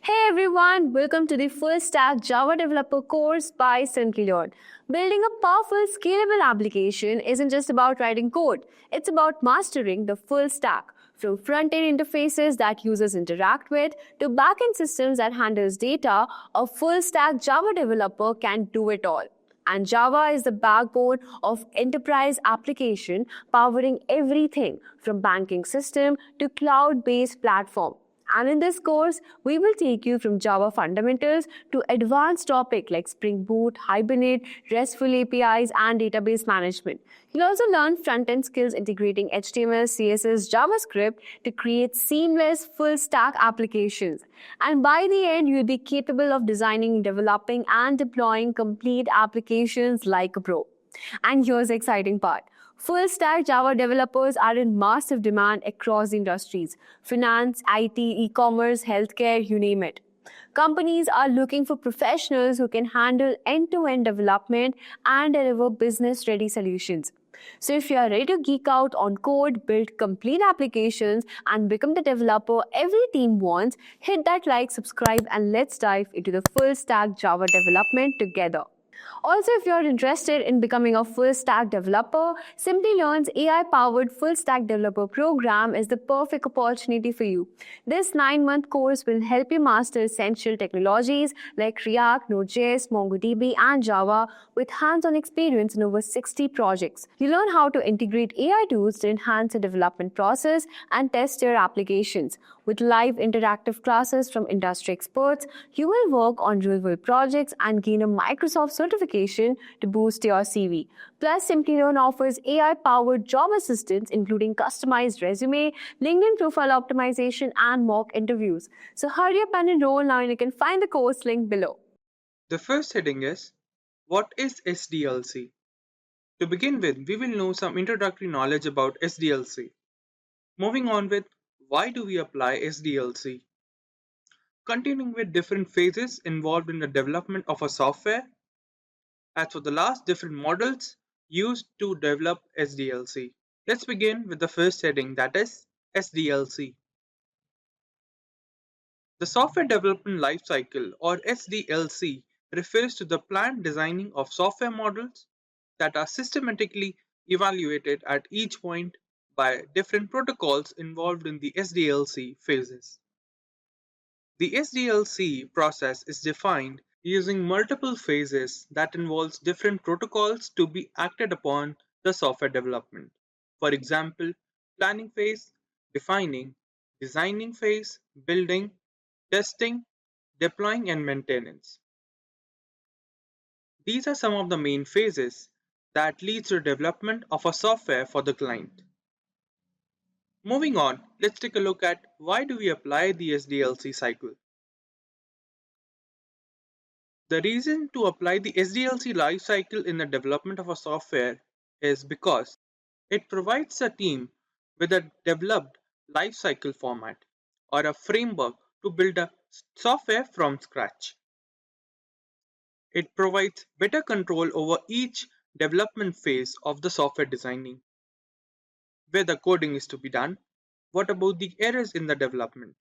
Hey everyone, welcome to the Full Stack Java Developer course by Simplilearn. Building a powerful, scalable application isn't just about writing code, it's about mastering the full stack. From front-end interfaces that users interact with to back-end systems that handles data, a full-stack Java developer can do it all. And Java is the backbone of enterprise application powering everything from banking system to cloud-based platform. And in this course, we will take you from Java fundamentals to advanced topics like Spring Boot, Hibernate, RESTful APIs, and database management. You'll also learn front-end skills integrating HTML, CSS, JavaScript to create seamless full-stack applications. And by the end, you'll be capable of designing, developing, and deploying complete applications like a pro. And here's the exciting part. Full stack Java developers are in massive demand across the industries finance, IT, e commerce, healthcare, you name it. Companies are looking for professionals who can handle end to end development and deliver business ready solutions. So, if you are ready to geek out on code, build complete applications, and become the developer every team wants, hit that like, subscribe, and let's dive into the full stack Java development together. Also, if you're interested in becoming a full stack developer, Simplilearn's AI powered full stack developer program is the perfect opportunity for you. This 9-month course will help you master essential technologies like React, Node.js, MongoDB, and Java with hands on experience in over 60 projects. You learn how to integrate AI tools to enhance the development process and test your applications. With live interactive classes from industry experts, you will work on real-world projects and gain a Microsoft certification to boost your CV. Plus, Simplilearn offers AI-powered job assistance, including customized resume, LinkedIn profile optimization, and mock interviews. So hurry up and enroll now, and you can find the course link below. The first heading is, what is SDLC? To begin with, we will know some introductory knowledge about SDLC. Moving on with, why do we apply SDLC? Continuing with different phases involved in the development of a software. As for the last, different models used to develop SDLC. Let's begin with the first heading, that is SDLC. The Software Development Lifecycle, or SDLC, refers to the planned designing of software models that are systematically evaluated at each point by different protocols involved in the SDLC phases. The SDLC process is defined using multiple phases that involves different protocols to be acted upon the software development. For example, planning phase, defining, designing phase, building, testing, deploying, and maintenance. These are some of the main phases that leads to development of a software for the client. Moving on, let's take a look at why do we apply the SDLC cycle. The reason to apply the SDLC lifecycle in the development of a software is because it provides a team with a developed lifecycle format or a framework to build a software from scratch. It provides better control over each development phase of the software designing. Where the coding is to be done, what about the errors in the development,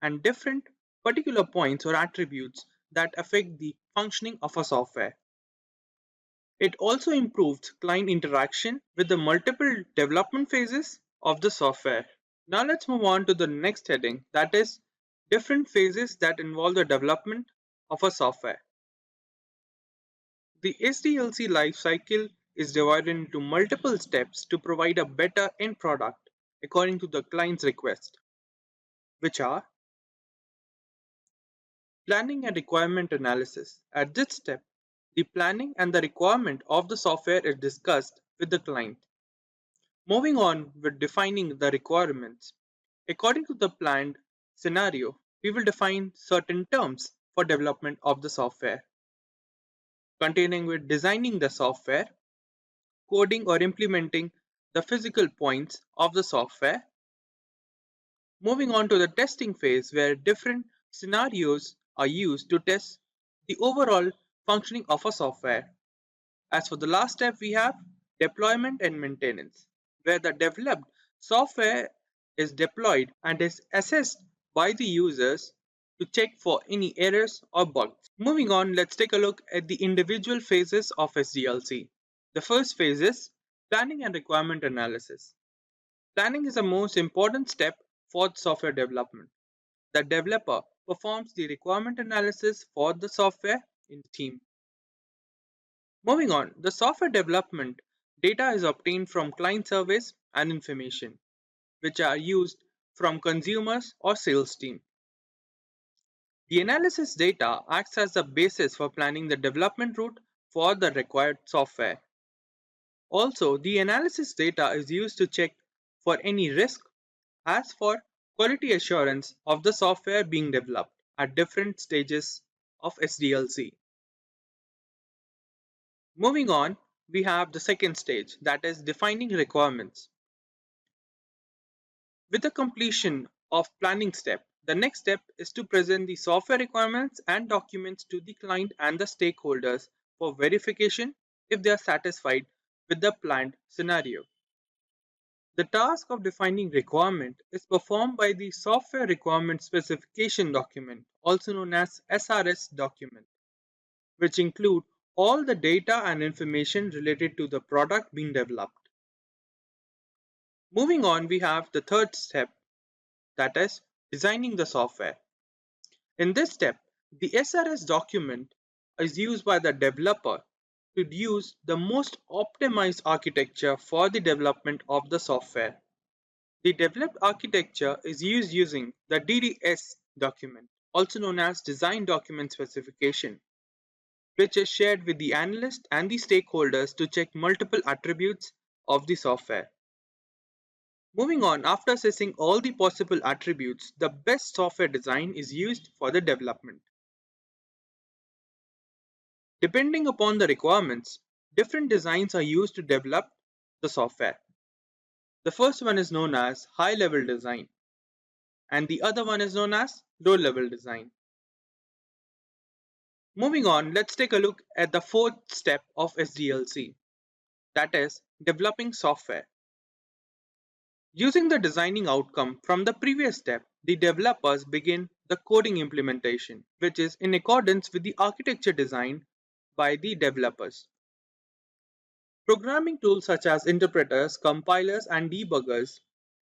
and different particular points or attributes that affect the functioning of a software. It also improves client interaction with the multiple development phases of the software. Now let's move on to the next heading, that is different phases that involve the development of a software. The SDLC lifecycle is divided into multiple steps to provide a better end product according to the client's request, which are planning and requirement analysis. At this step, the planning and the requirement of the software is discussed with the client. Moving on with defining the requirements. According to the planned scenario, we will define certain terms for development of the software. Continuing with designing the software, coding or implementing the physical points of the software. Moving on to the testing phase where different scenarios are used to test the overall functioning of a software. As for the last step, we have deployment and maintenance, where the developed software is deployed and is assessed by the users to check for any errors or bugs. Moving on, let's take a look at the individual phases of SDLC. The first phase is planning and requirement analysis. Planning is the most important step for software development. The developer performs the requirement analysis for the software in the team. Moving on, the software development data is obtained from client surveys and information, which are used from consumers or sales team. The analysis data acts as the basis for planning the development route for the required software. Also, the analysis data is used to check for any risk as for quality assurance of the software being developed at different stages of SDLC. Moving on, we have the second stage, that is defining requirements. With the completion of planning step, the next step is to present the software requirements and documents to the client and the stakeholders for verification if they are satisfied with the planned scenario. The task of defining requirement is performed by the software requirement specification document, also known as SRS document, which include all the data and information related to the product being developed. Moving on, we have the third step, that is designing the software. In this step, the SRS document is used by the developer to use the most optimized architecture for the development of the software. The developed architecture is used using the DDS document, also known as Design Document Specification, which is shared with the analyst and the stakeholders to check multiple attributes of the software. Moving on, after assessing all the possible attributes, the best software design is used for the development. Depending upon the requirements, different designs are used to develop the software. The first one is known as high-level design, and the other one is known as low-level design. Moving on, let's take a look at the fourth step of SDLC, that is developing software. Using the designing outcome from the previous step, the developers begin the coding implementation, which is in accordance with the architecture designed by the developers. Programming tools such as interpreters, compilers, and debuggers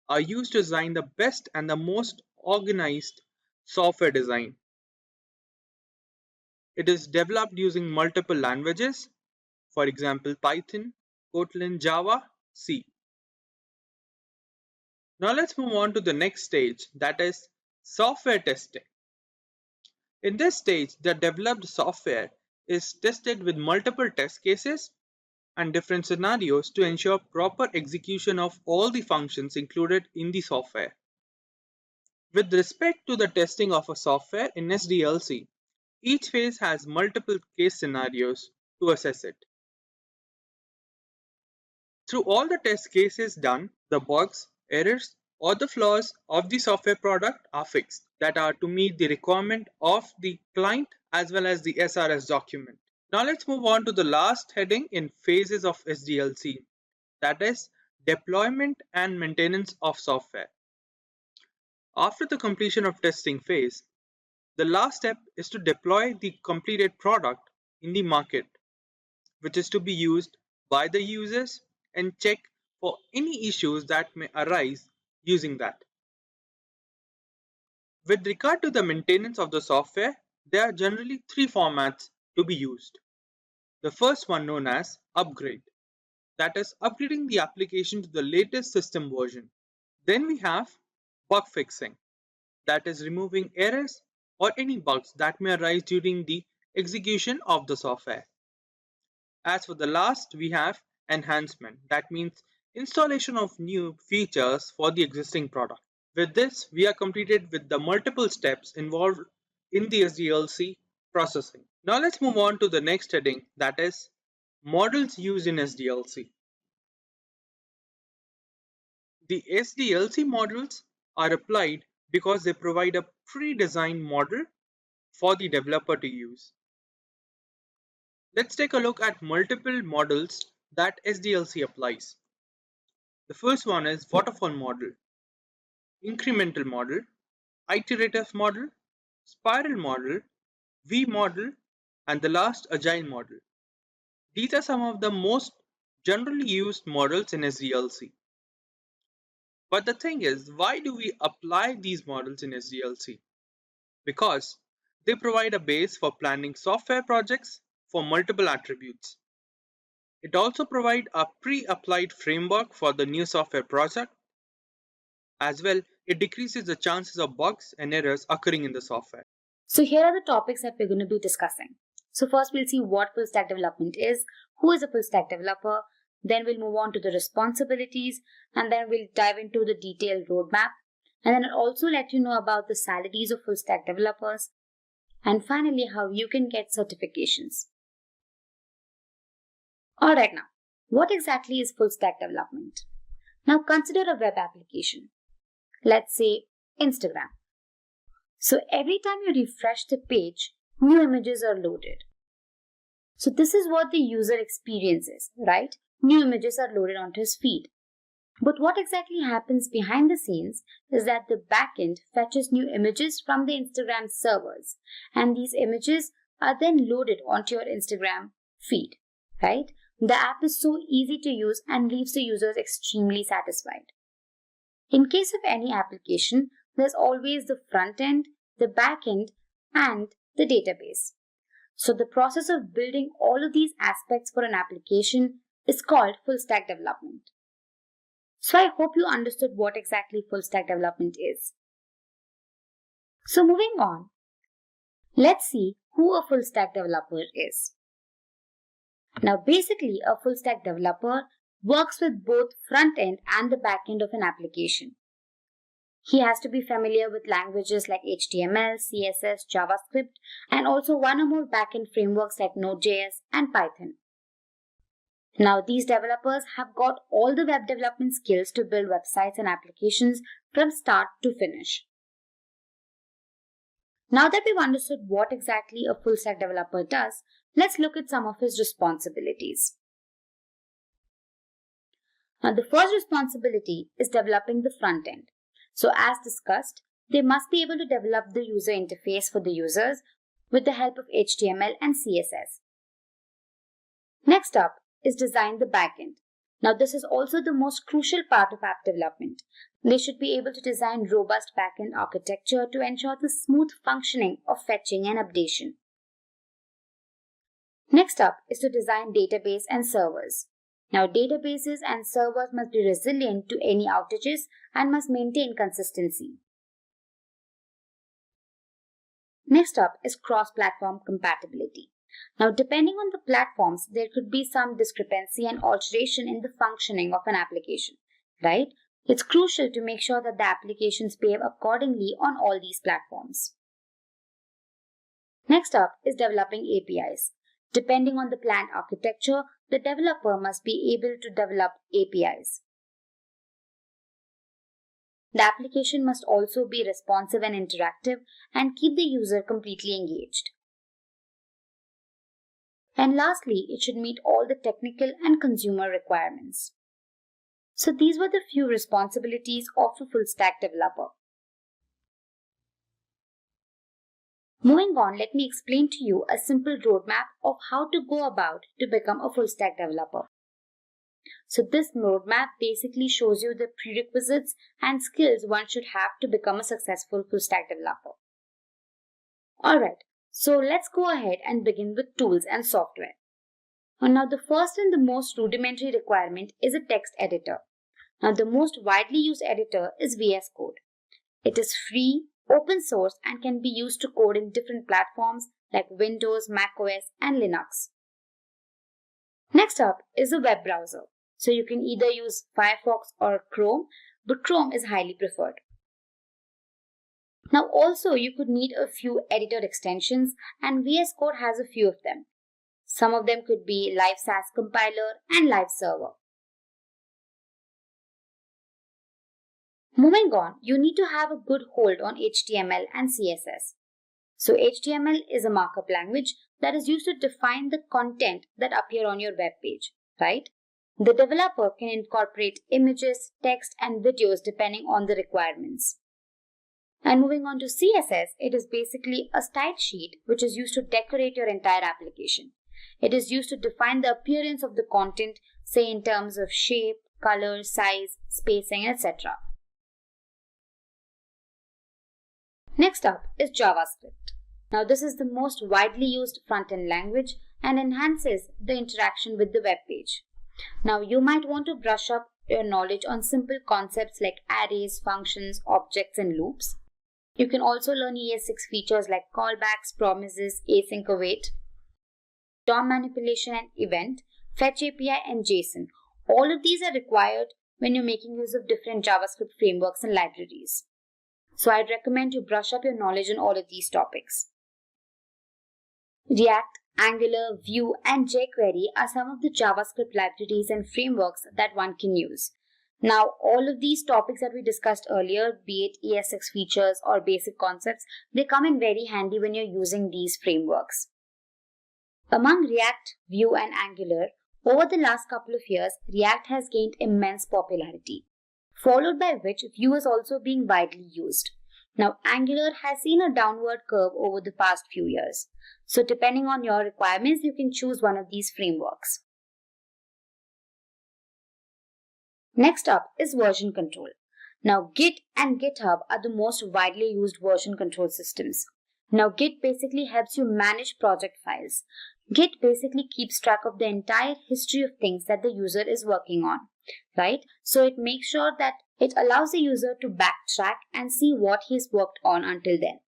are used to design the best and the most organized software design. It is developed using multiple languages, for example, Python, Kotlin, Java, C. Now let's move on to the next stage, that is software testing. In this stage, the developed software is tested with multiple test cases and different scenarios to ensure proper execution of all the functions included in the software. With respect to the testing of a software in SDLC, each phase has multiple case scenarios to assess it. Through all the test cases done, the bugs, errors, or the flaws of the software product are fixed that are to meet the requirement of the client as well as the SRS document. Now let's move on to the last heading in phases of SDLC, that is deployment and maintenance of software. After the completion of testing phase, the last step is to deploy the completed product in the market, which is to be used by the users and check for any issues that may arise using that. With regard to the maintenance of the software, there are generally three formats to be used. The first one known as upgrade, that is upgrading the application to the latest system version. Then we have bug fixing, that is removing errors or any bugs that may arise during the execution of the software. As for the last, we have enhancement, that means installation of new features for the existing product. With this, we are completed with the multiple steps involved in the SDLC processing. Now let's move on to the next heading, that is models used in SDLC. The SDLC models are applied because they provide a pre-designed model for the developer to use. Let's take a look at multiple models that SDLC applies. The first one is waterfall model, incremental model, iterative model, spiral model, V model, and the last agile model. These are some of the most generally used models in SDLC. But the thing is, why do we apply these models in SDLC? Because they provide a base for planning software projects for multiple attributes. It also provides a pre-applied framework for the new software project. As well, it decreases the chances of bugs and errors occurring in the software. So here are the topics that we're going to be discussing. So first we'll see what full stack development is, who is a full stack developer, then we'll move on to the responsibilities, and then we'll dive into the detailed roadmap, and then I'll also let you know about the salaries of full stack developers, and finally how you can get certifications. Alright, now, what exactly is full stack development? Now consider a web application. Let's say Instagram. So every time you refresh the page, new images are loaded. So this is what the user experiences, right? New images are loaded onto his feed. But what exactly happens behind the scenes is that the backend fetches new images from the Instagram servers, and these images are then loaded onto your Instagram feed, right? The app is so easy to use and leaves the users extremely satisfied. In case of any application, there's always the front end, the back end, and the database. So the process of building all of these aspects for an application is called full stack development. So I hope you understood what exactly full stack development is. So moving on, let's see who a full stack developer is. Now basically a full stack developer works with both front end and the back end of an application. He has to be familiar with languages like HTML, CSS, JavaScript, and also one or more backend frameworks like Node.js and Python. Now, these developers have got all the web development skills to build websites and applications from start to finish. Now that we've understood what exactly a full stack developer does, let's look at some of his responsibilities. Now, the first responsibility is developing the front end. So as discussed, they must be able to develop the user interface for the users with the help of HTML and CSS. Next up is design the backend. Now this is also the most crucial part of app development. They should be able to design robust backend architecture to ensure the smooth functioning of fetching and updation. Next up is to design database and servers. Now databases and servers must be resilient to any outages and must maintain consistency. Next up is cross-platform compatibility. Now depending on the platforms, there could be some discrepancy and alteration in the functioning of an application, right? It's crucial to make sure that the applications behave accordingly on all these platforms. Next up is developing APIs. Depending on the planned architecture, the developer must be able to develop APIs. The application must also be responsive and interactive and keep the user completely engaged. And lastly, it should meet all the technical and consumer requirements. So these were the few responsibilities of a full stack developer. Moving on, let me explain to you a simple roadmap of how to go about to become a full stack developer. So this roadmap basically shows you the prerequisites and skills one should have to become a successful full stack developer. Alright, so let's go ahead and begin with tools and software. Now the first and the most rudimentary requirement is a text editor. Now the most widely used editor is VS Code. It is free, open source and can be used to code in different platforms like Windows, macOS and Linux. Next up is a web browser. So you can either use Firefox or Chrome, but Chrome is highly preferred. Now also you could need a few editor extensions and VS Code has a few of them. Some of them could be Live SAS Compiler and Live Server. Moving on, you need to have a good hold on HTML and CSS. So HTML is a markup language that is used to define the content that appear on your web page, right? The developer can incorporate images, text, and videos depending on the requirements. And moving on to CSS, it is basically a style sheet which is used to decorate your entire application. It is used to define the appearance of the content, say in terms of shape, color, size, spacing, etc. Next up is JavaScript. Now this is the most widely used front-end language and enhances the interaction with the web page. Now you might want to brush up your knowledge on simple concepts like arrays, functions, objects, and loops. You can also learn ES6 features like callbacks, promises, async await, DOM manipulation and event, fetch API, and JSON. All of these are required when you're making use of different JavaScript frameworks and libraries. So I'd recommend you brush up your knowledge on all of these topics. React, Angular, Vue, and jQuery are some of the JavaScript libraries and frameworks that one can use. Now, all of these topics that we discussed earlier, be it ES6 features or basic concepts, they come in very handy when you're using these frameworks. Among React, Vue, and Angular, over the last couple of years, React has gained immense popularity, followed by which Vue is also being widely used. Now, Angular has seen a downward curve over the past few years. So depending on your requirements, you can choose one of these frameworks. Next up is version control. Now, Git and GitHub are the most widely used version control systems. Now, Git basically helps you manage project files. Git basically keeps track of the entire history of things that the user is working on, right? So it makes sure that it allows the user to backtrack and see what he's worked on until then.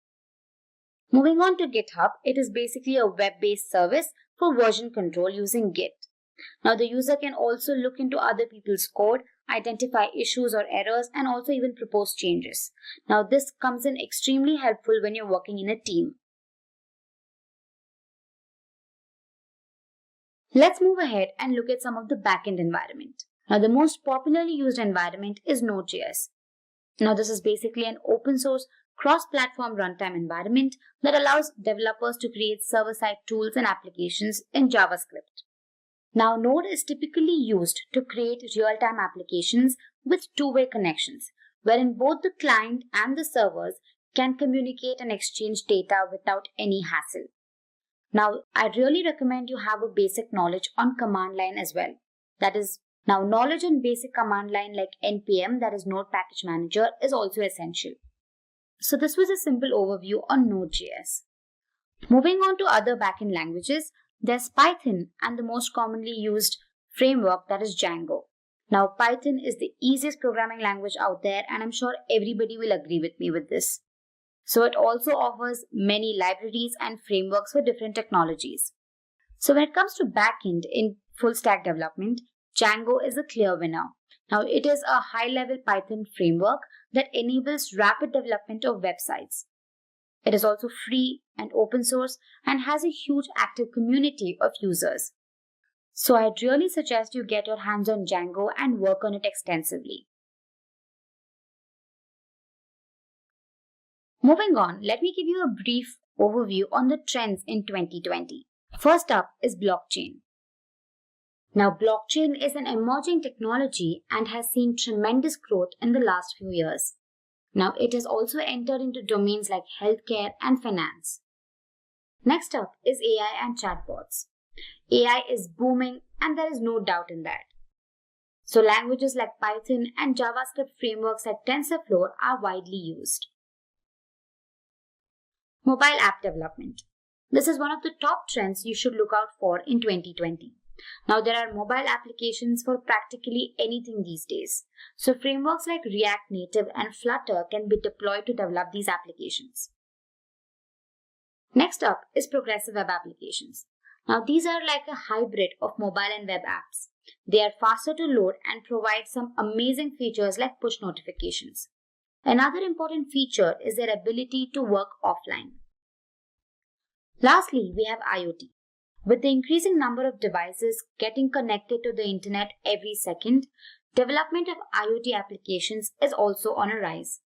Moving on to GitHub, it is basically a web-based service for version control using Git. Now, the user can also look into other people's code, identify issues or errors, and also even propose changes. Now, this comes in extremely helpful when you're working in a team. Let's move ahead and look at some of the backend environment. Now, the most popularly used environment is Node.js. Now, this is basically an open source cross-platform runtime environment that allows developers to create server-side tools and applications in JavaScript. Now, Node is typically used to create real-time applications with two-way connections, wherein both the client and the servers can communicate and exchange data without any hassle. Now, I really recommend you have a basic knowledge on command line as well. Now, knowledge on basic command line like npm, that is Node Package Manager, is also essential. So this was a simple overview on Node.js. Moving on to other backend languages, there's Python and the most commonly used framework, that is Django. Now, Python is the easiest programming language out there, and I'm sure everybody will agree with me with this. So it also offers many libraries and frameworks for different technologies. So when it comes to backend in full stack development, Django is a clear winner. Now, it is a high-level Python framework that enables rapid development of websites. It is also free and open source and has a huge active community of users. So I'd really suggest you get your hands on Django and work on it extensively. Moving on, let me give you a brief overview on the trends in 2020. First up is blockchain. Now, blockchain is an emerging technology and has seen tremendous growth in the last few years. Now, it has also entered into domains like healthcare and finance. Next up is AI and chatbots. AI is booming, and there is no doubt in that. So languages like Python and JavaScript frameworks like TensorFlow are widely used. Mobile app development. This is one of the top trends you should look out for in 2020. Now, there are mobile applications for practically anything these days. So frameworks like React Native and Flutter can be deployed to develop these applications. Next up is progressive web applications. Now, these are like a hybrid of mobile and web apps. They are faster to load and provide some amazing features like push notifications. Another important feature is their ability to work offline. Lastly, we have IoT. With the increasing number of devices getting connected to the internet every second, development of IoT applications is also on a rise.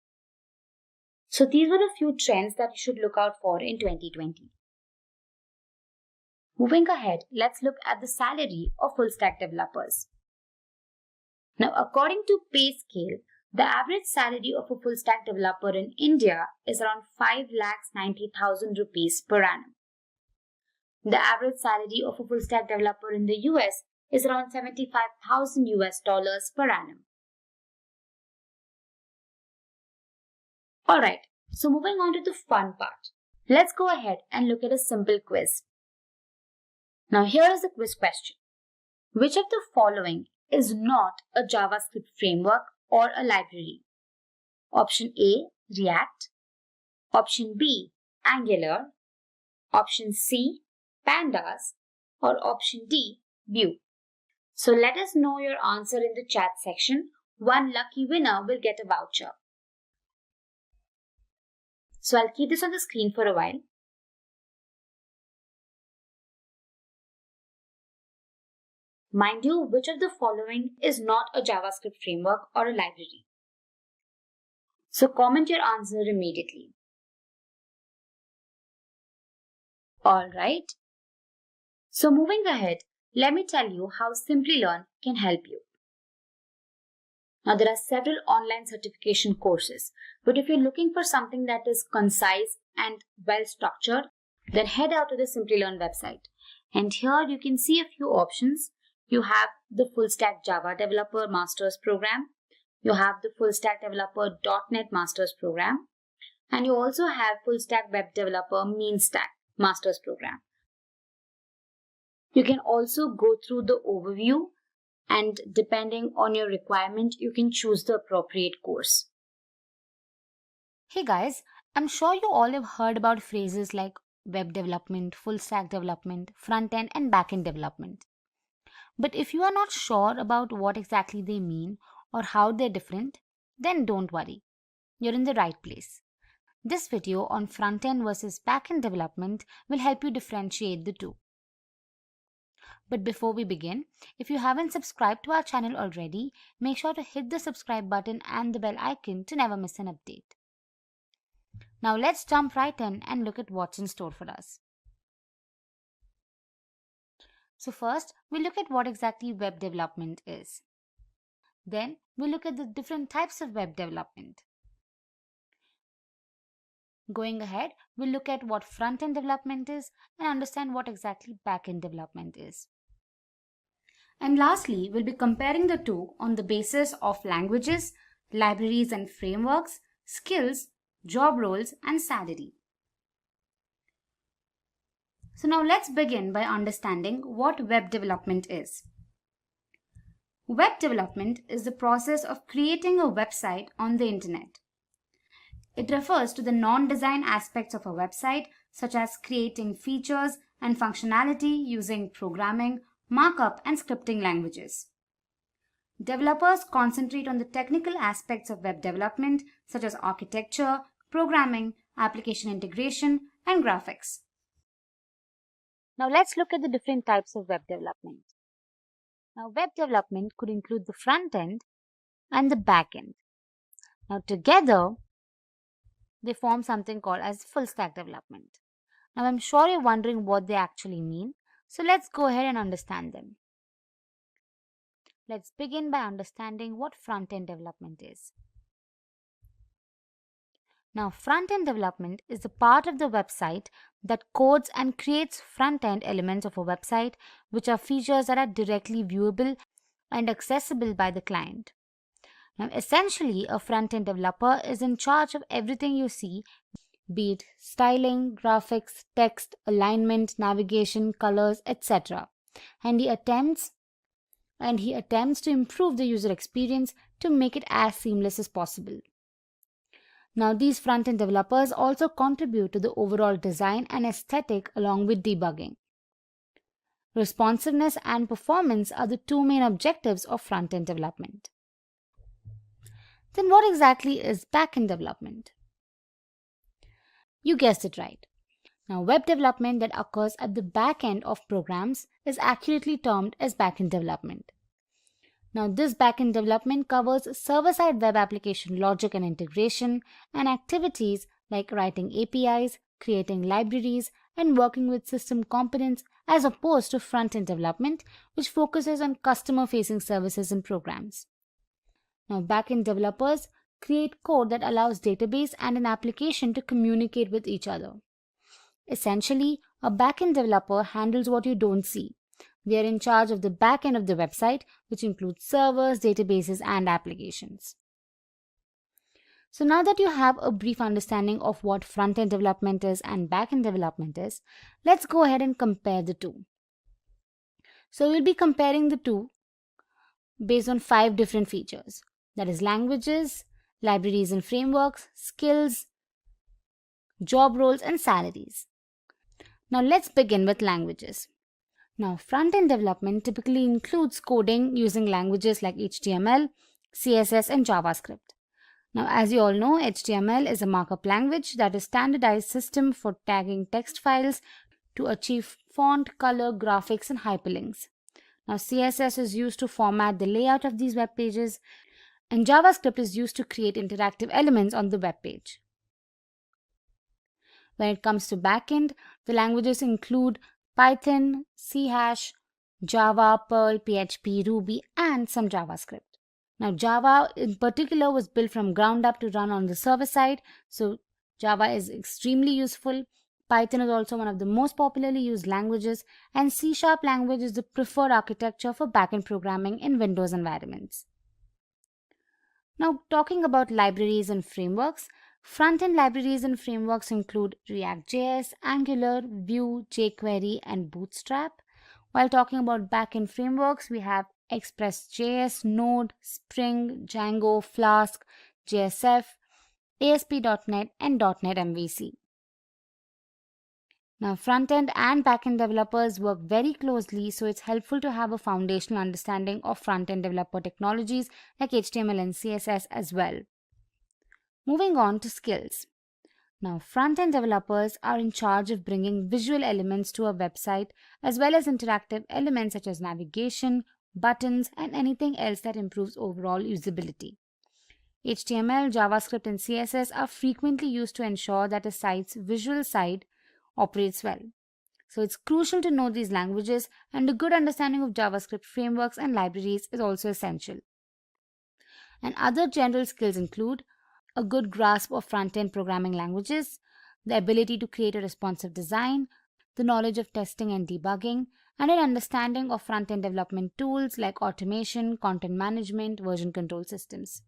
So these were a few trends that you should look out for in 2020. Moving ahead, let's look at the salary of full stack developers. Now, according to PayScale, The average salary of a full stack developer in India is around 5,90,000 rupees per annum. The average salary of a full stack developer in the US is around 75,000 US dollars per annum. Alright, so moving on to the fun part. Let's go ahead and look at a simple quiz. Now here is the quiz question. Which of the following is not a JavaScript framework or a library? Option A, React. Option B, Angular. Option C, Pandas. Or option D, Vue. So let us know your answer in the chat section. One lucky winner will get a voucher. So I'll keep this on the screen for a while. Mind you, which of the following is not a JavaScript framework or a library? So comment your answer immediately. Alright. So moving ahead, let me tell you how Simplilearn can help you. Now there are several online certification courses, but if you're looking for something that is concise and well structured, then head out to the Simplilearn website. And here you can see a few options. You have the Full Stack Java Developer Master's Program. You have the Full Stack Developer .NET Master's Program. And you also have Full Stack Web Developer Mean Stack Master's Program. You can also go through the overview, and depending on your requirement, you can choose the appropriate course. Hey guys, I'm sure you all have heard about phrases like web development, full stack development, front-end and back-end development. But if you are not sure about what exactly they mean or how they're different, then don't worry. You're in the right place. This video on front-end versus back-end development will help you differentiate the two. But before we begin, if you haven't subscribed to our channel already, make sure to hit the subscribe button and the bell icon to never miss an update. Now let's jump right in and look at what's in store for us. So first, we'll look at what exactly web development is. Then, we'll look at the different types of web development. Going ahead, we'll look at what front-end development is and understand what exactly back-end development is. And lastly, we'll be comparing the two on the basis of languages, libraries and frameworks, skills, job roles, and salary. So now let's begin by understanding what web development is. Web development is the process of creating a website on the internet. It refers to the non-design aspects of a website, such as creating features and functionality using programming, markup, and scripting languages. Developers concentrate on the technical aspects of web development, such as architecture, programming, application integration, and graphics. Now let's look at the different types of web development. Now web development could include the front end and the back end. Now together, they form something called as full stack development. Now I'm sure you're wondering what they actually mean, so let's go ahead and understand them. Let's begin by understanding what front-end development is. Now, front-end development is the part of the website that codes and creates front-end elements of a website, which are features that are directly viewable and accessible by the client. Now, essentially, a front-end developer is in charge of everything you see, be it styling, graphics, text, alignment, navigation, colors, etc. And he attempts to improve the user experience to make it as seamless as possible. Now, these front-end developers also contribute to the overall design and aesthetic along with debugging. Responsiveness and performance are the two main objectives of front-end development. Then what exactly is back-end development? You guessed it right. Now, web development that occurs at the back end of programs is accurately termed as back-end development. Now, this back-end development covers server-side web application logic and integration and activities like writing APIs, creating libraries, and working with system components as opposed to front-end development, which focuses on customer-facing services and programs. Now, backend developers create code that allows database and an application to communicate with each other. Essentially, a backend developer handles what you don't see. They are in charge of the backend of the website, which includes servers, databases, and applications. So now that you have a brief understanding of what front-end development is and back-end development is, let's go ahead and compare the two. So we'll be comparing the two based on 5 different features. That is languages, libraries and frameworks, skills, job roles, and salaries. Now let's begin with languages. Now front-end development typically includes coding using languages like HTML, CSS, and JavaScript. Now, as you all know, HTML is a markup language that is a standardized system for tagging text files to achieve font, color, graphics, and hyperlinks. Now, CSS is used to format the layout of these web pages, and JavaScript is used to create interactive elements on the web page. When it comes to backend, the languages include Python, C#, Java, Perl, PHP, Ruby, and some JavaScript. Now, Java in particular was built from ground up to run on the server side, so Java is extremely useful. Python is also one of the most popularly used languages, and C# language is the preferred architecture for backend programming in Windows environments. Now, talking about libraries and frameworks, front-end libraries and frameworks include React.js, Angular, Vue, jQuery, and Bootstrap. While talking about backend frameworks, we have Express.js, Node, Spring, Django, Flask, JSF, ASP.NET, and .NET MVC. Now, front-end and back-end developers work very closely, so it's helpful to have a foundational understanding of front-end developer technologies like HTML and CSS as well. Moving on to skills. Now, front-end developers are in charge of bringing visual elements to a website as well as interactive elements such as navigation, buttons, and anything else that improves overall usability. HTML, JavaScript, and CSS are frequently used to ensure that a site's visual side operates well. So it's crucial to know these languages, and a good understanding of JavaScript frameworks and libraries is also essential. And other general skills include a good grasp of front-end programming languages, the ability to create a responsive design, the knowledge of testing and debugging, and an understanding of front-end development tools like automation, content management, version control systems.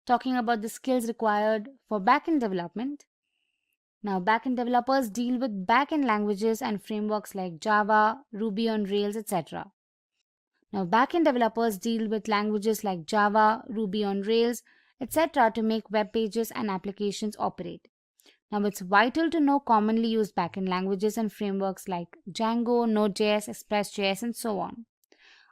Talking about the skills required for backend development. Now, backend developers deal with backend languages and frameworks like Java, Ruby on Rails, etc. Now, backend developers deal with languages like Java, Ruby on Rails, etc. to make web pages and applications operate. Now, it's vital to know commonly used backend languages and frameworks like Django, Node.js, Express.js, and so on.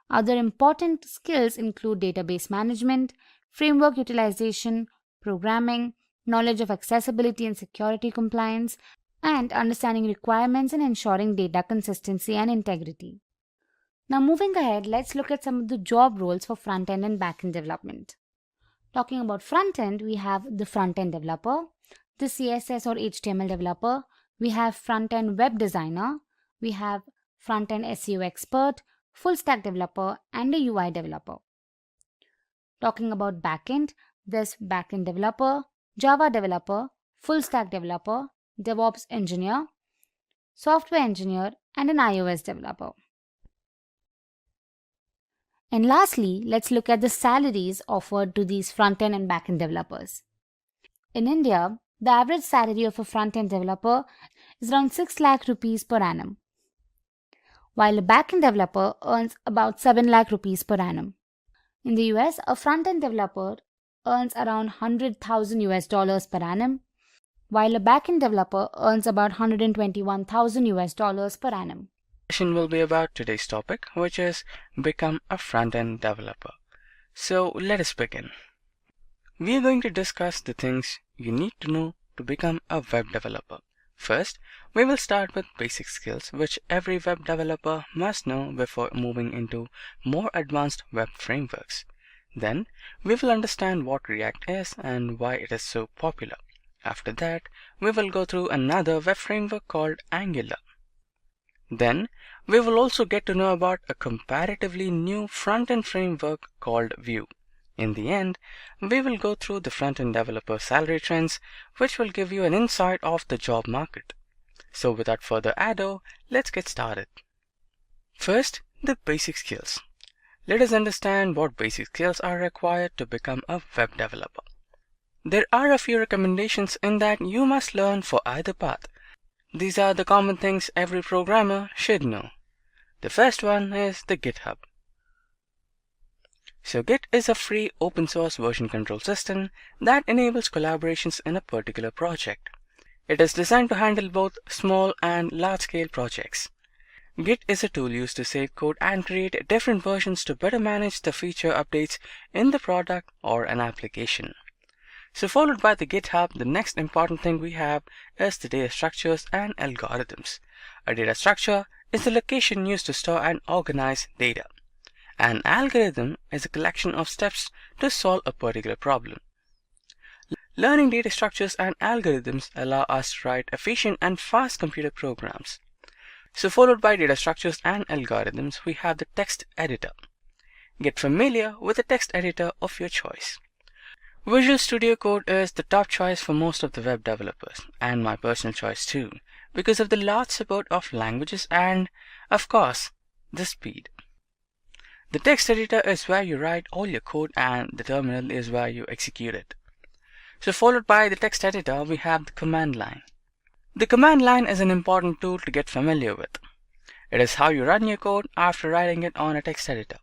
Other important skills include database management, framework utilization, programming, knowledge of accessibility and security compliance, and understanding requirements and ensuring data consistency and integrity. Now, moving ahead, let's look at some of the job roles for front-end and back-end development. Talking about front-end, we have the front-end developer, the CSS or HTML developer, we have front-end web designer, we have front-end SEO expert, full-stack developer, and a UI developer. Talking about back-end, there's back-end developer, Java developer, full-stack developer, DevOps engineer, software engineer, and an iOS developer. And lastly, let's look at the salaries offered to these front-end and back-end developers. In India, the average salary of a front-end developer is around 6 lakh rupees per annum, while a back-end developer earns about 7 lakh rupees per annum. In the US, a front-end developer earns around $100,000 per annum, while a back-end developer earns about $121,000 per annum. Session will be about today's topic, which is become a front-end developer. So let us begin. We are going to discuss the things you need to know to become a web developer. First, we will start with basic skills which every web developer must know before moving into more advanced web frameworks. Then, we will understand what React is and why it is so popular. After that, we will go through another web framework called Angular. Then, we will also get to know about a comparatively new front-end framework called Vue. In the end, we will go through the front-end developer salary trends, which will give you an insight of the job market. So without further ado, let's get started. First, the basic skills. Let us understand what basic skills are required to become a web developer. There are a few recommendations in that you must learn for either path. These are the common things every programmer should know. The first one is the GitHub. So Git is a free open source version control system that enables collaborations in a particular project. It is designed to handle both small and large scale projects. Git is a tool used to save code and create different versions to better manage the feature updates in the product or an application. So followed by the GitHub, the next important thing we have is the data structures and algorithms. A data structure is the location used to store and organize data. An algorithm is a collection of steps to solve a particular problem. Learning data structures and algorithms allow us to write efficient and fast computer programs. So followed by data structures and algorithms, we have the text editor. Get familiar with the text editor of your choice. Visual Studio Code is the top choice for most of the web developers, and my personal choice too, because of the large support of languages and, of course, the speed. The text editor is where you write all your code and the terminal is where you execute it. So followed by the text editor, we have the command line. The command line is an important tool to get familiar with. It is how you run your code after writing it on a text editor.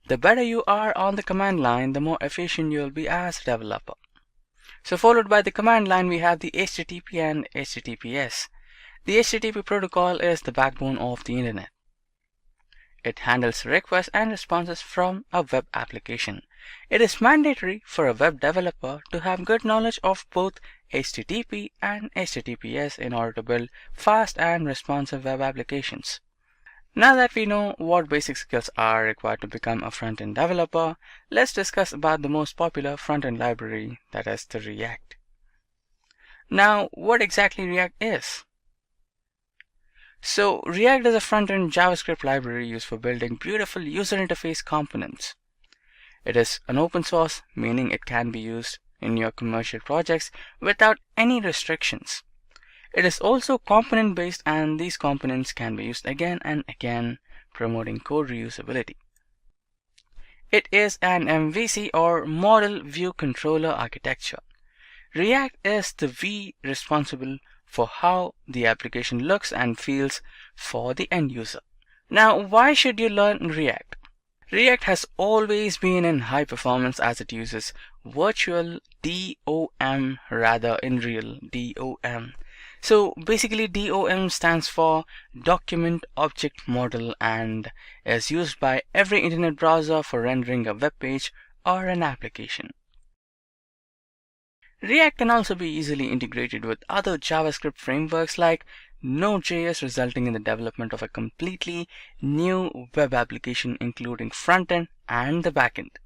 The better you are on the command line, the more efficient you will be as a developer. So followed by the command line, we have the HTTP and HTTPS. The HTTP protocol is the backbone of the internet. It handles requests and responses from a web application. It is mandatory for a web developer to have good knowledge of both HTTP and HTTPS in order to build fast and responsive web applications. Now that we know what basic skills are required to become a front-end developer, let's discuss about the most popular front-end library, that is the React. Now, what exactly React is? So, React is a front-end JavaScript library used for building beautiful user interface components. It is an open source, meaning it can be used in your commercial projects without any restrictions. It is also component-based, and these components can be used again and again, promoting code reusability. It is an MVC or Model View Controller architecture. React is the V responsible for how the application looks and feels for the end user. Now, why should you learn React? React has always been in high performance as it uses virtual DOM rather in real DOM. So basically DOM stands for Document Object Model and is used by every internet browser for rendering a web page or an application. React can also be easily integrated with other JavaScript frameworks like Node.js, resulting in the development of a completely new web application including frontend and the backend.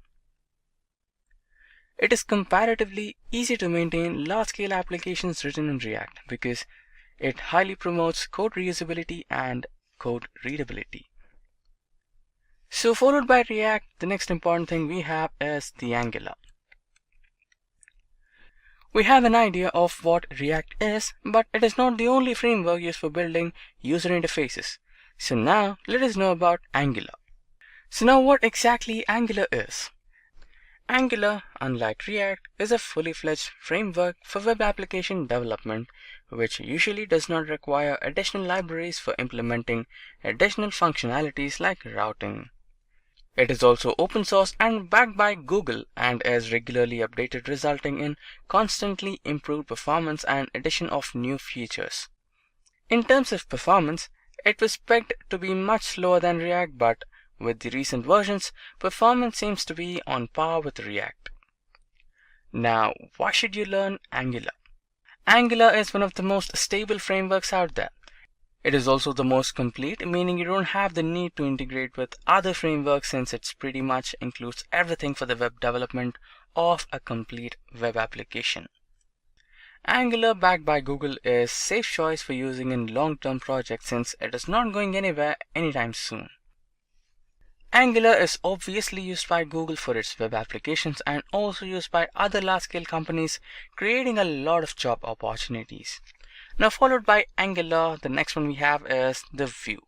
It is comparatively easy to maintain large-scale applications written in React because it highly promotes code reusability and code readability. So followed by React, the next important thing we have is the Angular. We have an idea of what React is, but it is not the only framework used for building user interfaces. So now let us know about Angular. So now what exactly Angular is? Angular, unlike React, is a fully fledged framework for web application development, which usually does not require additional libraries for implementing additional functionalities like routing. It is also open source and backed by Google and is regularly updated, resulting in constantly improved performance and addition of new features. In terms of performance, it was pegged to be much slower than React, but with the recent versions, performance seems to be on par with React. Now, why should you learn Angular? Angular is one of the most stable frameworks out there. It is also the most complete, meaning you don't have the need to integrate with other frameworks since it pretty much includes everything for the web development of a complete web application. Angular, backed by Google, is safe choice for using in long-term projects since it is not going anywhere anytime soon. Angular is obviously used by Google for its web applications and also used by other large-scale companies, creating a lot of job opportunities. Now, followed by Angular, the next one we have is the Vue.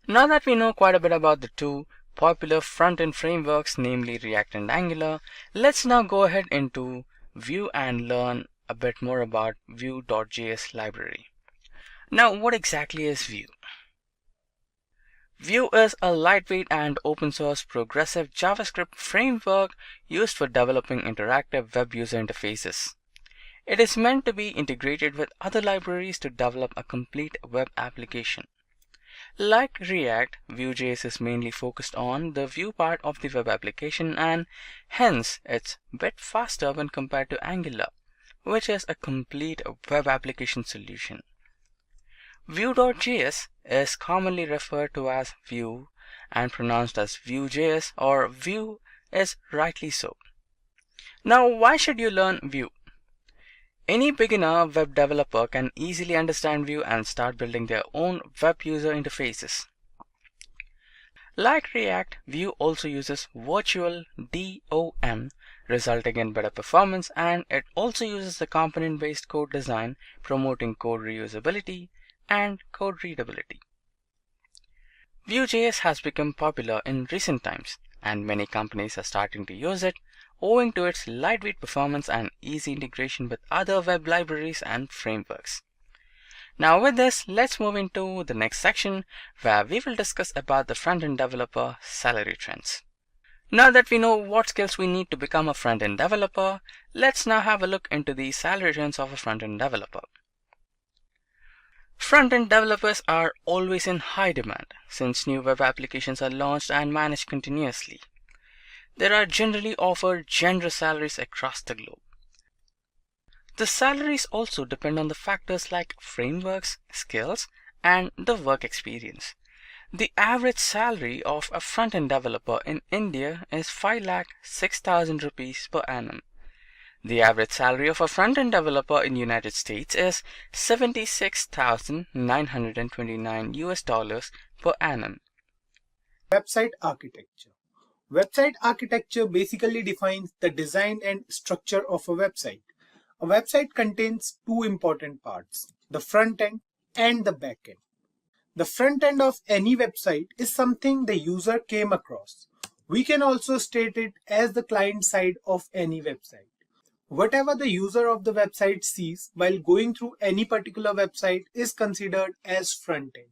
Now that we know quite a bit about the two popular front-end frameworks, namely React and Angular, let's now go ahead into Vue and learn a bit more about Vue.js library. Now, what exactly is Vue? Vue is a lightweight and open source progressive JavaScript framework used for developing interactive web user interfaces. It is meant to be integrated with other libraries to develop a complete web application. Like React, Vue.js is mainly focused on the Vue part of the web application, and hence it's a bit faster when compared to Angular, which is a complete web application solution. Vue.js is commonly referred to as Vue and pronounced as Vue.js, or Vue is rightly so. Now, why should you learn Vue? Any beginner web developer can easily understand Vue and start building their own web user interfaces. Like React, Vue also uses virtual DOM, resulting in better performance, and it also uses the component-based code design, promoting code reusability and code readability. Vue.js has become popular in recent times, and many companies are starting to use it, owing to its lightweight performance and easy integration with other web libraries and frameworks. Now with this, let's move into the next section where we will discuss about the front-end developer salary trends. Now that we know what skills we need to become a front-end developer, let's now have a look into the salary trends of a front-end developer. Front-end developers are always in high demand since new web applications are launched and managed continuously. There are generally offered generous salaries across the globe. The salaries also depend on the factors like frameworks, skills, and the work experience. The average salary of a front-end developer in India is 5,06,000 rupees per annum. The average salary of a front-end developer in United States is $76,929 per annum. Website architecture. Website architecture basically defines the design and structure of a website. A website contains two important parts, the front end and the back end. The front end of any website is something the user came across. We can also state it as the client side of any website. Whatever the user of the website sees while going through any particular website is considered as front end.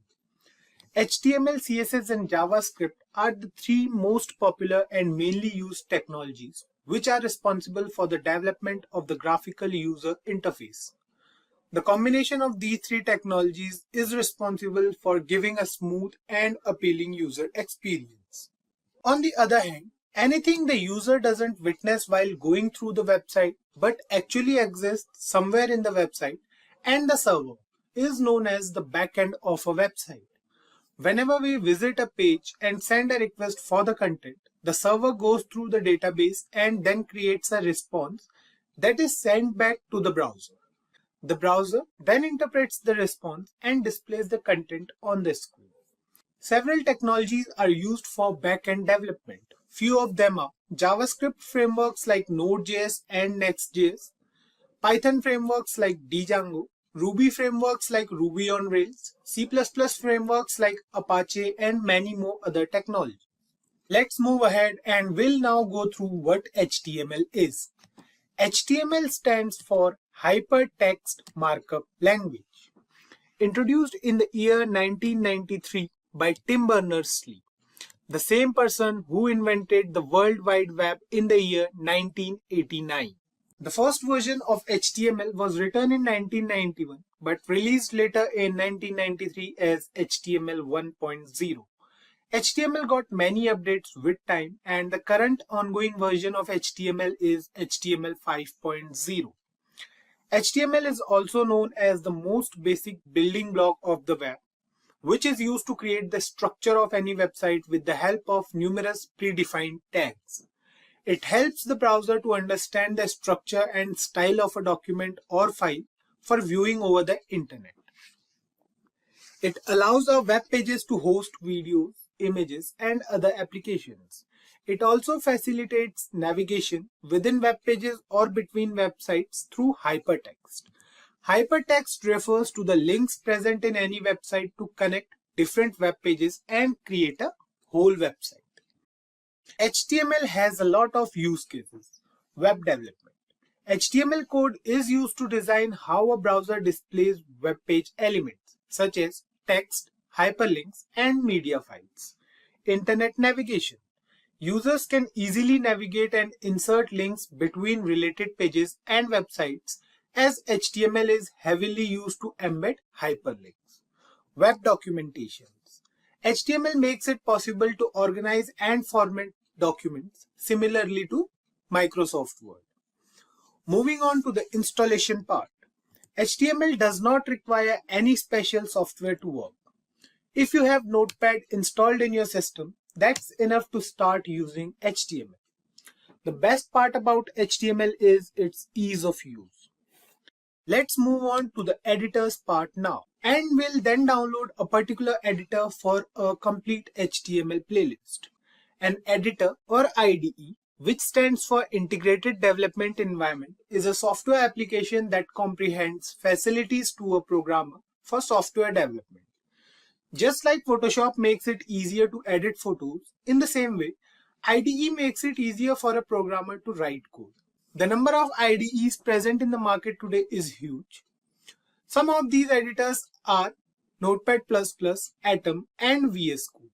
HTML, CSS, and JavaScript are the three most popular and mainly used technologies which are responsible for the development of the graphical user interface. The combination of these three technologies is responsible for giving a smooth and appealing user experience. On the other hand, anything the user doesn't witness while going through the website but actually exists somewhere in the website and the server is known as the backend of a website. Whenever we visit a page and send a request for the content, the server goes through the database and then creates a response that is sent back to the browser. The browser then interprets the response and displays the content on the screen. Several technologies are used for backend development. Few of them are JavaScript frameworks like Node.js and Next.js, Python frameworks like Django, Ruby frameworks like Ruby on Rails, C++ frameworks like Apache, and many more other technologies. Let's move ahead and we'll now go through what HTML is. HTML stands for Hypertext Markup Language. Introduced in the year 1993 by Tim Berners-Lee, the same person who invented the World Wide Web in the year 1989. The first version of HTML was written in 1991 but released later in 1993 as HTML 1.0. HTML got many updates with time, and the current ongoing version of HTML is HTML 5.0. HTML is also known as the most basic building block of the web, which is used to create the structure of any website with the help of numerous predefined tags. It helps the browser to understand the structure and style of a document or file for viewing over the internet. It allows our web pages to host videos, images, and other applications. It also facilitates navigation within web pages or between websites through hypertext. Hypertext refers to the links present in any website to connect different web pages and create a whole website. HTML has a lot of use cases. Web development. HTML code is used to design how a browser displays web page elements such as text, hyperlinks, and media files. Internet navigation. Users can easily navigate and insert links between related pages and websites, as HTML is heavily used to embed hyperlinks. Web documentations. HTML makes it possible to organize and format documents similarly to Microsoft Word. Moving on to the installation part. HTML does not require any special software to work. If you have Notepad installed in your system, that's enough to start using HTML. The best part about HTML is its ease of use. Let's move on to the editors part now, and we'll then download a particular editor for a complete HTML playlist. An editor or IDE, which stands for Integrated Development Environment, is a software application that comprehends facilities to a programmer for software development. Just like Photoshop makes it easier to edit photos, in the same way, IDE makes it easier for a programmer to write code. The number of IDEs present in the market today is huge. Some of these editors are Notepad++, Atom, and VS Code.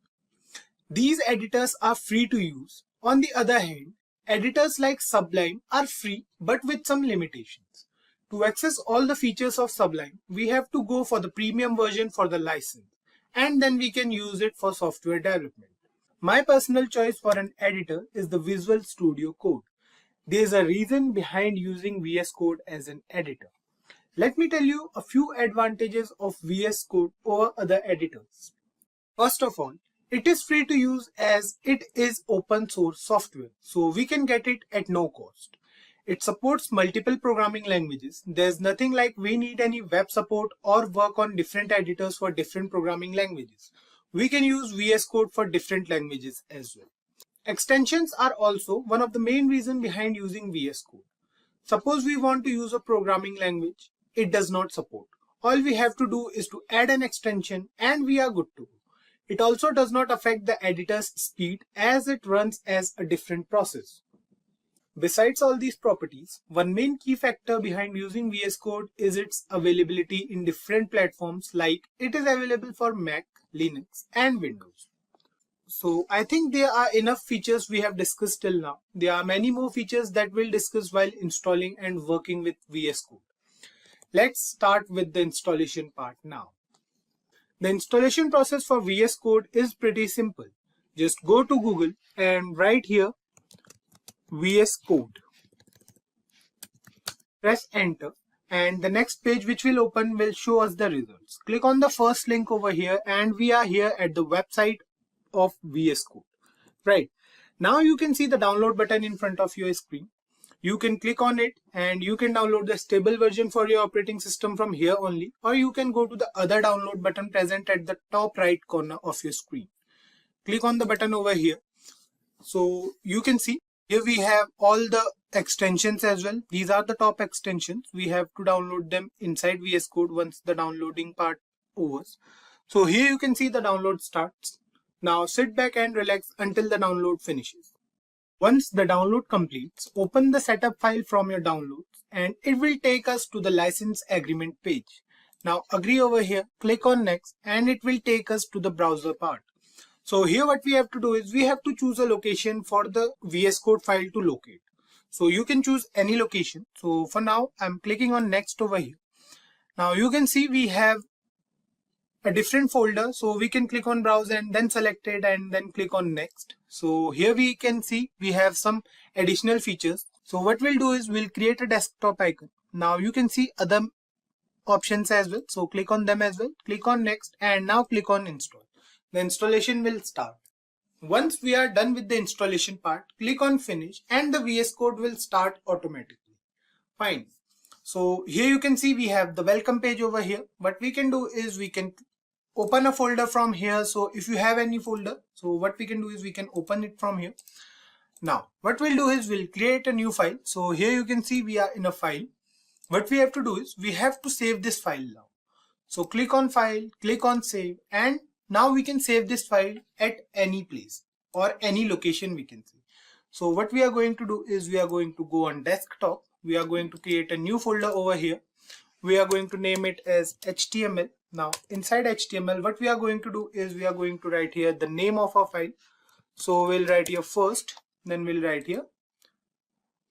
These editors are free to use. On the other hand, editors like Sublime are free but with some limitations. To access all the features of Sublime, we have to go for the premium version for the license, and then we can use it for software development. My personal choice for an editor is the Visual Studio Code. There is a reason behind using VS Code as an editor. Let me tell you a few advantages of VS Code over other editors. First of all, it is free to use as it is open source software, so we can get it at no cost. It supports multiple programming languages. There's nothing like we need any web support or work on different editors for different programming languages. We can use VS Code for different languages as well. Extensions are also one of the main reasons behind using VS Code. Suppose we want to use a programming language, it does not support. All we have to do is to add an extension and we are good to go. It also does not affect the editor's speed as it runs as a different process. Besides all these properties, one main key factor behind using VS Code is its availability in different platforms, like it is available for Mac, Linux, and Windows. So I think there are enough features we have discussed till now. There are many more features that we'll discuss while installing and working with VS Code. Let's start with the installation part now. The installation process for VS Code is pretty simple. Just go to Google and write here VS Code. Press enter and the next page which will open will show us the results. Click on the first link over here and we are here at the website of VS Code. Right. Now you can see the download button in front of your screen. You can click on it and you can download the stable version for your operating system from here only, or you can go to the other download button present at the top right corner of your screen. Click on the button over here. So you can see here we have all the extensions as well. These are the top extensions. We have to download them inside VS Code once the downloading part overs. So here you can see the download starts. Now sit back and relax until the download finishes. Once the download completes, open the setup file from your downloads and it will take us to the license agreement page. Now agree over here, click on next and it will take us to the browser part. So here what we have to do is we have to choose a location for the VS Code file to locate. So you can choose any location. So for now I'm clicking on next over here. Now you can see we have a different folder, so we can click on browse and then select it and then click on next. So here we can see we have some additional features. So what we'll do is we'll create a desktop icon. Now you can see other options as well, so click on them as well. Click on next and now click on install. The installation will start. Once we are done with the installation part, click on finish and the VS Code will start automatically. Fine. So here you can see we have the welcome page over here. What we can do is we can open a folder from here. So if you have any folder, so what we can do is we can open it from here. Now what we'll do is we'll create a new file. So here you can see we are in a file. What we have to do is we have to save this file now. So click on file, click on save, and now we can save this file at any place or any location we can see. So what we are going to do is we are going to go on desktop. We are going to create a new folder over here. We are going to name it as HTML. Now inside HTML, what we are going to do is we are going to write here the name of our file. So we'll write here first, then we'll write here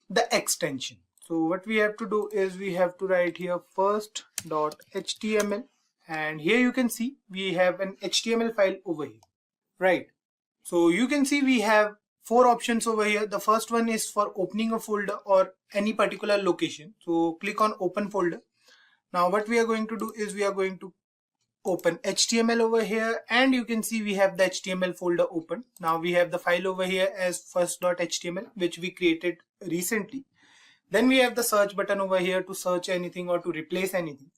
the extension. So what we have to do is we have to write here first.html, and here you can see we have an HTML file over here, right? So you can see we have 4 options over here. The first one is for opening a folder or any particular location. So click on open folder. Now what we are going to do is we are going to open HTML over here, and you can see we have the HTML folder open. Now we have the file over here as first.html, which we created recently. Then we have the search button over here to search anything or to replace anything.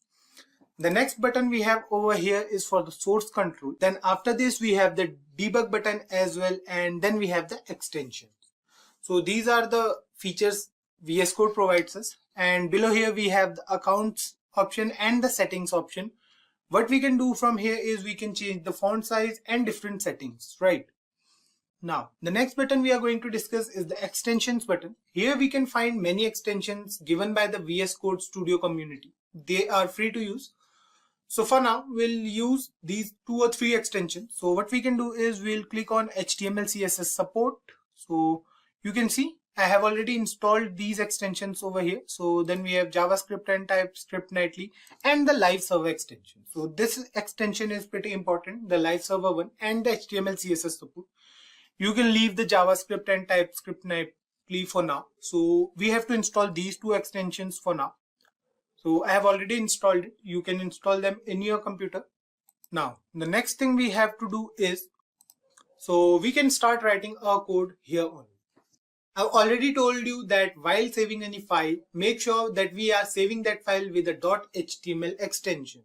The next button we have over here is for the source control. Then after this we have the debug button as well, and then we have the extensions. So these are the features VS Code provides us, and below here we have the accounts option and the settings option. What we can do from here is we can change the font size and different settings, right? Now, the next button we are going to discuss is the extensions button. Here we can find many extensions given by the VS Code Studio community. They are free to use. So for now, we'll use these 2 or 3 extensions. So what we can do is we'll click on HTML CSS support. So you can see I have already installed these extensions over here. So then we have JavaScript and TypeScript nightly and the live server extension. So this extension is pretty important, the live server one and the HTML CSS support. You can leave the JavaScript and TypeScript nightly for now. So we have to install these 2 extensions for now. So I have already installed it. You can install them in your computer. Now the next thing we have to do is, so we can start writing our code here on. I've already told you that while saving any file, make sure that we are saving that file with a .html extension.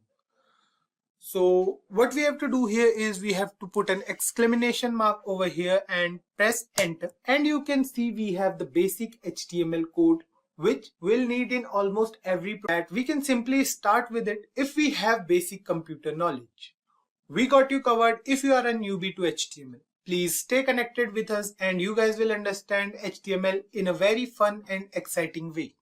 So what we have to do here is we have to put an exclamation mark over here and press enter, and you can see we have the basic HTML code which we'll need in almost every project. We can simply start with it if we have basic computer knowledge. We got you covered if you are a newbie to HTML. Please stay connected with us and you guys will understand HTML in a very fun and exciting way.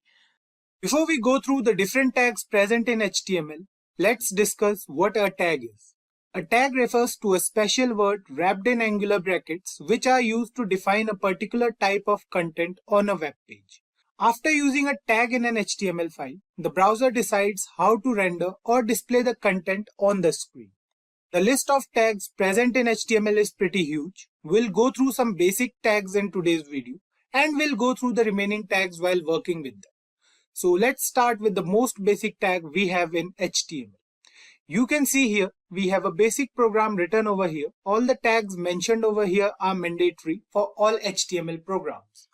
Before we go through the different tags present in HTML, let's discuss what a tag is. A tag refers to a special word wrapped in angular brackets which are used to define a particular type of content on a web page. After using a tag in an HTML file, the browser decides how to render or display the content on the screen. The list of tags present in HTML is pretty huge. We'll go through some basic tags in today's video, and we'll go through the remaining tags while working with them. So let's start with the most basic tag we have in HTML. You can see here we have a basic program written over here. All the tags mentioned over here are mandatory for all HTML programs.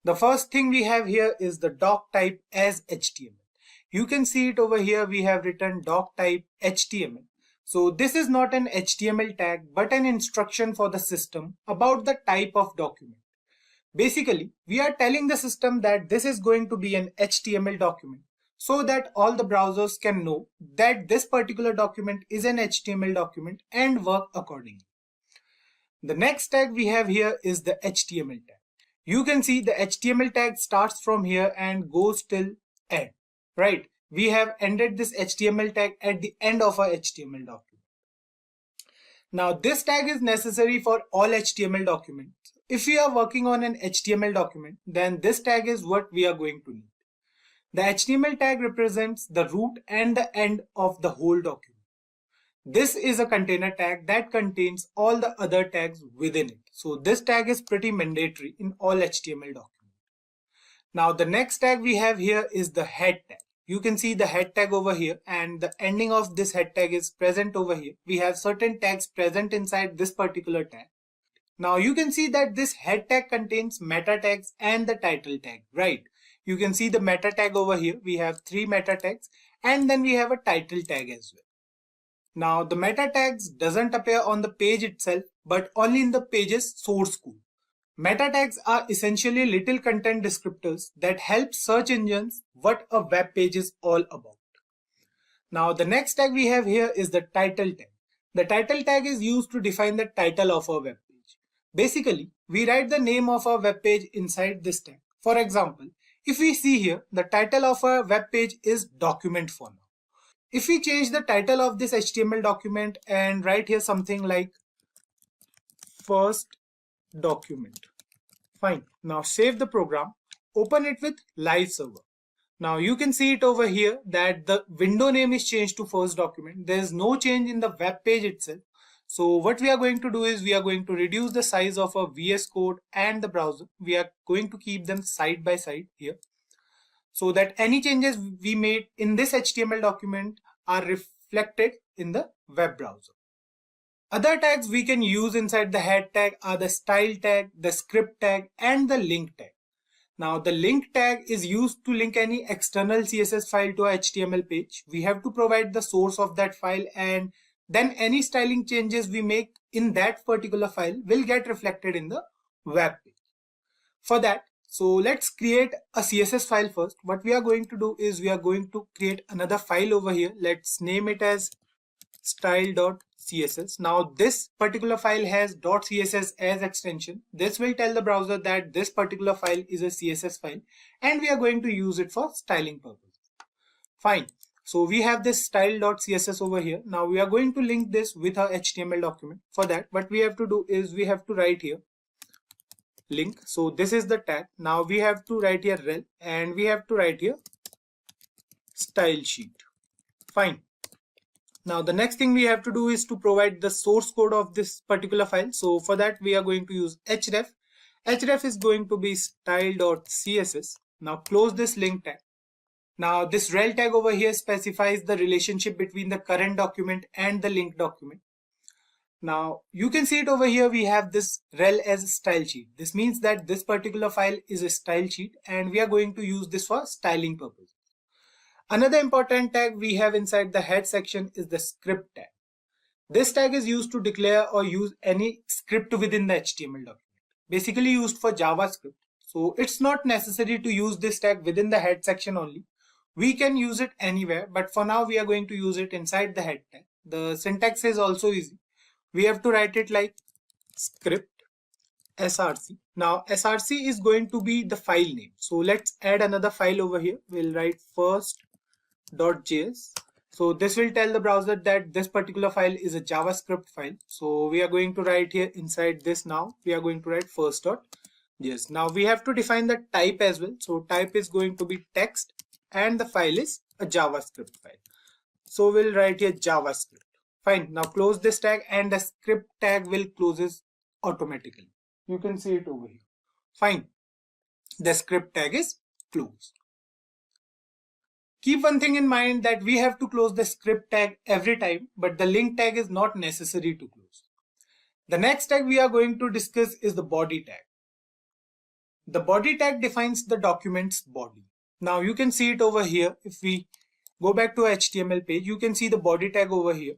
The first thing we have here is the doc type as HTML. You can see it over here. We have written doc type HTML. So this is not an HTML tag but an instruction for the system about the type of document. Basically, we are telling the system that this is going to be an HTML document so that all the browsers can know that this particular document is an HTML document and work accordingly. The next tag we have here is the HTML tag. You can see the HTML tag starts from here and goes till end, right? We have ended this HTML tag at the end of our HTML document. Now this tag is necessary for all HTML documents. If we are working on an HTML document, then this tag is what we are going to need. The HTML tag represents the root and the end of the whole document. This is a container tag that contains all the other tags within it. So this tag is pretty mandatory in all HTML documents. Now the next tag we have here is the head tag. You can see the head tag over here and the ending of this head tag is present over here. We have certain tags present inside this particular tag. Now you can see that this head tag contains meta tags and the title tag, right? You can see the meta tag over here. We have 3 meta tags and then we have a title tag as well. Now the meta tags doesn't appear on the page itself, but only in the page's source code. Meta tags are essentially little content descriptors that help search engines what a web page is all about. Now the next tag we have here is the title tag. The title tag is used to define the title of our web page. Basically, we write the name of our web page inside this tag. For example, if we see here, the title of our web page is document for now. If we change the title of this HTML document and write here something like first document. Fine. Now save the program, open it with live server. Now you can see it over here that the window name is changed to first document. There is no change in the web page itself. So what we are going to do is we are going to reduce the size of our VS Code and the browser. We are going to keep them side by side here, so that any changes we made in this HTML document are reflected in the web browser. Other tags we can use inside the head tag are the style tag, the script tag, and the link tag. Now the link tag is used to link any external CSS file to a HTML page. We have to provide the source of that file, and then any styling changes we make in that particular file will get reflected in the web page. For that, so let's create a CSS file first. What we are going to do is we are going to create another file over here. Let's name it as style.css. Now this particular file has .css as extension. This will tell the browser that this particular file is a CSS file and we are going to use it for styling purposes. Fine. So we have this style.css over here. Now we are going to link this with our HTML document. For that, what we have to do is we have to write here link. So this is the tag. Now we have to write here rel and we have to write here style sheet. Fine. Now the next thing we have to do is to provide the source code of this particular file. So for that we are going to use href. Href is going to be style.css. Now close this link tag. Now this rel tag over here specifies the relationship between the current document and the link document. Now you can see it over here, we have this rel as a style sheet. This means that this particular file is a style sheet and we are going to use this for styling purposes. Another important tag we have inside the head section is the script tag. This tag is used to declare or use any script within the HTML document. Basically used for JavaScript. So it's not necessary to use this tag within the head section only. We can use it anywhere, but for now we are going to use it inside the head tag. The syntax is also easy. We have to write it like script src. Now src is going to be the file name. So let's add another file over here. We'll write first.js. So this will tell the browser that this particular file is a JavaScript file. So we are going to write here inside this now. We are going to write first.js. Now we have to define the type as well. So type is going to be text and the file is a JavaScript file. So we'll write here JavaScript. Fine. Now close this tag and the script tag will closes automatically. You can see it over here. Fine. The script tag is closed. Keep one thing in mind that we have to close the script tag every time, but the link tag is not necessary to close. The next tag we are going to discuss is the body tag. The body tag defines the document's body. Now you can see it over here. If we go back to HTML page, you can see the body tag over here.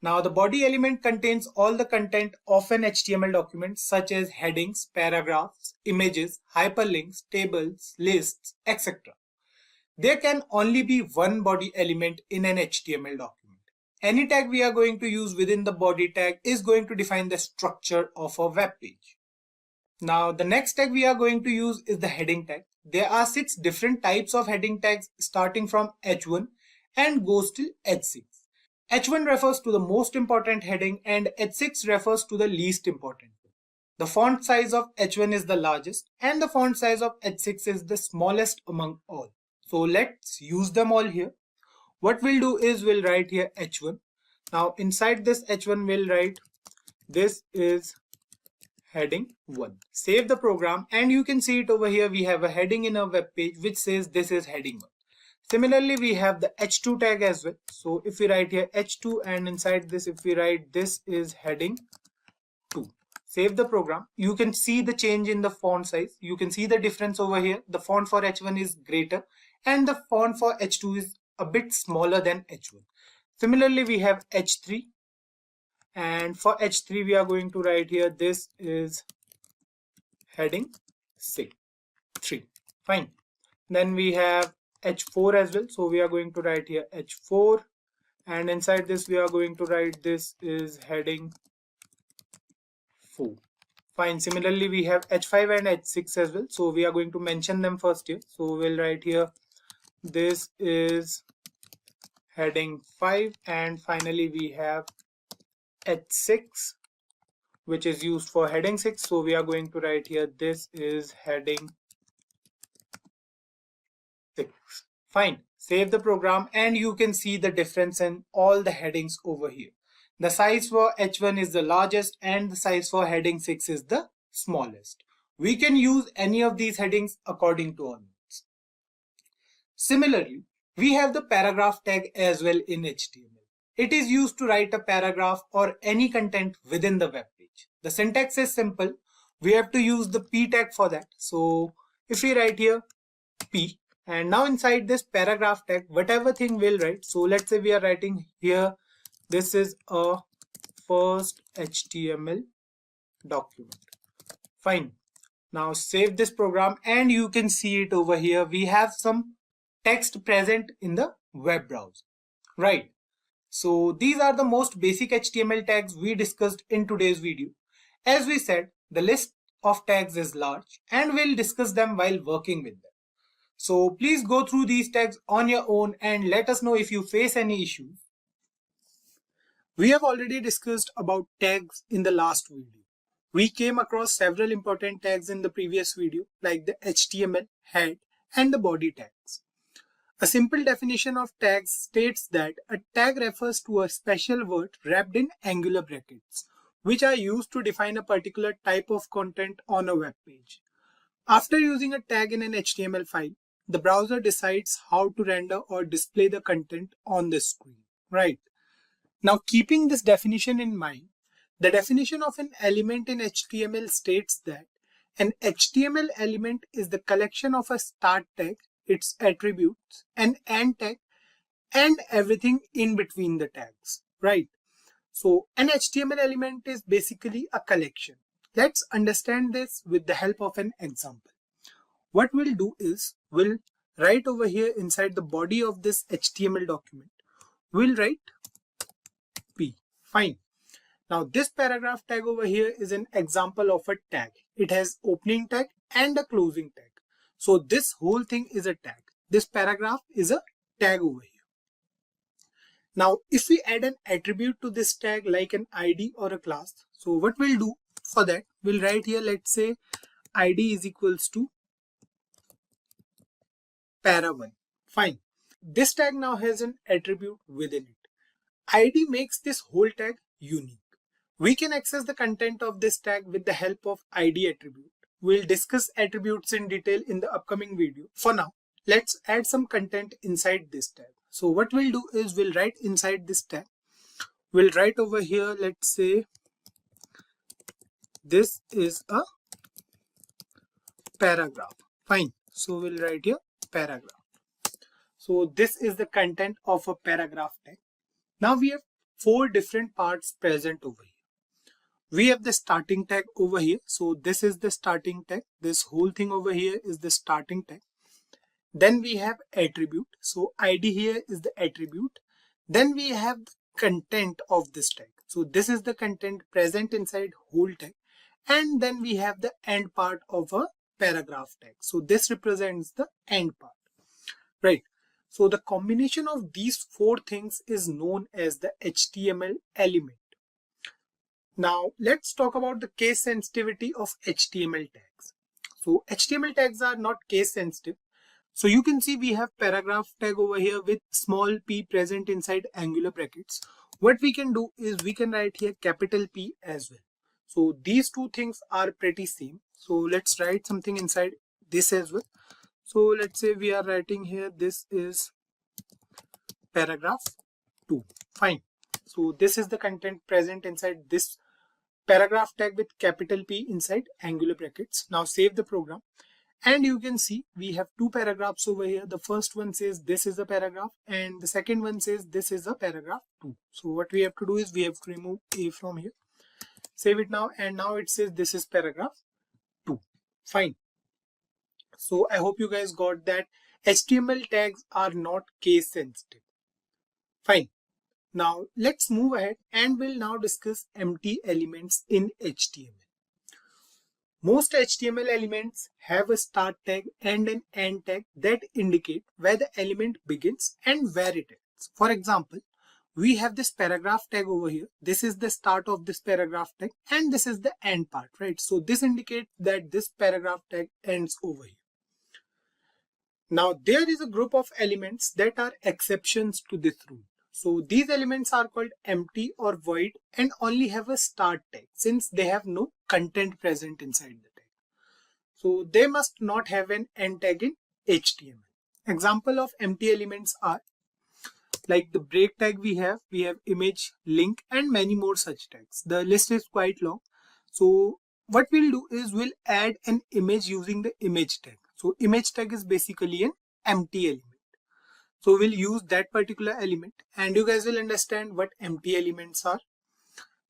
Now the body element contains all the content of an HTML document such as headings, paragraphs, images, hyperlinks, tables, lists, etc. There can only be one body element in an HTML document. Any tag we are going to use within the body tag is going to define the structure of a web page. Now the next tag we are going to use is the heading tag. There are 6 different types of heading tags starting from H1 and goes till H6. H1 refers to the most important heading and H6 refers to the least important. The font size of H1 is the largest and the font size of H6 is the smallest among all. So let's use them all here. What we'll do is we'll write here H1. Now inside this H1 we'll write this is heading 1. Save the program and you can see it over here. We have a heading in our web page which says this is heading 1. Similarly, we have the H2 tag as well. So if we write here H2 and inside this if we write this is heading 2. Save the program. You can see the change in the font size. You can see the difference over here. The font for H1 is greater and the font for H2 is a bit smaller than H1. Similarly, we have h3, and for h3 we are going to write here this is heading 3. Fine. Then we have h4 as well, so we are going to write here h4, and inside this we are going to write this is heading 4. Fine. Similarly, we have h5 and h6 as well, so we are going to mention them first here. So we'll write here this is heading 5, and finally we have h6, which is used for heading 6, so we are going to write here this is heading 6. Fine. Save the program and you can see the difference in all the headings over here. The size for h1 is the largest and the size for heading 6 is the smallest. We can use any of these headings according to our needs. Similarly, we have the paragraph tag as well in HTML. It is used to write a paragraph or any content within the web page. The syntax is simple. We have to use the p tag for that. So if we write here p, and now inside this paragraph tag, whatever thing we'll write. So let's say we are writing here, this is a first HTML document. Fine. Now save this program and you can see it over here. We have some text present in the web browser, right? So these are the most basic HTML tags we discussed in today's video. As we said, the list of tags is large and we'll discuss them while working with them. So please go through these tags on your own and let us know if you face any issues. We have already discussed about tags in the last video. We came across several important tags in the previous video, like the HTML, head, and the body tags. A simple definition of tags states that a tag refers to a special word wrapped in angular brackets, which are used to define a particular type of content on a web page. After using a tag in an HTML file, the browser decides how to render or display the content on the screen, right? Now, keeping this definition in mind, the definition of an element in HTML states that an HTML element is the collection of a start tag, its attributes, an end tag, and everything in between the tags, right? So an HTML element is basically a collection. Let's understand this with the help of an example. What we'll do is we'll write over here inside the body of this HTML document, we'll write P. Fine. Now this paragraph tag over here is an example of a tag. It has opening tag and a closing tag. So this whole thing is a tag. This paragraph is a tag over here. Now if we add an attribute to this tag like an ID or a class, so what we'll do for that, we'll write here, let's say ID is equals to para1. Fine. This tag now has an attribute within it. ID makes this whole tag unique. We can access the content of this tag with the help of ID attribute. We'll discuss attributes in detail in the upcoming video. For now, let's add some content inside this tag. So what we'll do is we'll write inside this tag. We'll write over here, let's say this is a paragraph. Fine. So we'll write here paragraph. So this is the content of a paragraph tag. Now we have 4 different parts present over here. We have the starting tag over here. So this is the starting tag. This whole thing over here is the starting tag. Then we have attribute. So ID here is the attribute. Then we have the content of this tag. So this is the content present inside whole tag. And then we have the end part of a paragraph tag. So this represents the end part, right? So the combination of these 4 things is known as the HTML element. Now let's talk about the case sensitivity of HTML tags. So HTML tags are not case sensitive. So you can see we have paragraph tag over here with small p present inside angular brackets. What we can do is we can write here capital P as well. So these 2 things are pretty same. So let's write something inside this as well. So let's say we are writing here, this is paragraph 2. Fine. So this is the content present inside this paragraph tag with capital P inside angular brackets. Now save the program And you can see we have two paragraphs over here. The first one says this is a paragraph and the second one says this is a paragraph 2. So what we have to do is we have to remove A from here. Save it now, and now it says this is paragraph 2. Fine. So I hope you guys got that HTML tags are not case sensitive. Fine. Now let's move ahead and we'll now discuss empty elements in HTML. Most HTML elements have a start tag and an end tag that indicate where the element begins and where it ends. For example, we have this paragraph tag over here. This is the start of this paragraph tag and this is the end part, right? So this indicates that this paragraph tag ends over here. Now there is a group of elements that are exceptions to this rule. So these elements are called empty or void and only have a start tag since they have no content present inside the tag. So they must not have an end tag in HTML. Example of empty elements are like the break tag we have image, link and many more such tags. The list is quite long. So what we'll do is we'll add an image using the image tag. So image tag is basically an empty element. So we'll use that particular element and you guys will understand what empty elements are.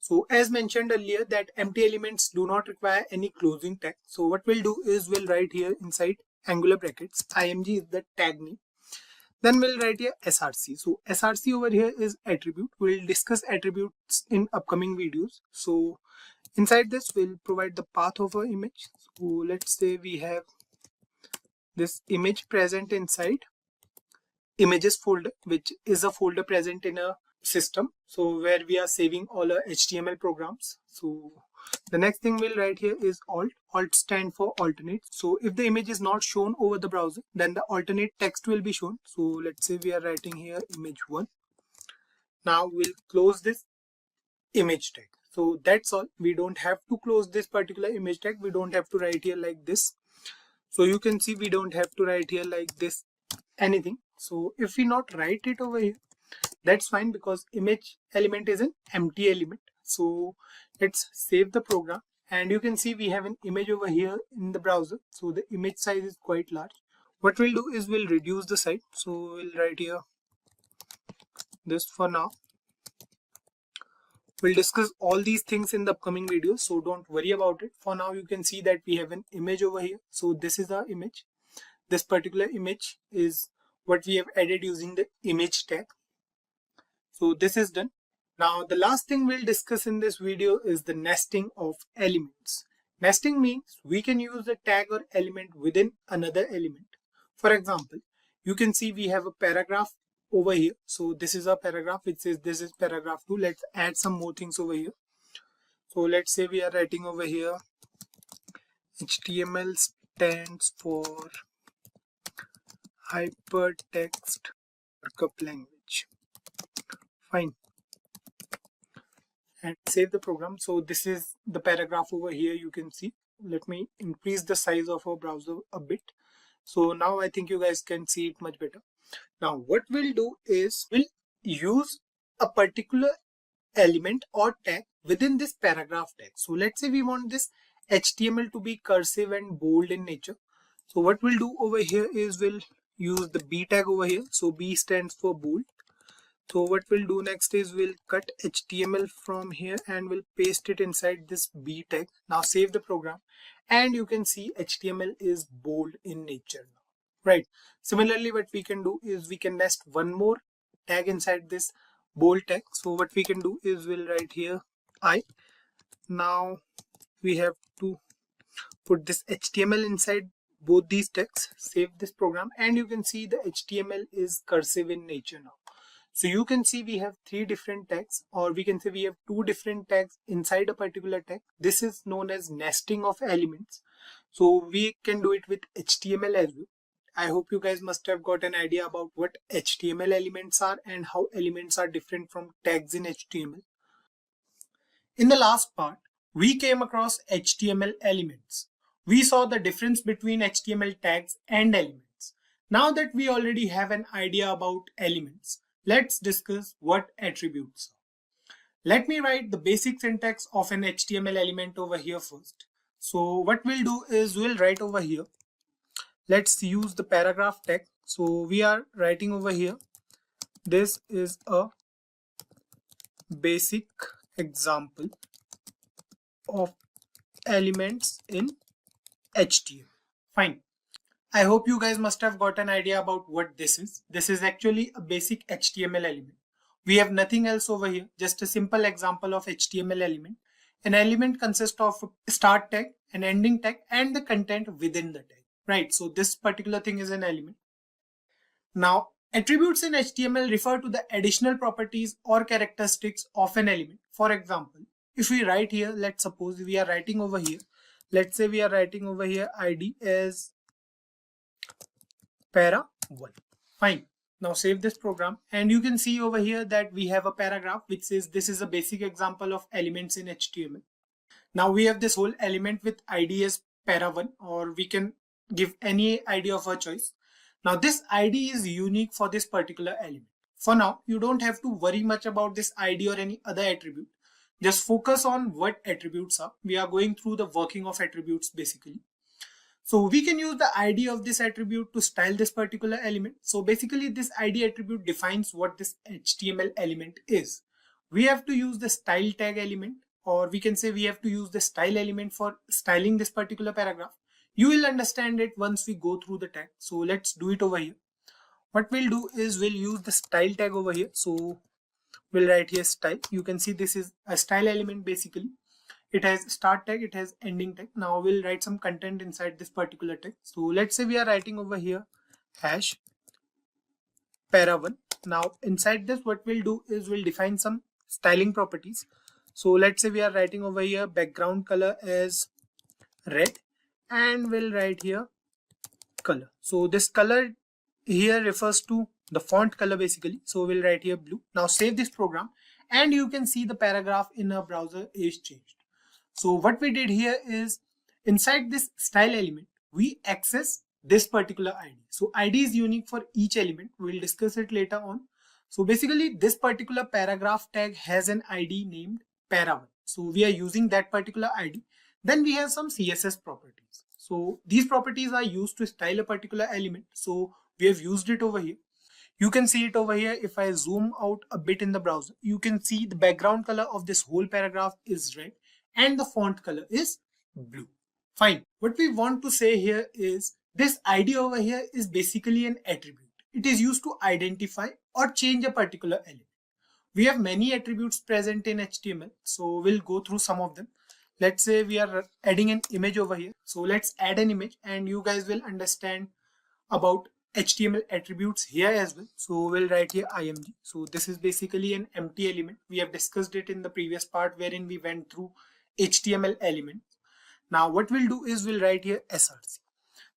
So as mentioned earlier that empty elements do not require any closing tag. So what we'll do is we'll write here inside angular brackets, img is the tag name. Then we'll write here src. So src over here is attribute. We'll discuss attributes in upcoming videos. So inside this we'll provide the path of our image. So let's say we have this image present inside images folder, which is a folder present in a system, so where we are saving all our HTML programs. So the next thing we'll write here is alt stand for alternate. So if the image is not shown over the browser, then the alternate text will be shown. So let's say we are writing here image1. Now we'll close this image tag. So that's all. We don't have to close this particular image tag. We don't have to write here like this. So you can see we don't have to write here like this anything. So if we not write it over here, that's fine because image element is an empty element. So let's save the program and you can see we have an image over here in the browser. So the image size is quite large. What we'll do is we'll reduce the size. So we'll write here this for now. We'll discuss all these things in the upcoming videos, so don't worry about it. For now you can see that we have an image over here. So this is our image. This particular image is what we have added using the image tag. So this is done. Now the last thing we'll discuss in this video is the nesting of elements. Nesting means we can use a tag or element within another element. For example, you can see we have a paragraph over here. So this is a paragraph which says this is paragraph 2. Let's add some more things over here. So let's say we are writing over here HTML stands for hypertext markup language. Fine. And save the program. So this is the paragraph over here. You can see. Let me increase the size of our browser a bit. So now I think you guys can see it much better. Now what we'll do is we'll use a particular element or tag within this paragraph tag. So let's say we want this HTML to be cursive and bold in nature. So what we'll do over here is we'll use the B tag over here. So B stands for bold. So what we'll do next is we'll cut HTML from here and we'll paste it inside this B tag. Now save the program and you can see HTML is bold in nature now. Right. Similarly, what we can do is we can nest one more tag inside this bold tag. So what we can do is we'll write here I. Now we have to put this HTML inside both these tags. Save this program and you can see the HTML is cursive in nature now. So you can see we have three different tags, or we can say we have two different tags inside a particular tag. This is known as nesting of elements. So we can do it with HTML as well. I hope you guys must have got an idea about what HTML elements are and how elements are different from tags in HTML. In the last part, we came across HTML elements. We saw the difference between HTML tags and elements. Now that we already have an idea about elements, let's discuss what attributes are. Let me write the basic syntax of an HTML element over here first. So what we'll do is we'll write over here let's use the paragraph tag. So we are writing over here, this is a basic example of elements in HTML. Fine. I hope you guys must have got an idea about what this is. This is actually a basic HTML element. We have nothing else over here, just a simple example of HTML element. An element consists of a start tag, an ending tag, and the content within the tag, right? So this particular thing is an element. Now, attributes in HTML refer to the additional properties or characteristics of an element. For example, if we write here, let's suppose we are writing over here, let's say we are writing over here id as para1. Fine. Now save this program and you can see over here that we have a paragraph which says this is a basic example of elements in HTML. Now we have this whole element with id as para1, or we can give any ID of our choice. Now this ID is unique for this particular element. For now, you don't have to worry much about this ID or any other attribute. Just focus on what attributes are. We are going through the working of attributes basically. So we can use the ID of this attribute to style this particular element. So basically this ID attribute defines what this HTML element is. We have to use the style tag element, or we can say we have to use the style element for styling this particular paragraph. You will understand it once we go through the tag. So let's do it over here. What we'll do is we'll use the style tag over here. So we'll write here style. You can see this is a style element basically. It has start tag, it has ending tag. Now we'll write some content inside this particular tag. So let's say we are writing over here hash para1. Now inside this, what we'll do is we'll define some styling properties. So let's say we are writing over here background color as red, and we'll write here color. So this color here refers to the font color basically. So we'll write here blue. Now save this program and you can see the paragraph in our browser is changed. So what we did here is inside this style element, we access this particular ID. So ID is unique for each element. We'll discuss it later on. So basically this particular paragraph tag has an ID named para1. So we are using that particular ID. Then we have some CSS properties. So these properties are used to style a particular element. So we have used it over here. You can see it over here. If I zoom out a bit in the browser, you can see the background color of this whole paragraph is red and the font color is blue. Fine. What we want to say here is this ID over here is basically an attribute. It is used to identify or change a particular element. We have many attributes present in HTML. So we'll go through some of them. Let's say we are adding an image over here. So let's add an image and you guys will understand about HTML attributes here as well. So we'll write here img. So this is basically an empty element. We have discussed it in the previous part wherein we went through HTML elements. Now what we'll do is we'll write here src.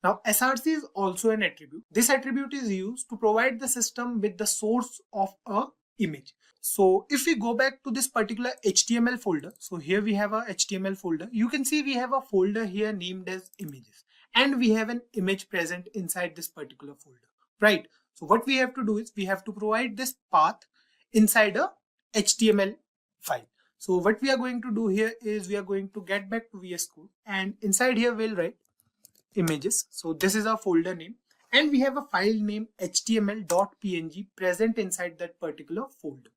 Now src is also an attribute. This attribute is used to provide the system with the source of a image. So if we go back to this particular HTML folder, so here we have a HTML folder. You can see we have a folder here named as images, and we have an image present inside this particular folder, right? So what we have to do is we have to provide this path inside a HTML file. So what we are going to do here is we are going to get back to VS Code, and inside here we'll write images. So this is our folder name, and we have a file name html.png present inside that particular folder.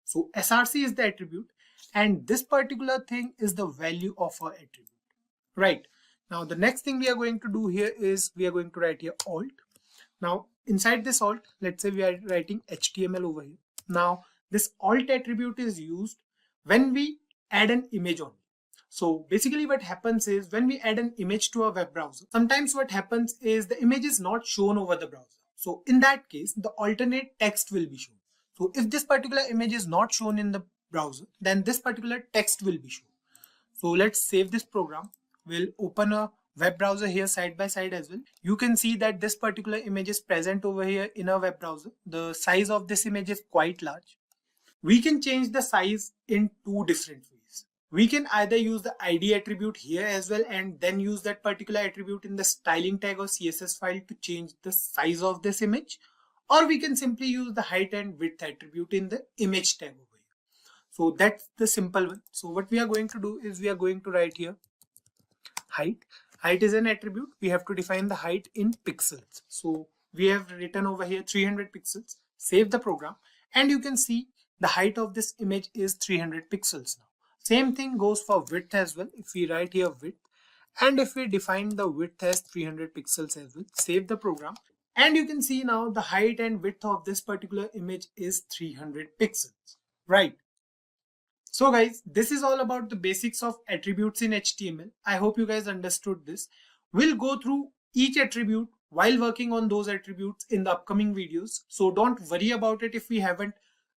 So src is the attribute, and this particular thing is the value of our attribute, right? Now the next thing we are going to do here is we are going to write here alt. Now inside this alt, let's say we are writing HTML over here. Now this alt attribute is used when we add an image on. So basically what happens is when we add an image to a web browser, sometimes what happens is the image is not shown over the browser. So in that case, the alternate text will be shown. So if this particular image is not shown in the browser, then this particular text will be shown. So let's save this program. We'll open a web browser here side by side as well. You can see that this particular image is present over here in a web browser. The size of this image is quite large. We can change the size in two different ways. We can either use the ID attribute here as well and then use that particular attribute in the styling tag or CSS file to change the size of this image, or we can simply use the height and width attribute in the image tag over here. So that's the simple one. So what we are going to do is we are going to write here height. Height is an attribute. We have to define the height in pixels. So we have written over here 300 pixels. Save the program and you can see the height of this image is 300 pixels now. Same thing goes for width as well. If we write here width and if we define the width as 300 pixels as well, save the program and you can see now the height and width of this particular image is 300 pixels, right? So guys, this is all about the basics of attributes in HTML. I hope you guys understood this. We'll go through each attribute while working on those attributes in the upcoming videos. So don't worry about it if we haven't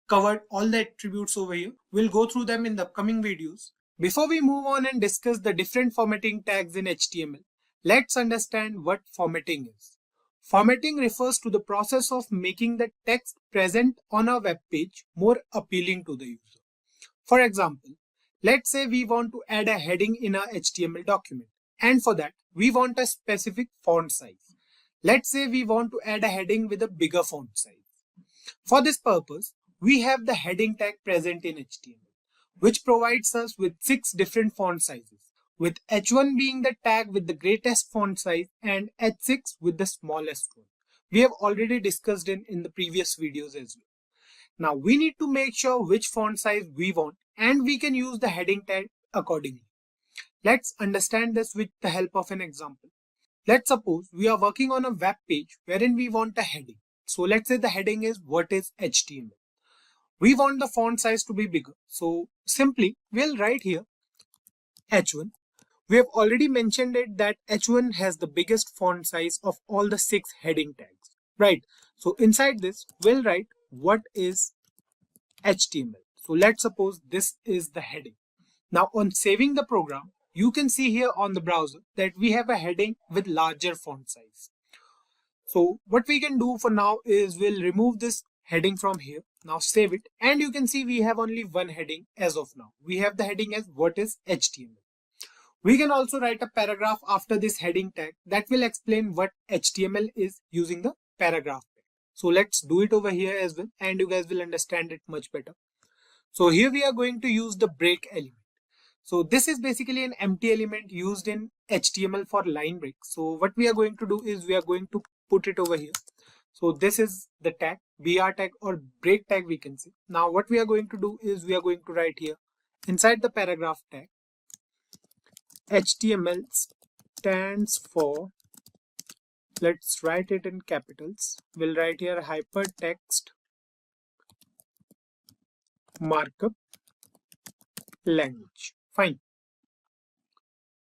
covered all the attributes over here. We'll go through them in the upcoming videos. Before we move on and discuss the different formatting tags in HTML, let's understand what formatting is. Formatting refers to the process of making the text present on a web page more appealing to the user. For example, let's say we want to add a heading in our HTML document, and for that we want a specific font size. Let's say we want to add a heading with a bigger font size. For this purpose, we have the heading tag present in HTML, which provides us with 6 different font sizes, with H1 being the tag with the greatest font size and H6 with the smallest one. We have already discussed in the previous videos as well. Now we need to make sure which font size we want and we can use the heading tag accordingly. Let's understand this with the help of an example. Let's suppose we are working on a web page wherein we want a heading. So let's say the heading is what is HTML. We want the font size to be bigger. So simply we'll write here H1. We have already mentioned it that H1 has the biggest font size of all the 6 heading tags, right? So inside this we'll write what is HTML. So let's suppose this is the heading. Now on saving the program, you can see here on the browser that we have a heading with larger font size. So what we can do for now is we'll remove this heading from here. Now save it and you can see we have only one heading as of now. We have the heading as what is HTML. We can also write a paragraph after this heading tag that will explain what HTML is using the paragraph. So let's do it over here as well and you guys will understand it much better. So here we are going to use the break element. So this is basically an empty element used in HTML for line break. So what we are going to do is we are going to put it over here. So this is the tag, BR tag or break tag we can say. Now what we are going to do is we are going to write here inside the paragraph tag, HTML stands for, let's write it in capitals. We'll write here hypertext markup language. Fine.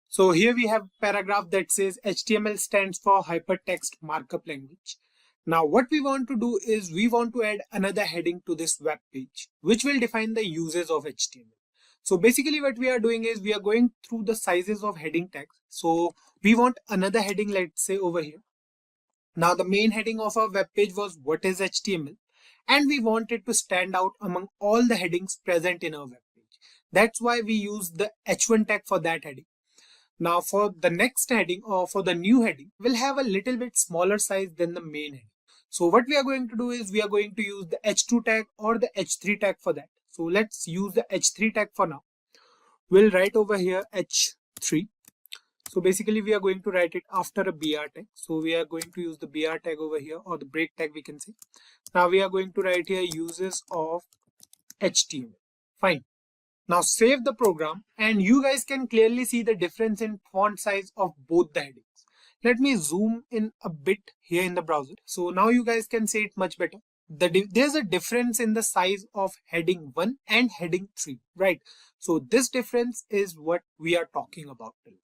So here we have a paragraph that says HTML stands for hypertext markup language. Now what we want to do is we want to add another heading to this web page, which will define the uses of HTML. So basically what we are doing is we are going through the sizes of heading tags. So we want another heading, let's say over here. Now the main heading of our web page was what is HTML and we want it to stand out among all the headings present in our web page. That's why we use the H1 tag for that heading. Now for the next heading or for the new heading, we'll have a little bit smaller size than the main heading. So what we are going to do is we are going to use the H2 tag or the H3 tag for that. So let's use the H3 tag for now. We'll write over here H3. So basically we are going to write it after a BR tag. So we are going to use the BR tag over here or the break tag we can say. Now we are going to write here uses of HTML. Fine. Now save the program and you guys can clearly see the difference in font size of both the headings. Let me zoom in a bit here in the browser. So now you guys can see it much better. There's a difference in the size of heading 1 and heading 3, right? So this difference is what we are talking about till now.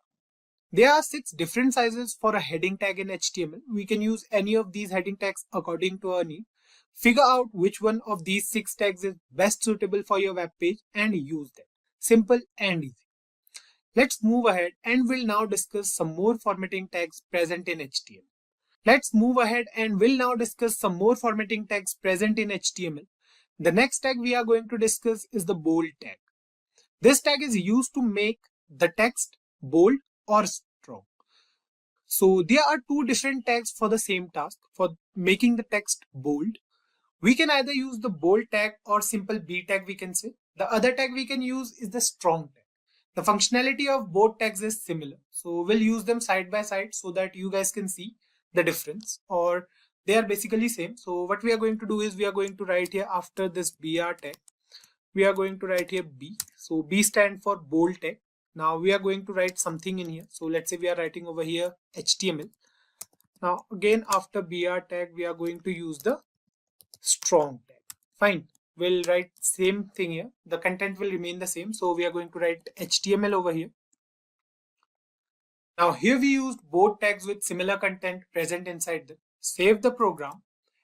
There are 6 different sizes for a heading tag in HTML. We can use any of these heading tags according to our need. Figure out which one of these 6 tags is best suitable for your web page and use them. Simple and easy. Let's move ahead and we'll now discuss some more formatting tags present in HTML. Let's move ahead and we'll now discuss some more formatting tags present in HTML. The next tag we are going to discuss is the bold tag. This tag is used to make the text bold or strong. So there are 2 different tags for the same task. For making the text bold, we can either use the bold tag or simple B tag we can say. The other tag we can use is the strong tag. The functionality of both tags is similar. So we'll use them side by side so that you guys can see the difference, or they are basically same. So what we are going to do is we are going to write here after this BR tag, we are going to write here B. So B stand for bold tag. Now we are going to write something in here. So let's say we are writing over here HTML. Now again after BR tag we are going to use the strong tag. Fine. We'll write same thing here. The content will remain the same. So we are going to write HTML over here. Now here we used both tags with similar content present inside them. Save the program.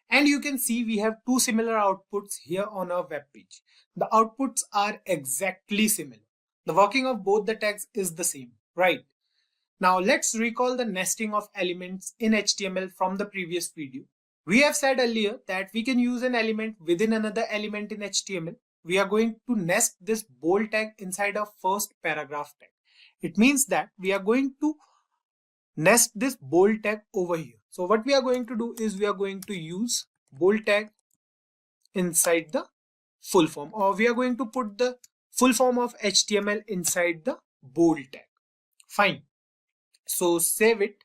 And you can see we have two similar outputs here on our web page. The outputs are exactly similar. The working of both the tags is the same, right? Now let's recall the nesting of elements in HTML from the previous video. We have said earlier that we can use an element within another element in HTML. We are going to nest this bold tag inside our first paragraph tag. It means that we are going to nest this bold tag over here. So what we are going to do is we are going to use bold tag inside the full form, or we are going to put the full form of HTML inside the bold tag. Fine. So save it.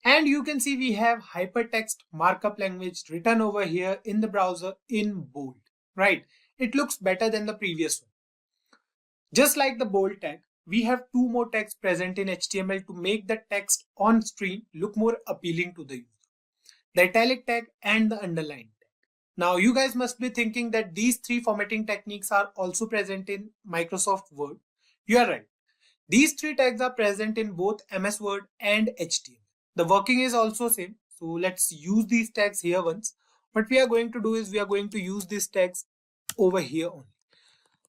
And you can see we have hypertext markup language written over here in the browser in bold, right? It looks better than the previous one. Just like the bold tag, we have two more tags present in HTML to make the text on screen look more appealing to the user. The italic tag and the underline tag. Now you guys must be thinking that these three formatting techniques are also present in Microsoft Word. You are right. These three tags are present in both MS Word and HTML. The working is also same. So let's use these tags here once. What we are going to do is we are going to use these tags over here only.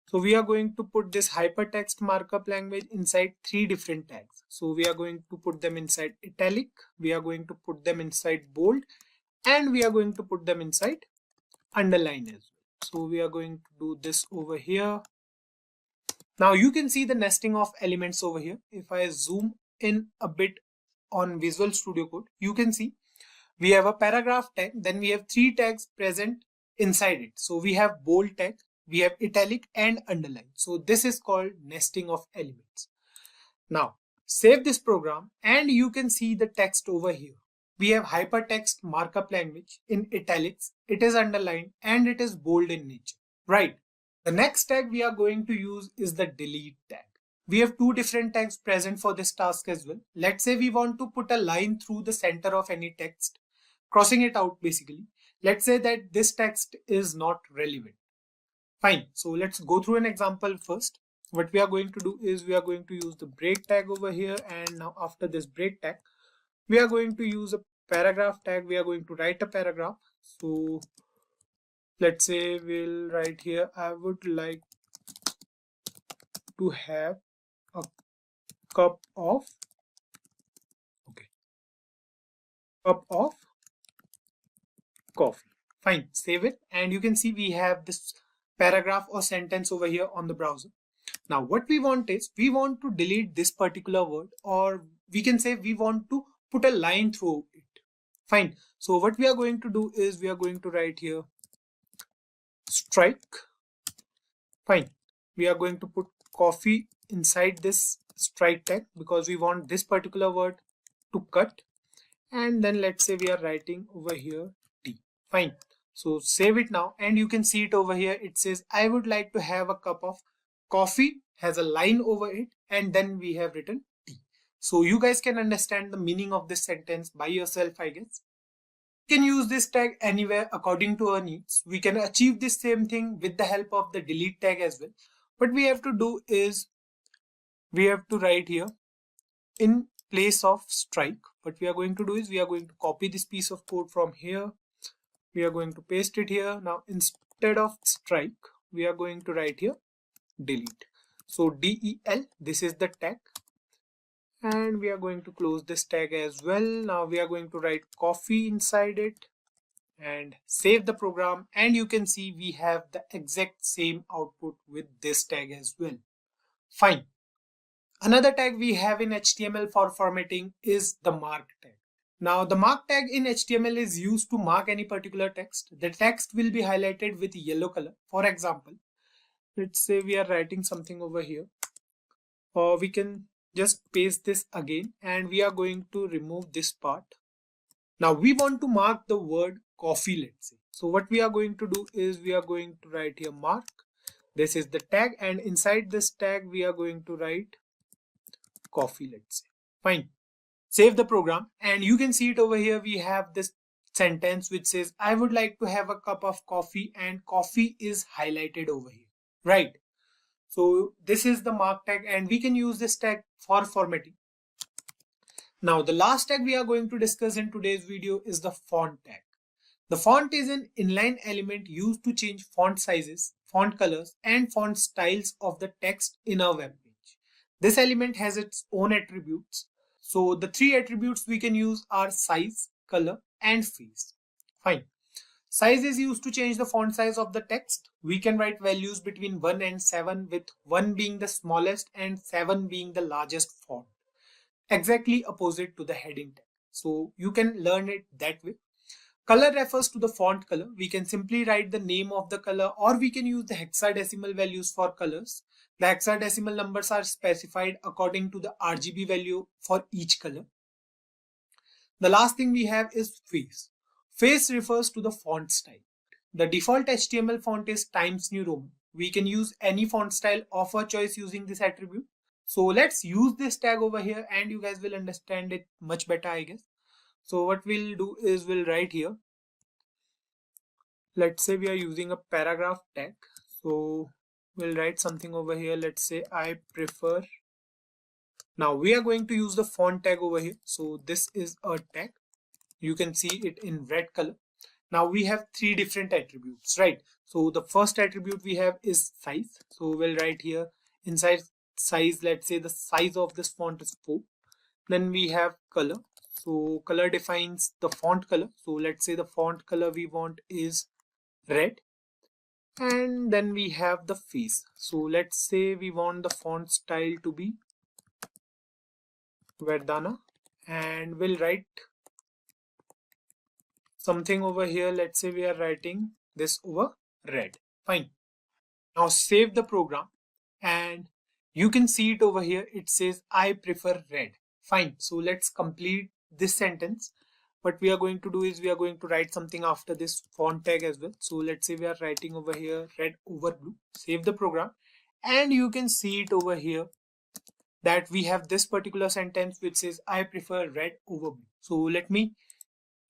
So we are going to put this hypertext markup language inside three different tags. So we are going to put them inside italic, we are going to put them inside bold, and we are going to put them inside underline as well. So we are going to do this over here. Now you can see the nesting of elements over here. If I zoom in a bit on Visual Studio Code, you can see we have a paragraph tag, then we have three tags present inside it. So we have bold tag, we have italic and underline. So this is called nesting of elements. Now save this program and you can see the text over here. We have hypertext markup language in italics, it is underlined and it is bold in nature, right? The next tag we are going to use is the delete tag. We have two different tags present for this task as well. Let's say we want to put a line through the center of any text, crossing it out basically. Let's say that this text is not relevant. Fine. So let's go through an example first. What we are going to do is we are going to use the break tag over here, and now after this break tag, we are going to use a paragraph tag. We are going to write a paragraph. So let's say we'll write here, I would like to have a cup of coffee. Fine, save it, and you can see we have this paragraph or sentence over here on the browser. Now what we want is we want to delete this particular word, or we can say we want to put a line through it. Fine. So what we are going to do is we are going to write here strike. Fine. We are going to put coffee inside this strike tag because we want this particular word to cut, and then let's say we are writing over here tea. Fine. So save it now and you can see it over here. It says I would like to have a cup of coffee, has a line over it, and then we have written tea. So you guys can understand the meaning of this sentence by yourself, I guess. We can use this tag anywhere according to our needs. We can achieve this same thing with the help of the delete tag as well. What we have to do is we have to write here in place of strike. What we are going to do is we are going to copy this piece of code from here. We are going to paste it here. Now instead of strike, we are going to write here delete. So del, this is the tag, and we are going to close this tag as well. Now we are going to write coffee inside it and save the program, and you can see we have the exact same output with this tag as well. Fine. Another tag we have in HTML for formatting is the mark tag. Now the mark tag in HTML is used to mark any particular text. The text will be highlighted with yellow color. For example, let's say we are writing something over here. or we can just paste this again, and we are going to remove this part. Now we want to mark the word coffee, let's say. So what we are going to do is we are going to write here mark. This is the tag, and inside this tag we are going to write coffee, let's say. Fine. Save the program, and you can see it over here. We have this sentence which says, I would like to have a cup of coffee, and coffee is highlighted over here, right? So this is the mark tag, and we can use this tag for formatting. Now the last tag we are going to discuss in today's video is the font tag. The font is an inline element used to change font sizes, font colors, and font styles of the text in a web page. This element has its own attributes. So the three attributes we can use are size, color, and face. Fine. Size is used to change the font size of the text. We can write values between 1 and 7, with 1 being the smallest and 7 being the largest font. Exactly opposite to the heading tag. So you can learn it that way. Color refers to the font color. We can simply write the name of the color, or we can use the hexadecimal values for colors. The hexadecimal numbers are specified according to the RGB value for each color. The last thing we have is face. Face refers to the font style. The default HTML font is Times New Roman. We can use any font style of our choice using this attribute. So let's use this tag over here, and you guys will understand it much better, I guess. So what we'll do is we'll write here. Let's say we are using a paragraph tag. So we'll write something over here. Let's say I prefer. Now we are going to use the font tag over here. So this is a tag. You can see it in red color. Now we have three different attributes, right? So the first attribute we have is size. So we'll write here inside size, let's say the size of this font is 4. Then we have color. So color defines the font color. So let's say the font color we want is red. And then we have the face. So let's say we want the font style to be Verdana, and we'll write something over here. Let's say we are writing this over red. Fine. Now save the program, and you can see it over here. It says I prefer red. Fine. So let's complete this sentence. What we are going to do is we are going to write something after this font tag as well. So let's say we are writing over here red over blue. Save the program, and you can see it over here that we have this particular sentence which says I prefer red over blue. So let me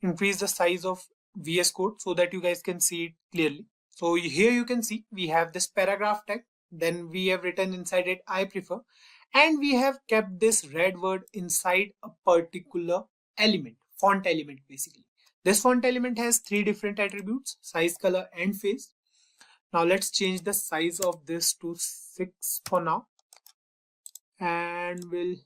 increase the size of VS Code so that you guys can see it clearly. So here you can see we have this paragraph tag. Then we have written inside it I prefer, and we have kept this red word inside a particular element, font element basically. This font element has three different attributes: size, color, and face. Now let's change the size of this to 6 for now, and we'll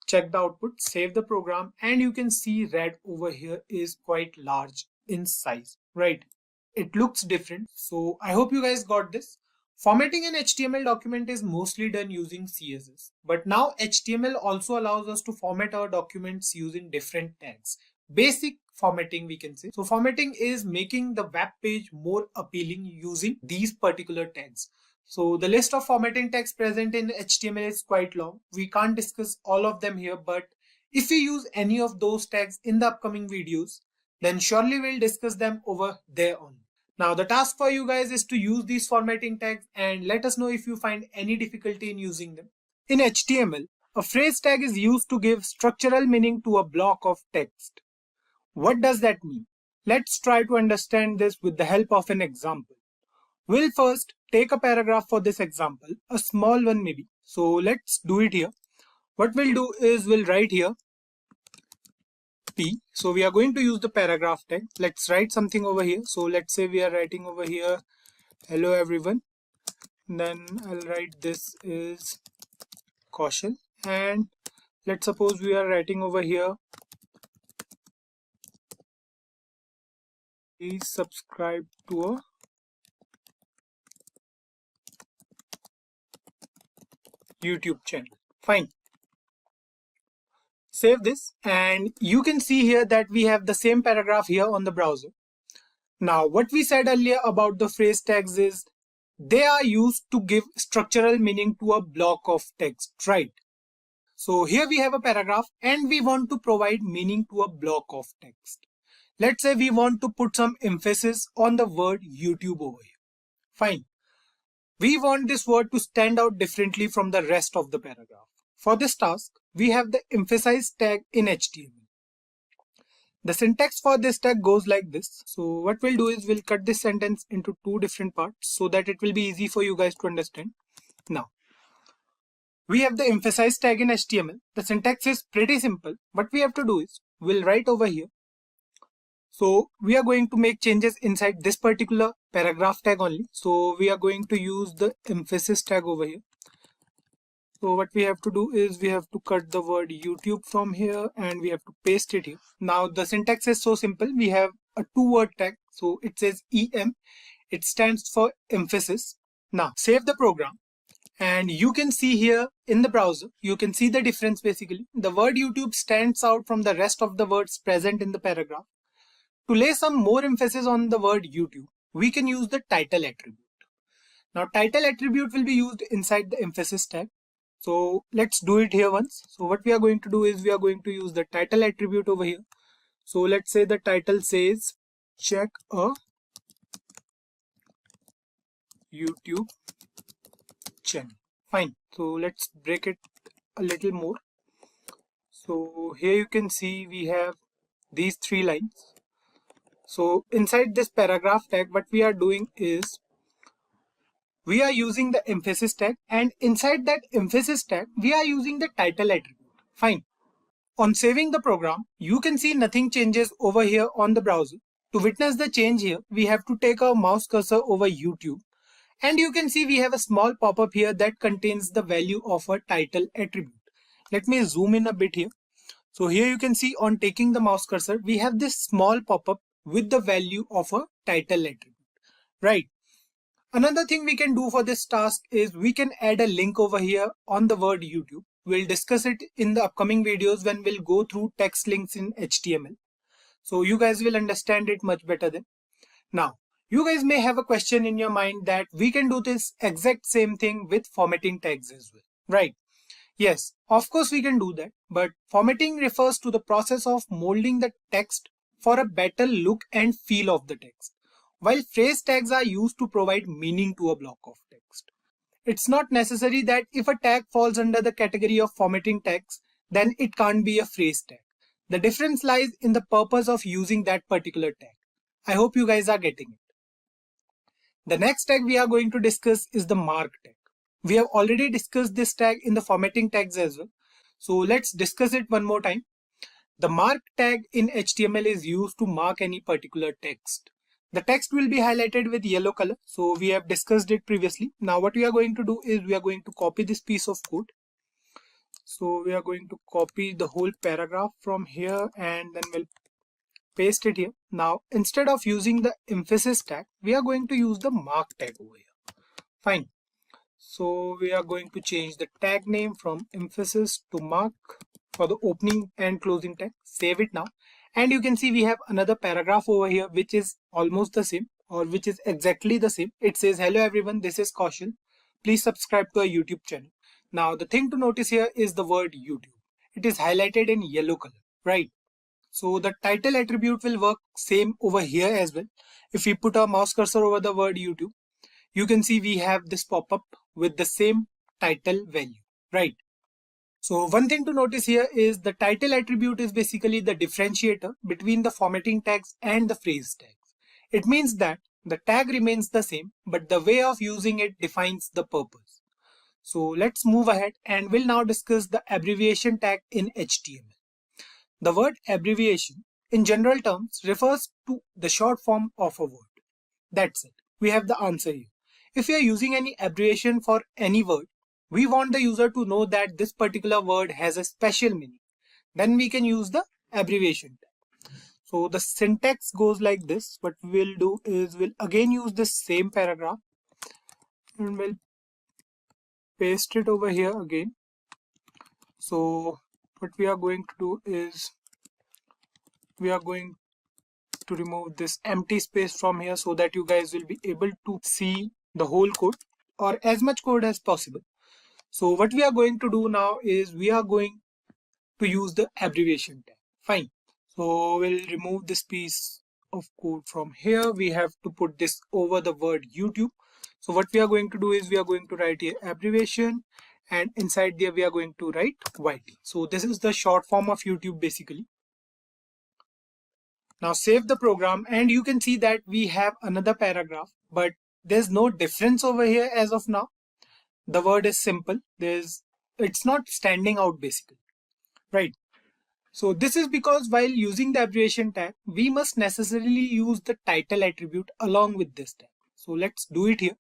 check the output, save the program, and you can see red over here is quite large in size, right? It looks different. So I hope you guys got this. Formatting an HTML document is mostly done using CSS, but now HTML also allows us to format our documents using different tags. Basic formatting, we can say. So formatting is making the web page more appealing using these particular tags. So the list of formatting tags present in HTML is quite long. We can't discuss all of them here, but if we use any of those tags in the upcoming videos, then surely we'll discuss them over there on. Now the task for you guys is to use these formatting tags and let us know if you find any difficulty in using them. In HTML, a phrase tag is used to give structural meaning to a block of text. What does that mean? Let's try to understand this with the help of an example. We'll first take a paragraph for this example, a small one maybe. So let's do it here. What we'll do is we'll write here P. So we are going to use the paragraph tag. Let's write something over here. So let's say we are writing over here, hello everyone. Then I'll write this is Kaushal. And let's suppose we are writing over here, please subscribe to a YouTube channel. Fine. Save this, and you can see here that we have the same paragraph here on the browser. Now what we said earlier about the phrase tags is They are used to give structural meaning to a block of text, right? So here we have a paragraph and we want to provide meaning to a block of text. Let's say we want to put some emphasis on the word YouTube over here. Fine. We want this word to stand out differently from the rest of the paragraph. For this task, we have the emphasize tag in HTML. The syntax for this tag goes like this. So what we'll do is we'll cut this sentence into two different parts so that it will be easy for you guys to understand. Now, we have the emphasize tag in HTML. The syntax is pretty simple. What we have to do is we'll write over here. So we are going to make changes inside this particular paragraph tag only. So we are going to use the emphasis tag over here. So what we have to do is we have to cut the word YouTube from here and we have to paste it here. Now the syntax is so simple. We have a two-word tag. So it says EM. It stands for emphasis. Now save the program. And you can see here in the browser, you can see the difference basically. The word YouTube stands out from the rest of the words present in the paragraph. To lay some more emphasis on the word YouTube, we can use the title attribute. Now title attribute will be used inside the emphasis tag. So let's do it here once. So what we are going to do is we are going to use the title attribute over here. So let's say the title says check a YouTube channel. Fine. So let's break it a little more. So here you can see we have these three lines. So inside this paragraph tag, what we are doing is we are using the emphasis tag, and inside that emphasis tag, we are using the title attribute. Fine. On saving the program, you can see nothing changes over here on the browser. To witness the change here, we have to take our mouse cursor over YouTube. And you can see we have a small pop-up here that contains the value of a title attribute. Let me zoom in a bit here. So here you can see on taking the mouse cursor, we have this small pop-up with the value of a title attribute, right? Another thing we can do for this task is we can add a link over here on the word YouTube. We'll discuss it in the upcoming videos when we'll go through text links in HTML. So you guys will understand it much better then. Now, you guys may have a question in your mind that we can do this exact same thing with formatting tags as well, right? Yes, of course we can do that, but formatting refers to the process of molding the text for a better look and feel of the text, while phrase tags are used to provide meaning to a block of text. It's not necessary that if a tag falls under the category of formatting tags, then it can't be a phrase tag. The difference lies in the purpose of using that particular tag. I hope you guys are getting it. The next tag we are going to discuss is the mark tag. We have already discussed this tag in the formatting tags as well. So let's discuss it one more time. The mark tag in HTML is used to mark any particular text. The text will be highlighted with yellow color. So we have discussed it previously. Now what we are going to do is we are going to copy this piece of code. So we are going to copy the whole paragraph from here and then we'll paste it here. Now instead of using the emphasis tag, we are going to use the mark tag over here. Fine. So we are going to change the tag name from emphasis to mark for the opening and closing tag. Save it now. And you can see we have another paragraph over here which is almost the same, or which is exactly the same. It says, hello everyone, this is Kaushal. Please subscribe to our YouTube channel. Now the thing to notice here is the word YouTube. It is highlighted in yellow color, right? So the title attribute will work same over here as well. If we put our mouse cursor over the word YouTube, you can see we have this pop-up with the same title value, right? So one thing to notice here is the title attribute is basically the differentiator between the formatting tags and the phrase tags. It means that the tag remains the same, but the way of using it defines the purpose. So let's move ahead and we'll now discuss the abbreviation tag in HTML. The word abbreviation in general terms refers to the short form of a word. That's it. We have the answer here. If we are using any abbreviation for any word, we want the user to know that this particular word has a special meaning. Then we can use the abbreviation tag. So the syntax goes like this. What we'll do is we'll again use this same paragraph and we'll paste it over here again. So what we are going to do is we are going to remove this empty space from here so that you guys will be able to see the whole code or as much code as possible. So what we are going to do now is we are going to use the abbreviation tag. Fine. So we'll remove this piece of code from here. We have to put this over the word YouTube. So what we are going to do is we are going to write here abbreviation, and inside there we are going to write YT. So this is the short form of YouTube basically. Now save the program and you can see that we have another paragraph, but there's no difference over here as of now. The word is simple. It's not standing out basically, right? So this is because while using the abbreviation tag, we must necessarily use the title attribute along with this tag. So let's do it here.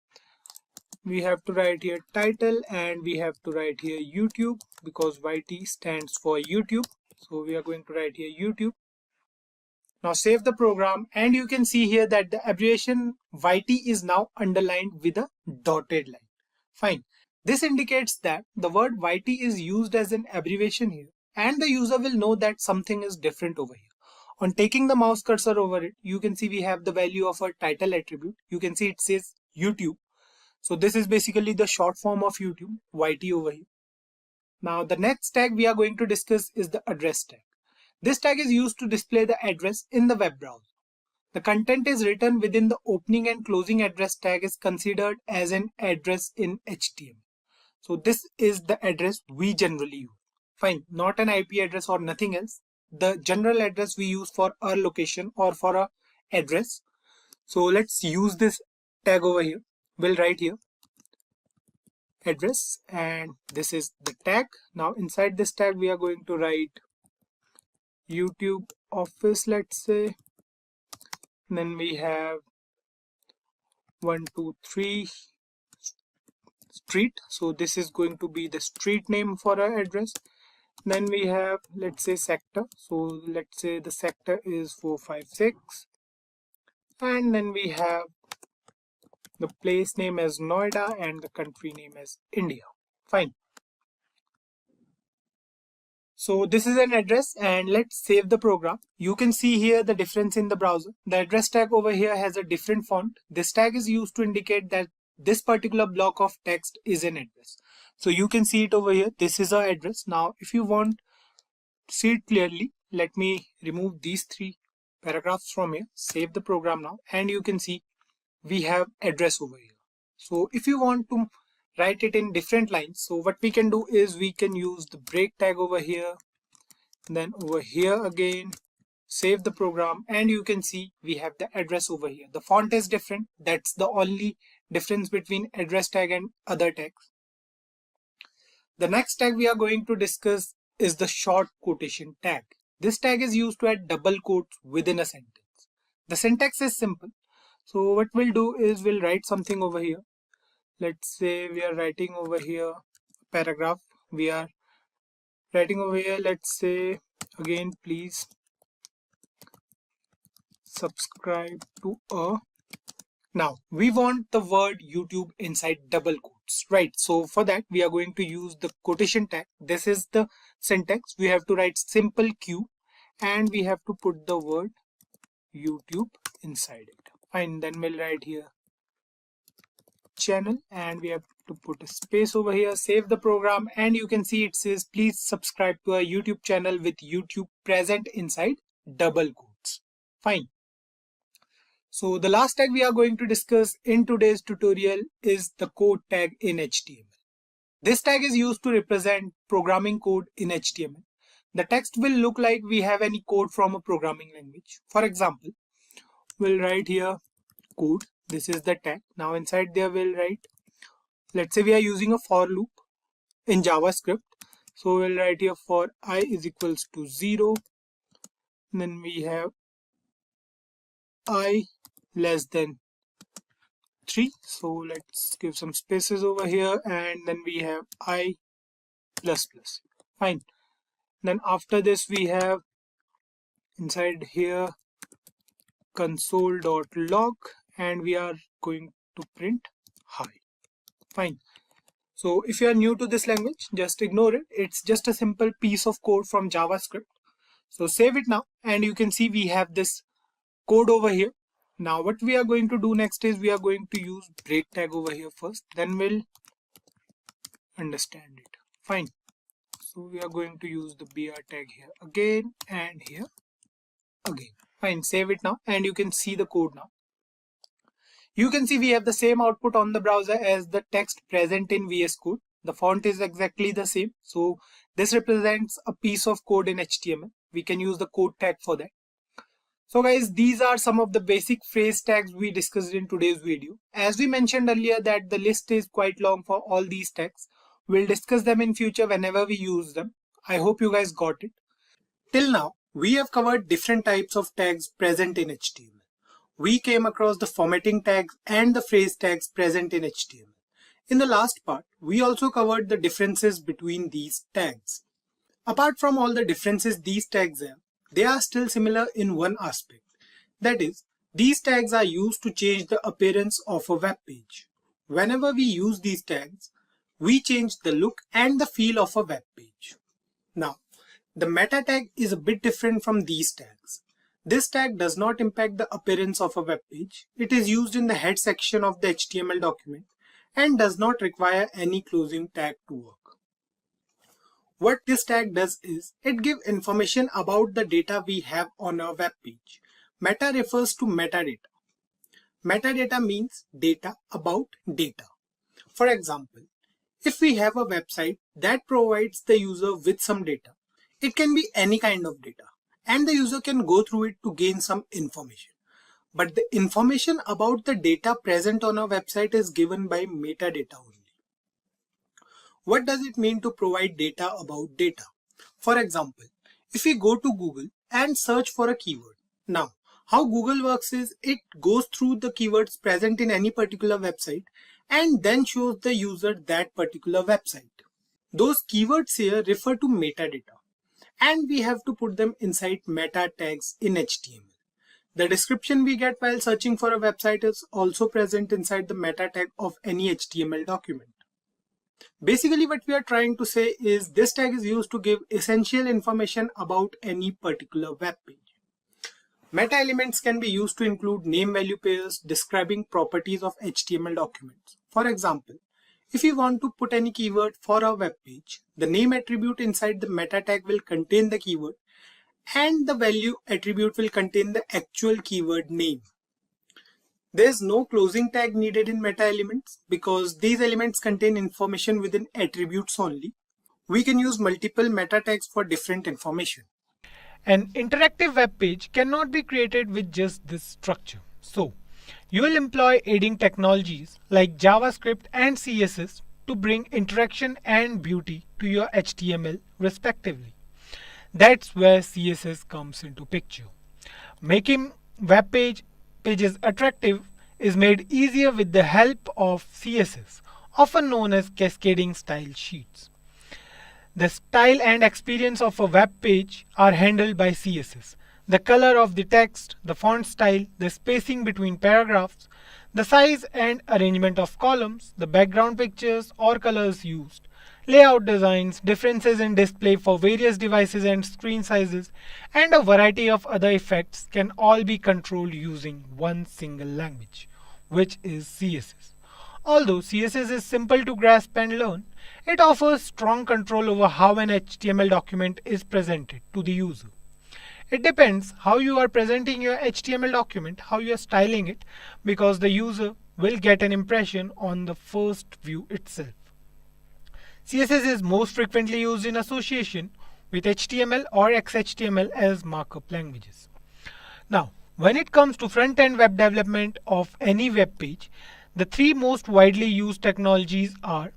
We have to write here title and we have to write here YouTube because YT stands for YouTube. So we are going to write here YouTube. Now save the program and you can see here that the abbreviation YT is now underlined with a dotted line. Fine. This indicates that the word YT is used as an abbreviation here and the user will know that something is different over here. On taking the mouse cursor over it, you can see we have the value of our title attribute. You can see it says YouTube. So this is basically the short form of YouTube, YT over here. Now the next tag we are going to discuss is the address tag. This tag is used to display the address in the web browser. The content is written within the opening and closing address tag is considered as an address in HTML. So this is the address we generally use. Fine, not an IP address or nothing else. The general address we use for our location or for our address. So let's use this tag over here. We'll write here address and this is the tag. Now inside this tag we are going to write YouTube office, let's say. Then we have 123 street. So this is going to be the street name for our address. Then we have, let's say, sector. So let's say the sector is 456. And then we have the place name as Noida and the country name as India. Fine. So this is an address and let's save the program. You can see here the difference in the browser. The address tag over here has a different font. This tag is used to indicate that this particular block of text is an address. So you can see it over here. This is our address. Now if you want to see it clearly, let me remove these three paragraphs from here. Save the program now and you can see we have address over here. So if you want to write it in different lines, so what we can do is we can use the break tag over here, then over here again, save the program and you can see we have the address over here. The font is different. That's the only difference between address tag and other tags. The next tag we are going to discuss is the short quotation tag. This tag is used to add double quotes within a sentence. The syntax is simple. So what we'll do is we'll write something over here. Let's say we are writing over here paragraph. We are writing over here, let's say again, please subscribe to a. Now we want the word YouTube inside double quotes, right? So for that we are going to use the quotation tag. This is the syntax. We have to write simple Q and we have to put the word YouTube inside it. Fine, then we'll write here channel and we have to put a space over here. Save the program and you can see it says please subscribe to our YouTube channel with YouTube present inside double quotes. Fine. So the last tag we are going to discuss in today's tutorial is the code tag in HTML. This tag is used to represent programming code in HTML. The text will look like we have any code from a programming language. For example, we'll write here code. This is the tag. Now inside there we'll write, let's say we are using a for loop in JavaScript. So we'll write here for I is equals to 0. Then we have I less than 3. So let's give some spaces over here and then we have I plus plus. Fine. Then after this we have inside here console.log and we are going to print hi. Fine. So if you are new to this language, just ignore it. It's just a simple piece of code from JavaScript. So save it now and you can see we have this code over here. Now what we are going to do next is we are going to use break tag over here first, then we'll understand it. Fine. So we are going to use the BR tag here again and here again. Fine, save it now and you can see the code now. You can see we have the same output on the browser as the text present in VS Code. The font is exactly the same. So this represents a piece of code in HTML. We can use the code tag for that. So guys, these are some of the basic phrase tags we discussed in today's video. As we mentioned earlier that the list is quite long for all these tags. We'll discuss them in future whenever we use them. I hope you guys got it. Till now, we have covered different types of tags present in HTML. We came across the formatting tags and the phrase tags present in HTML. In the last part, we also covered the differences between these tags. Apart from all the differences these tags have, they are still similar in one aspect. That is, these tags are used to change the appearance of a web page. Whenever we use these tags, we change the look and the feel of a web page. Now, the meta tag is a bit different from these tags. This tag does not impact the appearance of a web page. It is used in the head section of the HTML document and does not require any closing tag to work. What this tag does is, it gives information about the data we have on our web page. Meta refers to metadata. Metadata means data about data. For example, if we have a website that provides the user with some data, it can be any kind of data, and the user can go through it to gain some information. But the information about the data present on our website is given by metadata only. What does it mean to provide data about data? For example, if we go to Google and search for a keyword. Now, how Google works is it goes through the keywords present in any particular website and then shows the user that particular website. Those keywords here refer to metadata, and we have to put them inside meta tags in HTML. The description we get while searching for a website is also present inside the meta tag of any HTML document. Basically, what we are trying to say is this tag is used to give essential information about any particular web page. Meta elements can be used to include name-value pairs describing properties of HTML documents. For example, if you want to put any keyword for a web page, the name attribute inside the meta tag will contain the keyword and the value attribute will contain the actual keyword name. There is no closing tag needed in meta elements because these elements contain information within attributes only. We can use multiple meta tags for different information. An interactive web page cannot be created with just this structure. So, you will employ aiding technologies like JavaScript and CSS to bring interaction and beauty to your HTML respectively. That's where CSS comes into picture. Making web pages attractive is made easier with the help of CSS, often known as cascading style sheets. The style and experience of a web page are handled by CSS. The color of the text, the font style, the spacing between paragraphs, the size and arrangement of columns, the background pictures or colors used, layout designs, differences in display for various devices and screen sizes, and a variety of other effects can all be controlled using one single language, which is CSS. Although CSS is simple to grasp and learn, it offers strong control over how an HTML document is presented to the user. It depends how you are presenting your HTML document, how you are styling it, because the user will get an impression on the first view itself. CSS is most frequently used in association with HTML or XHTML as markup languages. Now, when it comes to front-end web development of any web page, the three most widely used technologies are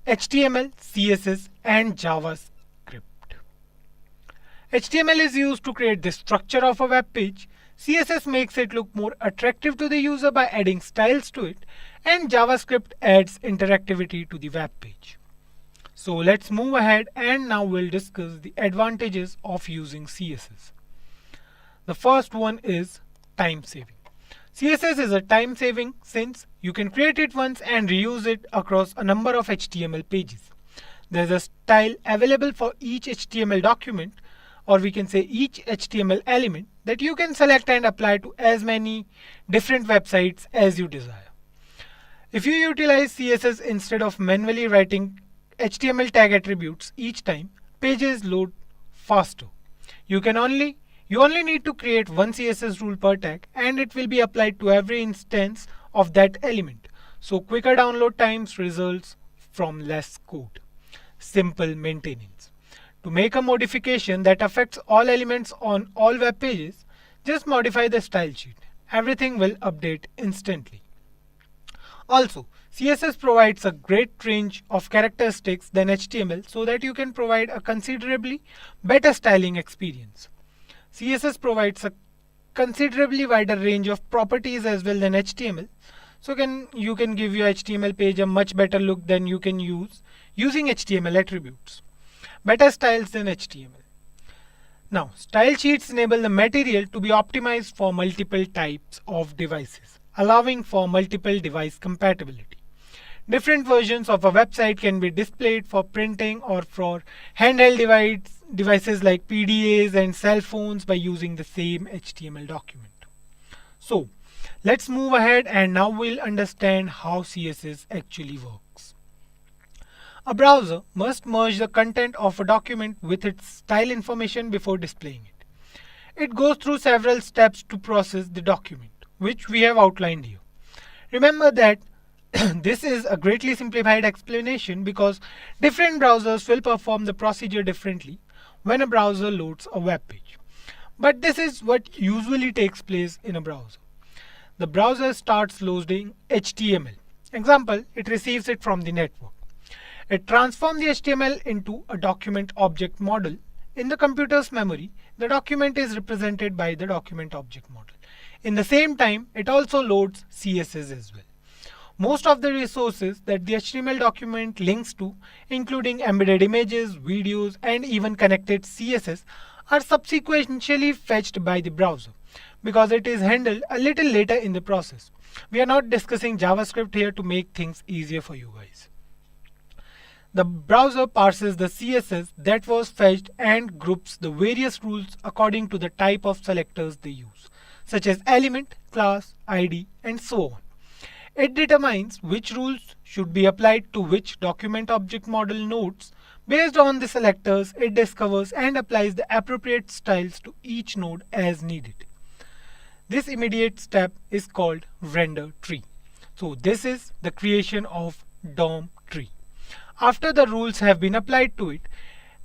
HTML, CSS, and JavaScript. HTML is used to create the structure of a web page. CSS makes it look more attractive to the user by adding styles to it, and JavaScript adds interactivity to the web page. So let's move ahead and now we'll discuss the advantages of using CSS. The first one is time saving. CSS is a time saving since you can create it once and reuse it across a number of HTML pages. There's a style available for each HTML document or we can say each HTML element that you can select and apply to as many different websites as you desire. If you utilize CSS instead of manually writing HTML tag attributes each time, pages load faster. You only need to create one CSS rule per tag and it will be applied to every instance of that element. So quicker download times results from less code. Simple maintenance. To make a modification that affects all elements on all web pages, just modify the style sheet. Everything will update instantly. Also, CSS provides a great range of characteristics than HTML so that you can provide a considerably better styling experience. CSS provides a considerably wider range of properties as well than HTML. So you can give your HTML page a much better look than you can use using HTML attributes. Better styles than HTML. Now, style sheets enable the material to be optimized for multiple types of devices, allowing for multiple device compatibility. Different versions of a website can be displayed for printing or for handheld devices like PDAs and cell phones by using the same HTML document. So, let's move ahead and now we'll understand how CSS actually works. A browser must merge the content of a document with its style information before displaying it. It goes through several steps to process the document, which we have outlined here. Remember that this is a greatly simplified explanation because different browsers will perform the procedure differently when a browser loads a web page. But this is what usually takes place in a browser. The browser starts loading HTML. Example, it receives it from the network. It transforms the HTML into a document object model. In the computer's memory, the document is represented by the document object model. In the same time, it also loads CSS as well. Most of the resources that the HTML document links to, including embedded images, videos, and even connected CSS, are subsequently fetched by the browser because it is handled a little later in the process. We are not discussing JavaScript here to make things easier for you guys. The browser parses the CSS that was fetched and groups the various rules according to the type of selectors they use, such as element, class, ID, and so on. It determines which rules should be applied to which document object model nodes. Based on the selectors, it discovers and applies the appropriate styles to each node as needed. This immediate step is called render tree. So this is the creation of DOM tree. After the rules have been applied to it,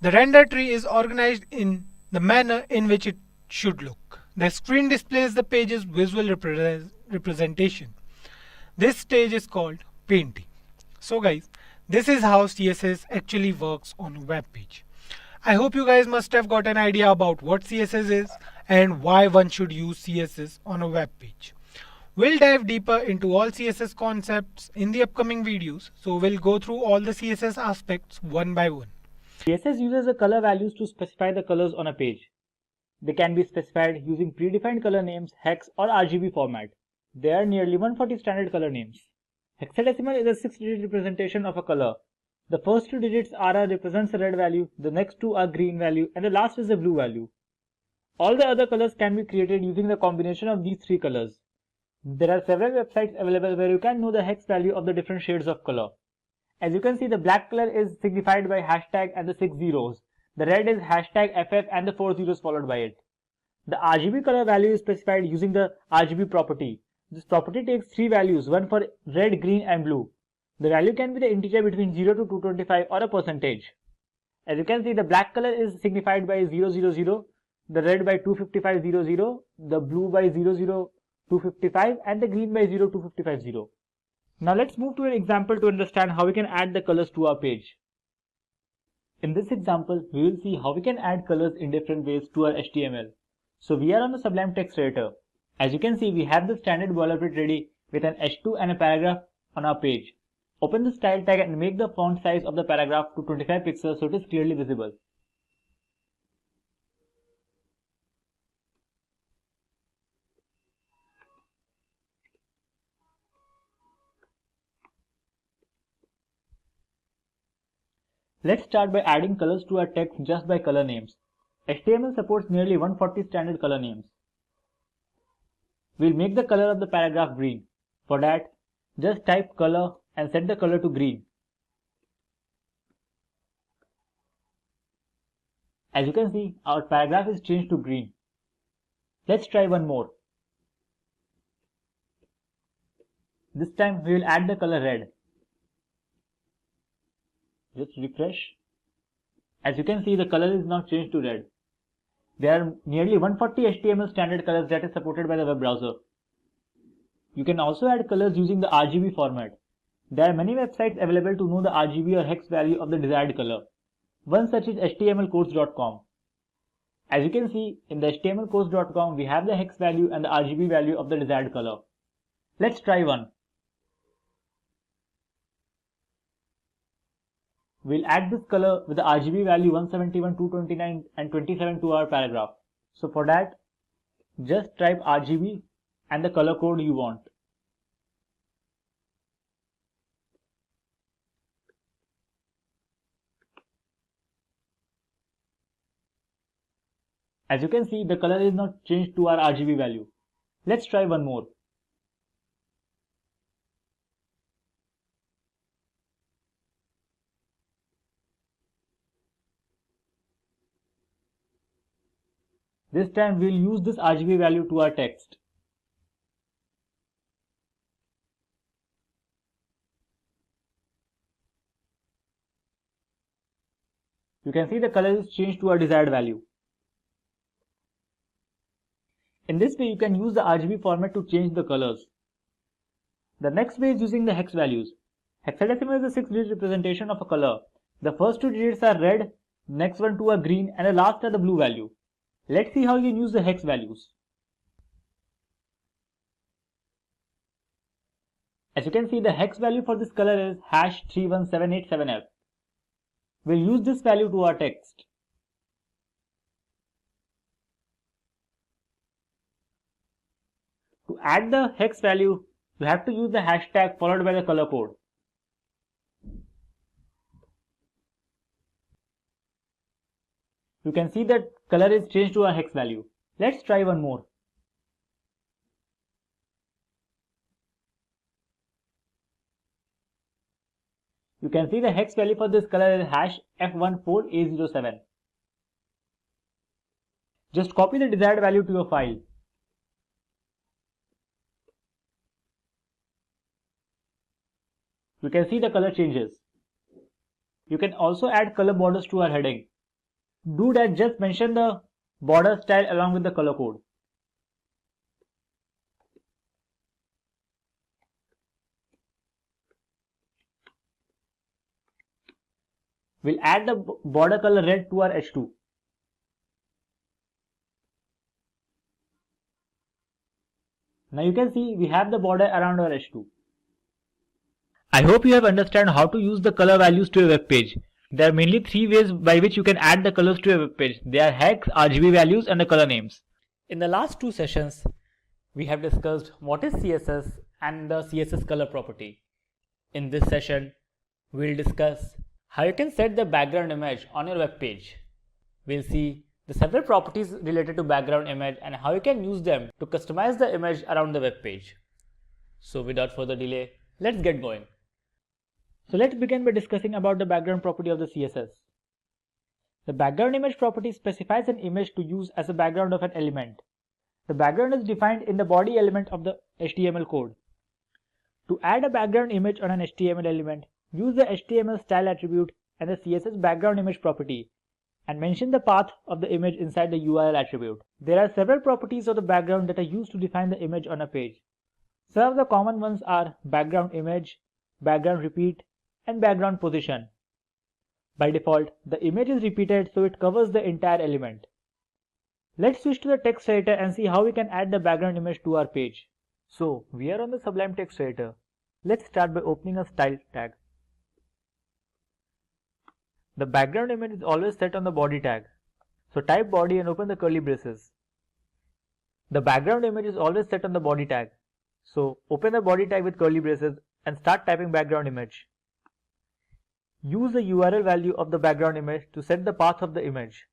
the render tree is organized in the manner in which it should look. The screen displays the page's visual representation. This stage is called painting. So guys, this is how CSS actually works on a web page. I hope you guys must have got an idea about what CSS is and why one should use CSS on a web page. We'll dive deeper into all CSS concepts in the upcoming videos, so we'll go through all the CSS aspects one by one. CSS uses the color values to specify the colors on a page. They can be specified using predefined color names, hex or RGB format. There are nearly 140 standard color names. Hexadecimal is a 6-digit representation of a color. The first 2 digits represents the red value, the next 2 are green value, and the last is the blue value. All the other colors can be created using the combination of these 3 colors. There are several websites available where you can know the hex value of the different shades of color. As you can see, the black color is signified by hashtag and the 6 zeros. The red is hashtag FF and the 4 zeros followed by it. The RGB color value is specified using the RGB property. This property takes 3 values, one for red, green and blue. The value can be the integer between 0 to 225 or a percentage. As you can see, the black color is signified by 000, the red by 25500, the blue by 00255 and the green by 02550. Now let's move to an example to understand how we can add the colors to our page. In this example, we will see how we can add colors in different ways to our HTML. So we are on the Sublime Text Editor. As you can see, we have the standard boilerplate ready with an H2 and a paragraph on our page. Open the style tag and make the font size of the paragraph to 25 pixels so it is clearly visible. Let's start by adding colors to our text just by color names. HTML supports nearly 140 standard color names. We'll make the color of the paragraph green. For that, just type color and set the color to green. As you can see, our paragraph is changed to green. Let's try one more. This time we will add the color red. Just refresh. As you can see, the color is now changed to red. There are nearly 140 HTML standard colors that is supported by the web browser. You can also add colors using the RGB format. There are many websites available to know the RGB or hex value of the desired color. One such is htmlcodes.com. As you can see, in the htmlcodes.com we have the hex value and the RGB value of the desired color. Let's try one. We'll add this color with the RGB value 171, 229 and 27 to our paragraph. So for that, just type RGB and the color code you want. As you can see, the color is now changed to our RGB value. Let's try one more. This time we'll use this RGB value to our text. You can see the color is changed to our desired value. In this way, you can use the RGB format to change the colors. The next way is using the hex values. Hexadecimal is a 6-digit representation of a color. The first 2 digits are red, next one 2 are green, and the last are the blue value. Let's see how you can use the hex values. As you can see, the hex value for this color is #31787F. We'll use this value to our text. To add the hex value, you have to use the hashtag followed by the color code. You can see that color is changed to our hex value. Let's try one more. You can see the hex value for this color is #F14A07. Just copy the desired value to your file. You can see the color changes. You can also add color borders to our heading. Do that, just mention the border style along with the color code. We'll add the border color red to our H2. Now you can see we have the border around our H2. I hope you have understood how to use the color values to a web page. There are mainly 3 ways by which you can add the colors to a web page. They are hex, RGB values and the color names. In the last 2 sessions, we have discussed what is CSS and the CSS color property. In this session, we'll discuss how you can set the background image on your web page. We'll see the several properties related to background image and how you can use them to customize the image around the web page. So without further delay, let's get going. So let's begin by discussing about the background property of the CSS. The background image property specifies an image to use as a background of an element. The background is defined in the body element of the HTML code. To add a background image on an HTML element, use the HTML style attribute and the CSS background image property and mention the path of the image inside the URL attribute. There are several properties of the background that are used to define the image on a page. Some of the common ones are background image, background repeat, and background position. By default, the image is repeated so it covers the entire element. Let's switch to the text editor and see how we can add the background image to our page. So, we are on the Sublime text editor. Let's start by opening a style tag. The background image is always set on the body tag. So type body and open the curly braces. The background image is always set on the body tag. So open the body tag with curly braces and start typing background image. Use the URL value of the background image to set the path of the image.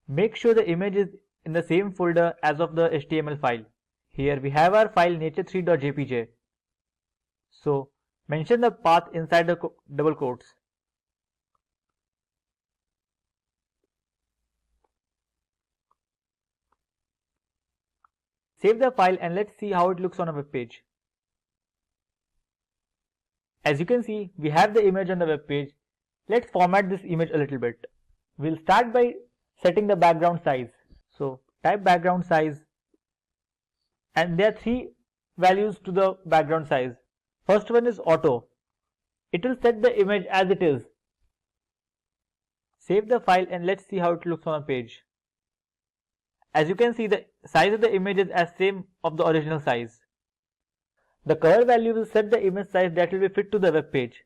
Make sure the image is in the same folder as of the HTML file. Here we have our file nature3.jpg. So mention the path inside the double quotes. Save the file and let's see how it looks on a web page. As you can see, we have the image on the web page. Let's format this image a little bit. We'll start by setting the background size. So type background size, and there are 3 values to the background size. First one is auto. It will set the image as it is. Save the file and let's see how it looks on a page. As you can see, the size of the image is as same of the original size. The color value will set the image size that will be fit to the web page.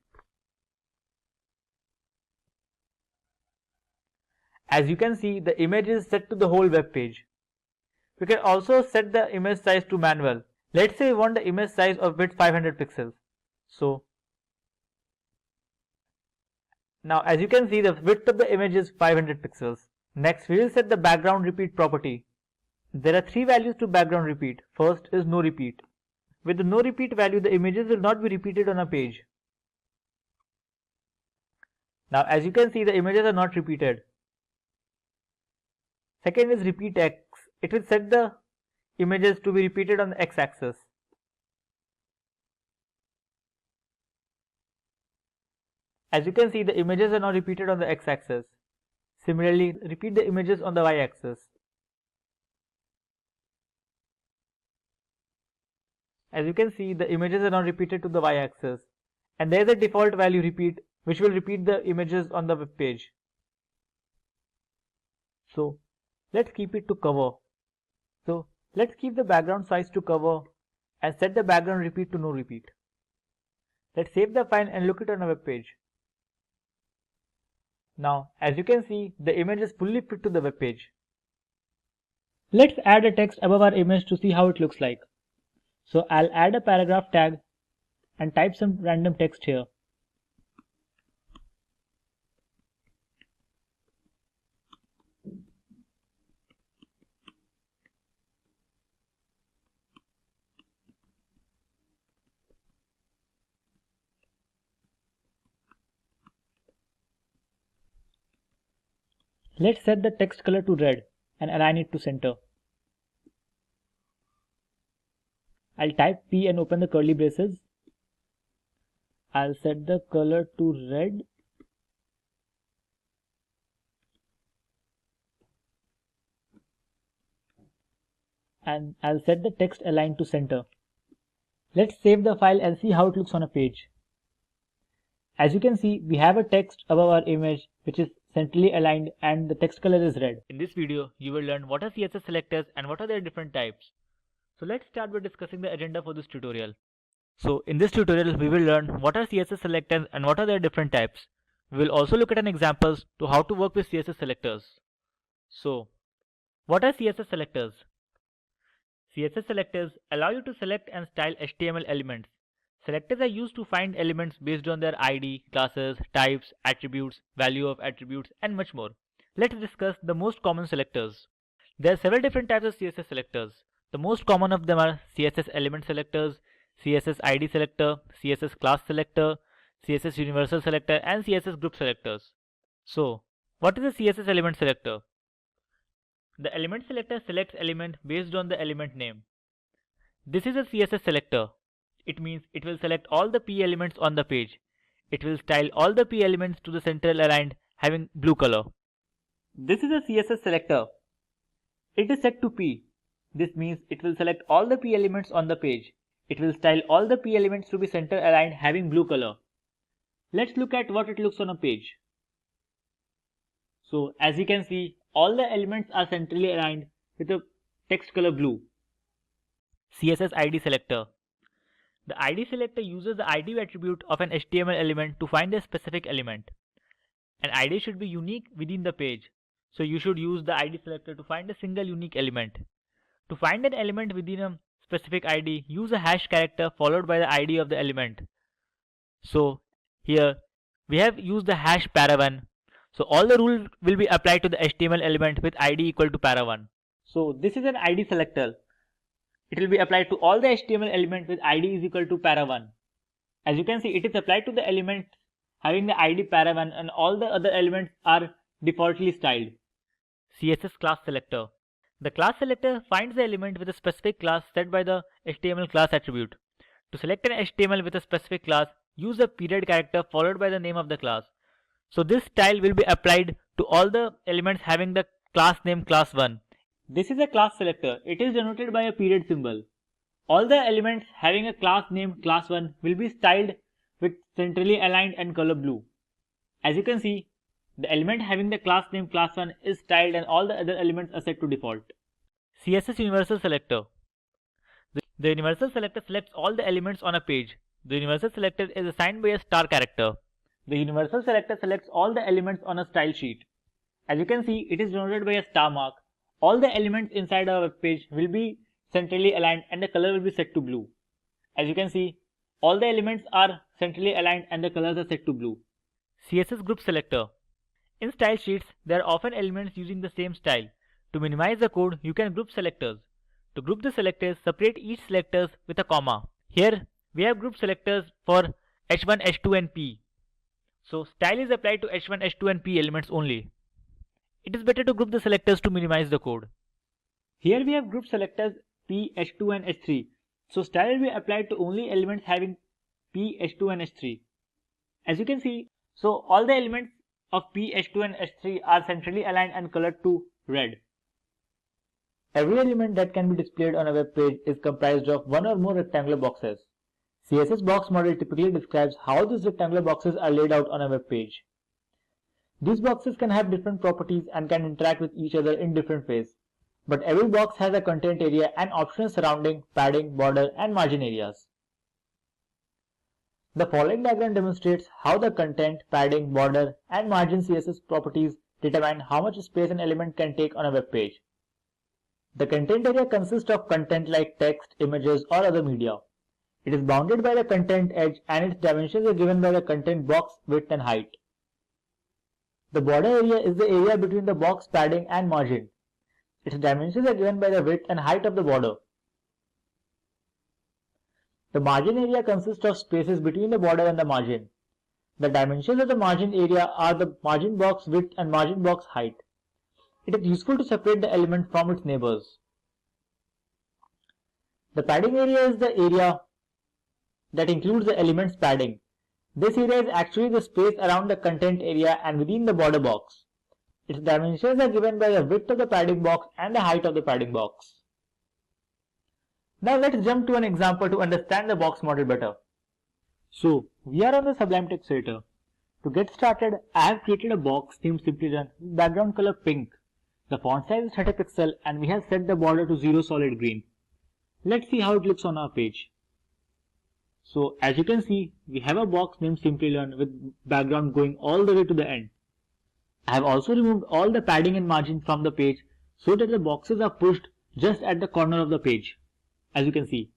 As you can see, the image is set to the whole web page. We can also set the image size to manual. Let's say we want the image size of width 500 pixels. So now as you can see, the width of the image is 500 pixels. Next, we will set the background repeat property. There are 3 values to background repeat. First is no repeat. With the no repeat value, the images will not be repeated on a page. Now as you can see, the images are not repeated. Second is repeat X. It will set the images to be repeated on the X axis. As you can see, the images are now repeated on the X axis. Similarly, repeat the images on the Y axis. As you can see, the images are now repeated to the Y axis. And there is a default value repeat which will repeat the images on the web page. So let's keep it to cover. So let's keep the background size to cover and set the background repeat to no repeat. Let's save the file and look it on a web page. Now as you can see, the image is fully fit to the web page. Let's add a text above our image to see how it looks like. So I'll add a paragraph tag and type some random text here. Let's set the text color to red and align it to center. I'll type P and open the curly braces. I'll set the color to red. And I'll set the text align to center. Let's save the file and see how it looks on a page. As you can see, we have a text above our image which is centrally aligned and the text color is red. In this video, you will learn what are CSS selectors and what are their different types. So let's start by discussing the agenda for this tutorial. So in this tutorial, we will learn what are CSS selectors and what are their different types. We will also look at an examples to how to work with CSS selectors. So what are CSS selectors? CSS selectors allow you to select and style HTML elements. Selectors are used to find elements based on their ID, classes, types, attributes, value of attributes, and much more. Let's discuss the most common selectors. There are several different types of CSS selectors. The most common of them are CSS element selectors, CSS ID selector, CSS class selector, CSS universal selector, and CSS group selectors. So, what is a CSS element selector? The element selector selects element based on the element name. This is a CSS selector. It means it will select all the P elements on the page. It will style all the P elements to the central aligned having blue color. This is a CSS selector. It is set to P. This means it will select all the P elements on the page. It will style all the P elements to be center aligned having blue color. Let's look at what it looks on a page. So as you can see, all the elements are centrally aligned with a text color blue. CSS ID selector. The ID selector uses the ID attribute of an HTML element to find a specific element. An ID should be unique within the page. So you should use the ID selector to find a single unique element. To find an element within a specific ID, use a hash character followed by the ID of the element. So here we have used the hash para1. So all the rules will be applied to the HTML element with ID equal to para1. So this is an ID selector. It will be applied to all the HTML element with ID is equal to para1. As you can see, it is applied to the element having the ID para1 and all the other elements are defaultly styled. CSS class selector. The class selector finds the element with a specific class set by the HTML class attribute. To select an HTML with a specific class, use the period character followed by the name of the class. So this style will be applied to all the elements having the class name class1. This is a class selector. It is denoted by a period symbol. All the elements having a class name class1 will be styled with centrally aligned and color blue. As you can see, the element having the class name class1 is styled and all the other elements are set to default. CSS universal selector. The universal selector selects all the elements on a page. The universal selector is assigned by a star character. The universal selector selects all the elements on a style sheet. As you can see, it is denoted by a star mark. All the elements inside our web page will be centrally aligned and the color will be set to blue. As you can see, all the elements are centrally aligned and the colors are set to blue. CSS group selector. In style sheets, there are often elements using the same style. To minimize the code, you can group selectors. To group the selectors, separate each selectors with a comma. Here, we have group selectors for H1, H2 and P. So, style is applied to H1, H2 and P elements only. It is better to group the selectors to minimize the code. Here we have group selectors P, H2 and H3. So style will be applied to only elements having P, H2 and H3. As you can see, so all the elements of P, H2 and H3 are centrally aligned and colored to red. Every element that can be displayed on a web page is comprised of one or more rectangular boxes. CSS box model typically describes how these rectangular boxes are laid out on a web page. These boxes can have different properties and can interact with each other in different ways. But every box has a content area and options surrounding padding, border and margin areas. The following diagram demonstrates how the content, padding, border and margin CSS properties determine how much space an element can take on a web page. The content area consists of content like text, images or other media. It is bounded by the content edge and its dimensions are given by the content box width and height. The border area is the area between the box padding and margin. Its dimensions are given by the width and height of the border. The margin area consists of spaces between the border and the margin. The dimensions of the margin area are the margin box width and margin box height. It is useful to separate the element from its neighbors. The padding area is the area that includes the element's padding. This area is actually the space around the content area and within the border box. Its dimensions are given by the width of the padding box and the height of the padding box. Now let's jump to an example to understand the box model better. So we are on the Sublime Text Editor. To get started, I have created a box named Simplilearn with background color pink. The font size is 30 pixels and we have set the border to 0 solid green. Let's see how it looks on our page. So as you can see, we have a box named Simplilearn with background going all the way to the end. I have also removed all the padding and margin from the page so that the boxes are pushed just at the corner of the page. As you can see.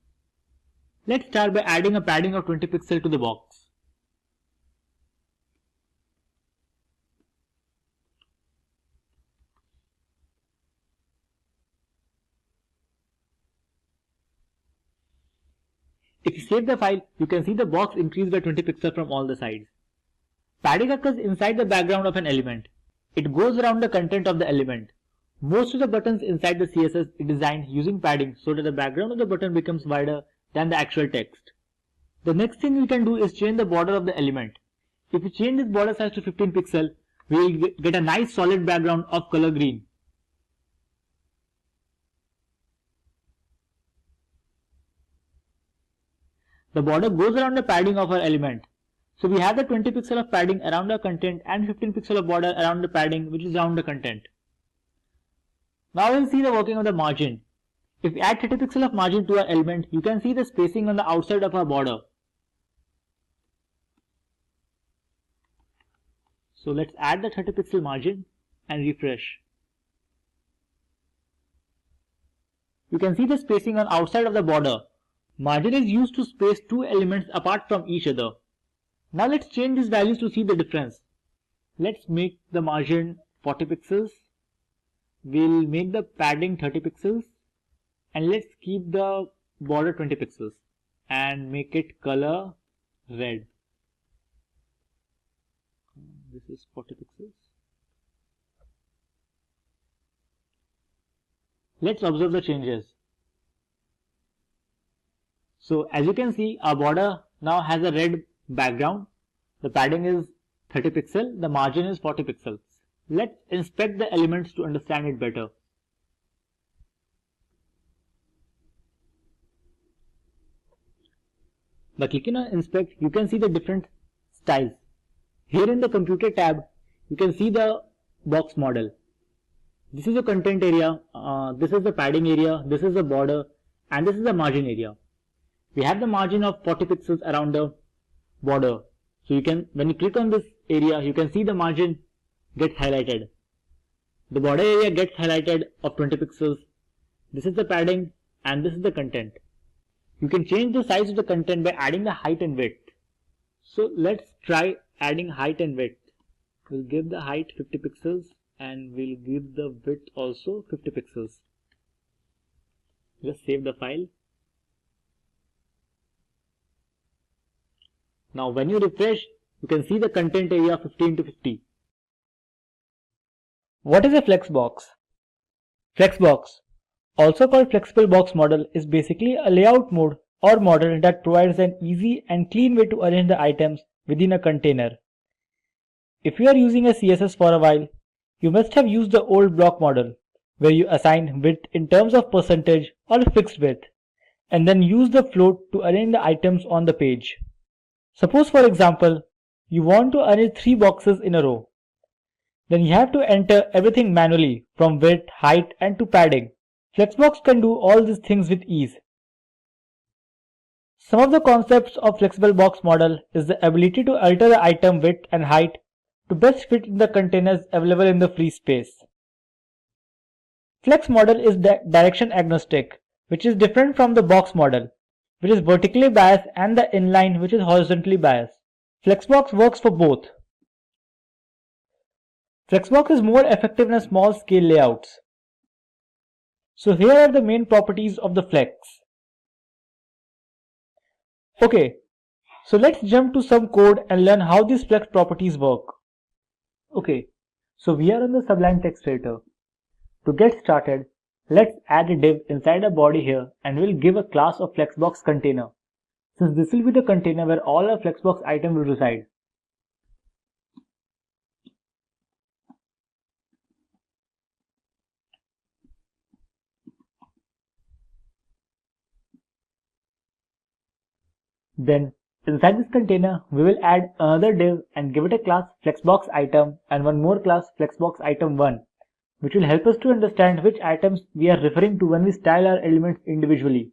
Let's start by adding a padding of 20 pixels to the box. If you save the file, you can see the box increased by 20 pixels from all the sides. Padding occurs inside the background of an element. It goes around the content of the element. Most of the buttons inside the CSS is designed using padding so that the background of the button becomes wider than the actual text. The next thing we can do is change the border of the element. If we change this border size to 15 pixels, we will get a nice solid background of color green. The border goes around the padding of our element. So we have the 20 pixels of padding around our content and 15 pixels of border around the padding which is around the content. Now we'll see the working of the margin. If we add 30 pixels of margin to our element, you can see the spacing on the outside of our border. So let's add the 30 pixel margin and refresh. You can see the spacing on outside of the border. Margin is used to space two elements apart from each other. Now let's change these values to see the difference. Let's make the margin 40 pixels. We'll make the padding 30 pixels. And let's keep the border 20 pixels and make it color red. This is 40 pixels. Let's observe the changes. So as you can see, our border now has a red background. The padding is 30 pixels. The margin is 40 pixels. Let's inspect the elements to understand it better. By clicking on inspect, you can see the different styles. Here in the computer tab, you can see the box model. This is the content area, this is the padding area, this is the border, and this is the margin area. We have the margin of 40 pixels around the border. So you can, when you click on this area, you can see the margin gets highlighted. The border area gets highlighted of 20 pixels. This is the padding and this is the content. You can change the size of the content by adding the height and width. So let's try adding height and width. We'll give the height 50 pixels and we'll give the width also 50 pixels. Just save the file. Now when you refresh, you can see the content area 15 to 50. What is a flexbox? Flexbox, also called flexible box model, is basically a layout mode or model that provides an easy and clean way to arrange the items within a container. If you are using a CSS for a while, you must have used the old block model where you assign width in terms of percentage or fixed width and then use the float to arrange the items on the page. Suppose for example, you want to arrange 3 boxes in a row. Then you have to enter everything manually from width, height and to padding. Flexbox can do all these things with ease. Some of the concepts of flexible box model is the ability to alter the item width and height to best fit in the containers available in the free space. Flex model is direction agnostic, which is different from the box model, which is vertically biased, and the inline, which is horizontally biased. Flexbox works for both. Flexbox is more effective in a small scale layouts. So here are the main properties of the flex. Okay, so let's jump to some code and learn how these flex properties work. Okay, so we are on the Sublime text editor. To get started, let's add a div inside a body here and we'll give a class of flexbox container, since this will be the container where all our flexbox item will reside. Then inside this container, we will add another div and give it a class flexbox item and one more class flexbox item 1, which will help us to understand which items we are referring to when we style our elements individually.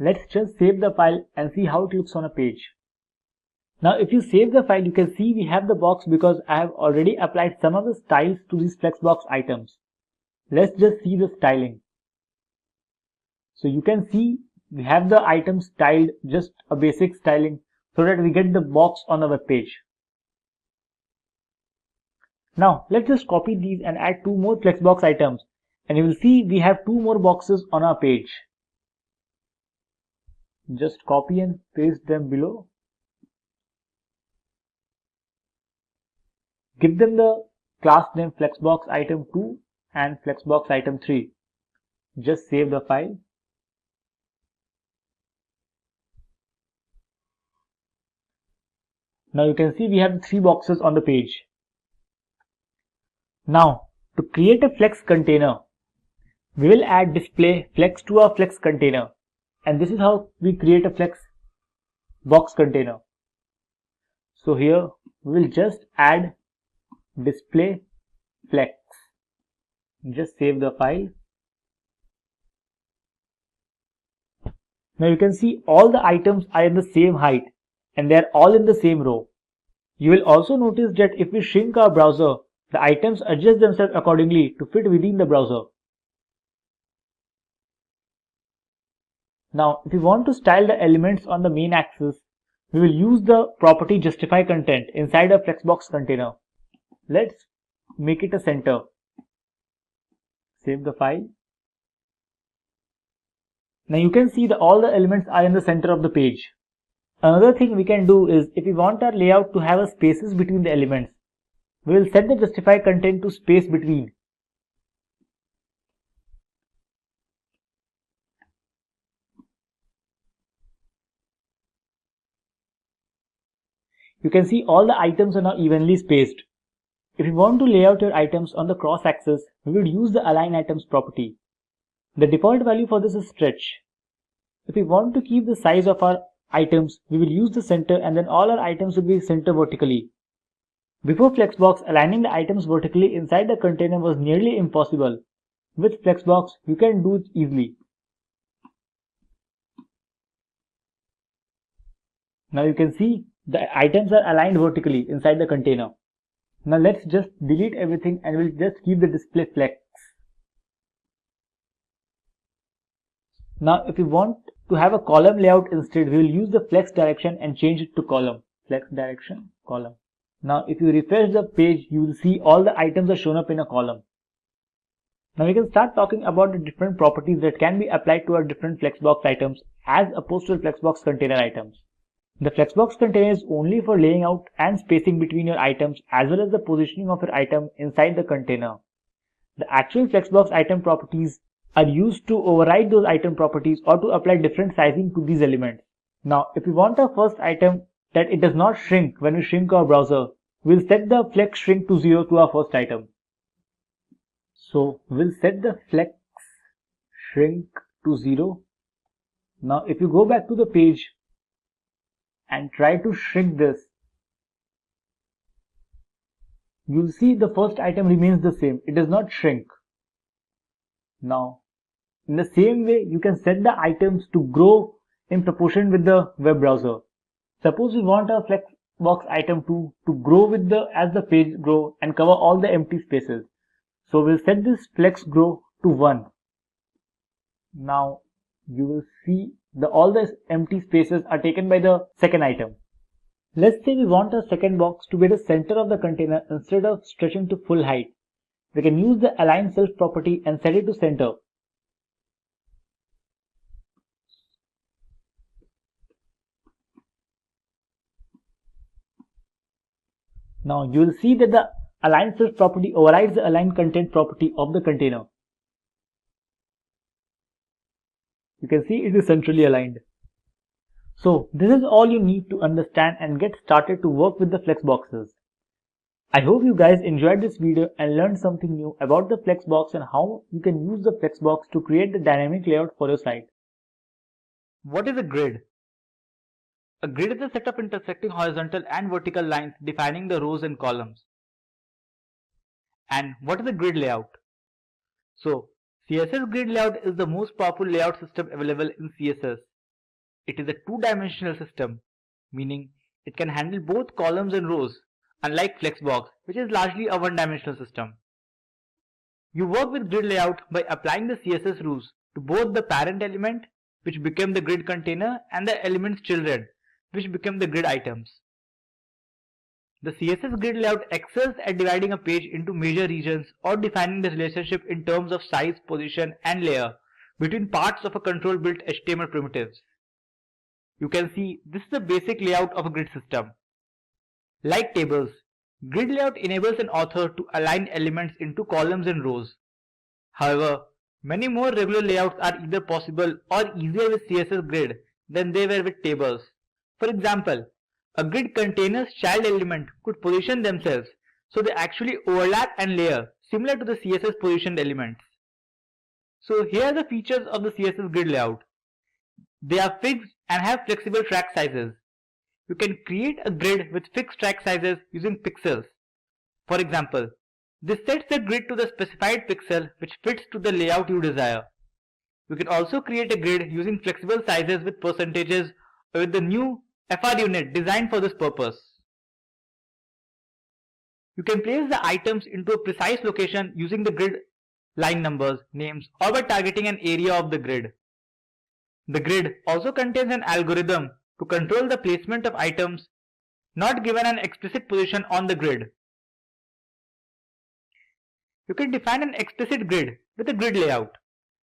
Let's just save the file and see how it looks on a page. Now if you save the file, you can see we have the box because I have already applied some of the styles to these flexbox items. Let's just see the styling. So you can see we have the items styled, just a basic styling, so that we get the box on the web page. Now let's just copy these and add 2 more flexbox items, and you will see we have 2 more boxes on our page. Just copy and paste them below. Give them the class name flexbox item 2 and flexbox item 3. Just save the file. Now you can see we have 3 boxes on the page. Now to create a flex container, we will add display flex to our flex container. And this is how we create a flex box container. So here we will just add display flex. Just save the file. Now you can see all the items are in the same height and they are all in the same row. You will also notice that if we shrink our browser, The items adjust themselves accordingly to fit within the browser. Now, if we want to style the elements on the main axis, we will use the property justify content inside a flexbox container. Let's make it a center. Save the file. Now you can see that all the elements are in the center of the page. Another thing we can do is, if we want our layout to have a spaces between the elements, we will set the justify content to space between. You can see all the items are now evenly spaced. If you want to lay out your items on the cross axis, we would use the align items property. The default value for this is stretch. If we want to keep the size of our items, we will use the center, and then all our items will be center vertically. Before Flexbox, aligning the items vertically inside the container was nearly impossible. With Flexbox, you can do it easily. Now you can see the items are aligned vertically inside the container. Now let's just delete everything and we'll just keep the display flex. Now if we want to have a column layout instead, we will use the flex direction and change it to column. Flex direction, column. Now if you refresh the page, you will see all the items are shown up in a column. Now we can start talking about the different properties that can be applied to our different Flexbox items as opposed to the Flexbox container items. The Flexbox container is only for laying out and spacing between your items as well as the positioning of your item inside the container. The actual Flexbox item properties are used to override those item properties or to apply different sizing to these elements. Now, if we want our first item that it does not shrink when we shrink our browser, we'll set the flex shrink to 0 to our first item. So, we'll set the flex shrink to 0. Now, if you go back to the page and try to shrink this, you'll see the first item remains the same. It does not shrink. Now, in the same way, you can set the items to grow in proportion with the web browser. Suppose we want our Flexbox item to grow with as the page grow and cover all the empty spaces. So we'll set this flex grow to 1. Now you will see all the empty spaces are taken by the second item. Let's say we want our second box to be the center of the container instead of stretching to full height. We can use the align self property and set it to center. Now you will see that the align self property overrides the align content property of the container. You can see it is centrally aligned. So this is all you need to understand and get started to work with the Flexboxes. I hope you guys enjoyed this video and learned something new about the Flexbox and how you can use the Flexbox to create the dynamic layout for your site. What is a grid? A grid is a set of intersecting horizontal and vertical lines defining the rows and columns. And what is a grid layout? So, CSS grid layout is the most powerful layout system available in CSS. It is a two-dimensional system, meaning it can handle both columns and rows, unlike Flexbox, which is largely a one-dimensional system. You work with grid layout by applying the CSS rules to both the parent element, which became the grid container, and the element's children, which become the grid items. The CSS grid layout excels at dividing a page into major regions or defining the relationship in terms of size, position, and layer between parts of a control-built HTML primitives. You can see this is the basic layout of a grid system. Like tables, grid layout enables an author to align elements into columns and rows. However, many more regular layouts are either possible or easier with CSS grid than they were with tables. For example, a grid container's child element could position themselves so they actually overlap and layer, similar to the CSS positioned elements. So here are the features of the CSS grid layout. They are fixed and have flexible track sizes. You can create a grid with fixed track sizes using pixels. For example, this sets the grid to the specified pixel which fits to the layout you desire. You can also create a grid using flexible sizes with percentages or with the new FR unit designed for this purpose. You can place the items into a precise location using the grid line numbers, names, or by targeting an area of the grid. The grid also contains an algorithm to control the placement of items not given an explicit position on the grid. You can define an explicit grid with a grid layout.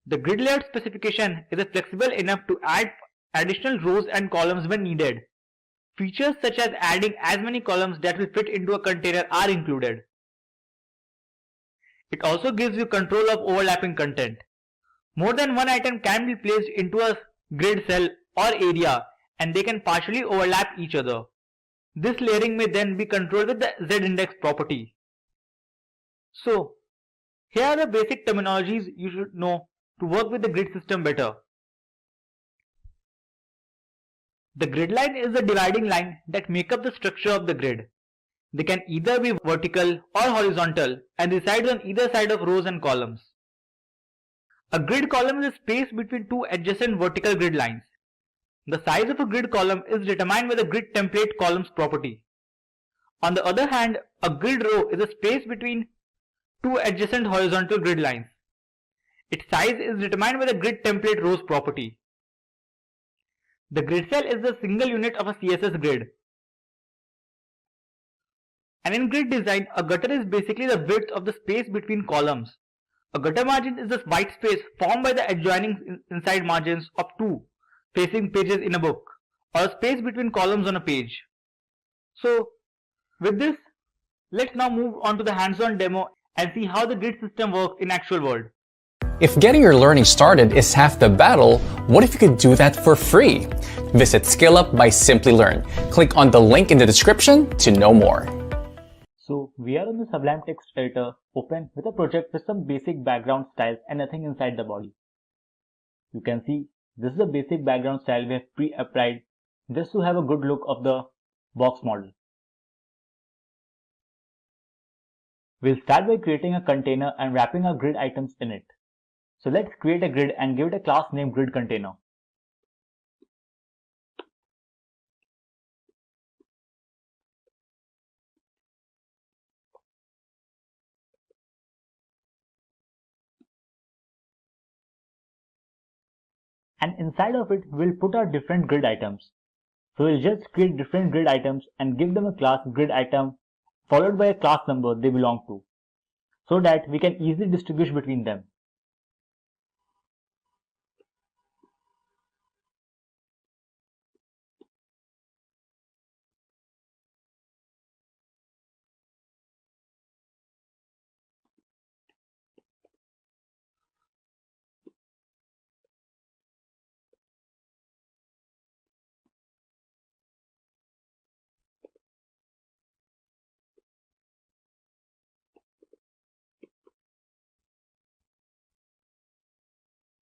The grid layout specification is flexible enough to add additional rows and columns when needed. Features such as adding as many columns that will fit into a container are included. It also gives you control of overlapping content. More than one item can be placed into a grid cell or area, and they can partially overlap each other. This layering may then be controlled with the z-index property. So, here are the basic terminologies you should know to work with the grid system better. The grid line is the dividing line that make up the structure of the grid. They can either be vertical or horizontal and resides on either side of rows and columns. A grid column is a space between two adjacent vertical grid lines. The size of a grid column is determined by the grid template columns property. On the other hand, a grid row is a space between two adjacent horizontal grid lines. Its size is determined by the grid template rows property. The grid cell is the single unit of a CSS grid. And in grid design, a gutter is basically the width of the space between columns. A gutter margin is the white space formed by the adjoining inside margins of two facing pages in a book, or a space between columns on a page. So, with this, let's now move on to the hands-on demo and see how the grid system works in actual world. If getting your learning started is half the battle, what if you could do that for free? Visit SkillUp by Simplilearn. Click on the link in the description to know more. So we are on the Sublime Text Editor open with a project with some basic background styles and nothing inside the body. You can see this is the basic background style we have pre-applied just to have a good look of the box model. We'll start by creating a container and wrapping our grid items in it. So let's create a grid and give it a class named gridContainer. And inside of it, we'll put our different grid items. So we'll just create different grid items and give them a class grid item followed by a class number they belong to, so that we can easily distinguish between them.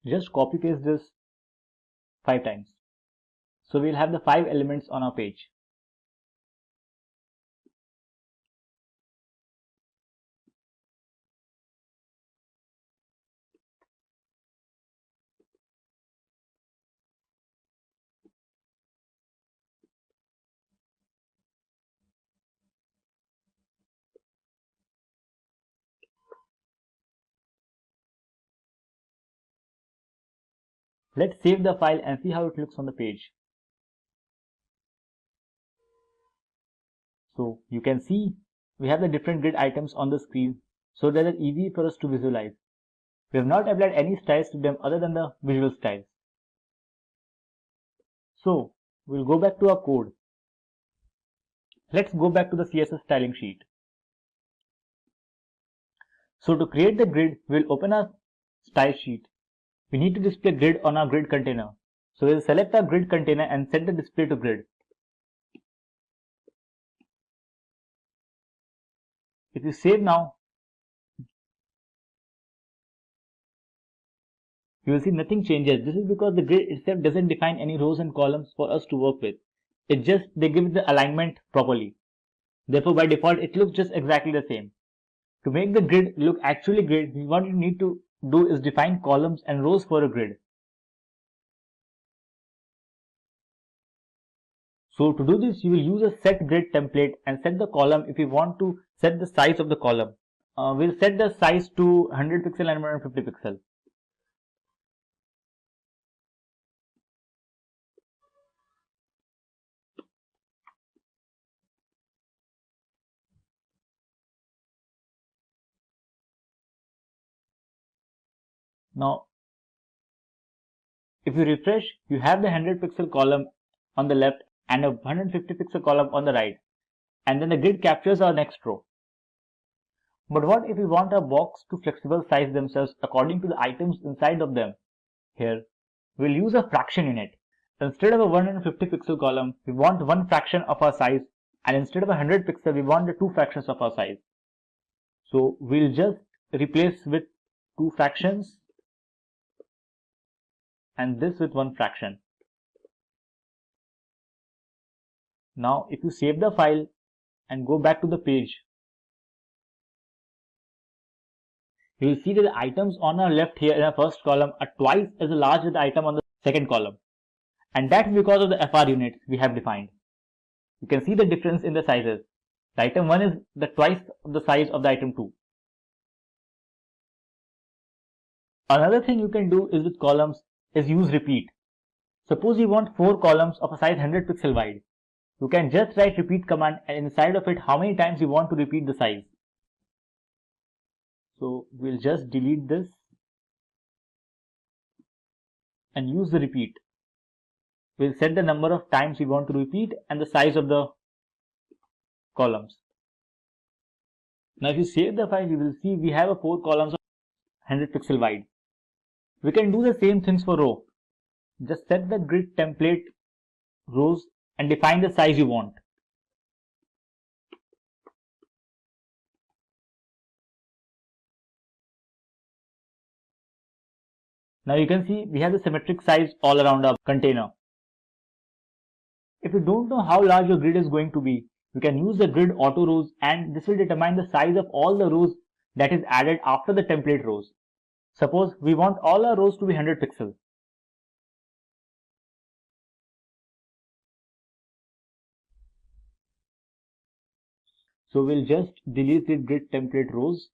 Just copy paste this 5 times. So we'll have the 5 elements on our page. Let's save the file and see how it looks on the page. So you can see we have the different grid items on the screen, so that it's easy for us to visualize. We have not applied any styles to them other than the visual styles. So we'll go back to our code. Let's go back to the CSS styling sheet. So to create the grid, we'll open our style sheet. We need to display grid on our grid container. So we'll select our grid container and set the display to grid. If you save now, you will see nothing changes. This is because the grid itself doesn't define any rows and columns for us to work with. It just, they give it the alignment properly. Therefore, by default, it looks just exactly the same. To make the grid look actually grid, what you need to do is define columns and rows for a grid. So to do this, you will use a set grid template and set the column if you want to set the size of the column. We'll set the size to 100 pixel and 150 pixel. Now, if you refresh, you have the 100 pixel column on the left and a 150 pixel column on the right. And then the grid captures our next row. But what if we want our box to flexible size themselves according to the items inside of them? Here, we'll use a fraction unit. Instead of a 150 pixel column, we want one fraction of our size, and instead of a 100 pixel, we want the two fractions of our size. So we'll just replace with two fractions and this with one fraction. Now, if you save the file and go back to the page, you will see that the items on our left here in our first column are twice as large as the item on the second column. And that's because of the FR units we have defined. You can see the difference in the sizes. The item 1 is the twice of the size of the item 2. Another thing you can do is with columns is use repeat. Suppose you want 4 columns of a size 100 pixel wide. You can just write repeat command and inside of it how many times you want to repeat the size. So we'll just delete this and use the repeat. We'll set the number of times we want to repeat and the size of the columns. Now if you save the file, you will see we have a 4 columns of 100 pixel wide. We can do the same things for row. Just set the grid template rows and define the size you want. Now you can see we have the symmetric size all around our container. If you don't know how large your grid is going to be, you can use the grid auto rows and this will determine the size of all the rows that is added after the template rows. Suppose we want all our rows to be 100 pixels. So we'll just delete the grid template rows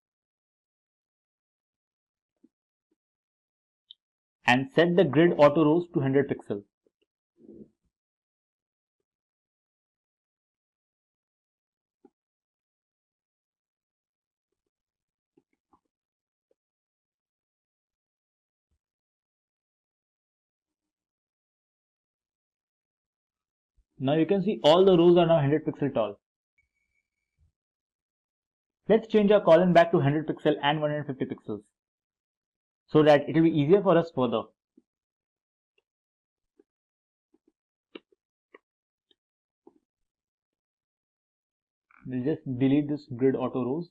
and set the grid auto rows to 100 pixels. Now you can see all the rows are now 100 pixel tall. Let's change our column back to 100 pixel and 150 pixels so that it will be easier for us further. We'll just delete this grid auto rows.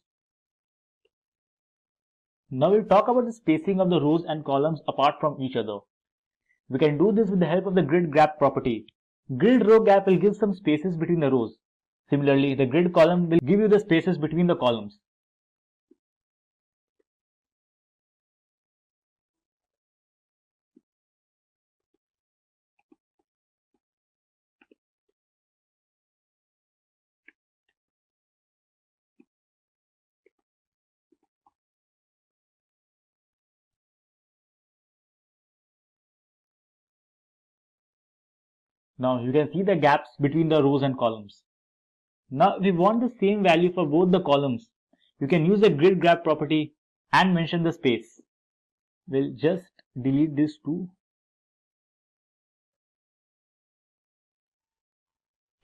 Now we'll talk about the spacing of the rows and columns apart from each other. We can do this with the help of the grid gap property. Grid row gap will give some spaces between the rows. Similarly, the grid column will give you the spaces between the columns. Now you can see the gaps between the rows and columns. Now if we want the same value for both the columns, you can use the grid gap property and mention the space. We'll just delete this too.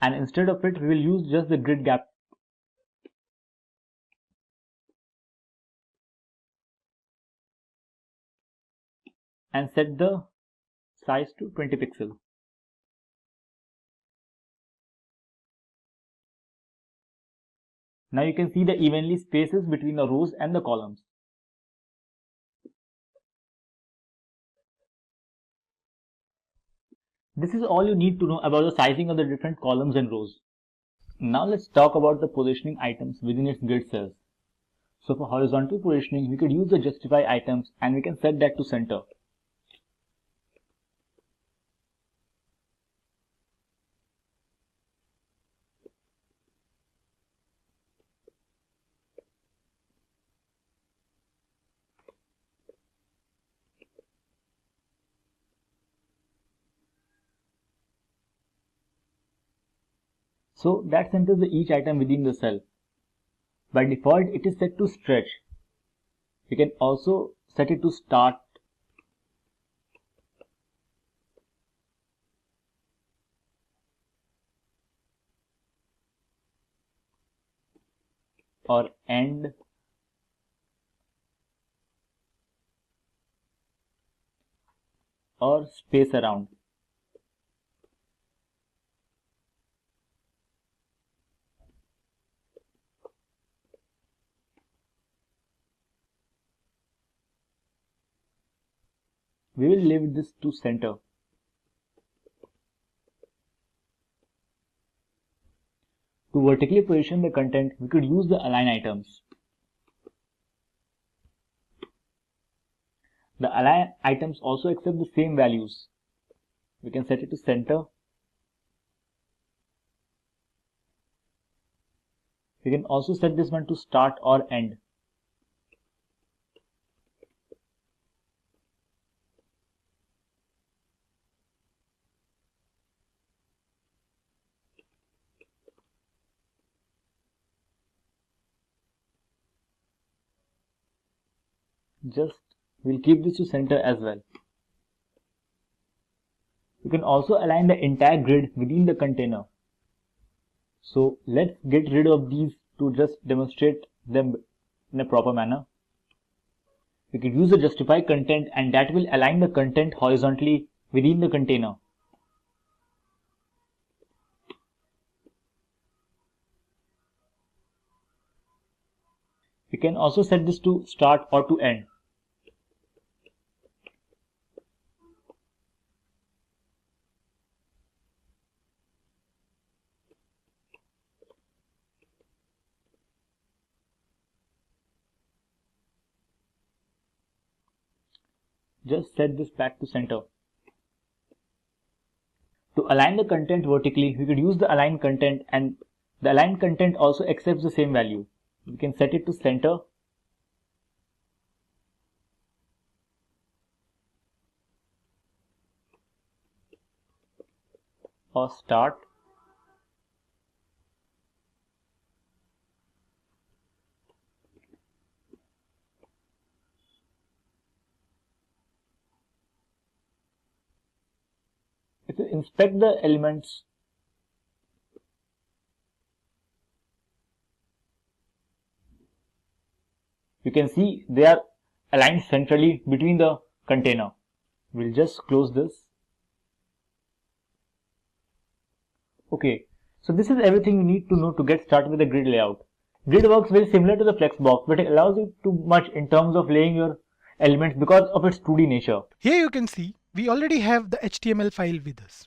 And instead of it, we will use just the grid gap. And set the size to 20 pixels. Now you can see the evenly spaces between the rows and the columns. This is all you need to know about the sizing of the different columns and rows. Now let's talk about the positioning items within its grid cells. So for horizontal positioning, we could use the justify items and we can set that to center. So that centers each item within the cell. By default, it is set to stretch. You can also set it to start or end or space around. We will leave this to center. To vertically position the content, we could use the align items. The align items also accept the same values. We can set it to center. We can also set this one to start or end. We'll keep this to center as well. You can also align the entire grid within the container. So let's get rid of these to just demonstrate them in a proper manner. We could use the justify content, and that will align the content horizontally within the container. We can also set this to start or to end. Just set this back to center. To align the content vertically, we could use the align content, and the align content also accepts the same value. We can set it to center or start. If you inspect the elements, you can see they are aligned centrally between the container. We'll just close this. Okay, so this is everything you need to know to get started with the grid layout. Grid works very similar to the Flexbox, but it allows you too much in terms of laying your elements because of its 2D nature. Here you can see we already have the HTML file with us.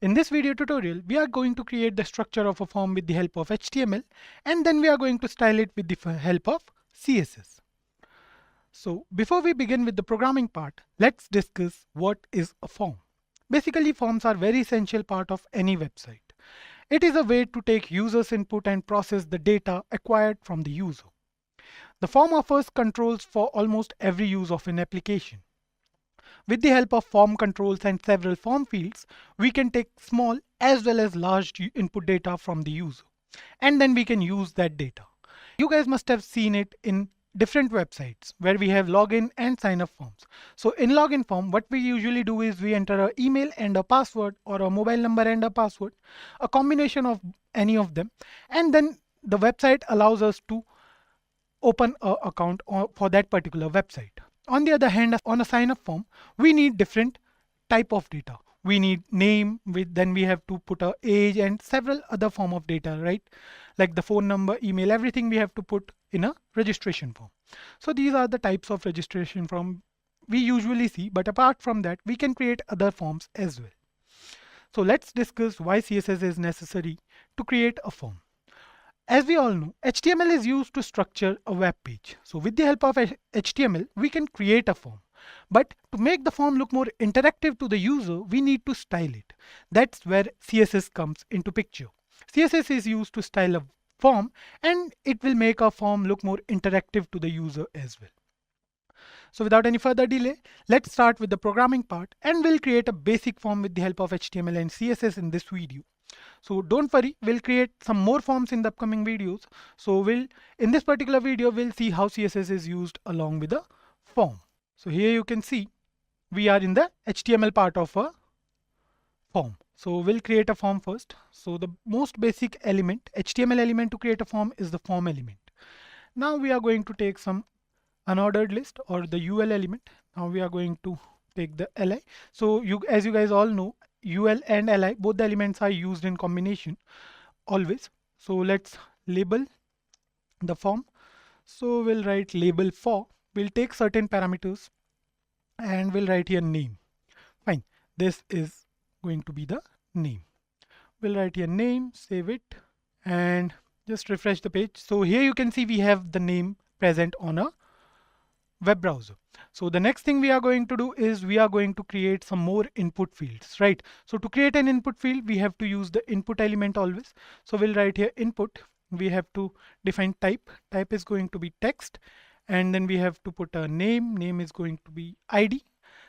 In this video tutorial, we are going to create the structure of a form with the help of HTML, and then we are going to style it with the help of CSS. So before we begin with the programming part, let's discuss what is a form. Basically, forms are very essential part of any website. It is a way to take users' input and process the data acquired from the user. The form offers controls for almost every use of an application. With the help of form controls and several form fields, we can take small as well as large input data from the user, and then we can use that data. You guys must have seen it in different websites where we have login and sign up forms. So in login form, what we usually do is we enter an email and a password, or a mobile number and a password, a combination of any of them, and then the website allows us to open an account for that particular website. On the other hand, on a sign up form, we need different type of data. We need name, then we have to put a age and several other form of data, right? Like the phone number, email, everything we have to put in a registration form. So these are the types of registration form we usually see, but apart from that, we can create other forms as well. So let's discuss why CSS is necessary to create a form. As we all know, HTML is used to structure a web page. So with the help of HTML, we can create a form. But to make the form look more interactive to the user, we need to style it. That's where CSS comes into picture. CSS is used to style a form, and it will make a form look more interactive to the user as well. So without any further delay, let's start with the programming part, and we'll create a basic form with the help of HTML and CSS in this video. So don't worry, we'll create some more forms in the upcoming videos. So in this particular video, we'll see how CSS is used along with the form. So here you can see we are in the HTML part of a form. So we'll create a form first. So the most basic element, HTML element to create a form is the form element. Now we are going to take some unordered list or the UL element. Now we are going to take the li. So as you guys all know, UL and li, both the elements are used in combination always. So let's label the form. So we'll write label for. We'll take certain parameters and we'll write here name. Fine. This is going to be the name. We'll write here name, save it, and just refresh the page. So here you can see we have the name present on a web browser. So the next thing we are going to do is we are going to create some more input fields, right? So to create an input field, we have to use the input element always. So we'll write here input. We have to define type. Type is going to be text. And then we have to put a name. Name is going to be ID.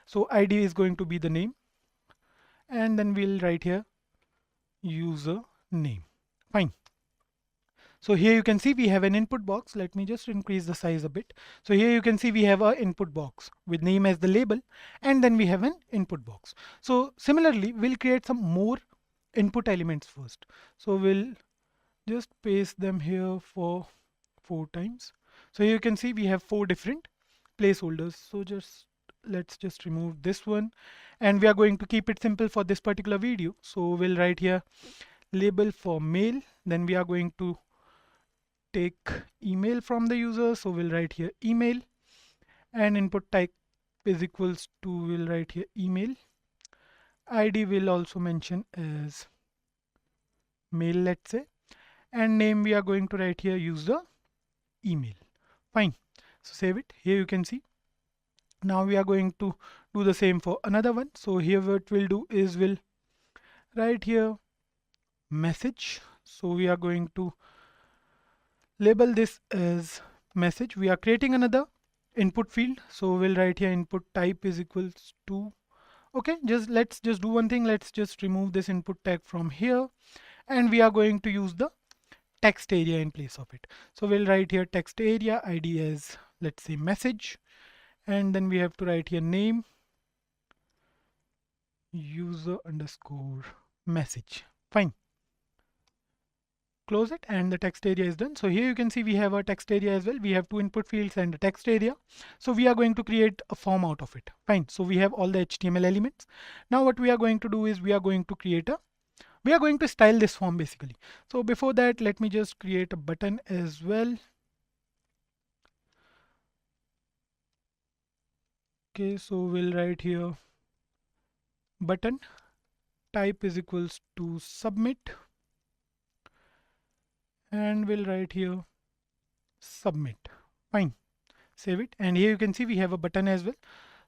So ID is going to be the name. And then we'll write here user name. Fine. So here you can see we have an input box. Let me just increase the size a bit. So here you can see we have an input box with name as the label, and then we have an input box. So similarly, we'll create some more input elements first. So we'll just paste them here for 4 times. So here you can see we have 4 different placeholders. So let's just remove this one, and we are going to keep it simple for this particular video. So we'll write here label for mail. Then we are going to take email from the user. So we'll write here email, and input type is equals to, we'll write here email. ID will also mention as mail, let's say, and name we are going to write here user email. Fine. So save it. Here you can see. Now we are going to do the same for another one. So here what we'll do is we'll write here message. So we are going to label this as message. We are creating another input field. So we'll write here input type is equals to, okay, let's just do one thing. Let's just remove this input tag from here, and we are going to use the text area in place of it. So we'll write here text area, ID as, let's say, message, and then we have to write here name user underscore message. Fine. Close it, and the text area is done. So here you can see we have a text area as well. We have 2 input fields and a text area. So we are going to create a form out of it. Fine. So we have all the HTML elements. Now what we are going to do is we are going to style this form basically. So before that, let me just create a button as well. Okay, so we'll write here button type is equals to submit, and we'll write here submit. Fine. Save it, and here you can see we have a button as well.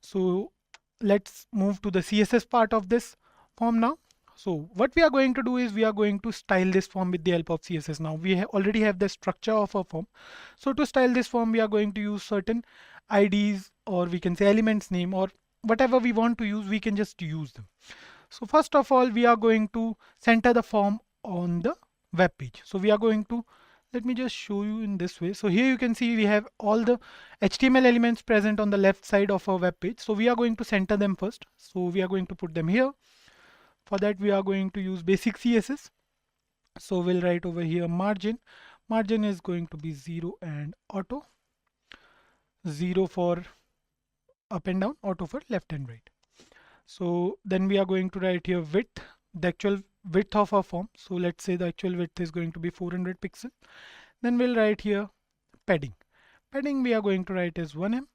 So let's move to the CSS part of this form now. So what we are going to do is we are going to style this form with the help of CSS. Now we already have the structure of a form. So to style this form, we are going to use certain IDs, or we can say elements name, or whatever we want to use, we can just use them. So first of all, we are going to center the form on the web page. So we are going to, let me just show you in this way. So here you can see we have all the HTML elements present on the left side of our web page. So we are going to center them first. So we are going to put them here. For that, we are going to use basic CSS. So we'll write over here margin. Margin is going to be 0 and auto. 0 for up and down, auto for left and right. So then we are going to write here width, the actual width of our form. So let's say the actual width is going to be 400 pixel. Then we'll write here padding. Padding we are going to write as 1 em,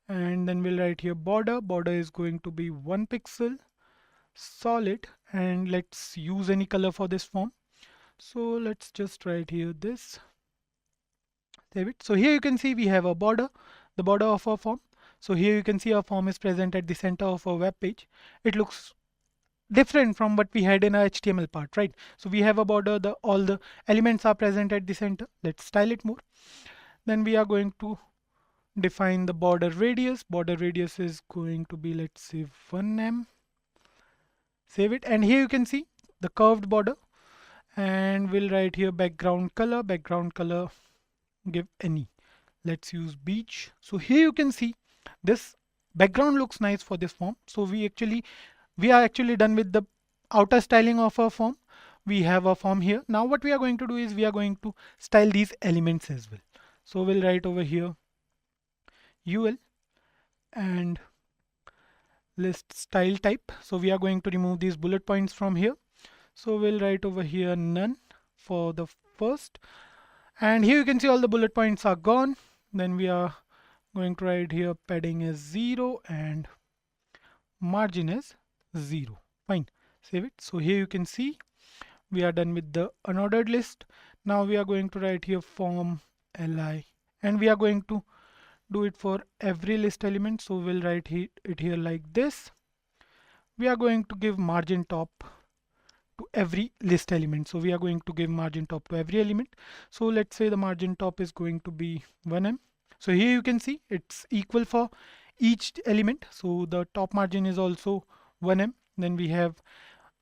and then we'll write here border. Border is going to be 1 pixel. Solid, and let's use any color for this form. So let's just write here this. Save it. So here you can see we have a border, the border of our form. So here you can see our form is present at the center of our web page. It looks different from what we had in our HTML part, right? So we have a border, all the elements are present at the center. Let's style it more. Then we are going to define the border radius. Border radius is going to be, let's say, 1 em. Save it, and here you can see the curved border. and we'll write here background color, give any. Let's use beach. So here you can see this background looks nice for this form. So we are actually done with the outer styling of our form. We have a form here. Now what we are going to do is we are going to style these elements as well. So we'll write over here UL and list style type. So we are going to remove these bullet points from here. So we'll write over here none for the first. And here you can see all the bullet points are gone. Then we are going to write here padding is 0 and margin is 0. Fine, save it. So here you can see we are done with the unordered list. Now we are going to write here form li, and we are going to do it for every list element. So we'll write it here like this. We are going to give margin top to every list element. So we are going to give margin top to every element. So let's say the margin top is going to be 1em. So here you can see it's equal for each element. So the top margin is also 1em. Then we have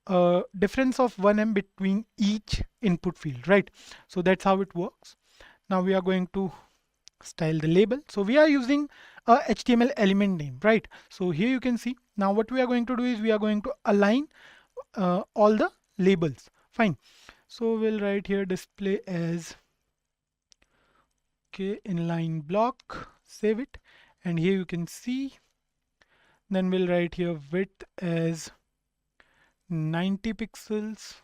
a difference of 1em between each input field, right? So that's how it works. Now we are going to style the label. So we are using a HTML element name, right? So here you can see now what we are going to do is we are going to align all the labels. Fine. So we'll write here display as inline block, save it, and here you can see. Then we'll write here width as 90 pixels,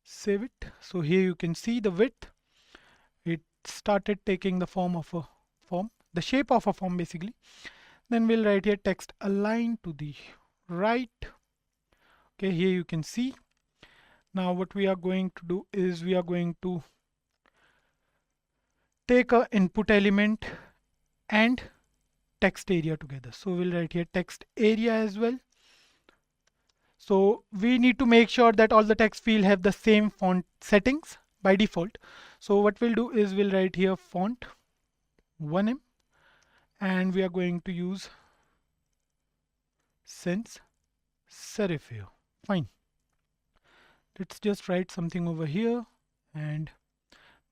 save it. So here you can see the width, it started taking the form of a form, the shape of a form basically. Then we'll write here text align to the right. Okay, here you can see. Now what we are going to do is we are going to take a input element and text area together. So we'll write here text area as well. So we need to make sure that all the text field have the same font settings by default. So what we'll do is we'll write here font 1em, and we are going to use sans serif here. Fine. Let's just write something over here and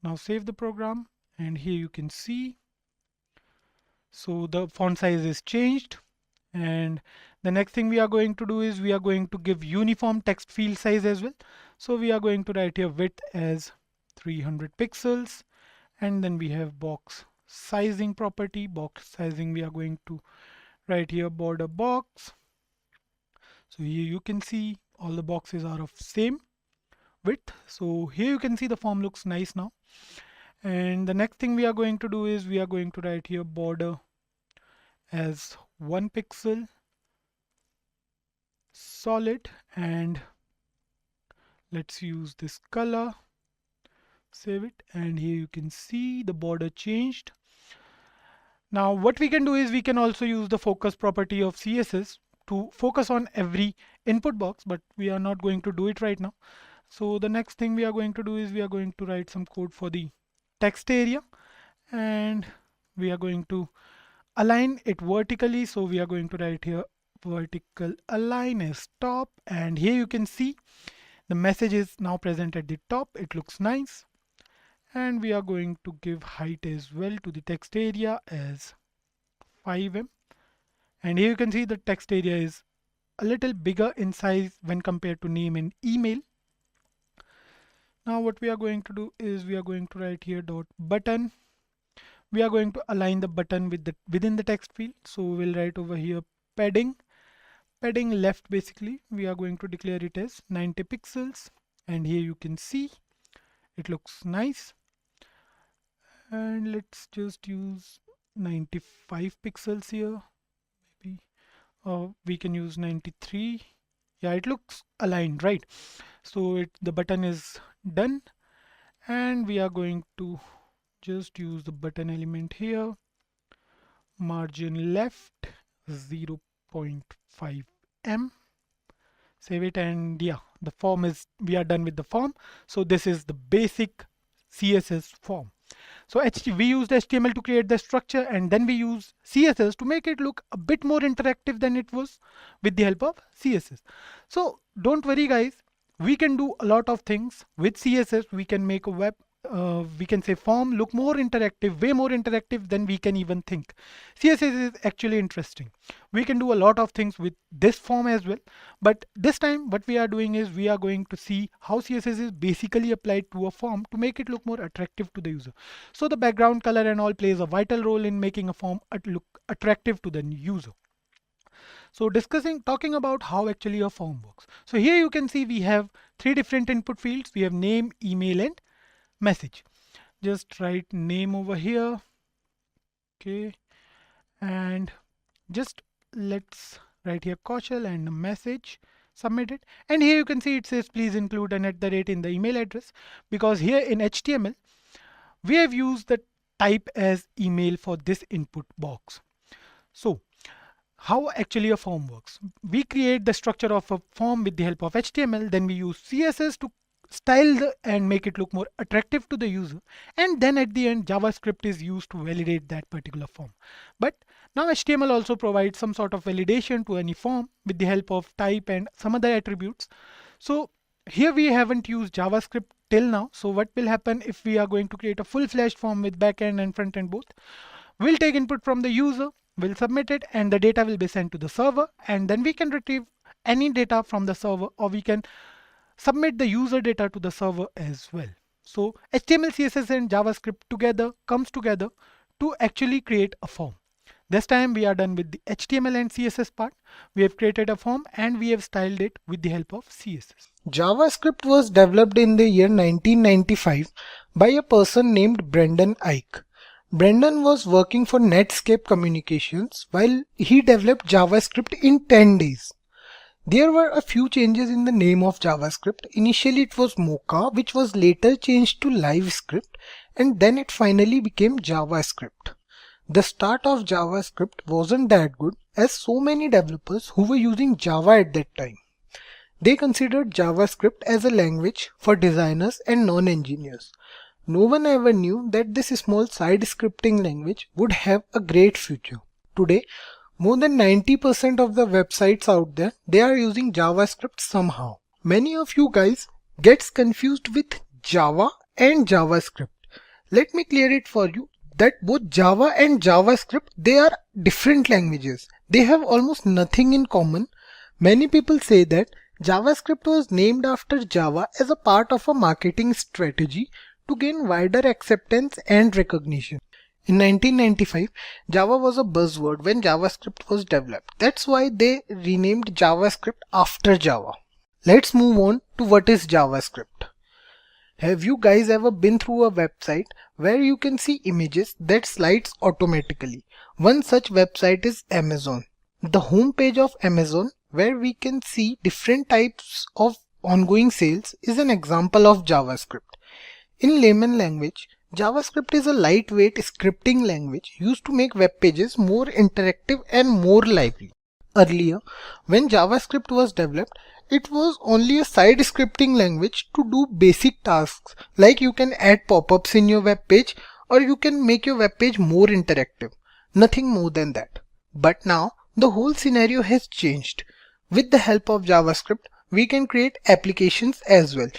now save the program. And here you can see, so the font size is changed. And the next thing we are going to do is we are going to give uniform text field size as well. So we are going to write here width as 300 pixels, and then we have box sizing property. Box sizing, we are going to write here border box. So here you can see all the boxes are of same width. So here you can see the form looks nice now. And the next thing we are going to do is we are going to write here border as 1 pixel solid, and let's use this color, save it, and here you can see the border changed. Now what we can do is we can also use the focus property of CSS to focus on every input box, but we are not going to do it right now. So the next thing we are going to do is we are going to write some code for the text area, and we are going to align it vertically. So we are going to write here vertical align as top, and here you can see the message is now present at the top. It looks nice. And we are going to give height as well to the text area as 5em, and here you can see the text area is a little bigger in size when compared to name and email. Now what we are going to do is we are going to write here dot button. We are going to align the button with within the text field. So we'll write over here padding left. Basically we are going to declare it as 90 pixels, and here you can see it looks nice. And let's just use 95 pixels here, maybe, or we can use 93. Yeah, it looks aligned, right? So the button is done, and we are going to just use the button element here, margin left 0.5em, save it, and yeah, the form is, we are done with the form. So this is the basic CSS form. So we used HTML to create the structure, and then we use CSS to make it look a bit more interactive than it was with the help of CSS. So don't worry guys, we can do a lot of things with CSS. We can make a web, we can say form look more interactive, way more interactive than we can even think. CSS is actually interesting. We can do a lot of things with this form as well. But this time what we are doing is we are going to see how CSS is basically applied to a form to make it look more attractive to the user. So the background color and all plays a vital role in making a form look attractive to the user. So talking about how actually a form works. So here you can see we have 3 different input fields. We have name, email, and message. Just write name over here. Okay. And just let's write here Kaushal and a message, submit it. And here you can see it says please include an @ in the email address, because here in HTML, we have used the type as email for this input box. So how actually a form works. We create the structure of a form with the help of HTML, then we use CSS to style and make it look more attractive to the user, and then at the end JavaScript is used to validate that particular form. But now HTML also provides some sort of validation to any form with the help of type and some other attributes. So here we haven't used JavaScript till now. So what will happen if we are going to create a full-fledged form with backend and frontend both? We'll take input from the user, we'll submit it, and the data will be sent to the server, and then we can retrieve any data from the server, or we can submit the user data to the server as well. So HTML, CSS and JavaScript comes together to actually create a form. This time we are done with the HTML and CSS part. We have created a form and we have styled it with the help of CSS. JavaScript was developed in the year 1995 by a person named Brendan Eich. Brendan was working for Netscape Communications while he developed JavaScript in 10 days. There were a few changes in the name of JavaScript. Initially it was Mocha, which was later changed to LiveScript, and then it finally became JavaScript. The start of JavaScript wasn't that good, as so many developers who were using Java at that time. They considered JavaScript as a language for designers and non-engineers. No one ever knew that this small side scripting language would have a great future. Today, more than 90% of the websites out there, they are using JavaScript somehow. Many of you guys gets confused with Java and JavaScript. Let me clear it for you that both Java and JavaScript, they are different languages. They have almost nothing in common. Many people say that JavaScript was named after Java as a part of a marketing strategy to gain wider acceptance and recognition. In 1995, Java was a buzzword when JavaScript was developed. That's why they renamed JavaScript after Java. Let's move on to what is JavaScript. Have you guys ever been through a website where you can see images that slides automatically? One such website is Amazon. The home page of Amazon, where we can see different types of ongoing sales, is an example of JavaScript. In layman language, JavaScript is a lightweight scripting language used to make web pages more interactive and more lively. Earlier, when JavaScript was developed, it was only a side scripting language to do basic tasks, like you can add pop-ups in your web page or you can make your web page more interactive. Nothing more than that. But now, the whole scenario has changed. With the help of JavaScript, we can create applications as well.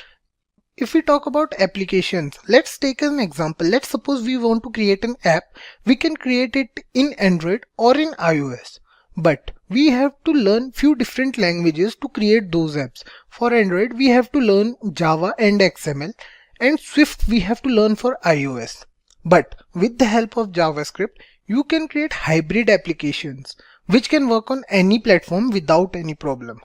If we talk about applications, let's take an example. Let's suppose we want to create an app. We can create it in Android or in iOS. But we have to learn few different languages to create those apps. For Android, we have to learn Java and XML, and Swift we have to learn for iOS. But with the help of JavaScript, you can create hybrid applications which can work on any platform without any problem.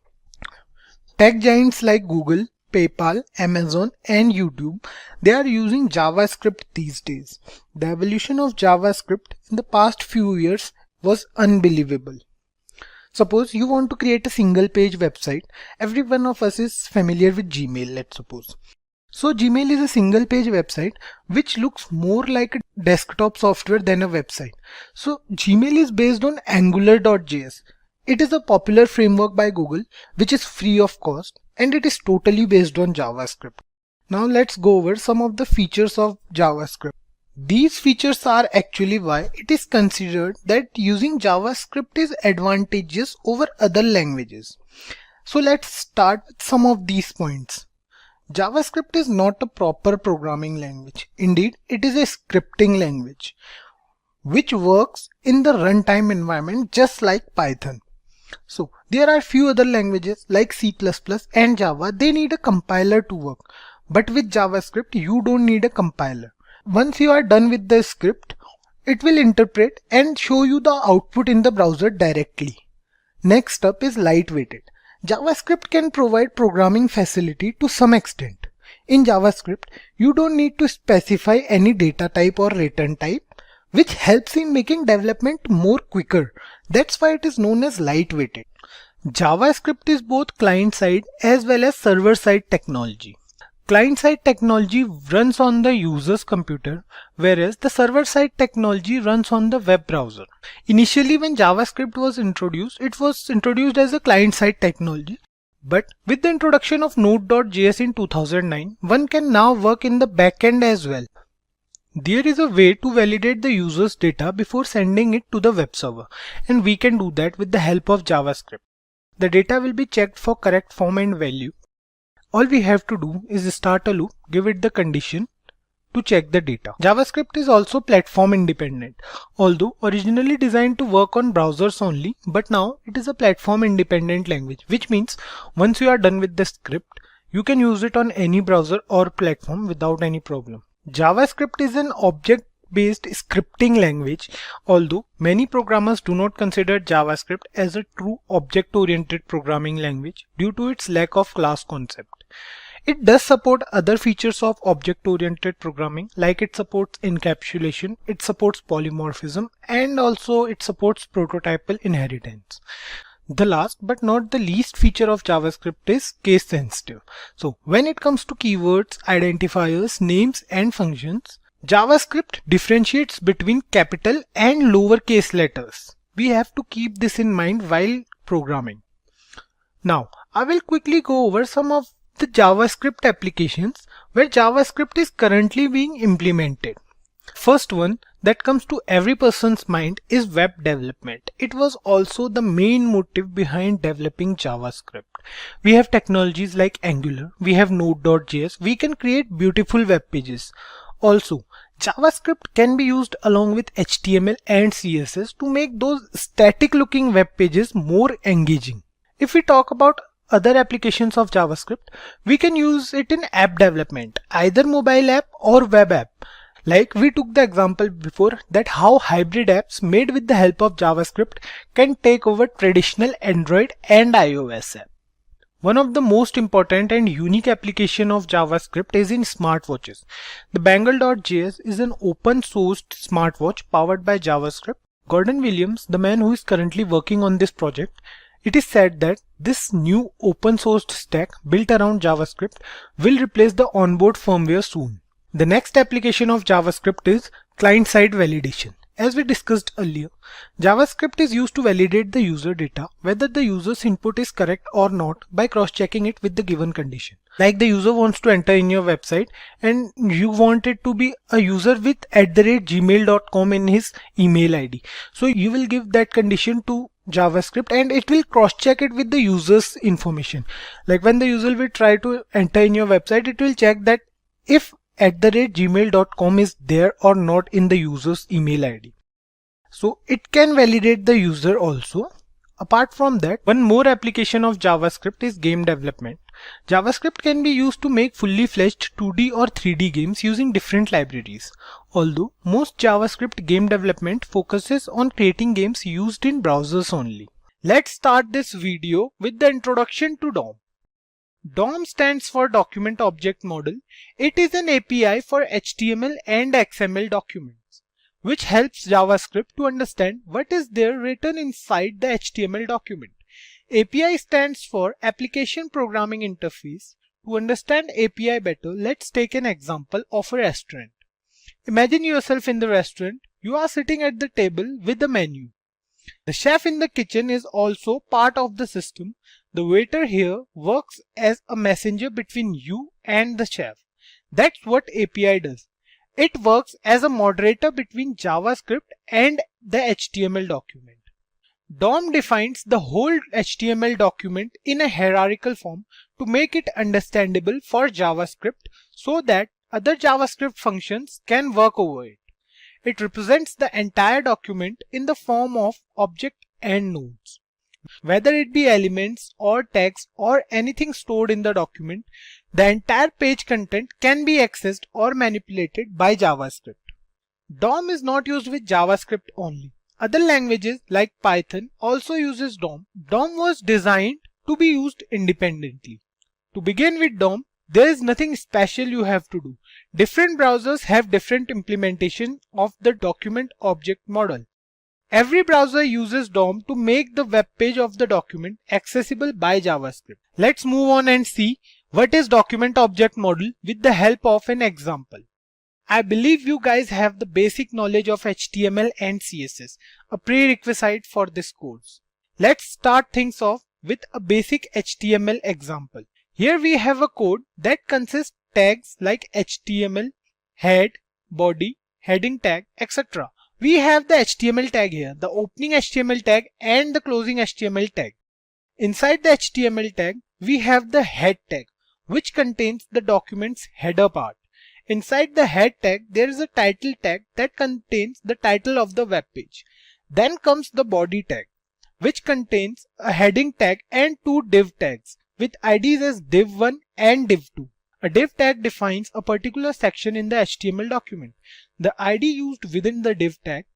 Tech giants like Google, PayPal, Amazon and YouTube, they are using JavaScript these days. The evolution of JavaScript in the past few years was unbelievable. Suppose you want to create a single page website. Every one of us is familiar with Gmail, let's suppose. So Gmail is a single page website which looks more like a desktop software than a website. So Gmail is based on Angular.js. It is a popular framework by Google which is free of cost, and it is totally based on JavaScript. Now let's go over some of the features of JavaScript. These features are actually why it is considered that using JavaScript is advantageous over other languages. So let's start with some of these points. JavaScript is not a proper programming language. Indeed, it is a scripting language which works in the runtime environment just like Python. So there are few other languages like C++ and Java. They need a compiler to work. But with JavaScript, you don't need a compiler. Once you are done with the script, it will interpret and show you the output in the browser directly. Next up is lightweighted. JavaScript can provide programming facility to some extent. In JavaScript, you don't need to specify any data type or return type, which helps in making development more quicker. That's why it is known as lightweighted. JavaScript is both client-side as well as server-side technology. Client-side technology runs on the user's computer, whereas the server-side technology runs on the web browser. Initially, when JavaScript was introduced, it was introduced as a client-side technology. But with the introduction of Node.js in 2009, one can now work in the backend as well. There is a way to validate the user's data before sending it to the web server, and we can do that with the help of JavaScript. The data will be checked for correct form and value. All we have to do is start a loop, give it the condition to check the data. JavaScript is also platform independent, although originally designed to work on browsers only, but now it is a platform independent language, which means once you are done with the script, you can use it on any browser or platform without any problem. JavaScript is an object-based scripting language, although many programmers do not consider JavaScript as a true object-oriented programming language due to its lack of class concept. It does support other features of object-oriented programming, like it supports encapsulation, it supports polymorphism, and also it supports prototypal inheritance. The last but not the least feature of JavaScript is case sensitive. So when it comes to keywords, identifiers, names and functions, JavaScript differentiates between capital and lowercase letters. We have to keep this in mind while programming. Now, I will quickly go over some of the JavaScript applications where JavaScript is currently being implemented. First one that comes to every person's mind is web development. It was also the main motive behind developing JavaScript. We have technologies like Angular, we have Node.js, we can create beautiful web pages. Also, JavaScript can be used along with HTML and CSS to make those static looking web pages more engaging. If we talk about other applications of JavaScript, we can use it in app development, either mobile app or web app. Like we took the example before that how hybrid apps made with the help of JavaScript can take over traditional Android and iOS app. One of the most important and unique application of JavaScript is in smartwatches. The Bangle.js is an open sourced smartwatch powered by JavaScript. Gordon Williams, the man who is currently working on this project, it is said that this new open sourced stack built around JavaScript will replace the onboard firmware soon. The next application of JavaScript is client-side validation. As we discussed earlier, JavaScript is used to validate the user data, whether the user's input is correct or not by cross-checking it with the given condition. Like the user wants to enter in your website and you want it to be a user with @gmail.com in his email ID. So you will give that condition to JavaScript and it will cross-check it with the user's information. Like when the user will try to enter in your website, it will check that if @gmail.com is there or not in the user's email ID. So it can validate the user also. Apart from that, one more application of JavaScript is game development. JavaScript can be used to make fully fledged 2D or 3D games using different libraries. Although most JavaScript game development focuses on creating games used in browsers only. Let's start this video with the introduction to DOM. DOM stands for Document Object Model. It is an API for HTML and XML documents, which helps JavaScript to understand what is there written inside the HTML document. API stands for Application Programming Interface. To understand API better, let's take an example of a restaurant. Imagine yourself in the restaurant. You are sitting at the table with a menu. The chef in the kitchen is also part of the system. The waiter here works as a messenger between you and the chef. That's what API does. It works as a moderator between JavaScript and the HTML document. DOM defines the whole HTML document in a hierarchical form to make it understandable for JavaScript so that other JavaScript functions can work over it. It represents the entire document in the form of object and nodes. Whether it be elements or text or anything stored in the document, the entire page content can be accessed or manipulated by JavaScript. DOM is not used with JavaScript only. Other languages like Python also uses DOM. DOM was designed to be used independently. To begin with DOM, there is nothing special you have to do. Different browsers have different implementation of the document object model. Every browser uses DOM to make the web page of the document accessible by JavaScript. Let's move on and see what is document object model with the help of an example. I believe you guys have the basic knowledge of HTML and CSS, a prerequisite for this course. Let's start things off with a basic HTML example. Here we have a code that consists tags like HTML, head, body, heading tag, etc. We have the HTML tag here, the opening HTML tag and the closing HTML tag. Inside the HTML tag, we have the head tag, which contains the document's header part. Inside the head tag, there is a title tag that contains the title of the web page. Then comes the body tag, which contains a heading tag and two div tags with IDs as div1 and div2. A div tag defines a particular section in the HTML document. The ID used within the div tag,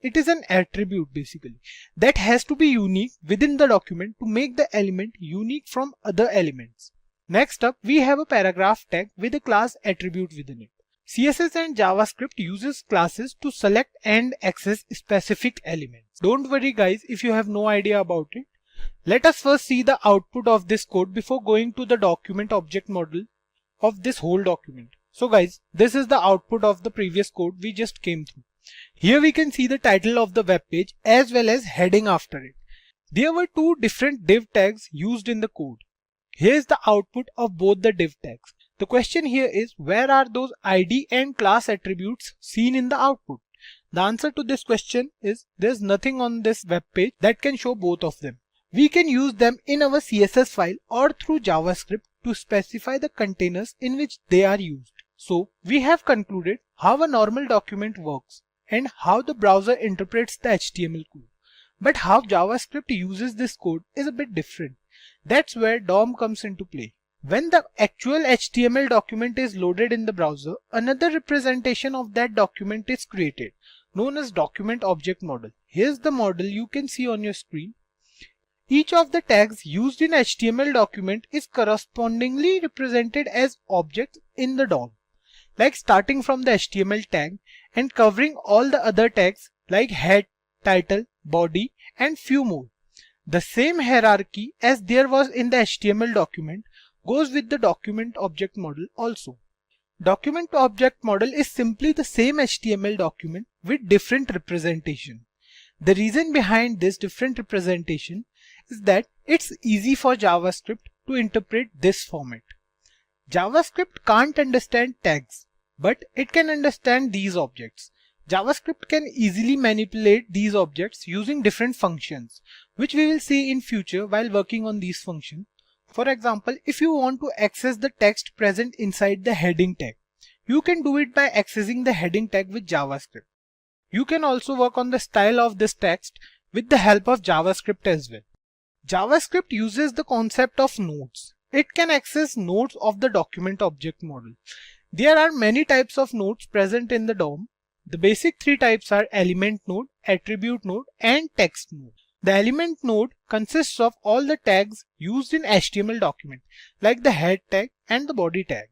it is an attribute basically that has to be unique within the document to make the element unique from other elements. Next up, we have a paragraph tag with a class attribute within it. CSS and JavaScript uses classes to select and access specific elements. Don't worry guys if you have no idea about it. Let us first see the output of this code before going to the document object model of this whole document. So guys, this is the output of the previous code we just came through. Here we can see the title of the web page as well as heading after it. There were two different div tags used in the code. Here is the output of both the div tags. The question here is, where are those ID and class attributes seen in the output? The answer to this question is there's nothing on this web page that can show both of them. We can use them in our CSS file or through JavaScript to specify the containers in which they are used. So we have concluded how a normal document works and how the browser interprets the HTML code. But how JavaScript uses this code is a bit different. That's where DOM comes into play. When the actual HTML document is loaded in the browser, another representation of that document is created, known as document object model. Here's the model you can see on your screen. Each of the tags used in HTML document is correspondingly represented as objects in the DOM, like starting from the HTML tag and covering all the other tags like head, title, body, and few more. The same hierarchy as there was in the HTML document goes with the document object model also. Document object model is simply the same HTML document with different representation. The reason behind this different representation is that it's easy for JavaScript to interpret this format. JavaScript can't understand tags, but it can understand these objects. JavaScript can easily manipulate these objects using different functions, which we will see in future while working on these functions. For example, if you want to access the text present inside the heading tag, you can do it by accessing the heading tag with JavaScript. You can also work on the style of this text with the help of JavaScript as well. JavaScript uses the concept of nodes. It can access nodes of the document object model. There are many types of nodes present in the DOM. The basic three types are element node, attribute node, and text node. The element node consists of all the tags used in HTML document, like the head tag and the body tag.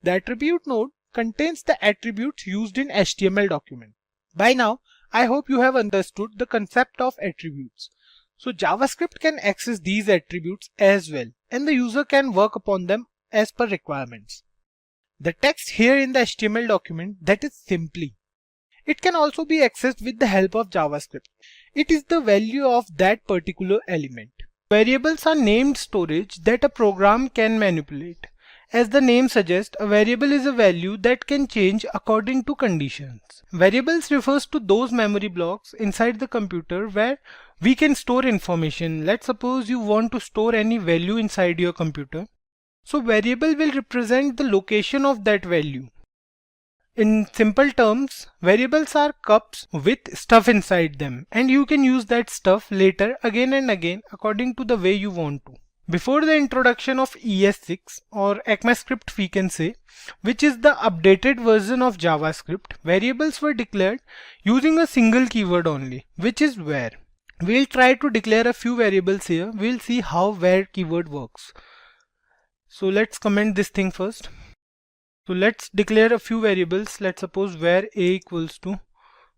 The attribute node contains the attributes used in HTML document. By now, I hope you have understood the concept of attributes. So JavaScript can access these attributes as well, and the user can work upon them as per requirements. The text here in the HTML document, that is simply. It can also be accessed with the help of JavaScript. It is the value of that particular element. Variables are named storage that a program can manipulate. As the name suggests, a variable is a value that can change according to conditions. Variables refers to those memory blocks inside the computer where we can store information. Let's suppose you want to store any value inside your computer. So variable will represent the location of that value. In simple terms, variables are cups with stuff inside them, and you can use that stuff later again and again according to the way you want to. Before the introduction of ES6 or ECMAScript we can say, which is the updated version of JavaScript, variables were declared using a single keyword only, which is where. We'll try to declare a few variables here. We'll see how where keyword works. So let's comment this thing first. So let's declare a few variables. Let's suppose where a equals to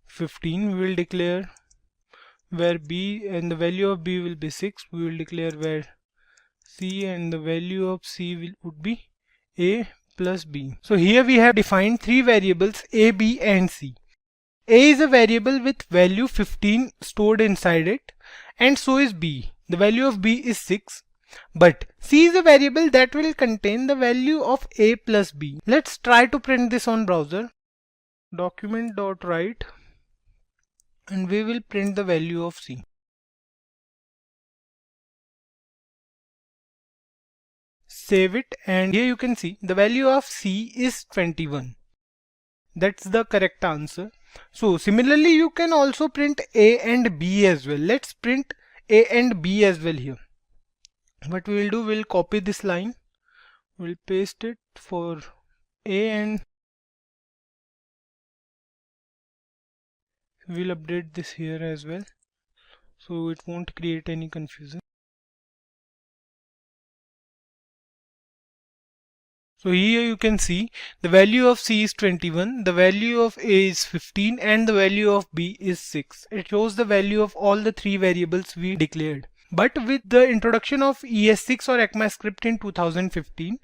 15. We will declare where b, and the value of b will be 6. We will declare where c, and the value of c would be a plus b. So here we have defined three variables a, b and c. A is a variable with value 15 stored inside it, and so is b. The value of b is 6. But c is a variable that will contain the value of a plus b. Let's try to print this on browser. Document.write, and we will print the value of c. Save it, and here you can see the value of c is 21. That's the correct answer. So similarly you can also print a and b as well. Let's print a and b as well here. What we will do, we'll copy this line, we'll paste it for a, and we'll update this here as well so it won't create any confusion. So here you can see the value of c is 21, the value of a is 15, and the value of b is 6. It shows the value of all the three variables we declared. But with the introduction of ES6 or ECMAScript in 2015,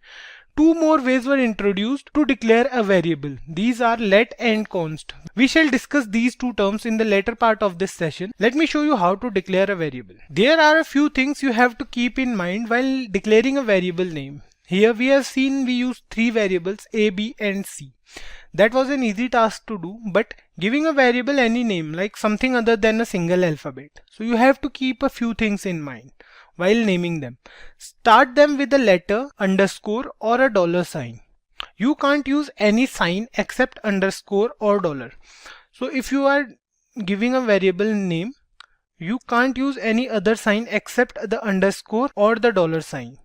two more ways were introduced to declare a variable. These are let and const. We shall discuss these two terms in the later part of this session. Let me show you how to declare a variable. There are a few things you have to keep in mind while declaring a variable name. Here we have seen we use three variables a, b and c. That was an easy task to do, but giving a variable any name, like something other than a single alphabet. So you have to keep a few things in mind while naming them. Start them with a letter, underscore or a dollar sign. You can't use any sign except underscore or dollar. So if you are giving a variable name, you can't use any other sign except the underscore or the dollar sign.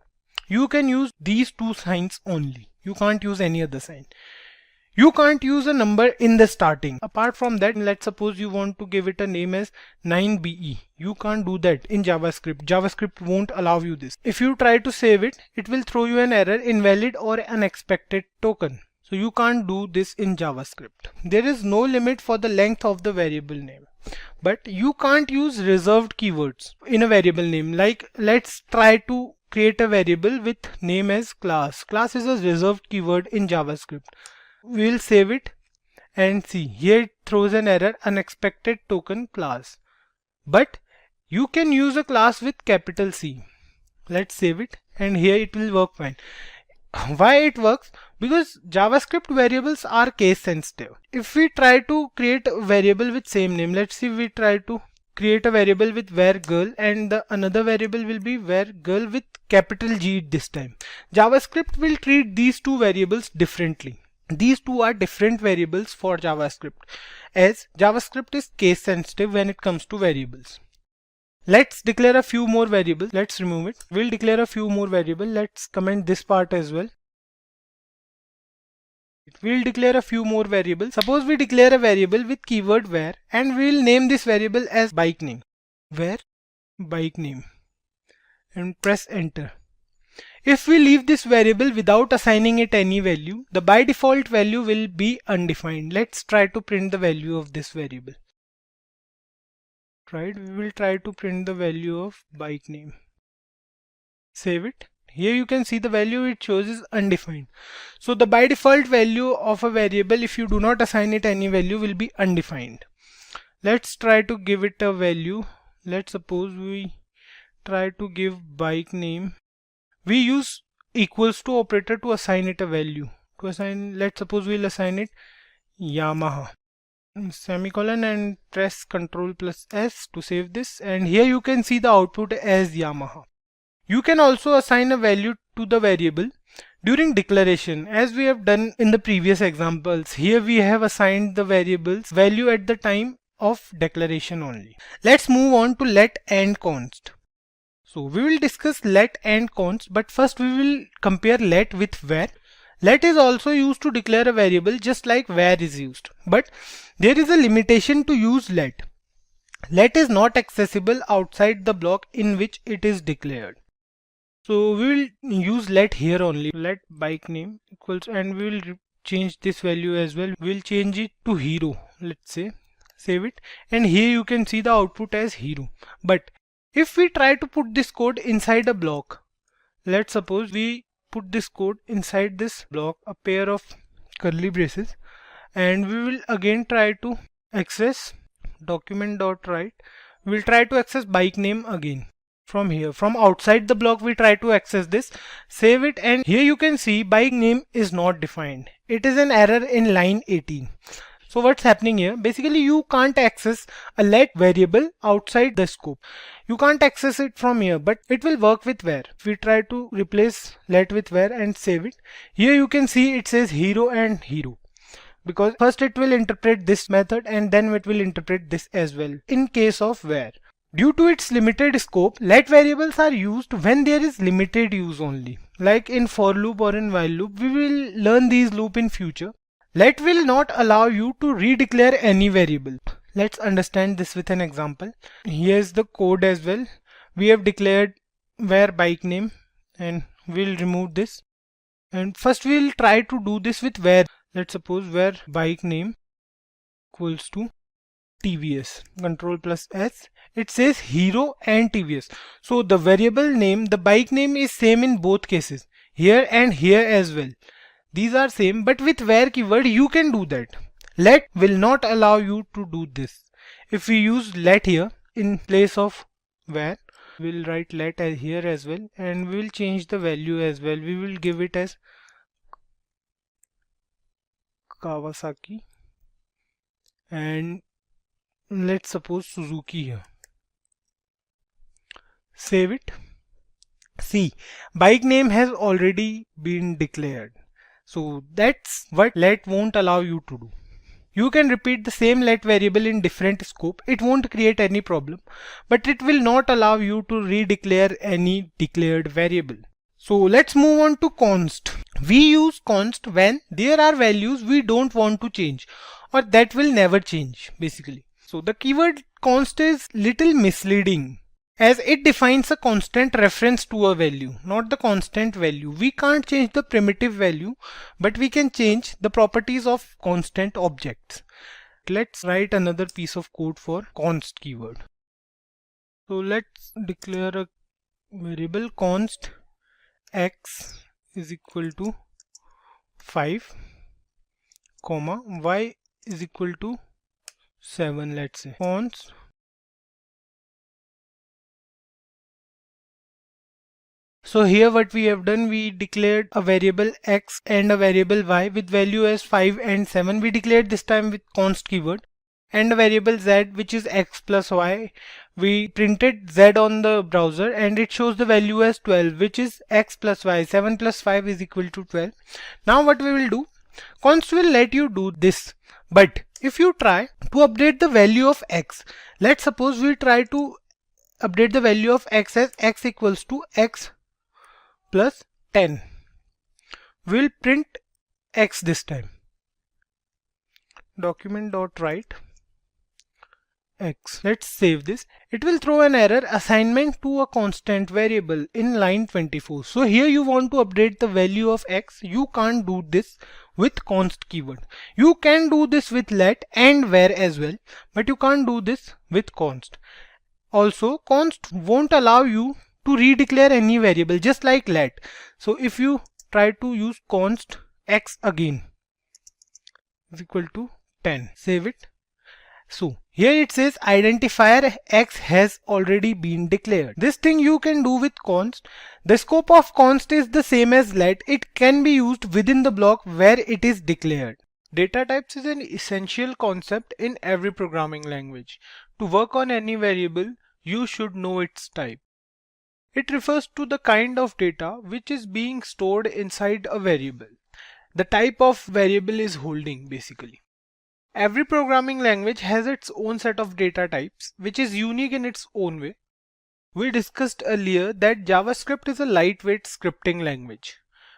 You can use these two signs only. You can't use any other sign. You can't use a number in the starting. Apart from that, let's suppose you want to give it a name as 9BE. You can't do that in JavaScript. JavaScript won't allow you this. If you try to save it, it will throw you an error, invalid or unexpected token. So you can't do this in JavaScript. There is no limit for the length of the variable name. But you can't use reserved keywords in a variable name. Like let's try to create a variable with name as class. Class is a reserved keyword in JavaScript. We will save it and see here it throws an error, unexpected token class. But you can use a class with capital C. Let's save it, and here it will work fine. Why it works? Because JavaScript variables are case sensitive. If we try to create a variable with same name, let's see, we try to create a variable with where girl, and the another variable will be where girl with capital G this time. JavaScript will treat these two variables differently. These two are different variables for JavaScript, as JavaScript is case sensitive when it comes to variables. Let's declare a few more variables. Let's remove it. We'll declare a few more variables. Let's comment this part as well. We'll declare a few more variables. Suppose we declare a variable with keyword where, and we'll name this variable as bike name. Where bike name, and press enter. If we leave this variable without assigning it any value, the by default value will be undefined. Let's try to print the value of this variable. Right, we will try to print the value of bike name. Save it. Here you can see the value it shows is undefined. So the by default value of a variable, if you do not assign it any value, will be undefined. Let's try to give it a value. Let's suppose we try to give bike name. We use equals to operator to assign it a value. To assign, let's suppose we'll assign it Yamaha, semicolon, and press Ctrl plus S to save this, and here you can see the output as Yamaha. You can also assign a value to the variable during declaration, as we have done in the previous examples. Here we have assigned the variable's value at the time of declaration only. Let's move on to let and const. So we will discuss let and const, but first we will compare let with where. Let is also used to declare a variable just like where is used, but there is a limitation to use let. Let is not accessible outside the block in which it is declared. So we will use let here only. Let bike name equals, and we will change this value as well. We will change it to hero, let's say. Save it, and here you can see the output as hero. But if we try to put this code inside a block, let's suppose we put this code inside this block, a pair of curly braces, and we will again try to access document.write. We'll try to access bike name again. From here, from outside the block, we try to access this, save it, and here you can see bike name is not defined. It is an error in line 18. So what's happening here? Basically, you can't access a let variable outside the scope. You can't access it from here, but it will work with where. If we try to replace let with where and save it, here you can see it says hero and hero, because first it will interpret this method and then it will interpret this as well in case of where. Due to its limited scope, let variables are used when there is limited use only. Like in for loop or in while loop, we will learn these loop in future. Let will not allow you to redeclare any variable. Let's understand this with an example. Here's the code as well. We have declared where bike name, and we'll remove this. And first we'll try to do this with where. Let's suppose where bike name equals to TVS. Control plus S. It says hero and TVS. So the variable name, the bike name is same in both cases, here and here as well. These are same, but with where keyword you can do that. Let will not allow you to do this. If we use let here in place of where, we'll write let as here as well, and we will change the value as well. We will give it as Kawasaki, and let's suppose Suzuki here. Save it. See, bike name has already been declared. So that's what let won't allow you to do. You can repeat the same let variable in different scope. It won't create any problem, but it will not allow you to redeclare any declared variable. So let's move on to const. We use const when there are values we don't want to change, or that will never change basically. So the keyword const is little misleading, as it defines a constant reference to a value, not the constant value. We can't change the primitive value, but we can change the properties of constant objects. Let's write another piece of code for const keyword. So let's declare a variable const x is equal to 5, comma y is equal to 7, let's say. Const So here what we have done, we declared a variable x and a variable y with value as 5 and 7. We declared this time with const keyword, and a variable z which is x plus y. We printed z on the browser and it shows the value as 12, which is x plus y. 7 plus 5 is equal to 12. Now what we will do, const will let you do this, but if you try to update the value of x, let's suppose we try to update the value of x as x equals to x plus 10. We'll print x this time. Document.write x. Let's save this. It will throw an error, assignment to a constant variable in line 24. So here you want to update the value of x. You can't do this with const keyword. You can do this with let and where as well, but you can't do this with const. Also, const won't allow you to redeclare any variable, just like let. So if you try to use const x again is equal to 10, save it, So here it says identifier X has already been declared. This thing you can do with const. The scope of const is the same as let. It can be used within the block where it is declared. Data types is an essential concept in every programming language. To work on any variable, you should know its type. It refers to the kind of data which is being stored inside a variable. The type of variable is holding basically. Every programming language has its own set of data types, which is unique in its own way. We discussed earlier that JavaScript is a lightweight scripting language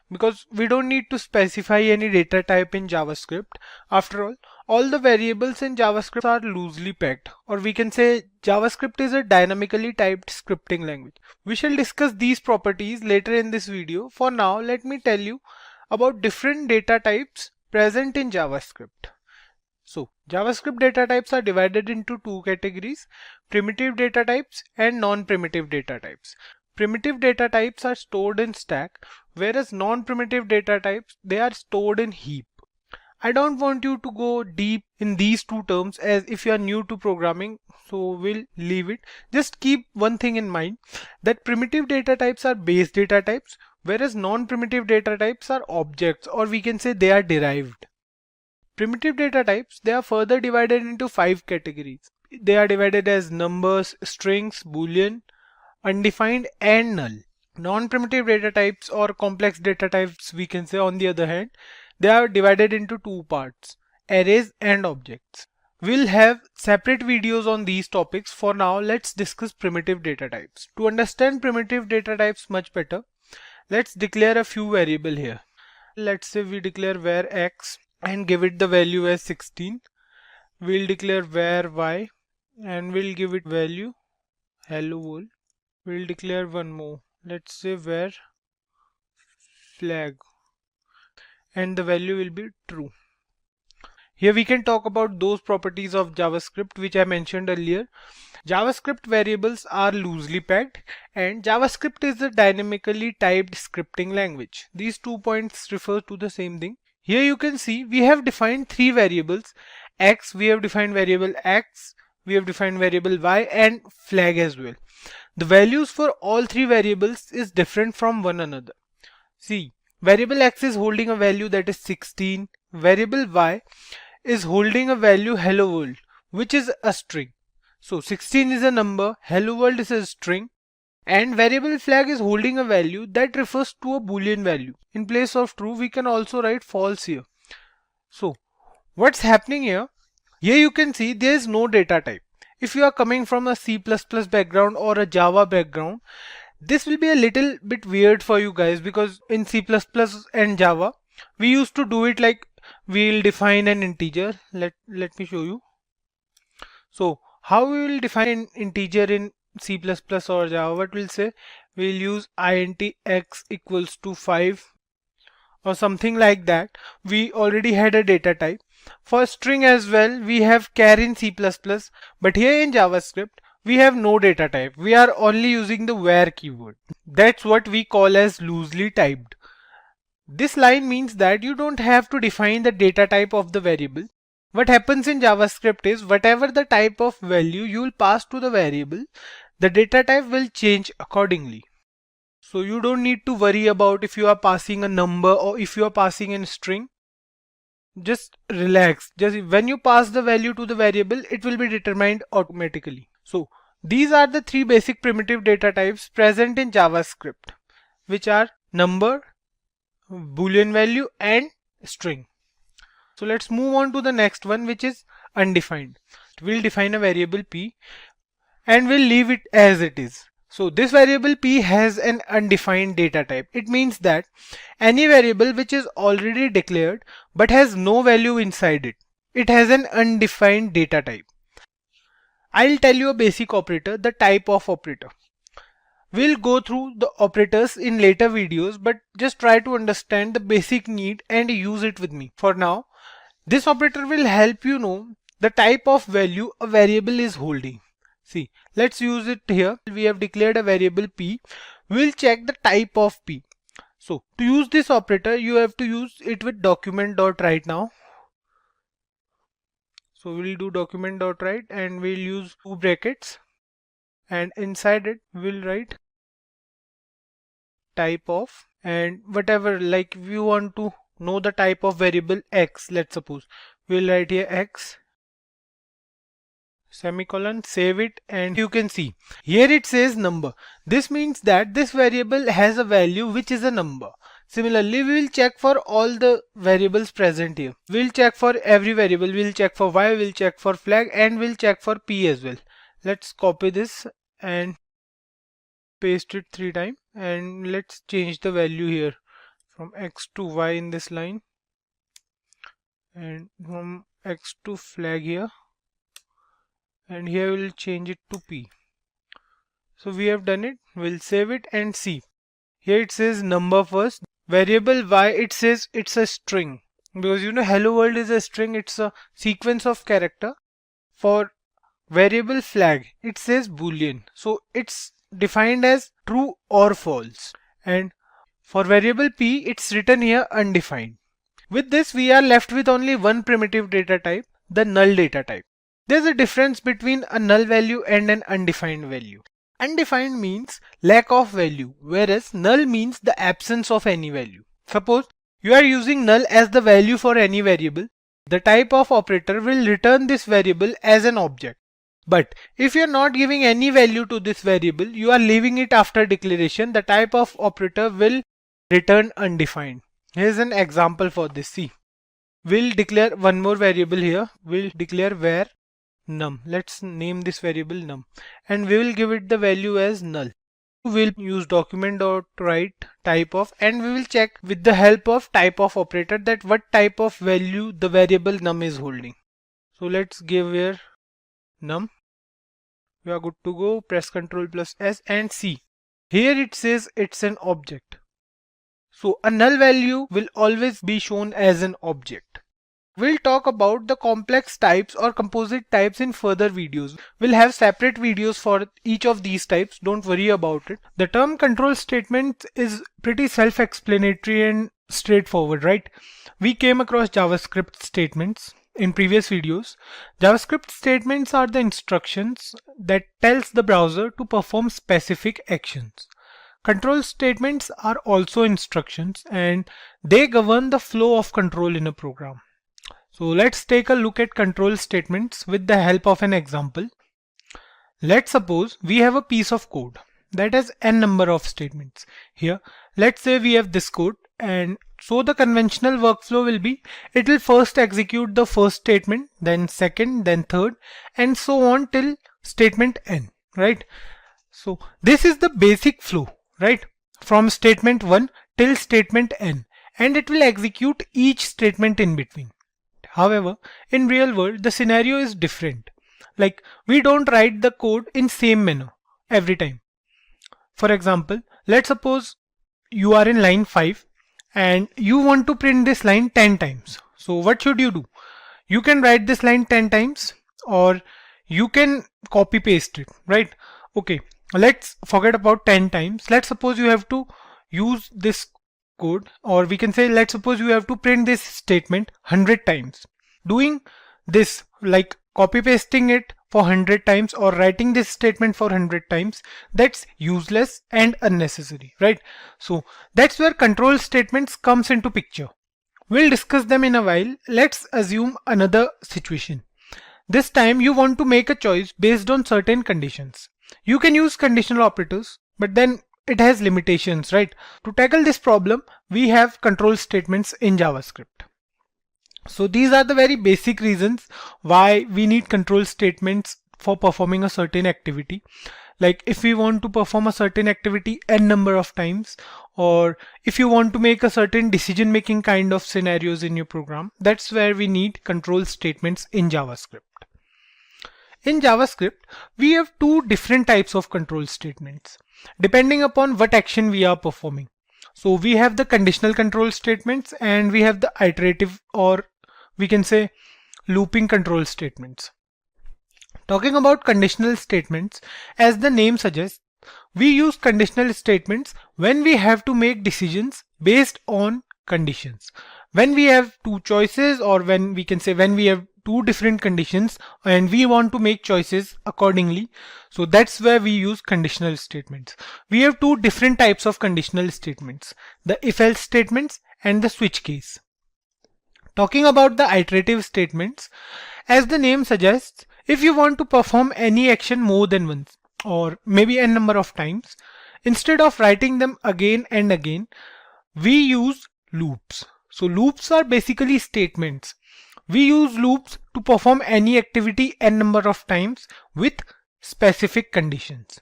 because we don't need to specify any data type in JavaScript. After all the variables in JavaScript are loosely packed, or we can say JavaScript is a dynamically typed scripting language. We shall discuss these properties later in this video. For now, let me tell you about different data types present in JavaScript. So JavaScript data types are divided into two categories: primitive data types and non-primitive data types. Primitive data types are stored in stack, whereas non-primitive data types, they are stored in heap. I don't want you to go deep in these two terms as if you are new to programming, so we'll leave it. Just keep one thing in mind, that primitive data types are base data types, whereas non-primitive data types are objects, or we can say they are derived. Primitive data types, they are further divided into 5 categories. They are divided as numbers, strings, boolean, undefined and null. Non-primitive data types or complex data types, we can say, on the other hand, they are divided into two parts: arrays and objects. We'll have separate videos on these topics. For now, let's discuss primitive data types. To understand primitive data types much better, let's declare a few variables here. Let's say we declare var x and give it the value as 16. We'll declare var y and we'll give it value hello world. We'll declare one more. Let's say var flag and the value will be true. Here we can talk about those properties of JavaScript which I mentioned earlier. JavaScript variables are loosely packed and JavaScript is a dynamically typed scripting language. These 2 points refer to the same thing. Here you can see we have defined 3 variables: x, we have defined variable x, we have defined variable y, and flag as well. The values for all 3 variables is different from one another. See, variable x is holding a value that is 16, variable y is holding a value hello world, which is a string. So 16 is a number, hello world is a string, and variable flag is holding a value that refers to a boolean value. In place of true, we can also write false here. So what's happening here? Here you can see there is no data type. If you are coming from a C++ background or a Java background, this will be a little bit weird for you guys, because in C++ and Java, we used to do it like we'll define an integer. Let me show you. So how we will define an integer in C++ or Java? What we'll say, we'll use int x equals to 5 or something like that. We already had a data type. For string as well, we have char in C++, but here in JavaScript, we have no data type. We are only using the var keyword. That's what we call as loosely typed. This line means that you don't have to define the data type of the variable. What happens in JavaScript is whatever the type of value you will pass to the variable, the data type will change accordingly. So you don't need to worry about if you are passing a number or if you are passing a string. Just relax. Just when you pass the value to the variable, it will be determined automatically. So these are the 3 basic primitive data types present in JavaScript, which are number, boolean value, and string. So let's move on to the next one, which is undefined. We'll define a variable p and we'll leave it as it is. So this variable p has an undefined data type. It means that any variable which is already declared but has no value inside it, it has an undefined data type. I'll tell you a basic operator, the type of operator. We'll go through the operators in later videos, but just try to understand the basic need and use it with me. For now, this operator will help you know the type of value a variable is holding. See, let's use it here. We have declared a variable p. We'll check the type of p. So to use this operator, you have to use it with document.writeNow. So we'll do document.write and we'll use two brackets, and inside it we'll write type of, and whatever, like if you want to know the type of variable x, let's suppose we'll write here x semicolon, save it, and you can see here it says number. This means that this variable has a value which is a number. Similarly, we will check for all the variables present here. We'll check for every variable. We'll check for y, we'll check for flag, and we'll check for p as well. Let's copy this and paste it 3 times, and let's change the value here from x to y in this line, and from x to flag here, and here we'll change it to p. So we have done it. We'll save it and see. Here it says number first. Variable y, it says it's a string, because you know hello world is a string, it's a sequence of character. For variable flag, it says boolean, so it's defined as true or false. And for variable p, it's written here undefined. With this, we are left with only one primitive data type, the null data type. There's a difference between a null value and an undefined value. Undefined means lack of value, whereas null means the absence of any value. Suppose you are using null as the value for any variable, the type of operator will return this variable as an object. But if you are not giving any value to this variable, you are leaving it after declaration, the type of operator will return undefined. Here's an example for this. See, we'll declare one more variable here. We'll declare var num. Let's name this variable num, and we will give it the value as null. We'll use document.write type of, and we will check with the help of type of operator that what type of value the variable num is holding. So let's give here num. We are good to go. Press Ctrl plus S and see. Here it says it's an object. So a null value will always be shown as an object. We'll talk about the complex types or composite types in further videos. We'll have separate videos for each of these types. Don't worry about it. The term control statement is pretty self-explanatory and straightforward, right? We came across JavaScript statements in previous videos. JavaScript statements are the instructions that tells the browser to perform specific actions. Control statements are also instructions, and they govern the flow of control in a program. So let's take a look at control statements with the help of an example. Let's suppose we have a piece of code that has n number of statements. Here, let's say we have this code, and so the conventional workflow will be, it will first execute the first statement, then second, then third, and so on till statement n, right? So this is the basic flow, right? From statement 1 till statement n, and it will execute each statement in between. However, in real world, the scenario is different. Like, we don't write the code in same manner every time. For example, let's suppose you are in line 5 and you want to print this line 10 times. So what should you do? You can write this line 10 times, or you can copy paste it, right? Okay, let's forget about 10 times. Let's suppose you have to use this code, or we can say, let's suppose you have to print this statement 100 times. Doing this, like copy pasting it for 100 times or writing this statement for 100 times, that's useless and unnecessary, right? So that's where control statements comes into picture. We'll discuss them in a while. Let's assume another situation. This time you want to make a choice based on certain conditions. You can use conditional operators, but then it has limitations, right? To tackle this problem, we have control statements in JavaScript. So these are the very basic reasons why we need control statements for performing a certain activity. Like if we want to perform a certain activity n number of times, or if you want to make a certain decision making kind of scenarios in your program, that's where we need control statements in JavaScript. In JavaScript, we have two different types of control statements depending upon what action we are performing. So we have the conditional control statements and we have the iterative, or we can say looping control statements. Talking about conditional statements, as the name suggests, we use conditional statements when we have to make decisions based on conditions. When we have two choices, or when we can say when we have two different conditions and we want to make choices accordingly. So that's where we use conditional statements. We have two different types of conditional statements, the if-else statements and the switch case. Talking about the iterative statements, as the name suggests, if you want to perform any action more than once or maybe n number of times, instead of writing them again and again, we use loops. So loops are basically statements. We use loops to perform any activity n number of times with specific conditions.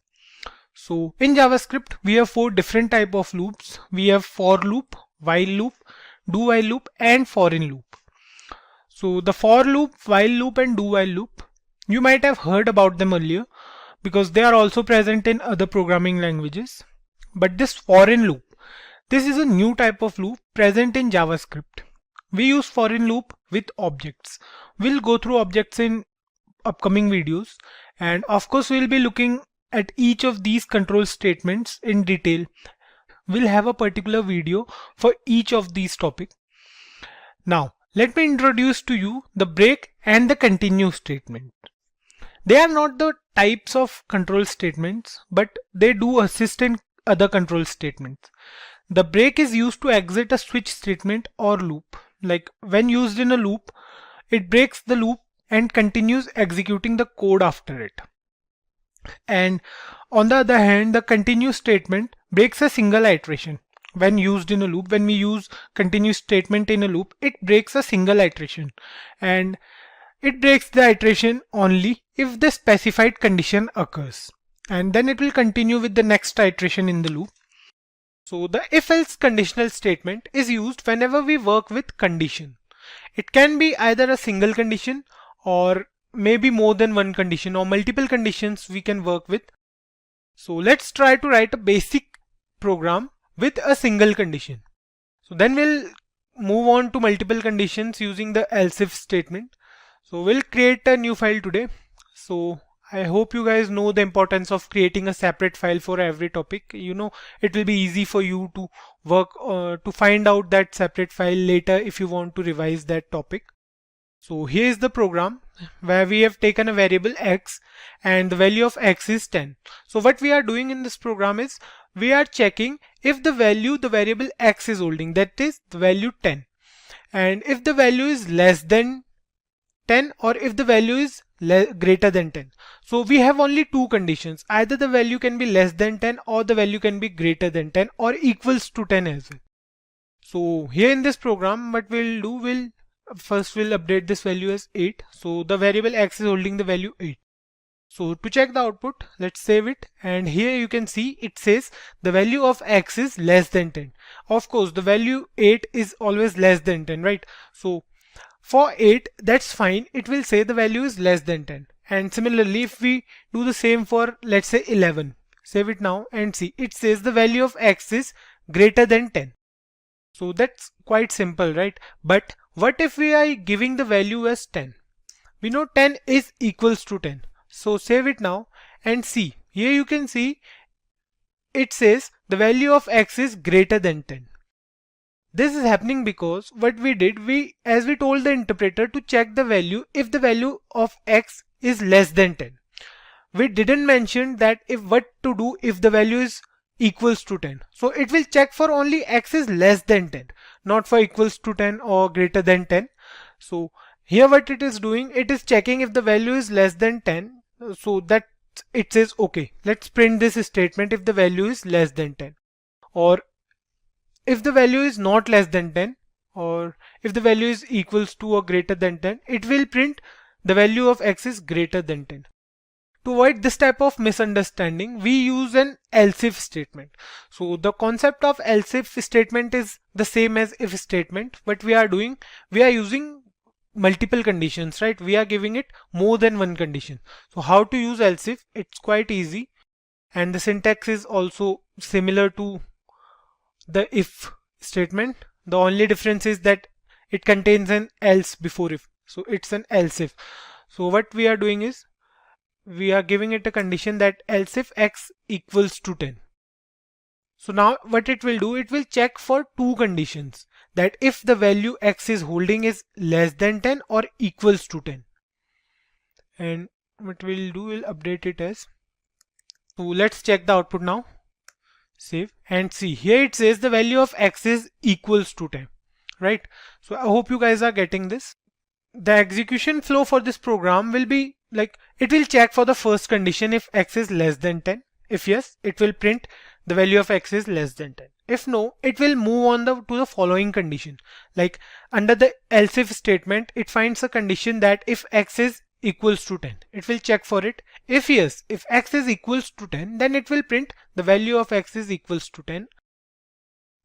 So in JavaScript, we have four different type of loops. We have for loop, while loop, do while loop and foreign loop. So the for loop, while loop and do while loop, you might have heard about them earlier because they are also present in other programming languages. But this foreign loop, this is a new type of loop present in JavaScript. We use foreign loop with objects. We'll go through objects in upcoming videos, and of course we'll be looking at each of these control statements in detail. We'll have a particular video for each of these topics. Now let me introduce to you the break and the continue statement. They are not the types of control statements, but they do assist in other control statements. The break is used to exit a switch statement or loop. Like when used in a loop, it breaks the loop and continues executing the code after it. And on the other hand, the continue statement breaks a single iteration. When used in a loop, when we use continue statement in a loop, it breaks a single iteration, and it breaks the iteration only if the specified condition occurs, and then it will continue with the next iteration in the loop. So the if-else conditional statement is used whenever we work with condition. It can be either a single condition or maybe more than one condition or multiple conditions we can work with. So let's try to write a basic program with a single condition. So then we'll move on to multiple conditions using the else if statement. So we'll create a new file today. So I hope you guys know the importance of creating a separate file for every topic. You know, it will be easy for you to work to find out that separate file later if you want to revise that topic. So here is the program where we have taken a variable x and the value of x is 10. So what we are doing in this program is we are checking if the value the variable x is holding, that is the value 10, and if the value is less than 10 or if the value is greater than 10. So we have only two conditions, either the value can be less than 10 or the value can be greater than 10 or equals to 10 as well. So here in this program what we'll do, we'll update this value as 8. So the variable x is holding the value 8. So to check the output, let's save it, and here you can see it says the value of x is less than 10. Of course the value 8 is always less than 10, right? So for 8, that's fine, it will say the value is less than 10. And similarly, if we do the same for, let's say 11, save it now and see, it says the value of x is greater than 10. So that's quite simple, right? But what if we are giving the value as 10? We know 10 is equals to 10. So save it now and see, here you can see it says the value of x is greater than 10. This is happening because what we did, as we told the interpreter to check the value if the value of x is less than 10. We didn't mention that what to do if the value is equals to 10. So it will check for only x is less than 10, not for equals to 10 or greater than 10. So here what it is doing, it is checking if the value is less than 10. So that it says okay, let's print this statement if the value is less than 10, or if the value is not less than 10, or if the value is equals to or greater than 10, it will print the value of x is greater than 10. To avoid this type of misunderstanding, we use an else if statement. So the concept of else if statement is the same as if statement. What we are doing, we are using multiple conditions, right? We are giving it more than one condition. So how to use else if? It's quite easy, and the syntax is also similar to the if statement. The only difference is that it contains an else before if. So it's an else if. So what we are doing is we are giving it a condition that else if x equals to 10. So now what it will do, it will check for two conditions, that if the value x is holding is less than 10 or equals to 10. And what we'll do, we'll update it as. So let's check the output now. Save and see. Here it says the value of x is equals to 10, right? So I hope you guys are getting this. The execution flow for this program will be like, it will check for the first condition if x is less than 10. If yes, it will print the value of x is less than 10. If no, it will move on to the following condition. Like under the else if statement, it finds a condition that if x is equals to 10, it will check for it. If yes, if x is equals to 10, then it will print the value of x is equals to 10.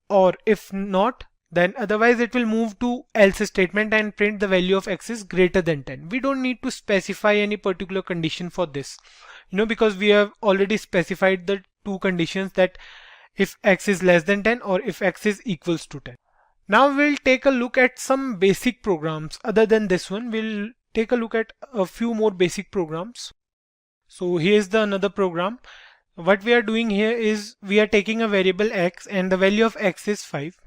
Or if not, then otherwise it will move to else statement and print the value of x is greater than 10. We don't need to specify any particular condition for this, because we have already specified the two conditions, that if x is less than 10 or if x is equals to 10. Now we'll take a look at some basic programs. Other than this one, we'll take a look at a few more basic programs. So here's the another program. What we are doing here is we are taking a variable x and the value of x is 5.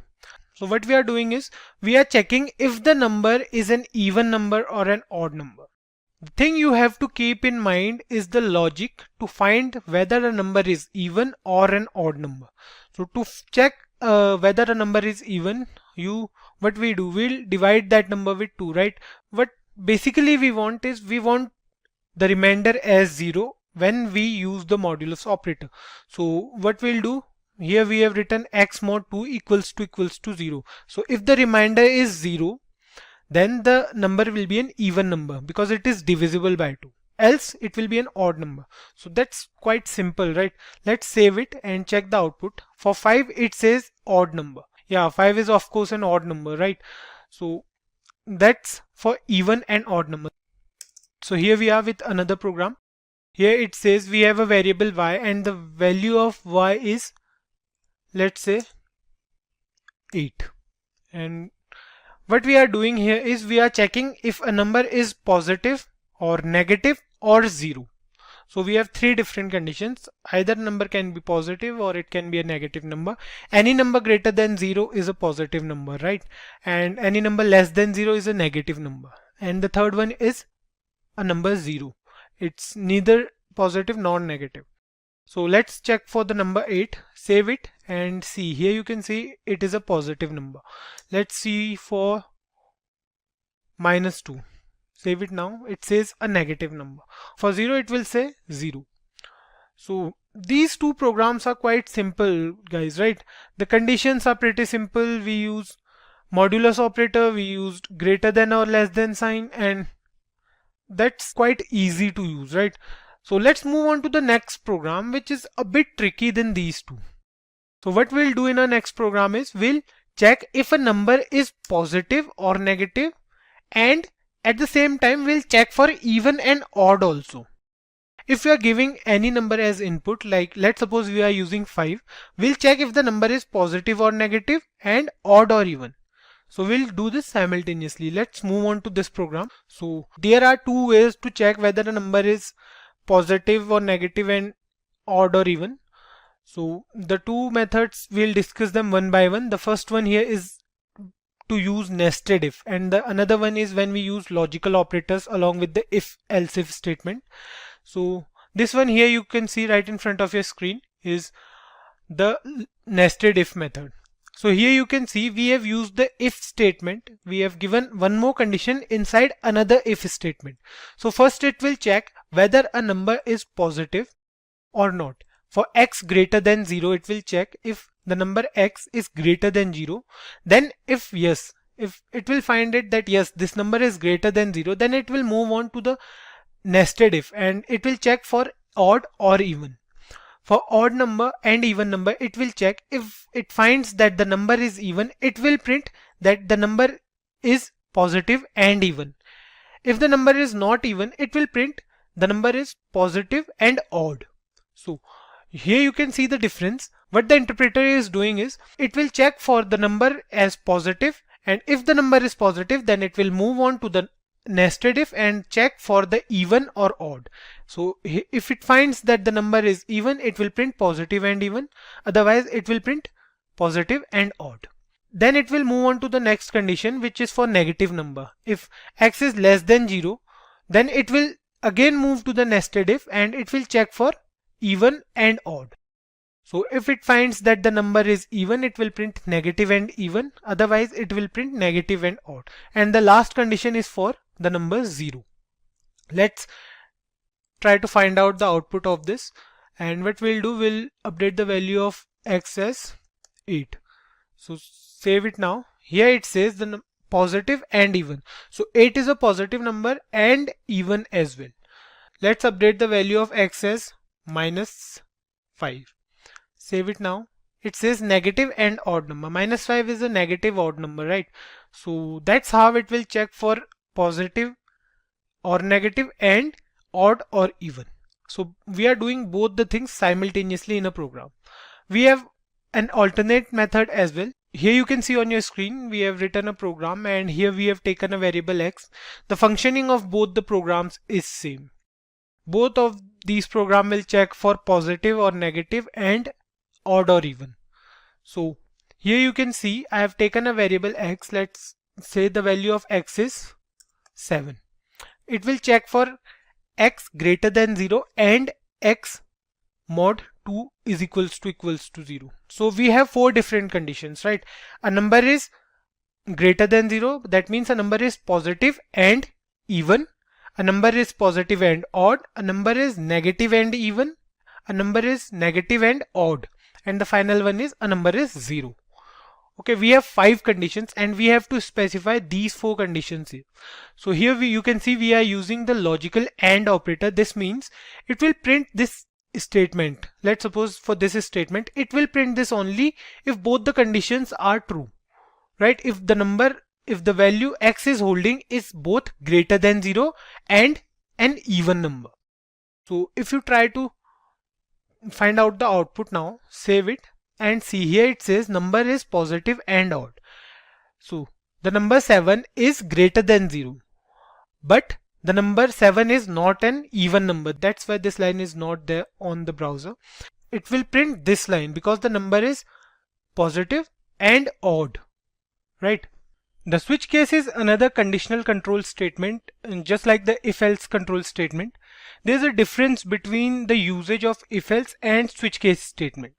So what we are doing is we are checking if the number is an even number or an odd number. The thing you have to keep in mind is the logic to find whether a number is even or an odd number. So to check whether a number is even, what we do, we'll divide that number with 2, right? What basically we want is we want the remainder as 0 when we use the modulus operator. So what we'll do, here we have written x mod 2 equals to 0. So if the remainder is 0, then the number will be an even number because it is divisible by 2. Else it will be an odd number. So that's quite simple, right? Let's save it and check the output. For 5 it says odd number. Yeah, 5 is of course an odd number, right? So that's for even and odd number. So here we are with another program. Here it says we have a variable y and the value of y is, let's say, 8. And what we are doing here is we are checking if a number is positive or negative or 0. So we have 3 different conditions. Either number can be positive or it can be a negative number. Any number greater than 0 is a positive number, right? And any number less than 0 is a negative number. And the third one is a number 0. It's neither positive nor negative. So let's check for the number 8, save it and see. Here you can see it is a positive number. Let's see for -2. Save it now. It says a negative number. For 0 it will say 0. So these two programs are quite simple, guys, right? The conditions are pretty simple. We use modulus operator, we used greater than or less than sign, and that's quite easy to use, right? So let's move on to the next program, which is a bit tricky than these two. So what we'll do in our next program is we'll check if a number is positive or negative, and at the same time we'll check for even and odd also. If we are giving any number as input, like let's suppose we are using 5, we'll check if the number is positive or negative and odd or even. So we'll do this simultaneously. Let's move on to this program. So there are two ways to check whether a number is positive or negative and odd or even. So the two methods, we'll discuss them one by one. The first one here is to use nested if, and the another one is when we use logical operators along with the if else if statement. So this one here you can see right in front of your screen is the nested if method. So here you can see we have used the if statement. We have given one more condition inside another if statement. So first it will check whether a number is positive or not. For x greater than 0, it will check if the number x is greater than 0. Then if yes, if it will find it that yes, this number is greater than 0, then it will move on to the nested if and it will check for odd or even. For odd number and even number, it will check if it finds that the number is even, it will print that the number is positive and even. If the number is not even, it will print the number is positive and odd. So here you can see the difference. What the interpreter is doing is it will check for the number as positive, and if the number is positive, then it will move on to the nested if and check for the even or odd. So if it finds that the number is even, it will print positive and even, otherwise it will print positive and odd. then it will move on to the next condition, which is for negative number. If x is less than 0, then it will again move to the nested if and it will check for even and odd. So if it finds that the number is even, it will print negative and even, otherwise it will print negative and odd. And the last condition is for the number 0. Let's try to find out the output of this, and what we'll do, we'll update the value of x as 8. So save it now. Here it says the positive and even. So 8 is a positive number and even as well. Let's update the value of x as -5. Save it now. It says negative and odd number. -5 is a negative odd number, right? So that's how it will check for positive or negative and odd or even. So we are doing both the things simultaneously in a program. We have an alternate method as well. Here you can see on your screen we have written a program, and here we have taken a variable x. The functioning of both the programs is same. Both of these programs will check for positive or negative and odd or even. So here you can see I have taken a variable x. Let's say the value of x is 7. It will check for x greater than 0 and x mod 2 is equals to 0. So we have 4 different conditions, right? A number is greater than 0, that means a number is positive and even. A number is positive and odd. A number is negative and even. A number is negative and odd. And the final one is a number is 0. Okay, we have 5 conditions and we have to specify these 4 conditions here. So here you can see we are using the logical AND operator. This means it will print this statement. Let's suppose for this statement, it will print this only if both the conditions are true, right? If the value x is holding is both greater than 0 and an even number. So if you try to find out the output now, save it and see, here it says number is positive and odd. So the number 7 is greater than 0, but the number 7 is not an even number. That's why this line is not there on the browser. It will print this line because the number is positive and odd, right? The switch case is another conditional control statement, and just like the if-else control statement. There's a difference between the usage of if-else and switch case statement.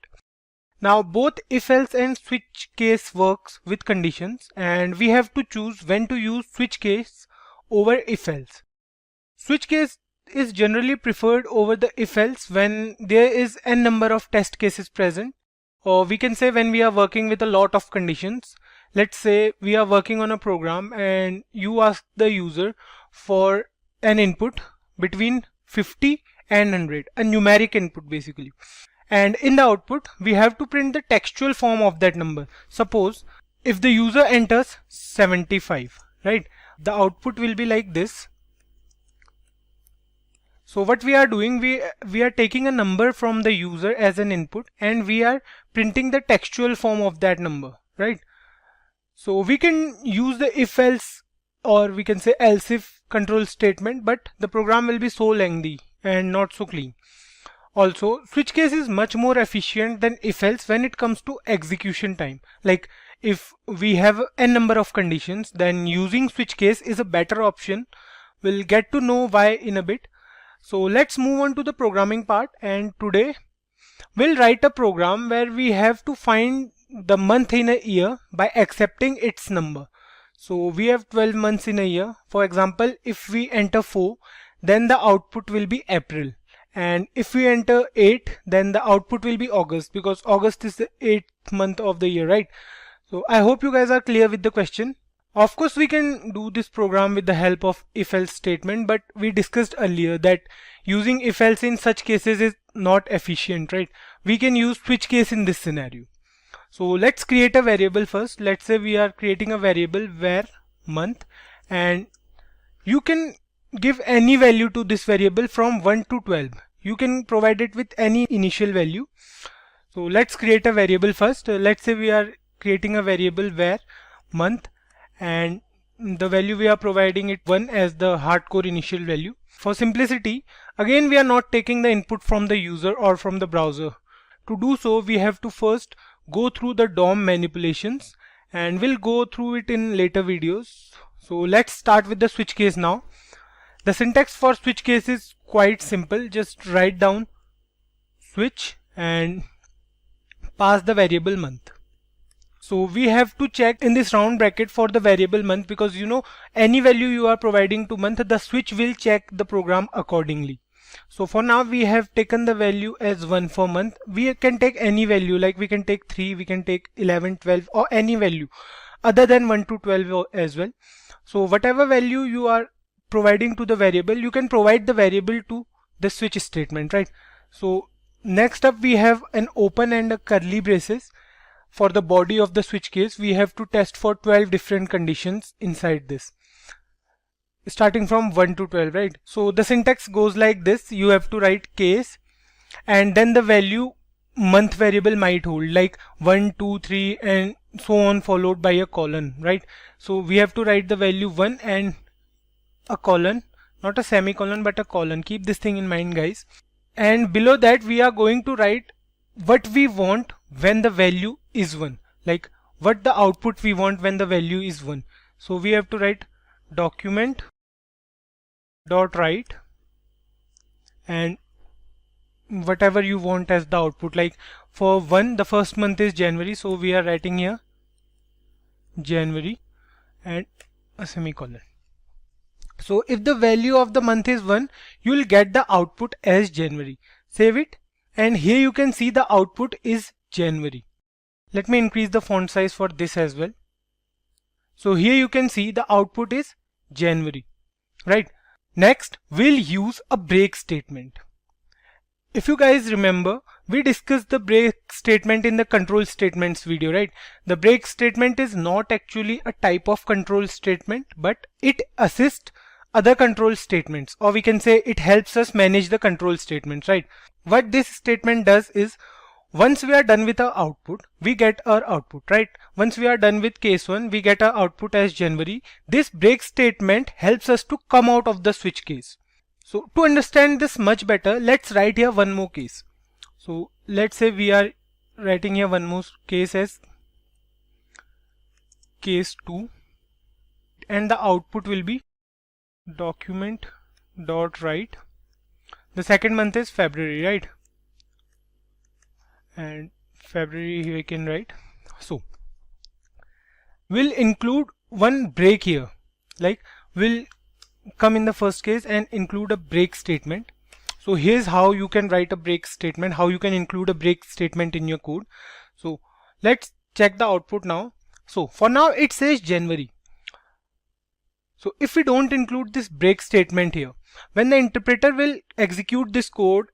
Now both if-else and switch case works with conditions, and we have to choose when to use switch case over if-else. Switch case is generally preferred over the if-else when there is n number of test cases present, or we can say when we are working with a lot of conditions. Let's say we are working on a program and you ask the user for an input between 50 and 100, a numeric input basically. And in the output, we have to print the textual form of that number. Suppose if the user enters 75, right? The output will be like this. So what we are doing, we are taking a number from the user as an input and we are printing the textual form of that number, right? So we can use the if else, or we can say else if control statement, but the program will be so lengthy and not so clean. Also, switch case is much more efficient than if else when it comes to execution time. Like if we have n number of conditions, then using switch case is a better option. We'll get to know why in a bit. So let's move on to the programming part, and today we'll write a program where we have to find the month in a year by accepting its number. So we have 12 months in a year. For example, if we enter 4, then the output will be April. And if we enter 8, then the output will be August, because August is the 8th month of the year, right? So I hope you guys are clear with the question. Of course, we can do this program with the help of if-else statement, but we discussed earlier that using if-else in such cases is not efficient, right? We can use switch case in this scenario. So let's create a variable first. Let's say we are creating a variable where month, and you can give any value to this variable from 1 to 12. You can provide it with any initial value. So let's create a variable first. Let's say we are creating a variable where month, and the value we are providing it 1 as the hardcore initial value. For simplicity, again we are not taking the input from the user or from the browser. To do so, we have to first go through the DOM manipulations and we'll go through it in later videos. So let's start with the switch case now. The syntax for switch case is quite simple. Just write down switch and pass the variable month. So we have to check in this round bracket for the variable month, because any value you are providing to month, the switch will check the program accordingly. So for now we have taken the value as 1 for month. We can take any value, like we can take 3, we can take 11, 12 or any value other than 1 to 12 as well. So whatever value you are providing to the variable, you can provide the variable to the switch statement, right? So next up we have an open and a curly braces. For the body of the switch case, we have to test for 12 different conditions inside this, starting from 1 to 12, right? So the syntax goes like this. You have to write case and then the value month variable might hold, like 1, 2, 3 and so on, followed by a colon, right? So we have to write the value 1 and a colon, not a semicolon but a colon. Keep this thing in mind, guys. And below that we are going to write what we want when the value is 1, like what the output we want when the value is 1. So we have to write document dot write and whatever you want as the output. Like for 1, the first month is January, so we are writing here January and a semicolon. So if the value of the month is 1, you will get the output as January. Save it, and here you can see the output is January. Let me increase the font size for this as well. So here you can see the output is January, right? Next, we'll use a break statement. If you guys remember, we discussed the break statement in the control statements video, right? The break statement is not actually a type of control statement, but it assists other control statements, or we can say it helps us manage the control statements, right? What this statement does is, once we are done with our output, we get our output, right? Once we are done with case 1, we get our output as January. This break statement helps us to come out of the switch case. So to understand this much better, let's write here one more case. So let's say we are writing here one more case as case 2, and the output will be document dot write. The second month is February, right? And February here we can write. So we'll include one break here, like we'll come in the first case and include a break statement. So here's how you can write a break statement, how you can include a break statement in your code. So let's check the output now. So for now it says January. So if we don't include this break statement here, when the interpreter will execute this code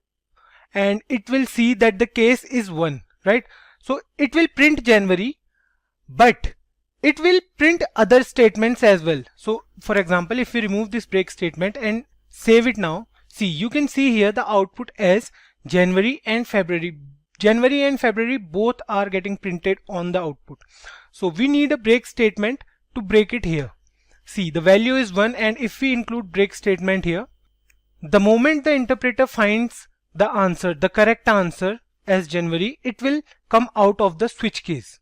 and it will see that the case is 1, right? So it will print January, but it will print other statements as well. So for example, if we remove this break statement and save it now, see, you can see here the output as January and February. January and February both are getting printed on the output. So we need a break statement to break it here. See, the value is 1, and if we include break statement here, the moment the interpreter finds the answer, the correct answer as January, it will come out of the switch case.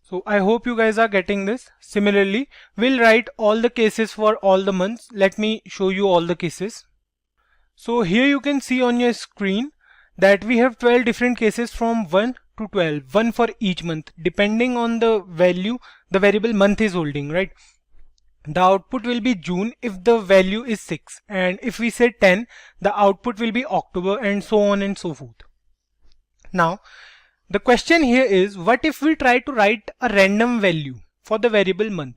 So I hope you guys are getting this. Similarly, we'll write all the cases for all the months. Let me show you all the cases. So here you can see on your screen that we have 12 different cases from 1 to 12, one for each month, depending on the value the variable month is holding, right? The output will be June if the value is 6, and if we say 10, the output will be October, and so on and so forth. Now, the question here is, what if we try to write a random value for the variable month?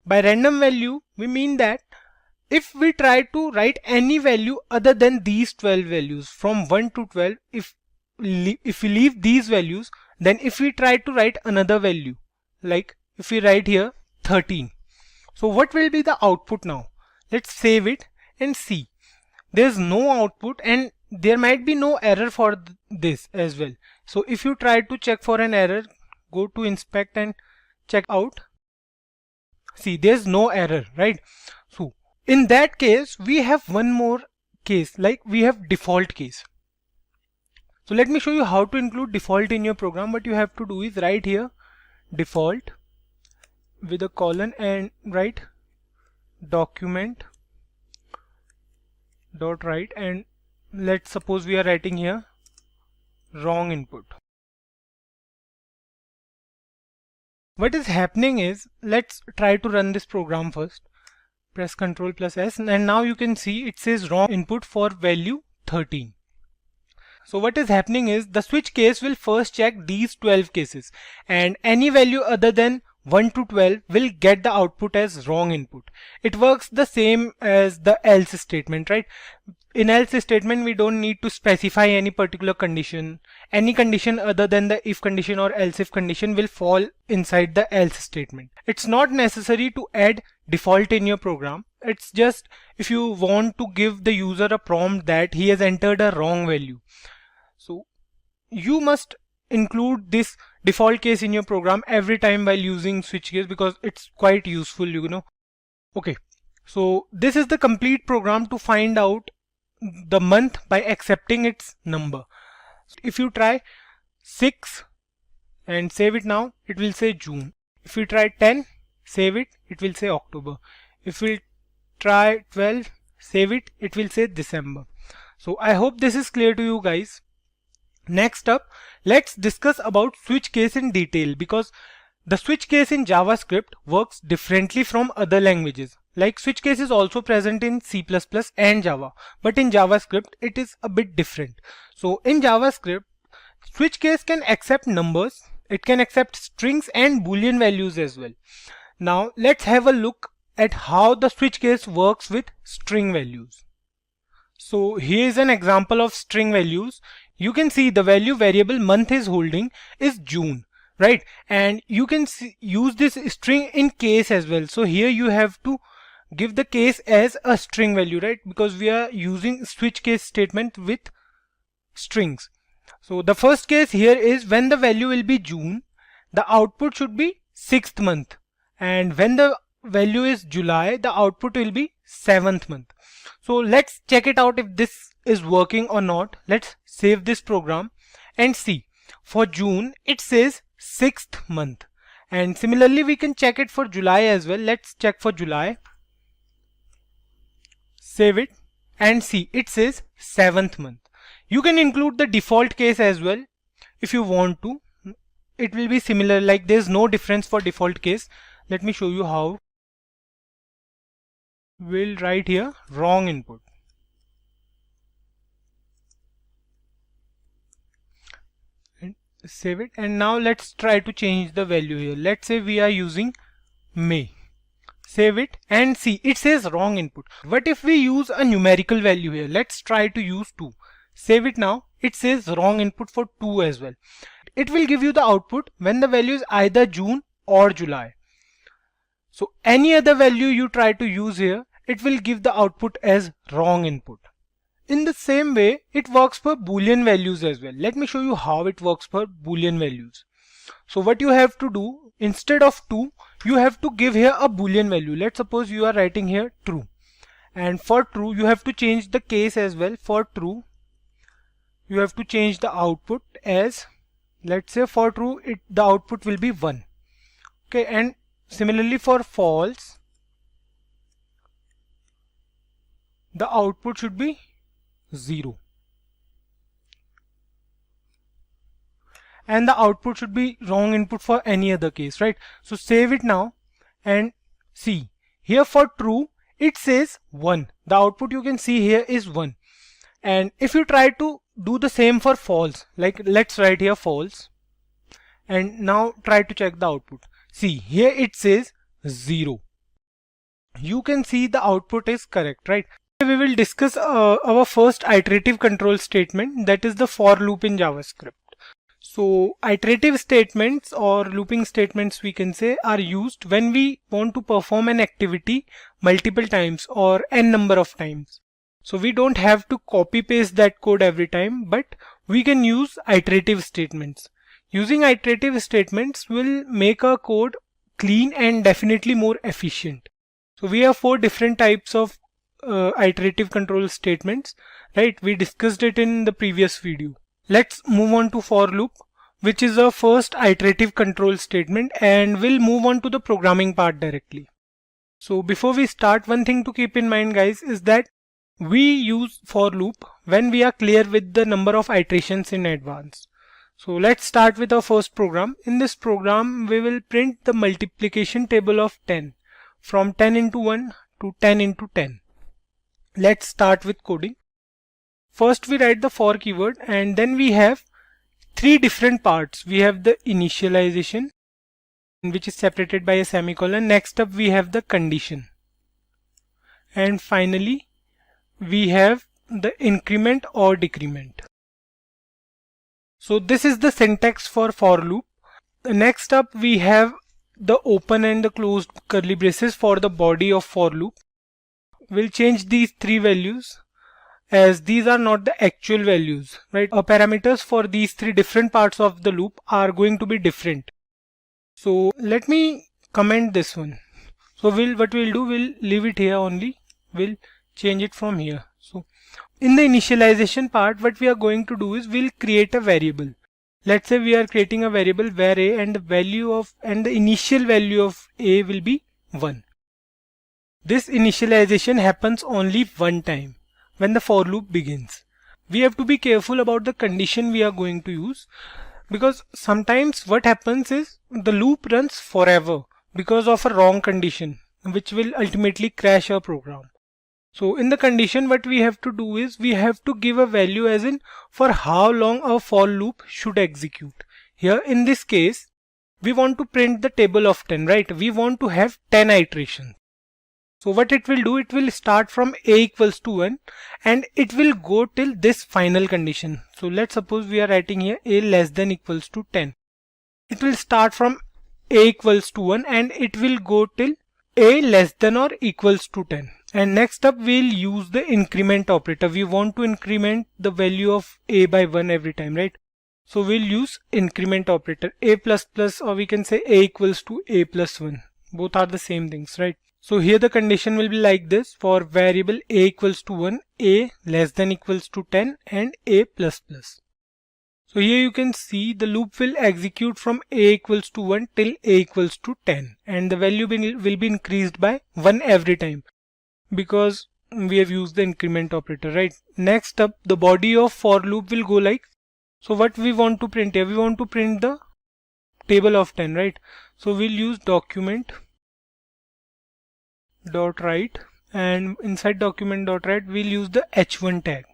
By random value, we mean that if we try to write any value other than these 12 values from 1 to 12, if we leave these values, then if we try to write another value, like if we write here 13, so what will be the output now? Let's save it and see. There's no output, and there might be no error for this as well. So if you try to check for an error, go to inspect and check out. See, there's no error, right? So in that case, we have one more case, like we have default case. So let me show you how to include default in your program. What you have to do is write here default with a colon and write document dot write, and let's suppose we are writing here wrong input. What is happening is, let's try to run this program first. Press Ctrl plus S, and now you can see it says wrong input for value 13. So what is happening is, the switch case will first check these 12 cases, and any value other than 1 to 12 will get the output as wrong input. It works the same as the else statement, right? In else statement, we don't need to specify any particular condition. Any condition other than the if condition or else if condition will fall inside the else statement. It's not necessary to add default in your program. It's just if you want to give the user a prompt that he has entered a wrong value. So you must include this default case in your program every time while using switch case, because it's quite useful, you know. Okay, so this is the complete program to find out the month by accepting its number. If you try 6 and save it now, it will say June. If we try 10, save it, it will say October. If we try 12, save it, it will say December. So I hope this is clear to you guys. Next up, let's discuss about switch case in detail, because the switch case in JavaScript works differently from other languages. Like, switch case is also present in C++ and Java, but in JavaScript it is a bit different. So in JavaScript, switch case can accept numbers, it can accept strings and boolean values as well. Now let's have a look at how the switch case works with string values. So here is an example of string values. You can see the value variable month is holding is June, right? And you can use this string in case as well. So here you have to give the case as a string value, right? Because we are using switch case statement with strings. So the first case here is when the value will be June, the output should be 6th month. And when the value is July, the output will be 7th month. So let's check it out if this is working or not. Let's save this program and see. For June, it says 6th month. And similarly, we can check it for July as well. Let's check for July. Save it and see, it says 7th month. You can include the default case as well if you want to. It will be similar, like there's no difference for default case. Let me show you how. We'll write here wrong input. And save it, and now let's try to change the value here. Let's say we are using May. Save it and see, it says wrong input. What if we use a numerical value here? Let's try to use 2. Save it now, it says wrong input for 2 as well. It will give you the output when the value is either June or July. So any other value you try to use here, it will give the output as wrong input. In the same way, it works for Boolean values as well. Let me show you how it works for Boolean values. So what you have to do, instead of 2, you have to give here a Boolean value. Let's suppose you are writing here true. And for true, you have to change the case as well. For true, you have to change the output as, let's say for true, the output will be 1. Okay, and similarly for false, the output should be 0. And the output should be wrong input for any other case, right? So save it now and see. Here for true, it says 1. The output you can see here is 1. And if you try to do the same for false, like let's write here false, and now try to check the output. See, here it says 0. You can see the output is correct, right? We will discuss our first iterative control statement, that is the for loop in JavaScript. So iterative statements or looping statements, we can say, are used when we want to perform an activity multiple times or n number of times. So we don't have to copy paste that code every time, but we can use iterative statements. Using iterative statements will make our code clean and definitely more efficient. So we have 4 different types of iterative control statements, right? We discussed it in the previous video. Let's move on to for loop. which is a first iterative control statement, and we'll move on to the programming part directly. So before we start, one thing to keep in mind guys is that we use for loop when we are clear with the number of iterations in advance. So let's start with our first program. In this program, we will print the multiplication table of 10 from 10 into 1 to 10 into 10. Let's start with coding. First we write the for keyword, and then we have three different parts. We have the initialization, which is separated by a semicolon. Next up we have the condition, and finally we have the increment or decrement. So this is the syntax for loop. Next up we have the open and the closed curly braces for the body of for loop. We'll change these three values, as these are not the actual values, right? Our parameters for these three different parts of the loop are going to be different. So let me comment this one. So what we'll do, we'll leave it here only. We'll change it from here. So in the initialization part, what we are going to do is we'll create a variable. Let's say we are creating a variable where a and the initial value of a will be 1. This initialization happens only one time, when the for loop begins. We have to be careful about the condition we are going to use, because sometimes what happens is the loop runs forever because of a wrong condition, which will ultimately crash our program. So in the condition, what we have to do is we have to give a value as in for how long our for loop should execute. Here in this case, we want to print the table of 10, right? We want to have 10 iterations. So what it will do, it will start from a equals to 1 and it will go till this final condition. So let's suppose we are writing here a less than equals to 10. It will start from a equals to 1 and it will go till a less than or equals to 10. And next up we'll use the increment operator. We want to increment the value of a by 1 every time, right? So we'll use increment operator, a plus plus, or we can say a equals to a plus 1. Both are the same things, right? So here the condition will be like this: for variable a equals to 1, a less than equals to 10 and a plus plus. So here you can see the loop will execute from a equals to 1 till a equals to 10, and the value will be increased by 1 every time because we have used the increment operator, right? Next up, the body of for loop will go like, so what we want to print here, we want to print the table of 10, right? So we'll use document dot write, and inside document dot write we'll use the h1 tag.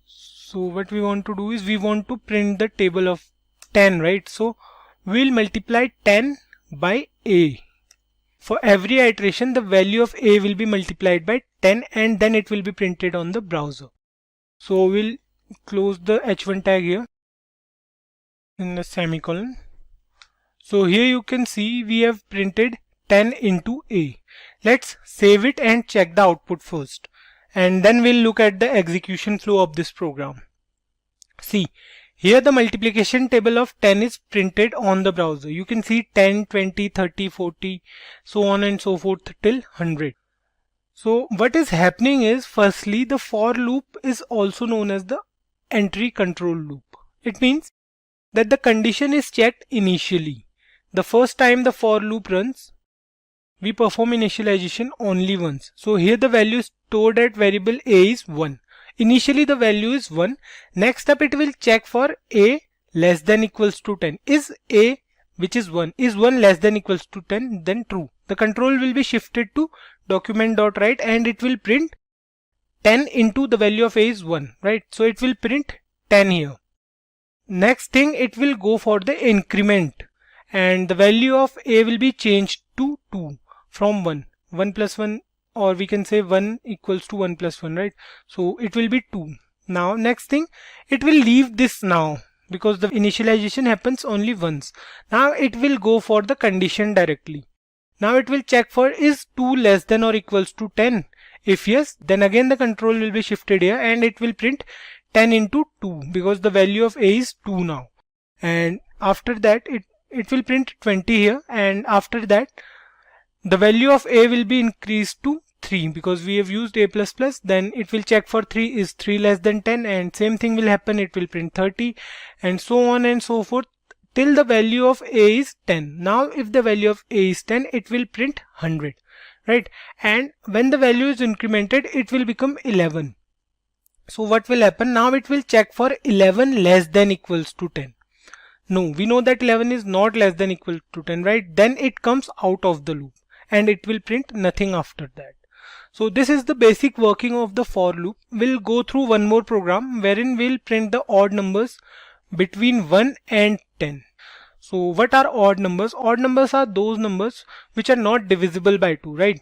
So what we want to do is we want to print the table of 10, right? So we'll multiply 10 by a. For every iteration the value of a will be multiplied by 10 and then it will be printed on the browser. So we'll close the h1 tag here in the semicolon. So here you can see we have printed 10 into a. Let's save it and check the output first, and then we'll look at the execution flow of this program. See, here the multiplication table of 10 is printed on the browser. You can see 10, 20, 30, 40, so on and so forth till 100. So what is happening is, firstly, the for loop is also known as the entry control loop. It means that the condition is checked initially. The first time the for loop runs, we perform initialization only once. So here the value stored at variable a is 1. Initially the value is 1. Next up it will check for a less than equals to 10. Is a, which is 1, is 1 less than equals to 10? Then true. The control will be shifted to document.write and it will print 10 into the value of a is 1, right? So it will print 10 here. Next thing, it will go for the increment and the value of a will be changed to 2 from 1. 1 plus 1, or we can say 1 equals to 1 plus 1, right? So it will be 2. Now next thing, it will leave this now because the initialization happens only once. Now it will go for the condition directly. Now it will check for is 2 less than or equals to 10. If yes, then again the control will be shifted here and it will print 10 into 2 because the value of a is 2 now. And after that it will print 20 here, and after that the value of a will be increased to 3 because we have used a++, then it will check for 3 is 3 less than 10, and same thing will happen, it will print 30 and so on and so forth till the value of a is 10. Now if the value of a is 10, it will print 100, right? And when the value is incremented, it will become 11. So what will happen? Now it will check for 11 less than equals to 10. No, we know that 11 is not less than equal to 10, right? Then it comes out of the loop and it will print nothing after that. So this is the basic working of the for loop. We'll go through one more program wherein we'll print the odd numbers between 1 and 10. So what are odd numbers? Odd numbers are those numbers which are not divisible by 2, right?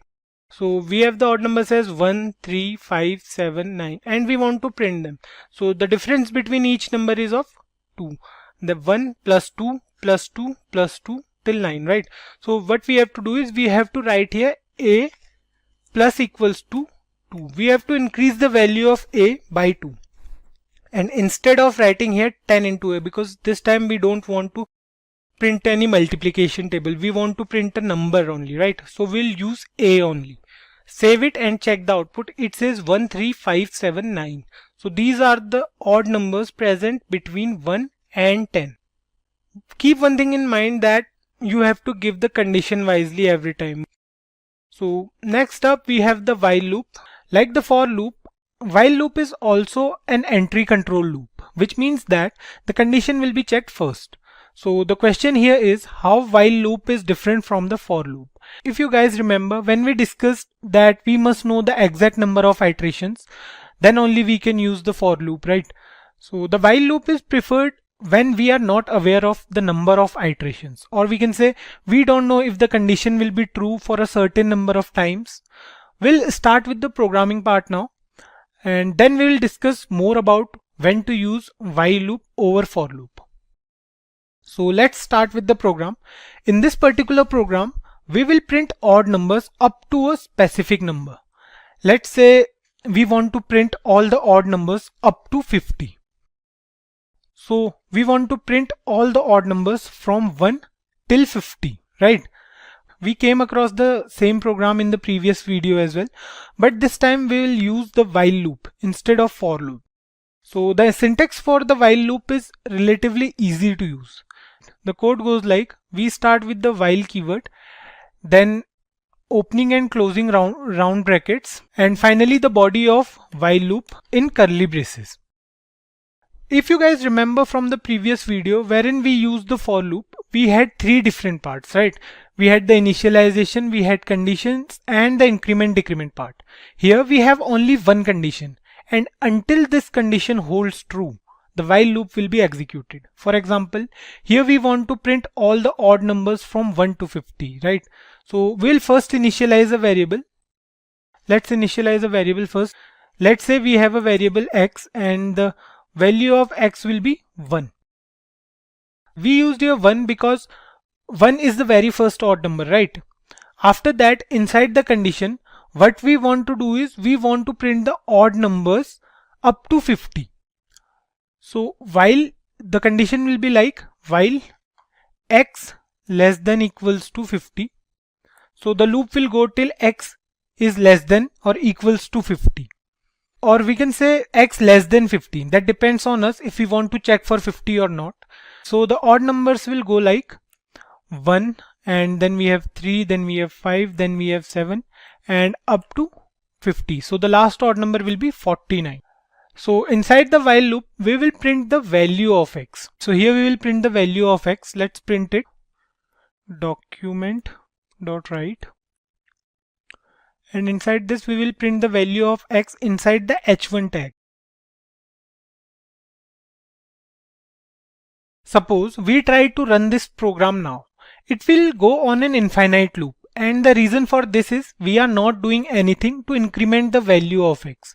So we have the odd numbers as 1, 3, 5, 7, 9 and we want to print them. So the difference between each number is of 2. The 1 plus 2 plus 2 plus 2 till 9, right? So what we have to do is we have to write here a plus equals to 2. We have to increase the value of a by 2. And instead of writing here 10 into a, because this time we don't want to print any multiplication table, we want to print a number only, right? So we'll use a only. Save it and check the output. It says 1, 3, 5, 7, 9. So these are the odd numbers present between 1 and 10. Keep one thing in mind, that you have to give the condition wisely every time. So next up we have the while loop. Like the for loop, while loop is also an entry control loop, which means that the condition will be checked first. So the question here is how while loop is different from the for loop. If you guys remember, when we discussed that we must know the exact number of iterations, then only we can use the for loop, right? So the while loop is preferred when we are not aware of the number of iterations, or we can say we don't know if the condition will be true for a certain number of times. We'll start with the programming part now, and then we will discuss more about when to use while loop over for loop. So let's start with the program. In this particular program, we will print odd numbers up to a specific number. Let's say we want to print all the odd numbers up to 50. So we want to print all the odd numbers from 1 till 50, right? We came across the same program in the previous video as well, but this time we will use the while loop instead of for loop. So the syntax for the while loop is relatively easy to use. The code goes like, we start with the while keyword, then opening and closing round brackets, and finally the body of while loop in curly braces. If you guys remember from the previous video wherein we used the for loop, we had 3 different parts, right? We had the initialization, we had conditions, and the increment decrement part. Here we have only one condition, and until this condition holds true, the while loop will be executed. For example, here we want to print all the odd numbers from 1 to 50, right? So we'll first initialize a variable. Let's initialize a variable first. Let's say we have a variable x and the value of x will be 1. We used here 1 because 1 is the very first odd number, right? After that, inside the condition, what we want to do is we want to print the odd numbers up to 50. So while the condition will be like while x less than equals to 50. So the loop will go till x is less than or equals to 50. Or we can say x less than 50. That depends on us if we want to check for 50 or not. So the odd numbers will go like 1, and then we have 3, then we have 5, then we have 7, and up to 50. So the last odd number will be 49. So inside the while loop, we will print the value of x. So here we will print the value of x. Let's print it. Document.write. And inside this we will print the value of x inside the h1 tag. Suppose we try to run this program now. It will go on an infinite loop, and the reason for this is we are not doing anything to increment the value of x.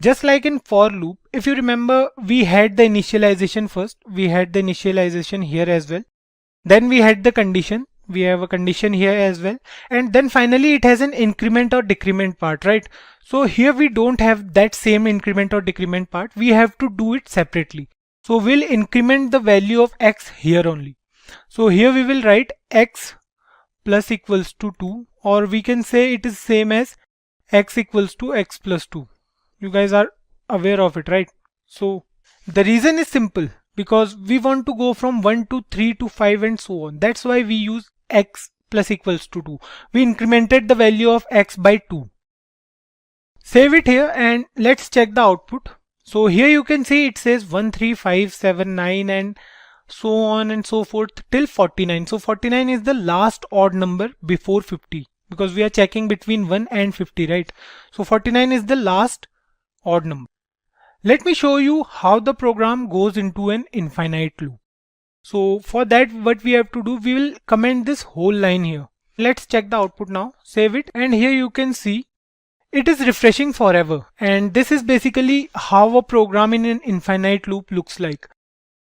Just like in for loop, if you remember, we had the initialization first. We had the initialization here as well. Then we had the condition. We have a condition here as well, and then finally it has an increment or decrement part, right? So here we don't have that same increment or decrement part. We have to do it separately. So we'll increment the value of x here only. So here we will write x plus equals to 2, or we can say it is same as x equals to x plus 2. You guys are aware of it, right? So the reason is simple, because we want to go from 1 to 3 to 5 and so on. That's why we use x plus equals to 2. We incremented the value of x by 2. Save it here and let's check the output. So here you can see it says 1, 3, 5, 7, 9 and so on and so forth till 49. So 49 is the last odd number before 50, because we are checking between 1 and 50, right? So 49 is the last odd number. Let me show you how the program goes into an infinite loop. So for that, what we have to do, we will comment this whole line here. Let's check the output now, save it, and here you can see it is refreshing forever. And this is basically how a program in an infinite loop looks like.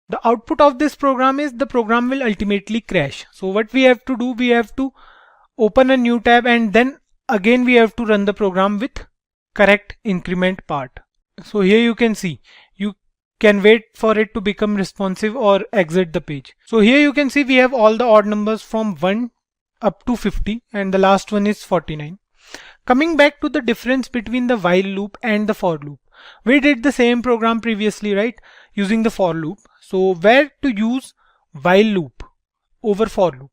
The output of this program is the program will ultimately crash. So what we have to do, we have to open a new tab and then again we have to run the program with correct increment part. So here you can see, you can wait for it to become responsive or exit the page. So here you can see we have all the odd numbers from 1 up to 50 and the last one is 49. Coming back to the difference between the while loop and the for loop. We did the same program previously, right? Using the for loop. So where to use while loop over for loop?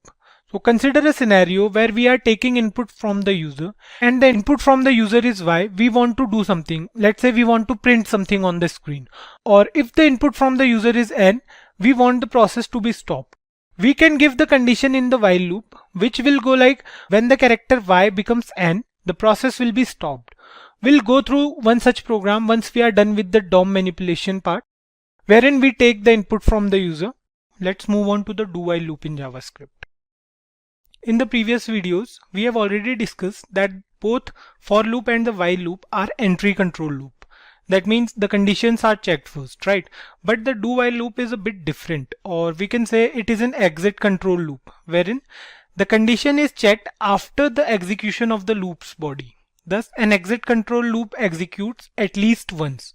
So consider a scenario where we are taking input from the user and the input from the user is y. We want to do something. Let's say we want to print something on the screen. Or if the input from the user is n, we want the process to be stopped. We can give the condition in the while loop, which will go like when the character y becomes n, the process will be stopped. We'll go through one such program once we are done with the DOM manipulation part, wherein we take the input from the user. Let's move on to the do while loop in JavaScript. In the previous videos, we have already discussed that both for loop and the while loop are entry control loop. That means the conditions are checked first, right? But the do while loop is a bit different, or we can say it is an exit control loop, wherein the condition is checked after the execution of the loop's body. Thus, an exit control loop executes at least once.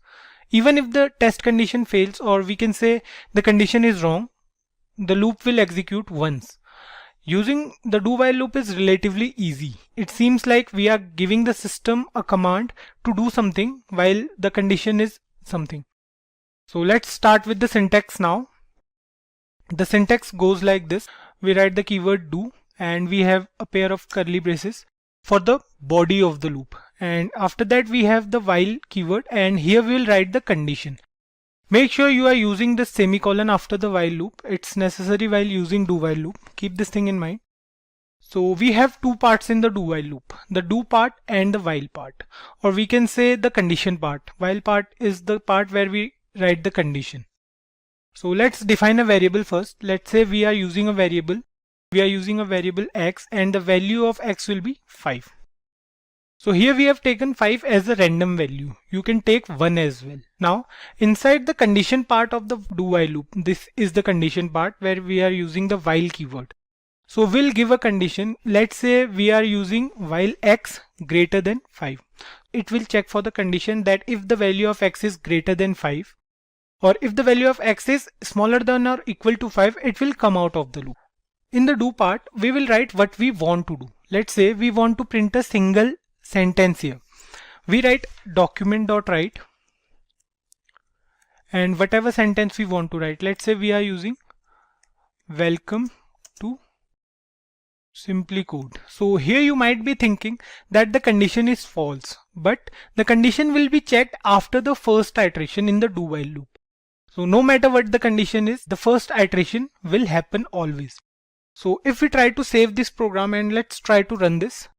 Even if the test condition fails, or we can say the condition is wrong, the loop will execute once. Using the do while loop is relatively easy. It seems like we are giving the system a command to do something while the condition is something. So let's start with the syntax now. The syntax goes like this. We write the keyword do and we have a pair of curly braces for the body of the loop. And after that we have the while keyword and here we will write the condition. Make sure you are using the semicolon after the while loop. It's necessary while using do while loop. Keep this thing in mind. So we have two parts in the do while loop, the do part and the while part, or we can say the condition part. While part is the part where we write the condition. So let's define a variable first. Let's say we are using a variable. We are using a variable x and the value of x will be 5. So here we have taken 5 as a random value. You can take 1 as well. Now inside the condition part of the do while loop, this is the condition part where we are using the while keyword. So we'll give a condition. Let's say we are using while x greater than 5. It will check for the condition that if the value of x is greater than 5 or if the value of x is smaller than or equal to 5, it will come out of the loop. In the do part, we will write what we want to do. Let's say we want to print a single sentence here. We write document.write and whatever sentence we want to write. Let's say we are using welcome to Simplicode. So here you might be thinking that the condition is false, but the condition will be checked after the first iteration in the do while loop. So no matter what the condition is, the first iteration will happen always. So if we try to save this program and let's try to run this.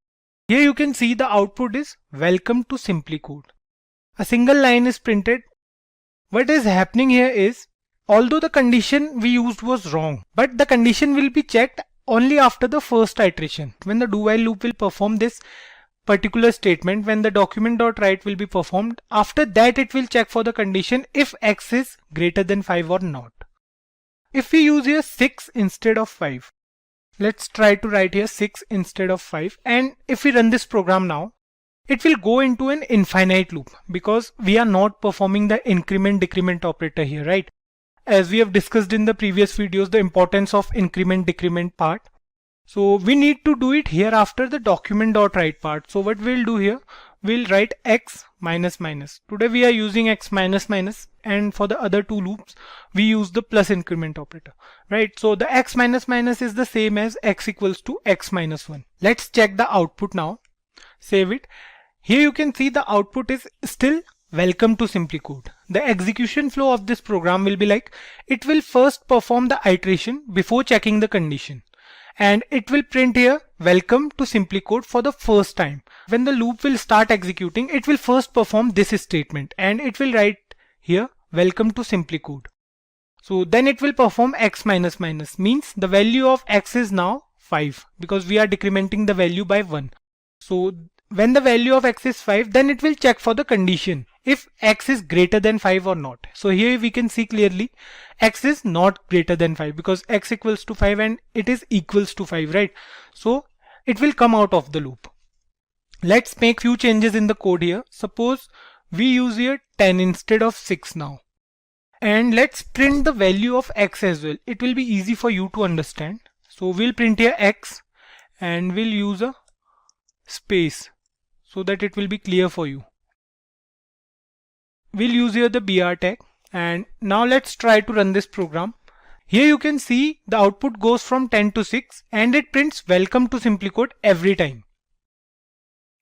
Here you can see the output is welcome to Simplicode. A single line is printed. What is happening here is, although the condition we used was wrong, but the condition will be checked only after the first iteration. When the do while loop will perform this particular statement, when the document.write will be performed, after that it will check for the condition if x is greater than 5 or not. If we use here 6 instead of 5, let's try to write here 6 instead of 5, and if we run this program now, it will go into an infinite loop because we are not performing the increment decrement operator here, right? As we have discussed in the previous videos, the importance of increment decrement part. So we need to do it here after the document.write part. So what we'll do here, we'll write x minus minus. Today we are using x minus minus, and for the other two loops we use the plus increment operator, right? So the x minus minus is the same as x equals to x minus 1. Let's check the output now. Save it. Here you can see the output is still welcome to Simplicode. The execution flow of this program will be like, it will first perform the iteration before checking the condition, and it will print here welcome to Simplicode for the first time. When the loop will start executing, it will first perform this statement and it will write here welcome to Simplicode. So then it will perform x minus minus, means the value of x is now 5 because we are decrementing the value by 1. So when the value of x is 5, then it will check for the condition if x is greater than 5 or not. So here we can see clearly x is not greater than 5 because x equals to 5 and it is equals to 5, right? So it will come out of the loop. Let's make few changes in the code here. Suppose we use here 10 instead of 6 now. And let's print the value of x as well. It will be easy for you to understand. So we'll print here x and we'll use a space so that it will be clear for you. We'll use here the br tag, and now let's try to run this program. Here you can see the output goes from 10 to 6 and it prints welcome to Simplicode every time.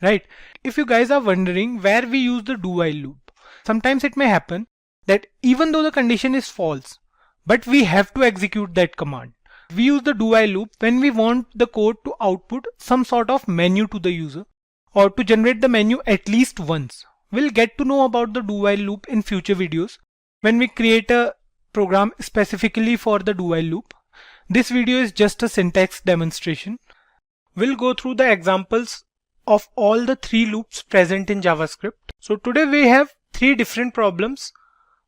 Right? If you guys are wondering where we use the do while loop, sometimes it may happen that even though the condition is false, but we have to execute that command. We use the do while loop when we want the code to output some sort of menu to the user or to generate the menu at least once. We'll get to know about the do while loop in future videos when we create a program specifically for the do while loop. This video is just a syntax demonstration. We'll go through the examples of all the 3 loops present in JavaScript. So today we have 3 different problems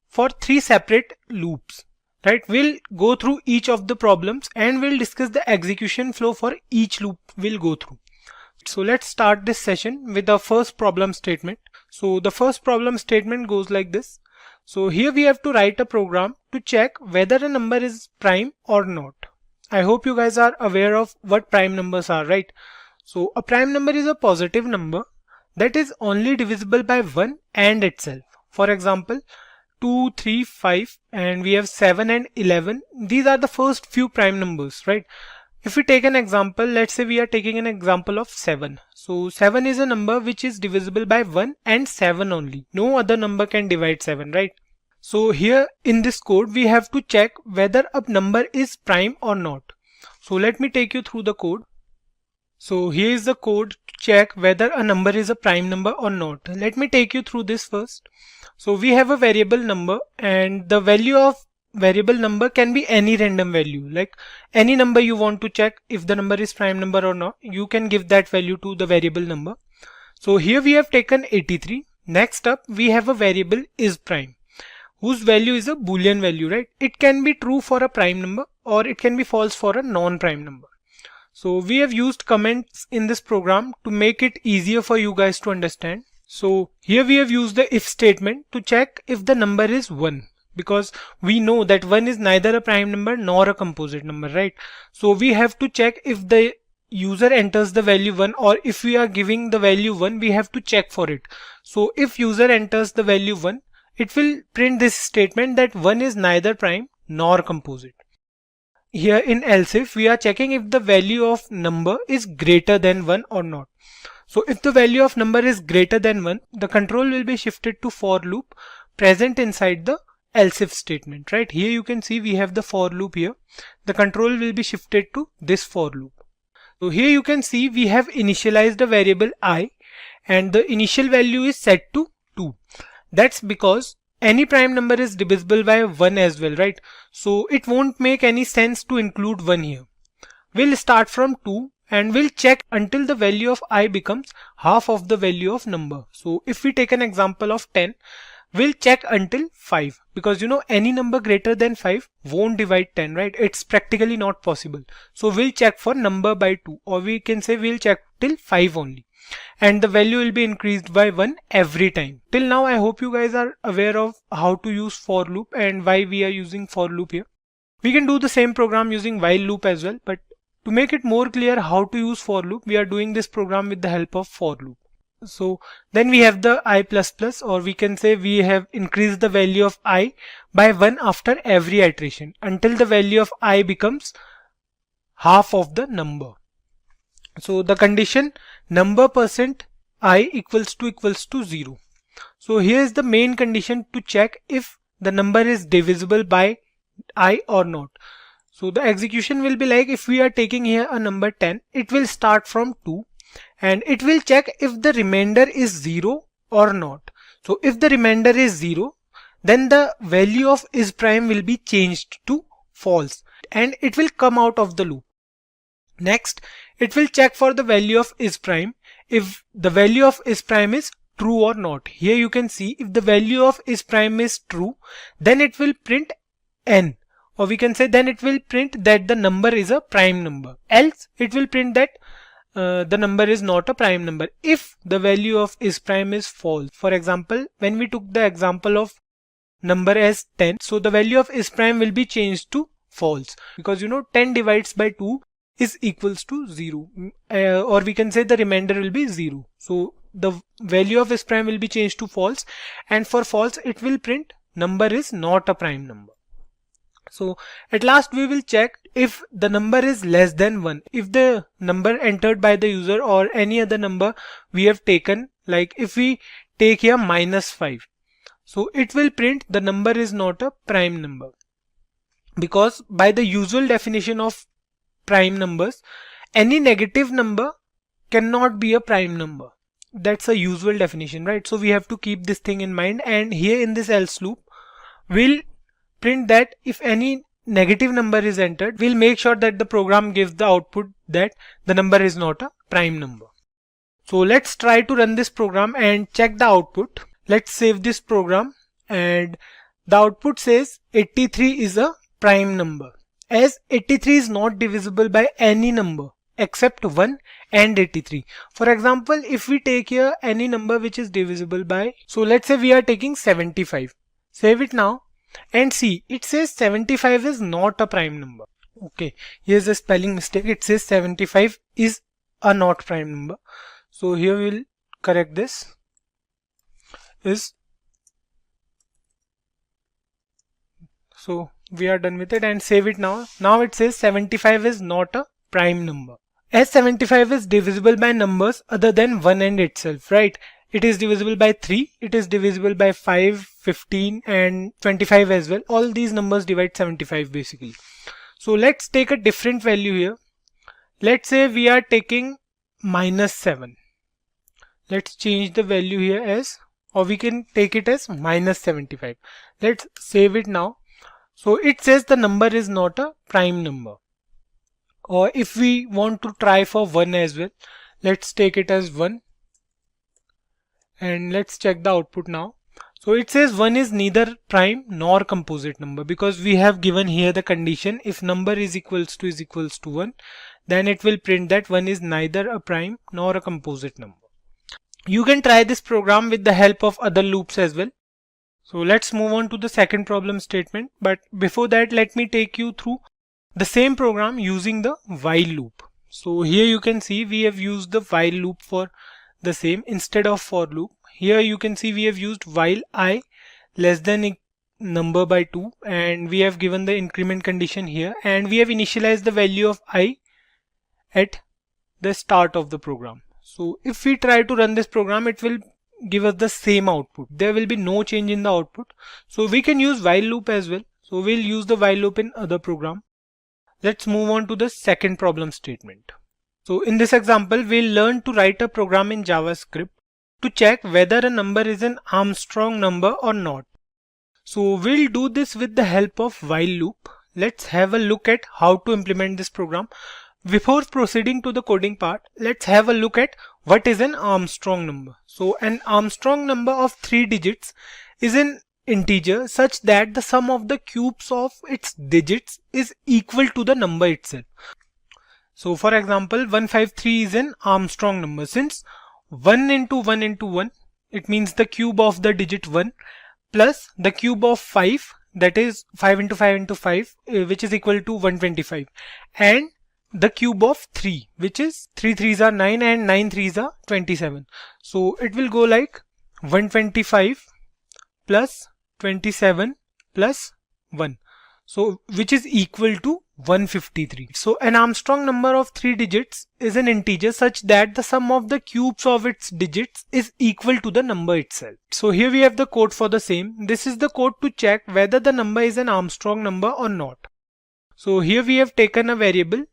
for 3 separate loops. Right? We'll go through each of the problems and we'll discuss the execution flow for each loop we'll go through. So let's start this session with the first problem statement. So the first problem statement goes like this. So here we have to write a program to check whether a number is prime or not. I hope you guys are aware of what prime numbers are, right? So a prime number is a positive number that is only divisible by 1 and itself. For example, 2, 3, 5, and we have 7 and 11. These are the first few prime numbers, right? If we take an example, let's say we are taking an example of 7. So 7 is a number which is divisible by 1 and 7 only. No other number can divide 7, right? So here in this code, we have to check whether a number is prime or not. So let me take you through the code. So here is the code to check whether a number is a prime number or not. Let me take you through this first. So we have a variable number, and the value of variable number can be any random value, like any number you want to check if the number is prime number or not. You can give that value to the variable number. So here we have taken 83. Next up we have a variable is prime, whose value is a boolean value, right? It can be true for a prime number or it can be false for a non-prime number. So we have used comments in this program to make it easier for you guys to understand. So here we have used the if statement to check if the number is 1, because we know that 1 is neither a prime number nor a composite number, right? So we have to check if the user enters the value 1, or if we are giving the value 1, we have to check for it. So if user enters the value 1, it will print this statement that 1 is neither prime nor composite. Here in else if, we are checking if the value of number is greater than 1 or not. So if the value of number is greater than 1, the control will be shifted to for loop present inside the else if statement, right? Here you can see we have the for loop here. The control will be shifted to this for loop. So here you can see we have initialized a variable I, and the initial value is set to 2. That's because any prime number is divisible by 1 as well, right? So it won't make any sense to include 1 here. We'll start from 2 and we'll check until the value of I becomes half of the value of number. So if we take an example of 10, we'll check until 5, because you know any number greater than 5 won't divide 10, right? It's practically not possible. So we'll check for number by 2, or we can say we'll check till 5 only. And the value will be increased by 1 every time. Till now I hope you guys are aware of how to use for loop and why we are using for loop here. We can do the same program using while loop as well, but to make it more clear how to use for loop, we are doing this program with the help of for loop. So then we have the I++, or we can say we have increased the value of I by 1 after every iteration until the value of I becomes half of the number. So the condition number % I equals to 0. So here is the main condition to check if the number is divisible by I or not. So the execution will be like, if we are taking here a number 10, it will start from 2 and it will check if the remainder is 0 or not. So if the remainder is 0, then the value of is prime will be changed to false and it will come out of the loop. Next, it will check for the value of is prime if the value of is prime is true or not. Here you can see if the value of is prime is true, then it will print n, or we can say then it will print that the number is a prime number, else it will print that the number is not a prime number if the value of is prime is false. For example, when we took the example of number as 10, so the value of is prime will be changed to false because 10 divides by 2 is equals to 0, or we can say the remainder will be 0. So the value of is prime will be changed to false, and for false it will print number is not a prime number. So at last we will check if the number is less than 1. If the number entered by the user or any other number we have taken, like if we take here -5, so it will print the number is not a prime number, because by the usual definition of prime numbers, any negative number cannot be a prime number. That's a usual definition, right? So we have to keep this thing in mind, and here in this else loop we'll print that if any negative number is entered, we'll make sure that the program gives the output that the number is not a prime number. So let's try to run this program and check the output. Let's save this program, and the output says 83 is a prime number, as 83 is not divisible by any number except 1 and 83. For example, if we take here any number which is divisible by, so let's say we are taking 75. Save it now and see, it says 75 is not a prime number. Okay, here's a spelling mistake. It says 75 is a not prime number. So here we'll correct this. So we are done with it and save it now. Now it says 75 is not a prime number, as 75 is divisible by numbers other than 1 and itself, right? It is divisible by 3, it is divisible by 5, 15 and 25 as well. All these numbers divide 75 basically. So let's take a different value here. Let's say we are taking -7. Let's change the value here as, or we can take it as -75. Let's save it now. So it says the number is not a prime number. Or if we want to try for 1 as well, let's take it as 1 and let's check the output now. So it says 1 is neither prime nor composite number, because we have given here the condition if number is equals to 1, then it will print that 1 is neither a prime nor a composite number. You can try this program with the help of other loops as well. So let's move on to the second problem statement, but before that let me take you through the same program using the while loop. So here you can see we have used the while loop for the same instead of for loop. Here you can see we have used while I less than number by 2, and we have given the increment condition here, and we have initialized the value of I at the start of the program. So if we try to run this program, it will give us the same output. There will be no change in the output. So we can use while loop as well. So we'll use the while loop in other program. Let's move on to the second problem statement. So in this example, we'll learn to write a program in JavaScript to check whether a number is an Armstrong number or not. So we'll do this with the help of while loop. Let's have a look at how to implement this program. Before proceeding to the coding part, let's have a look at what is an Armstrong number. So an Armstrong number of 3 digits is an integer such that the sum of the cubes of its digits is equal to the number itself. So for example, 153 is an Armstrong number since 1 into 1 into 1, it means the cube of the digit 1 plus the cube of 5, that is 5 into 5 into 5, which is equal to 125, and the cube of 3, which is 3 3s are 9 and 9 3s are 27. So it will go like 125 plus 27 plus 1. So which is equal to 153. So an Armstrong number of 3 digits is an integer such that the sum of the cubes of its digits is equal to the number itself. So here we have the code for the same. This is the code to check whether the number is an Armstrong number or not. So here we have taken a variable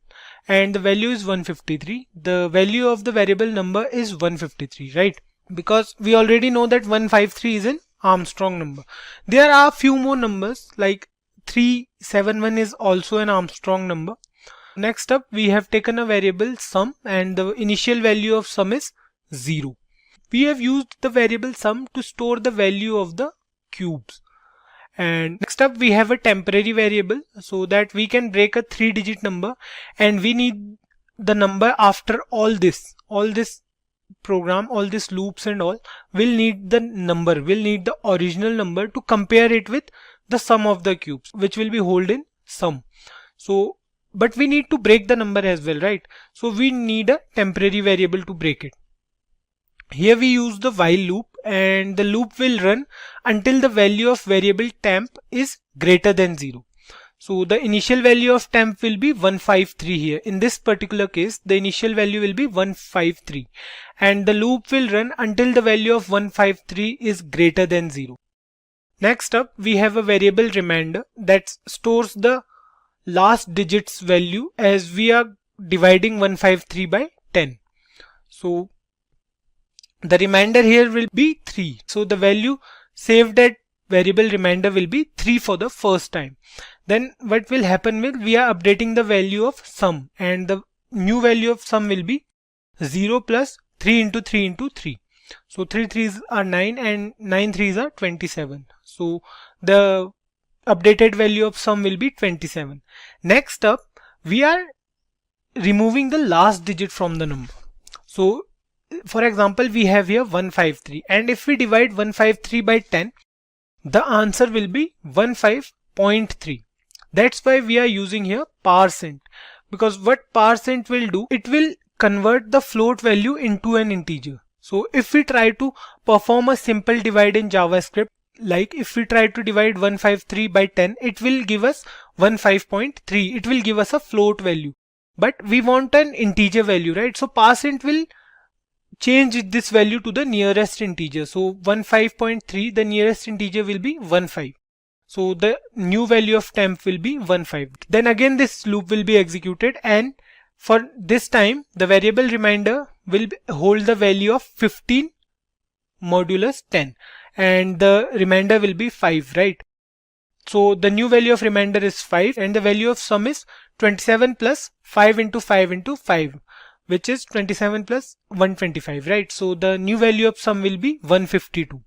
and the value is 153. The value of the variable number is 153, right? Because we already know that 153 is an Armstrong number. There are few more numbers like 371 is also an Armstrong number. Next up, we have taken a variable sum and the initial value of sum is 0. We have used the variable sum to store the value of the cubes. And next up, we have a temporary variable so that we can break a 3-digit number, and we need the number after all this program, all these loops and all. We'll need the number, we'll need the original number to compare it with the sum of the cubes, which will be held in sum. So, but we need to break the number as well, right? So we need a temporary variable to break it. Here we use the while loop, and the loop will run until the value of variable temp is greater than 0. So the initial value of temp will be 153 here. In this particular case, the initial value will be 153, and the loop will run until the value of 153 is greater than 0. Next up, we have a variable reminder that stores the last digit's value as we are dividing 153 by 10. So the reminder here will be 3. So the value saved at variable reminder will be 3 for the first time. Then what will happen will we are updating the value of sum, and the new value of sum will be 0 plus 3 into 3 into 3. So 3 3s are 9 and 9 3s are 27. So the updated value of sum will be 27. Next up, we are removing the last digit from the number. So for example, we have here 153, and if we divide 153 by 10, the answer will be 15.3. That's why we are using here %, because what % will do, it will convert the float value into an integer. So if we try to perform a simple divide in JavaScript, like if we try to divide 153 by 10, it will give us 15.3. It will give us a float value, but we want an integer value, right? So % will change this value to the nearest integer. So 15.3, the nearest integer will be 15. So the new value of temp will be 15. Then again this loop will be executed, and for this time the variable reminder will hold the value of 15 modulus 10, and the reminder will be 5, right? So the new value of reminder is 5, and the value of sum is 27 plus 5 into 5 into 5, which is 27 plus 125, right? So the new value of sum will be 152.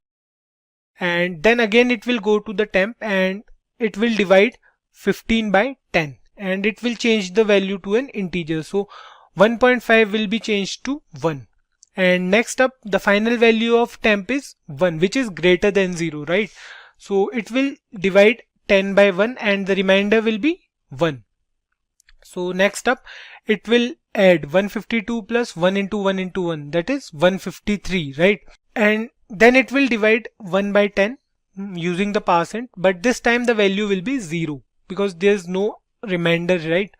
And then again it will go to the temp and it will divide 15 by 10, and it will change the value to an integer. So 1.5 will be changed to 1. And next up, the final value of temp is 1, which is greater than 0, right? So it will divide 10 by 1 and the remainder will be 1. So next up, it will add 152 plus 1 into 1 into 1, that is 153, right? And then it will divide 1 by 10 using the %, but this time the value will be 0 because there's no remainder, right?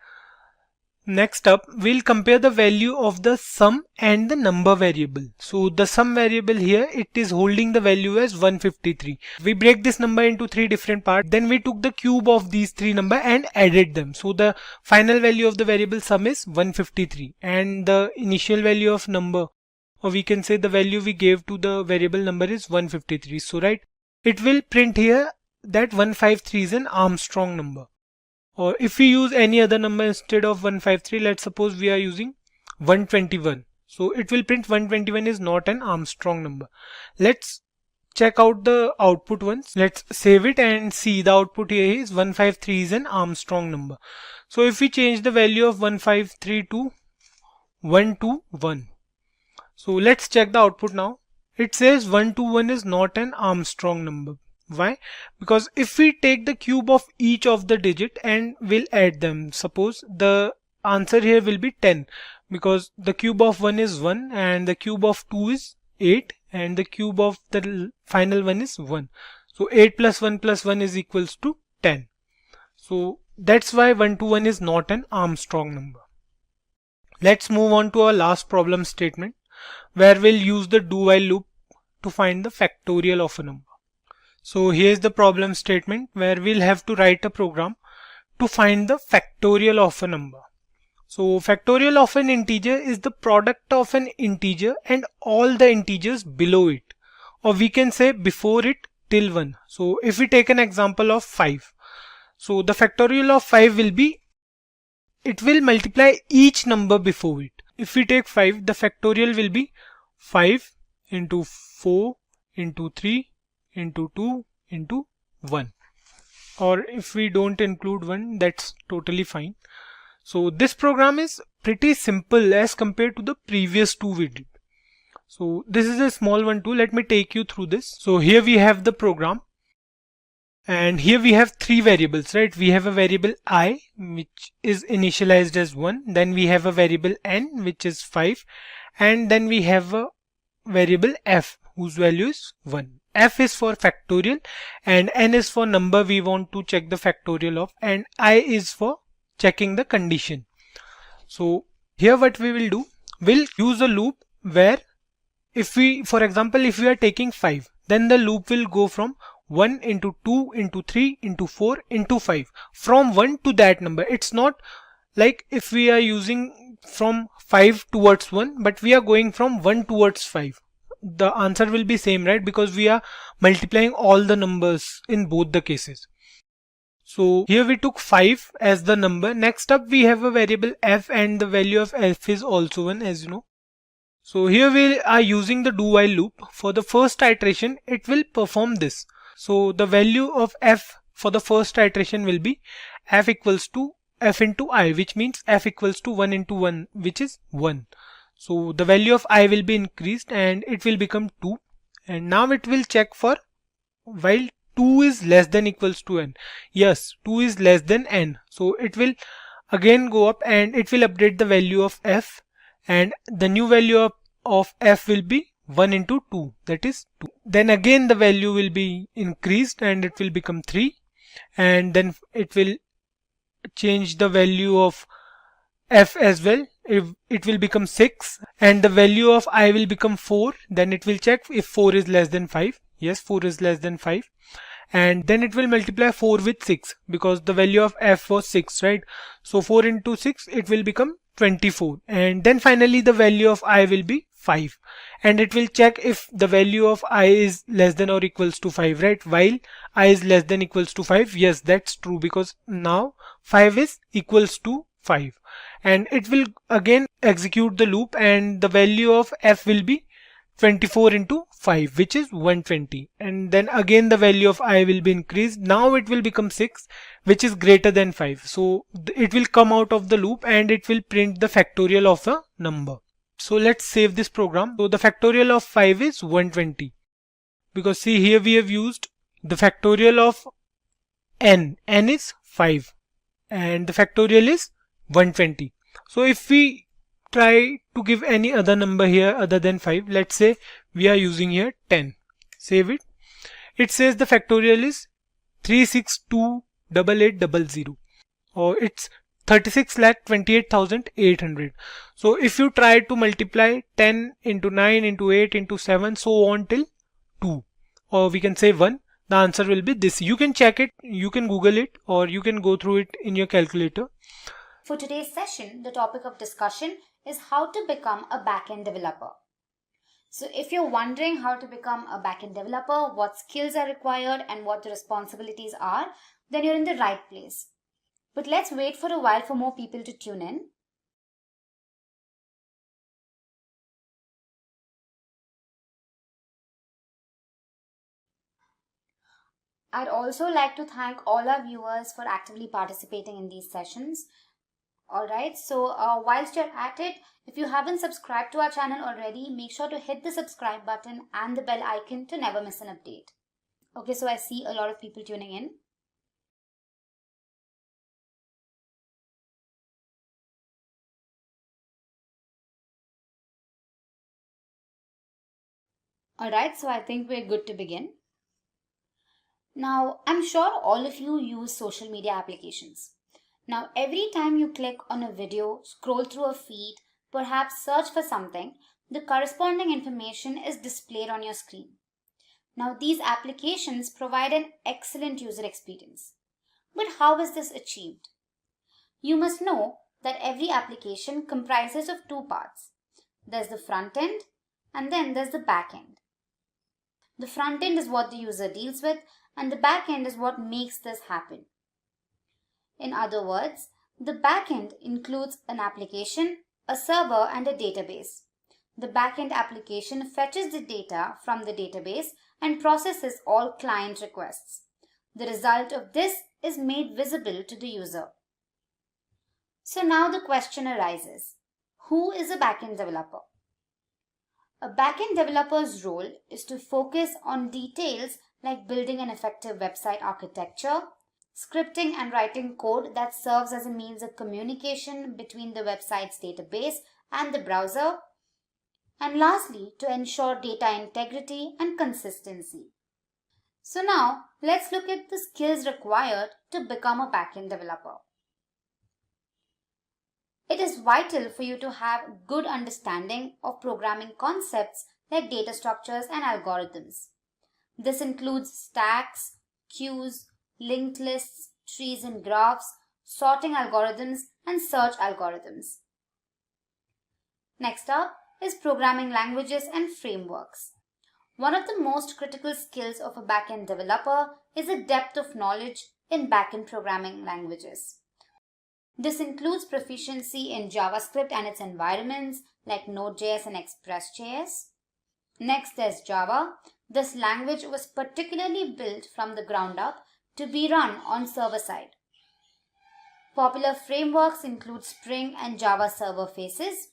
Next up, we'll compare the value of the sum and the number variable. So the sum variable here, it is holding the value as 153. We break this number into 3 different parts. Then we took the cube of these 3 numbers and added them. So the final value of the variable sum is 153, and the initial value of number, or we can say the value we gave to the variable number, is 153. So right, it will print here that 153 is an Armstrong number. Or if we use any other number instead of 153, let's suppose we are using 121. So it will print 121 is not an Armstrong number. Let's check out the output once. Let's save it and see the output here is 153 is an Armstrong number. So if we change the value of 153 to 121. So let's check the output now. It says 121 is not an Armstrong number. Why? Because if we take the cube of each of the digit and we'll add them, suppose the answer here will be 10, because the cube of 1 is 1 and the cube of 2 is 8 and the cube of the final one is 1. So 8 plus 1 is equals to 10. So that's why 121 is not an Armstrong number. Let's move on to our last problem statement, where we'll use the do while loop to find the factorial of a number. So here's the problem statement where we'll have to write a program to find the factorial of a number. So factorial of an integer is the product of an integer and all the integers below it, or we can say before it till 1. So if we take an example of 5, so the factorial of 5 will be, it will multiply each number before it. If we take 5, the factorial will be 5 into 4 into 3 into 2 into 1. Or if we don't include 1, that's totally fine. So this program is pretty simple as compared to the previous two we did. So this is a small one too. Let me take you through this. So here we have the program. And here we have three variables, right? We have a variable I, which is initialized as 1. Then we have a variable n, which is 5. And then we have a variable f, whose value is 1. F is for factorial and n is for number we want to check the factorial of, and I is for checking the condition. So here what we will do, we'll use a loop where if we, for example, if we are taking 5, then the loop will go from 1 into 2 into 3 into 4 into 5 from 1 to that number. It's not like if we are using from 5 towards 1, but we are going from 1 towards 5. The answer will be same, right? Because we are multiplying all the numbers in both the cases. So here we took 5 as the number. Next up we have a variable f, and the value of f is also 1, as you know. So here we are using the do while loop. For the first iteration it will perform this. So the value of f for the first iteration will be f equals to f into I, which means f equals to 1 into 1, which is 1. So the value of I will be increased and it will become 2. And now it will check for while 2 is less than equals to n. Yes, 2 is less than n. So it will again go up and it will update the value of f, and the new value of f will be 1 into 2, that is 2. Then again the value will be increased and it will become 3, and then it will change the value of f as well. If it will become 6 and the value of I will become 4, then it will check if 4 is less than 5. Yes, 4 is less than 5. And then it will multiply 4 with 6 because the value of f was 6, right? So 4 into 6, it will become 24. And then finally the value of I will be 5. And it will check if the value of I is less than or equals to 5, right? While I is less than equals to 5. Yes, that's true, because now 5 is equals to 5. And it will again execute the loop, and the value of f will be 24 into 5, which is 120. And then again the value of I will be increased. Now it will become 6, which is greater than 5. So it will come out of the loop and it will print the factorial of a number. So let's save this program. So the factorial of 5 is 120, because see here we have used the factorial of n. N is 5 and the factorial is 120. So if we try to give any other number here other than 5, let's say we are using here 10. Save it. It says the factorial is 3628800, or it's 36,28,800. So if you try to multiply 10 into 9 into 8 into 7 so on till 2, or we can say 1, the answer will be this. You can check it, you can Google it, or you can go through it in your calculator. For today's session, the topic of discussion is how to become a backend developer. So if you're wondering how to become a backend developer, what skills are required and what the responsibilities are, then you're in the right place. But let's wait for a while for more people to tune in. I'd also like to thank all our viewers for actively participating in these sessions. Alright, so whilst you're at it, if you haven't subscribed to our channel already, make sure to hit the subscribe button and the bell icon to never miss an update. Okay, so I see a lot of people tuning in. Alright, so I think we're good to begin. Now, I'm sure all of you use social media applications. Now, every time you click on a video, scroll through a feed, perhaps search for something, the corresponding information is displayed on your screen. Now, these applications provide an excellent user experience. But how is this achieved? You must know that every application comprises of two parts. There's the front end and then there's the back end. The front end is what the user deals with and the back end is what makes this happen. In other words, the back end includes an application, a server and a database. The back end application fetches the data from the database and processes all client requests. The result of this is made visible to the user. So now the question arises, who is a backend developer? A backend developer's role is to focus on details like building an effective website architecture, scripting and writing code that serves as a means of communication between the website's database and the browser, and lastly, to ensure data integrity and consistency. So now, let's look at the skills required to become a backend developer. It is vital for you to have good understanding of programming concepts like data structures and algorithms. This includes stacks, queues, linked lists, trees and graphs, sorting algorithms, and search algorithms. Next up is programming languages and frameworks. One of the most critical skills of a backend developer is a depth of knowledge in backend programming languages. This includes proficiency in JavaScript and its environments like Node.js and Express.js. Next, there's Java. This language was particularly built from the ground up to be run on server side. Popular frameworks include Spring and Java Server Faces.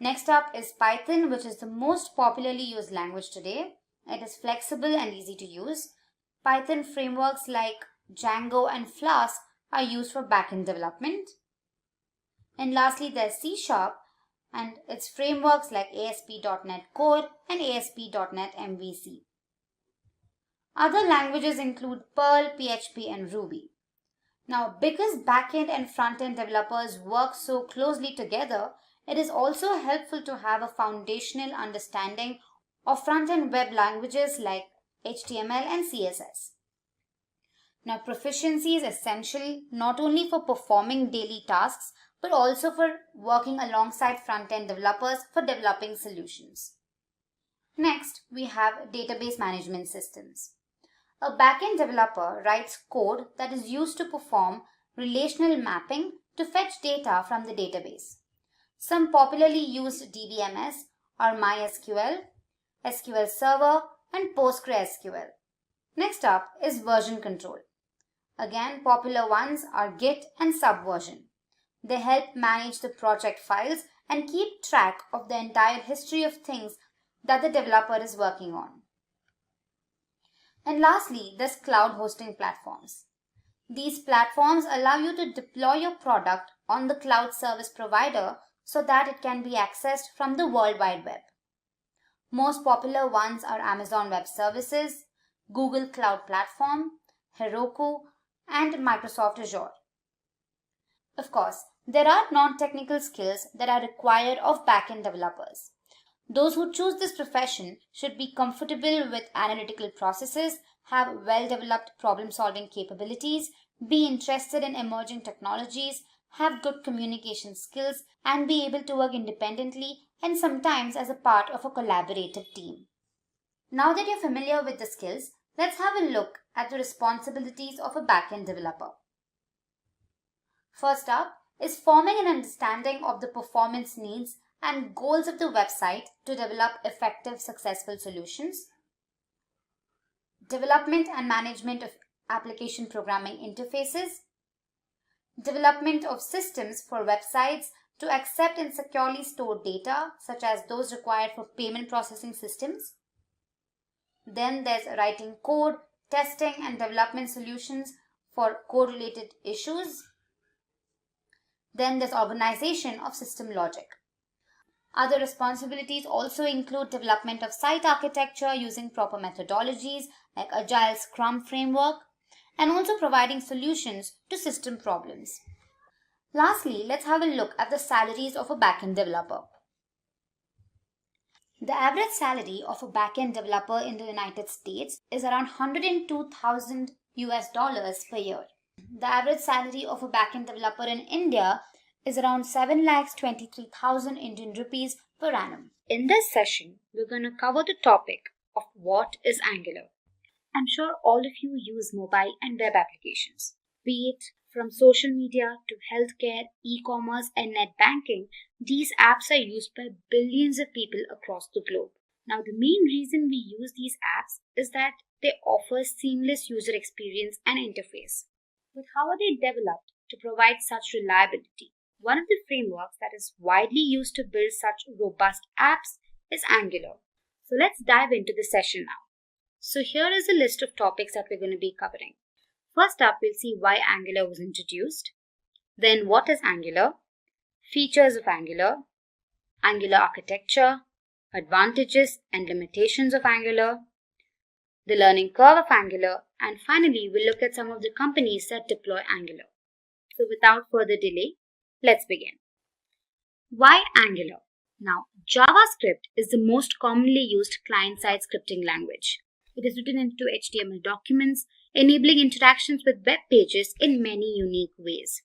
Next up is Python, which is the most popularly used language today. It is flexible and easy to use. Python frameworks like Django and Flask are used for backend development. And lastly, there's C# and its frameworks like ASP.NET Core and ASP.NET MVC. Other languages include Perl, PHP, and Ruby. Now, because backend and frontend developers work so closely together, it is also helpful to have a foundational understanding of front-end web languages like HTML and CSS. Now, proficiency is essential not only for performing daily tasks, but also for working alongside front-end developers for developing solutions. Next, we have database management systems. A backend developer writes code that is used to perform relational mapping to fetch data from the database. Some popularly used DBMS are MySQL, SQL Server, and PostgreSQL. Next up is version control. Again, popular ones are Git and Subversion. They help manage the project files and keep track of the entire history of things that the developer is working on. And lastly, there's cloud hosting platforms. These platforms allow you to deploy your product on the cloud service provider so that it can be accessed from the World Wide Web. Most popular ones are Amazon Web Services, Google Cloud Platform, Heroku, and Microsoft Azure. Of course, there are non-technical skills that are required of backend developers. Those who choose this profession should be comfortable with analytical processes, have well-developed problem-solving capabilities, be interested in emerging technologies, have good communication skills, and be able to work independently and sometimes as a part of a collaborative team. Now that you're familiar with the skills, let's have a look at the responsibilities of a backend developer. First up is forming an understanding of the performance needs and goals of the website to develop effective, successful solutions. Development and management of application programming interfaces. Development of systems for websites to accept and securely store data, such as those required for payment processing systems. Then there's writing code, testing and development solutions for code-related issues. Then there's organization of system logic. Other responsibilities also include development of site architecture using proper methodologies like Agile Scrum framework, and also providing solutions to system problems. Lastly, let's have a look at the salaries of a backend developer. The average salary of a backend developer in the United States is around 102,000 US dollars per year. The average salary of a backend developer in India is around 7,23,000 Indian rupees per annum. In this session, we're going to cover the topic of what is Angular. I'm sure all of you use mobile and web applications. Be it from social media to healthcare, e-commerce and net banking, these apps are used by billions of people across the globe. Now, the main reason we use these apps is that they offer seamless user experience and interface. But how are they developed to provide such reliability? One of the frameworks that is widely used to build such robust apps is Angular. So let's dive into the session now. So here is a list of topics that we're going to be covering. First up, we'll see why Angular was introduced. Then what is Angular? Features of Angular, Angular architecture, advantages and limitations of Angular, the learning curve of Angular, and finally we'll look at some of the companies that deploy Angular. So without further delay, let's begin. Why Angular? Now, JavaScript is the most commonly used client-side scripting language. It is written into HTML documents, enabling interactions with web pages in many unique ways.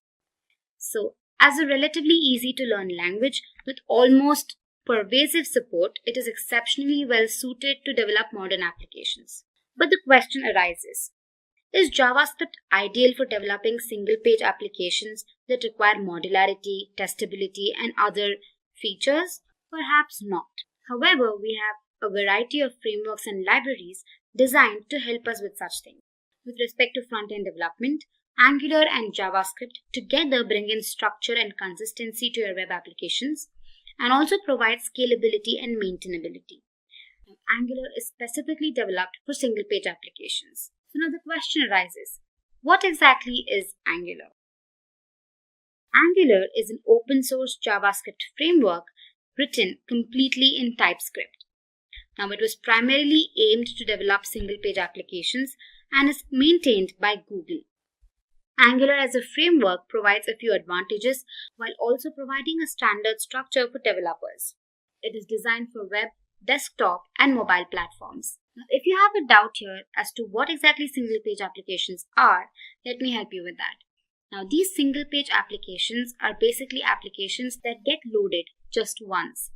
So, as a relatively easy to learn language with almost pervasive support, it is exceptionally well suited to develop modern applications. But the question arises, is JavaScript ideal for developing single-page applications that require modularity, testability, and other features? Perhaps not. However, we have a variety of frameworks and libraries designed to help us with such things. With respect to front-end development, Angular and JavaScript together bring in structure and consistency to your web applications and also provide scalability and maintainability. Now, Angular is specifically developed for single-page applications. So now the question arises, what exactly is Angular? Angular is an open-source JavaScript framework written completely in TypeScript. Now, it was primarily aimed to develop single-page applications and is maintained by Google. Angular as a framework provides a few advantages while also providing a standard structure for developers. It is designed for web, desktop, and mobile platforms. Now, if you have a doubt here as to what exactly single-page applications are, let me help you with that. Now, these single-page applications are basically applications that get loaded just once.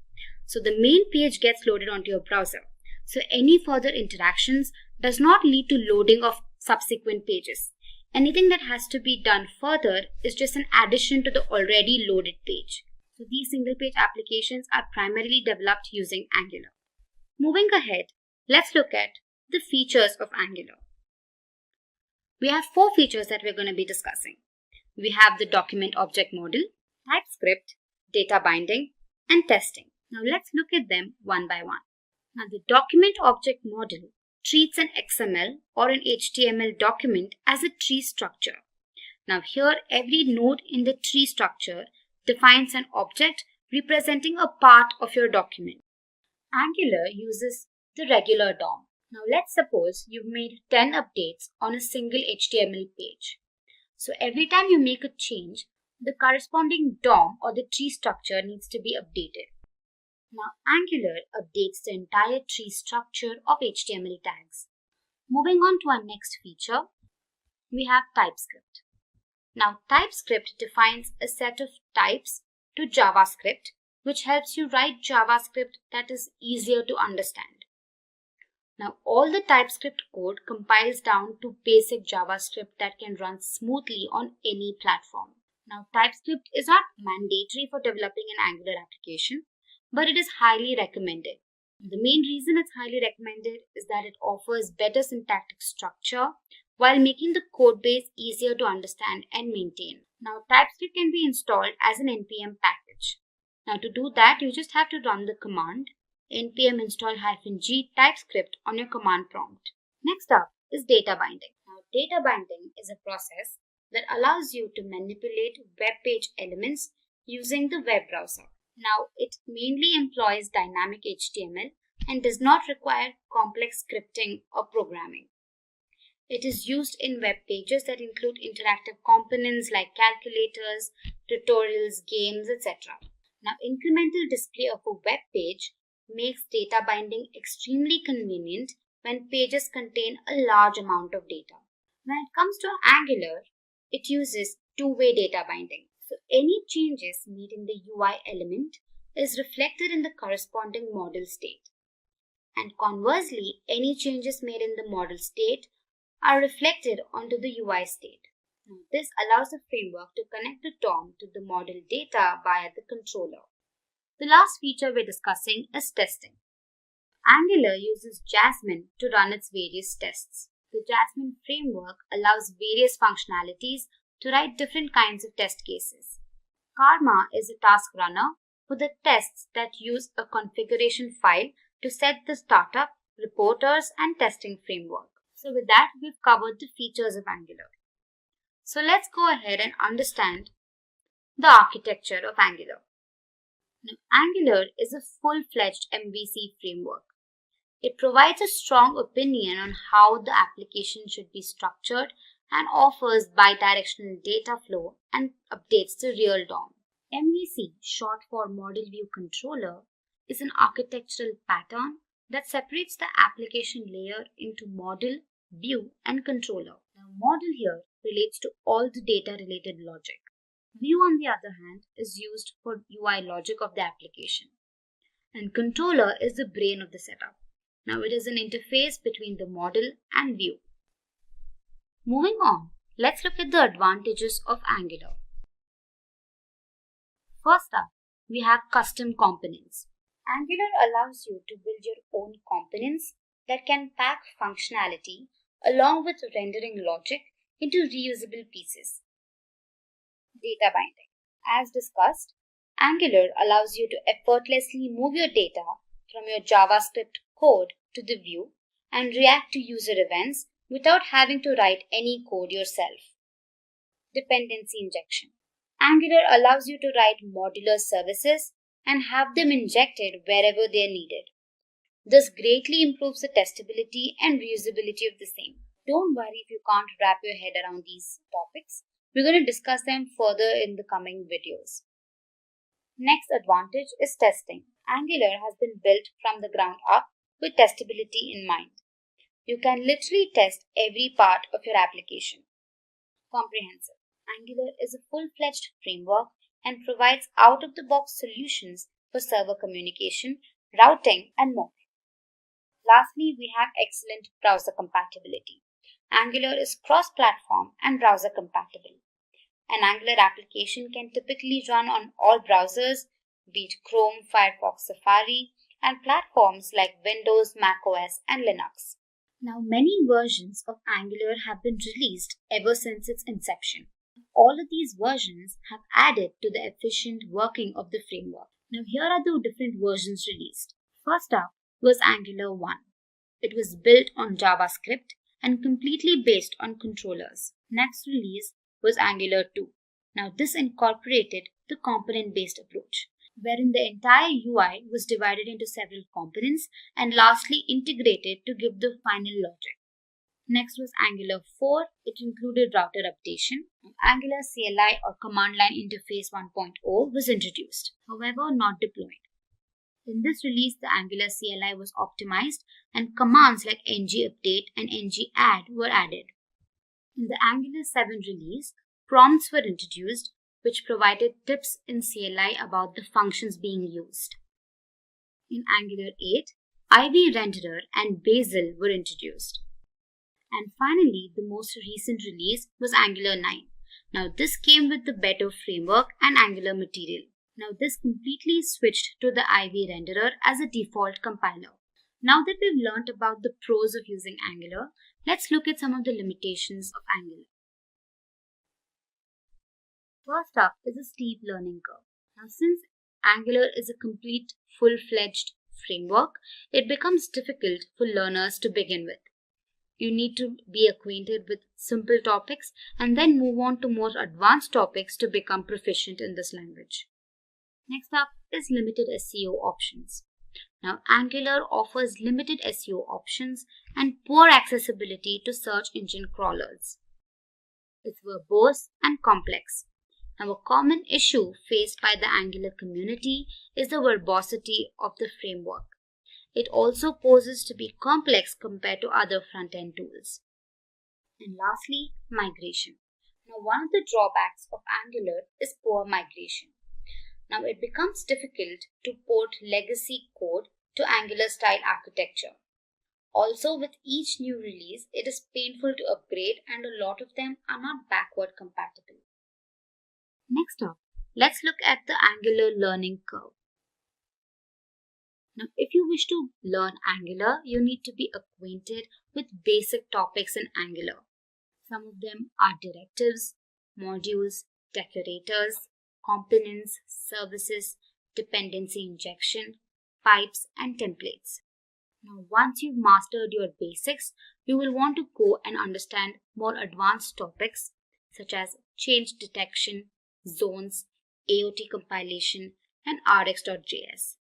So the main page gets loaded onto your browser. So any further interactions does not lead to loading of subsequent pages. Anything that has to be done further is just an addition to the already loaded page. So these single-page applications are primarily developed using Angular. Moving ahead, let's look at the features of Angular. We have 4 features that we're going to be discussing. We have the document object model, TypeScript, data binding, and testing. Now let's look at them one by one. Now the document object model treats an XML or an HTML document as a tree structure. Now here every node in the tree structure defines an object representing a part of your document. Angular uses the regular DOM. Now let's suppose you've made 10 updates on a single HTML page. So every time you make a change, the corresponding DOM or the tree structure needs to be updated. Now Angular updates the entire tree structure of HTML tags. Moving on to our next feature, we have TypeScript. Now TypeScript defines a set of types to JavaScript, which helps you write JavaScript that is easier to understand. Now all the TypeScript code compiles down to basic JavaScript that can run smoothly on any platform. Now TypeScript is not mandatory for developing an Angular application, but it is highly recommended. The main reason it's highly recommended is that it offers better syntactic structure while making the code base easier to understand and maintain. Now TypeScript can be installed as an npm package. Now to do that, you just have to run the command npm install -g TypeScript on your command prompt. Next up is data binding. Now data binding is a process that allows you to manipulate web page elements using the web browser. Now, it mainly employs dynamic HTML and does not require complex scripting or programming. It is used in web pages that include interactive components like calculators, tutorials, games, etc. Now, incremental display of a web page makes data binding extremely convenient when pages contain a large amount of data. When it comes to Angular, it uses two-way data binding. So any changes made in the UI element is reflected in the corresponding model state. And conversely, any changes made in the model state are reflected onto the UI state. Now, this allows the framework to connect the DOM to the model data via the controller. The last feature we're discussing is testing. Angular uses Jasmine to run its various tests. The Jasmine framework allows various functionalities to write different kinds of test cases. Karma is a task runner for the tests that use a configuration file to set the startup, reporters, and testing framework. So with that, we've covered the features of Angular. So let's go ahead and understand the architecture of Angular. Now, Angular is a full-fledged MVC framework. It provides a strong opinion on how the application should be structured and offers bidirectional data flow and updates the real DOM. MVC, short for Model View Controller, is an architectural pattern that separates the application layer into model, view, and controller. Now, model here relates to all the data-related logic. View, on the other hand, is used for UI logic of the application. And controller is the brain of the setup. Now, it is an interface between the model and view. Moving on, let's look at the advantages of Angular. First up, we have custom components. Angular allows you to build your own components that can pack functionality along with rendering logic into reusable pieces. Data binding. As discussed, Angular allows you to effortlessly move your data from your JavaScript code to the view and react to user events without having to write any code yourself. Dependency injection. Angular allows you to write modular services and have them injected wherever they are needed. This greatly improves the testability and reusability of the same. Don't worry if you can't wrap your head around these topics. We're going to discuss them further in the coming videos. Next advantage is testing. Angular has been built from the ground up with testability in mind. You can literally test every part of your application. Comprehensive. Angular is a full-fledged framework and provides out-of-the-box solutions for server communication, routing, and more. Lastly, we have excellent browser compatibility. Angular is cross-platform and browser compatible. An Angular application can typically run on all browsers, be it Chrome, Firefox, Safari, and platforms like Windows, macOS, and Linux. Now, many versions of Angular have been released ever since its inception. All of these versions have added to the efficient working of the framework. Now, here are the different versions released. First up was Angular 1. It was built on JavaScript and completely based on controllers. Next release was Angular 2. Now, this incorporated the component-based approach, wherein the entire UI was divided into several components and lastly integrated to give the final logic. Next was Angular 4. It included router updation. Angular CLI or Command Line Interface 1.0 was introduced, however not deployed. In this release, the Angular CLI was optimized and commands like ng-update and ng-add were added. In the Angular 7 release, prompts were introduced which provided tips in CLI about the functions being used. In Angular 8, IV renderer and Bazel were introduced. And finally, the most recent release was Angular 9. Now this came with the better framework and Angular material. Now this completely switched to the IV renderer as a default compiler. Now that we've learned about the pros of using Angular, let's look at some of the limitations of Angular. First up is a steep learning curve. Now since Angular is a complete full-fledged framework, it becomes difficult for learners to begin with. You need to be acquainted with simple topics and then move on to more advanced topics to become proficient in this language. Next up is limited SEO options. Now, Angular offers limited SEO options and poor accessibility to search engine crawlers. It's verbose and complex. Now, a common issue faced by the Angular community is the verbosity of the framework. It also poses to be complex compared to other front-end tools. And lastly, migration. Now, one of the drawbacks of Angular is poor migration. Now, it becomes difficult to port legacy code to Angular-style architecture. Also, with each new release, it is painful to upgrade and a lot of them are not backward compatible. Next up, let's look at the Angular learning curve. Now, if you wish to learn Angular, you need to be acquainted with basic topics in Angular. Some of them are directives, modules, decorators, components, services, dependency injection, pipes, and templates. Now, once you've mastered your basics, you will want to go and understand more advanced topics such as change detection, zones, AOT compilation, and RX.js.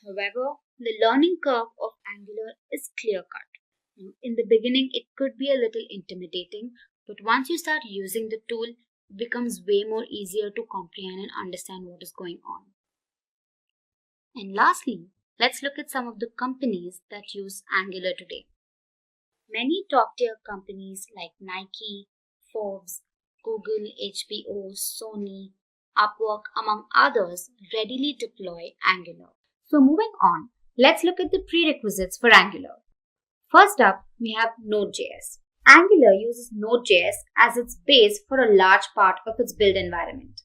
However, the learning curve of Angular is clear-cut. In the beginning, it could be a little intimidating, but once you start using the tool, it becomes way more easier to comprehend and understand what is going on. And lastly, let's look at some of the companies that use Angular today. Many top-tier companies like Nike, Forbes, Google, HBO, Sony, Upwork, among others, readily deploy Angular. So moving on, let's look at the prerequisites for Angular. First up, we have Node.js. Angular uses Node.js as its base for a large part of its build environment.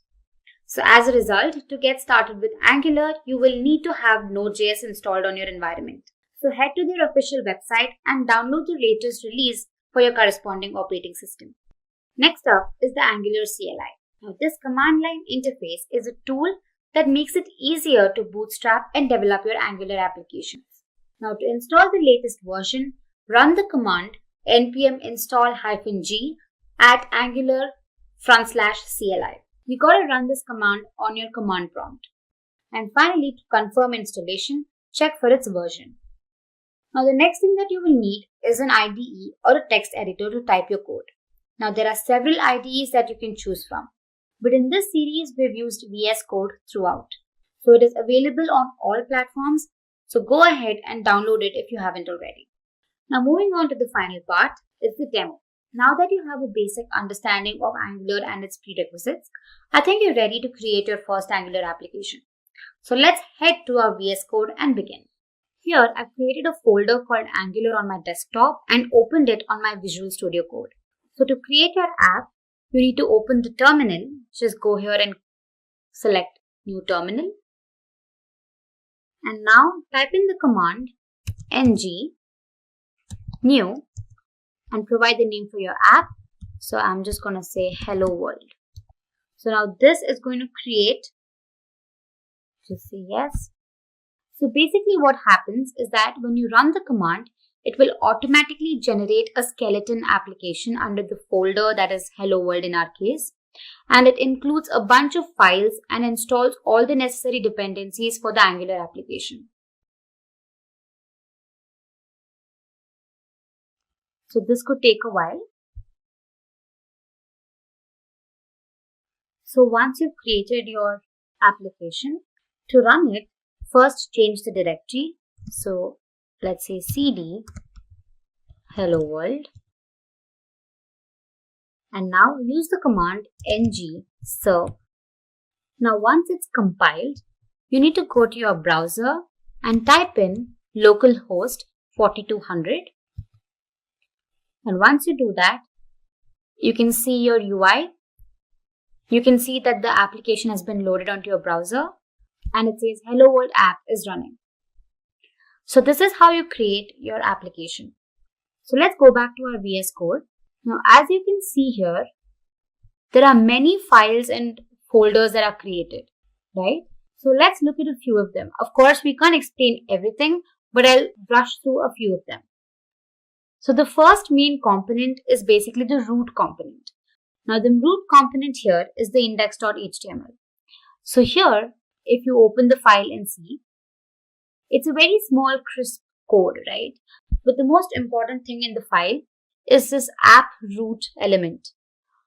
So as a result, to get started with Angular, you will need to have Node.js installed on your environment. So head to their official website and download the latest release for your corresponding operating system. Next up is the Angular CLI. Now this command line interface is a tool that makes it easier to bootstrap and develop your Angular applications. Now to install the latest version, run the command npm install-g at angular/CLI. You gotta run this command on your command prompt. And finally, to confirm installation, check for its version. Now the next thing that you will need is an IDE or a text editor to type your code. Now there are several IDEs that you can choose from, but in this series we've used VS Code throughout. So it is available on all platforms, so go ahead and download it if you haven't already. Now moving on to the final part is the demo. Now that you have a basic understanding of Angular and its prerequisites, I think you're ready to create your first Angular application. So let's head to our VS Code and begin. Here I've created a folder called Angular on my desktop and opened it on my Visual Studio Code. So to create your app, you need to open the terminal. Just go here and select New Terminal. And now type in the command ng new and provide the name for your app. So I'm just going to say hello world. So now this is going to create, just say yes. So basically what happens is that when you run the command, it will automatically generate a skeleton application under the folder that is hello world in our case. And it includes a bunch of files and installs all the necessary dependencies for the Angular application. So this could take a while. So once you've created your application, to run it, first change the directory. So let's say cd hello world. And now use the command ng serve. Now once it's compiled, you need to go to your browser and type in localhost 4200. And once you do that, you can see your UI. You can see that the application has been loaded onto your browser and it says hello world app is running. So this is how you create your application. So let's go back to our VS Code. Now as you can see here, there are many files and folders that are created, right? So let's look at a few of them. Of course, we can't explain everything, but I'll brush through a few of them. So the first main component is basically the root component. Now the root component here is the index.html. So here if you open the file and see, it's a very small, crisp code, right? But the most important thing in the file is this app root element.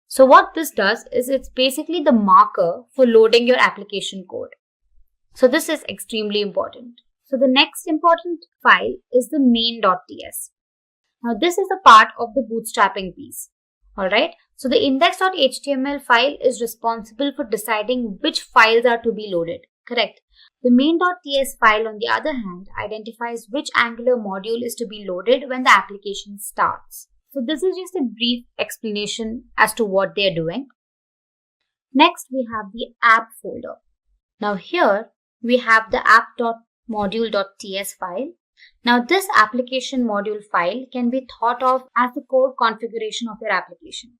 So what this does is it's basically the marker for loading your application code. So this is extremely important. So the next important file is the main.ts. Now this is a part of the bootstrapping piece. Alright, so the index.html file is responsible for deciding which files are to be loaded, correct? The main.ts file, on the other hand, identifies which Angular module is to be loaded when the application starts. So this is just a brief explanation as to what they are doing. Next, we have the app folder. Now here, we have the app.module.ts file. Now this application module file can be thought of as the core configuration of your application.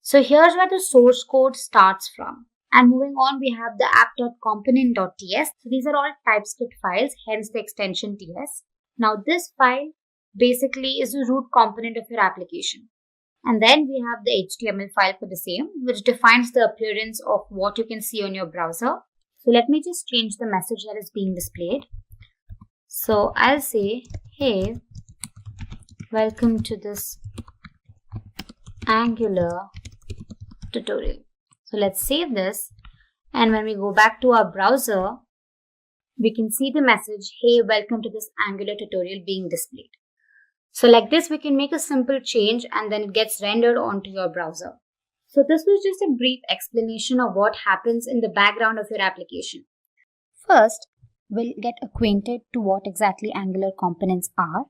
So here's where the source code starts from. And moving on, we have the app.component.ts. So these are all TypeScript files, hence the extension TS. Now this file basically is the root component of your application. And then we have the HTML file for the same, which defines the appearance of what you can see on your browser. So let me just change the message that is being displayed. So I'll say, hey, welcome to this Angular tutorial. So let's save this, and when we go back to our browser, we can see the message, hey, welcome to this Angular tutorial being displayed. So like this, we can make a simple change and then it gets rendered onto your browser. So this was just a brief explanation of what happens in the background of your application. First, we'll get acquainted to what exactly Angular components are.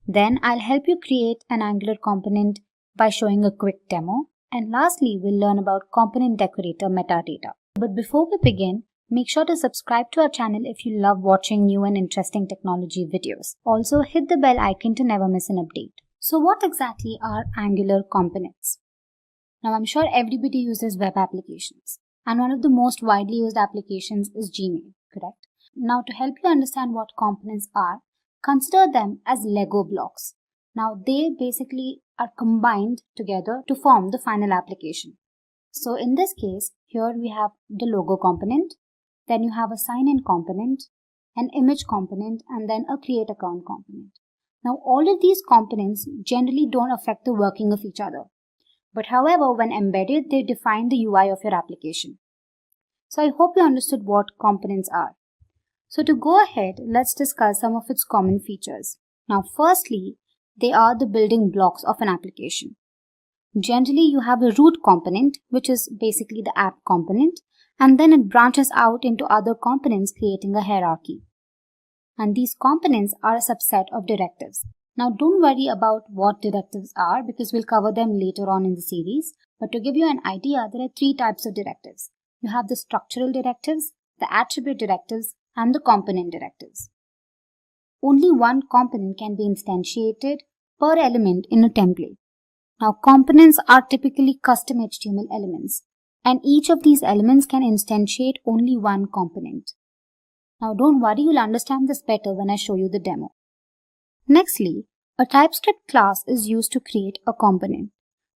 Then I'll help you create an Angular component by showing a quick demo. And lastly, we'll learn about component decorator metadata. But before we begin, make sure to subscribe to our channel if you love watching new and interesting technology videos. Also, hit the bell icon to never miss an update. So what exactly are Angular components? Now, I'm sure everybody uses web applications. And one of the most widely used applications is Gmail, correct? Now, to help you understand what components are, consider them as Lego blocks. Now, they basically are combined together to form the final application. So in this case, here we have the logo component, then you have a sign-in component, an image component, and then a create account component. Now, all of these components generally don't affect the working of each other. But however, when embedded, they define the UI of your application. So I hope you understood what components are. So to go ahead, let's discuss some of its common features. Now, firstly, they are the building blocks of an application. Generally, you have a root component, which is basically the app component, and then it branches out into other components, creating a hierarchy. And these components are a subset of directives. Now, don't worry about what directives are because we'll cover them later on in the series. But to give you an idea, there are three types of directives. You have the structural directives, the attribute directives, and the component directives. Only one component can be instantiated per element in a template. Now, components are typically custom HTML elements, and each of these elements can instantiate only one component. Now, don't worry, you'll understand this better when I show you the demo. Nextly, a TypeScript class is used to create a component.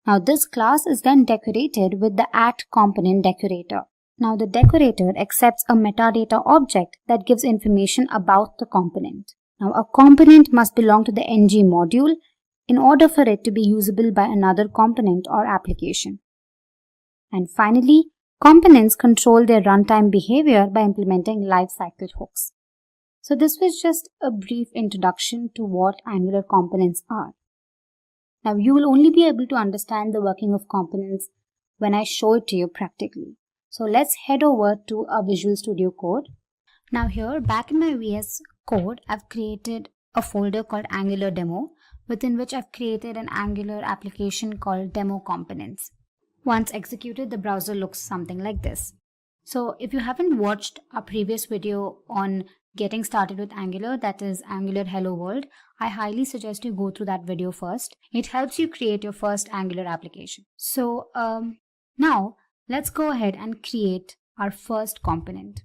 Now, this class is then decorated with the @component decorator. Now, the decorator accepts a metadata object that gives information about the component. Now, a component must belong to the ng module in order for it to be usable by another component or application. And finally, components control their runtime behavior by implementing lifecycle hooks. So this was just a brief introduction to what Angular components are. Now, you will only be able to understand the working of components when I show it to you practically. So let's head over to our Visual Studio Code. Now here, back in my VS Code, I've created a folder called Angular Demo, within which I've created an Angular application called Demo Components. Once executed, the browser looks something like this. So if you haven't watched our previous video on getting started with Angular, that is Angular Hello World, I highly suggest you go through that video first. It helps you create your first Angular application. So now let's go ahead and create our first component.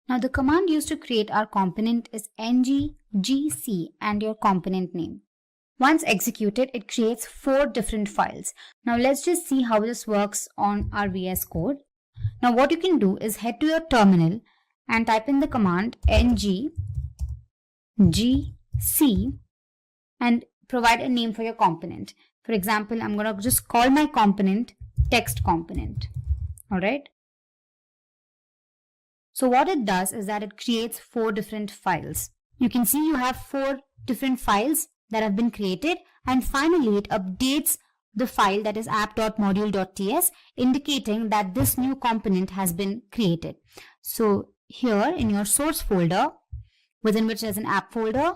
Now the command used to create our component is ng-gc and your component name. Once executed, it creates 4 different files. Now let's just see how this works on our VS Code. Now what you can do is head to your terminal and type in the command ng gc and provide a name for your component. For example, I'm going to just call my component text component. Alright. So what it does is that it creates 4 different files. You can see you have 4 different files that have been created, and finally it updates the file that is app.module.ts, indicating that this new component has been created. So here in your source folder, within which there's an app folder,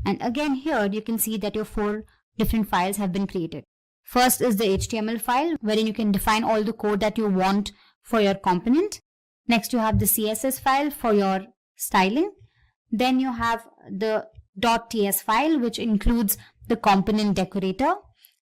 and again here you can see that your 4 different files have been created. First is the HTML file, wherein you can define all the code that you want for your component. Next you have the CSS file for your styling. Then you have the .ts file, which includes the component decorator.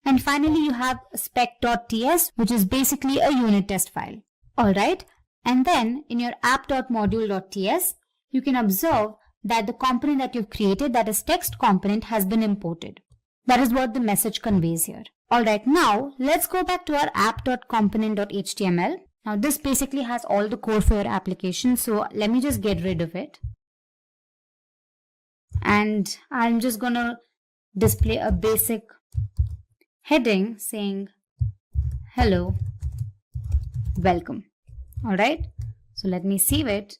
And finally you have spec.ts, which is basically a unit test file. Alright, and then in your app.module.ts, you can observe that the component that you've created, that is text component, has been imported. That is what the message conveys here. Alright, now let's go back to our app.component.html. Now this basically has all the code for your application, so let me just get rid of it. And I'm just gonna display a basic heading saying hello, welcome. Alright, so let me save it.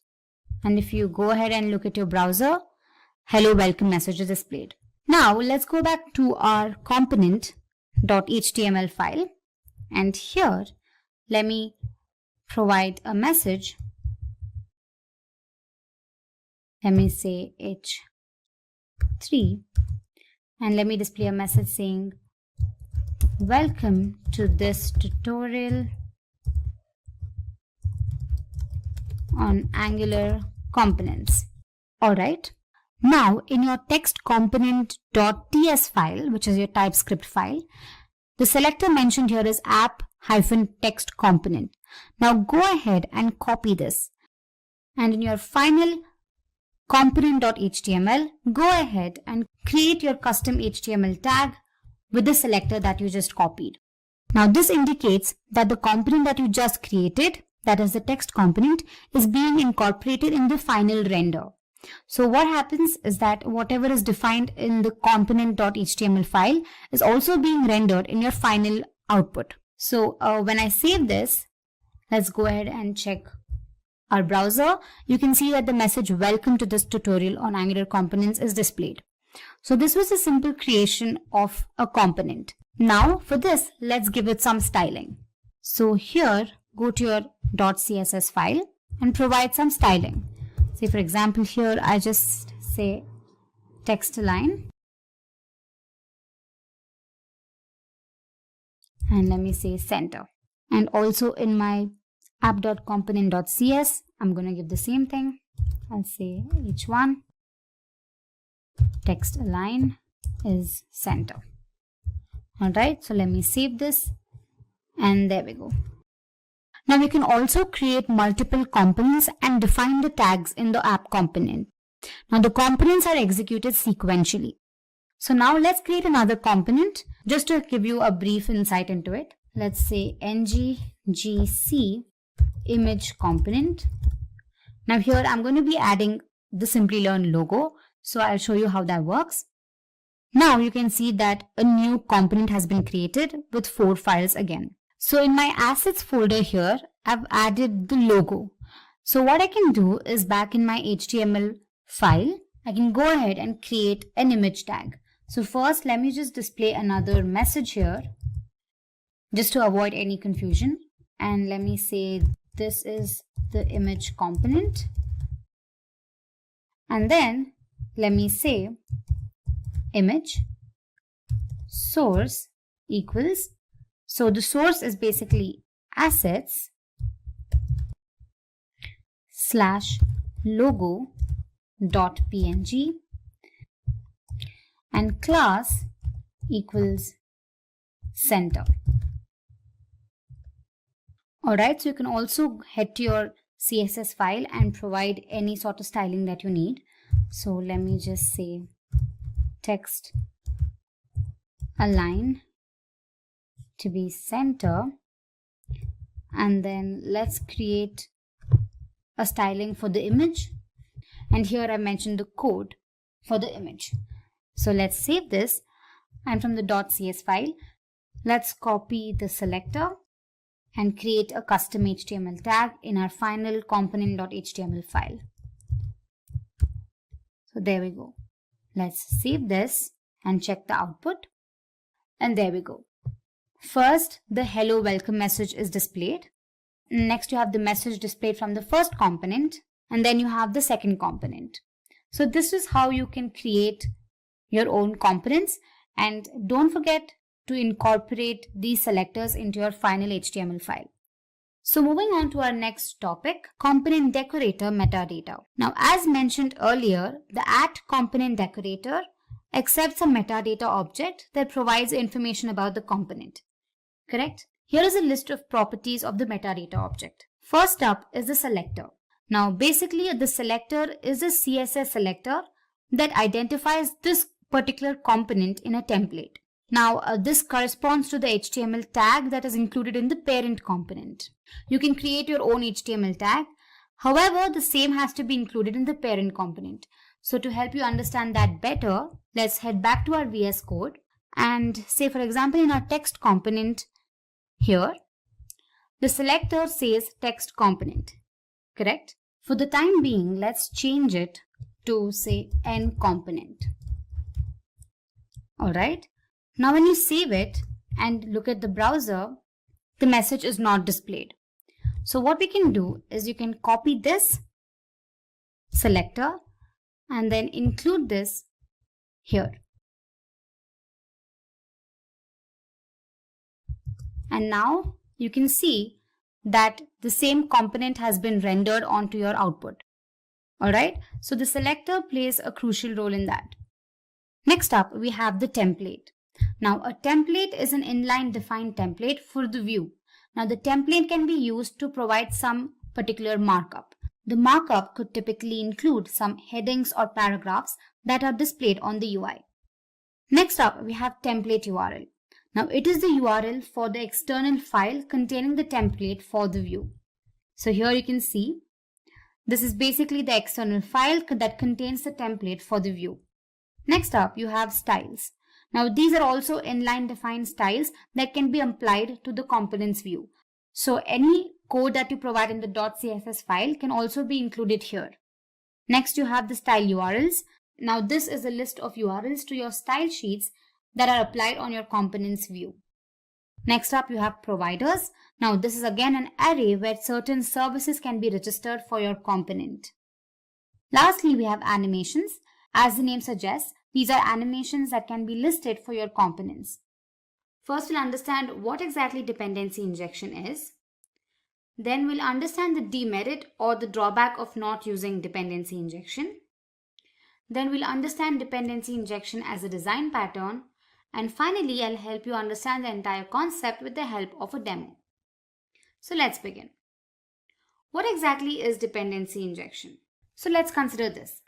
And if you go ahead and look at your browser, hello, welcome message is displayed. Now let's go back to our component.html file, and here let me provide a message. Let me say h3, and let me display a message saying welcome to this tutorial on Angular components. Alright. Now in your text component.ts file, which is your TypeScript file, the selector mentioned here is app-text component. Now go ahead and copy this, and in your final component.html, go ahead and create your custom HTML tag with the selector that you just copied. Now this indicates that the component that you just created, that is the text component, is being incorporated in the final render. So what happens is that whatever is defined in the component.html file is also being rendered in your final output. So when I save this, let's go ahead and check our browser. You can see that the message welcome to this tutorial on Angular components is displayed. So this was a simple creation of a component. Now for this, let's give it some styling. So here, go to your .css file and provide some styling. Say for example here I just say text align, and let me say center. And also in my app.component.cs, I'm going to give the same thing. I'll say h1 text align is center. Alright, so let me save this, and there we go. Now we can also create multiple components and define the tags in the app component. Now the components are executed sequentially. So now let's create another component just to give you a brief insight into it. Let's say ng-gc image component. Now here I'm going to be adding the Simplilearn logo. So I'll show you how that works. Now you can see that a new component has been created with 4 files again. So in my assets folder here, I've added the logo. So what I can do is back in my HTML file, I can go ahead and create an image tag. So first, let me just display another message here just to avoid any confusion. And let me say this is the image component. And then let me say image source equals. So the source is basically assets / logo.png, and class equals center. Alright, so you can also head to your CSS file and provide any sort of styling that you need. So let me just say text align to be center, and then let's create a styling for the image, and here I mentioned the code for the image. So let's save this, and from the .cs file, let's copy the selector and create a custom HTML tag in our final component.html file. So there we go. Let's save this and check the output. And there we go. First, the hello welcome message is displayed. Next, you have the message displayed from the first component, and then you have the second component. So this is how you can create your own components, and don't forget to incorporate these selectors into your final HTML file. So moving on to our next topic, component decorator metadata. Now, as mentioned earlier, the @component decorator accepts a metadata object that provides information about the component. Correct? Here is a list of properties of the metadata object. First up is the selector. Now, basically, the selector is a CSS selector that identifies this particular component in a template. Now, this corresponds to the HTML tag that is included in the parent component. You can create your own HTML tag. However, the same has to be included in the parent component. So to help you understand that better, let's head back to our VS Code and say, for example, in our text component here, the selector says text component, correct? For the time being, let's change it to say n component. All right. Now, when you save it and look at the browser, the message is not displayed. So what we can do is you can copy this selector and then include this here. And now you can see that the same component has been rendered onto your output. All right. So the selector plays a crucial role in that. Next up, we have the template. Now, a template is an inline defined template for the view. Now, the template can be used to provide some particular markup. The markup could typically include some headings or paragraphs that are displayed on the UI. Next up, we have template URL. Now, it is the URL for the external file containing the template for the view. So here you can see, this is basically the external file that contains the template for the view. Next up, you have styles. Now, these are also inline defined styles that can be applied to the components view. So any code that you provide in the .css file can also be included here. Next, you have the style URLs. Now, this is a list of URLs to your style sheets that are applied on your components view. Next up, you have providers. Now, this is again an array where certain services can be registered for your component. Lastly, we have animations. As the name suggests, these are animations that can be listed for your components. First, we'll understand what exactly dependency injection is. Then we'll understand the demerit or the drawback of not using dependency injection. Then we'll understand dependency injection as a design pattern. And finally, I'll help you understand the entire concept with the help of a demo. So let's begin. What exactly is dependency injection? So let's consider this.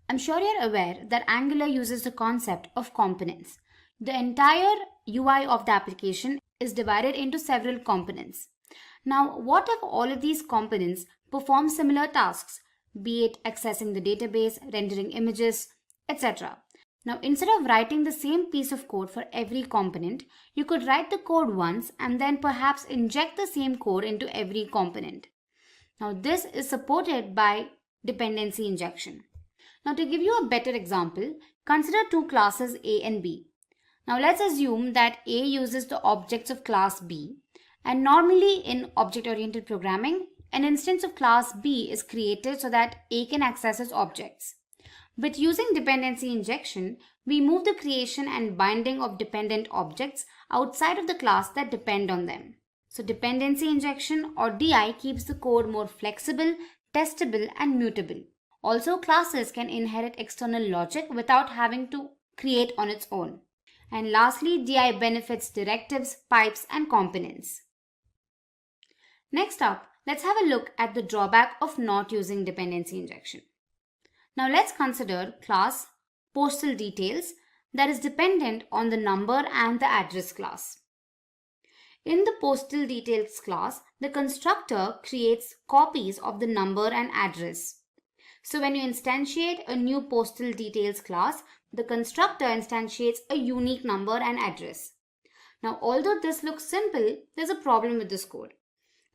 I'm sure you're aware that Angular uses the concept of components. The entire UI of the application is divided into several components. Now, what if all of these components perform similar tasks, be it accessing the database, rendering images, etc.? Now, instead of writing the same piece of code for every component, you could write the code once and then perhaps inject the same code into every component. Now, this is supported by dependency injection. Now, to give you a better example, consider two classes A and B. Now, let's assume that A uses the objects of class B, and normally in object-oriented programming, an instance of class B is created so that A can access its objects. But using dependency injection, we move the creation and binding of dependent objects outside of the class that depend on them. So dependency injection or DI keeps the code more flexible, testable, and mutable. Also, classes can inherit external logic without having to create on its own. And lastly, DI benefits directives, pipes, and components. Next up, let's have a look at the drawback of not using dependency injection. Now let's consider class postal details that is dependent on the number and the address class. In the postal details class, the constructor creates copies of the number and address. So when you instantiate a new postal details class, the constructor instantiates a unique number and address. Now, although this looks simple, there's a problem with this code.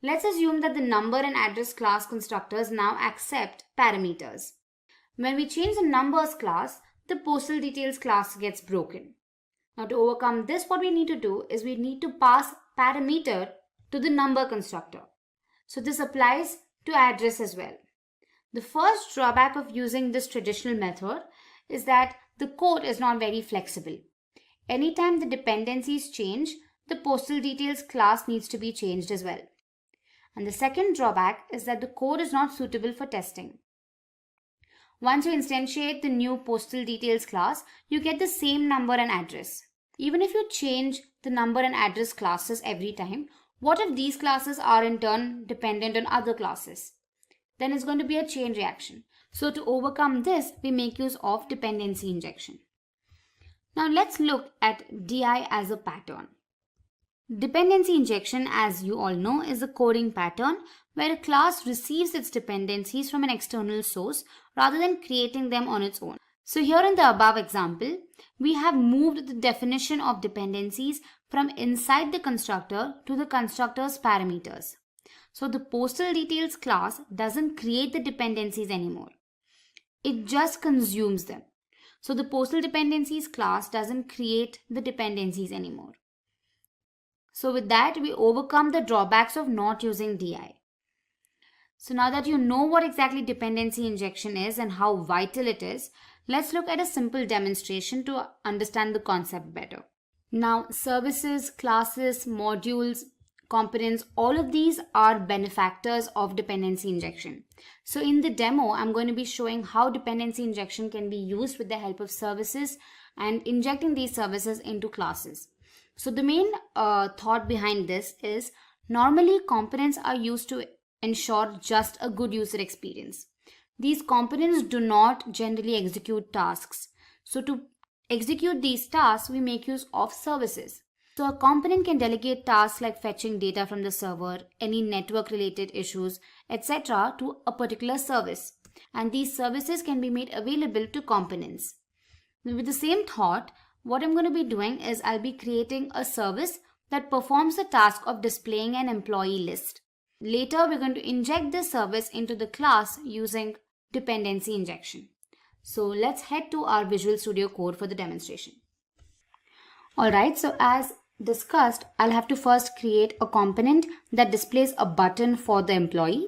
Let's assume that the number and address class constructors now accept parameters. When we change the numbers class, the postal details class gets broken. Now, to overcome this, what we need to do is we need to pass parameter to the number constructor. So this applies to address as well. The first drawback of using this traditional method is that the code is not very flexible. Anytime the dependencies change, the postal details class needs to be changed as well. And the second drawback is that the code is not suitable for testing. Once you instantiate the new postal details class, you get the same number and address. Even if you change the number and address classes every time, what if these classes are in turn dependent on other classes? Then it's going to be a chain reaction. So to overcome this, we make use of dependency injection. Now let's look at DI as a pattern. Dependency injection, as you all know, is a coding pattern where a class receives its dependencies from an external source rather than creating them on its own. So here in the above example, we have moved the definition of dependencies from inside the constructor to the constructor's parameters. So the postal details class doesn't create the dependencies anymore. It just consumes them. So the postal dependencies class doesn't create the dependencies anymore. So with that, we overcome the drawbacks of not using DI. So now that you know what exactly dependency injection is and how vital it is, let's look at a simple demonstration to understand the concept better. Now, services, classes, modules, components, all of these are benefactors of dependency injection. So in the demo, I'm going to be showing how dependency injection can be used with the help of services and injecting these services into classes. So the main thought behind this is normally components are used to ensure just a good user experience. These components do not generally execute tasks. So to execute these tasks, we make use of services. So a component can delegate tasks like fetching data from the server, any network related issues, etc. to a particular service. And these services can be made available to components. With the same thought, what I'm going to be doing is I'll be creating a service that performs the task of displaying an employee list. Later, we're going to inject this service into the class using dependency injection. So let's head to our Visual Studio Code for the demonstration. Alright, so as discussed, I'll have to first create a component that displays a button for the employee,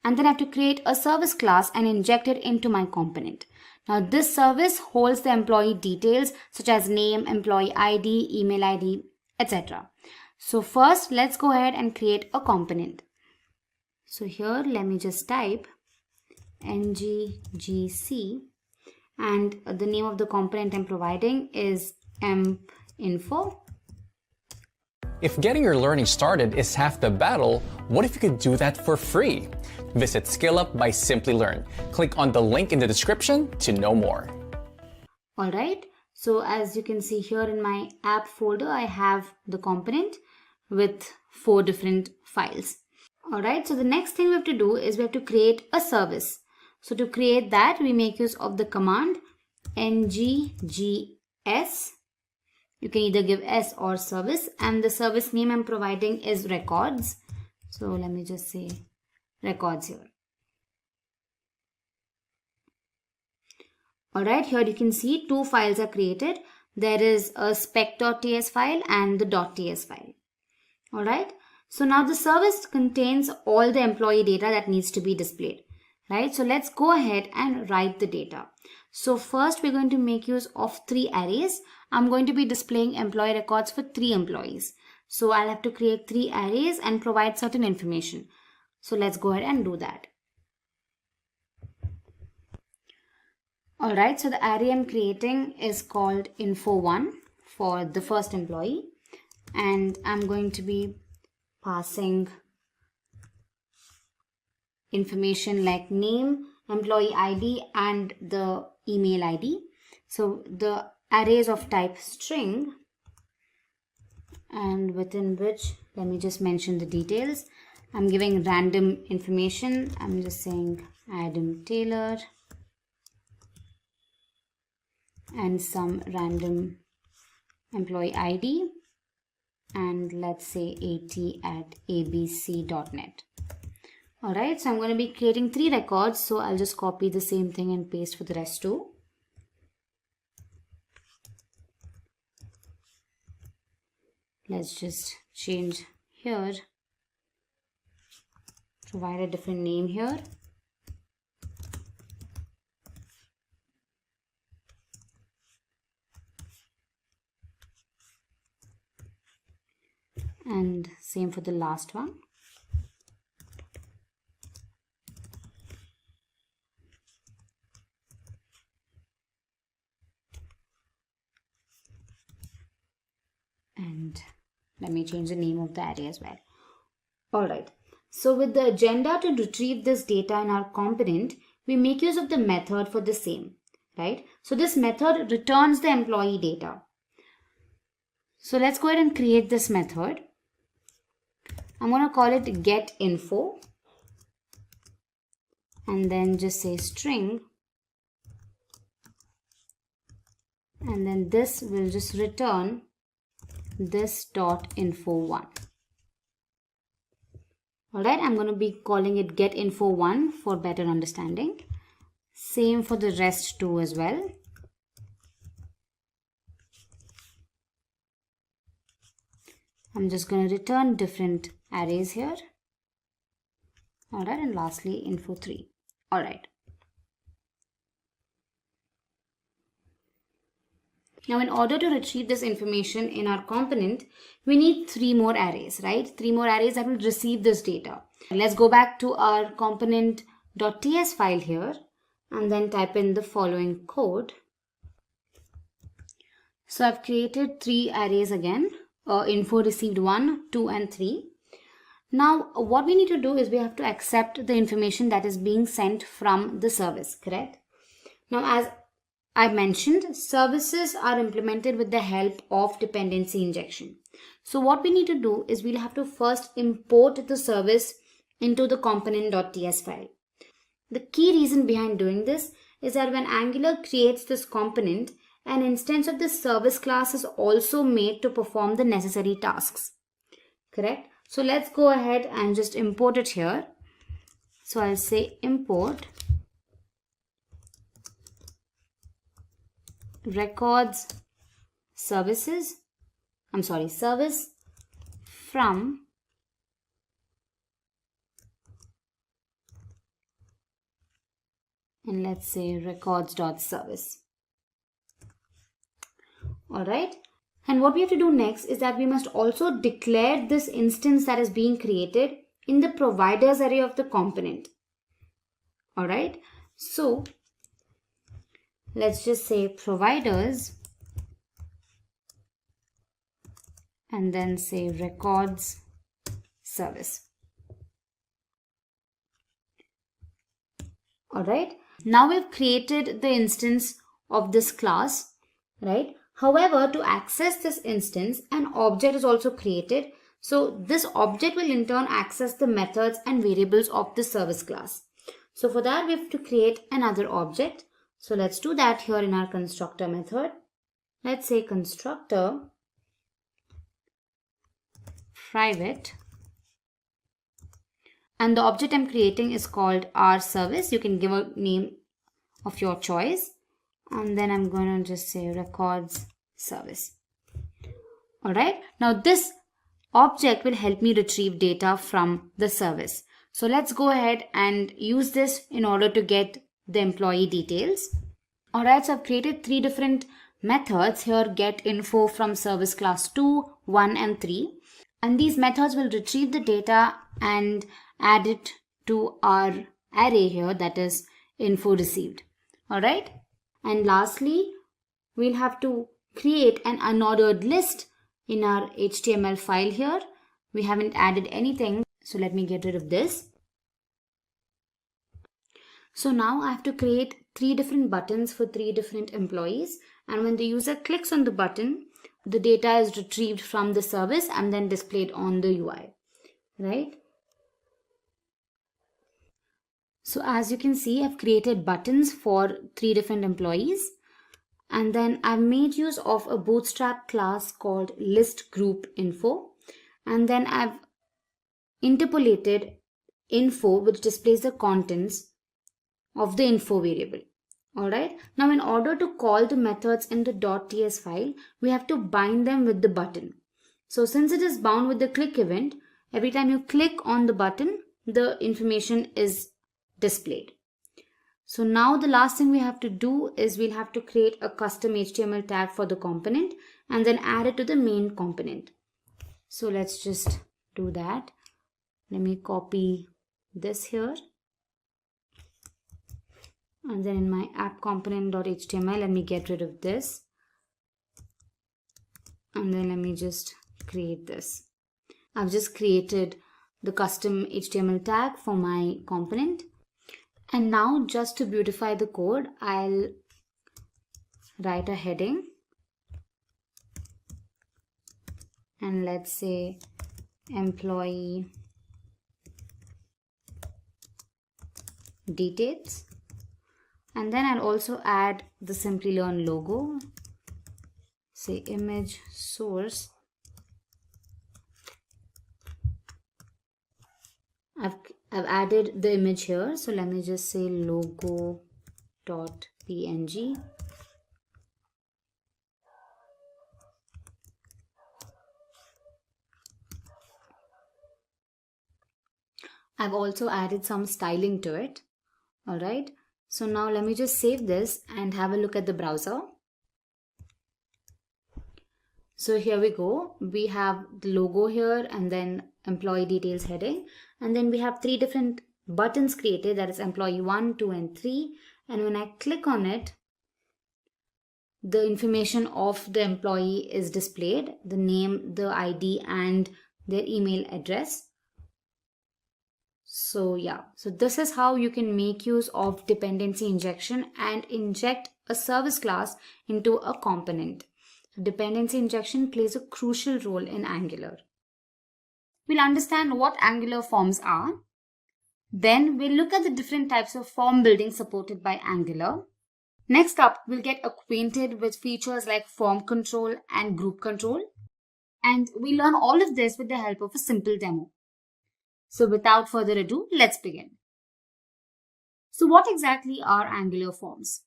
and then I have to create a service class and inject it into my component. Now this service holds the employee details such as name, employee ID, email ID, etc. So first, let's go ahead and create a component. So here, let me just type ngGC, and the name of the component I'm providing is empinfo. If getting your learning started is half the battle, what if you could do that for free? Visit SkillUp by Simplilearn. Click on the link in the description to know more. Alright, so as you can see here in my app folder, I have the component with 4 different files. Alright, so the next thing we have to do is we have to create a service. So to create that, we make use of the command ngGS. You can either give S or service, and the service name I'm providing is records. So let me just say records here. Alright, here you can see 2 files are created. There is a spec.ts file and the .ts file. Alright, so now the service contains all the employee data that needs to be displayed. Right, so let's go ahead and write the data. So first we're going to make use of 3 arrays. I'm going to be displaying employee records for 3 employees. So I'll have to create 3 arrays and provide certain information. So let's go ahead and do that. Alright, so the array I'm creating is called info1 for the first employee. And I'm going to be passing information like name, employee ID, and the email ID. So the array is of type string, and within which, let me just mention the details. I'm giving random information. I'm just saying Adam Taylor and some random employee ID, and let's say at@abc.net. Alright, so I'm going to be creating 3 records, so I'll just copy the same thing and paste for the rest too. Let's just change here, provide a different name here. And same for the last one. And let me change the name of the array as well. Alright, so with the agenda to retrieve this data in our component, we make use of the method for the same, right? So this method returns the employee data. So let's go ahead and create this method. I'm going to call it getInfo and then just say string, and then this will just return this.info1. Alright, I'm going to be calling it getInfo1 for better understanding. Same for the rest too as well. I'm just going to return different arrays here. Alright, and lastly info3. Alright. Now in order to retrieve this information in our component, we need 3 more arrays, right? 3 more arrays that will receive this data. Let's go back to our component.ts file here and then type in the following code. So I've created 3 arrays again. Info received 1, 2 and 3. Now what we need to do is we have to accept the information that is being sent from the service, correct? Now as I mentioned, services are implemented with the help of dependency injection. So what we need to do is we'll have to first import the service into the component.ts file. The key reason behind doing this is that when Angular creates this component, an instance of the service class is also made to perform the necessary tasks. Correct? So let's go ahead and just import it here. So I'll say import records service from and let's say records.service. Alright, and what we have to do next is that we must also declare this instance that is being created in the providers array of the component. Alright, so let's just say providers and then say records service. Alright, now we've created the instance of this class, right? However, to access this instance, an object is also created. So this object will in turn access the methods and variables of the service class. So for that, we have to create another object. So let's do that here in our constructor method. Let's say constructor private. And the object I'm creating is called rService. You can give a name of your choice. And then I'm going to just say records service. Alright, now this object will help me retrieve data from the service. So let's go ahead and use this in order to get the employee details. Alright, so I've created 3 different methods here: get info from service class 2, 1 and 3. And these methods will retrieve the data and add it to our array here, that is info received. Alright. And lastly, we'll have to create an unordered list in our HTML file here. We haven't added anything, so let me get rid of this. So now I have to create 3 different buttons for 3 different employees, and when the user clicks on the button, the data is retrieved from the service and then displayed on the UI, right? So as you can see, I've created buttons for 3 different employees, and then I've made use of a bootstrap class called list group info, and then I've interpolated info which displays the contents of the info variable. Alright, now in order to call the methods in the .ts file, we have to bind them with the button. So since it is bound with the click event, every time you click on the button, the information is displayed. So now the last thing we have to do is we'll have to create a custom HTML tag for the component and then add it to the main component. So let's just do that. Let me copy this here. And then in my app component.html, let me get rid of this. And then let me just create this. I've just created the custom HTML tag for my component. And now just to beautify the code, I'll write a heading. And let's say employee details. And then I'll also add the Simplilearn logo, say image source. I've added the image here, so let me just say logo.png. I've also added some styling to it. All right. So now let me just save this and have a look at the browser. So here we go. We have the logo here and then employee details heading. And then we have 3 different buttons created, that is employee 1, 2 and 3. And when I click on it, the information of the employee is displayed, the name, the ID and their email address. So yeah, so this is how you can make use of dependency injection and inject a service class into a component. So dependency injection plays a crucial role in Angular. We'll understand what Angular forms are. Then we'll look at the different types of form building supported by Angular. Next up, we'll get acquainted with features like form control and group control. And we'll learn all of this with the help of a simple demo. So without further ado, let's begin. So what exactly are Angular forms?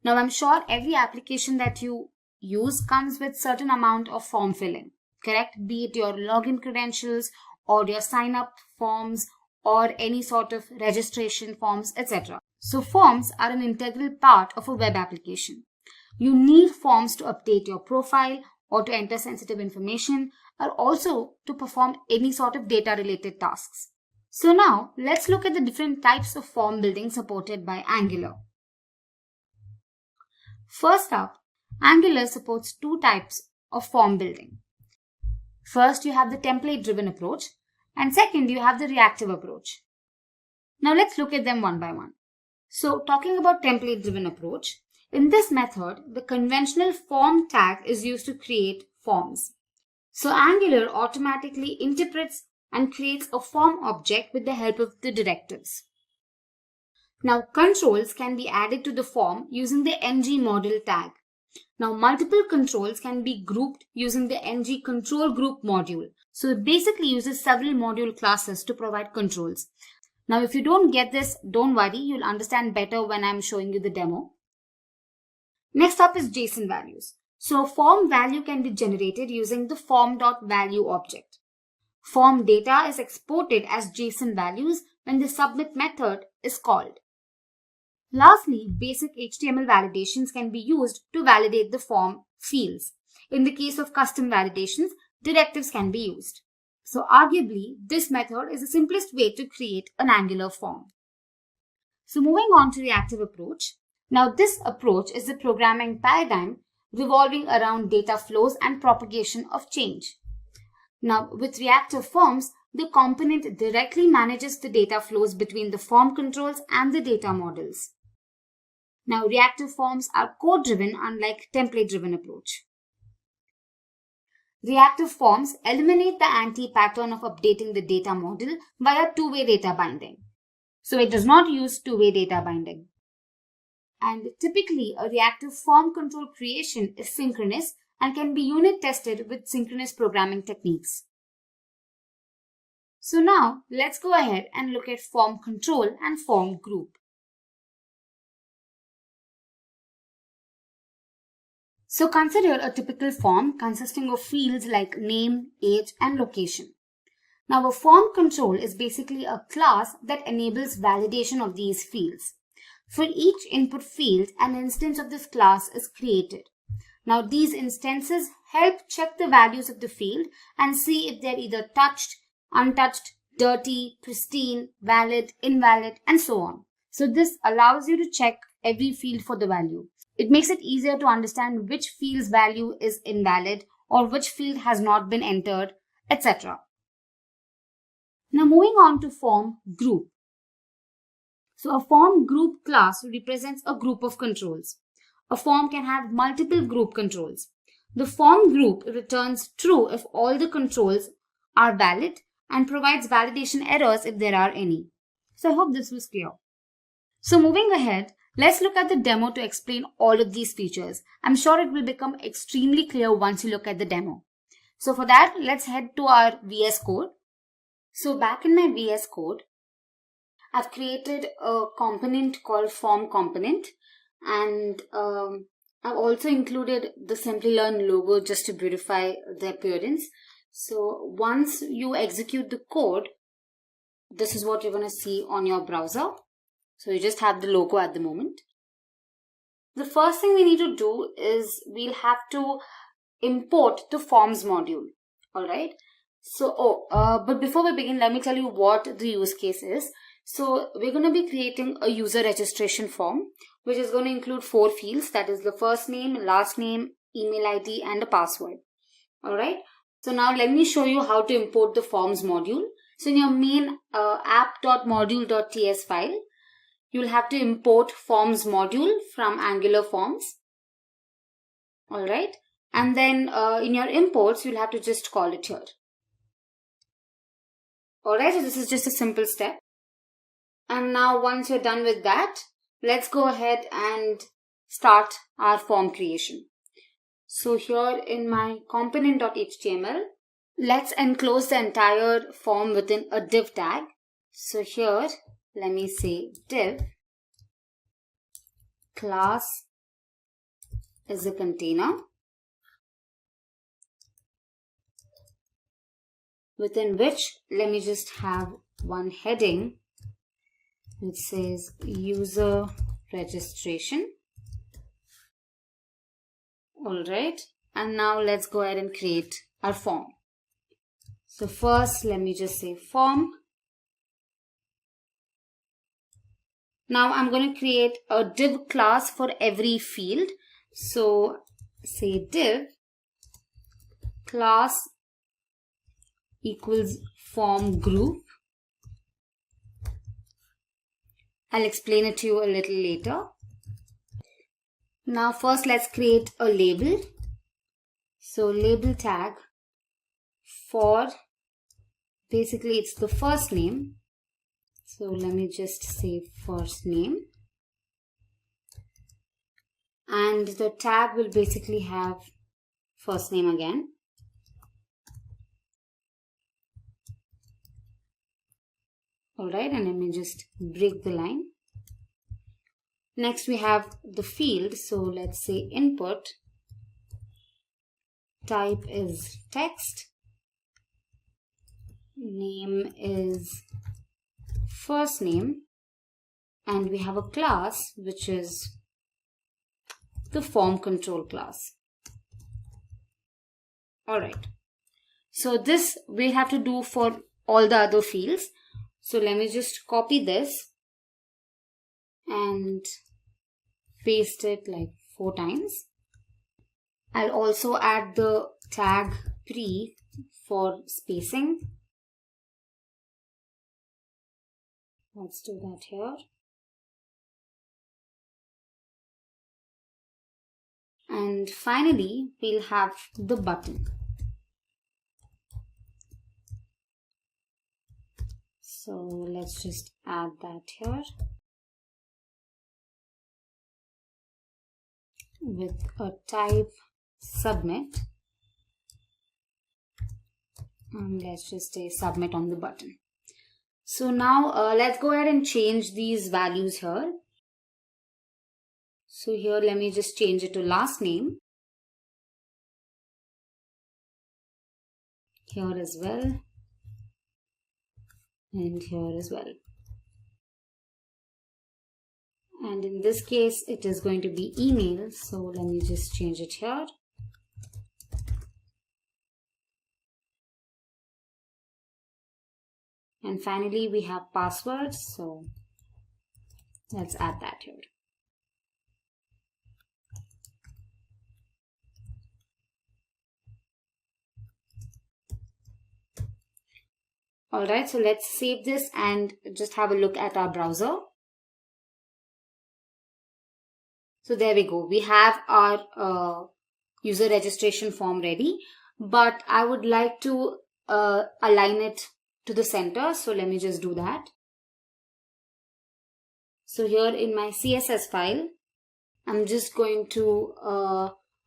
Now I'm sure every application that you use comes with certain amount of form filling, correct? Be it your login credentials or your sign up forms or any sort of registration forms, etc. So forms are an integral part of a web application. You need forms to update your profile or to enter sensitive information, or also to perform any sort of data related tasks. So now let's look at the different types of form building supported by Angular. First up, Angular supports 2 types of form building. First, you have the template driven approach, and second, you have the reactive approach. Now let's look at them one by one. So talking about template driven approach, in this method, the conventional form tag is used to create forms. So Angular automatically interprets and creates a form object with the help of the directives. Now controls can be added to the form using the ng model tag. Now multiple controls can be grouped using the ng control group module. So it basically uses several module classes to provide controls. Now if you don't get this, don't worry, you'll understand better when I'm showing you the demo. Next up is JSON values. So form value can be generated using the form.value object. Form data is exported as JSON values when the submit method is called. Lastly, basic HTML validations can be used to validate the form fields. In the case of custom validations, directives can be used. So arguably, this method is the simplest way to create an Angular form. So moving on to reactive approach. Now this approach is the programming paradigm revolving around data flows and propagation of change. Now with reactive forms, the component directly manages the data flows between the form controls and the data models. Now reactive forms are code driven unlike template driven approach. Reactive forms eliminate the anti-pattern of updating the data model via two-way data binding. So it does not use two-way data binding. And typically, a reactive form control creation is synchronous and can be unit tested with synchronous programming techniques. So now, let's go ahead and look at form control and form group. So consider a typical form consisting of fields like name, age, and location. Now, a form control is basically a class that enables validation of these fields. For each input field, an instance of this class is created. Now, these instances help check the values of the field and see if they're either touched, untouched, dirty, pristine, valid, invalid, and so on. So this allows you to check every field for the value. It makes it easier to understand which field's value is invalid or which field has not been entered, etc. Now moving on to form group. So a form group class represents a group of controls. A form can have multiple group controls. The form group returns true if all the controls are valid and provides validation errors if there are any. So I hope this was clear. So moving ahead, let's look at the demo to explain all of these features. I'm sure it will become extremely clear once you look at the demo. So for that, let's head to our VS Code. So back in my VS Code, I've created a component called form component, and I've also included the Simplilearn logo just to beautify the appearance. So once you execute the code, this is what you're going to see on your browser. So you just have the logo at the moment. The first thing we need to do is we'll have to import the forms module. All right. So, but before we begin, let me tell you what the use case is. So we're going to be creating a user registration form, which is going to include 4 fields. That is the first name, last name, email ID, and a password. All right. So now let me show you how to import the forms module. So in your main app.module.ts file, you'll have to import forms module from Angular Forms. All right. And then in your imports, you'll have to just call it here. All right. So this is just a simple step. And now once you're done with that, let's go ahead and start our form creation. So here in my component.html, let's enclose the entire form within a div tag. So here, let me say div class is a container within which let me just have one heading which says user registration. All right. And now let's go ahead and create our form. So first, let me just say form. Now I'm going to create a div class for every field. So say div class equals form group. I'll explain it to you a little later. Now first let's create a label. So label tag for, basically it's the first name. So let me just say first name. And the tag will basically have first name again. Alright, and let me just break the line. Next we have the field. So let's say input. Type is text. Name is first name. And we have a class which is the form control class. Alright. So this we'll have to do for all the other fields. So let me just copy this and paste it like 4 times. I'll also add the tag pre for spacing. Let's do that here. And finally, we'll have the button. So let's just add that here with a type submit, and let's just say submit on the button. So now let's go ahead and change these values here. So here let me just change it to last name. Here as well. And here as well. And in this case it is going to be email. So let me just change it here. And finally we have passwords. So let's add that here. Alright, so let's save this and just have a look at our browser. So there we go. We have our user registration form ready, but I would like to align it to the center. So let me just do that. So here in my CSS file, I'm just going to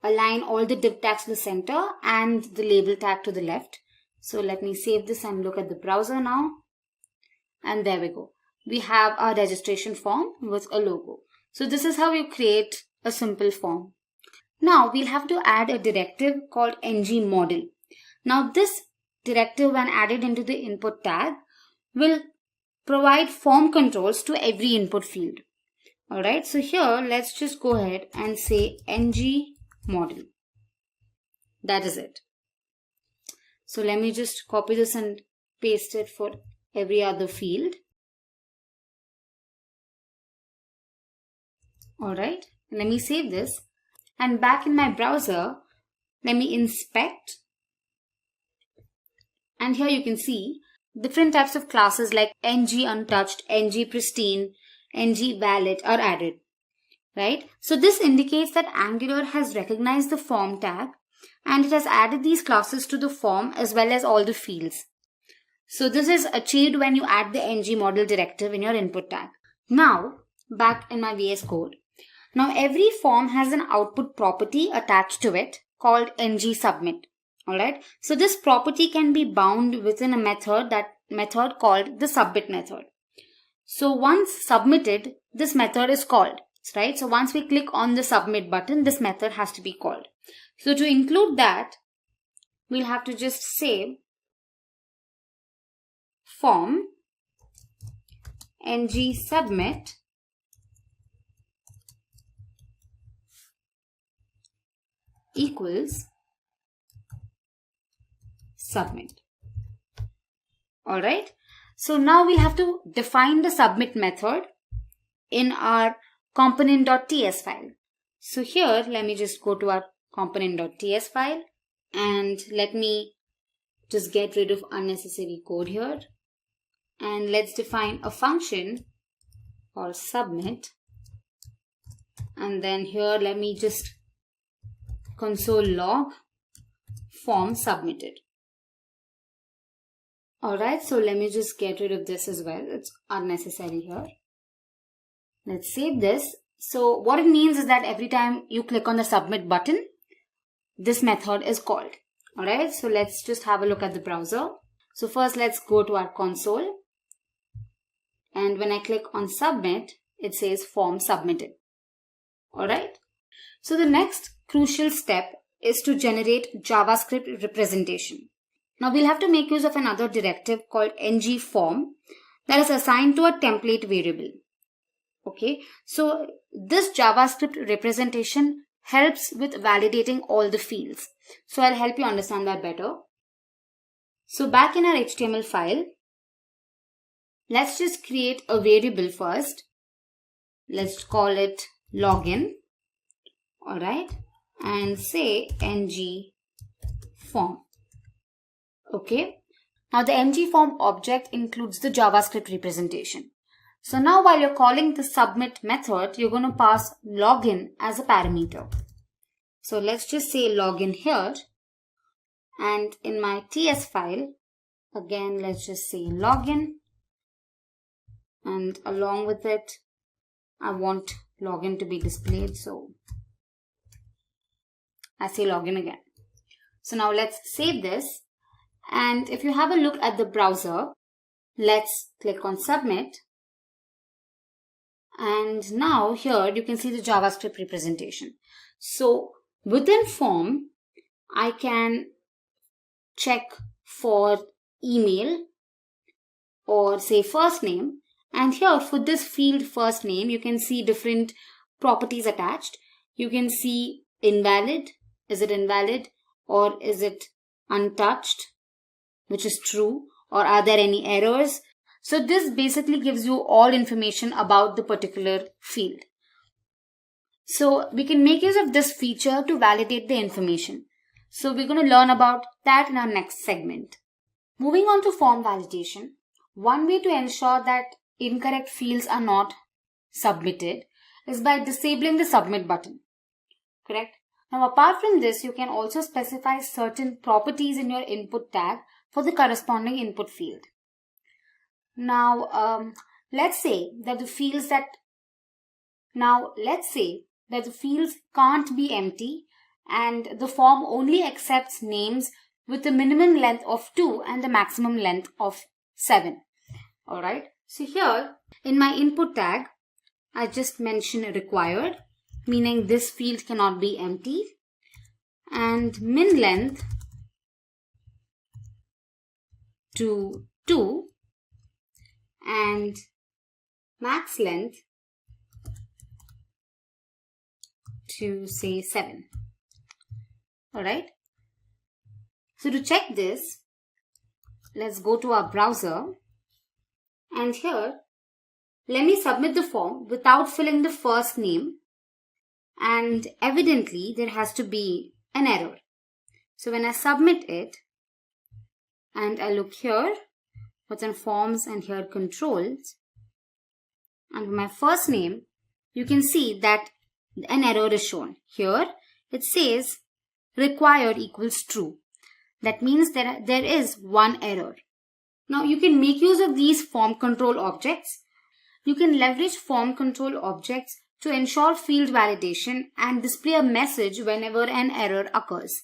align all the div tags to the center and the label tag to the left. So let me save this and look at the browser now. And there we go. We have our registration form with a logo. So this is how you create a simple form. Now we'll have to add a directive called ngModel. Now this directive, when added into the input tag, will provide form controls to every input field. Alright, so here let's just go ahead and say ngModel. That is it. So let me just copy this and paste it for every other field. Alright, let me save this. And back in my browser, let me inspect. And here you can see different types of classes like ngUntouched, ngPristine, ngValid are added. Right? So this indicates that Angular has recognized the form tag and it has added these classes to the form as well as all the fields. So this is achieved when you add the ngModel directive in your input tag. Now, back in my VS Code. Now every form has an output property attached to it called ngSubmit. Alright, so this property can be bound within a method called the submit method. So once submitted, this method is called. Right, so once we click on the submit button, this method has to be called. So to include that, we'll have to just say form ngSubmit equals submit. Alright, so now we'll have to define the submit method in our component.ts file. So here, let me just go to our component.ts file and let me just get rid of unnecessary code here. And let's define a function called submit. And then here, let me just console log form submitted. Alright, so let me just get rid of this as well. It's unnecessary here. Let's save this. So what it means is that every time you click on the submit button, this method is called. Alright, so let's just have a look at the browser. So first let's go to our console. And when I click on submit, it says form submitted. Alright. So the next crucial step is to generate JavaScript representation. Now we'll have to make use of another directive called ngForm that is assigned to a template variable. Okay, so this JavaScript representation helps with validating all the fields. So I'll help you understand that better. So back in our HTML file, let's just create a variable first. Let's call it login. Alright, and say ngForm. Okay, now the ngForm object includes the JavaScript representation. So now while you're calling the submit method, you're going to pass login as a parameter. So let's just say login here. And in my TS file, again, let's just say login. and along with it, I want login to be displayed. So I say login again. So now let's save this. And if you have a look at the browser, let's click on submit. And now here you can see the JavaScript representation. So within form, I can check for email or say first name. And here for this field first name, you can see different properties attached. You can see invalid. Is it invalid or is it untouched, which is true, or are there any errors? So this basically gives you all information about the particular field. So we can make use of this feature to validate the information. So we're going to learn about that in our next segment. Moving on to form validation, one way to ensure that incorrect fields are not submitted is by disabling the submit button. Correct? Now apart from this, you can also specify certain properties in your input tag for the corresponding input field. Now let's say that the fields can't be empty and the form only accepts names with a minimum length of 2 and the maximum length of 7. Alright, so here in my input tag, I just mention required, meaning this field cannot be empty, and min length to 2 and max length to say 7. Alright. So to check this, let's go to our browser, and here let me submit the form without filling the first name, and evidently there has to be an error. So when I submit it and I look here within forms and here controls, and my first name, you can see that an error is shown. Here it says required equals true. That means there is one error. Now you can make use of these form control objects. You can leverage form control objects to ensure field validation and display a message whenever an error occurs.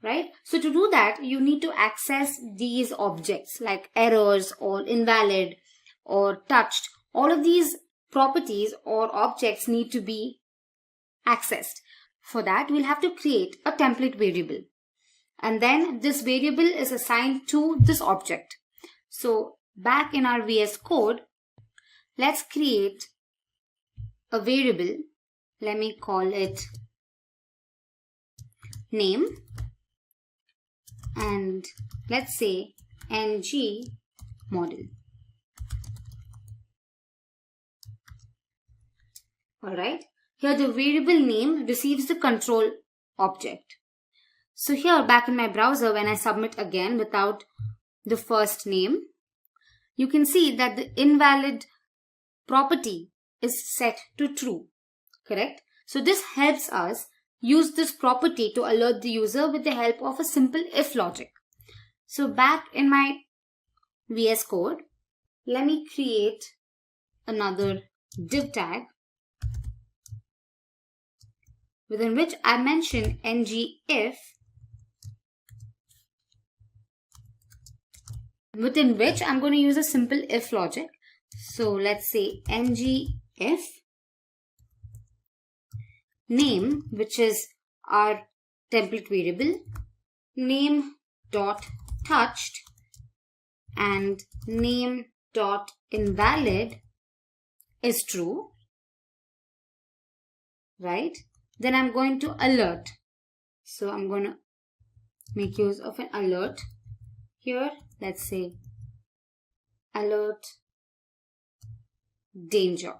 Right? So to do that, you need to access these objects like errors or invalid or touched. All of these properties or objects need to be accessed. For that, we'll have to create a template variable. And then this variable is assigned to this object. So back in our VS Code, let's create a variable. Let me call it name. And let's say ng model. Alright. Here the variable name receives the control object. So here back in my browser, when I submit again without the first name, you can see that the invalid property is set to true. Correct? So this helps us use this property to alert the user with the help of a simple if logic. So back in my VS Code, let me create another div tag within which I mention ng if, within which I'm going to use a simple if logic. So let's say ng if name, which is our template variable, name dot touched and name dot invalid is true, right? Then I'm going to alert. So I'm going to make use of an alert here. Let's say alert danger.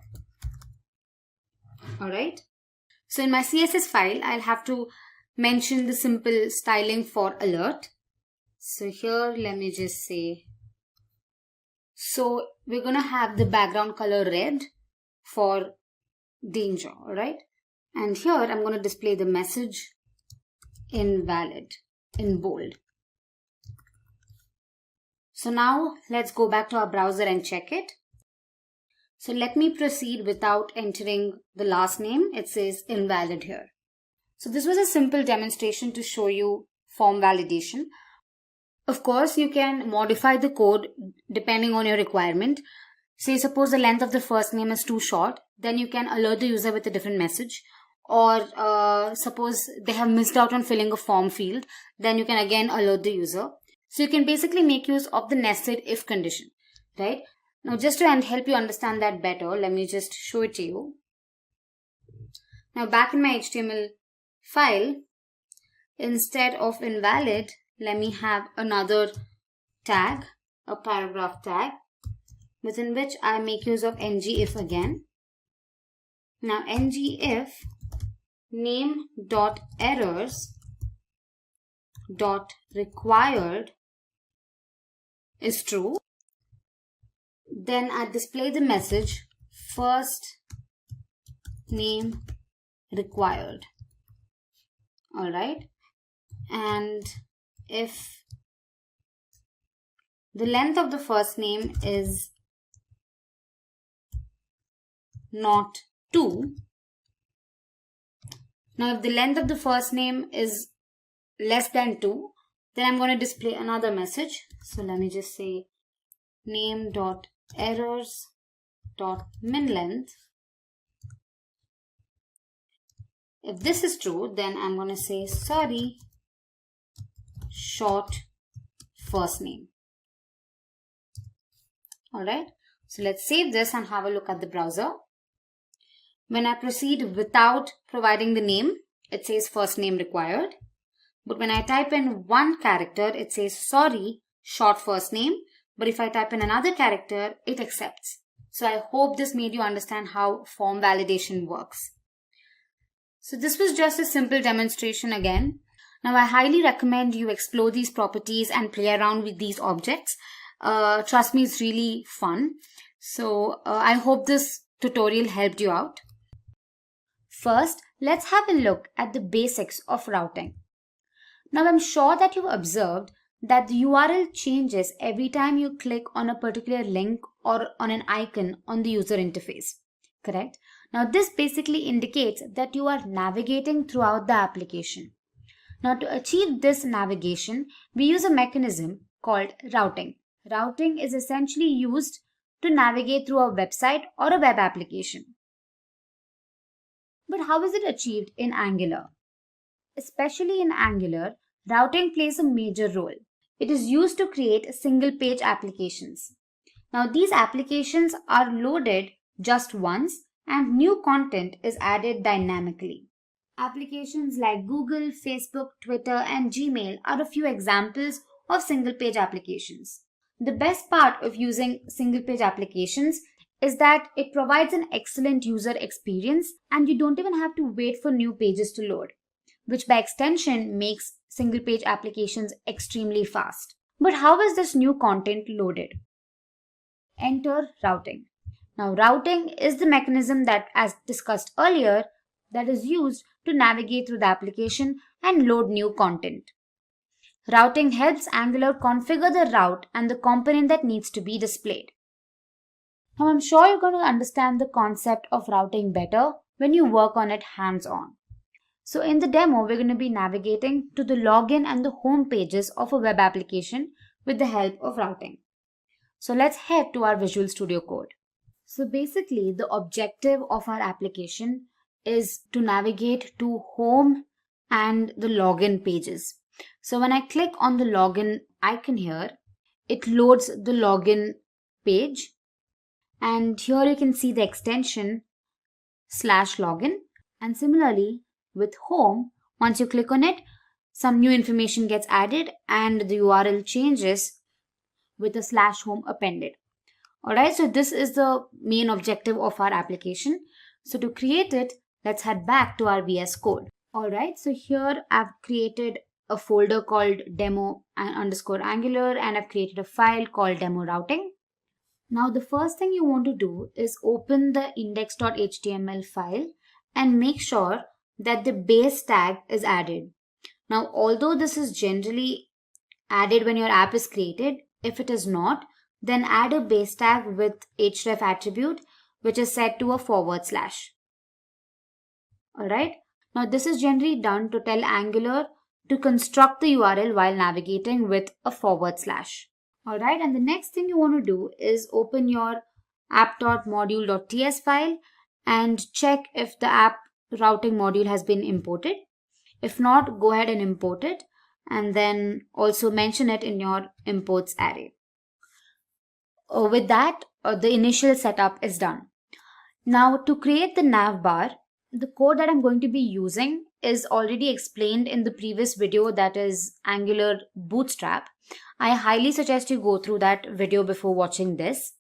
Alright. So in my CSS file, I'll have to mention the simple styling for alert. So here, let me just say, so we're going to have the background color red for danger. Alright. And here I'm going to display the message invalid in bold. So now let's go back to our browser and check it. So let me proceed without entering the last name. It says invalid here. So this was a simple demonstration to show you form validation. Of course, you can modify the code depending on your requirement. Say suppose the length of the first name is too short, then you can alert the user with a different message. Or suppose they have missed out on filling a form field, then you can again alert the user. So you can basically make use of the nested if condition, right? Now just to help you understand that better, let me just show it to you. Now back in my HTML file, instead of invalid, let me have another tag, a paragraph tag, within which I make use of ngIf again. Now ngIf name.errors.required is true. Then I display the message first name required. Alright. And if the length of the first name is not 2, now if the length of the first name is less than 2, then I'm going to display another message. So let me just say name.errors.minLength. If this is true, then I'm going to say sorry, short first name. Alright, so let's save this and have a look at the browser. When I proceed without providing the name, it says first name required. But when I type in one character, it says sorry, short first name. But if I type in another character, it accepts. So I hope this made you understand how form validation works. So this was just a simple demonstration again. Now I highly recommend you explore these properties and play around with these objects. Trust me, it's really fun. So I hope this tutorial helped you out. First, let's have a look at the basics of routing. Now I'm sure that you've observed that the URL changes every time you click on a particular link or on an icon on the user interface, correct? Now this basically indicates that you are navigating throughout the application. Now to achieve this navigation, we use a mechanism called routing. Routing is essentially used to navigate through a website or a web application. But how is it achieved in Angular? Especially in Angular, routing plays a major role. It is used to create single-page applications. Now these applications are loaded just once and new content is added dynamically. Applications like Google, Facebook, Twitter, and Gmail are a few examples of single-page applications. The best part of using single-page applications is that it provides an excellent user experience and you don't even have to wait for new pages to load, which by extension makes single-page applications extremely fast. But how is this new content loaded? Enter routing. Now routing is the mechanism that, as discussed earlier, that is used to navigate through the application and load new content. Routing helps Angular configure the route and the component that needs to be displayed. Now I'm sure you're going to understand the concept of routing better when you work on it hands-on. So in the demo, we're going to be navigating to the login and the home pages of a web application with the help of routing. So let's head to our Visual Studio Code. So basically, the objective of our application is to navigate to home and the login pages. So when I click on the login icon here, it loads the login page. And here you can see the extension /login. And similarly, with home, once you click on it, some new information gets added and the URL changes with a /home appended. Alright, so this is the main objective of our application. So to create it, let's head back to our VS Code. Alright, so here I've created a folder called demo_angular and I've created a file called demo routing. Now the first thing you want to do is open the index.html file and make sure that the base tag is added. Now although this is generally added when your app is created, if it is not, then add a base tag with href attribute which is set to a /. Alright, now this is generally done to tell Angular to construct the URL while navigating with a /. Alright, and the next thing you want to do is open your app.module.ts file and check if the app routing module has been imported. If not, go ahead and import it and then also mention it in your imports array. With that, the initial setup is done. Now to create the nav bar, the code that I'm going to be using is already explained in the previous video, that is Angular Bootstrap. I highly suggest you go through that video before watching this.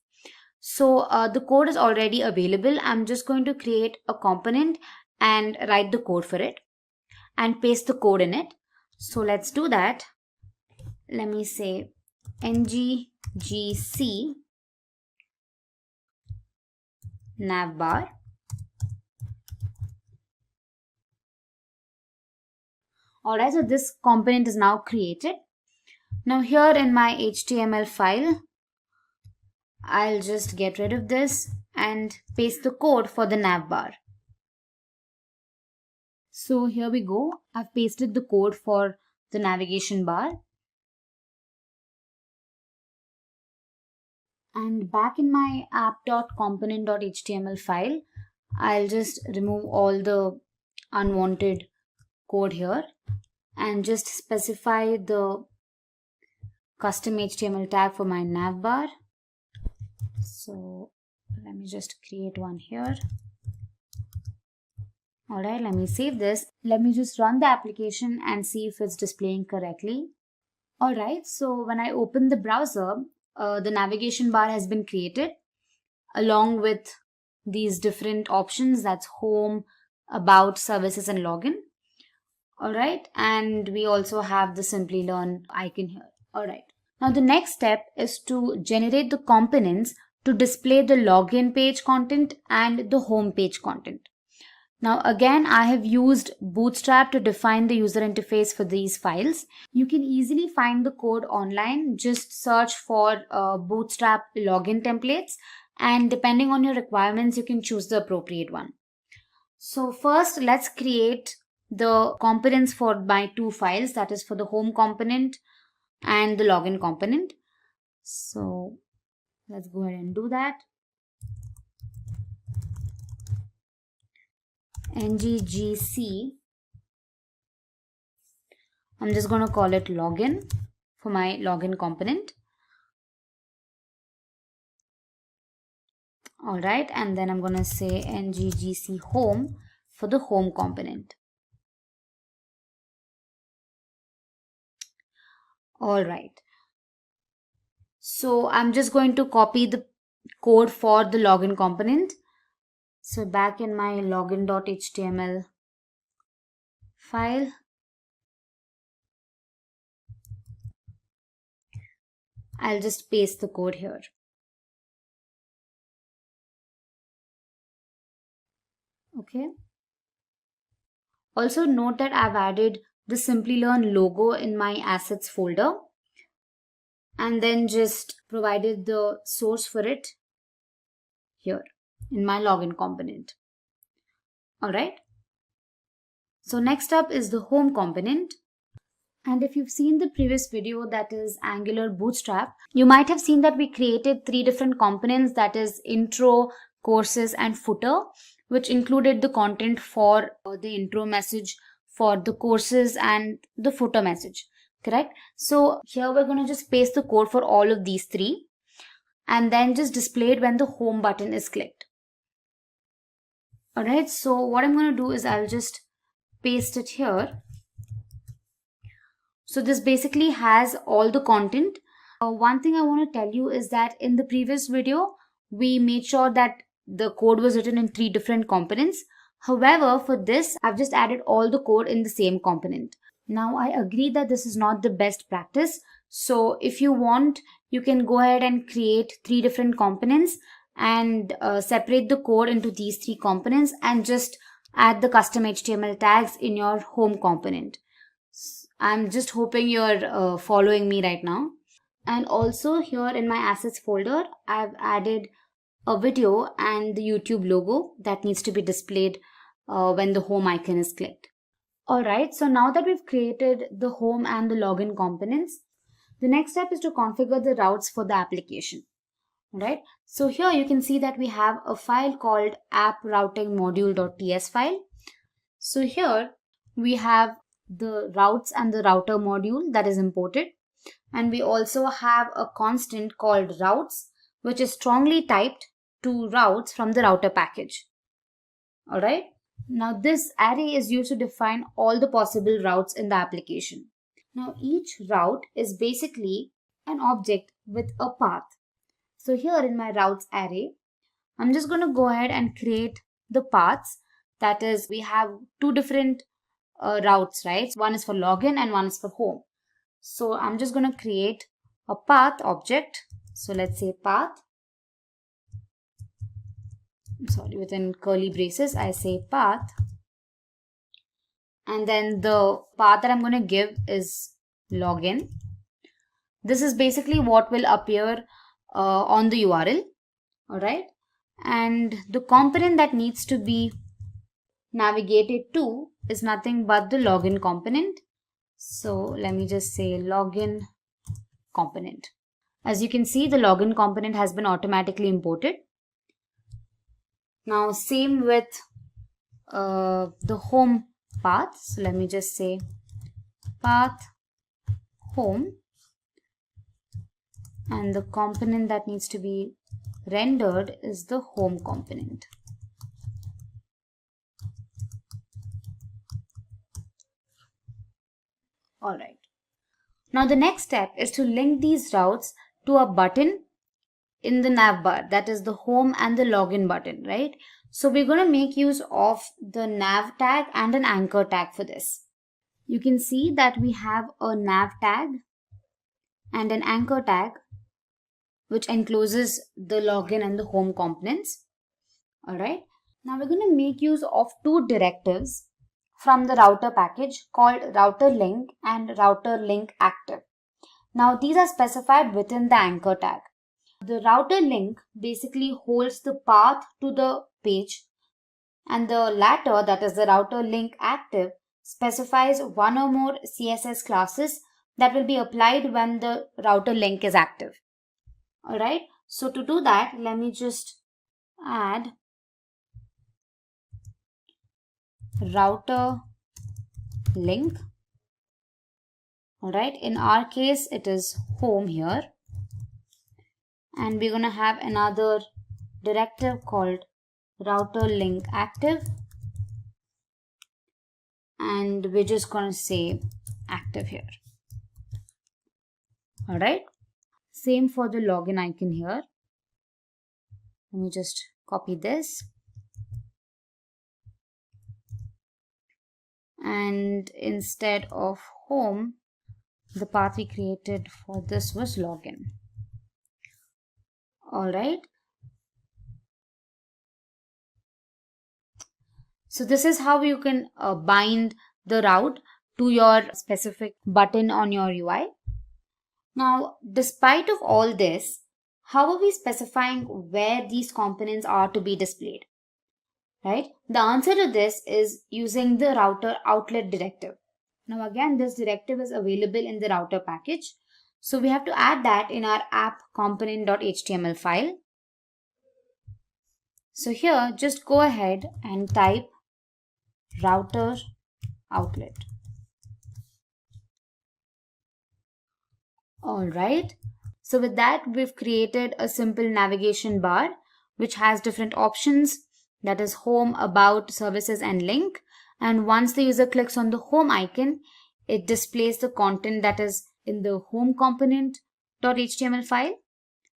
So the code is already available. I'm just going to create a component and write the code for it and paste the code in it. So let's do that. Let me say ngGC navbar. Alright, so this component is now created. Now here in my HTML file, I'll just get rid of this and paste the code for the navbar. So here we go. I've pasted the code for the navigation bar. And back in my app.component.html file, I'll just remove all the unwanted code here and just specify the custom HTML tag for my navbar. So let me just create one here. Alright, let me save this. Let me just run the application and see if it's displaying correctly. Alright, so when I open the browser, the navigation bar has been created along with these different options, that's home, about, services and login. Alright, and we also have the Simplilearn icon here. Alright, now the next step is to generate the components to display the login page content and the home page content. Now again, I have used Bootstrap to define the user interface for these files. You can easily find the code online. Just search for Bootstrap login templates, and depending on your requirements, you can choose the appropriate one. So first, let's create the components for my two files, that is for the home component and the login component. So let's go ahead and do that. ngGC, I'm just going to call it login for my login component. Alright, and then I'm going to say ngGC home for the home component. Alright, so I'm just going to copy the code for the login component. So back in my login.html file, I'll just paste the code here. Okay. Also note that I've added the Simplilearn logo in my assets folder and then just provided the source for it here in my login component. Alright. So next up is the home component. And if you've seen the previous video, that is Angular Bootstrap, you might have seen that we created three different components, that is intro, courses and footer, which included the content for the intro message, for the courses and the footer message, correct? So here we're going to just paste the code for all of these three and then just display it when the home button is clicked. Alright, so what I'm going to do is I'll just paste it here. So this basically has all the content. One thing I want to tell you is that in the previous video, we made sure that the code was written in three different components. However, for this, I've just added all the code in the same component. Now, I agree that this is not the best practice. So if you want, you can go ahead and create three different components and separate the code into these three components and just add the custom HTML tags in your home component. I'm just hoping you're following me right now. And also here in my assets folder, I've added a video and the YouTube logo that needs to be displayed when the home icon is clicked. Alright, so now that we've created the home and the login components, the next step is to configure the routes for the application. Right? So here you can see that we have a file called app-routing-module.ts file. So here we have the routes and the router module that is imported, and we also have a constant called routes, which is strongly typed to routes from the router package. Alright, now this array is used to define all the possible routes in the application. Now each route is basically an object with a path. So here in my routes array, I'm just going to go ahead and create the paths. That is, we have two different routes, right? One is for login and one is for home. So I'm just going to create a path object. So let's say path. Within curly braces, I say path. And then the path that I'm going to give is login. This is basically what will appear on the URL. Alright. And the component that needs to be navigated to is nothing but the login component. So let me just say login component. As you can see, the login component has been automatically imported. Now same with the home path. So let me just say path home, and the component that needs to be rendered is the home component. Alright. Now the next step is to link these routes to a button in the nav bar, that is the home and the login button, right? So we're going to make use of the nav tag and an anchor tag for this. You can see that we have a nav tag and an anchor tag which encloses the login and the home components. Alright. Now we're going to make use of two directives from the router package called router link and router link active. Now these are specified within the anchor tag. The router link basically holds the path to the page, and the latter, that is the router link active, specifies one or more CSS classes that will be applied when the router link is active. Alright, so to do that, let me just add router link. Alright, in our case it is home here, and we're going to have another directive called router link active, and we're just going to say active here. Alright, same for the login icon here. Let me just copy this, and instead of home, the path we created for this was login. Alright, so this is how you can bind the route to your specific button on your UI. Now, despite of all this, how are we specifying where these components are to be displayed? Right? The answer to this is using the router outlet directive. Now again, this directive is available in the router package. So we have to add that in our app component.html file. So here, just go ahead and type router outlet. Alright, so with that, we've created a simple navigation bar which has different options, that is home, about, services and link. And once the user clicks on the home icon, it displays the content that is in the home component.html file.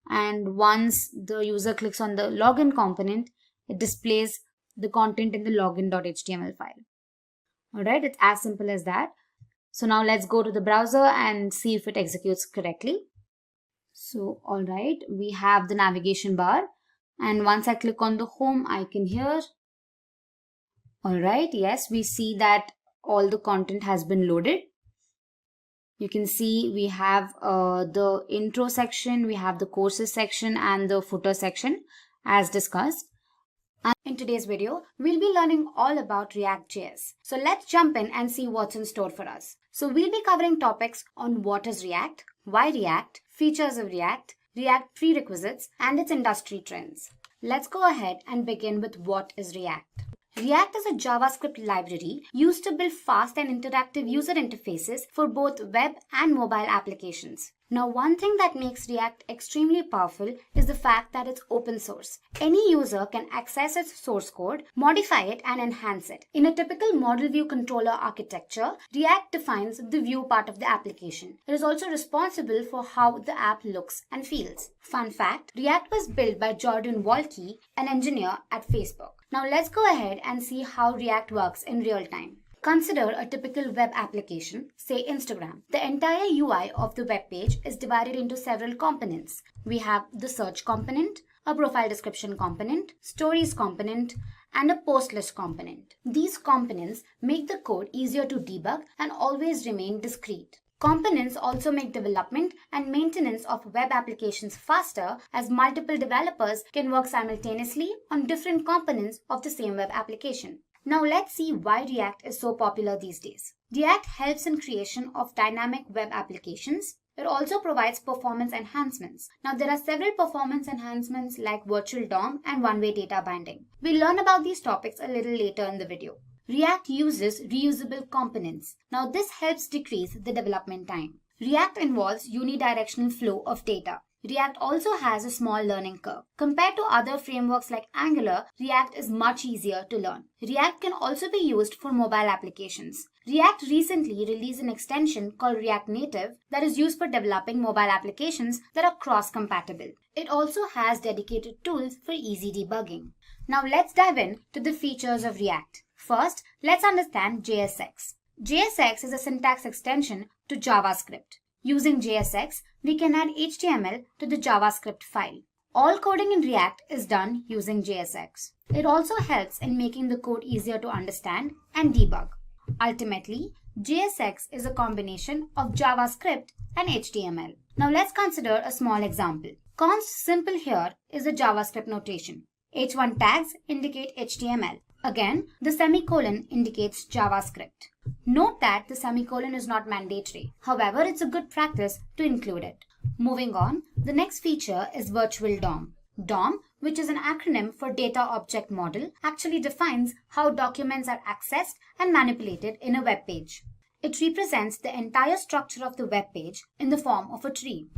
And once the user clicks on the login component, it displays the content in the login.html file. Alright, it's as simple as that. So now let's go to the browser and see if it executes correctly. So alright, we have the navigation bar, and once I click on the home icon here, alright, yes, we see that all the content has been loaded. You can see we have the intro section, we have the courses section and the footer section, As discussed, in today's video, we'll be learning all about React.js. So let's jump in and see what's in store for us. So we'll be covering topics on what is React, why React, features of React, React prerequisites, and its industry trends. Let's go ahead and begin with what is React. React is a JavaScript library used to build fast and interactive user interfaces for both web and mobile applications. Now, one thing that makes React extremely powerful is the fact that it's open source. Any user can access its source code, modify it, and enhance it. In a typical model view controller architecture, React defines the view part of the application. It is also responsible for how the app looks and feels. Fun fact, React was built by Jordan Walke, an engineer at Facebook. Now let's go ahead and see how React works in real time. Consider a typical web application, say Instagram. The entire UI of the web page is divided into several components. We have the search component, a profile description component, stories component, and a post list component. These components make the code easier to debug and always remain discrete. Components also make development and maintenance of web applications faster, as multiple developers can work simultaneously on different components of the same web application. Now let's see why React is so popular these days. React helps in creation of dynamic web applications. It also provides performance enhancements. Now there are several performance enhancements like virtual DOM and one-way data binding. We'll learn about these topics a little later in the video. React uses reusable components. Now this helps decrease the development time. React involves unidirectional flow of data. React also has a small learning curve. Compared to other frameworks like Angular, React is much easier to learn. React can also be used for mobile applications. React recently released an extension called React Native that is used for developing mobile applications that are cross-compatible. It also has dedicated tools for easy debugging. Now let's dive in to the features of React. First, let's understand JSX. JSX is a syntax extension to JavaScript. Using JSX, we can add HTML to the JavaScript file. All coding in React is done using JSX. It also helps in making the code easier to understand and debug. Ultimately, JSX is a combination of JavaScript and HTML. Now let's consider a small example. Const simple here is a JavaScript notation. H1 tags indicate HTML. Again, the semicolon indicates JavaScript. Note that the semicolon is not mandatory. However, it's a good practice to include it. Moving on, the next feature is virtual DOM. DOM, which is an acronym for Data Object Model, actually defines how documents are accessed and manipulated in a web page. It represents the entire structure of the web page in the form of a tree.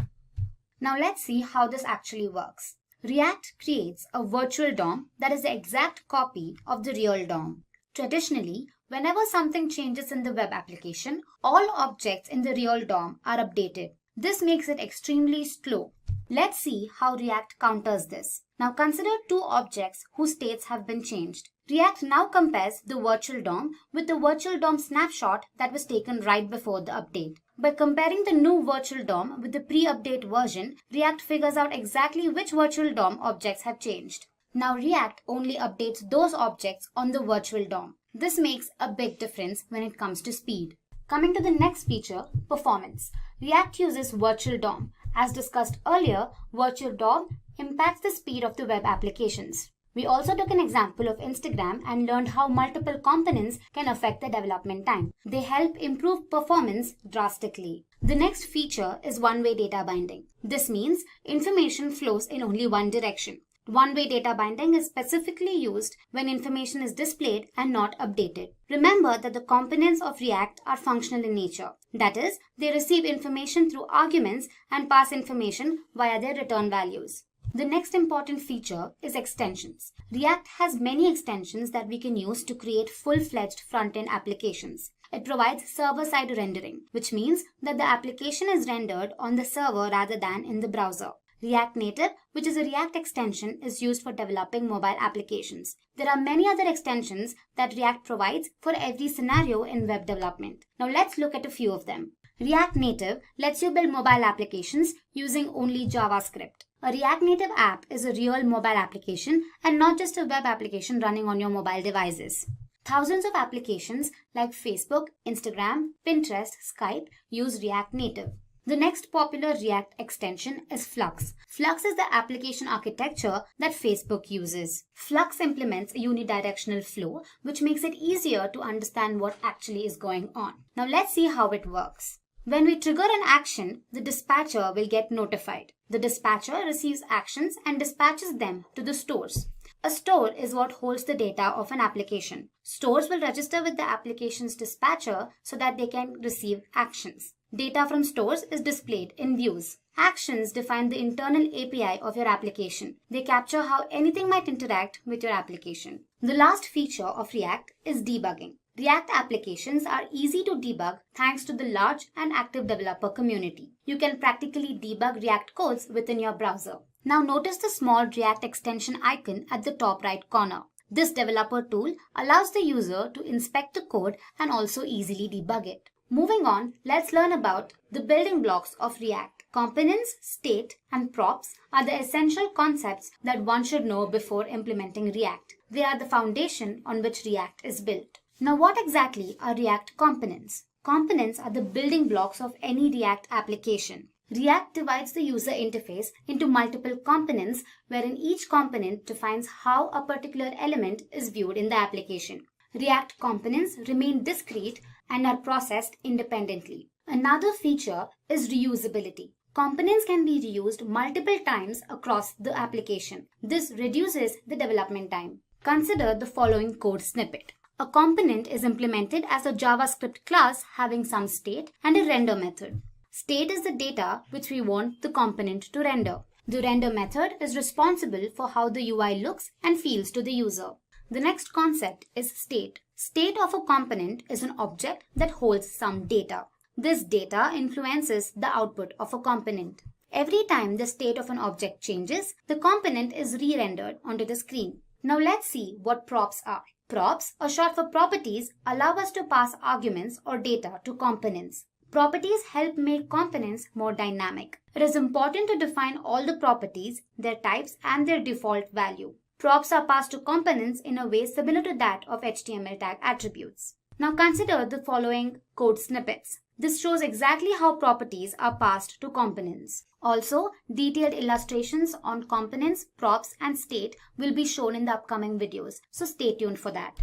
Now let's see how this actually works. React creates a virtual DOM that is the exact copy of the real DOM. Traditionally, whenever something changes in the web application, all objects in the real DOM are updated. This makes it extremely slow. Let's see how React counters this. Now consider two objects whose states have been changed. React now compares the virtual DOM with the virtual DOM snapshot that was taken right before the update. By comparing the new virtual DOM with the pre-update version, React figures out exactly which virtual DOM objects have changed. Now React only updates those objects on the virtual DOM. This makes a big difference when it comes to speed. Coming to the next feature, performance. React uses virtual DOM. As discussed earlier, virtual DOM impacts the speed of the web applications. We also took an example of Instagram and learned how multiple components can affect the development time. They help improve performance drastically. The next feature is one-way data binding. This means information flows in only one direction. One-way data binding is specifically used when information is displayed and not updated. Remember that the components of React are functional in nature. That is, they receive information through arguments and pass information via their return values. The next important feature is extensions. React has many extensions that we can use to create full-fledged front-end applications. It provides server-side rendering, which means that the application is rendered on the server rather than in the browser. React Native, which is a React extension, is used for developing mobile applications. There are many other extensions that React provides for every scenario in web development. Now let's look at a few of them. React Native lets you build mobile applications using only JavaScript. A React Native app is a real mobile application and not just a web application running on your mobile devices. Thousands of applications like Facebook, Instagram, Pinterest, Skype use React Native. The next popular React extension is Flux. Flux is the application architecture that Facebook uses. Flux implements a unidirectional flow, which makes it easier to understand what actually is going on. Now let's see how it works. When we trigger an action, the dispatcher will get notified. The dispatcher receives actions and dispatches them to the stores. A store is what holds the data of an application. Stores will register with the application's dispatcher so that they can receive actions. Data from stores is displayed in views. Actions define the internal API of your application. They capture how anything might interact with your application. The last feature of React is debugging. React applications are easy to debug thanks to the large and active developer community. You can practically debug React codes within your browser. Now notice the small React extension icon at the top right corner. This developer tool allows the user to inspect the code and also easily debug it. Moving on, let's learn about the building blocks of React. Components, state, and props are the essential concepts that one should know before implementing React. They are the foundation on which React is built. Now, what exactly are React components? Components are the building blocks of any React application. React divides the user interface into multiple components, wherein each component defines how a particular element is viewed in the application. React components remain discrete and are processed independently. Another feature is reusability. Components can be reused multiple times across the application. This reduces the development time. Consider the following code snippet. A component is implemented as a JavaScript class having some state and a render method. State is the data which we want the component to render. The render method is responsible for how the UI looks and feels to the user. The next concept is state. State of a component is an object that holds some data. This data influences the output of a component. Every time the state of an object changes, the component is re-rendered onto the screen. Now let's see what props are. Props, or short for properties, allow us to pass arguments or data to components. Properties help make components more dynamic. It is important to define all the properties, their types, and their default value. Props are passed to components in a way similar to that of HTML tag attributes. Now consider the following code snippets. This shows exactly how properties are passed to components. Also, detailed illustrations on components, props, and state will be shown in the upcoming videos, so stay tuned for that.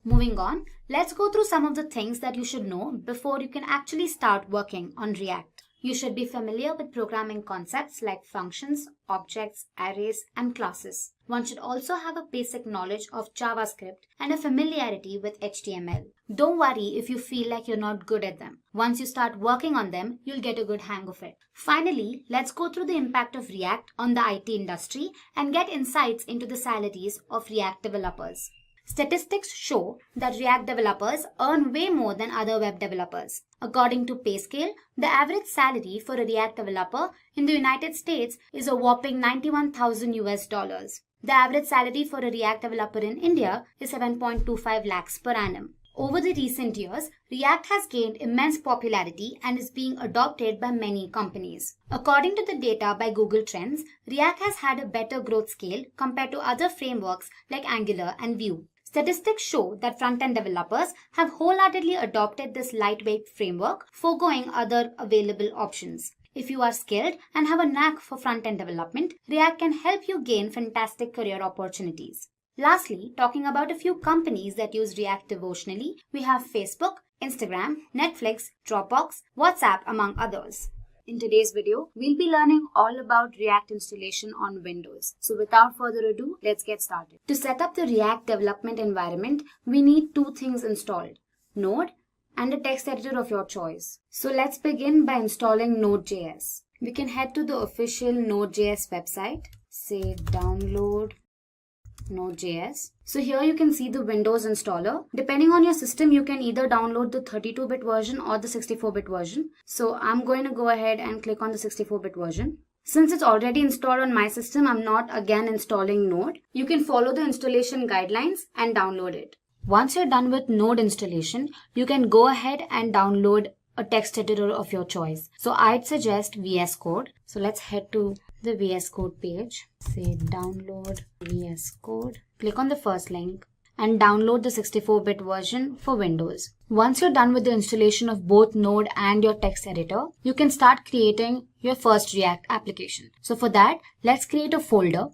Moving on, let's go through some of the things that you should know before you can actually start working on React. You should be familiar with programming concepts like functions, objects, arrays, and classes. One should also have a basic knowledge of JavaScript and a familiarity with HTML. Don't worry if you feel like you're not good at them. Once you start working on them, you'll get a good hang of it. Finally, let's go through the impact of React on the IT industry and get insights into the salaries of React developers. Statistics show that React developers earn way more than other web developers. According to PayScale, the average salary for a React developer in the United States is a whopping $91,000. The average salary for a React developer in India is 7.25 lakhs per annum. Over the recent years, React has gained immense popularity and is being adopted by many companies. According to the data by Google Trends, React has had a better growth scale compared to other frameworks like Angular and Vue. Statistics show that front-end developers have wholeheartedly adopted this lightweight framework, foregoing other available options. If you are skilled and have a knack for front-end development, React can help you gain fantastic career opportunities. Lastly, talking about a few companies that use React devotionally, we have Facebook, Instagram, Netflix, Dropbox, WhatsApp, among others. In today's video, we'll be learning all about React installation on Windows. So without further ado, let's get started. To set up the React development environment, we need two things installed: Node and a text editor of your choice. So let's begin by installing Node.js. We can head to the official Node.js website, say download Node.js. So here you can see the Windows installer. Depending on your system, you can either download the 32-bit version or the 64-bit version. So I'm going to go ahead and click on the 64-bit version. Since it's already installed on my system, I'm not again installing Node. You can follow the installation guidelines and download it. Once you're done with Node installation, you can go ahead and download a text editor of your choice. So I'd suggest VS Code. So let's head to the VS Code page. Say download VS Code. Click on the first link and download the 64-bit version for Windows. Once you're done with the installation of both Node and your text editor, you can start creating your first React application. So for that, let's create a folder.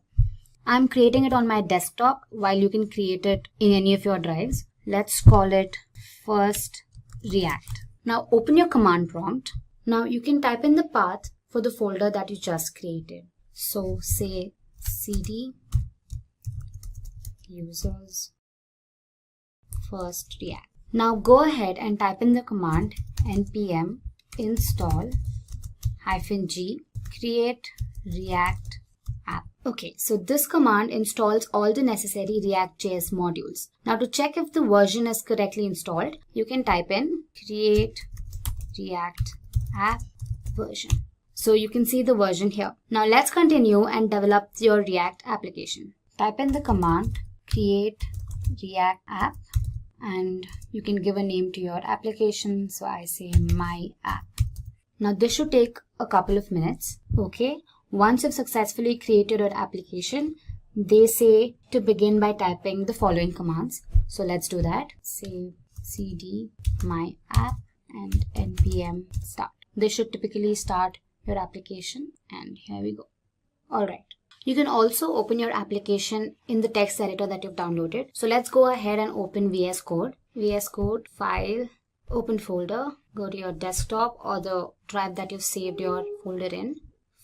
I'm creating it on my desktop, while you can create it in any of your drives. Let's call it first React. Now open your command prompt. Now you can type in the path for the folder that you just created. So say cd users first React. Now go ahead and type in the command npm install -g create React app. Okay, so this command installs all the necessary React.js modules. Now to check if the version is correctly installed, you can type in create React app version. So you can see the version here. Now let's continue and develop your React application. Type in the command create React app, and you can give a name to your application. So I say my app. Now this should take a couple of minutes. Okay. Once you've successfully created your application, they say to begin by typing the following commands. So let's do that. Say cd my app and npm start. This should typically start your application, and here we go. Alright. You can also open your application in the text editor that you've downloaded. So let's go ahead and open VS Code. VS Code, file, open folder, go to your desktop or the drive that you've saved your folder in.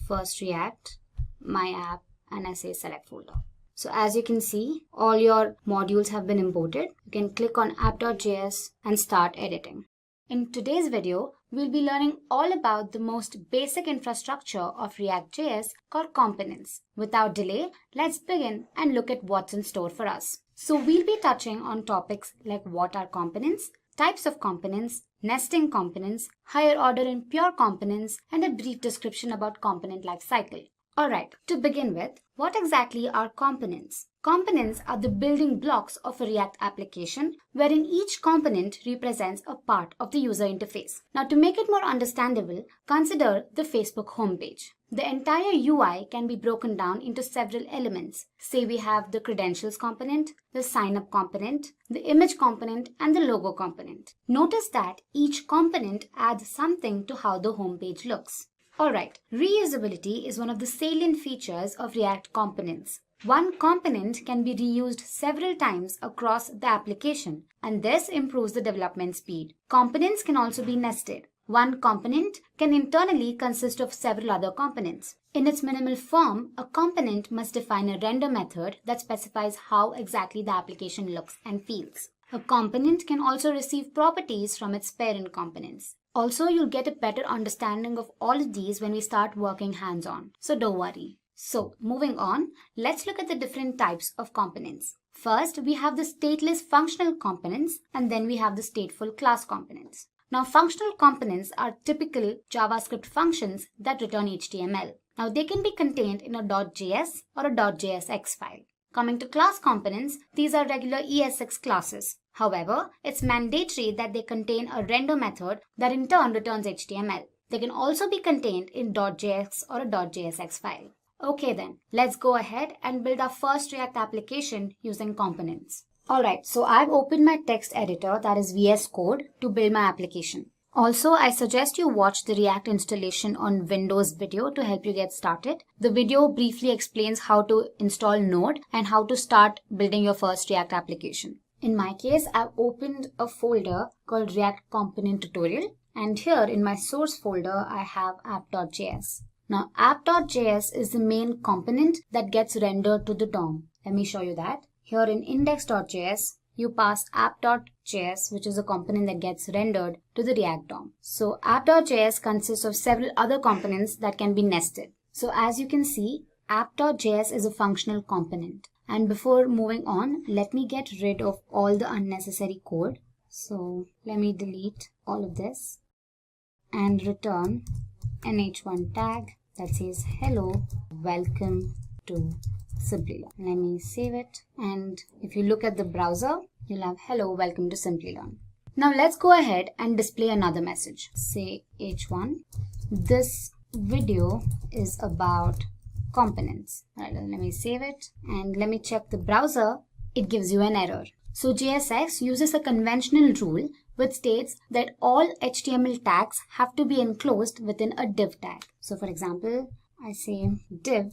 First React, my app, and I say select folder. So as you can see, all your modules have been imported. You can click on app.js and start editing. In today's video, we'll be learning all about the most basic infrastructure of React.js called components. Without delay, let's begin and look at what's in store for us. So we'll be touching on topics like what are components, types of components, nesting components, higher order and pure components, and a brief description about component lifecycle. Alright, to begin with, what exactly are components? Components are the building blocks of a React application, wherein each component represents a part of the user interface. Now to make it more understandable, consider the Facebook homepage. The entire UI can be broken down into several elements. Say we have the credentials component, the sign up component, the image component, and the logo component. Notice that each component adds something to how the homepage looks. Alright, reusability is one of the salient features of React components. One component can be reused several times across the application, and this improves the development speed. Components can also be nested. One component can internally consist of several other components. In its minimal form, a component must define a render method that specifies how exactly the application looks and feels. A component can also receive properties from its parent components. Also, you'll get a better understanding of all of these when we start working hands-on, so don't worry. So, moving on, let's look at the different types of components. First, we have the stateless functional components, and then we have the stateful class components. Now, functional components are typical JavaScript functions that return HTML. Now, they can be contained in a .js or a .jsx file. Coming to class components, these are regular ESX classes. However, it's mandatory that they contain a render method that in turn returns HTML. They can also be contained in .js or a .jsx file. Okay then, let's go ahead and build our first React application using components. Alright, so I've opened my text editor, that is VS Code, to build my application. Also, I suggest you watch the React installation on Windows video to help you get started. The video briefly explains how to install Node and how to start building your first React application. In my case, I've opened a folder called React Component Tutorial, and here in my source folder, I have app.js. Now, app.js is the main component that gets rendered to the DOM. Let me show you that. Here in index.js, you pass app.js, which is a component that gets rendered to the React DOM. So app.js consists of several other components that can be nested. So as you can see, app.js is a functional component. And before moving on, let me get rid of all the unnecessary code. So let me delete all of this and return an h1 tag that says hello, welcome to Simplilearn. Let me save it, and if you look at the browser, you'll have hello, welcome to Simplilearn. Now let's go ahead and display another message. Say h1, this video is about components. Right, let me save it and let me check the browser it gives you an error. So JSX uses a conventional rule which states that all HTML tags have to be enclosed within a div tag. So for example, I say div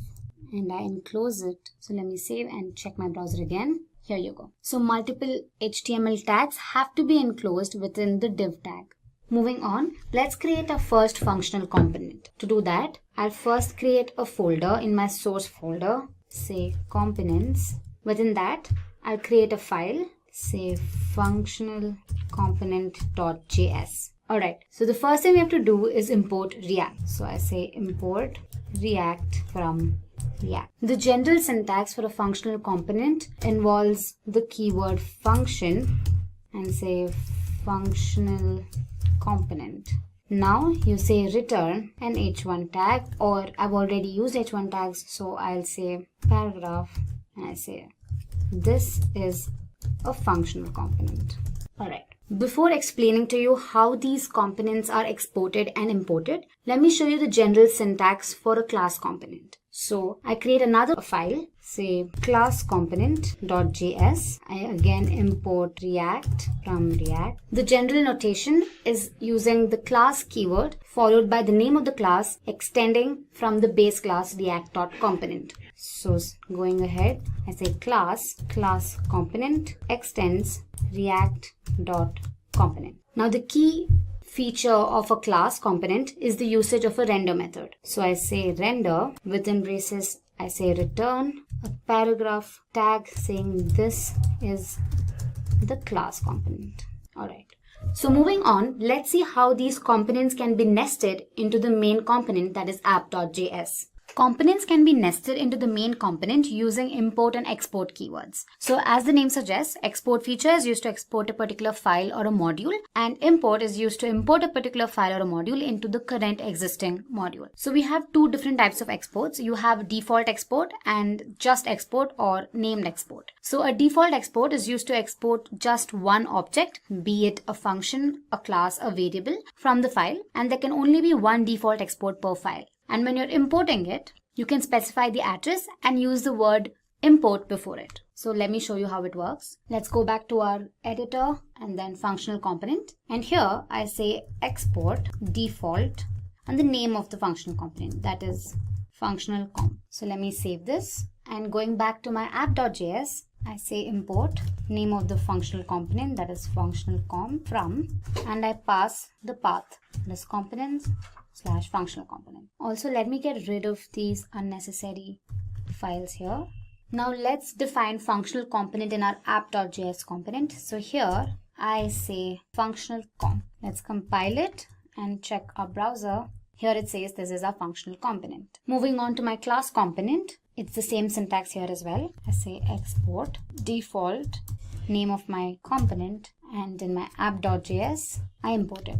and I enclose it. So let me save and check my browser again. Here you go. So multiple HTML tags have to be enclosed within the div tag. Moving on, let's create our first functional component. To do that, I'll first create a folder in my source folder, say components. Within that, I'll create a file, say functional component.js. Alright, so the first thing we have to do is import React. So I say import React from React. The general syntax for a functional component involves the keyword function and say functional component. Now you say return an h1 tag, or I've already used h1 tags, so I'll say paragraph and I say this is a functional component. Alright. Before explaining to you how these components are exported and imported, let me show you the general syntax for a class component. So I create another file, say class component.js. I again import React from React. The general notation is using the class keyword followed by the name of the class extending from the base class React.component. So going ahead, I say class component extends React.component. Now the key feature of a class component is the usage of a render method. So I say render, within braces I say return a paragraph tag saying this is the class component. Alright. So moving on, let's see how these components can be nested into the main component, that is app.js. Components can be nested into the main component using import and export keywords. So as the name suggests, export feature is used to export a particular file or a module, and import is used to import a particular file or a module into the current existing module. So we have two different types of exports. You have default export and just export or named export. So a default export is used to export just one object, be it a function, a class, a variable, from the file, and there can only be one default export per file. And when you're importing it, you can specify the address and use the word import before it. So let me show you how it works. Let's go back to our editor and then functional component. And here I say export default and the name of the functional component, that is functional comp. So let me save this, and going back to my app.js, I say import name of the functional component, that is functional comp from, and I pass the path, this components/functional component. Also, let me get rid of these unnecessary files here. Now let's define functional component in our app.js component. So here I say functional comp. Let's compile it and check our browser. Here it says this is our functional component. Moving on to my class component, it's the same syntax here as well. I say export default name of my component, and in my app.js I import it.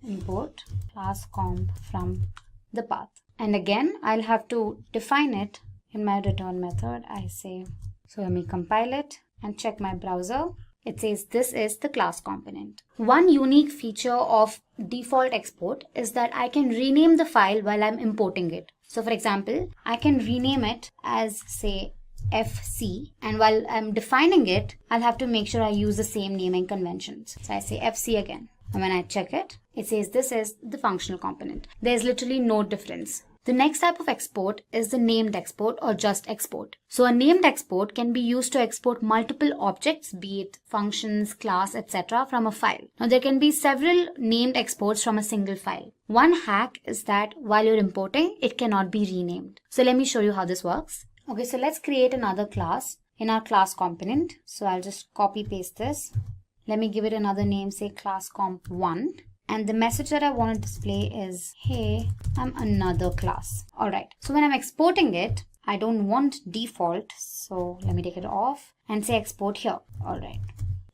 Import class comp from the path, and again I'll have to define it in my return method. I say, so let me compile it and check my browser. It says this is the class component. One unique feature of default export is that I can rename the file while I'm importing it. So for example, I can rename it as say FC, and while I'm defining it, I'll have to make sure I use the same naming conventions. So I say FC again. And when I check it, it says this is the functional component. There's literally no difference. The next type of export is the named export or just export. So a named export can be used to export multiple objects, be it functions, class, etc. from a file. Now there can be several named exports from a single file. One hack is that while you're importing, it cannot be renamed. So let me show you how this works. Okay, so let's create another class in our class component. So I'll just copy paste this. Let me give it another name, say class comp1. And the message that I want to display is, hey, I'm another class. Alright, so when I'm exporting it, I don't want default. So let me take it off and say export here. Alright.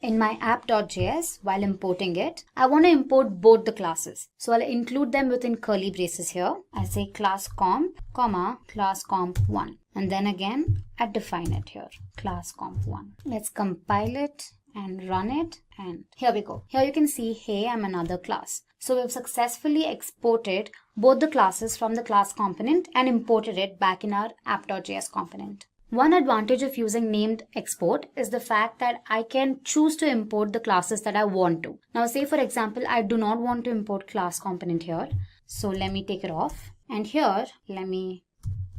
In my app.js, while importing it, I want to import both the classes. So I'll include them within curly braces here. I say class comp, comma, class comp1. And then again, I define it here, class comp1. Let's compile it and run it, and here we go. Here you can see, hey, I'm another class. So we've successfully exported both the classes from the class component and imported it back in our app.js component. One advantage of using named export is the fact that I can choose to import the classes that I want to. Now say for example, I do not want to import class component here. So let me take it off. And here, let me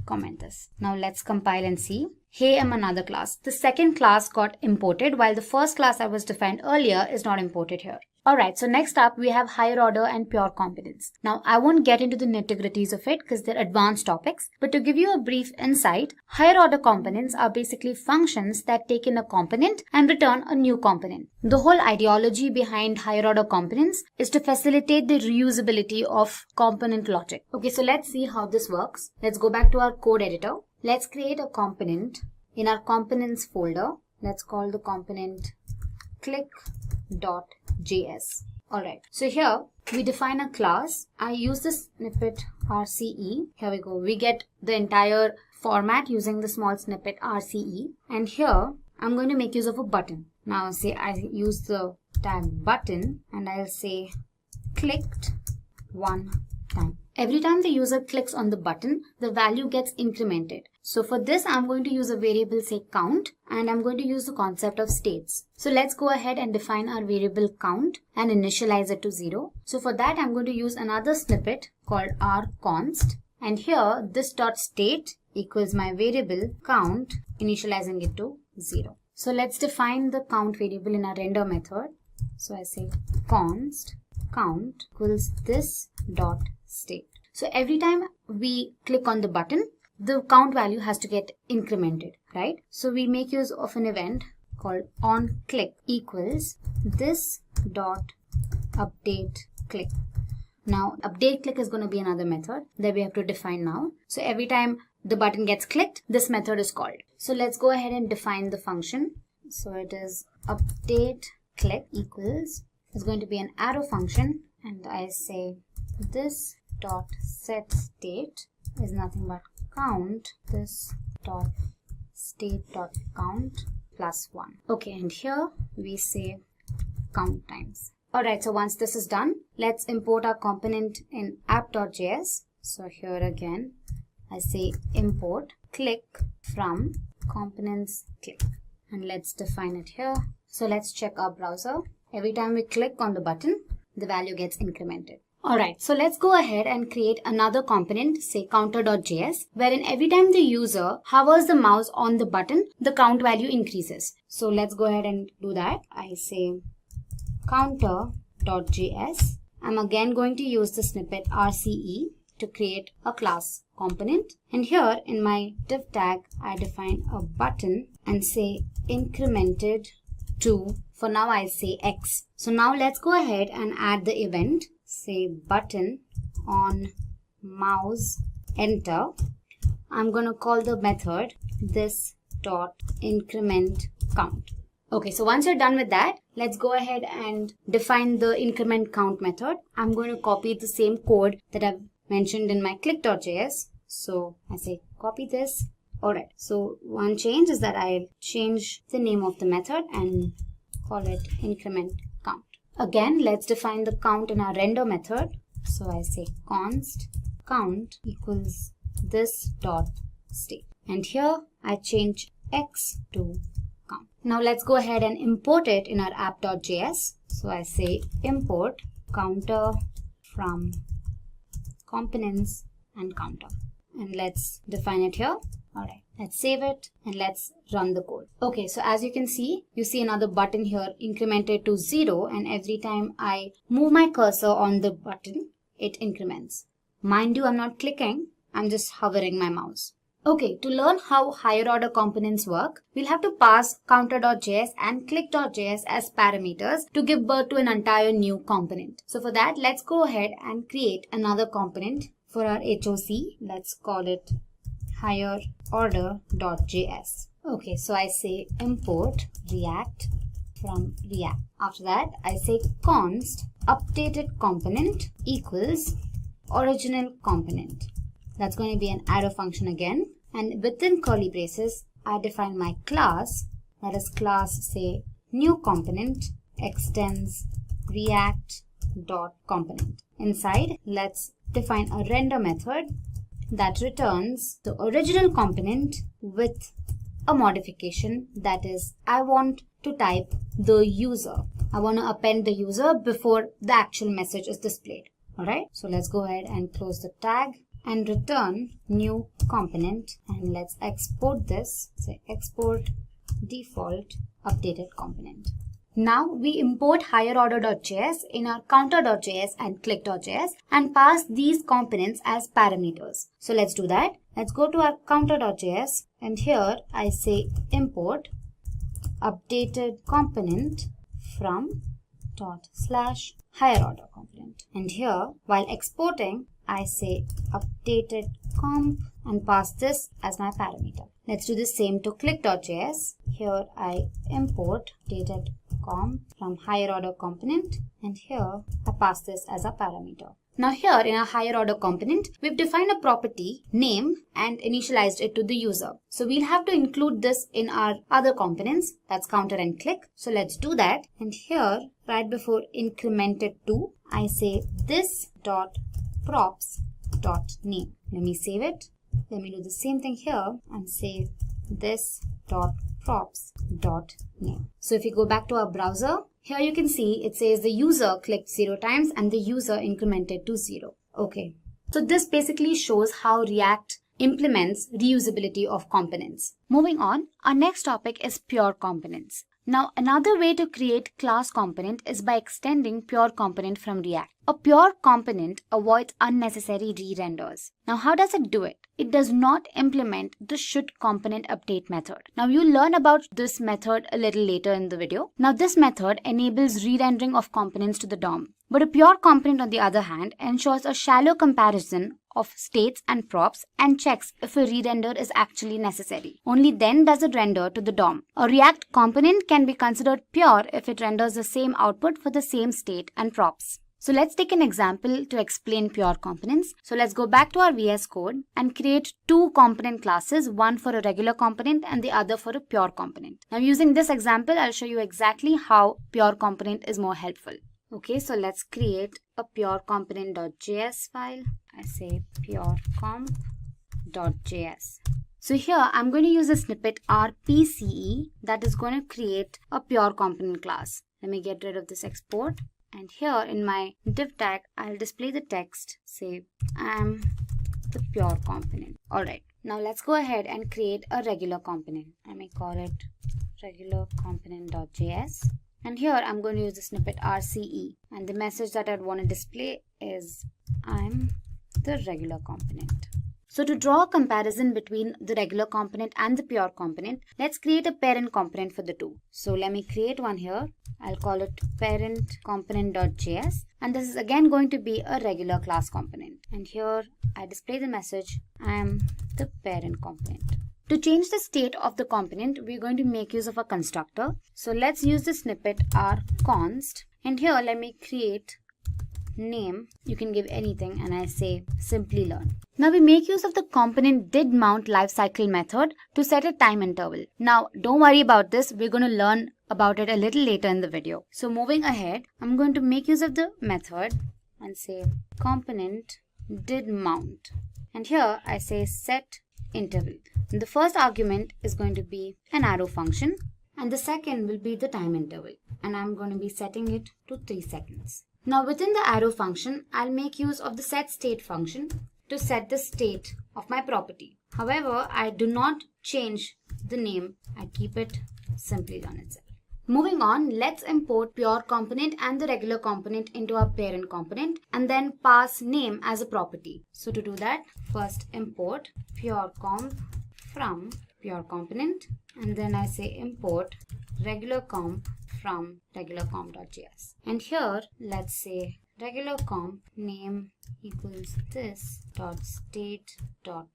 comment this. Now let's compile and see. Hey, I'm another class. The second class got imported while the first class I was defined earlier is not imported here. Alright, so next up we have higher order and pure components. Now I won't get into the nitty-gritties of it because they're advanced topics, but to give you a brief insight, higher order components are basically functions that take in a component and return a new component. The whole ideology behind higher order components is to facilitate the reusability of component logic. Okay, so let's see how this works. Let's go back to our code editor. Let's create a component in our components folder. Let's call the component click.js. Alright, so here we define a class. I use the snippet RCE. Here we go. We get the entire format using the small snippet RCE. And here I'm going to make use of a button. Now say I use the tag button and I'll say clicked one time. Every time the user clicks on the button, the value gets incremented. So for this, I'm going to use a variable say count, and I'm going to use the concept of states. So let's go ahead and define our variable count and initialize it to 0. So for that, I'm going to use another snippet called rconst. And here, this dot state equals my variable count, initializing it to 0. So let's define the count variable in our render method. So I say const count equals this dot state. So every time we click on the button, the count value has to get incremented, right? So we make use of an event called onClick equals this dot update click. Now update click is going to be another method that we have to define now. So every time the button gets clicked, this method is called. So let's go ahead and define the function. So it is update click equals, it's going to be an arrow function, and I say this dot set state is nothing but count this dot state dot count plus 1. Okay, and here we say count times. Alright, so once this is done, let's import our component in app.js. So here again, I say import click from components click, and let's define it here. So let's check our browser. Every time we click on the button, the value gets incremented. Alright, so let's go ahead and create another component, say counter.js, wherein every time the user hovers the mouse on the button, the count value increases. So let's go ahead and do that. I say counter.js. I'm again going to use the snippet RCE to create a class component. And here in my div tag, I define a button and say incremented to, for now I say X. So now let's go ahead and add the event. Say button on mouse enter. I'm going to call the method this dot increment count. Okay, so once you're done with that, let's go ahead and define the increment count method. I'm going to copy the same code that I've mentioned in my click.js. So I say copy this. Alright, so one change is that I'll change the name of the method and call it increment count. Again, let's define the count in our render method. So I say const count equals this dot state. And here I change X to count. Now let's go ahead and import it in our app.js. So I say import counter from components and counter. And let's define it here. Alright, let's save it and let's run the code. Okay, so as you can see, you see another button here incremented to 0, and every time I move my cursor on the button, it increments. Mind you, I'm not clicking, I'm just hovering my mouse. Okay, to learn how higher order components work, we'll have to pass counter.js and click.js as parameters to give birth to an entire new component. So for that, let's go ahead and create another component for our HOC. Let's call it higher order.js. Okay, so I say import react from react. After that, I say const updated component equals original component. That's going to be an arrow function again. And within curly braces, I define my class. That is class, say new component extends react dot component. Inside, let's define a render method that returns the original component with a modification, that is, I want to type the user. I want to append the user before the actual message is displayed. Alright, so let's go ahead and close the tag and return new component, and let's export this. Say export default updated component. Now we import higherorder.js in our counter.js and click.js and pass these components as parameters. So let's do that. Let's go to our counter.js, and here I say import updated component from ./higherorder component. And here, while exporting, I say updated comp and pass this as my parameter. Let's do the same to click.js. Here I import updated comp from higherorder component, and here I pass this as a parameter. Now here in our higher order component, we've defined a property name and initialized it to the user. So we'll have to include this in our other components, that's counter and click. So let's do that. And here, right before incremented to, I say this dot props dot name. Let me save it. Let me do the same thing here and say this dot props dot name. So if you go back to our browser, here you can see it says the user clicked 0 times and the user incremented to 0. Okay. So this basically shows how React implements reusability of components. Moving on, our next topic is pure components. Now, another way to create class component is by extending pure component from React. A pure component avoids unnecessary re-renders. Now, how does it do it? It does not implement the should component update method. Now, you'll learn about this method a little later in the video. Now, this method enables re-rendering of components to the DOM. But a pure component, on the other hand, ensures a shallow comparison of states and props and checks if a re-render is actually necessary. Only then does it render to the DOM. A React component can be considered pure if it renders the same output for the same state and props. So let's take an example to explain pure components. So let's go back to our VS Code and create two component classes, one for a regular component and the other for a pure component. Now using this example, I'll show you exactly how pure component is more helpful. Okay, so let's create a pure component.js file. I say pure comp.js. So here I'm going to use a snippet rpce that is going to create a pure component class. Let me get rid of this export. And here in my div tag, I'll display the text, say I'm the pure component. Alright, now let's go ahead and create a regular component. I may call it regular component.js. And here I'm going to use the snippet rce. And the message that I'd want to display is I'm the regular component. So to draw a comparison between the regular component and the pure component, let's create a parent component for the two. So let me create one here. I'll call it parent component.js. And this is again going to be a regular class component. And here I display the message, I am the parent component. To change the state of the component, we're going to make use of a constructor. So let's use the snippet rconst. And here let me create name, you can give anything, and I say Simplilearn. Now we make use of the component didMount lifecycle method to set a time interval. Now don't worry about this, we're going to learn about it a little later in the video. So moving ahead, I'm going to make use of the method and say component didMount. And here I say set interval. And the first argument is going to be an arrow function and the second will be the time interval. And I'm going to be setting it to 3 seconds. Now within the arrow function, I'll make use of the setState function to set the state of my property. However, I do not change the name. I keep it Simplilearn itself. Moving on, let's import pure component and the regular component into our parent component and then pass name as a property. So to do that, first import pure comp from pure component and then I say import regular comp from regular comp.js. And here let's say regular comp name equals this dot state dot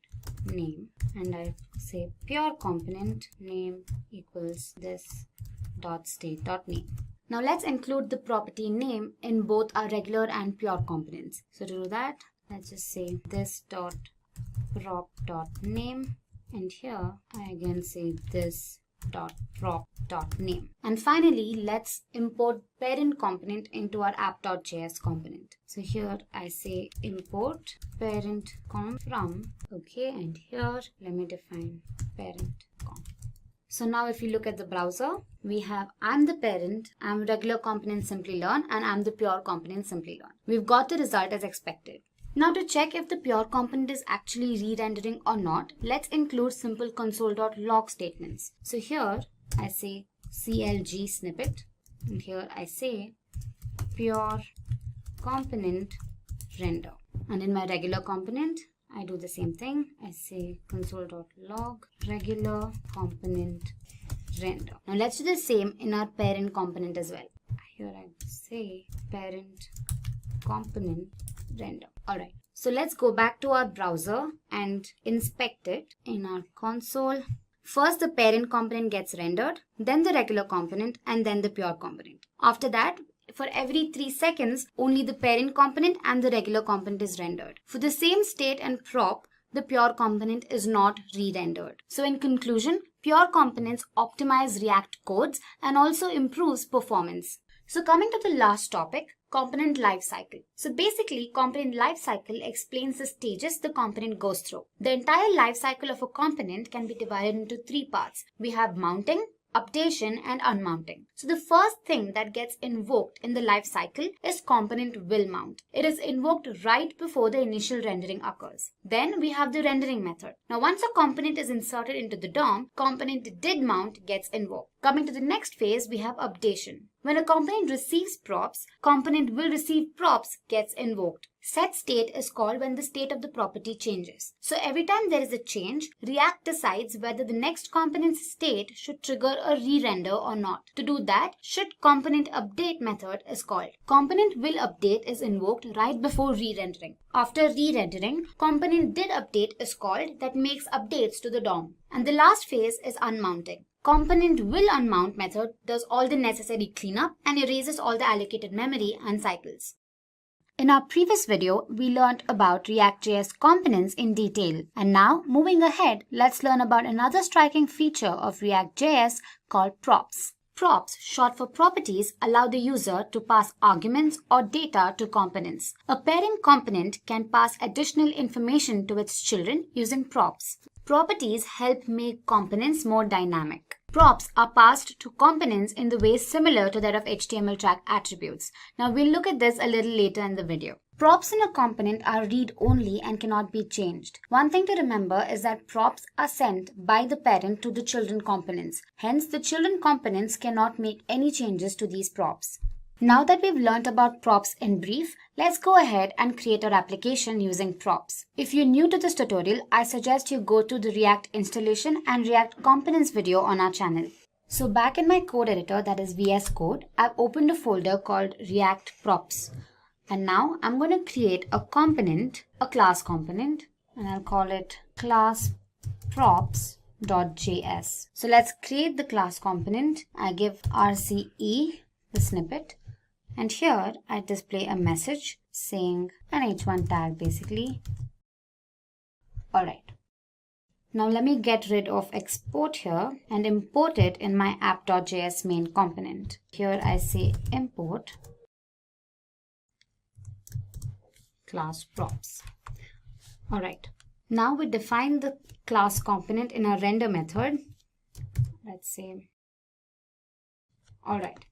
name and I say pure component name equals this dot state dot name. Now let's include the property name in both our regular and pure components. So to do that, let's just say this dot prop dot name and here I again say this dot prop dot name. And finally, let's import parent component into our app.js component. So here I say import parent comp from, okay, and here let me define parent comp. So now if you look at the browser, we have I'm the parent, I'm regular component Simplilearn, and I'm the pure component Simplilearn. We've got the result as expected. Now to check if the pure component is actually re-rendering or not, let's include simple console.log statements. So here I say CLG snippet, and here I say pure component render. And in my regular component, I do the same thing. I say console.log regular component render. Now let's do the same in our parent component as well. Here I say parent component render. Alright, so let's go back to our browser and inspect it in our console. First the parent component gets rendered, then the regular component, and then the pure component. After that, for every 3 seconds, only the parent component and the regular component is rendered. For the same state and prop, the pure component is not re-rendered. So in conclusion, pure components optimize React codes and also improves performance. So coming to the last topic, component lifecycle. So basically, component lifecycle explains the stages the component goes through. The entire lifecycle of a component can be divided into 3 parts. We have mounting, updation, and unmounting. So the first thing that gets invoked in the lifecycle is component will mount. It is invoked right before the initial rendering occurs. Then we have the rendering method. Now once a component is inserted into the DOM, component did mount gets invoked. Coming to the next phase, we have updation. When a component receives props, component will receive props gets invoked. Set state is called when the state of the property changes. So every time there is a change, React decides whether the next component's state should trigger a re-render or not. To do that, should component update method is called. Component will update is invoked right before re-rendering. After re-rendering, component did update is called that makes updates to the DOM. And the last phase is unmounting. Component will unmount method does all the necessary cleanup and erases all the allocated memory and cycles. In our previous video, we learned about React.js components in detail. And now, moving ahead, let's learn about another striking feature of React.js called props. Props, short for properties, allow the user to pass arguments or data to components. A parent component can pass additional information to its children using props. Properties help make components more dynamic. Props are passed to components in the way similar to that of HTML tag attributes. Now we'll look at this a little later in the video. Props in a component are read-only and cannot be changed. One thing to remember is that props are sent by the parent to the children components. Hence, the children components cannot make any changes to these props. Now that we've learned about props in brief, let's go ahead and create our application using props. If you're new to this tutorial, I suggest you go to the React installation and React components video on our channel. So back in my code editor, that is VS Code, I've opened a folder called React Props. And now I'm going to create a component, a class component, and I'll call it class props.js. So let's create the class component. I give RCE the snippet. And here I display a message saying an h1 tag basically. Alright. Now let me get rid of export here and import it in my app.js main component. Here I say import class props. Alright. Now we define the class component in our render method. Let's say. Alright.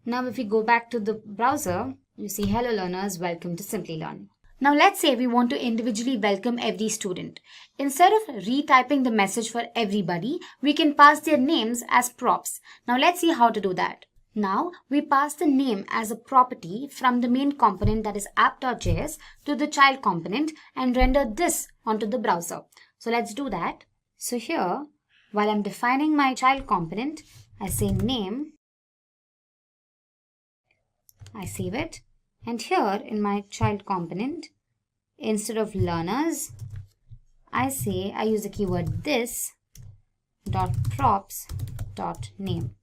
Now if we go back to the browser, you see hello learners, welcome to Simplilearn. Now let's say we want to individually welcome every student. Instead of retyping the message for everybody, we can pass their names as props. Now let's see how to do that. Now we pass the name as a property from the main component, that is app.js, to the child component and render this onto the browser. So let's do that. So here, while I'm defining my child component, I say name. I save it, and here in my child component, instead of learners, I use the keyword this dot props dot name.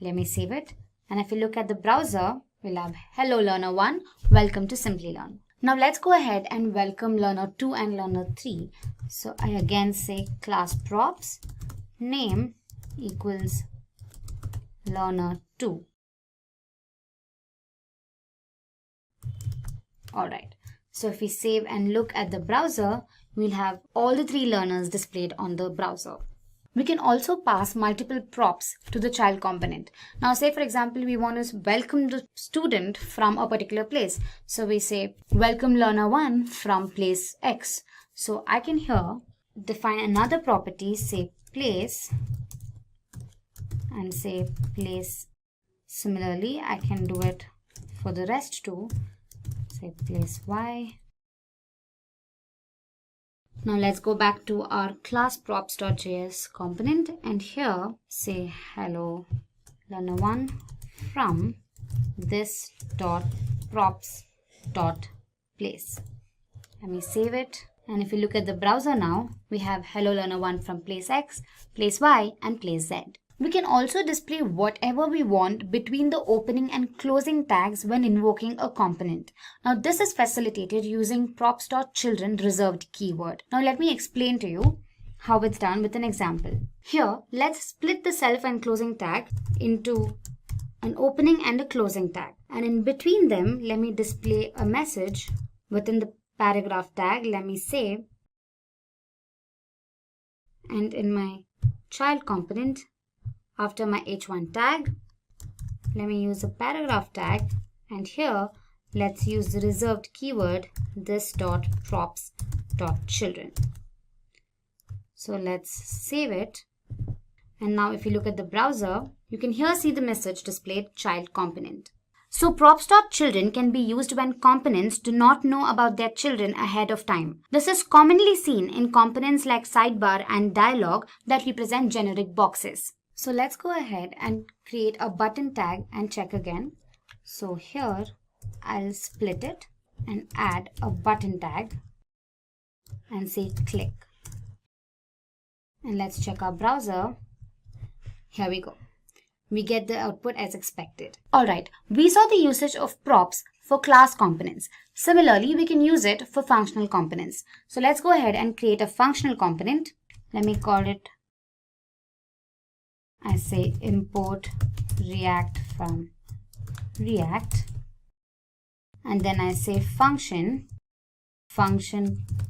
Let me save it, and if you look at the browser, we'll have hello learner 1, welcome to Simplilearn. Now let's go ahead and welcome learner 2 and learner 3. So I again say class props name equals learner 2. Alright, so if we save and look at the browser, we'll have all the 3 learners displayed on the browser. We can also pass multiple props to the child component. Now say for example, we want to welcome the student from a particular place. So we say welcome learner 1 from place X. So I can here define another property, say place, and say place. Similarly, I can do it for the rest too. Say place Y. Now let's go back to our class props.js component and here say hello learner 1 from this dot props dot place. Let me save it. And if you look at the browser now, we have hello learner 1 from place X, place Y, and place Z. We can also display whatever we want between the opening and closing tags when invoking a component. Now this is facilitated using props.children reserved keyword. Now let me explain to you how it's done with an example. Here, let's split the self and closing tag into an opening and a closing tag. And in between them, let me display a message within the paragraph tag. Let me say, and in my child component, after my h1 tag, let me use a paragraph tag, and here let's use the reserved keyword this dot props dot children. So let's save it. And now if you look at the browser, you can here see the message displayed child component. So props.children can be used when components do not know about their children ahead of time. This is commonly seen in components like sidebar and dialog that represent generic boxes. So let's go ahead and create a button tag and check again. So here I'll split it and add a button tag and say click. And let's check our browser. Here we go. We get the output as expected. Alright, we saw the usage of props for class components. Similarly, we can use it for functional components. So let's go ahead and create a functional component. Let me call it, I say import React from React. And then I say function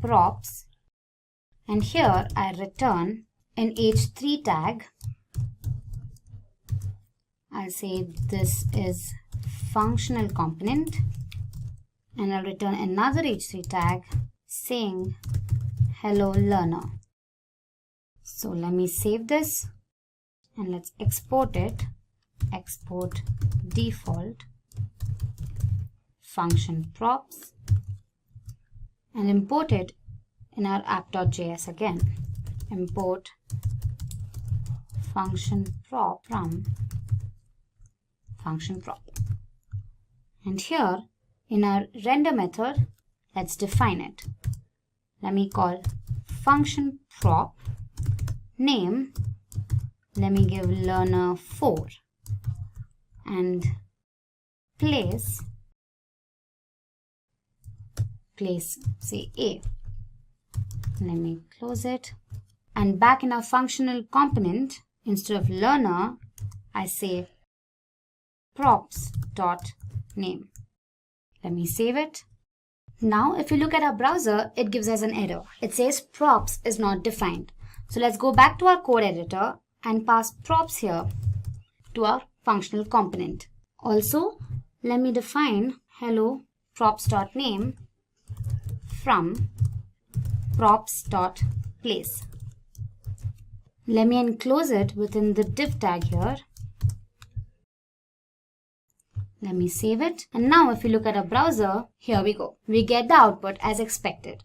props. And here I return an h3 tag. I'll say this is functional component, and I'll return another h3 tag saying hello learner. So let me save this and let's export it. Export default function props and import it in our app.js again. Import function prop from function prop. And here in our render method, let's define it. Let me call function prop name. Let me give learner 4 and place say A. Let me close it. And back in our functional component, instead of learner, I say props.name. Let me save it. Now, if you look at our browser, it gives us an error. It says props is not defined. So let's go back to our code editor and pass props here to our functional component. Also, let me define hello props.name from props.place. Let me enclose it within the div tag here. Let me save it. And now if you look at our browser, here we go. We get the output as expected.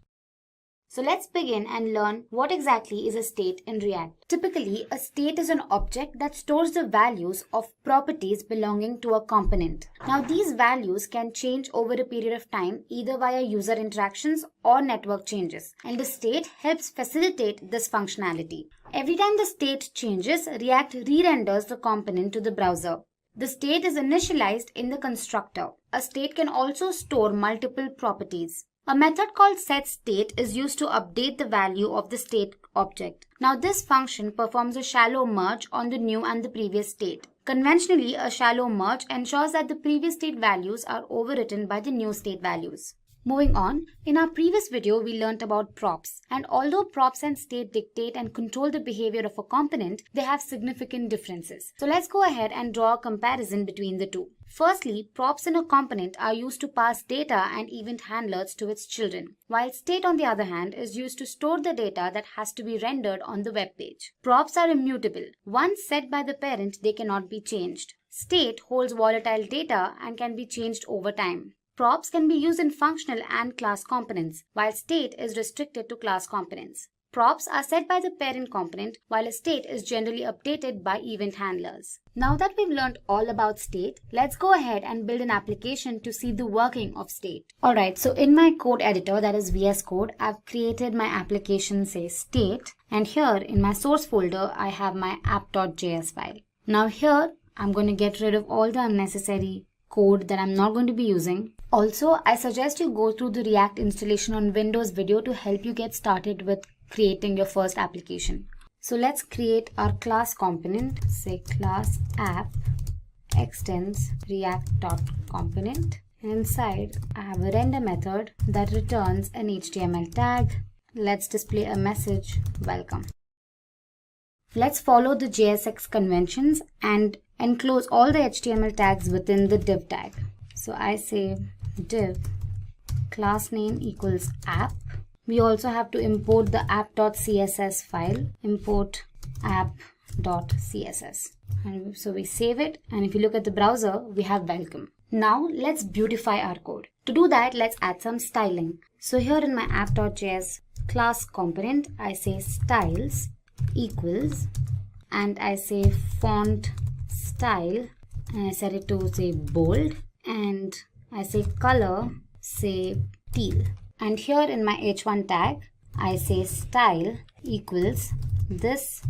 So let's begin and learn what exactly is a state in React. Typically, a state is an object that stores the values of properties belonging to a component. Now, these values can change over a period of time either via user interactions or network changes. And the state helps facilitate this functionality. Every time the state changes, React re-renders the component to the browser. The state is initialized in the constructor. A state can also store multiple properties. A method called setState is used to update the value of the state object. Now this function performs a shallow merge on the new and the previous state. Conventionally, a shallow merge ensures that the previous state values are overwritten by the new state values. Moving on, in our previous video we learnt about props, and although props and state dictate and control the behavior of a component, they have significant differences. So let's go ahead and draw a comparison between the two. Firstly, props in a component are used to pass data and event handlers to its children, while state on the other hand is used to store the data that has to be rendered on the web page. Props are immutable. Once set by the parent, they cannot be changed. State holds volatile data and can be changed over time. Props can be used in functional and class components, while state is restricted to class components. Props are set by the parent component, while a state is generally updated by event handlers. Now that we've learned all about state, let's go ahead and build an application to see the working of state. Alright, so in my code editor, that is VS Code, I've created my application, say state, and here in my source folder, I have my app.js file. Now here, I'm going to get rid of all the unnecessary code that I'm not going to be using. Also, I suggest you go through the React installation on Windows video to help you get started with creating your first application. So let's create our class component, say class app extends react.component. And inside, I have a render method that returns an HTML tag. Let's display a message, welcome. Let's follow the JSX conventions and enclose all the HTML tags within the div tag. So I say div class name equals app. We also have to import the app.css file, import app.css. And so we save it, and if you look at the browser, we have welcome. Now let's beautify our code. To do that, let's add some styling. So here in my app.js class component, I say styles equals, and I say font style, and I set it to say bold, and I say color, say teal. And here in my h1 tag, I say style equals this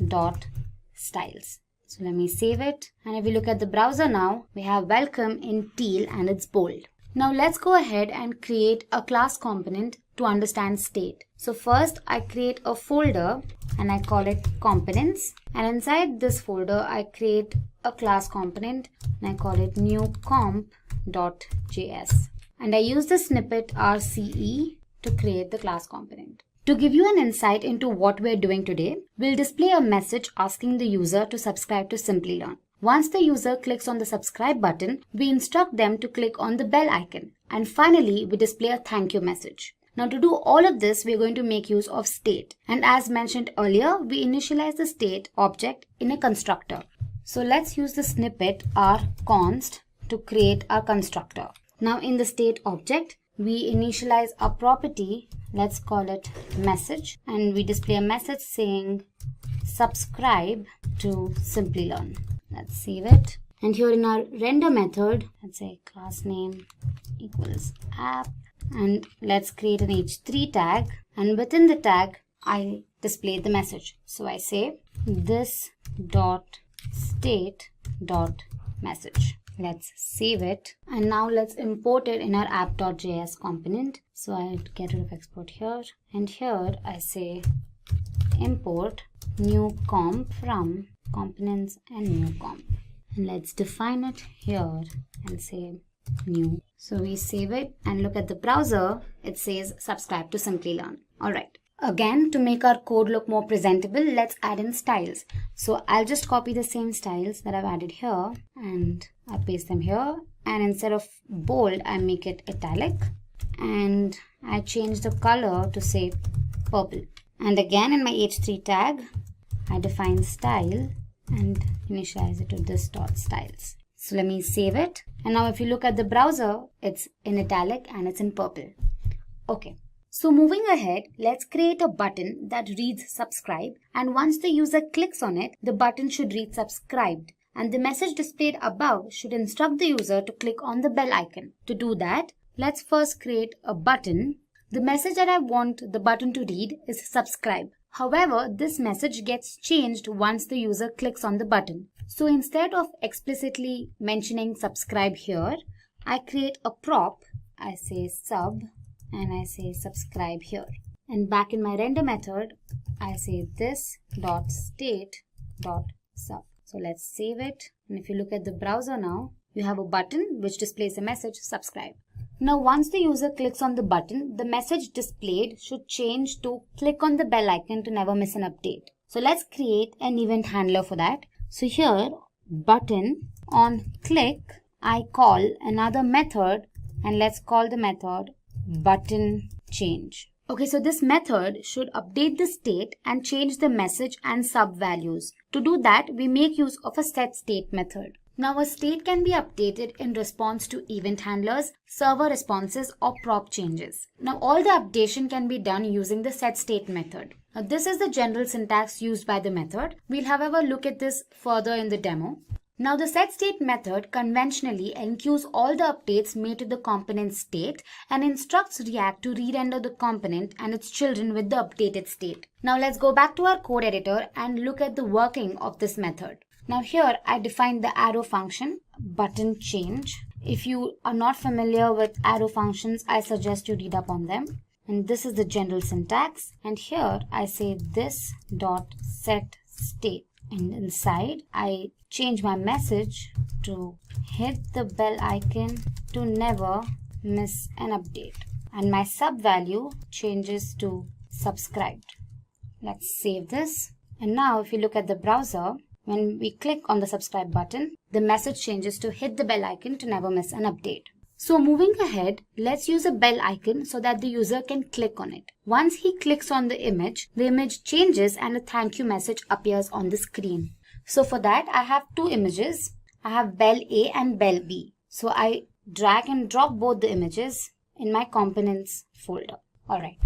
dot styles. So let me save it. And if we look at the browser now, we have welcome in teal and it's bold. Now let's go ahead and create a class component to understand state. So first I create a folder and I call it components. And inside this folder, I create a class component and I call it new comp.js. And I use the snippet RCE to create the class component. To give you an insight into what we're doing today, we'll display a message asking the user to subscribe to Simplilearn. Once the user clicks on the subscribe button, we instruct them to click on the bell icon. And finally, we display a thank you message. Now to do all of this, we're going to make use of state. And as mentioned earlier, we initialize the state object in a constructor. So let's use the snippet rconst to create our constructor. Now in the state object, we initialize a property, let's call it message, and we display a message saying subscribe to Simplilearn. Let's save it. And here in our render method, let's say class name equals app, and let's create an h3 tag, and within the tag, I display the message. So I say this dot state dot message. Let's save it, and now let's import it in our app.js component. So I get rid of export here, and here I say import new comp from components and new comp, and let's define it here and say new. So we save it and look at the browser, it says subscribe to Simplilearn. Alright. Again, to make our code look more presentable, let's add in styles. So I'll just copy the same styles that I've added here and I paste them here, and instead of bold, I make it italic, and I change the color to say purple. And again in my h3 tag, I define style and initialize it to this dot styles. So let me save it. And now if you look at the browser, it's in italic and it's in purple. Okay. So moving ahead, let's create a button that reads subscribe, and once the user clicks on it, the button should read subscribed, and the message displayed above should instruct the user to click on the bell icon. To do that, let's first create a button. The message that I want the button to read is subscribe. However, this message gets changed once the user clicks on the button. So instead of explicitly mentioning subscribe here, I create a prop. I say sub and I say subscribe here. And back in my render method, I say this dot state dot sub. So let's save it. And if you look at the browser now, you have a button which displays a message subscribe. Now once the user clicks on the button, the message displayed should change to click on the bell icon to never miss an update. So let's create an event handler for that. So here, button on click, I call another method, and let's call the method button change. Okay, so this method should update the state and change the message and sub values. To do that, we make use of a setState method. Now a state can be updated in response to event handlers, server responses, or prop changes. Now all the updation can be done using the setState method. Now this is the general syntax used by the method. We'll however look at this further in the demo. Now the setState method conventionally enqueues all the updates made to the component state and instructs React to re-render the component and its children with the updated state. Now let's go back to our code editor and look at the working of this method. Now here I define the arrow function button change. If you are not familiar with arrow functions, I suggest you read up on them. And this is the general syntax. And here I say this dot set state. And inside I change my message to hit the bell icon to never miss an update. And my sub value changes to subscribed. Let's save this. And now if you look at the browser, when we click on the subscribe button, the message changes to hit the bell icon to never miss an update. So moving ahead, let's use a bell icon so that the user can click on it. Once he clicks on the image changes and a thank you message appears on the screen. So for that, I have two images. I have bell A and bell B. So I drag and drop both the images in my components folder. Alright.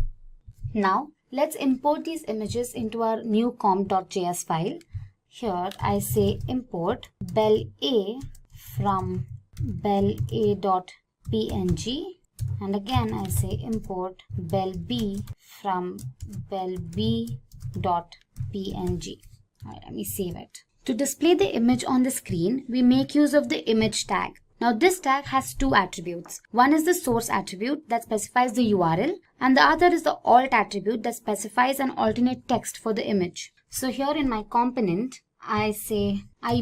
Now let's import these images into our new comp.js file. Here I say import bell A from bell A.png, and again I say import bell B from bell B.png. Alright, let me save it. To display the image on the screen, we make use of the image tag. Now this tag has two attributes. One is the source attribute that specifies the URL, and the other is the alt attribute that specifies an alternate text for the image. So here in my component, I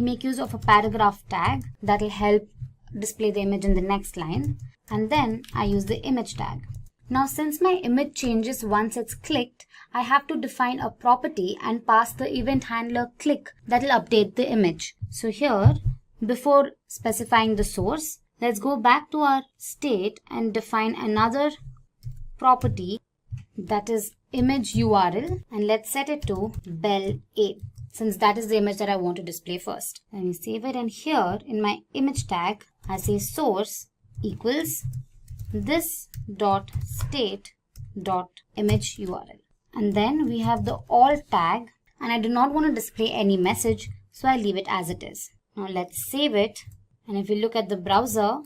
make use of a paragraph tag that will help display the image in the next line, and then I use the image tag. Now since my image changes once it's clicked, I have to define a property and pass the event handler click that will update the image. So here, before specifying the source, let's go back to our state and define another property that is image URL, and let's set it to bell A, since that is the image that I want to display first. Let me save it, and here in my image tag, I say source equals this dot state dot image URL. And then we have the alt tag, and I do not want to display any message, so I leave it as it is. Now let's save it, and if you look at the browser,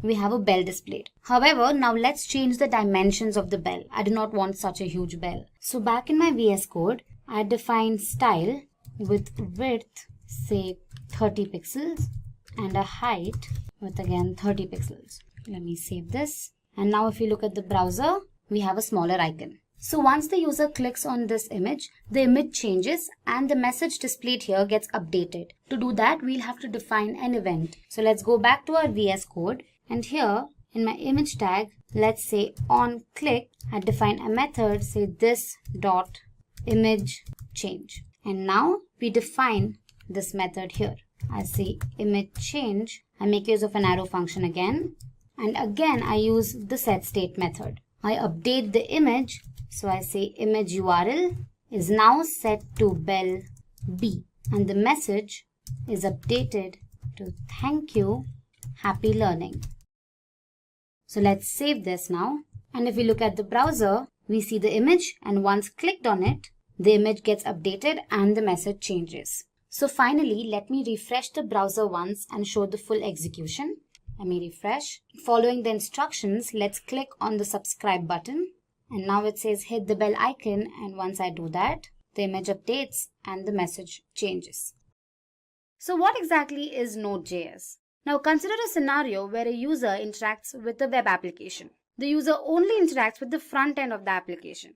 we have a bell displayed. However, now let's change the dimensions of the bell. I do not want such a huge bell. So back in my VS Code, I define style with width, say 30 pixels, and a height with again 30 pixels. Let me save this. And now if you look at the browser, we have a smaller icon. So once the user clicks on this image, the image changes and the message displayed here gets updated. To do that, we'll have to define an event. So let's go back to our VS Code, and here in my image tag, let's say on click, I define a method, say this dot image change. And now we define this method here. I say image change. I make use of an arrow function again. And again, I use the setState method. I update the image. So I say image URL is now set to bell B. And the message is updated to thank you, happy learning. So let's save this now. And if we look at the browser, we see the image, and once clicked on it, the image gets updated and the message changes. So finally, let me refresh the browser once and show the full execution. Let me refresh. Following the instructions, let's click on the subscribe button. And now it says hit the bell icon, and once I do that, the image updates and the message changes. So what exactly is Node.js? Now consider a scenario where a user interacts with a web application. The user only interacts with the front end of the application.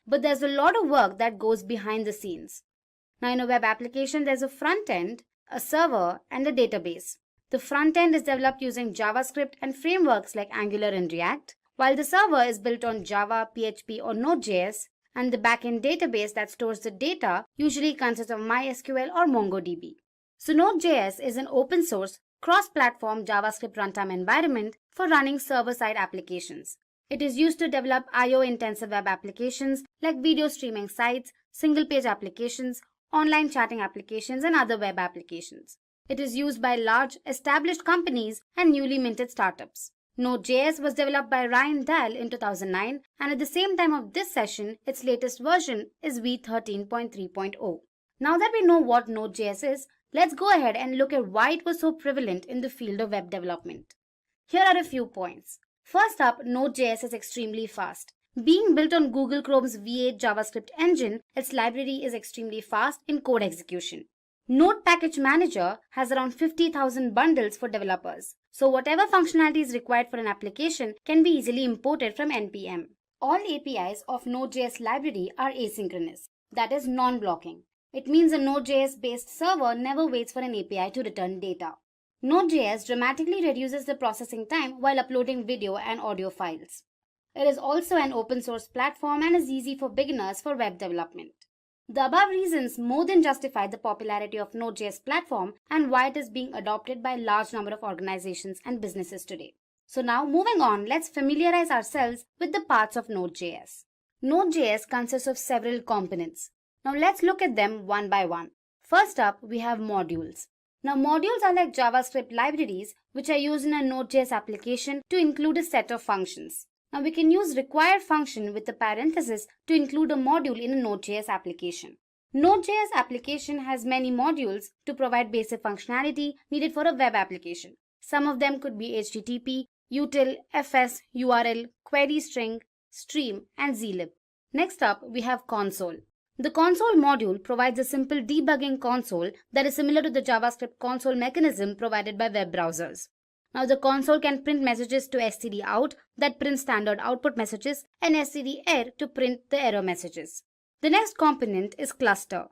But there's a lot of work that goes behind the scenes. Now in a web application, there's a front end, a server, and a database. The front end is developed using JavaScript and frameworks like Angular and React, while the server is built on Java, PHP, or Node.js, and the backend database that stores the data usually consists of MySQL or MongoDB. So Node.js is an open source, cross-platform JavaScript runtime environment for running server-side applications. It is used to develop I/O-intensive web applications like video streaming sites, single-page applications, online chatting applications, and other web applications. It is used by large, established companies and newly minted startups. Node.js was developed by Ryan Dahl in 2009, and at the same time of this session, its latest version is v13.3.0. Now that we know what Node.js is, let's go ahead and look at why it was so prevalent in the field of web development. Here are a few points. First up, Node.js is extremely fast. Being built on Google Chrome's V8 JavaScript engine, its library is extremely fast in code execution. Node Package Manager has around 50,000 bundles for developers, so whatever functionality is required for an application can be easily imported from NPM. All APIs of Node.js library are asynchronous, that is non-blocking. It means a Node.js-based server never waits for an API to return data. Node.js dramatically reduces the processing time while uploading video and audio files. It is also an open source platform and is easy for beginners for web development. The above reasons more than justify the popularity of Node.js platform and why it is being adopted by a large number of organizations and businesses today. So now moving on, let's familiarize ourselves with the parts of Node.js. Node.js consists of several components. Now let's look at them one by one. First up, we have modules. Now modules are like JavaScript libraries which are used in a Node.js application to include a set of functions. Now we can use required function with a parenthesis to include a module in a Node.js application. Node.js application has many modules to provide basic functionality needed for a web application. Some of them could be HTTP, util, fs, URL, query string, stream, and zlib. Next up, we have console. The console module provides a simple debugging console that is similar to the JavaScript console mechanism provided by web browsers. Now the console can print messages to stdout that print standard output messages and stderr to print the error messages. The next component is cluster.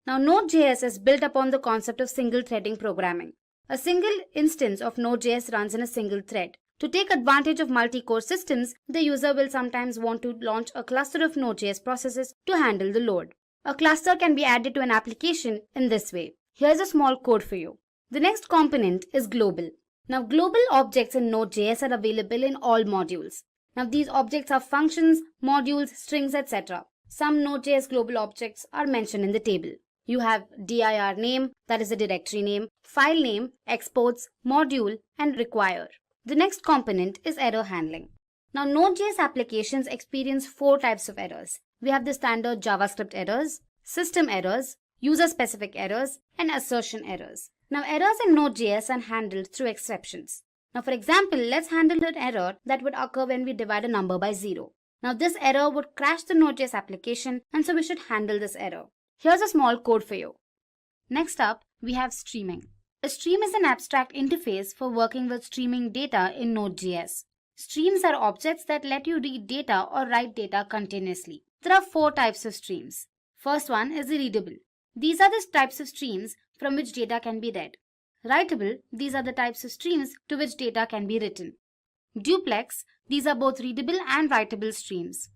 Now Node.js is built upon the concept of single threading programming. A single instance of Node.js runs in a single thread. To take advantage of multi-core systems, the user will sometimes want to launch a cluster of Node.js processes to handle the load. A cluster can be added to an application in this way. Here's a small code for you. The next component is global. Now global objects in Node.js are available in all modules. Now these objects are functions, modules, strings, etc. Some Node.js global objects are mentioned in the table. You have dir name, that is the directory name, file name, exports, module, and require. The next component is error handling. Now Node.js applications experience 4 types of errors. We have the standard JavaScript errors, system errors, user-specific errors, and assertion errors. Now errors in Node.js are handled through exceptions. Now for example, let's handle an error that would occur when we divide a number by 0. Now this error would crash the Node.js application, and so we should handle this error. Here's a small code for you. Next up, we have streaming. A stream is an abstract interface for working with streaming data in Node.js. Streams are objects that let you read data or write data continuously. There are 4 types of streams. First one is the readable. These are the types of streams from which data can be read. Writable, these are the types of streams to which data can be written. Duplex, these are both readable and writable streams.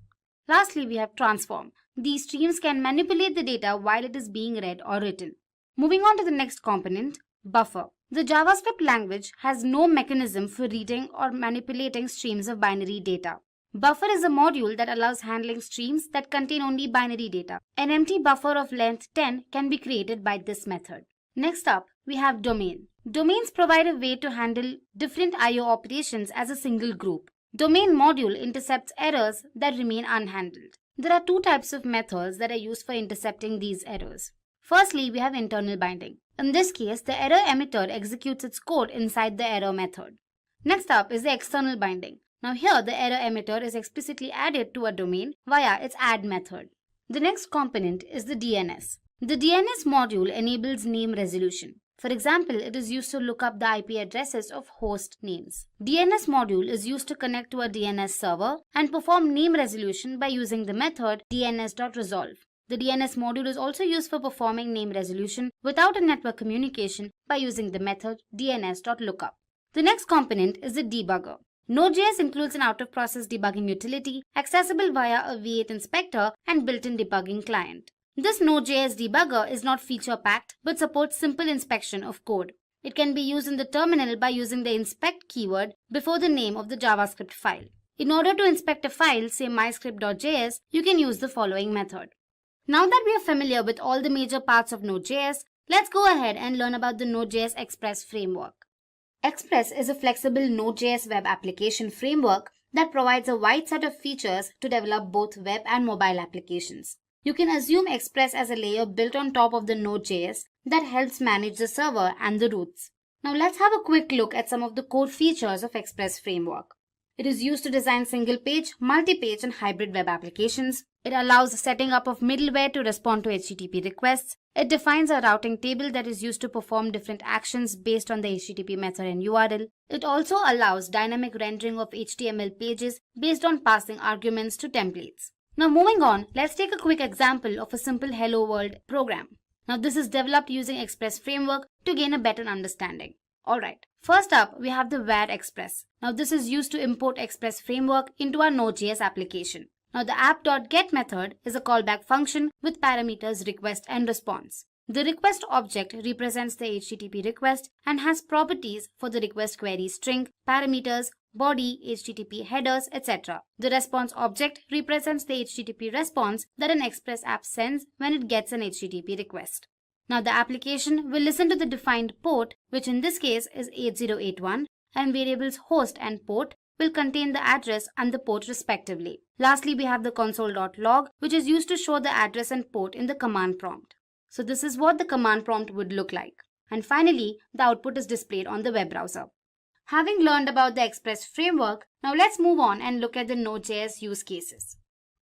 Lastly, we have transform. These streams can manipulate the data while it is being read or written. Moving on to the next component, buffer. The JavaScript language has no mechanism for reading or manipulating streams of binary data. Buffer is a module that allows handling streams that contain only binary data. An empty buffer of length 10 can be created by this method. Next up, we have domain. Domains provide a way to handle different I/O operations as a single group. Domain module intercepts errors that remain unhandled. There are 2 types of methods that are used for intercepting these errors. Firstly, we have internal binding. In this case, the error emitter executes its code inside the error method. Next up is the external binding. Now here, the error emitter is explicitly added to a domain via its add method. The next component is the DNS. The DNS module enables name resolution. For example, it is used to look up the IP addresses of host names. DNS module is used to connect to a DNS server and perform name resolution by using the method dns.resolve. The DNS module is also used for performing name resolution without a network communication by using the method dns.lookup. The next component is the debugger. Node.js includes an out-of-process debugging utility accessible via a V8 inspector and built-in debugging client. This Node.js debugger is not feature-packed but supports simple inspection of code. It can be used in the terminal by using the inspect keyword before the name of the JavaScript file. In order to inspect a file, say myscript.js, you can use the following method. Now that we are familiar with all the major parts of Node.js, let's go ahead and learn about the Node.js Express framework. Express is a flexible Node.js web application framework that provides a wide set of features to develop both web and mobile applications. You can assume Express as a layer built on top of the Node.js that helps manage the server and the routes. Now let's have a quick look at some of the core features of Express framework. It is used to design single-page, multi-page, and hybrid web applications. It allows the setting up of middleware to respond to HTTP requests. It defines a routing table that is used to perform different actions based on the HTTP method and URL. It also allows dynamic rendering of HTML pages based on passing arguments to templates. Now moving on, let's take a quick example of a simple Hello World program. Now this is developed using Express framework to gain a better understanding. Alright, first up we have the where express. Now this is used to import Express framework into our Node.js application. Now the app.get method is a callback function with parameters request and response. The request object represents the HTTP request and has properties for the request query string, parameters, body, HTTP headers, etc. The response object represents the HTTP response that an Express app sends when it gets an HTTP request. Now the application will listen to the defined port, which in this case is 8081, and variables host and port will contain the address and the port respectively. Lastly, we have the console.log, which is used to show the address and port in the command prompt. So this is what the command prompt would look like. And finally, the output is displayed on the web browser. Having learned about the Express framework, now let's move on and look at the Node.js use cases.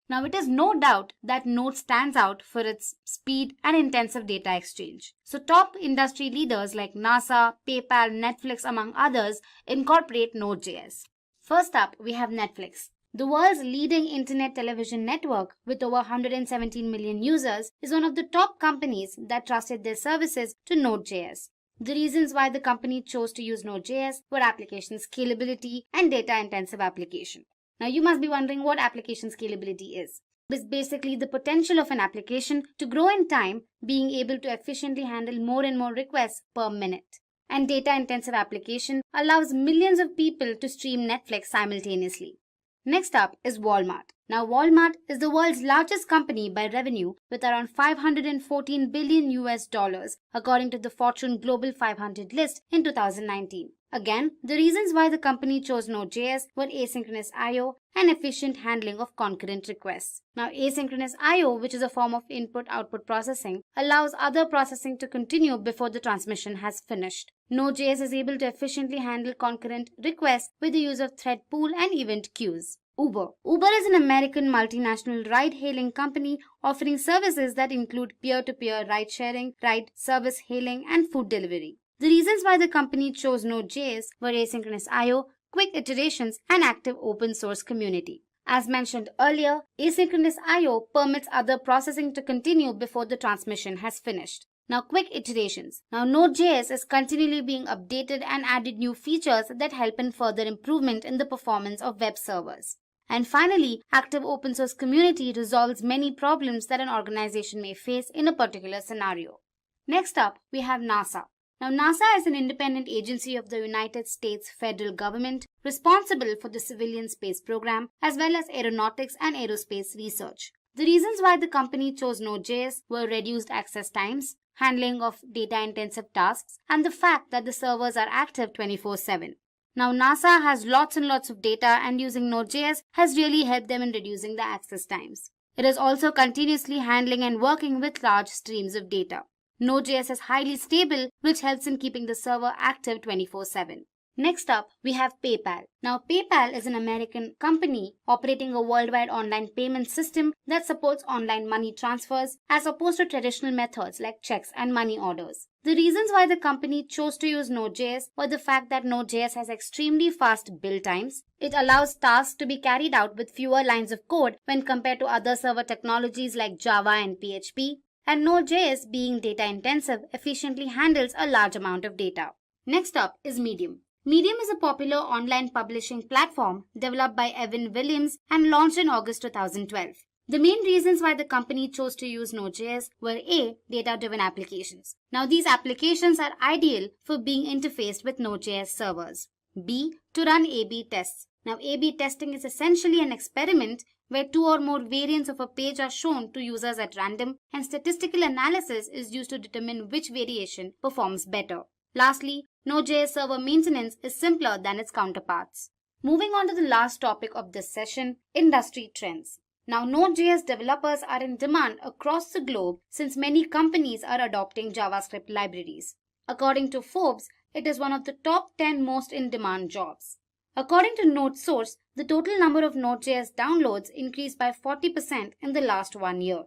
Now it is no doubt that Node stands out for its speed and intensive data exchange. So top industry leaders like NASA, PayPal, Netflix among others incorporate Node.js. First up, we have Netflix. The world's leading internet television network with over 117 million users is one of the top companies that trusted their services to Node.js. The reasons why the company chose to use Node.js were application scalability and data-intensive application. Now you must be wondering what application scalability is. It's basically the potential of an application to grow in time, being able to efficiently handle more and more requests per minute. And data-intensive application allows millions of people to stream Netflix simultaneously. Next up is Walmart. Now Walmart is the world's largest company by revenue with around $514 billion according to the Fortune Global 500 list in 2019. Again, the reasons why the company chose Node.js were asynchronous I/O and efficient handling of concurrent requests. Now asynchronous I/O, which is a form of input-output processing, allows other processing to continue before the transmission has finished. Node.js is able to efficiently handle concurrent requests with the use of thread pool and event queues. Uber. Uber is an American multinational ride-hailing company offering services that include peer-to-peer ride-sharing, ride service hailing, and food delivery. The reasons why the company chose Node.js were asynchronous I/O, quick iterations, and active open source community. As mentioned earlier, asynchronous I/O permits other processing to continue before the transmission has finished. Now quick iterations. Now Node.js is continually being updated and added new features that help in further improvement in the performance of web servers. And finally, active open source community resolves many problems that an organization may face in a particular scenario. Next up, we have NASA. Now NASA is an independent agency of the United States federal government responsible for the civilian space program as well as aeronautics and aerospace research. The reasons why the company chose Node.js were reduced access times, handling of data-intensive tasks, and the fact that the servers are active 24/7. Now NASA has lots and lots of data and using Node.js has really helped them in reducing the access times. It is also continuously handling and working with large streams of data. Node.js is highly stable, which helps in keeping the server active 24/7. Next up, we have PayPal. Now, PayPal is an American company operating a worldwide online payment system that supports online money transfers as opposed to traditional methods like checks and money orders. The reasons why the company chose to use Node.js were the fact that Node.js has extremely fast build times. It allows tasks to be carried out with fewer lines of code when compared to other server technologies like Java and PHP. And Node.js, being data intensive, efficiently handles a large amount of data. Next up is Medium. Medium is a popular online publishing platform developed by Evan Williams and launched in August 2012. The main reasons why the company chose to use Node.js were A. Data-driven applications. Now these applications are ideal for being interfaced with Node.js servers. B. To run A/B tests. Now A/B testing is essentially an experiment where two or more variants of a page are shown to users at random, and statistical analysis is used to determine which variation performs better. Lastly, Node.js server maintenance is simpler than its counterparts. Moving on to the last topic of this session, industry trends. Now, Node.js developers are in demand across the globe since many companies are adopting JavaScript libraries. According to Forbes, it is one of the top 10 most in-demand jobs. According to NodeSource, the total number of Node.js downloads increased by 40% in the last 1 year.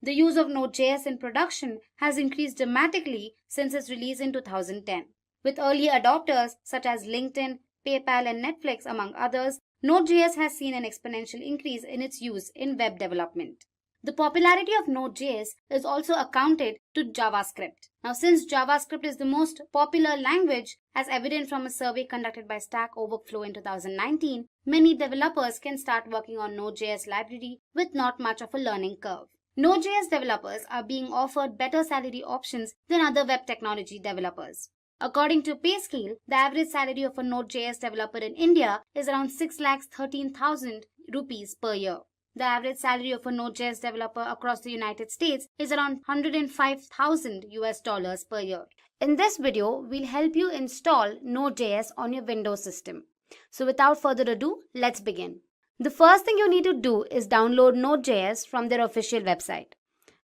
The use of Node.js in production has increased dramatically since its release in 2010. With early adopters such as LinkedIn, PayPal, and Netflix, among others, Node.js has seen an exponential increase in its use in web development. The popularity of Node.js is also accounted to JavaScript. Now, since JavaScript is the most popular language, as evident from a survey conducted by Stack Overflow in 2019, many developers can start working on Node.js library with not much of a learning curve. Node.js developers are being offered better salary options than other web technology developers. According to PayScale, the average salary of a Node.js developer in India is around 6,13,000 rupees per year. The average salary of a Node.js developer across the United States is around $105,000 per year. In this video, we'll help you install Node.js on your Windows system. So without further ado, let's begin. The first thing you need to do is download Node.js from their official website.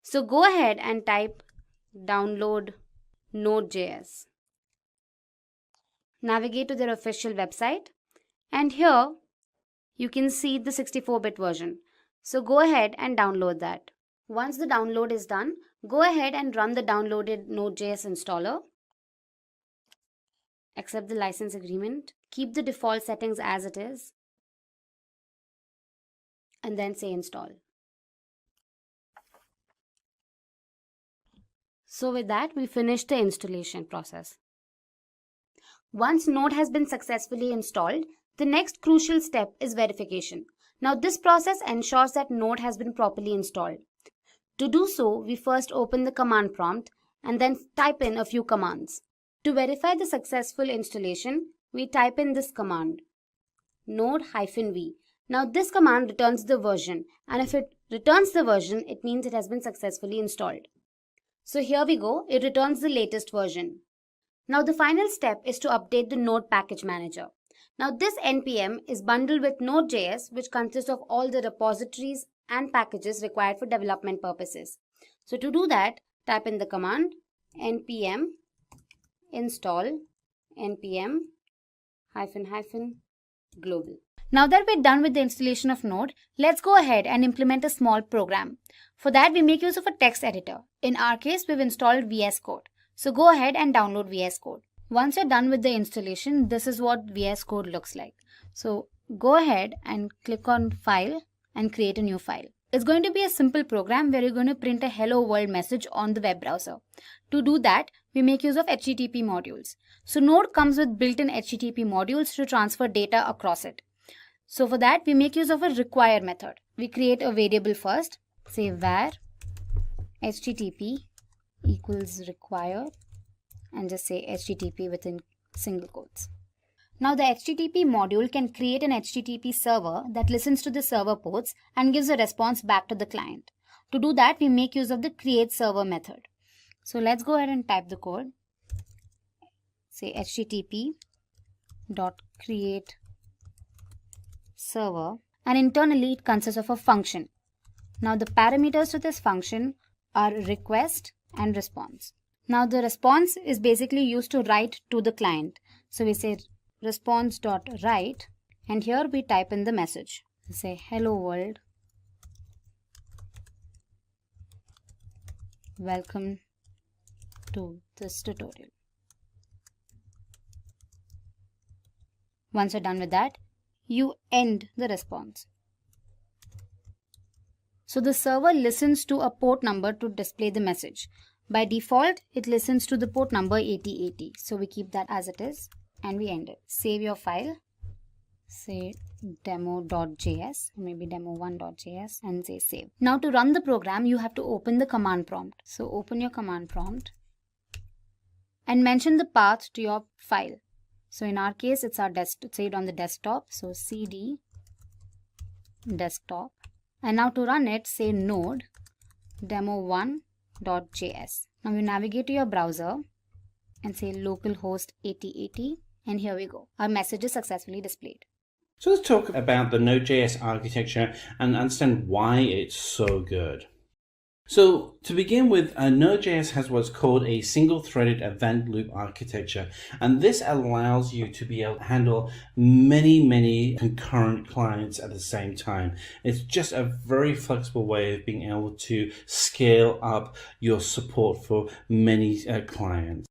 So go ahead and type download Node.js. Navigate to their official website, and here you can see the 64-bit version. So go ahead and download that. Once the download is done, go ahead and run the downloaded Node.js installer. Accept the license agreement. Keep the default settings as it is. And then say install. So with that, we finish the installation process. Once Node has been successfully installed, the next crucial step is verification. Now this process ensures that Node has been properly installed. To do so, we first open the command prompt and then type in a few commands. To verify the successful installation, we type in this command, node-v. Now this command returns the version, and if it returns the version, it means it has been successfully installed. So here we go, it returns the latest version. Now the final step is to update the Node package manager. Now this npm is bundled with Node.js, which consists of all the repositories and packages required for development purposes. So to do that, type in the command npm install npm -- global. Now that we're done with the installation of Node, let's go ahead and implement a small program. For that, we make use of a text editor. In our case, we've installed VS Code. So go ahead and download VS Code. Once you're done with the installation, this is what VS Code looks like. So go ahead and click on File and create a new file. It's going to be a simple program where you're going to print a hello world message on the web browser. To do that, we make use of HTTP modules. So Node comes with built-in HTTP modules to transfer data across it. So for that, we make use of a require method. We create a variable first, say var HTTP equals require, and just say HTTP within single quotes. Now the HTTP module can create an HTTP server that listens to the server ports and gives a response back to the client. To do that, we make use of the create server method. So let's go ahead and type the code. Say http.create server, and internally it consists of a function. Now the parameters to this function are request and response. Now the response is basically used to write to the client. So we say response.write, and here we type in the message. Say hello world, welcome to this tutorial. Once you're done with that, you end the response. So the server listens to a port number to display the message. By default, it listens to the port number 8080. So we keep that as it is and we end it. Save your file, say demo.js, maybe demo1.js, and say save. Now to run the program, you have to open the command prompt. So open your command prompt and mention the path to your file. So in our case, it's our saved on the desktop. So cd desktop. And now to run it, say node demo1.js. Now you navigate to your browser and say localhost 8080. And here we go. Our message is successfully displayed. So let's talk about the Node.js architecture and understand why it's so good. So to begin with, Node.js has what's called a single-threaded event loop architecture, and this allows you to be able to handle many concurrent clients at the same time. It's just a very flexible way of being able to scale up your support for many clients.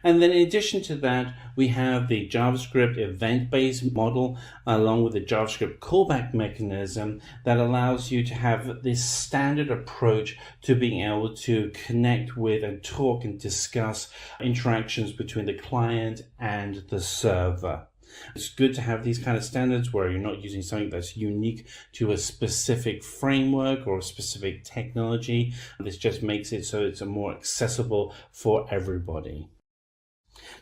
And then in addition to that, we have the JavaScript event-based model along with the JavaScript callback mechanism that allows you to have this standard approach to being able to connect with and talk and discuss interactions between the client and the server. It's good to have these kind of standards where you're not using something that's unique to a specific framework or a specific technology. This just makes it so it's more accessible for everybody.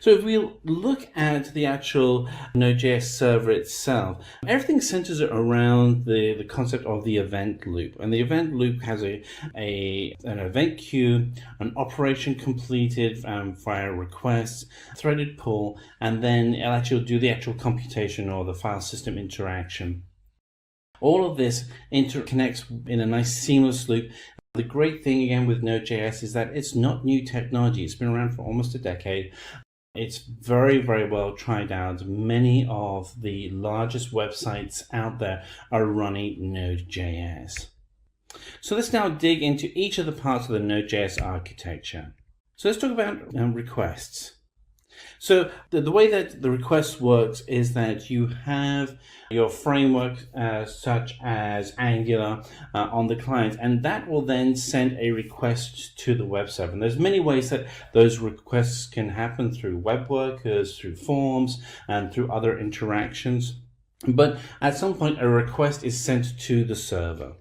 So if we look at the actual Node.js server itself, everything centers around the concept of the event loop. And the event loop has an event queue, an operation completed via requests, threaded pull, and then it'll actually do the actual computation or the file system interaction. All of this interconnects in a nice seamless loop. The great thing again with Node.js is that it's not new technology. It's been around for almost a decade. It's very well tried out. Many of the largest websites out there are running Node.js. So let's now dig into each of the parts of the Node.js architecture. So let's talk about requests. So the way that the request works is that you have your framework such as Angular on the client, and that will then send a request to the web server. And there's many ways that those requests can happen through web workers, through forms, and through other interactions. But at some point, a request is sent to the server.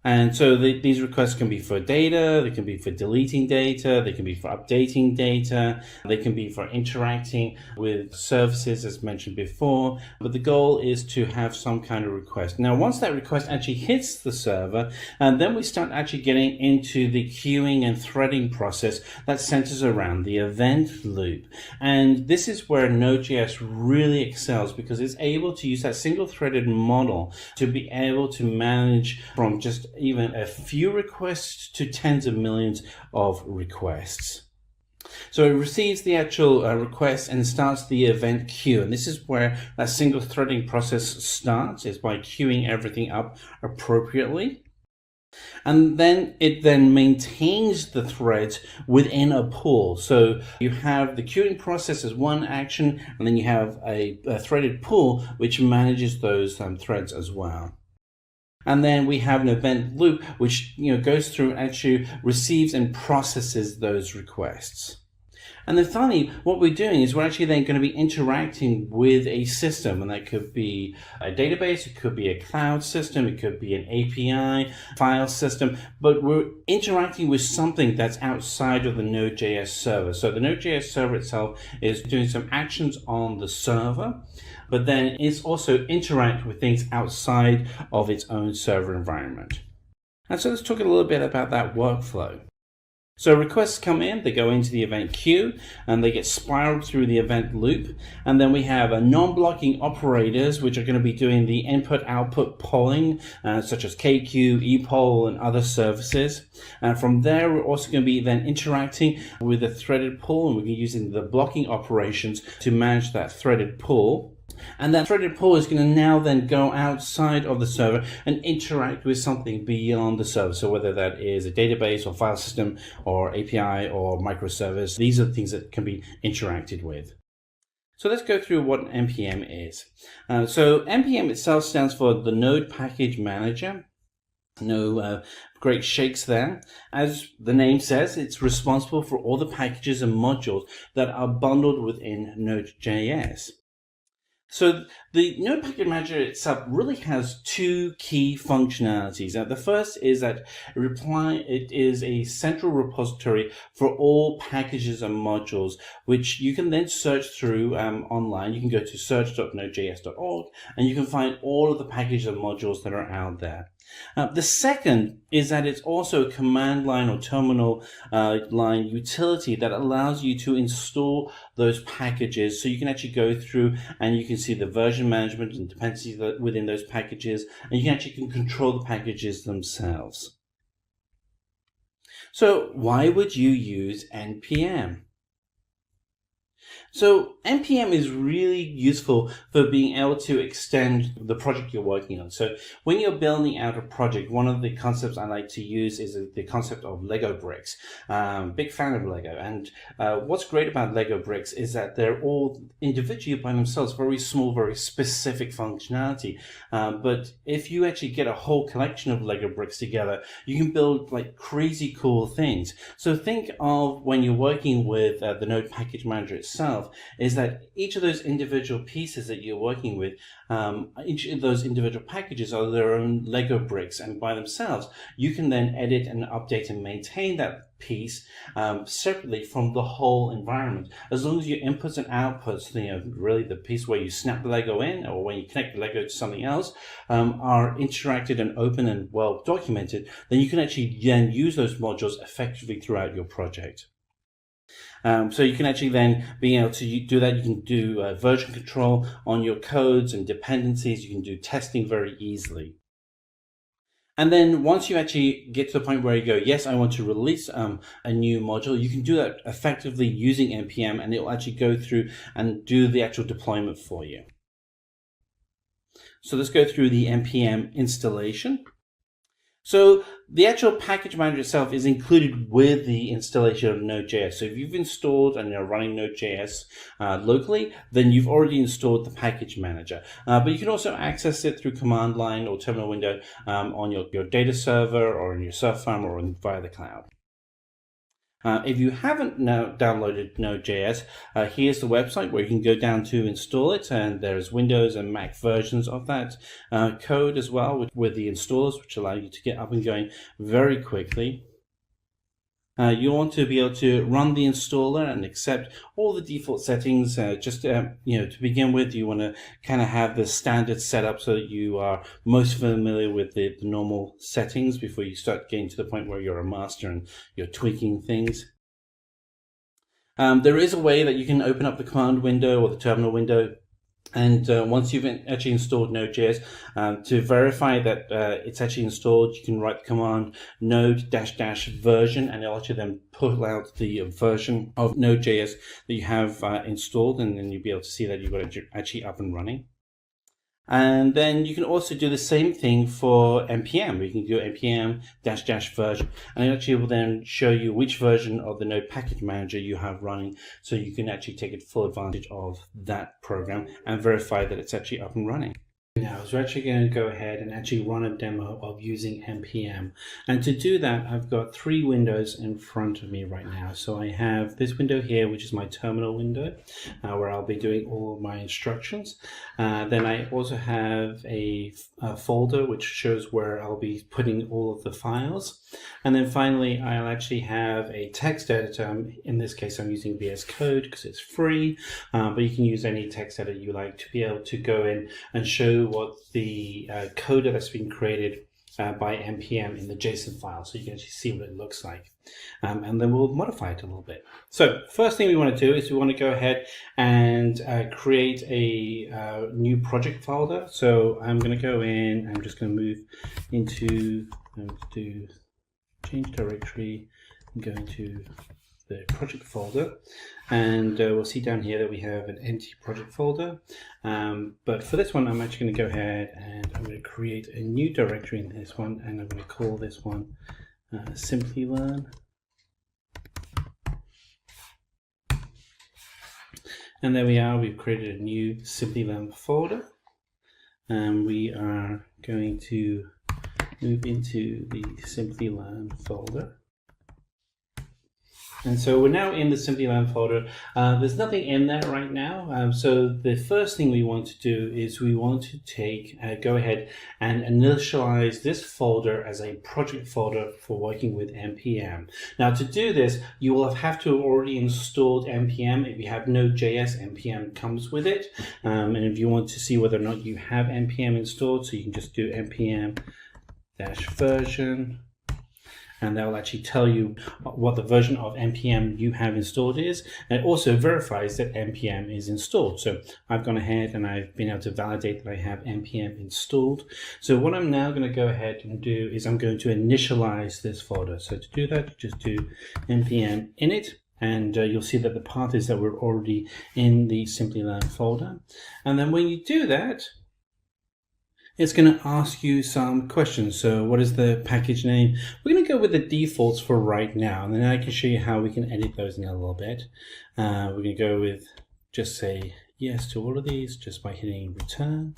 And so these requests can be for data, they can be for deleting data, they can be for updating data, they can be for interacting with services as mentioned before, but the goal is to have some kind of request. Now, once that request actually hits the server, and then we start actually getting into the queuing and threading process that centers around the event loop. And this is where Node.js really excels because it's able to use that single-threaded model to be able to manage from just even a few requests to tens of millions of requests. So it receives the actual request and starts the event queue. And this is where that single threading process starts, is by queuing everything up appropriately. And then it then maintains the threads within a pool. So you have the queuing process as one action, and then you have a threaded pool which manages those threads as well. And then we have an event loop, which goes through and actually receives and processes those requests. And then finally, what we're doing is we're actually then going to be interacting with a system, and that could be a database, it could be a cloud system, it could be an API, file system, but we're interacting with something that's outside of the Node.js server. So the Node.js server itself is doing some actions on the server, but then it's also interacting with things outside of its own server environment. And so let's talk a little bit about that workflow. So requests come in, they go into the event queue, and they get spiraled through the event loop. And then we have non-blocking operators, which are going to be doing the input-output polling, such as KQ, ePoll, and other services. And from there, we're also going to be then interacting with the threaded pool, and we're using the blocking operations to manage that threaded pool. And that threaded pool is going to now then go outside of the server and interact with something beyond the server. So whether that is a database or file system or API or microservice, these are the things that can be interacted with. So let's go through what NPM is. So NPM itself stands for the Node Package Manager. No great shakes there. As the name says, it's responsible for all the packages and modules that are bundled within Node.js. So the Node Package Manager itself really has two key functionalities. The first is that it is a central repository for all packages and modules, which you can then search through online. You can go to search.nodejs.org and you can find all of the packages and modules that are out there. The second is that it's also a command line or terminal line utility that allows you to install those packages, so you can actually go through and you can see the version management and dependencies within those packages, and you can actually control the packages themselves. So why would you use NPM? So NPM is really useful for being able to extend the project you're working on. So when you're building out a project, one of the concepts I like to use is the concept of Lego bricks. Big fan of Lego. And what's great about Lego bricks is that they're all individually by themselves, very small, very specific functionality. But if you actually get a whole collection of Lego bricks together, you can build like crazy cool things. So think of when you're working with the Node Package Manager itself, is that each of those individual pieces that you're working with, each of those individual packages are their own Lego bricks, and by themselves you can then edit and update and maintain that piece separately from the whole environment. As long as your inputs and outputs, really the piece where you snap the Lego in or when you connect the Lego to something else, are interacted and open and well documented, then you can actually then use those modules effectively throughout your project. So you can actually then be able to do that. You can do version control on your codes and dependencies. You can do testing very easily. And then once you actually get to the point where you go, yes, I want to release a new module, you can do that effectively using NPM, and it will actually go through and do the actual deployment for you. So let's go through the NPM installation. So the actual package manager itself is included with the installation of Node.js. So if you've installed and you're running Node.js locally, then you've already installed the package manager. But you can also access it through command line or terminal window on your data server or in your surf farm or via the cloud. If you haven't now downloaded Node.js, here's the website where you can go down to install it, and there's Windows and Mac versions of that code as well with the installers, which allow you to get up and going very quickly. You want to be able to run the installer and accept all the default settings. To begin with, you want to kind of have the standard setup so that you are most familiar with the normal settings before you start getting to the point where you're a master and you're tweaking things. There is a way that you can open up the command window or the terminal window. And once you've actually installed Node.js, to verify that it's actually installed, you can write the command node-version, and it'll actually then pull out the version of Node.js that you have installed, and then you'll be able to see that you've got it actually up and running. And then you can also do the same thing for NPM. You can do npm-version, and it actually will then show you which version of the Node Package Manager you have running, so you can actually take full advantage of that program and verify that it's actually up and running. Now, so we're actually going to go ahead and actually run a demo of using NPM. And to do that, I've got three windows in front of me right now. So I have this window here, which is my terminal window, where I'll be doing all of my instructions. Then I also have a folder, which shows where I'll be putting all of the files. And then finally, I'll actually have a text editor. In this case, I'm using VS Code because it's free, but you can use any text editor you like to be able to go in and show what the code that's been created by npm in the JSON file, so you can actually see what it looks like. And then we'll modify it a little bit. So first thing we want to do is we want to go ahead and create a new project folder. So I'm going to go in, I'm just going to move into, I'm going to do change directory, and go into the project folder, and we'll see down here that we have an empty project folder. But for this one, I'm actually going to go ahead and I'm going to create a new directory in this one, and I'm going to call this one Simplilearn. And there we are, we've created a new Simplilearn folder, and we are going to move into the Simplilearn folder. And so we're now in the Simplilearn folder. There's nothing in there right now. So the first thing we want to do is we want to go ahead and initialize this folder as a project folder for working with npm. Now to do this, you will have to have already installed npm. If you have Node.js, npm comes with it. And if you want to see whether or not you have npm installed, so you can just do npm-version. And that will actually tell you what the version of npm you have installed is, and it also verifies that npm is installed. So I've gone ahead and I've been able to validate that I have npm installed. So what I'm now going to go ahead and do is I'm going to initialize this folder. So to do that, just do npm init, and you'll see that the path is that we're already in the Simplilearn folder. And then when you do that, it's going to ask you some questions. So what is the package name? We're going to go with the defaults for right now, and then I can show you how we can edit those in a little bit. We're going to go with just say yes to all of these just by hitting return.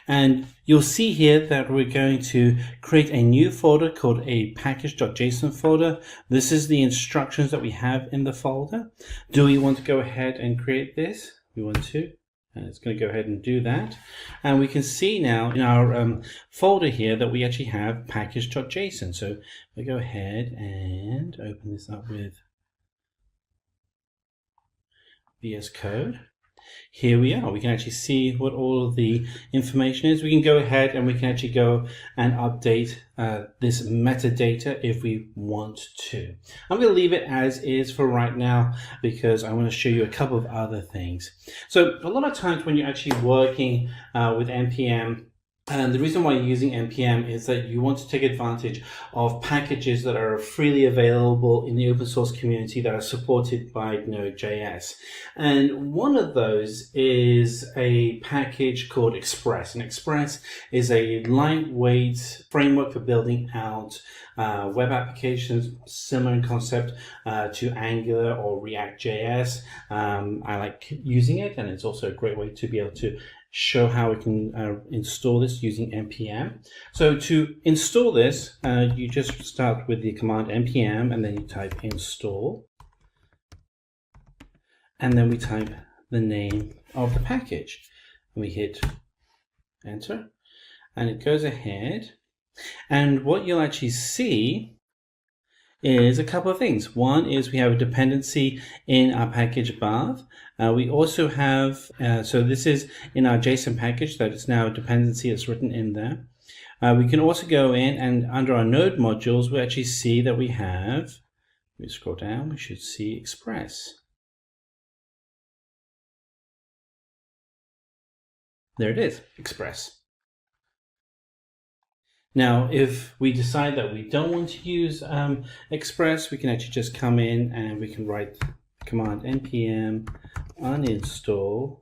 And you'll see here that we're going to create a new folder called a package.json folder. This is the instructions that we have in the folder. Do we want to go ahead and create this? We want to. And it's going to go ahead and do that. And we can see now in our folder here that we actually have package.json. So we go ahead and open this up with VS Code. Here we are. We can actually see what all of the information is. We can go ahead and we can actually go and update this metadata if we want to. I'm going to leave it as is for right now because I want to show you a couple of other things. So a lot of times when you're actually working with npm, and the reason why you're using npm is that you want to take advantage of packages that are freely available in the open source community that are supported by Node.js. And one of those is a package called Express. And Express is a lightweight framework for building out web applications, similar in concept to Angular or React.js. I like using it, and it's also a great way to be able to show how we can install this using npm. So to install this, you just start with the command npm and then you type install. And then we type the name of the package. And we hit enter. And it goes ahead. And what you'll actually see is a couple of things. One is we have a dependency in our package path. We also have, so this is in our JSON package, that it's now a dependency that's written in there. We can also go in and under our node modules, we actually see that we have, we scroll down, we should see Express. There it is, Express. Now, if we decide that we don't want to use Express, we can actually just come in and we can write command npm uninstall.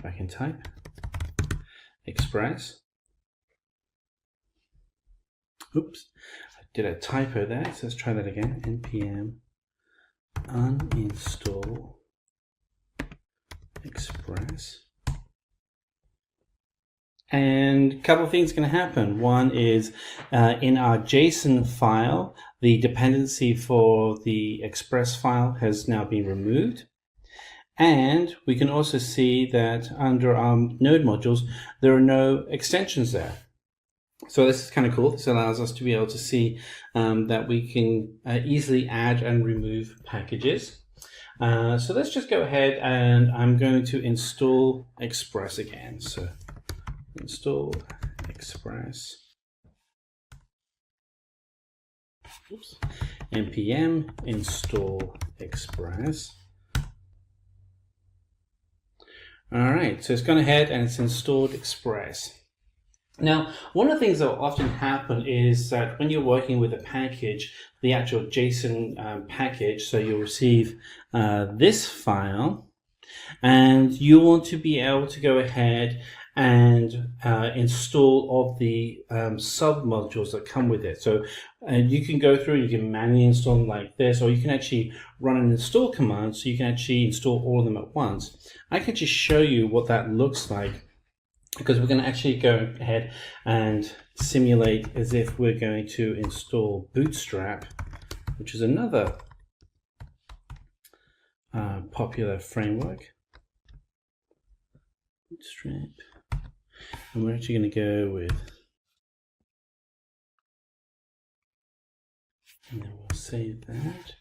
I can type Express. Oops, I did a typo there, so let's try that again. npm uninstall Express. And a couple of things can happen. One is in our JSON file, the dependency for the Express file has now been removed. And we can also see that under our node modules, there are no extensions there. So this is kind of cool. This allows us to be able to see that we can easily add and remove packages. So let's just go ahead and I'm going to install Express again. So install Express. Oops. npm install Express. All right, so it's gone ahead and it's installed Express. Now, one of the things that will often happen is that when you're working with a package, the actual JSON package, so you'll receive this file, and you want to be able to go ahead and install all the sub-modules that come with it. So you can go through and you can manually install them like this, or you can actually run an install command so you can actually install all of them at once. I can just show you what that looks like, because we're going to actually go ahead and simulate as if we're going to install Bootstrap, which is another popular framework. Bootstrap. And we're actually going to go with, and then we'll save that.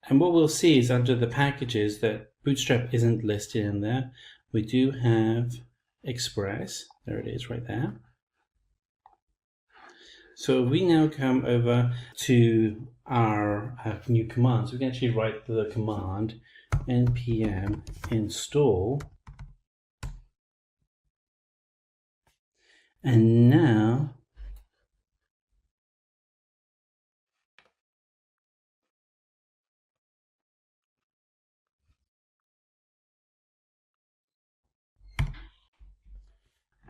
And what we'll see is under the packages that Bootstrap isn't listed in there. We do have Express. There it is right there. So if we now come over to our new commands, we can actually write the command npm install. And now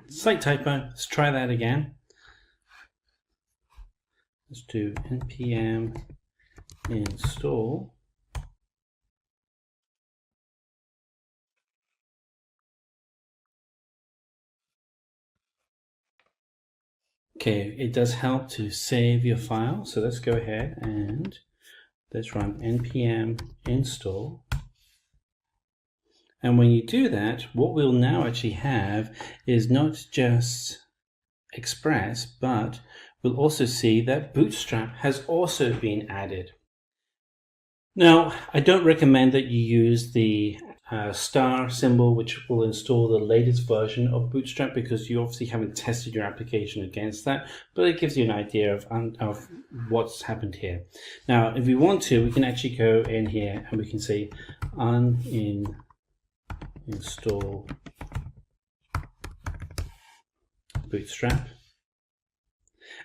slight typo, let's try that again. Let's do npm install. Okay, it does help to save your file. So let's go ahead and let's run npm install. And when you do that, what we'll now actually have is not just Express, but we'll also see that Bootstrap has also been added. Now, I don't recommend that you use the star symbol, which will install the latest version of Bootstrap, because you obviously haven't tested your application against that, but it gives you an idea of what's happened here. Now, if we want to, we can actually go in here and we can say install Bootstrap,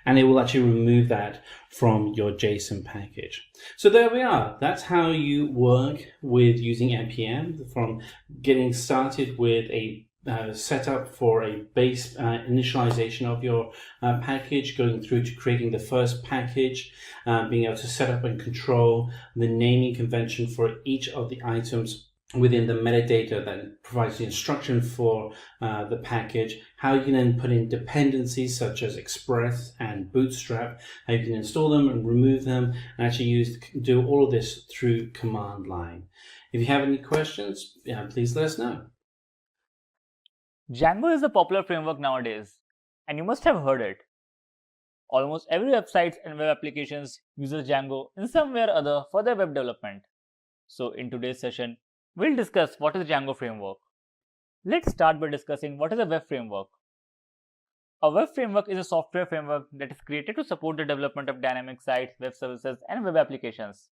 and it will actually remove that from your JSON package. So there we are. That's how you work with using npm, from getting started with a setup for a base initialization of your package, going through to creating the first package, being able to set up and control the naming convention for each of the items within the metadata that provides the instruction for the package, how you can then put in dependencies such as Express and Bootstrap, how you can install them and remove them, and actually do all of this through command line. If you have any questions, please let us know. Django is a popular framework nowadays, and you must have heard it. Almost every website and web applications uses Django in some way or other for their web development. So in today's session, we'll discuss what is Django framework. Let's start by discussing what is a web framework. A web framework is a software framework that is created to support the development of dynamic sites, web services, and web applications.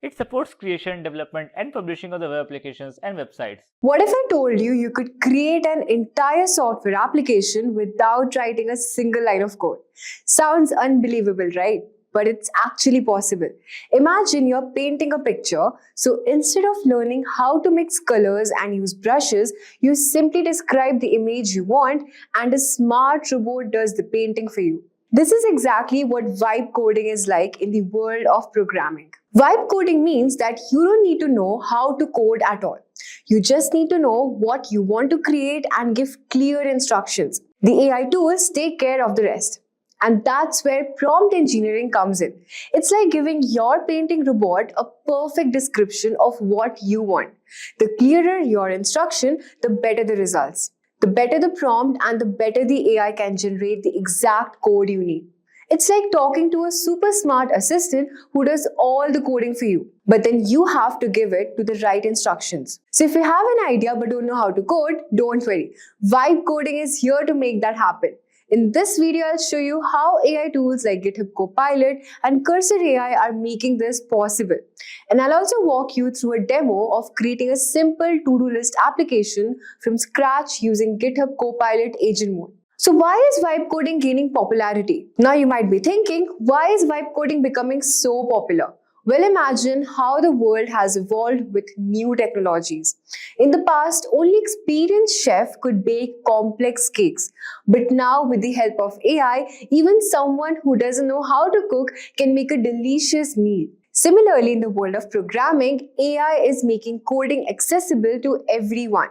It supports creation, development, and publishing of the web applications and websites. What if I told you you could create an entire software application without writing a single line of code? Sounds unbelievable, right? But it's actually possible. Imagine you're painting a picture, so instead of learning how to mix colors and use brushes, you simply describe the image you want and a smart robot does the painting for you. This is exactly what vibe coding is like in the world of programming. Vibe coding means that you don't need to know how to code at all. You just need to know what you want to create and give clear instructions. The AI tools take care of the rest. And that's where prompt engineering comes in. It's like giving your painting robot a perfect description of what you want. The clearer your instruction, the better the results. The better the prompt and the better the AI can generate the exact code you need. It's like talking to a super smart assistant who does all the coding for you. But then you have to give it to the right instructions. So if you have an idea but don't know how to code, don't worry. Vibe coding is here to make that happen. In this video, I'll show you how AI tools like GitHub Copilot and Cursor AI are making this possible. And I'll also walk you through a demo of creating a simple to-do list application from scratch using GitHub Copilot agent mode. So why is vibe coding gaining popularity? Now you might be thinking, why is vibe coding becoming so popular? Well, imagine how the world has evolved with new technologies. In the past, only experienced chefs could bake complex cakes. But now, with the help of AI, even someone who doesn't know how to cook can make a delicious meal. Similarly, in the world of programming, AI is making coding accessible to everyone.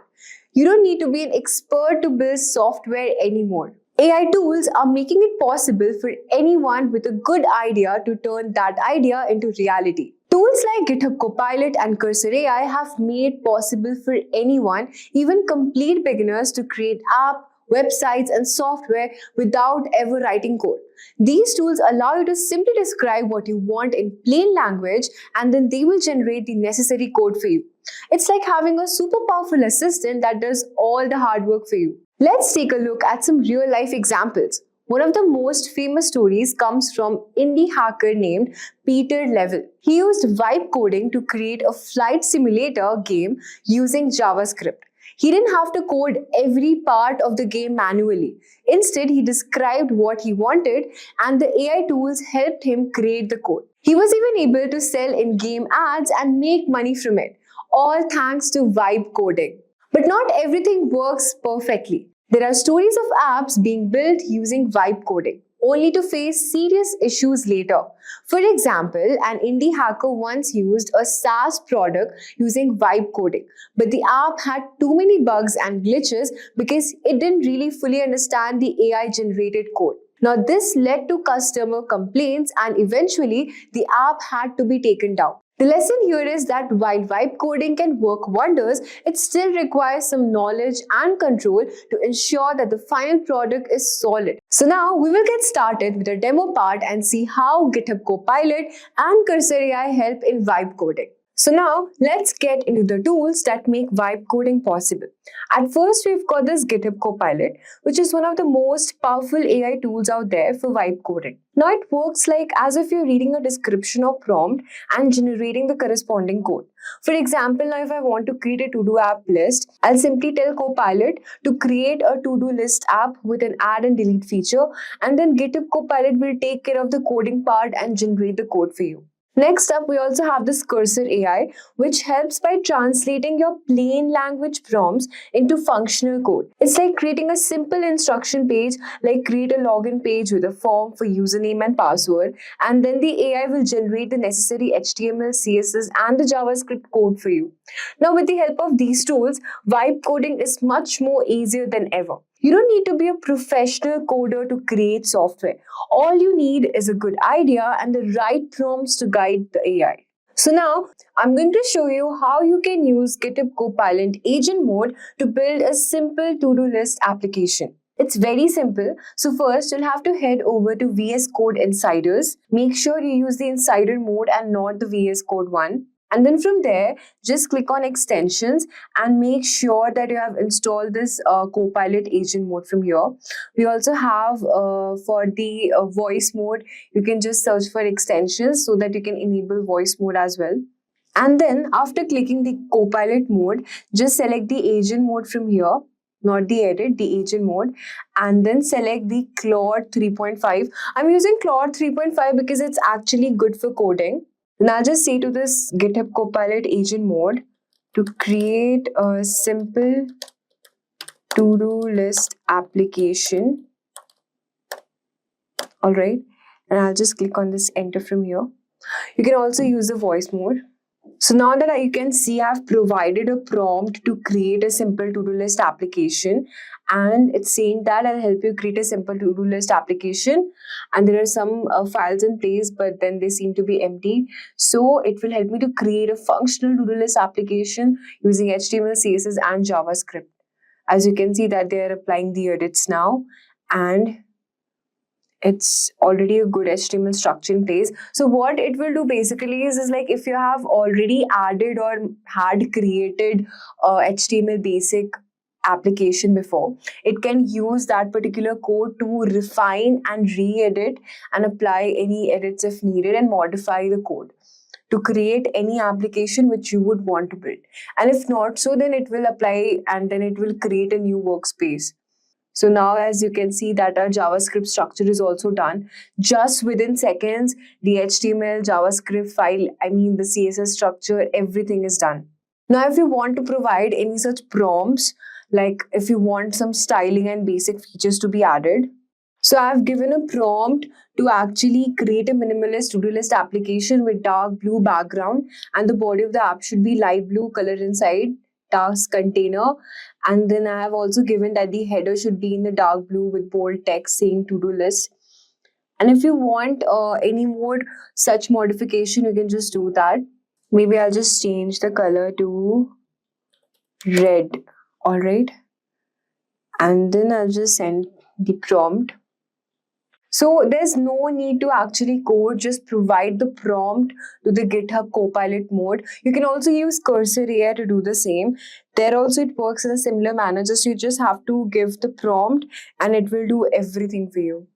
You don't need to be an expert to build software anymore. AI tools are making it possible for anyone with a good idea to turn that idea into reality. Tools like GitHub Copilot and Cursor AI have made it possible for anyone, even complete beginners, to create apps, websites, and software without ever writing code. These tools allow you to simply describe what you want in plain language, and then they will generate the necessary code for you. It's like having a super powerful assistant that does all the hard work for you. Let's take a look at some real-life examples. One of the most famous stories comes from indie hacker named Peter Level. He used vibe coding to create a flight simulator game using JavaScript. He didn't have to code every part of the game manually. Instead, he described what he wanted and the AI tools helped him create the code. He was even able to sell in-game ads and make money from it, all thanks to vibe coding. But not everything works perfectly. There are stories of apps being built using vibe coding, only to face serious issues later. For example, an indie hacker once used a SaaS product using vibe coding, but the app had too many bugs and glitches because it didn't really fully understand the AI-generated code. Now, this led to customer complaints and eventually the app had to be taken down. The lesson here is that while vibe coding can work wonders, it still requires some knowledge and control to ensure that the final product is solid. So now we will get started with the demo part and see how GitHub Copilot and Cursor AI help in vibe coding. So now let's get into the tools that make vibe coding possible. At first, we've got this GitHub Copilot, which is one of the most powerful AI tools out there for vibe coding. Now it works like as if you're reading a description or prompt and generating the corresponding code. For example, now if I want to create a to-do app list, I'll simply tell Copilot to create a to-do list app with an add and delete feature, and then GitHub Copilot will take care of the coding part and generate the code for you. Next up, we also have this Cursor AI, which helps by translating your plain language prompts into functional code. It's like creating a simple instruction page, like create a login page with a form for username and password, and then the AI will generate the necessary HTML, CSS, and the JavaScript code for you. Now, with the help of these tools, vibe coding is much more easier than ever. You don't need to be a professional coder to create software. All you need is a good idea and the right prompts to guide the AI. So now, I'm going to show you how you can use GitHub Copilot agent mode to build a simple to-do list application. It's very simple. So first, you'll have to head over to VS Code Insiders. Make sure you use the Insider mode and not the VS Code one. And then from there, just click on extensions and make sure that you have installed this Copilot agent mode from here. We also have for the voice mode, you can just search for extensions so that you can enable voice mode as well. And then after clicking the Copilot mode, just select the agent mode from here. Not the edit, the agent mode, and then select the Claude 3.5. I'm using Claude 3.5 because it's actually good for coding. And I'll just say to this GitHub Copilot agent mode to create a simple to-do list application. All right. And I'll just click on this enter from here. You can also use the voice mode. So now that you can see, I've provided a prompt to create a simple to-do list application, and it's saying that I'll help you create a simple to-do list application, and there are some files in place, but then they seem to be empty. So it will help me to create a functional to-do list application using HTML, CSS, and JavaScript. As you can see that they are applying the edits now, and it's already a good HTML structure in place. So what it will do basically is like if you have already added or had created HTML basic application before, it can use that particular code to refine and re-edit and apply any edits if needed and modify the code to create any application which you would want to build. And if not so, then it will apply and then it will create a new workspace. So now as you can see that our JavaScript structure is also done. Just within seconds, the HTML, JavaScript file, the CSS structure, everything is done. Now if you want to provide any such prompts, like if you want some styling and basic features to be added, so I've given a prompt to actually create a minimalist to-do list application with dark blue background, and the body of the app should be light blue color inside, task container. And then I have also given that the header should be in the dark blue with bold text saying to-do list. And if you want any more such modification, you can just do that. Maybe I'll just change the color to red. All right. And then I'll just send the prompt. So there's no need to actually code, just provide the prompt to the GitHub Copilot mode. You can also use Cursor AI to do the same. There also it works in a similar manner, just you just have to give the prompt and it will do everything for you.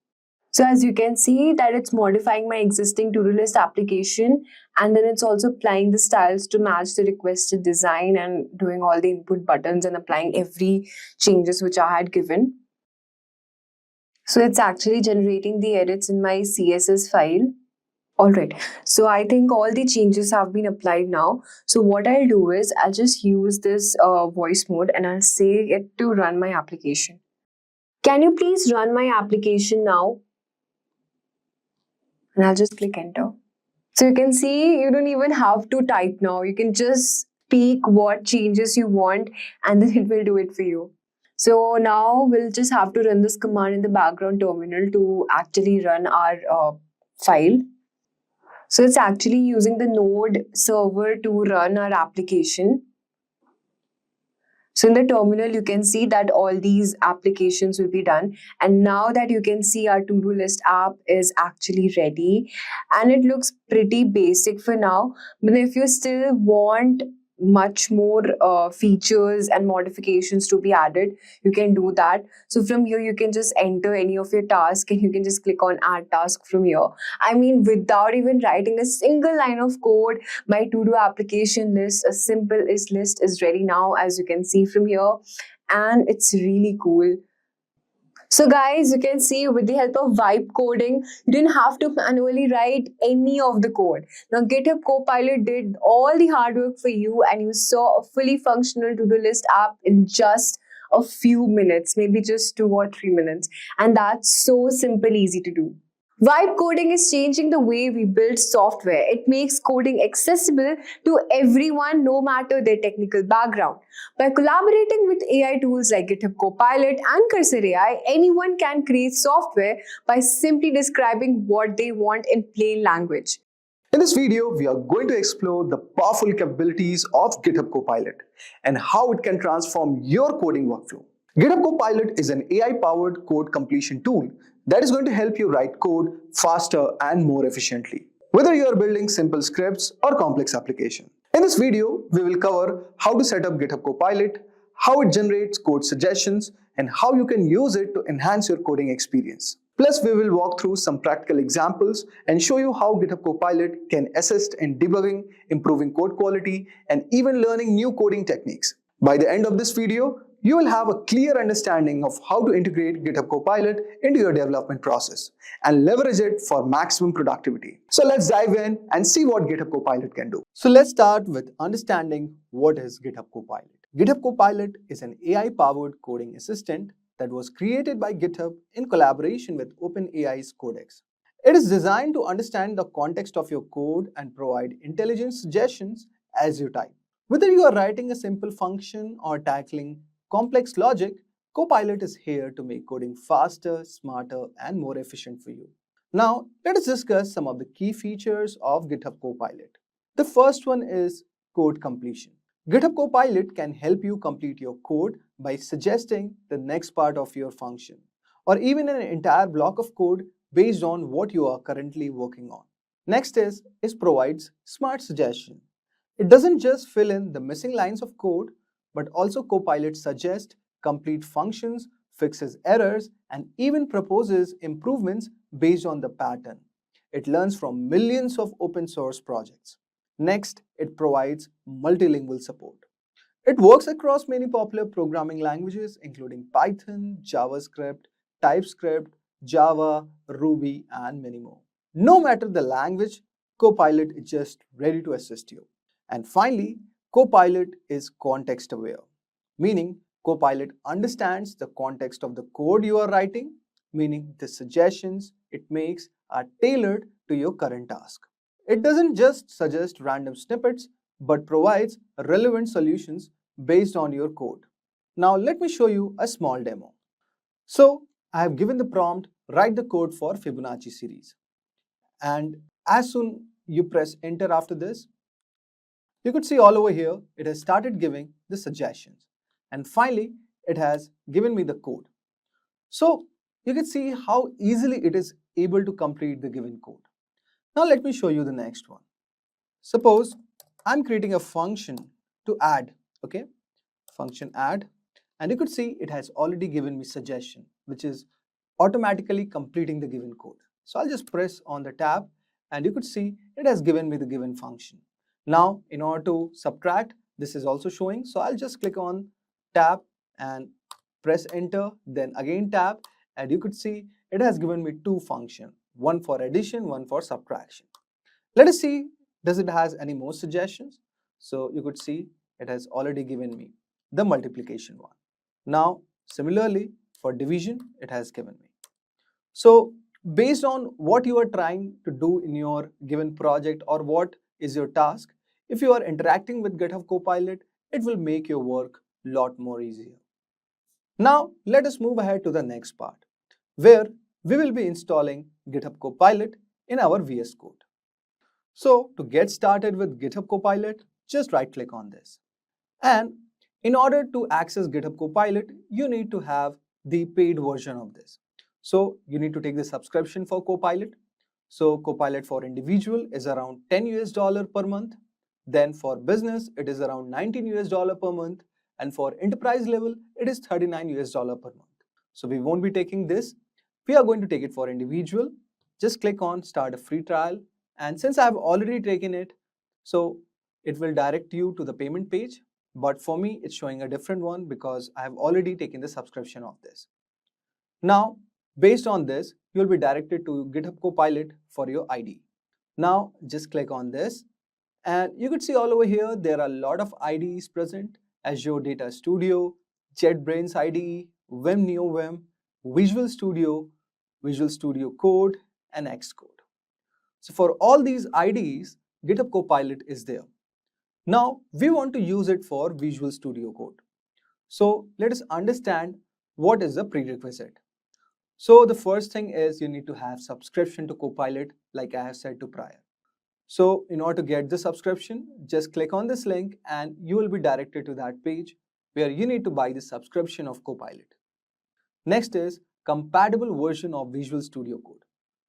So as you can see that it's modifying my existing to-do list application, and then it's also applying the styles to match the requested design and doing all the input buttons and applying every changes which I had given. So it's actually generating the edits in my CSS file. Alright, so I think all the changes have been applied now. So what I'll do is I'll just use this voice mode and I'll say it to run my application. Can you please run my application now? And I'll just click enter. So you can see you don't even have to type now. You can just speak what changes you want and then it will do it for you. So now we'll just have to run this command in the background terminal to actually run our file. So it's actually using the Node server to run our application. So in the terminal, you can see that all these applications will be done. And now that you can see our to-do list app is actually ready and it looks pretty basic for now. But if you still want much more features and modifications to be added, you can do that. So from here, you can just enter any of your tasks and you can just click on add task from here. Without even writing a single line of code, my to-do application list, a simple list is ready now, as you can see from here. And it's really cool. So guys, you can see with the help of vibe coding, you didn't have to manually write any of the code. Now GitHub Copilot did all the hard work for you and you saw a fully functional to-do list app in just a few minutes, maybe just 2 or 3 minutes. And that's so simple, easy to do. Vibe coding is changing the way we build software. It makes coding accessible to everyone, no matter their technical background. By collaborating with AI tools like GitHub Copilot and Cursor AI, anyone can create software by simply describing what they want in plain language. In this video, we are going to explore the powerful capabilities of GitHub Copilot and how it can transform your coding workflow. GitHub Copilot is an AI-powered code completion tool that is going to help you write code faster and more efficiently, whether you are building simple scripts or complex applications. In this video, we will cover how to set up GitHub Copilot, how it generates code suggestions, and how you can use it to enhance your coding experience. Plus, we will walk through some practical examples and show you how GitHub Copilot can assist in debugging, improving code quality, and even learning new coding techniques. By the end of this video, you will have a clear understanding of how to integrate GitHub Copilot into your development process and leverage it for maximum productivity. So let's dive in and see what GitHub Copilot can do. So let's start with understanding what is GitHub Copilot. GitHub Copilot is an AI-powered coding assistant that was created by GitHub in collaboration with OpenAI's Codex. It is designed to understand the context of your code and provide intelligent suggestions as you type. Whether you are writing a simple function or tackling complex logic, Copilot is here to make coding faster, smarter, and more efficient for you. Now, let us discuss some of the key features of GitHub Copilot. The first one is code completion. GitHub Copilot can help you complete your code by suggesting the next part of your function, or even an entire block of code based on what you are currently working on. Next is provides smart suggestion. It doesn't just fill in the missing lines of code, but also Copilot suggests complete functions, fixes errors, and even proposes improvements based on the pattern. It learns from millions of open source projects. Next, it provides multilingual support. It works across many popular programming languages including Python, JavaScript, TypeScript, Java, Ruby, and many more. No matter the language, Copilot is just ready to assist you. And finally, Copilot is context aware, meaning Copilot understands the context of the code you are writing, meaning the suggestions it makes are tailored to your current task. It doesn't just suggest random snippets, but provides relevant solutions based on your code. Now let me show you a small demo. So I have given the prompt, write the code for Fibonacci series. And as soon you press enter after this, you could see all over here, it has started giving the suggestions. And finally, it has given me the code. So you can see how easily it is able to complete the given code. Now let me show you the next one. Suppose I'm creating a function to add, okay? Function add, and you could see it has already given me suggestion, which is automatically completing the given code. So I'll just press on the tab and you could see it has given me the given function. Now in order to subtract, this is also showing. So I'll just click on tab and press enter, then again tab, and you could see it has given me two functions, one for addition, one for subtraction. Let us see, does it has any more suggestions? So you could see it has already given me the multiplication one. Now similarly for division, it has given me. So based on what you are trying to do in your given project or what is your task, if you are interacting with GitHub Copilot, it will make your work a lot more easier. Now let us move ahead to the next part, where we will be installing GitHub Copilot in our VS Code. So to get started with GitHub Copilot, just right click on this. And in order to access GitHub Copilot, you need to have the paid version of this. So you need to take the subscription for Copilot. So Copilot for individual is around $10 per month. Then for business, it is around $19 per month. And for enterprise level, it is $39 per month. So we won't be taking this. We are going to take it for individual. Just click on start a free trial. And since I have already taken it, so it will direct you to the payment page. But for me, it's showing a different one because I have already taken the subscription of this. Now, based on this, you will be directed to GitHub Copilot for your ID. Now, just click on this. And you could see all over here, there are a lot of IDs present. Azure Data Studio, JetBrains IDE, Vim Neo Vim, Visual Studio Code, and Xcode. So for all these IDEs, GitHub Copilot is there. Now we want to use it for Visual Studio Code. So let us understand what is the prerequisite. So the first thing is you need to have subscription to Copilot, like I have said to prior. So in order to get the subscription, just click on this link and you will be directed to that page where you need to buy the subscription of Copilot. Next is compatible version of Visual Studio Code.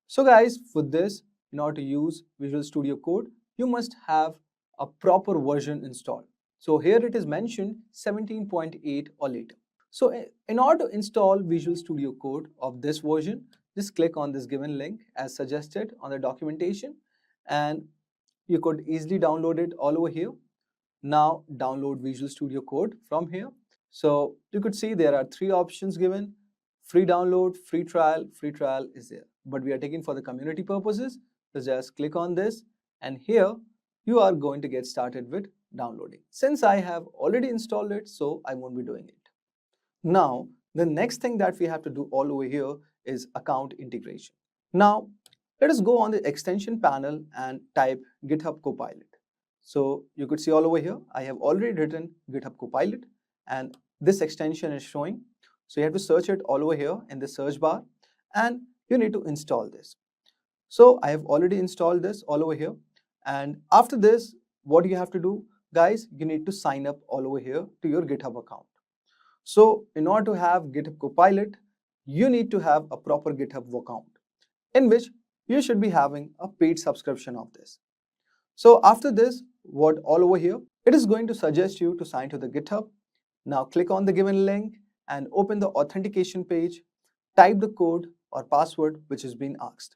So guys, for this, in order to use Visual Studio Code, you must have a proper version installed. So here it is mentioned 17.8 or later. So in order to install Visual Studio Code of this version, just click on this given link as suggested on the documentation and you could easily download it all over here. Now download Visual Studio Code from here. So you could see there are three options given: free download, free trial is there. But we are taking for the community purposes. So just click on this and here you are going to get started with downloading. Since I have already installed it, so I won't be doing it. Now, the next thing that we have to do all over here is account integration. Now, let us go on the extension panel and type GitHub Copilot. So you could see all over here, I have already written GitHub Copilot and this extension is showing. So you have to search it all over here in the search bar and you need to install this. So I have already installed this all over here. And after this, what do you have to do? Guys, you need to sign up all over here to your GitHub account. So in order to have GitHub Copilot, you need to have a proper GitHub account. in which you should be having a paid subscription of this. So after this, what all over here, it is going to suggest you to sign to the GitHub. Now click on the given link and open the authentication page, type the code or password which has been asked.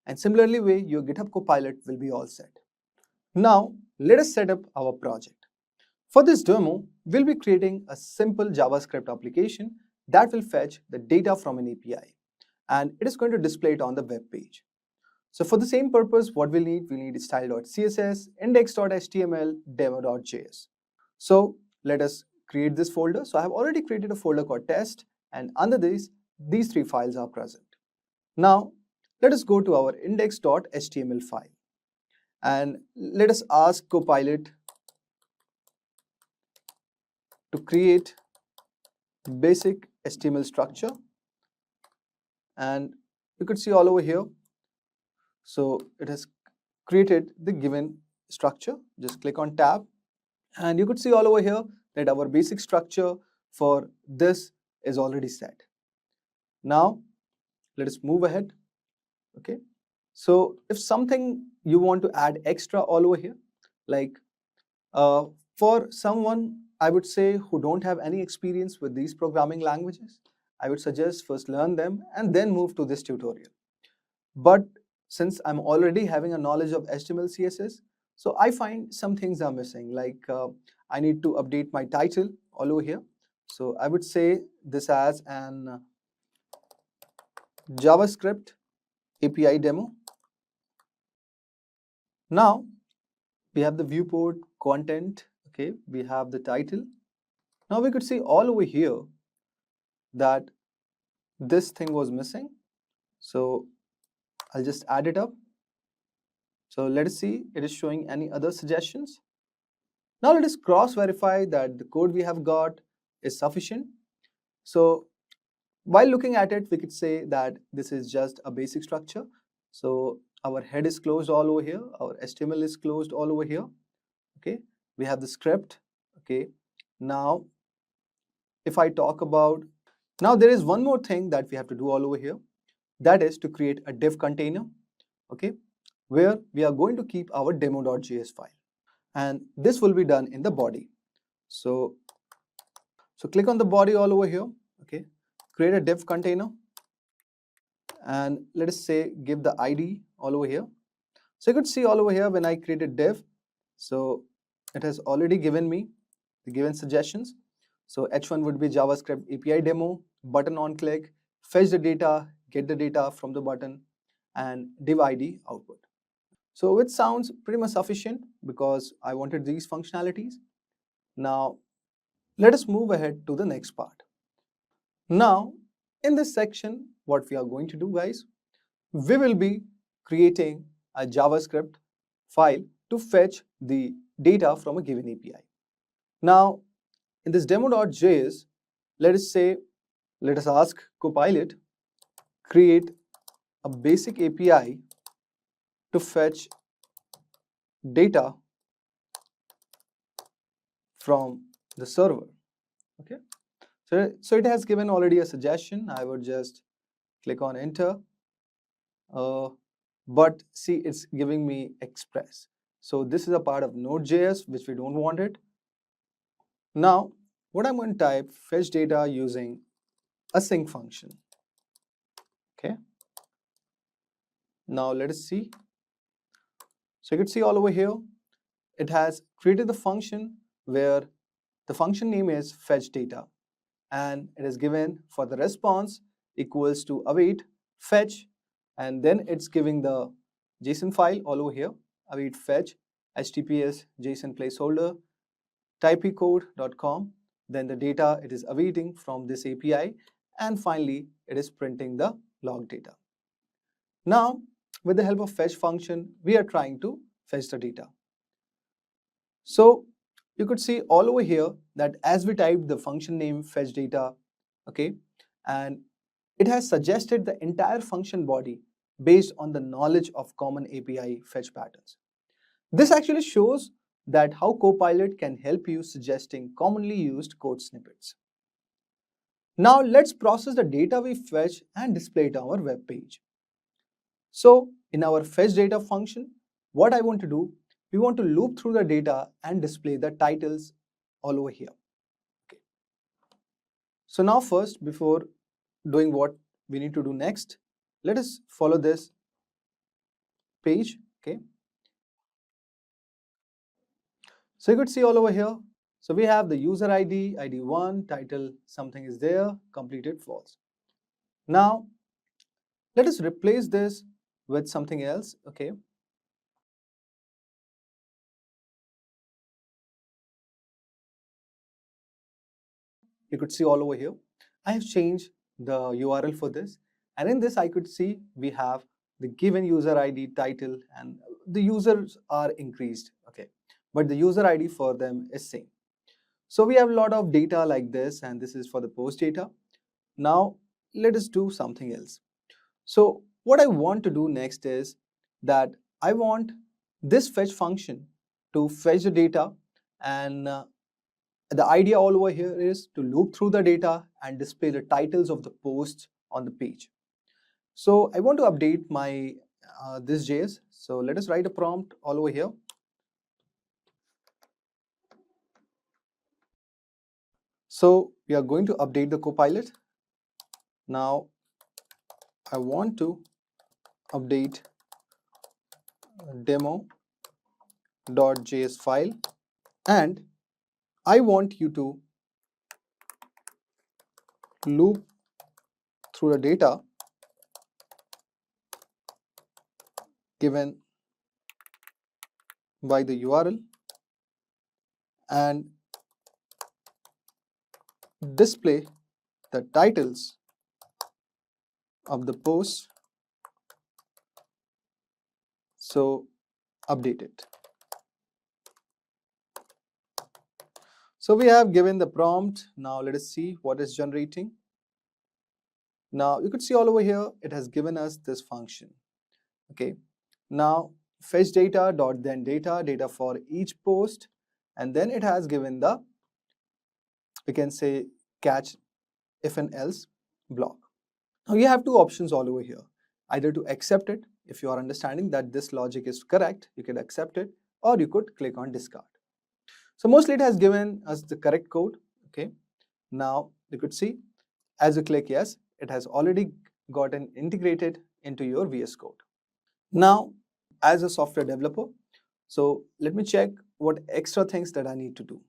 And similarly way, your GitHub Copilot will be all set. Now let us set up our project. For this demo, we'll be creating a simple JavaScript application that will fetch the data from an API, and it is going to display it on the web page. So for the same purpose, what we'll need style.css, index.html, demo.js. So let us create this folder. So I have already created a folder called test, and under this, these three files are present. Now let us go to our index.html file and let us ask Copilot to create basic HTML structure, and you could see all over here. So it has created the given structure. Just click on tab and you could see all over here that our basic structure for this is already set. Now let us move ahead. Okay, so if something you want to add extra all over here, like for someone I would say who don't have any experience with these programming languages, I would suggest first learn them and then move to this tutorial. But since I'm already having a knowledge of HTML, CSS, so I find some things are missing, like I need to update my title all over here. So I would say this as an JavaScript API demo. Now we have the viewport content, okay, we have the title. Now we could see all over here that this thing was missing. So I'll just add it up. So let us see, it is showing any other suggestions. Now let us cross verify that the code we have got is sufficient. So while looking at it, we could say that this is just a basic structure. So our head is closed all over here, our HTML is closed all over here. Okay, we have the script. Okay, now if I talk about, now there is one more thing that we have to do all over here, that is to create a div container, okay, where we are going to keep our demo.js file, and this will be done in the body. So click on the body all over here, okay, create a div container, and let us say give the ID all over here. So you could see all over here when I created div, so it has already given me the given suggestions. So H1 would be JavaScript API demo, button on click, fetch the data, get the data from the button, and div ID output. So which sounds pretty much sufficient because I wanted these functionalities. Now let us move ahead to the next part. Now in this section, what we are going to do, guys, we will be creating a JavaScript file to fetch the data from a given API. Now in this demo.js, let us ask Copilot create a basic API to fetch data from the server. Okay, so it has given already a suggestion. I would just click on enter, but see, it's giving me express. So this is a part of Node.js which we don't want it. Now what I'm going to type, fetch data using async function. Okay, now let us see. So you can see all over here, it has created the function where the function name is fetch data, and it is given for the response equals to await fetch, and then it's giving the JSON file all over here, await fetch https JSON placeholder typecode.com, then the data it is awaiting from this API, and finally it is printing the log data. Now with the help of fetch function, we are trying to fetch the data. So you could see all over here that as we typed the function name fetch data, okay, and it has suggested the entire function body based on the knowledge of common API fetch patterns. This actually shows that how Copilot can help you suggesting commonly used code snippets. Now let's process the data we fetch and display it on our web page. So in our fetch data function, what I want to do, we want to loop through the data and display the titles all over here. Okay. So now first, before doing what we need to do next, let us follow this page. Okay. So you could see all over here. So we have the user ID, ID1, title, something is there, completed false. Now let us replace this with something else. Okay. You could see all over here. I have changed the URL for this, and in this I could see we have the given user ID, title, and the users are increased. Okay, but the user ID for them is same. So we have a lot of data like this, and this is for the post data. Now let us do something else. So what I want to do next is that I want this fetch function to fetch the data, and the idea all over here is to loop through the data and display the titles of the posts on the page. So I want to update my this JS. So let us write a prompt all over here. So we are going to update the Copilot. Now I want to update demo.js file, and I want you to loop through the data given by the URL and display the titles of the post. So update it. So we have given the prompt. Now let us see what is generating. Now you could see all over here, it has given us this function. Okay. Now fetch data dot then data for each post, and then it has given the, we can say, catch if and else block. Now you have two options all over here, either to accept it. If you are understanding that this logic is correct, you can accept it, or you could click on discard. So mostly it has given us the correct code. Okay. Now you could see as you click yes, it has already gotten integrated into your VS Code. Now as a software developer, so let me check what extra things that I need to do.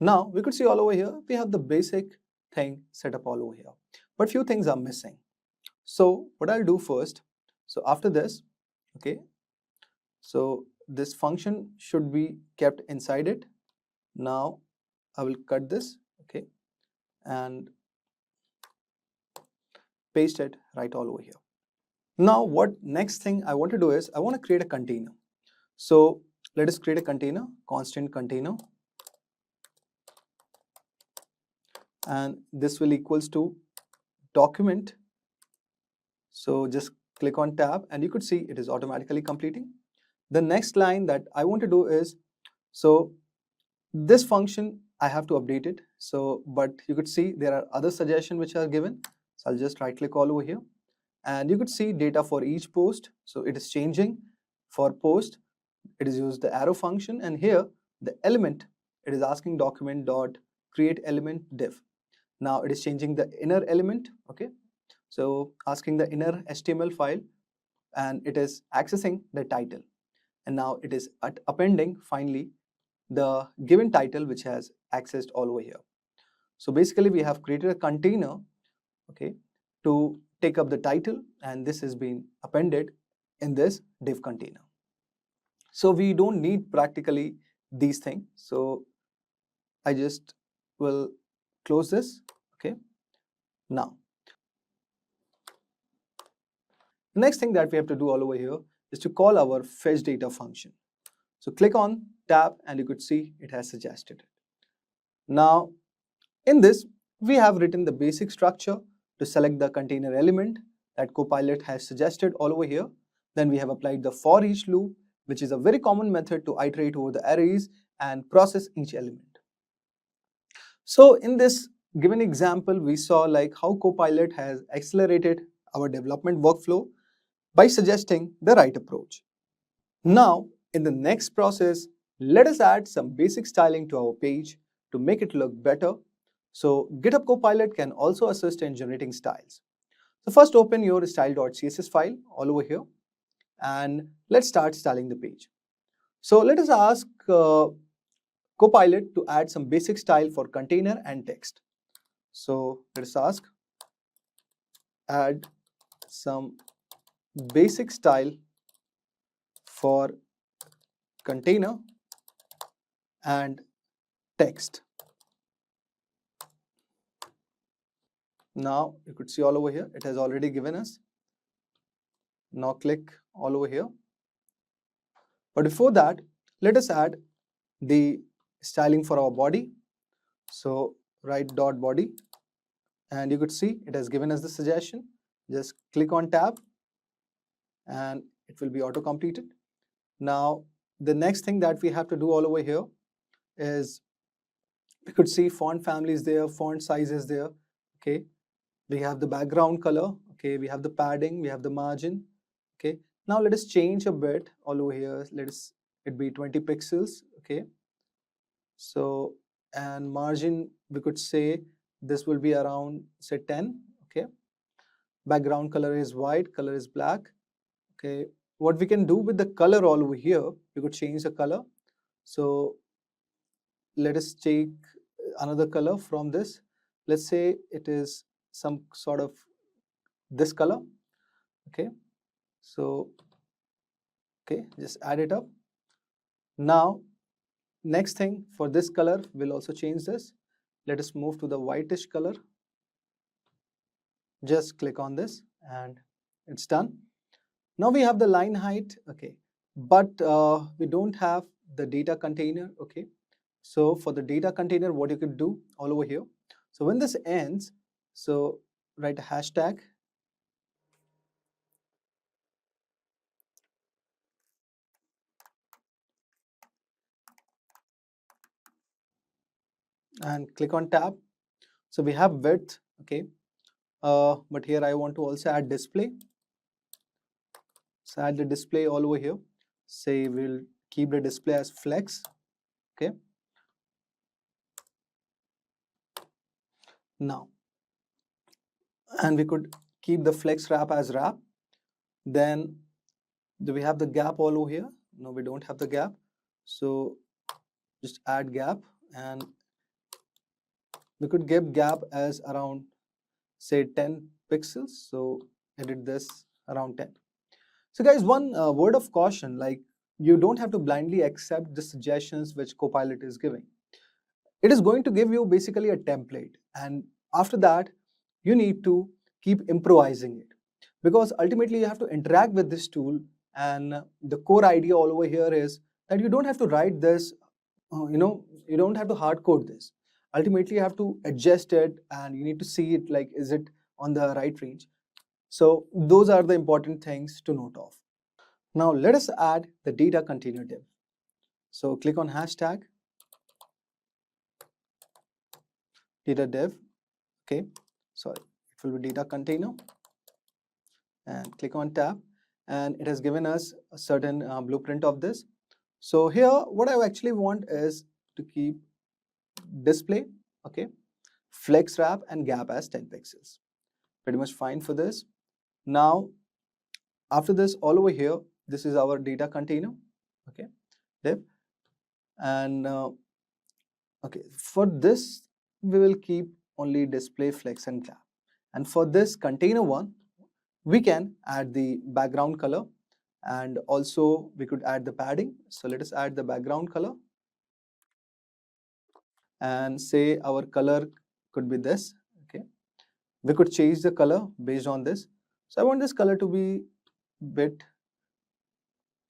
Now we could see all over here, we have the basic thing set up all over here, but few things are missing. So what I'll do first, so after this, okay, so this function should be kept inside it. Now I will cut this, okay, and paste it right all over here. Now what next thing I want to do is I want to create a container. So let us create a container, constant container, and this will equals to document. So just click on tab and you could see it is automatically completing. The next line that I want to do is, so this function I have to update it. So but you could see there are other suggestions which are given. So I'll just right click all over here, and you could see data for each post. So it is changing for post, it is used the arrow function, and here the element, it is asking document dot create element div. Now it is changing the inner element, okay, so asking the inner HTML file, and it is accessing the title, and now it is appending finally the given title which has accessed all over here. So basically we have created a container, okay, to take up the title, and this has been appended in this div container. So we don't need practically these things. So I just will close this, okay. Now the next thing that we have to do all over here is to call our fetch data function. So click on tab and you could see it has suggested it. Now in this we have written the basic structure to select the container element that Copilot has suggested all over here. Then we have applied the for each loop, which is a very common method to iterate over the arrays and process each element. So in this given example, we saw like how Copilot has accelerated our development workflow by suggesting the right approach. Now, in the next process, let us add some basic styling to our page to make it look better. So GitHub Copilot can also assist in generating styles. So first open your style.css file all over here and let's start styling the page. So let us ask Copilot to add some basic style for container and text. So let us ask add some basic style for container and text. Now you could see all over here, it has already given us. Now click all over here. But before that, let us add the styling for our body. So write dot body and you could see it has given us the suggestion. Just click on tab and it will be auto completed. Now the next thing that we have to do all over here is we could see font family is there, font size is there. Okay, we have the background color. Okay, we have the padding, we have the margin. Okay, now let us change a bit all over here. Let it be 20 pixels. Okay, so and margin we could say this will be around say 10. Okay, background color is white, color is black. Okay, what we can do with the color all over here, we could change the color. So let us take another color from this. Let's say it is some sort of this color. Okay, so okay, just add it up. Now next thing for this color, we'll also change this. Let us move to the whitish color. Just click on this and it's done. Now we have the line height. Okay, but we don't have the data container. Okay, so for the data container, what you could do all over here. So when this ends, so write a hashtag and click on tab. So we have width. Okay, but here I want to also add display. So add the display all over here. Say we'll keep the display as flex. Okay, now and we could keep the flex wrap as wrap. Then do we have the gap all over here? No, we don't have the gap. So just add gap and we could give gap as around say 10 pixels. So edit this around 10. So guys, one word of caution, like you don't have to blindly accept the suggestions which Copilot is giving. It is going to give you basically a template, and after that you need to keep improvising it, because ultimately you have to interact with this tool. And the core idea all over here is that you don't have to write this, you don't have to hard code this. Ultimately you have to adjust it and you need to see it like, is it on the right range? So those are the important things to note of. Now let us add the data container div. So click on hashtag data div. Okay, sorry, it will be data container and click on tab, and it has given us a certain blueprint of this. So here what I actually want is to keep display, okay, flex wrap and gap as 10 pixels. Pretty much fine for this. Now after this, all over here, this is our data container, okay, div. And okay, for this we will keep only display, flex and gap. And for this container one, we can add the background color and also we could add the padding. So let us add the background color and say our color could be this. Okay, we could change the color based on this. So I want this color to be bit,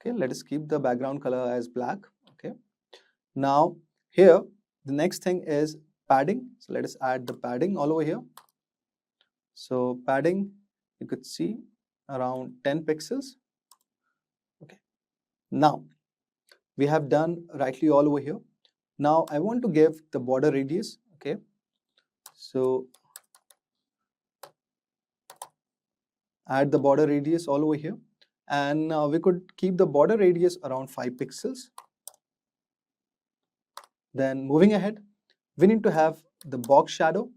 okay, let us keep the background color as black. Okay, now here the next thing is padding. So let us add the padding all over here. So padding, you could see around 10 pixels. Okay, now we have done rightly all over here. Now I want to give the border radius. Okay, so add the border radius all over here. and we could keep the border radius around 5 pixels. Then moving ahead, we need to have the box shadow.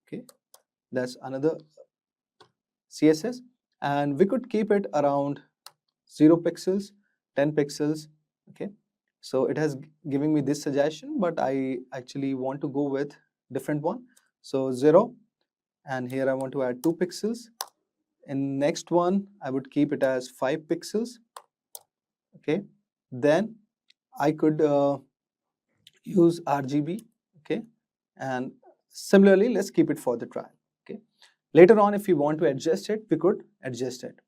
Okay, that's another CSS, and we could keep it around 0 pixels, 10 pixels. Okay, so it has giving me this suggestion, but I actually want to go with different one. So 0, and here I want to add 2 pixels. In next one, I would keep it as 5 pixels. Okay, then I could use RGB. Okay, and similarly, let's keep it for the trial. Okay, later on, if we want to adjust it, we could adjust it.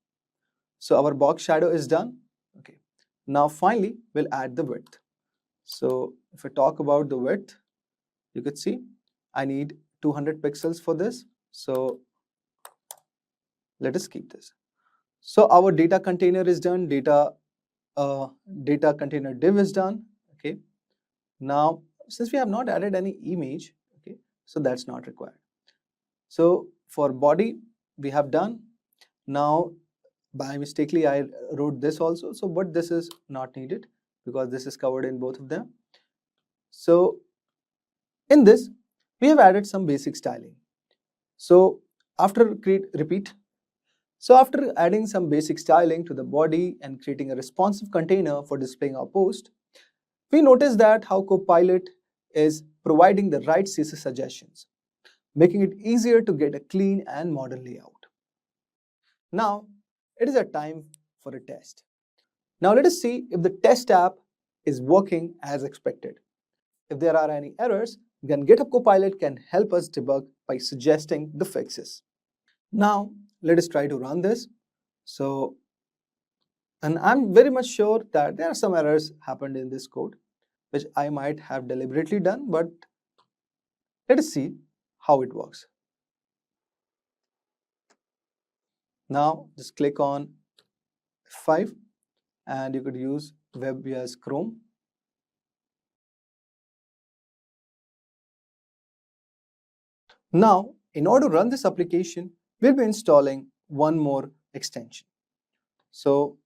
So our box shadow is done. Okay, now finally, we'll add the width. So if I talk about the width, you could see I need 200 pixels for this. So let us keep this. So our data container is done. Data container div is done. Okay. Now, since we have not added any image, okay, so that's not required. So for body, we have done. Now, by mistakenly, I wrote this also. So, but this is not needed because this is covered in both of them. So, in this, we have added some basic styling. So, after repeat. So, after adding some basic styling to the body and creating a responsive container for displaying our post, we notice that how Copilot is providing the right CSS suggestions, making it easier to get a clean and modern layout. Now, it is a time for a test. Now, let us see if the test app is working as expected. If there are any errors, then GitHub Copilot can help us debug by suggesting the fixes. Now, let us try to run this. So, and I'm very much sure that there are some errors happened in this code, which I might have deliberately done, but let us see how it works. Now, just click on F5 and you could use web via Chrome. Now, in order to run this application, we'll be installing one more extension. So,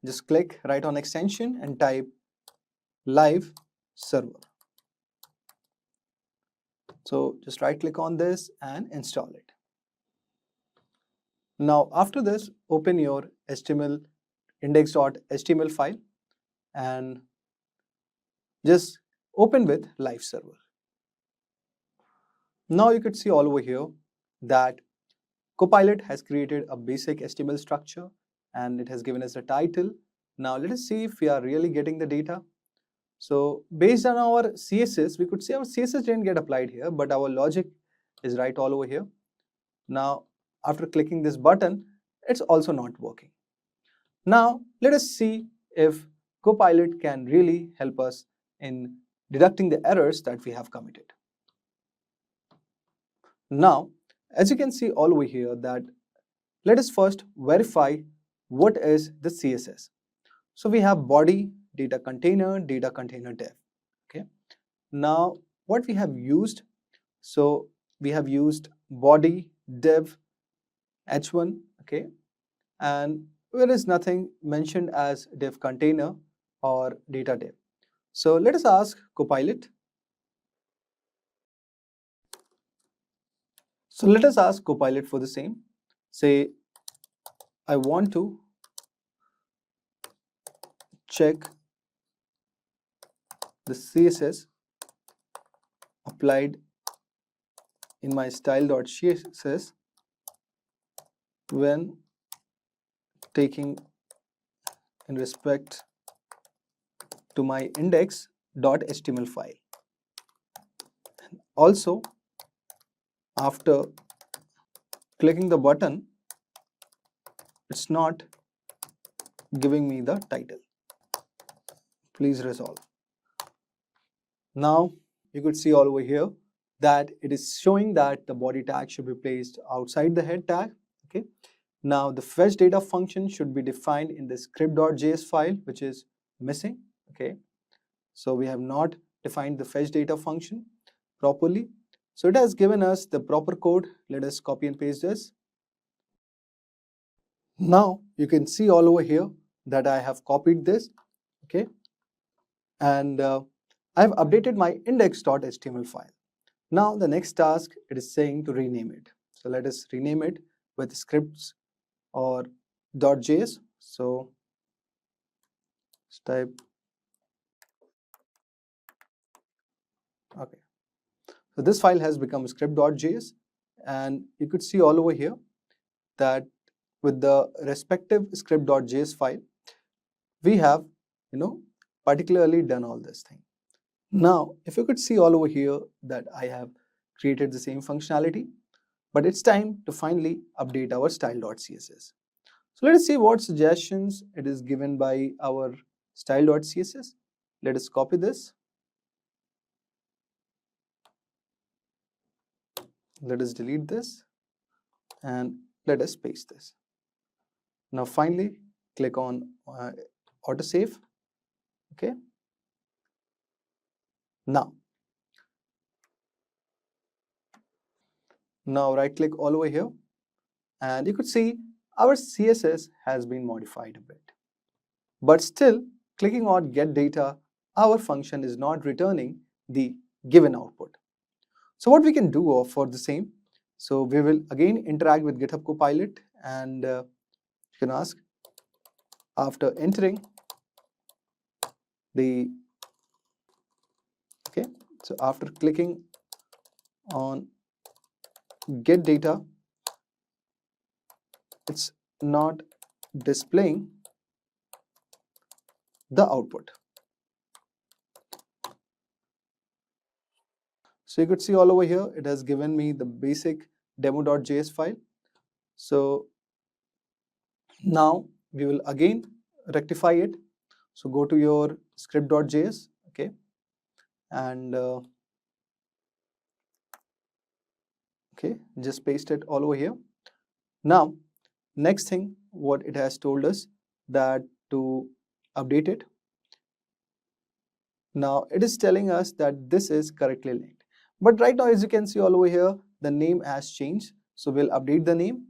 just click right on extension and type live server. So, just right click on this and install it. Now, after this, open your HTML index.html file and just open with live server. Now you could see all over here that Copilot has created a basic HTML structure and it has given us a title. Now let us see if we are really getting the data. So based on our CSS, we could see our CSS didn't get applied here, but our logic is right all over here. Now after clicking this button, it's also not working. Now let us see if Copilot can really help us in deducting the errors that we have committed. Now, as you can see all over here that let us first verify what is the CSS. So we have body, data container div. Okay. Now what we have used, so we have used body div h1, okay, and there is nothing mentioned as div container or data div. So let us ask Copilot. So let us ask Copilot for the same. Say, I want to check the CSS applied in my style.css when taking in respect to my index.html file. Also, after clicking the button, it's not giving me the title. Please resolve. Now you could see all over here that it is showing that the body tag should be placed outside the head tag. Okay. Now the fetch data function should be defined in the script.js file, which is missing. Okay. So we have not defined the fetch data function properly. So it has given us the proper code. Let us copy and paste this. Now you can see all over here that I have copied this, okay, and I've updated my index.html file. Now the next task, it is saying to rename it. So let us rename it with scripts or .js. So let's type, okay. So this file has become script.js, and you could see all over here that with the respective script.js file, we have, particularly done all this thing. Now, if you could see all over here that I have created the same functionality, but it's time to finally update our style.css. So let us see what suggestions it is given by our style.css. Let us copy this. Let us delete this and let us paste this. Now finally click on autosave. Okay. Now right click all over here, and you could see our CSS has been modified a bit. But still, clicking on get data, our function is not returning the given output. So what we can do for the same, so we will again interact with GitHub Copilot, and you can ask, after entering the, okay, so after clicking on get data, it's not displaying the output. So you could see all over here, it has given me the basic demo.js file. So now we will again rectify it. So go to your script.js, okay, and okay, just paste it all over here. Now, next thing, what it has told us that to update it. Now it is telling us that this is correctly linked. But right now, as you can see all over here, the name has changed. So we'll update the name.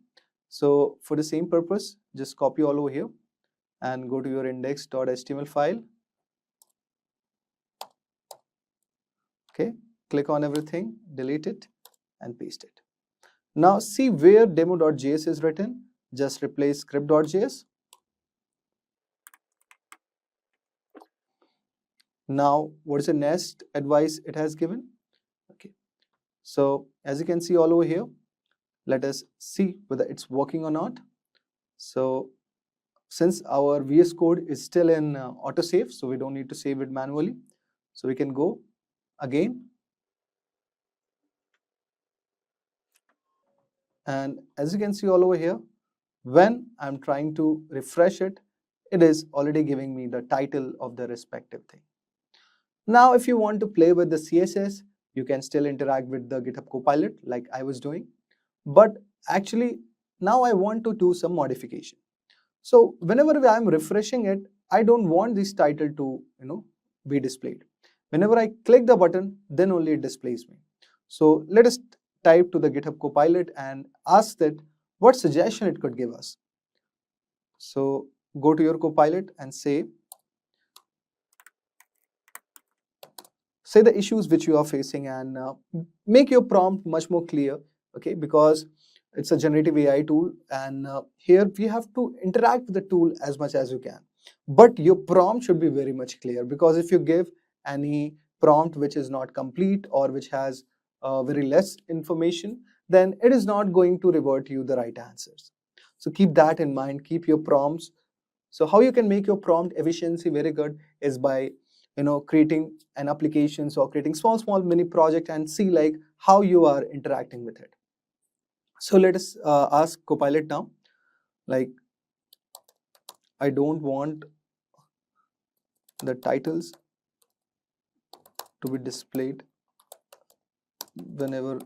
So for the same purpose, just copy all over here and go to your index.html file. Okay, click on everything, delete it and paste it. Now see where demo.js is written, just replace script.js. Now what is the next advice it has given? Okay, so as you can see all over here, let us see whether it's working or not. So since our VS Code is still in autosave, so we don't need to save it manually. So we can go again. And as you can see all over here, when I'm trying to refresh it, it is already giving me the title of the respective thing. Now, if you want to play with the CSS, you can still interact with the GitHub Copilot like I was doing. But actually, now I want to do some modification. So whenever I'm refreshing it, I don't want this title to be displayed. Whenever I click the button, then only it displays me. So let us type to the GitHub Copilot and ask that what suggestion it could give us. So go to your Copilot and say the issues which you are facing, and make your prompt much more clear, okay, because it's a generative AI tool, and here we have to interact with the tool as much as you can. But your prompt should be very much clear, because if you give any prompt which is not complete or which has very less information, then it is not going to revert you the right answers. So keep that in mind, keep your prompts. So how you can make your prompt efficiency very good is by creating an applications or creating small mini project and see like how you are interacting with it. So let us ask Copilot now, like I don't want the titles to be displayed whenever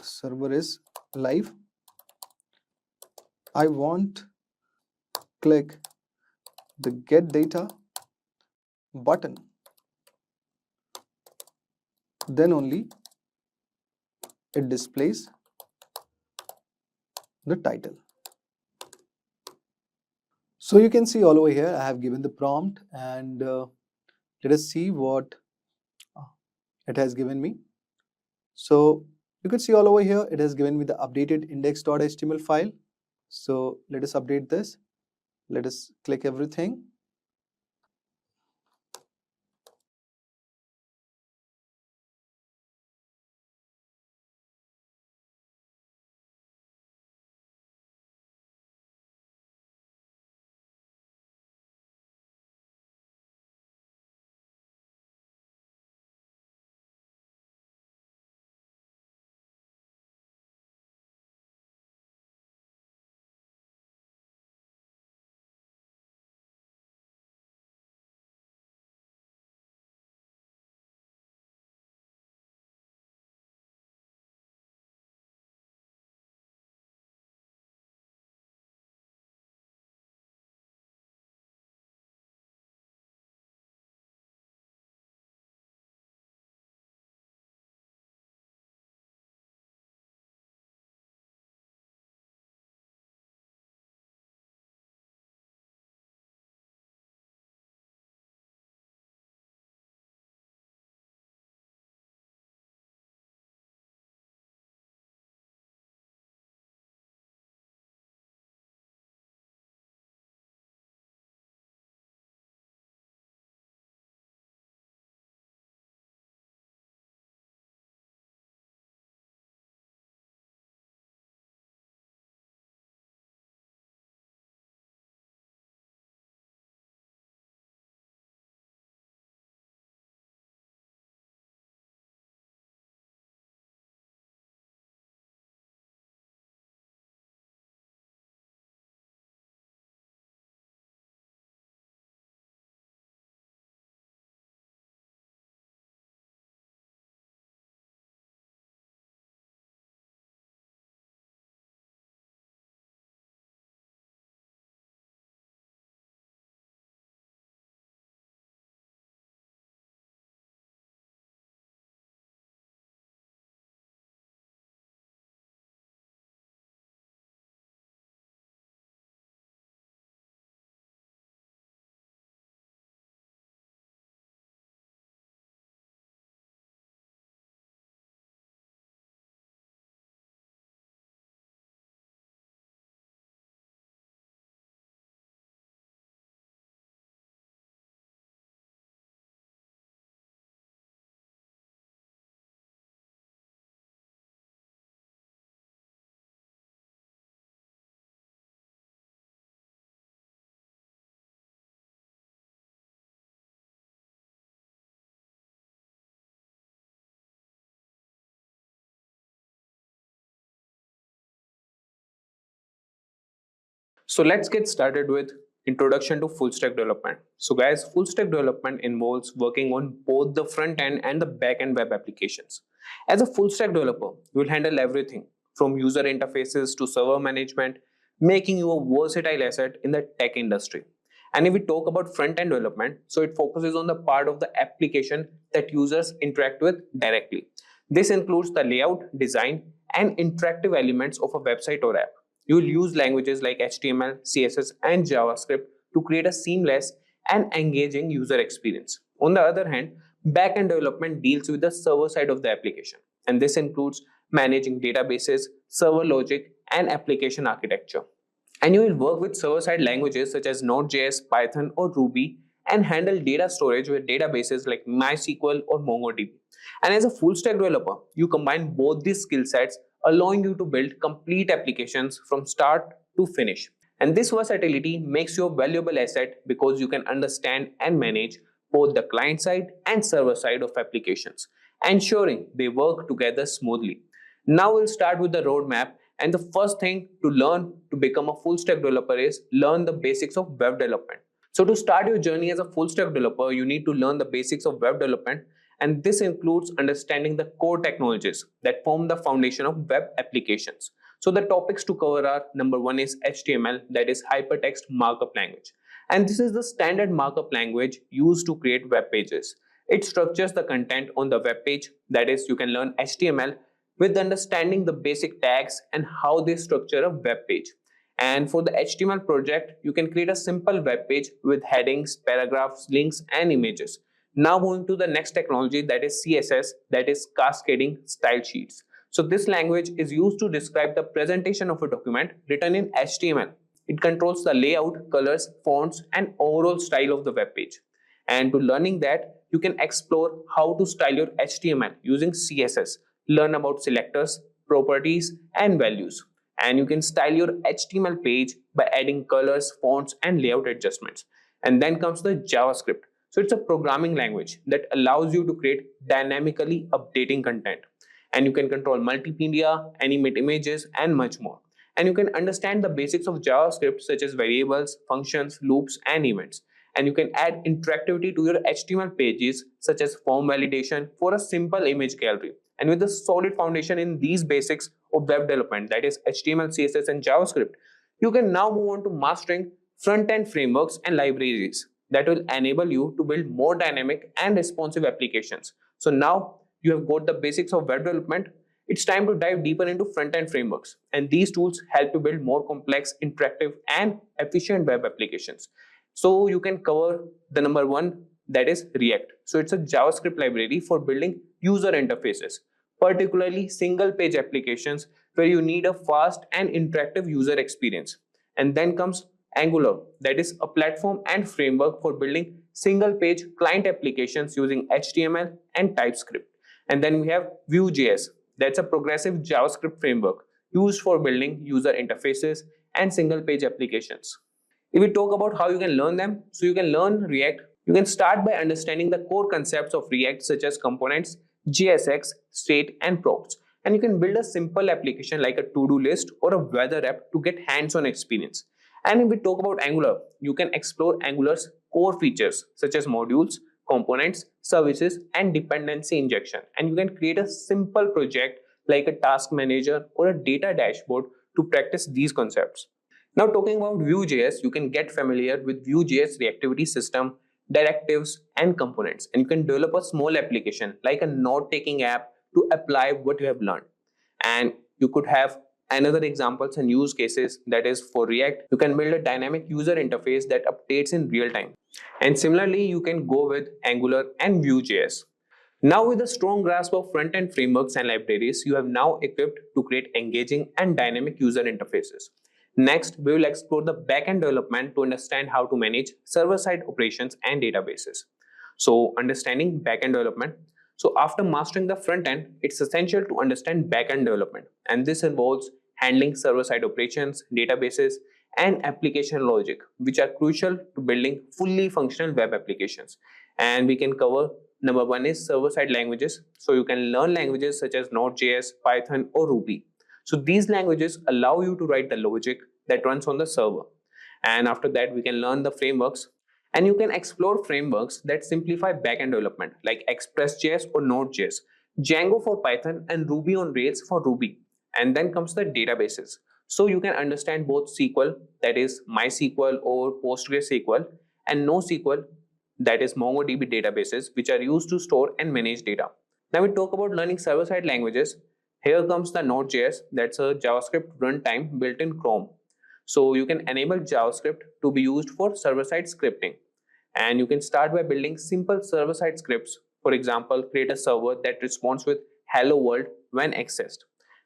server is live. I want click the get data button, then only it displays the title. So you can see all over here, I have given the prompt, and let us see what it has given me. So you can see all over here, it has given me the updated index.html file. So let us update this. Let us click everything. So let's get started with introduction to full stack development. So guys, full stack development involves working on both the front end and the back end web applications. As a full stack developer, you will handle everything from user interfaces to server management, making you a versatile asset in the tech industry. And if we talk about front end development, so it focuses on the part of the application that users interact with directly. This includes the layout, design, and interactive elements of a website or app. You will use languages like HTML, CSS, and JavaScript to create a seamless and engaging user experience. On the other hand, backend development deals with the server side of the application, and this includes managing databases, server logic, and application architecture. And you will work with server-side languages such as Node.js, Python, or Ruby and handle data storage with databases like MySQL or MongoDB. And as a full-stack developer, you combine both these skill sets, allowing you to build complete applications from start to finish. And this versatility makes you a valuable asset because you can understand and manage both the client side and server side of applications, ensuring they work together smoothly. Now we'll start with the roadmap, and the first thing to learn to become a full stack developer is learn the basics of web development. So to start your journey as a full stack developer, you need to learn the basics of web development, and this includes understanding the core technologies that form the foundation of web applications. So the topics to cover are: number one is HTML, that is hypertext markup language. And this is the standard markup language used to create web pages. It structures the content on the web page, that is, you can learn HTML with understanding the basic tags and how they structure a web page. And for the HTML project, you can create a simple web page with headings, paragraphs, links, and images. Now moving to the next technology, that is CSS, that is cascading style sheets. So this language is used to describe the presentation of a document written in HTML. It controls the layout, colors, fonts, and overall style of the web page. And to learning that, you can explore how to style your HTML using CSS, learn about selectors, properties, and values. And you can style your HTML page by adding colors, fonts, and layout adjustments. And then comes the JavaScript. So it's a programming language that allows you to create dynamically updating content. And you can control multimedia, animate images, and much more. And you can understand the basics of JavaScript such as variables, functions, loops, and events. And you can add interactivity to your HTML pages such as form validation for a simple image gallery. And with a solid foundation in these basics of web development, that is HTML, CSS, and JavaScript, you can now move on to mastering front-end frameworks and libraries that will enable you to build more dynamic and responsive applications. So now you have got the basics of web development. It's time to dive deeper into front-end frameworks, and these tools help you build more complex, interactive, and efficient web applications. So you can cover the number one, that is React. So it's a JavaScript library for building user interfaces, particularly single page applications where you need a fast and interactive user experience. And then comes Angular, that is a platform and framework for building single page client applications using HTML and TypeScript. And then we have Vue.js, that's a progressive JavaScript framework used for building user interfaces and single page applications. If we talk about how you can learn them, so you can learn React. You can start by understanding the core concepts of React such as components, JSX, state, and props. And you can build a simple application like a to-do list or a weather app to get hands-on experience. And if we talk about Angular, you can explore Angular's core features such as modules, components, services, and dependency injection. And you can create a simple project like a task manager or a data dashboard to practice these concepts. Now talking about Vue.js, you can get familiar with Vue.js reactivity system, directives, and components. And you can develop a small application like a note-taking app to apply what you have learned. And you could have another examples and use cases, that is for React, you can build a dynamic user interface that updates in real time. And similarly, you can go with Angular and Vue.js. Now with a strong grasp of front-end frameworks and libraries, you have now equipped to create engaging and dynamic user interfaces. Next, we will explore the backend development to understand how to manage server-side operations and databases. So understanding backend development. So after mastering the front end, it's essential to understand backend development. And this involves handling server-side operations, databases, and application logic, which are crucial to building fully functional web applications. And we can cover number one is server-side languages. So you can learn languages such as Node.js, Python, or Ruby. So these languages allow you to write the logic that runs on the server. And after that, we can learn the frameworks. And you can explore frameworks that simplify backend development like Express.js or Node.js, Django for Python, and Ruby on Rails for Ruby. And then comes the databases. So you can understand both SQL, that is MySQL or PostgreSQL, and NoSQL, that is MongoDB databases, which are used to store and manage data. Now we talk about learning server-side languages. Here comes the Node.js, that's a JavaScript runtime built in Chrome. So you can enable JavaScript to be used for server-side scripting. And you can start by building simple server-side scripts. For example, create a server that responds with hello world when accessed.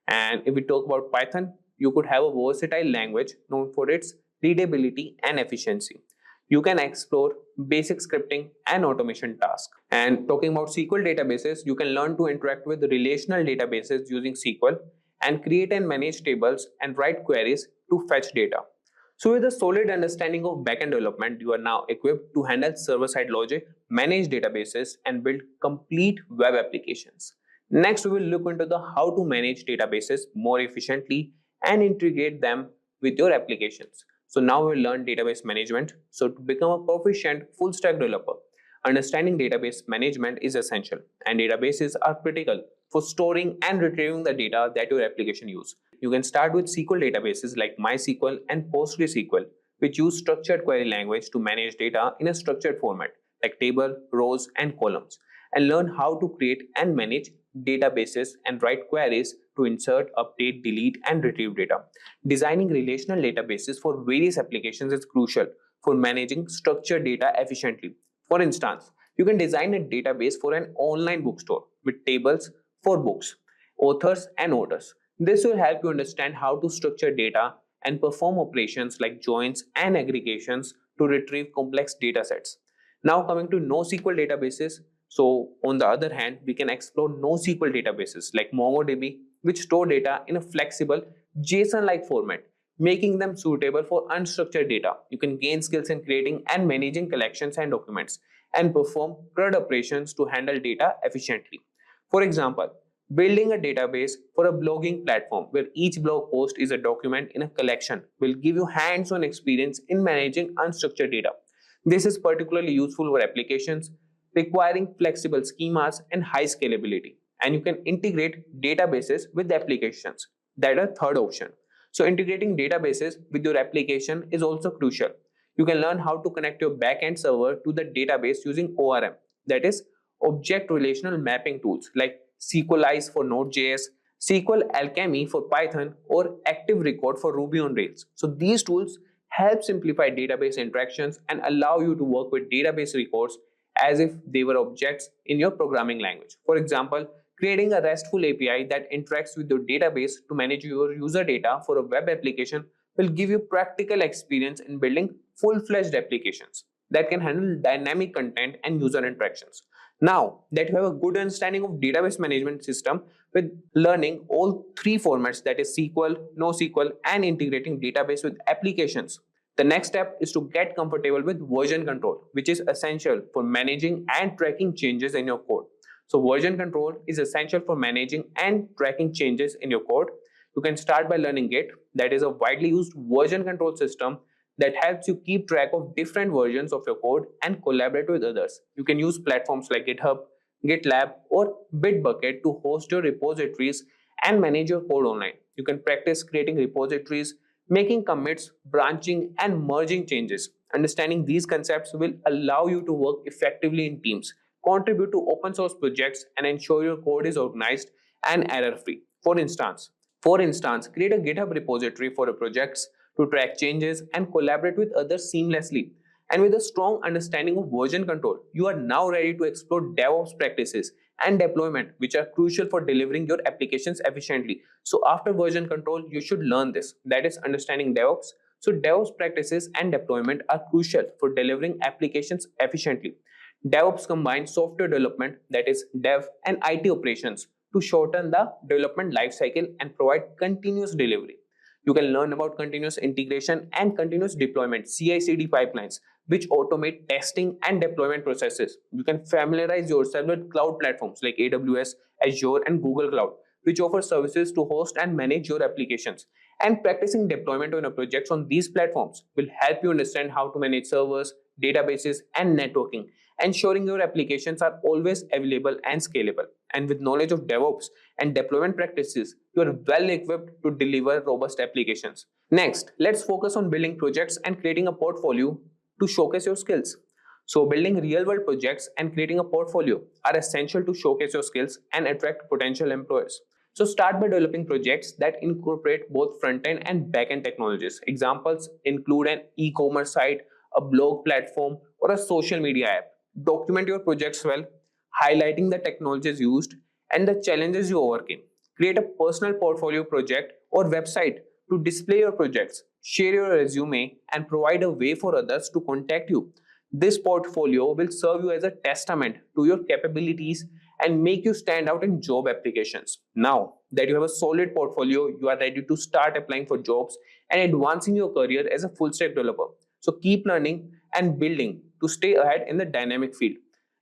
And if we talk about Python, you could have a versatile language known for its readability and efficiency. You can explore basic scripting and automation tasks. And talking about SQL databases, you can learn to interact with relational databases using SQL and create and manage tables and write queries to fetch data. So with a solid understanding of backend development, you are now equipped to handle server-side logic, manage databases, and build complete web applications. Next, we will look into the how to manage databases more efficiently and integrate them with your applications. So now we'll learn database management. So to become a proficient full stack developer, understanding database management is essential, and databases are critical for storing and retrieving the data that your application uses. You can start with SQL databases like MySQL and PostgreSQL, which use structured query language to manage data in a structured format like table, rows, and columns, and learn how to create and manage databases and write queries to insert, update, delete, and retrieve data. Designing relational databases for various applications is crucial for managing structured data efficiently. For instance, you can design a database for an online bookstore with tables for books, authors, and orders. This will help you understand how to structure data and perform operations like joins and aggregations to retrieve complex data sets. Now coming to NoSQL databases. So on the other hand, we can explore NoSQL databases like MongoDB, which store data in a flexible JSON-like format, making them suitable for unstructured data. You can gain skills in creating and managing collections and documents and perform CRUD operations to handle data efficiently. For example, building a database for a blogging platform where each blog post is a document in a collection will give you hands-on experience in managing unstructured data. This is particularly useful for applications requiring flexible schemas and high scalability. And you can integrate databases with applications. That is a third option. So integrating databases with your application is also crucial. You can learn how to connect your backend server to the database using ORM, that is Object Relational Mapping tools like SQLize for Node.js, SQL Alchemy for Python, or Active Record for Ruby on Rails. So these tools help simplify database interactions and allow you to work with database records as if they were objects in your programming language. For example, creating a RESTful API that interacts with your database to manage your user data for a web application will give you practical experience in building full-fledged applications that can handle dynamic content and user interactions. Now that you have a good understanding of database management system with learning all three formats, that is SQL, NoSQL, and integrating database with applications, the next step is to get comfortable with version control, which is essential for managing and tracking changes in your code. So version control is essential for managing and tracking changes in your code. You can start by learning Git, that is a widely used version control system that helps you keep track of different versions of your code and collaborate with others. You can use platforms like GitHub, GitLab, or Bitbucket to host your repositories and manage your code online. You can practice creating repositories, making commits, branching, and merging changes. Understanding these concepts will allow you to work effectively in teams, contribute to open source projects, and ensure your code is organized and error-free. For instance, create a GitHub repository for your projects to track changes and collaborate with others seamlessly. And with a strong understanding of version control, you are now ready to explore DevOps practices and deployment, which are crucial for delivering your applications efficiently. So after version control, you should learn this, that is understanding DevOps. So DevOps practices and deployment are crucial for delivering applications efficiently. DevOps combines software development, that is dev, and IT operations to shorten the development lifecycle and provide continuous delivery. You can learn about continuous integration and continuous deployment, CI/CD pipelines, which automate testing and deployment processes. You can familiarize yourself with cloud platforms like AWS, Azure, and Google Cloud, which offer services to host and manage your applications. And practicing deployment on your projects on these platforms will help you understand how to manage servers, databases, and networking, ensuring your applications are always available and scalable. And with knowledge of DevOps and deployment practices, you are well equipped to deliver robust applications. Next, let's focus on building projects and creating a portfolio to showcase your skills. So building real-world projects and creating a portfolio are essential to showcase your skills and attract potential employers. So start by developing projects that incorporate both front-end and back-end technologies. Examples include an e-commerce site, a blog platform, or a social media app. Document your projects well, highlighting the technologies used and the challenges you overcame. Create a personal portfolio project or website to display your projects, share your resume, and provide a way for others to contact you. This portfolio will serve you as a testament to your capabilities and make you stand out in job applications. Now that you have a solid portfolio, you are ready to start applying for jobs and advancing your career as a full stack developer. So keep learning and building to stay ahead in the dynamic field.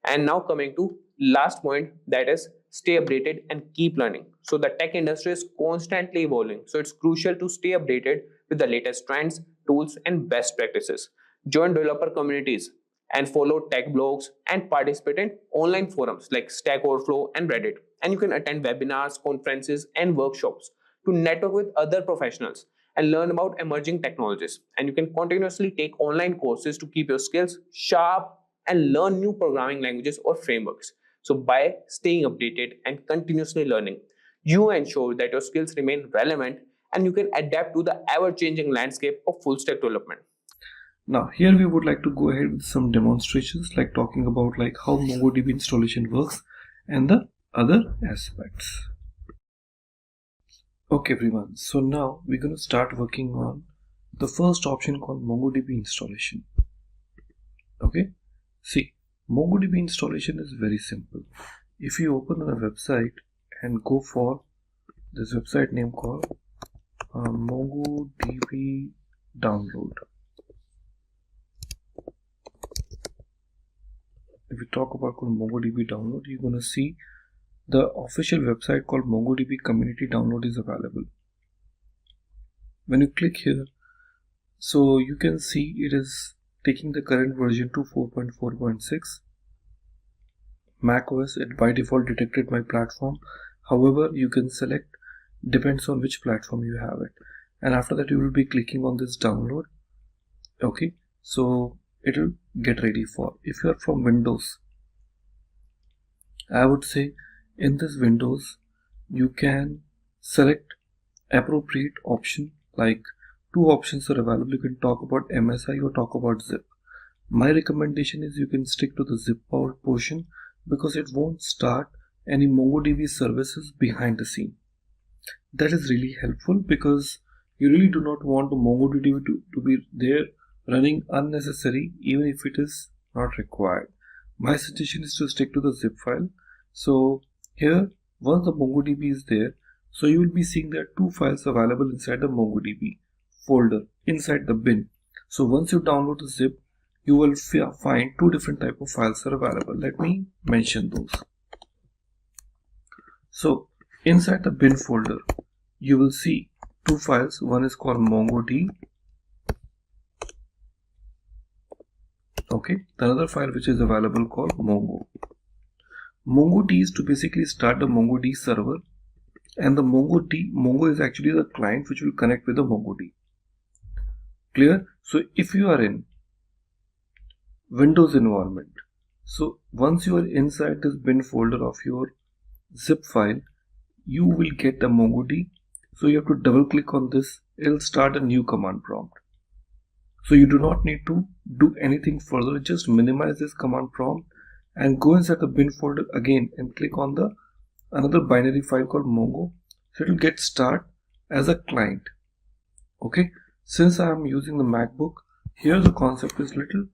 And now coming to last point, that is stay updated and keep learning. So the tech industry is constantly evolving. So it's crucial to stay updated with the latest trends, tools, and best practices. Join developer communities and follow tech blogs and participate in online forums like Stack Overflow and Reddit. And you can attend webinars, conferences, and workshops to network with other professionals and learn about emerging technologies. And you can continuously take online courses to keep your skills sharp and learn new programming languages or frameworks. So by staying updated and continuously learning, you ensure that your skills remain relevant and you can adapt to the ever-changing landscape of full stack development. Now here we would like to go ahead with some demonstrations, like talking about like how MongoDB installation works and the other aspects. Okay everyone, so now we're going to start working on the first option called MongoDB installation. Okay, see, MongoDB installation is very simple. If you open a website and go for this website name called MongoDB download. If we talk about MongoDB download, you're going to see the official website called MongoDB community download is available. When you click here, so you can see it is taking the current version to 4.4.6. Mac OS, it by default detected my platform. However, you can select, depends on which platform you have it. And after that you will be clicking on this download. Okay, so it will get ready for. If you are from Windows, I would say in this Windows you can select appropriate option. Like two options are available. You can talk about MSI or talk about zip. My recommendation is you can stick to the zip portion because it won't start any MongoDB services behind the scene. That is really helpful because you really do not want the MongoDB to be there running unnecessary, even if it is not required. My suggestion is to stick to the zip file. So here, once the MongoDB is there, so you will be seeing there are two files available inside the MongoDB folder inside the bin. So once you download the zip, you will find two different type of files are available. Let me mention those. So inside the bin folder, you will see two files. One is called MongoD. Okay, the other file which is available called Mongo. MongoD is to basically start the MongoD server, and the Mongo is actually the client which will connect with the MongoD. Clear? So if you are in Windows environment, so once you are inside this bin folder of your zip file, you will get the MongoD. So you have to double click on this. It will start a new command prompt. So you do not need to do anything further. Just minimize this command prompt and go inside the bin folder again and click on the another binary file called Mongo. So it will get start as a client. Okay, since I am using the MacBook, here the concept is little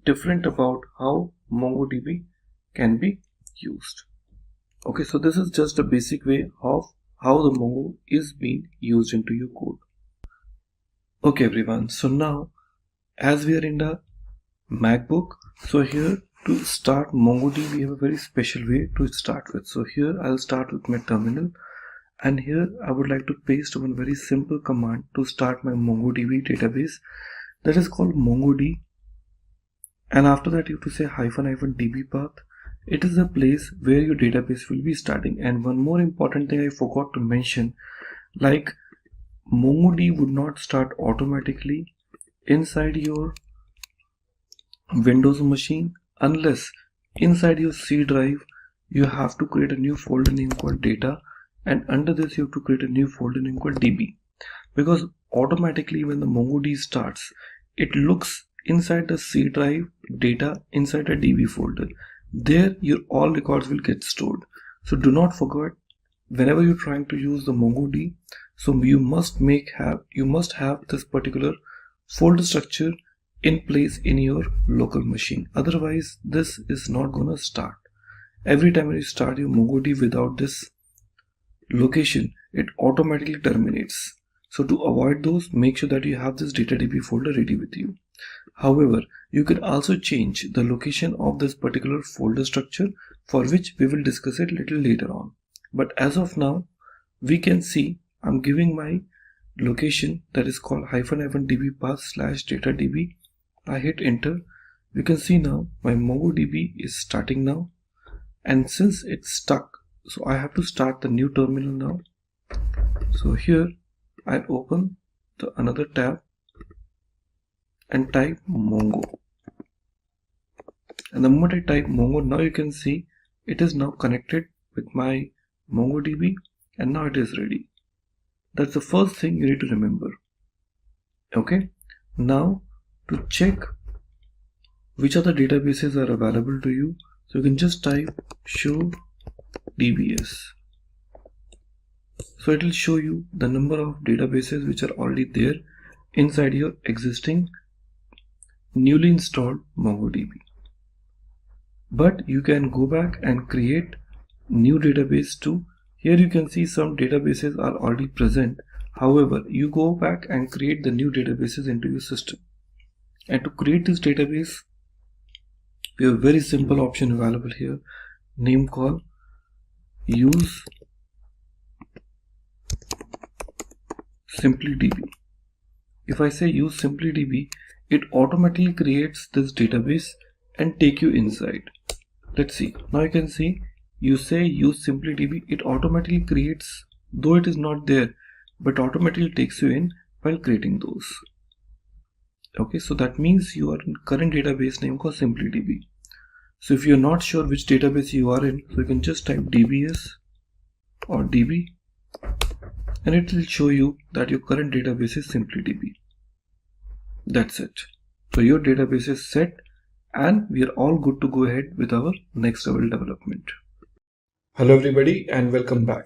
different about how MongoDB can be used. Okay, so this is just a basic way of how the Mongo is being used into your code. Okay everyone, so now as we are in the MacBook, so here to start MongoDB we have a very special way to start with. So here I'll start with my terminal, and here I would like to paste one very simple command to start my MongoDB database, that is called MongoD. And after that you have to say --db path. It is the place where your database will be starting. And one more important thing I forgot to mention, like MongoD would not start automatically inside your Windows machine unless inside your C drive you have to create a new folder name called data, and under this you have to create a new folder name called db, because automatically when the MongoD starts, it looks inside the C drive data inside a db folder. There your all records will get stored. So do not forget, whenever you're trying to use the MongoD, so you must have this particular folder structure in place in your local machine. Otherwise this is not gonna start. Every time you start your MongoD without this location, it automatically terminates. So to avoid those, make sure that you have this DataDB folder ready with you. However, you can also change the location of this particular folder structure, for which we will discuss it little later on. But as of now, we can see I'm giving my location that is called --db path/datadb. I hit enter. You can see now my MongoDB is starting now, and since it's stuck, so I have to start the new terminal now. So here I open another tab and type Mongo, and the moment I type Mongo, now you can see it is now connected with my MongoDB and now it is ready. That's the first thing you need to remember. Okay, now to check which other databases are available to you, so you can just type show DBS. So it will show you the number of databases which are already there inside your existing newly installed MongoDB. But you can go back and create new database too. Here you can see some databases are already present. However, you go back and create the new databases into your system. And to create this database, we have a very simple option available here. Name call use SimpliDB. If I say use SimpliDB, it automatically creates this database and take you inside. Let's see. Now you can see you say use SimpliDB, it automatically creates, though it is not there, but automatically takes you in while creating those. Okay, so that means you are in current database name called SimpliDB. So if you're not sure which database you are in, so you can just type DBS or DB and it will show you that your current database is SimpliDB. That's it. So your database is set and we are all good to go ahead with our next level development. Hello everybody and welcome back.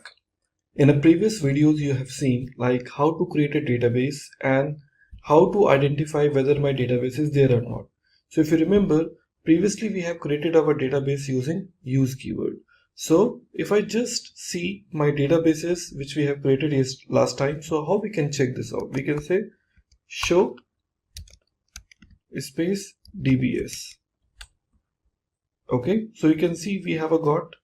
In a previous videos you have seen like how to create a database and how to identify whether my database is there or not. So if you remember, previously we have created our database using use keyword. So if I just see my databases which we have created is last time, so how we can check this out? We can say show space DBS. Okay, so you can see we have got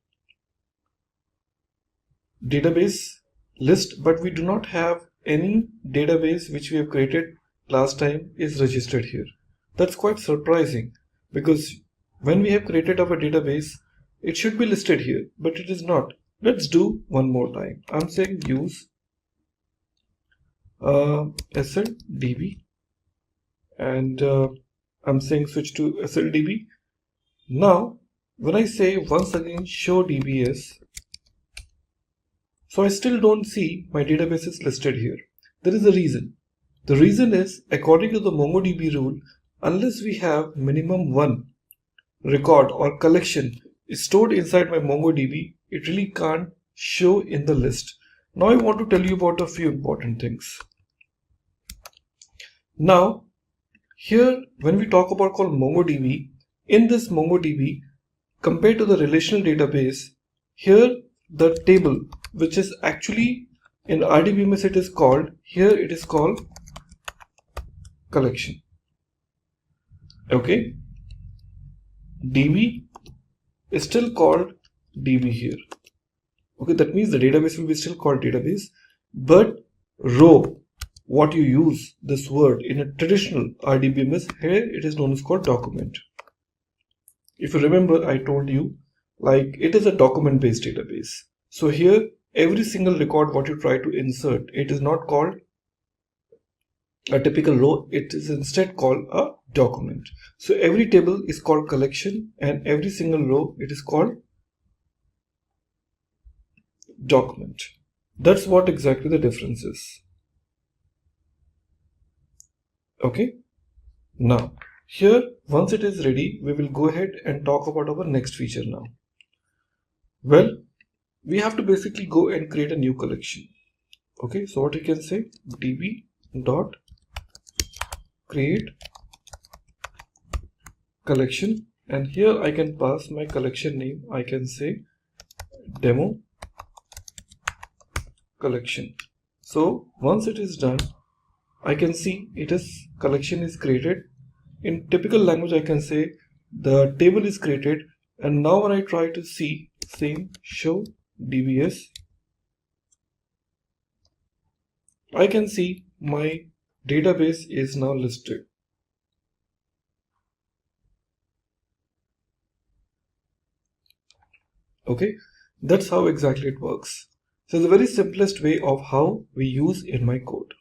database list, but we do not have any database which we have created last time is registered here. That's quite surprising because when we have created our database, it should be listed here, but it is not. Let's do one more time. I'm saying use SLDB and I'm saying switch to SLDB. Now when I say once again show DBS, so I still don't see my database is listed here. There is a reason. The reason is according to the MongoDB rule, unless we have minimum one record or collection stored inside my MongoDB, it really can't show in the list. Now I want to tell you about a few important things. Now here when we talk about called MongoDB, in this MongoDB compared to the relational database, here the table which is actually in RDBMS it is called, here it is called collection. Okay, DB is still called DB here. Okay, that means the database will be still called database, but row, what you use this word in a traditional RDBMS, here it is known as called document. If you remember, I told you like it is a document based database. So here every single record what you try to insert, it is not called a typical row, it is instead called a document. So every table is called collection and every single row it is called document. That's what exactly the difference is. Okay, now here once it is ready, we will go ahead and talk about our next feature now. Well, we have to basically go and create a new collection. Okay, so what you can say, db dot create collection, and here I can pass my collection name. I can say demo collection. So once it is done, I can see it is collection is created. In typical language I can say the table is created, and now when I try to see same show DBS, I can see my database is now listed. Okay, that's how exactly it works. So the very simplest way of how we use in my code.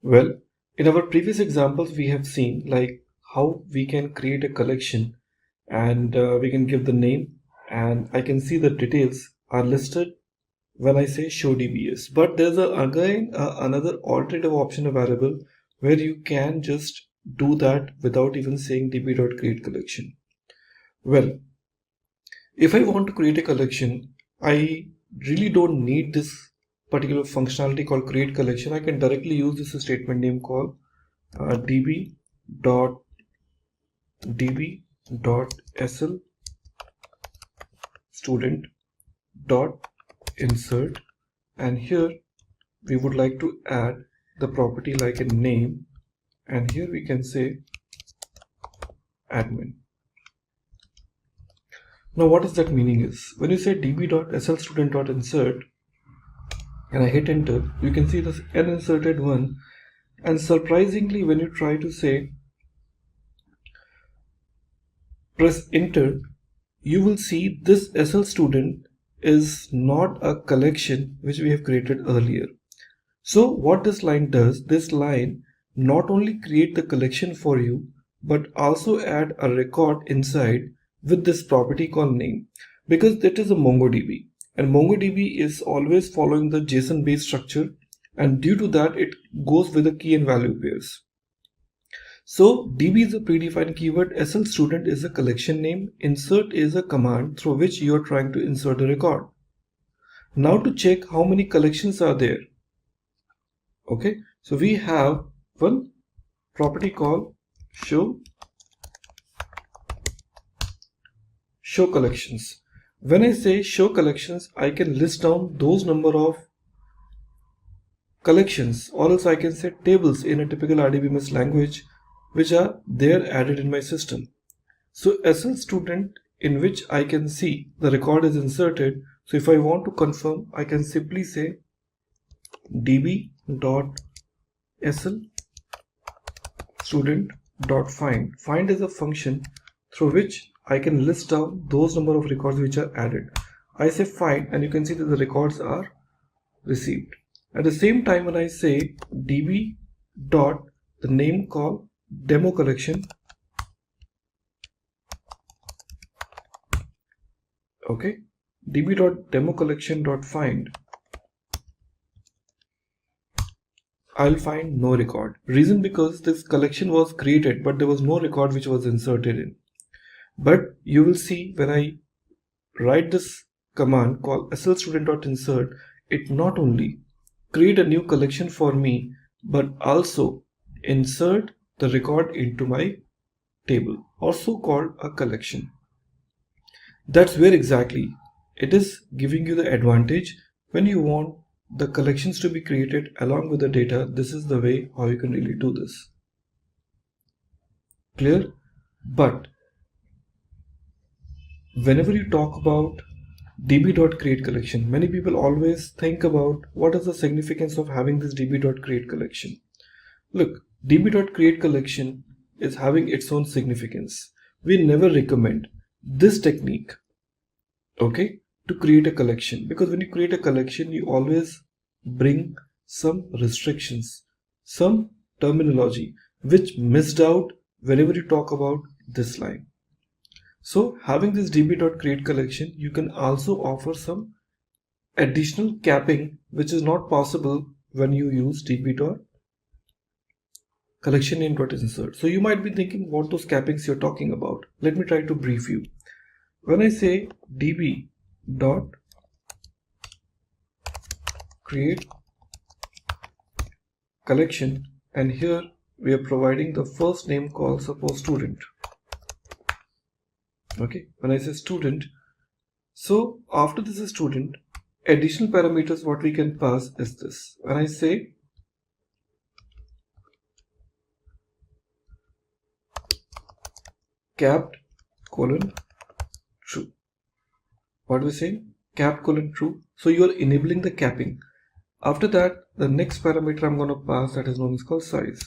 Well, in our previous examples we have seen like how we can create a collection and we can give the name, and I can see the details are listed when I say show DBS. But there's again another alternative option available where you can just do that without even saying db.createCollection. Well, if I want to create a collection, I really don't need this particular functionality called create collection. I can directly use this statement name called db.sl student.insert, and here we would like to add the property like a name, and here we can say admin. Now what is that meaning is, when you say db.sl student.insert and I hit enter, you can see this n inserted one, and surprisingly when you try to say press enter, you will see this SL student is not a collection which we have created earlier. So what this line does, this line not only create the collection for you, but also add a record inside with this property called name, because that is a MongoDB, and MongoDB is always following the JSON based structure, and due to that it goes with the key and value pairs. So DB is a predefined keyword, SL student is a collection name, insert is a command through which you are trying to insert a record. Now to check how many collections are there. Okay, so we have one property called show collections. When I say show collections, I can list down those number of collections, or else I can say tables in a typical RDBMS language which are there added in my system. So SL student, in which I can see the record is inserted. So if I want to confirm, I can simply say db.sl student.find. Find is a function through which I can list down those number of records which are added. I say find, and you can see that the records are received. At the same time, when I say db dot the name called demo collection, okay, db.democollection.find, I'll find no record. Reason because this collection was created but there was no record which was inserted in. But you will see when I write this command called slstudent.insert, it not only create a new collection for me but also insert the record into my table, also called a collection. That's where exactly it is giving you the advantage when you want the collections to be created along with the data. This is the way how you can really do this. Clear? But whenever you talk about db.createCollection, many people always think about what is the significance of having this db.createCollection. Look, db.createCollection is having its own significance. We never recommend this technique, okay, to create a collection, because when you create a collection, you always bring some restrictions, some terminology which missed out whenever you talk about this line. So having this db.createCollection, you can also offer some additional capping which is not possible when you use db.collectionName.insert. So you might be thinking what those cappings you're talking about. Let me try to brief you. When I say db.createCollection, and here we are providing the first name called suppose student. Okay, when I say student, so after this is student, additional parameters what we can pass is this. When I say capped colon true, what we say, capped colon true. So you are enabling the capping. After that, the next parameter I'm going to pass, that is known as called size.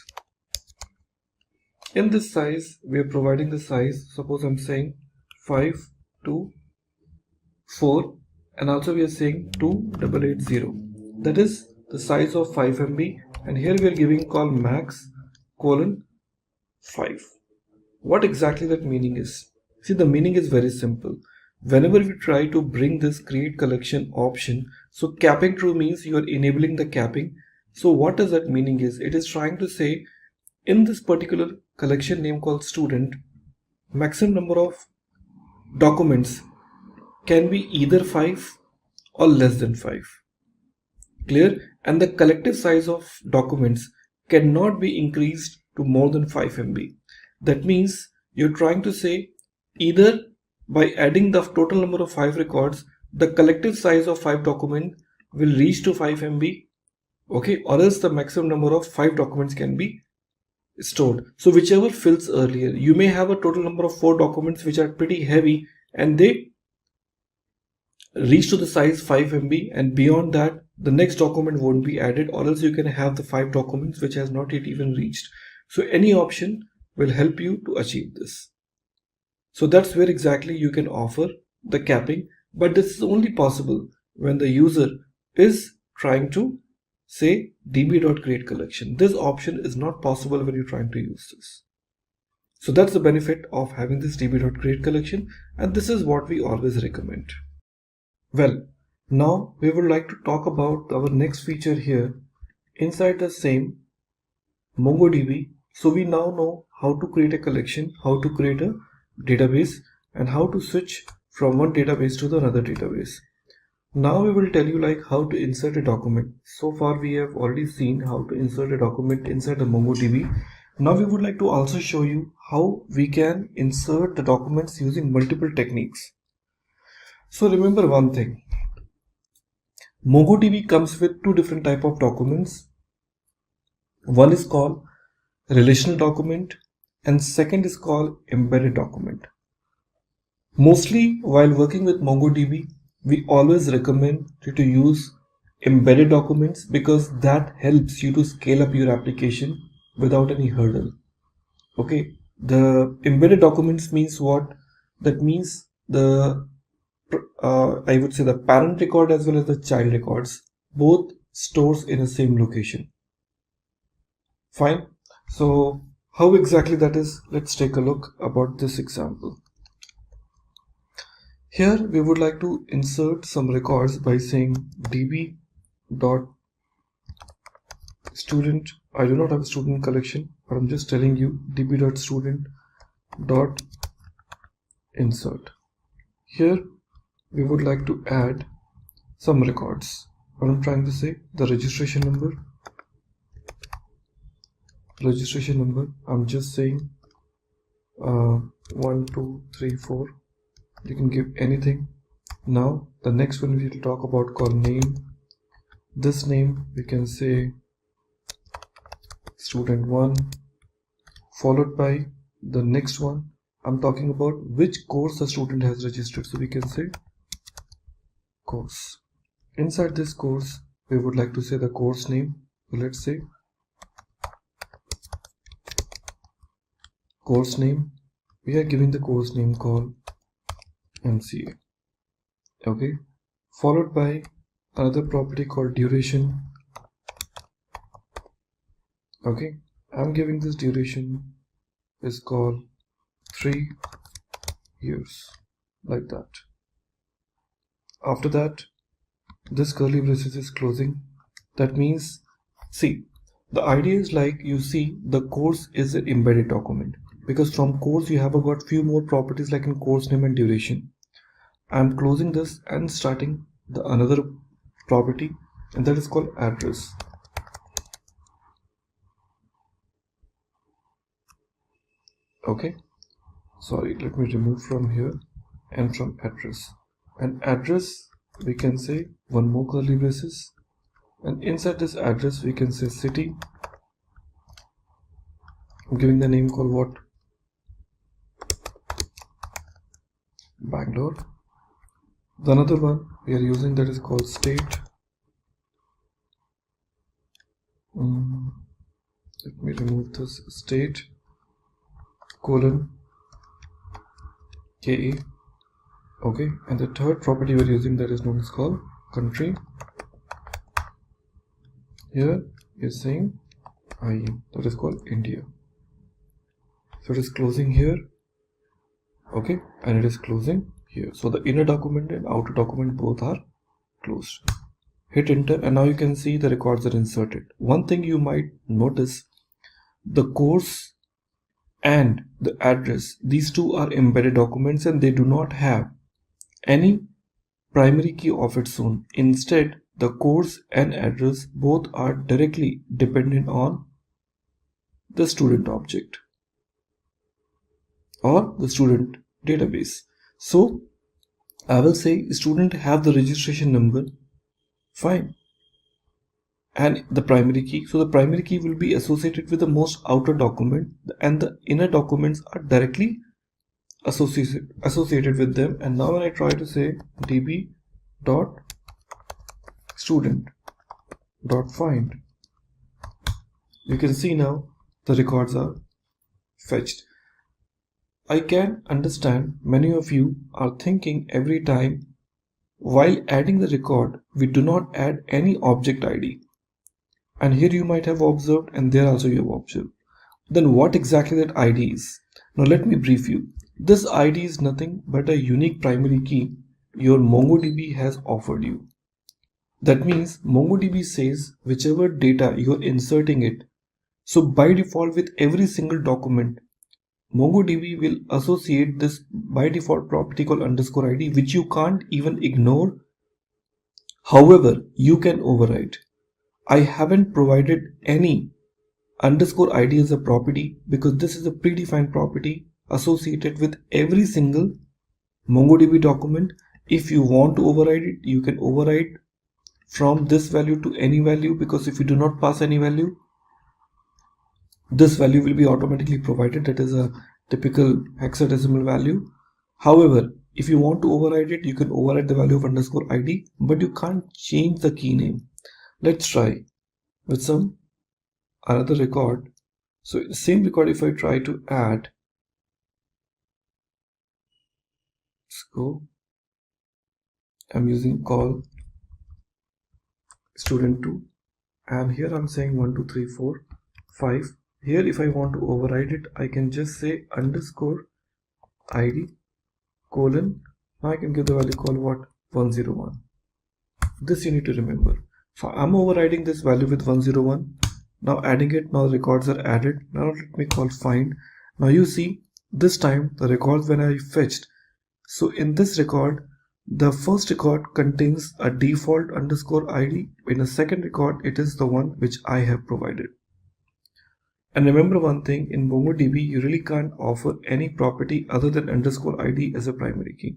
In this size, we are providing the size. Suppose I'm saying 5 to 4, and also we are saying 2880. That is the size of 5 MB, and here we are giving call max colon 5. What exactly that meaning is? See, the meaning is very simple. Whenever we try to bring this create collection option, so capping true means you are enabling the capping. So what does that meaning is? It is trying to say in this particular collection name called student, maximum number of documents can be either 5 or less than 5. Clear? And the collective size of documents cannot be increased to more than 5 MB. That means you're trying to say either by adding the total number of 5 records, the collective size of 5 documents will reach to 5 MB, okay, or else the maximum number of 5 documents can be stored. So whichever fills earlier. You may have a total number of 4 documents which are pretty heavy and they reach to the size 5 MB, and beyond that the next document won't be added, or else you can have the 5 documents which has not yet even reached. So any option will help you to achieve this. So that's where exactly you can offer the capping, but this is only possible when the user is trying to say db.createCollection. This option is not possible when you're trying to use this. So that's the benefit of having this db.createCollection, and this is what we always recommend. Well, now we would like to talk about our next feature here inside the same MongoDB. So we now know how to create a collection, how to create a database, and how to switch from one database to the another database. Now we will tell you like how to insert a document. So far we have already seen how to insert a document inside the MongoDB. Now we would like to also show you how we can insert the documents using multiple techniques. So remember one thing, MongoDB comes with 2 different types of documents. One is called relational document and second is called embedded document. Mostly while working with MongoDB, we always recommend you to use embedded documents because that helps you to scale up your application without any hurdle. Okay, the embedded documents means what? That means the I would say the parent record as well as the child records both stores in the same location. Fine. So how exactly that is? Let's take a look about this example. Here we would like to insert some records by saying db.student. I do not have a student collection, but I'm just telling you db.student.insert. Here we would like to add some records. What I'm trying to say, the registration number. I'm just saying 1, 2, 3, 4. You can give anything. Now the next one we will talk about called name. This name we can say student1, followed by the next one. I'm talking about which course the student has registered, so we can say course. Inside this course we would like to say the course name. So let's say course name. We are giving the course name called MCA. Okay, followed by another property called duration. Okay, I'm giving this duration is called 3 years, like that. After that, this curly braces is closing. That means, see, the idea is like you see the course is an embedded document because from course you have got few more properties like in course name and duration. I'm closing this and starting the another property, and that is called address. Okay, sorry, let me remove from here and from address. And address we can say one more curly braces, and inside this address we can say city. I'm giving the name called what? Bangalore. The another one we are using that is called state. Let me remove this state colon KE. Okay, and the third property we're using that is known as called country. Here you're saying IE, that is called India. So it is closing here Okay, and it is closing here. So the inner document and outer document both are closed. Hit enter and now you can see the records are inserted. One thing you might notice, the course and the address, these two are embedded documents and they do not have any primary key of its own. Instead, the course and address both are directly dependent on the student object or the student database. So I will say student have the registration number, fine, and the primary key. So the primary key will be associated with the most outer document and the inner documents are directly associated with them. And now when I try to say db dot student dot find, you can see now the records are fetched. I can understand many of you are thinking every time while adding the record we do not add any object ID, and here you might have observed and there also you have observed. Then what exactly that ID is? Now let me brief you. This ID is nothing but a unique primary key your MongoDB has offered you. That means MongoDB says whichever data you are inserting it. So by default with every single document, MongoDB will associate this by default property called underscore ID, which you can't even ignore. However, you can override. I haven't provided any underscore ID as a property because this is a predefined property associated with every single MongoDB document. If you want to override it, you can override from this value to any value, because if you do not pass any value, this value will be automatically provided. That is a typical hexadecimal value. However, if you want to override it, you can override the value of underscore ID, but you can't change the key name. Let's try with some another record. So same record, if I try to add, let's go, I'm using call student2 and here I'm saying 1 2 3 4 5. Here if I want to override it, I can just say underscore ID colon. Now I can give the value called what, 101. This you need to remember. So I'm overriding this value with 101. Now adding it, now the records are added. Now let me call find. Now you see this time the records when I fetched. So in this record, the first record contains a default underscore ID. In the second record, it is the one which I have provided. And remember one thing, in MongoDB, you really can't offer any property other than underscore ID as a primary key.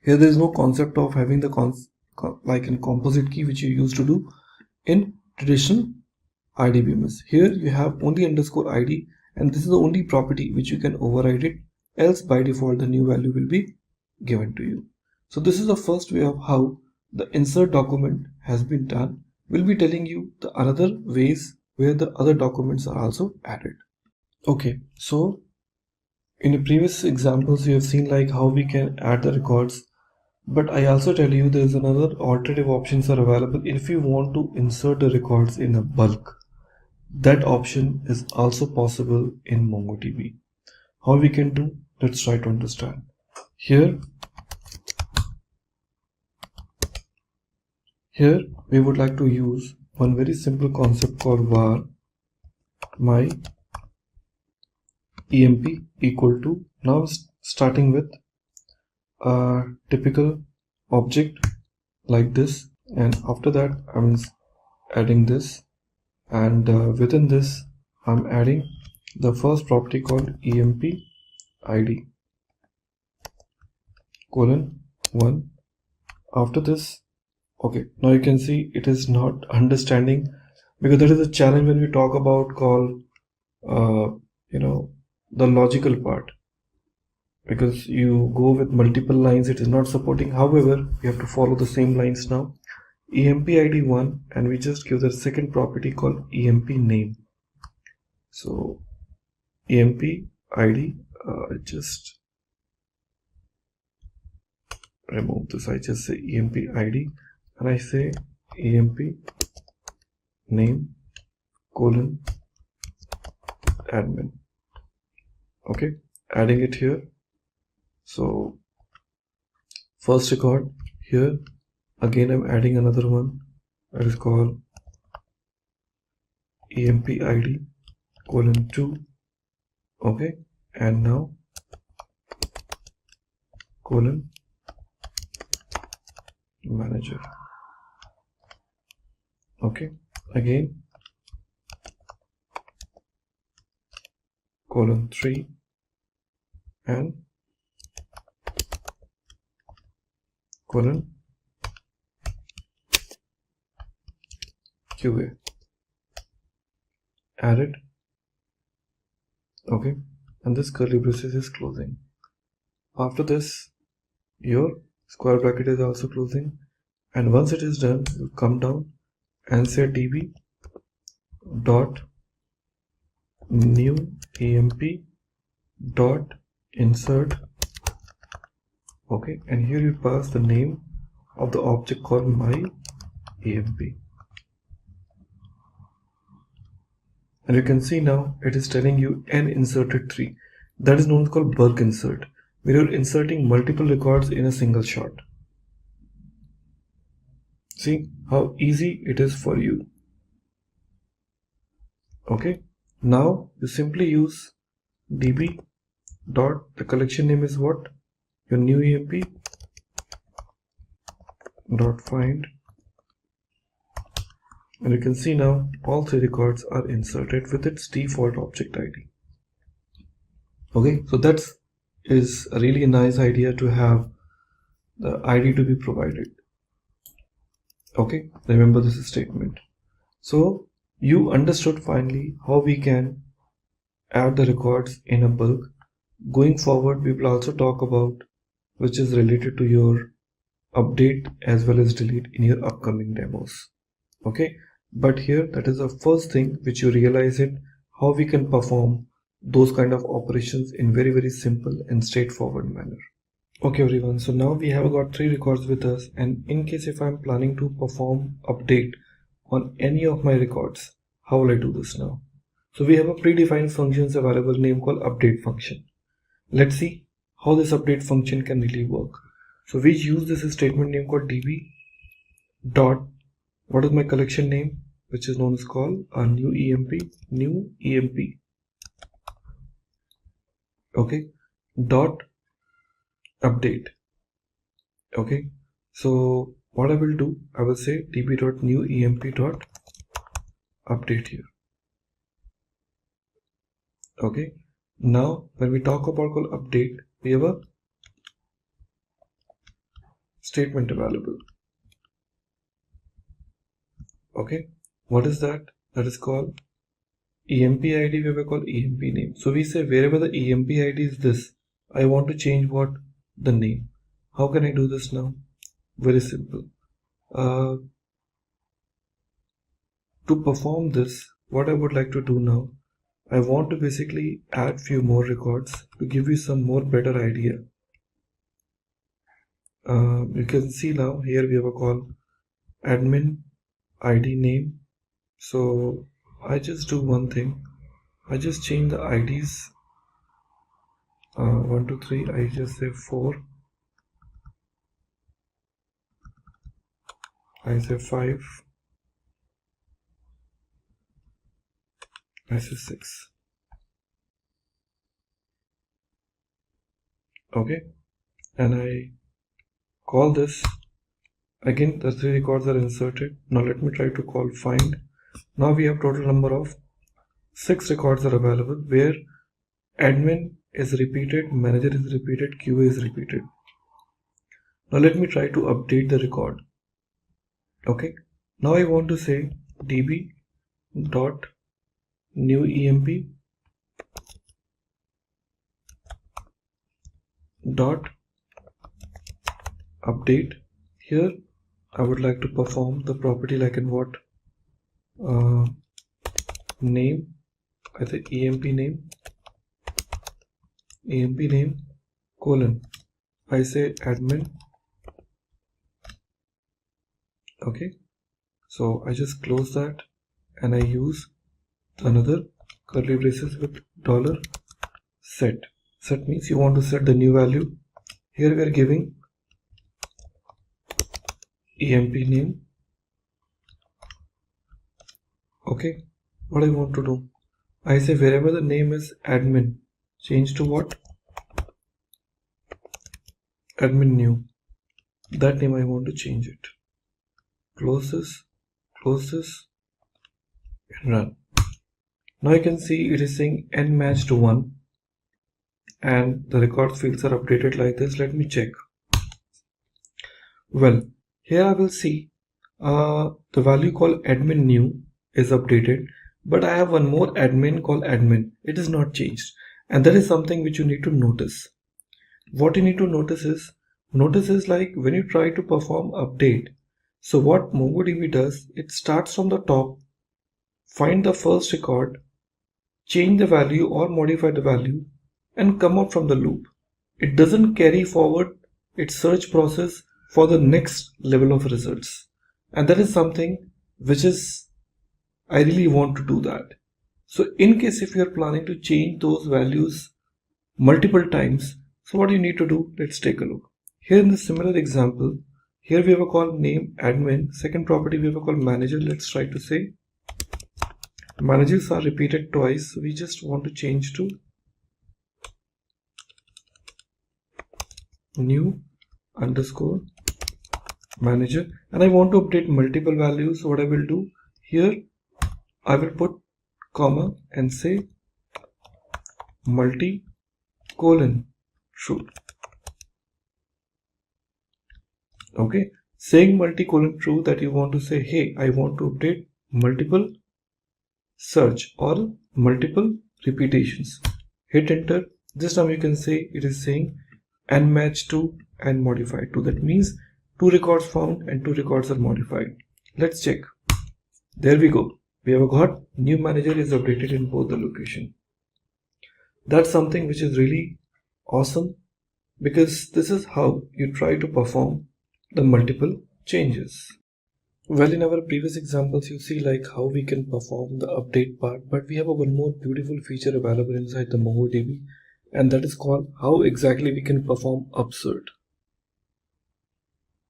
Here there is no concept of having the like in composite key which you used to do in traditional IDBMS. Here you have only underscore ID and this is the only property which you can override it, else by default the new value will be given to you. So this is the first way of how the insert document has been done. We'll be telling you the another ways where the other documents are also added. Okay, so in the previous examples you have seen like how we can add the records, but I also tell you there is another alternative options are available if you want to insert the records in a bulk. That option is also possible in MongoDB. How we can do? Let's try to understand. Here we would like to use one very simple concept called var my emp equal to, now starting with a typical object like this, and after that I'm adding this, and within this I'm adding the first property called emp id colon 1. After this, okay, now you can see it is not understanding, because that is a challenge when we talk about call the logical part, because you go with multiple lines, it is not supporting. However, we have to follow the same lines now. emp id 1, and we just give the second property called emp name. So emp id, just remove this, I just say emp id and I say emp name colon admin. Okay, adding it here, So first record here, again I'm adding another one that is called emp id colon 2. Okay, and now colon manager. Okay, again colon 3 and colon QA. Added. Okay, and this curly braces is closing. After this, your square bracket is also closing, and once it is done, you come down and say db dot new emp dot insert. Okay, and here you pass the name of the object called my emp, and you can see now it is telling you n inserted 3. That is known as called bulk insert, where you're inserting multiple records in a single shot. See how easy it is for you. Okay, now you simply use db dot, the collection name is what? Your new emp dot find, and you can see now all 3 records are inserted with its default object ID. Okay, so that is a really nice idea to have the ID to be provided. Okay, remember this statement. So you understood finally how we can add the records in a bulk. Going forward, we will also talk about which is related to your update as well as delete in your upcoming demos. Okay, but here that is the first thing which you realize it, how we can perform those kind of operations in very simple and straightforward manner. Okay everyone, so now we have got 3 records with us, and in case if I'm planning to perform update on any of my records, how will I do this now? So we have a predefined functions available name called update function. Let's see how this update function can really work. So we use this statement name called db dot, what is my collection name, which is known as called a new emp. Okay, dot update. Okay, so what I will do, I will say db dot new emp dot update here. Okay, now when we talk about called update, we have a statement available. Okay, what is that? That is called emp id. We have called emp name. So we say wherever the emp id is this, I want to change what? The name. How can I do this now? Very simple. To perform this, what I would like to do now, I want to basically add few more records to give you some more better idea. You can see now here we have a call admin id name. So I just do one thing, I just change the IDs 1 2 3, I just say 4, I say 5, I say 6. Okay, and I call this. Again the 3 records are inserted. Now let me try to call find. Now we have total number of 6 records are available, where admin is repeated, manager is repeated, QA is repeated. Now let me try to update the record. Okay, now I want to say db dot new emp dot update. Here I would like to perform the property like in what? Name, I say emp name colon, I say admin. Okay, so I just close that and I use another curly braces with $set. Set means you want to set the new value Here we are giving emp name. Okay, what I want to do, I say wherever the name is admin, change to what? Admin new. That name I want to change it. Close this, and run. Now you can see it is saying n matched 1 and the record fields are updated like this. Let me check. Well, here I will see the value called admin new is updated, but I have one more admin called admin. It is not changed, and that is something which you need to notice. What you need to notice is like when you try to perform update. So what MongoDB does, it starts from the top, find the first record, change the value or modify the value, and come out from the loop. It doesn't carry forward its search process for the next level of results. And that is something which is, I really want to do that. So in case if you are planning to change those values multiple times, so what you need to do, let's take a look. Here in the similar example, here we have a call name admin, second property we have a call manager. Let's try to say managers are repeated twice, so we just want to change to new underscore manager, and I want to update multiple values. So what I will do here, I will put comma and say multi colon true. Okay, saying multi-colon true, that you want to say, hey, I want to update multiple search or multiple repetitions. Hit enter. This time you can say it is saying and match to and modify to. That means 2 records found and 2 records are modified. Let's check. There we go. We have got new manager is updated in both the location. That's something which is really awesome, because this is how you try to perform the multiple changes. Well, in our previous examples, you see like how we can perform the update part, but we have one more beautiful feature available inside the MongoDB, and that is called how exactly we can perform upsert.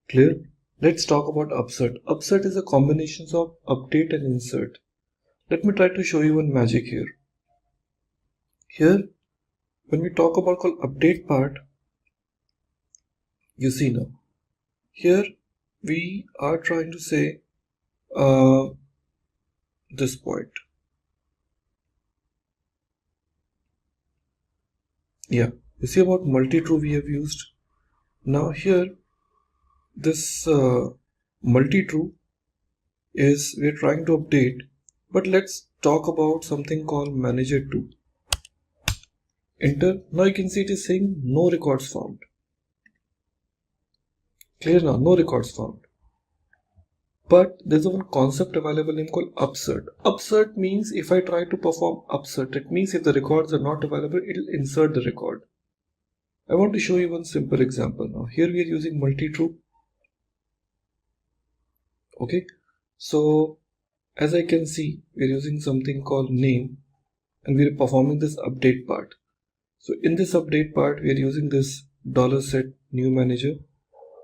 Clear? Let's talk about upsert. Upsert is a combination of update and insert. Let me try to show you one magic here. Here, when we talk about called update part, you see now, here we are trying to say this point. Yeah, you see about multi-true we have used. Now here, this multi-true is we're trying to update, but let's talk about something called manager2. Enter. Now you can see it is saying no records found. Clear now, no records found. But there's one concept available named called upsert. Upsert means if I try to perform upsert, it means if the records are not available, it will insert the record. I want to show you one simple example now. Here we are using multi-true. Okay, so as I can see, we are using something called name, and we are performing this update part. So in this update part, we are using this $set new manager.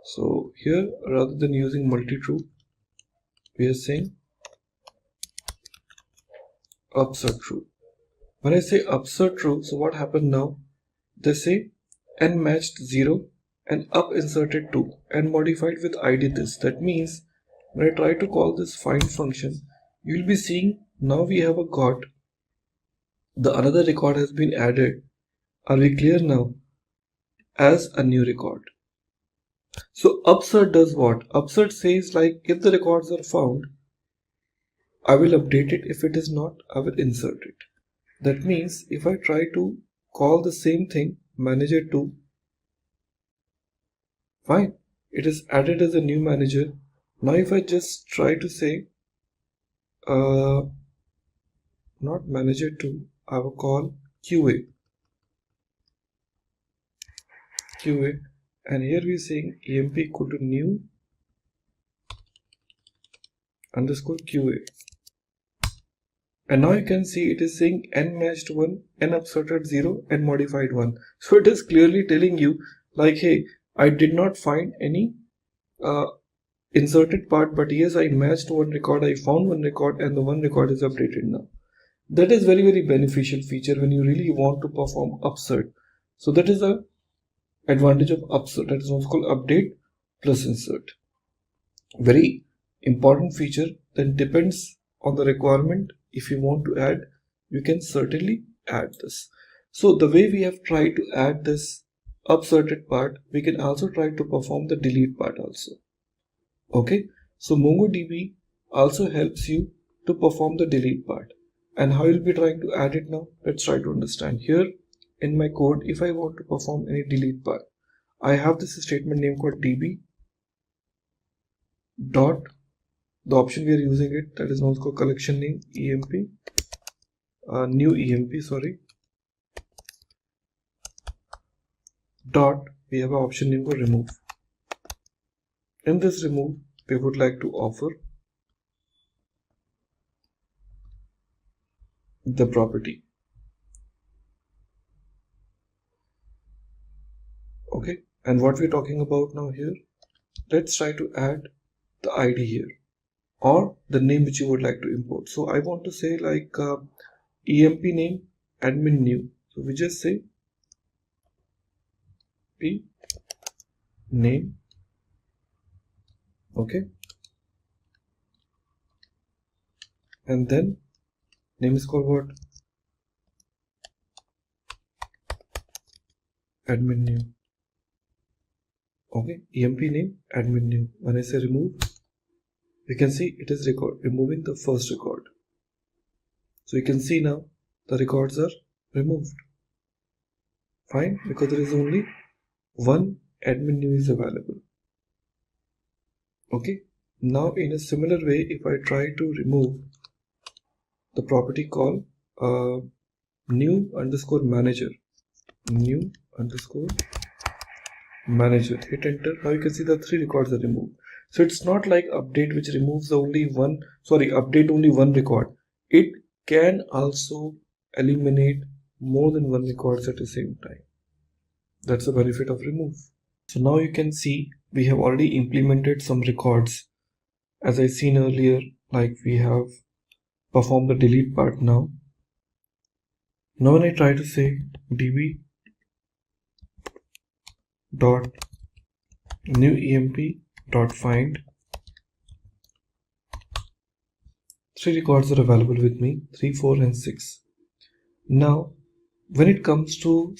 So here, rather than using multi-true, we are saying upsert true. When I say upsert true, so what happened now? They say n matched 0 and up inserted 2 and modified with id this. That means when I try to call this find function, you will be seeing now we have got the another record has been added. Are we clear now? As a new record. So upsert does what? Upsert says like if the records are found, I will update it. If it is not, I will insert it. That means if I try to call the same thing, manager2, fine, it is added as a new manager. Now if I just try to say not manager2, I will call QA, and here we are saying emp equal to new underscore QA. And now you can see it is saying n matched 1, n upserted 0, and modified 1. So it is clearly telling you like, hey, I did not find any inserted part, but yes, I matched one record, I found one record, and the one record is updated now. That is very, very beneficial feature when you really want to perform upsert. So that is the advantage of upsert. That is also called update plus insert. Very important feature that depends on the requirement. If you want to add, you can certainly add this. So the way we have tried to add this upserted part, we can also try to perform the delete part also. Okay, so MongoDB also helps you to perform the delete part. And how you'll be trying to add it now? Let's try to understand. Here in my code, if I want to perform any delete part, I have this statement name called db dot, the option we are using it, that is now called collection name emp, new emp, sorry, dot, we have an option name called remove. In this remove, we would like to offer the property. Okay, and what we're talking about now here, let's try to add the ID here or the name which you would like to import. So I want to say like emp name admin new. So we just say p name. Okay, and then name is called what? Admin new. Okay, emp name admin new. When I say remove, you can see it is removing the first record. So you can see now the records are removed. Fine, because there is only one admin new is available. Okay, now in a similar way, if I try to remove the property called new underscore manager, new underscore manager, hit enter, now you can see the 3 records are removed. So it's not like update which removes update only one record. It can also eliminate more than one records at the same time. That's the benefit of remove. So now you can see we have already implemented some records. As I seen earlier, like we have performed the delete part now. Now when I try to say db dot new emp dot find, 3 records are available with me, 3, 4 and 6. Now when it comes to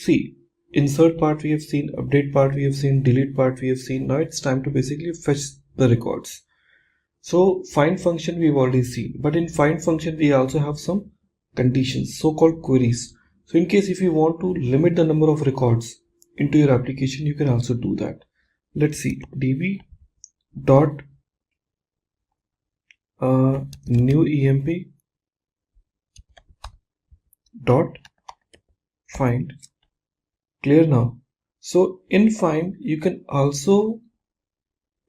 insert part we have seen, update part we have seen, delete part we have seen. Now it's time to basically fetch the records. So find function we've already seen, but in find function we also have some conditions, so-called queries. So in case if you want to limit the number of records into your application, you can also do that. Let's see, db dot new emp dot find. Clear now? So in find you can also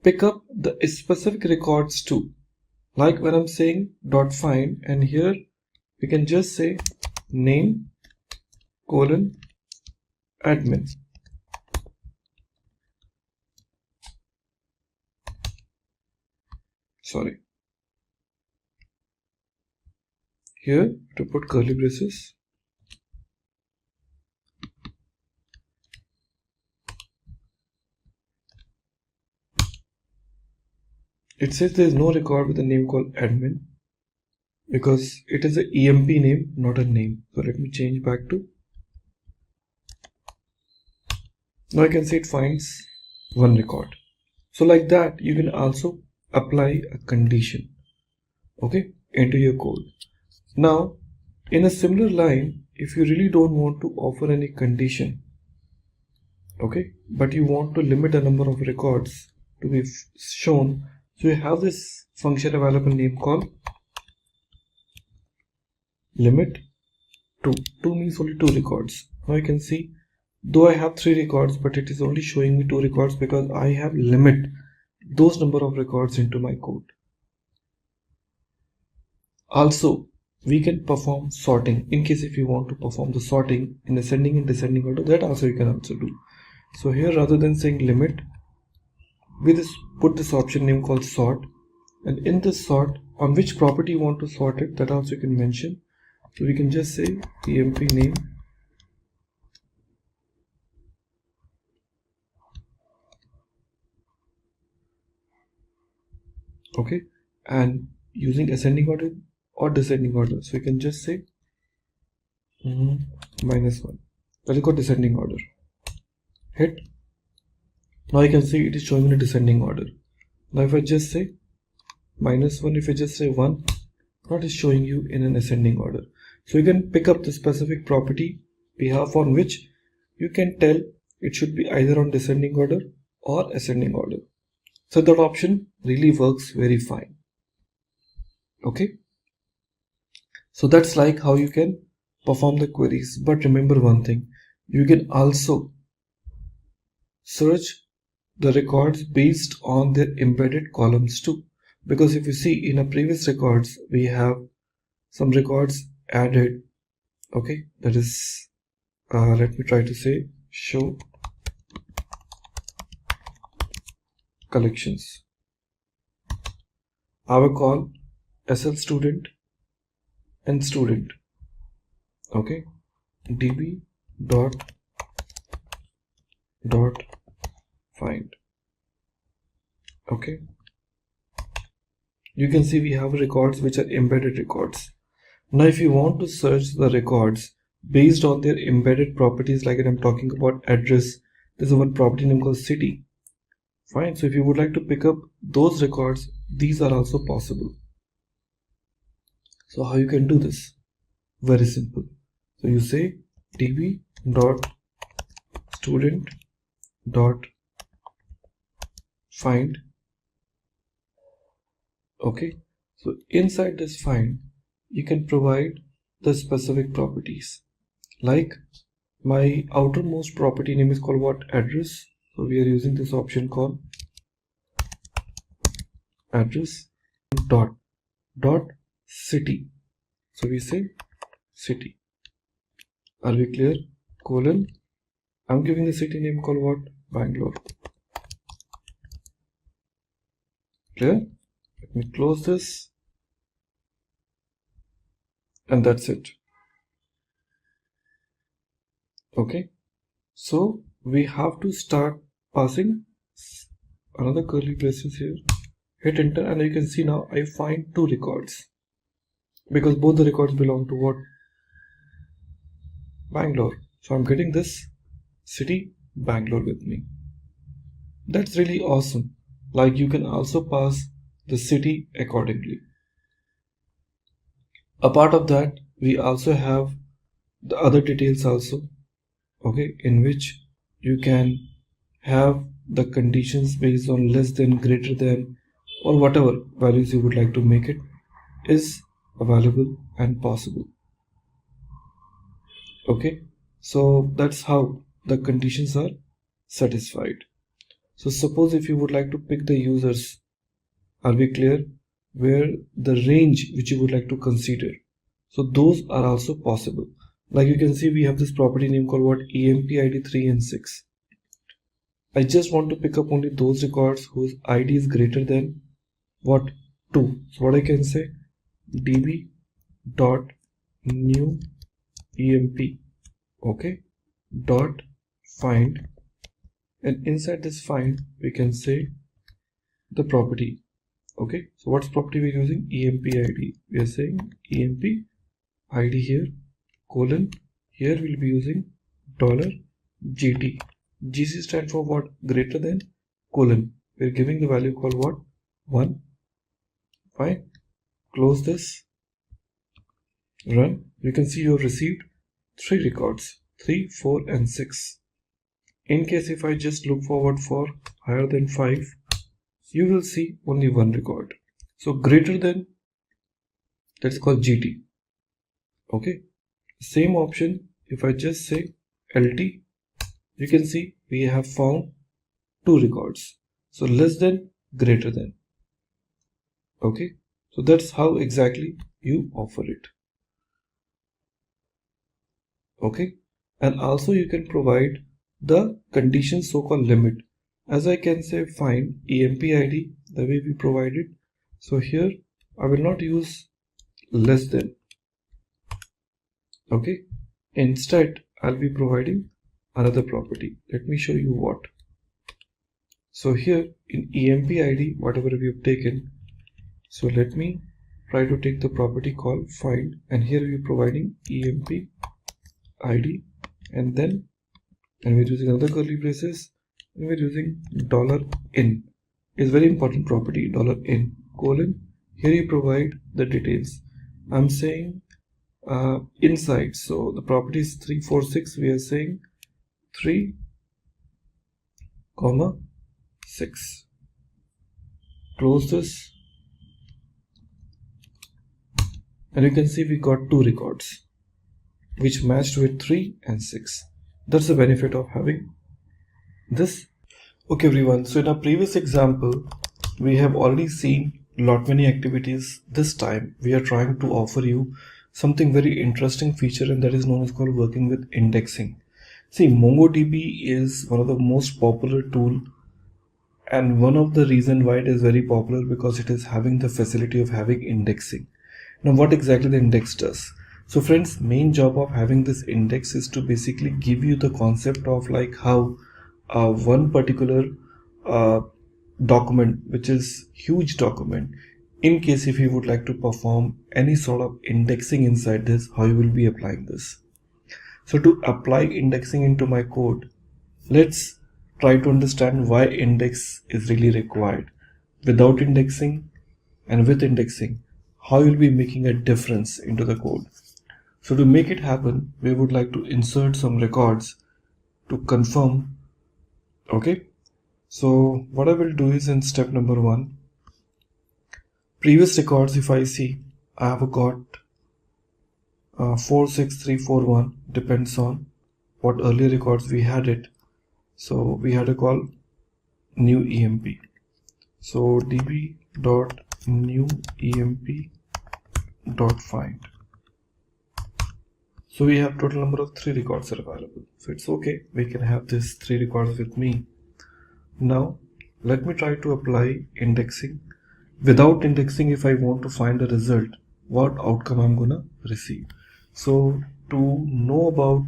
pick up the specific records too, like when I'm saying dot find, and here we can just say name colon admin. Sorry, here to put curly braces. It says there is no record with a name called admin because it is an EMP name, not a name. So let me change back to. Now I can see it finds one record. So like that, you can also apply a condition, okay, into your code. Now, in a similar line, if you really don't want to offer any condition, okay, but you want to limit the number of records to be shown, so you have this function available name called limit 2. 2 means only 2 records. Now you can see, though I have 3 records, but it is only showing me 2 records because I have limit those number of records into my code. Also, we can perform sorting in case if you want to perform the sorting in ascending and descending order. That also you can also do. So here, rather than saying limit, we just put this option name called sort, and in this sort, on which property you want to sort it, that also you can mention. So we can just say emp name okay, and using ascending order or descending order. So you can just say -1. That is called descending order. Hit. Now you can see it is showing in a descending order. Now if I just say -1, if I just say 1, now it is showing you in an ascending order. So you can pick up the specific property behalf on which you can tell it should be either on descending order or ascending order. So that option really works very fine. Okay. So that's like how you can perform the queries. But remember one thing, you can also search the records based on their embedded columns too. Because if you see in our previous records, we have some records added. Okay, that is, let me try to say show collections. I will call SL student and student. Okay, db dot find. Okay, you can see we have records which are embedded records. Now if you want to search the records based on their embedded properties, like I'm talking about address, there's one property name called city. Fine, so if you would like to pick up those records, these are also possible. So how you can do this? Very simple. So you say db dot student dot find. Okay, so inside this find you can provide the specific properties. Like my outermost property name is called what? Address. So we are using this option called address dot city. So we say city. Are we clear? Colon. I'm giving the city name called what? Bangalore. Clear? Let me close this. And that's it. Okay. So we have to start passing another curly braces here. Hit enter and you can see now I find 2 records. Because both the records belong to what? Bangalore. So I'm getting this city Bangalore with me. That's really awesome. Like you can also pass the city accordingly. Apart of that, we also have the other details also, okay, in which you can have the conditions based on less than, greater than, or whatever values you would like to make it is available and possible. Okay, so that's how the conditions are satisfied. So suppose if you would like to pick the users, are we clear, where the range which you would like to consider, so those are also possible. Like you can see we have this property name called what? EMP ID 3 and 6. I just want to pick up only those records whose ID is greater than what? 2. So what I can say, db dot new emp, okay, dot find, and inside this find we can say the property. Okay, so what's property we're using? emp id. We are saying emp id here, colon, here we'll be using $gt. gc stands for what? Greater than, colon, we're giving the value called what? 1. Fine, close this, run. You can see you have received 3 records, 3, 4 and 6. In case if I just look forward for higher than 5, you will see only 1 record. So greater than, that's called GT. Okay, same option, if I just say LT, you can see we have found 2 records. So less than, greater than. Okay, so that's how exactly you offer it. Okay, and also you can provide the condition so-called limit. As I can say find emp id the way we provided. So here I will not use less than. Okay. Instead, I'll be providing another property. Let me show you what. So here in emp id, whatever we have taken, so let me try to take the property called find, and here we are providing emp id, and then we're using another curly braces, and we're using $in. Is very important property, $in colon. Here you provide the details. I'm saying inside, so the property is 346. We are saying 3, 6. Close this, and you can see we got 2 records which matched with 3 and 6. That's the benefit of having this. Okay everyone, so in our previous example we have already seen lot many activities. This time we are trying to offer you something very interesting feature, and that is known as called working with indexing. See, MongoDB is one of the most popular tool, and one of the reason why it is very popular because it is having the facility of having indexing. Now what exactly the index does? So friends, main job of having this index is to basically give you the concept of like how one particular document, which is huge document, in case if you would like to perform any sort of indexing inside this, how you will be applying this. So to apply indexing into my code, let's try to understand why index is really required. Without indexing and with indexing, how you'll be making a difference into the code. So to make it happen, we would like to insert some records to confirm. Okay, so what I will do is in step number 1, previous records, if I see, I have got 46341, depends on what earlier records we had it. So we had a call new emp. So db.new emp.find. So we have total number of 3 records are available. So it's okay, we can have this 3 records with me. Now let me try to apply indexing. Without indexing, if I want to find a result, what outcome I'm gonna receive. So to know about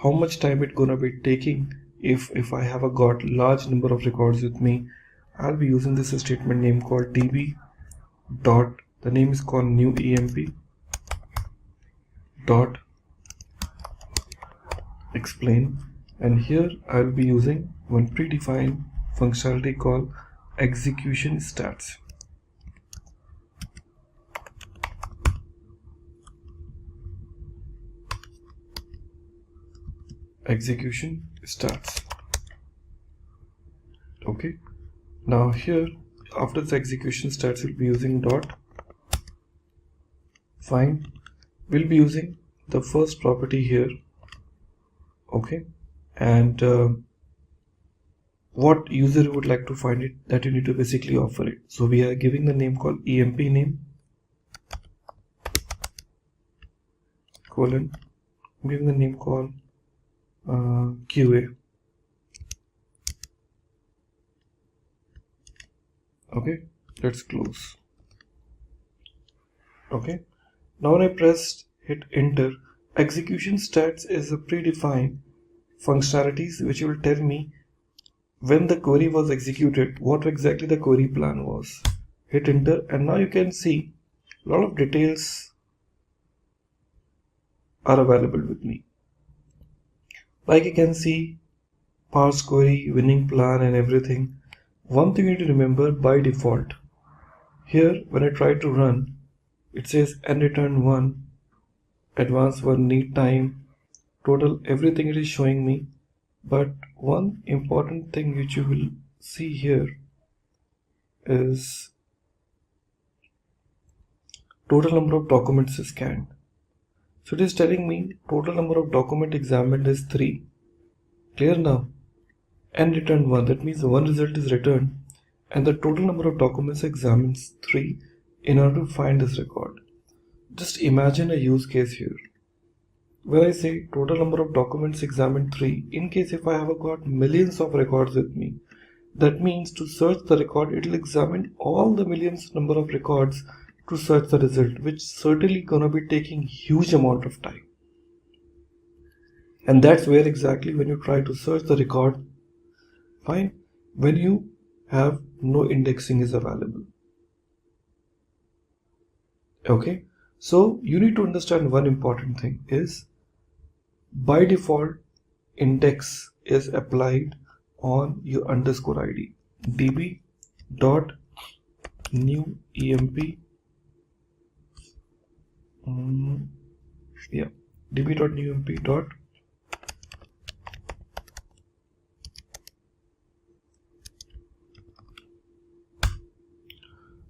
how much time it's gonna be taking, if I have got large number of records with me, I'll be using this statement name called db dot, the name is called new emp dot explain, and here I'll be using one predefined functionality called execution stats. Execution stats. Okay, now here after the execution stats we'll be using dot find. We'll be using the first property here. Okay, and what user would like to find it, that you need to basically offer it. So we are giving the name called emp name colon, giving the name called QA. Okay, let's close. Okay, now when I pressed hit enter, execution stats is a predefined functionalities which will tell me when the query was executed, what exactly the query plan was. Hit enter, and now you can see a lot of details are available with me. Like you can see parse query, winning plan and everything. One thing you need to remember, by default here when I try to run, it says and return 1, advanced 1, need time, total, everything it is showing me. But one important thing which you will see here is total number of documents scanned. So it is telling me total number of document examined is 3. Clear now? And return 1, that means the one result is returned and the total number of documents examined is 3 in order to find this record. Just imagine a use case here. when I say total number of documents examined 3, in case if I have got millions of records with me, that means to search the record, it will examine all the millions number of records to search the result, which certainly gonna be taking huge amount of time. And that's where exactly when you try to search the record, fine, when you have no indexing is available. Okay, so you need to understand one important thing is by default index is applied on your underscore id. db dot new emp db dot new emp dot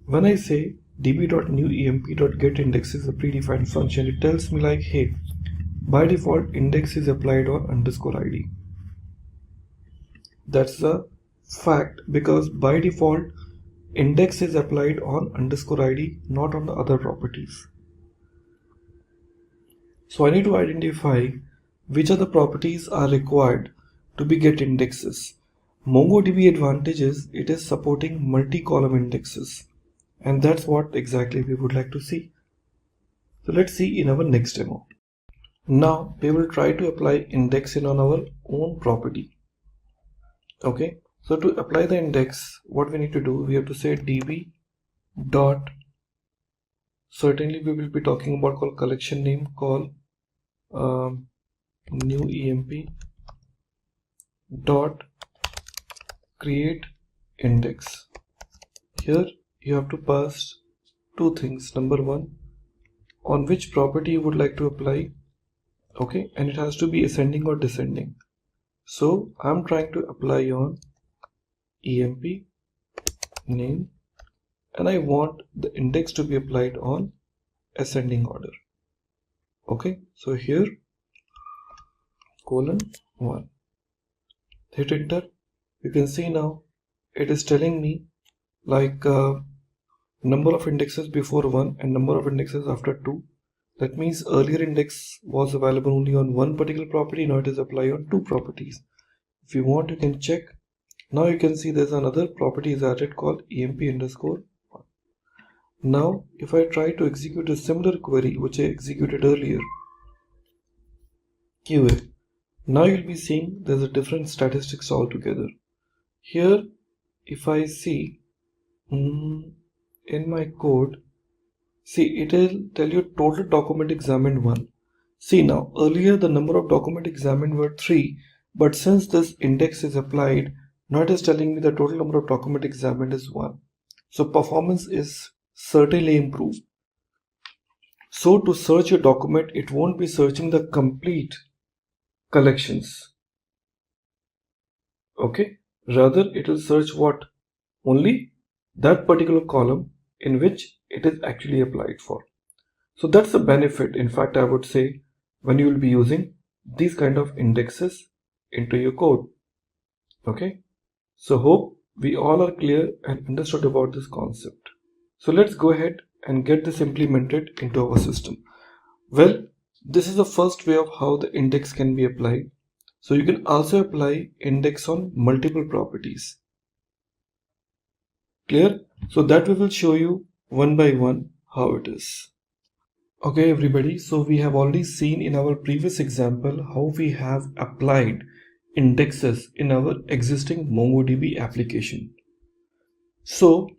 when I say db.newemp.getIndex is a predefined function, it tells me like, hey, by default index is applied on underscore id. That's a fact because by default index is applied on underscore id, not on the other properties. So I need to identify which of the properties are required to be get indexes. MongoDB advantage is it is supporting multi-column indexes. And that's what exactly we would like to see. So let's see in our next demo. Now we will try to apply indexing on our own property. Okay, so to apply the index, what we need to do, we have to say db dot, certainly we will be talking about called collection name, call new emp dot create index. Here you have to pass two things. Number one, on which property you would like to apply. Okay, and it has to be ascending or descending. So I'm trying to apply on emp name and I want the index to be applied on ascending order. Okay, so here :1, hit enter. You can see now it is telling me like number of indexes before 1 and number of indexes after 2. That means earlier index was available only on one particular property, now it is applied on 2 properties. If you want, you can check. Now you can see there's another property is added called emp underscore 1. Now if I try to execute a similar query which I executed earlier, QA, now you'll be seeing there's a different statistics altogether. Here if I see in my code, see it will tell you total document examined 1. See now earlier the number of document examined were 3, but since this index is applied, now it is telling me the total number of document examined is 1. So performance is certainly improved. So to search your document, it won't be searching the complete collections. Okay, rather it will search what? Only that particular column in which it is actually applied for. So that's the benefit, in fact I would say, when you will be using these kind of indexes into your code. Okay, so hope we all are clear and understood about this concept. So let's go ahead and get this implemented into our system. Well, this is the first way of how the index can be applied. So you can also apply index on multiple properties. Clear? So that we will show you one by one how it is. Okay everybody, so we have already seen in our previous example how we have applied indexes in our existing MongoDB application. So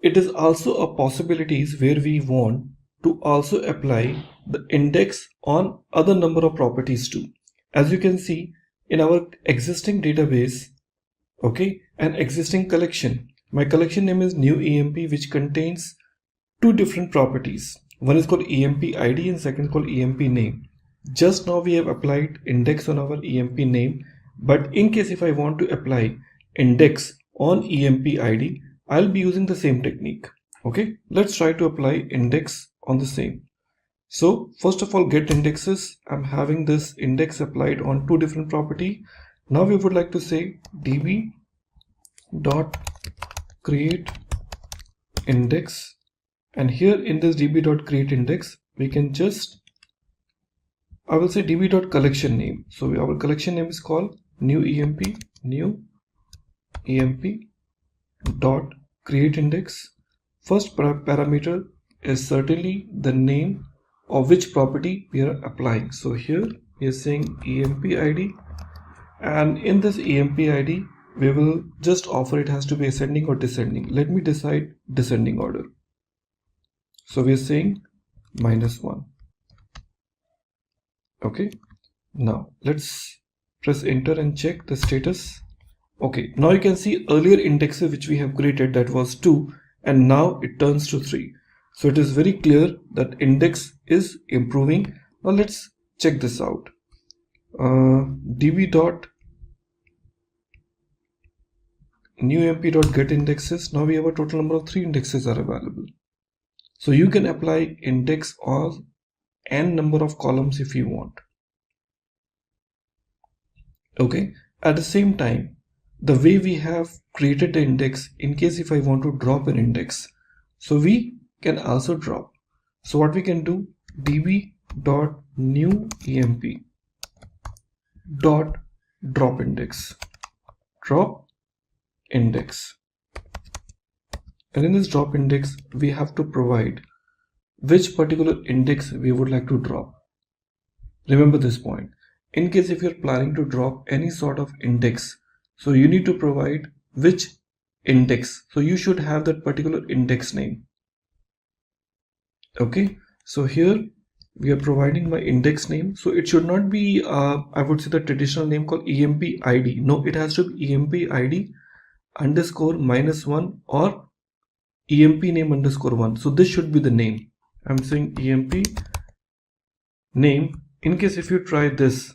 it is also a possibilities where we want to also apply the index on other number of properties too. As you can see in our existing database, okay, an existing collection. My collection name is new emp, which contains 2 different properties. One is called emp id and second called emp name. Just now we have applied index on our emp name, but in case if I want to apply index on emp id, I'll be using the same technique. Okay, let's try to apply index on the same. So first of all, get indexes. I'm having this index applied on 2 different property. Now we would like to say db dot create index, and here in this db dot create index we can just I will say db.collection name. So our collection name is called new emp dot create index. First parameter is certainly the name of which property we are applying. So here we are saying emp id, and in this emp id we will just offer it has to be ascending or descending. Let me decide descending order. So we are saying -1. Okay, now let's press enter and check the status. Okay, now you can see earlier indexes which we have created, that was 2, and now it turns to 3. So it is very clear that index is improving. Now let's check this out. db.newemp.get indexes. Now we have a total number of 3 indexes are available. So you can apply index on n number of columns if you want. Okay, at the same time, the way we have created the index, in case if I want to drop an index, so we can also drop. So what we can do, db.newemp.drop index, drop index, and in this drop index we have to provide which particular index we would like to drop. Remember this point. In case if you're planning to drop any sort of index, so you need to provide which index. So you should have that particular index name. Okay, so here we are providing my index name. So it should not be I would say the traditional name called emp id. No, it has to be emp id underscore -1 or emp name underscore 1. So this should be the name. I'm saying emp name. In case if you try this,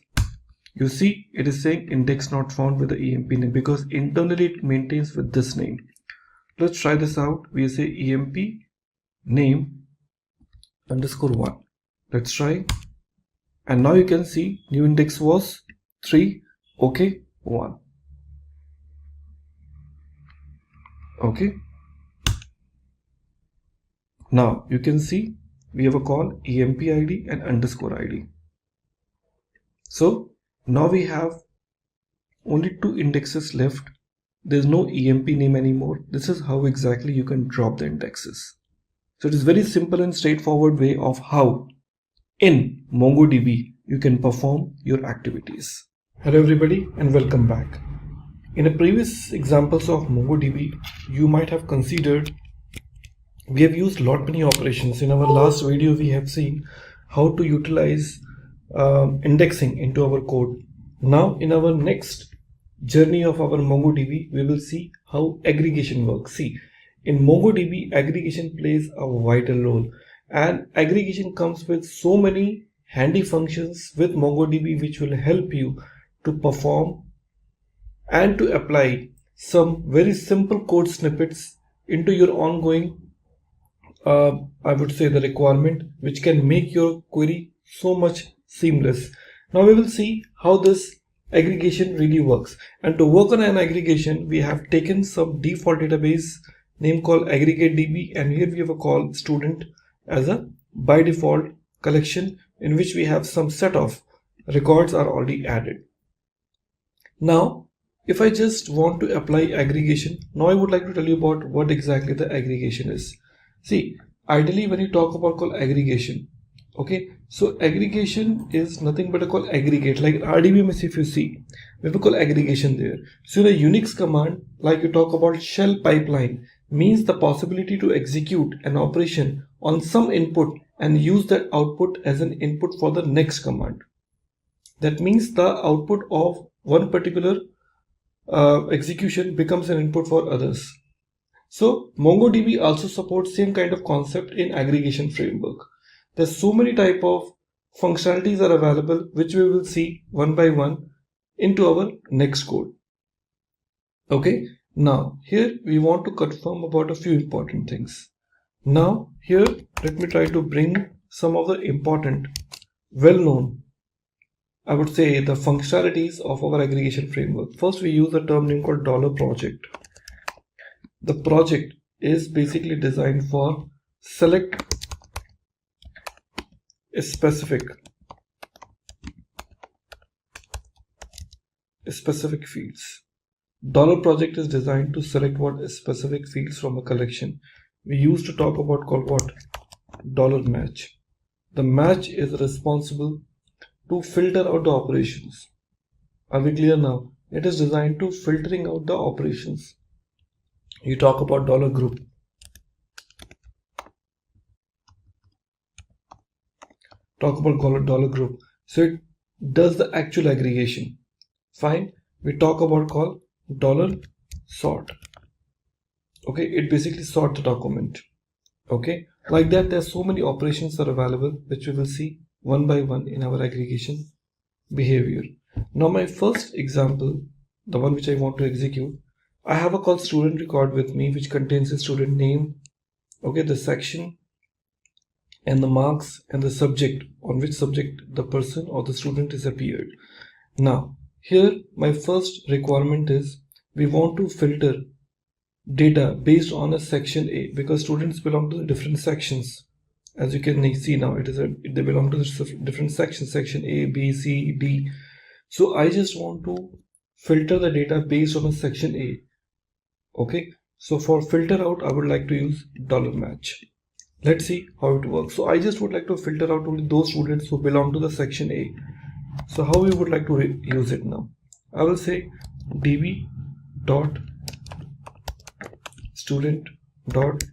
you see it is saying index not found with the emp name, because internally it maintains with this name. Let's try this out. We say emp name underscore 1. Let's try, and now you can see new index was 3. Okay, 1. Okay, now you can see we have a call emp id and underscore id. So now we have only 2 indexes left. There's no emp name anymore. This is how exactly you can drop the indexes. So it is very simple and straightforward way of how in MongoDB you can perform your activities. Hello everybody and welcome back. In the previous examples of MongoDB, you might have considered we have used lot many operations. In our last video we have seen how to utilize indexing into our code. Now in our next journey of our MongoDB, we will see how aggregation works. See, in MongoDB aggregation plays a vital role, and aggregation comes with so many handy functions with MongoDB which will help you to perform and to apply some very simple code snippets into your ongoing I would say the requirement, which can make your query so much seamless. Now we will see how this aggregation really works, and to work on an aggregation we have taken some default database name called aggregateDB, and here we have a call student as a by default collection in which we have some set of records are already added. Now if I just want to apply aggregation, now I would like to tell you about what exactly the aggregation is. See, ideally when you talk about call aggregation, okay, so aggregation is nothing but a call aggregate. Like RDBMS, if you see, we have a call aggregation there. So the Unix command, like you talk about shell pipeline, means the possibility to execute an operation on some input and use that output as an input for the next command. That means the output of one particular execution becomes an input for others. So MongoDB also supports same kind of concept in aggregation framework. There's so many type of functionalities are available which we will see one by one into our next code. Okay, now here we want to confirm about a few important things. Now here let me try to bring some of the important well-known, I would say, the functionalities of our aggregation framework. First we use a term name called $project. The project is basically designed for select a specific specific fields. $project is designed to select what specific fields from a collection. We used to talk about called what? $match. The match is responsible to filter out the operations. Are we clear now? It is designed to filtering out the operations. You talk about $group. Talk about $group. So it does the actual aggregation. Fine. We talk about call $sort. Okay, it basically sort the document. Okay, like that there's so many operations that are available, which we will see one by one in our aggregation behavior. Now my first example, the one which I want to execute, I have a called student record with me, which contains the student name, okay, the section and the marks and the subject, on which subject the person or the student is appeared. Now here my first requirement is we want to filter data based on a section A, because students belong to the different sections. As you can see now, they belong to the different sections, section A, B, C, D. So I just want to filter the data based on a section A. Okay, so for filter out, I would like to use $match. Let's see how it works. So I just would like to filter out only those students who belong to the section A. So how we would like to use it now? I will say db dot student dot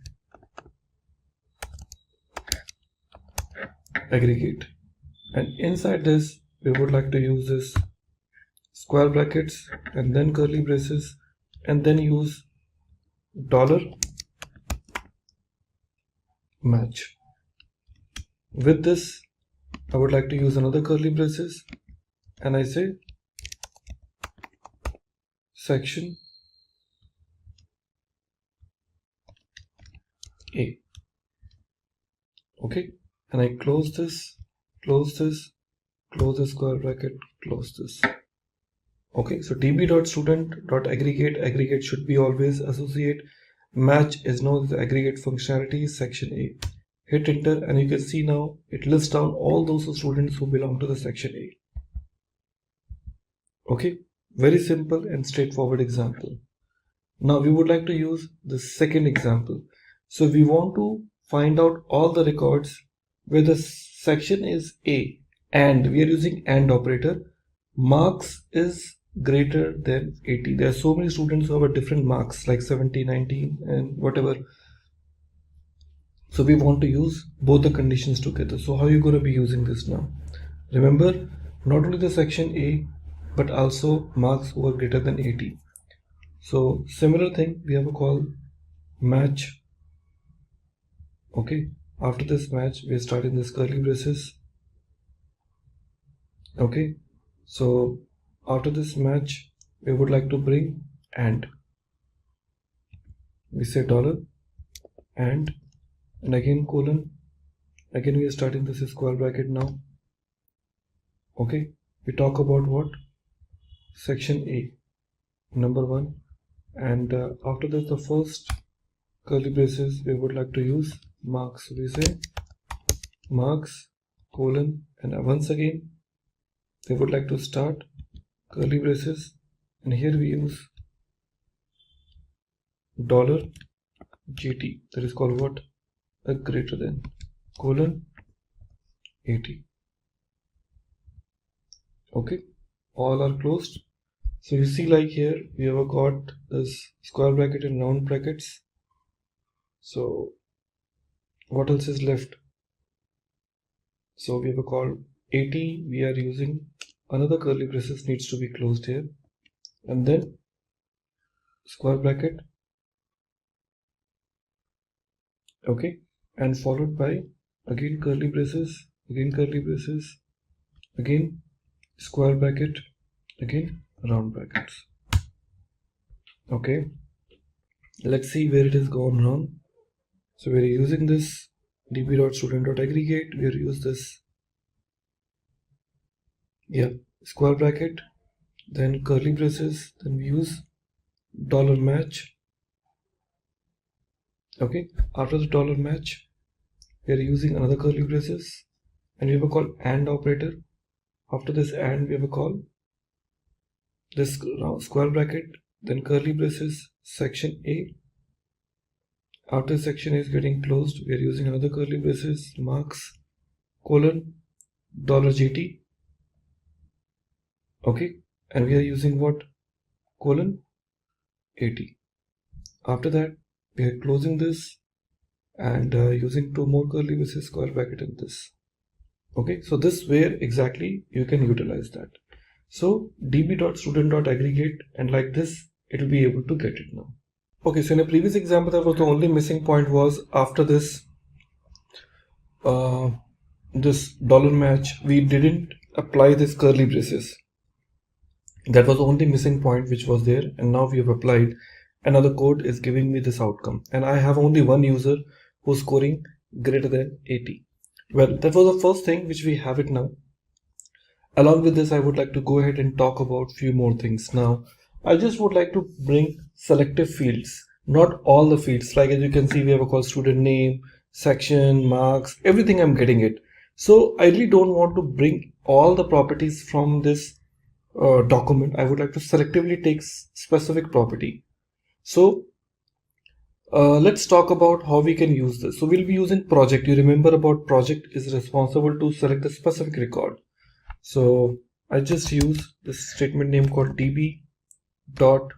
aggregate, and inside this we would like to use this square brackets and then curly braces and then use $match. With this I would like to use another curly braces and I say section A. Okay, and I close this, close this, close the square bracket, close this. Okay, so db.student.aggregate, aggregate should be always associate. Match is known as the aggregate functionality, section A. Hit enter and you can see now it lists down all those students who belong to the section A. Okay, very simple and straightforward example. Now we would like to use the second example. So we want to find out all the records where the section is A and we are using AND operator. Marks is greater than 80. There are so many students who have a different marks like 70, 90 and whatever. So we want to use both the conditions together. So how are you going to be using this now? Remember, not only the section A but also marks who are greater than 80. So similar thing, we have a call match. Okay, after this match we are starting this curly braces. Okay, so after this match we would like to bring AND. We say $and again colon, again we are starting this square bracket now. Okay, we talk about what? Section A, number 1, and after this the first curly braces we would like to use marks. So we say marks colon, and once again we would like to start curly braces, and here we use $GT, that is called what? A greater than colon 80. Okay, all are closed. So you see, like here we have got this square bracket and round brackets. So what else is left? So we have a call 80, we are using another curly braces needs to be closed here, and then square bracket, okay, and followed by again curly braces, again curly braces, again square bracket, again round brackets. Okay, let's see where it has gone wrong. So we are using this db.student.aggregate, we are use this square bracket, then curly braces, then we use $match. Okay, after the $match we are using another curly braces and we have a call AND operator. After this AND we have a call this square bracket, then curly braces, section A. After section A is getting closed, we are using another curly braces, marks, colon, $GT. Okay, and we are using what? Colon 80. After that, we are closing this and using two more curly braces, square bracket in this. Okay, so this where exactly you can utilize that. So db.student.aggregate, and like this, it will be able to get it now. Okay, so in a previous example, that was the only missing point was after this this $match, we didn't apply this curly braces. That was the only missing point which was there, and now we have applied. Another code is giving me this outcome, and I have only one user who's scoring greater than 80. Well, that was the first thing which we have it now. Along with this, I would like to go ahead and talk about few more things. Now, I just would like to bring selective fields, not all the fields. Like as you can see, we have a call student name, section, marks, everything I'm getting it. So I really don't want to bring all the properties from this document. I would like to selectively take specific property. So let's talk about how we can use this. So we'll be using project. You remember about project is responsible to select the specific record. So I just use this statement name called db dot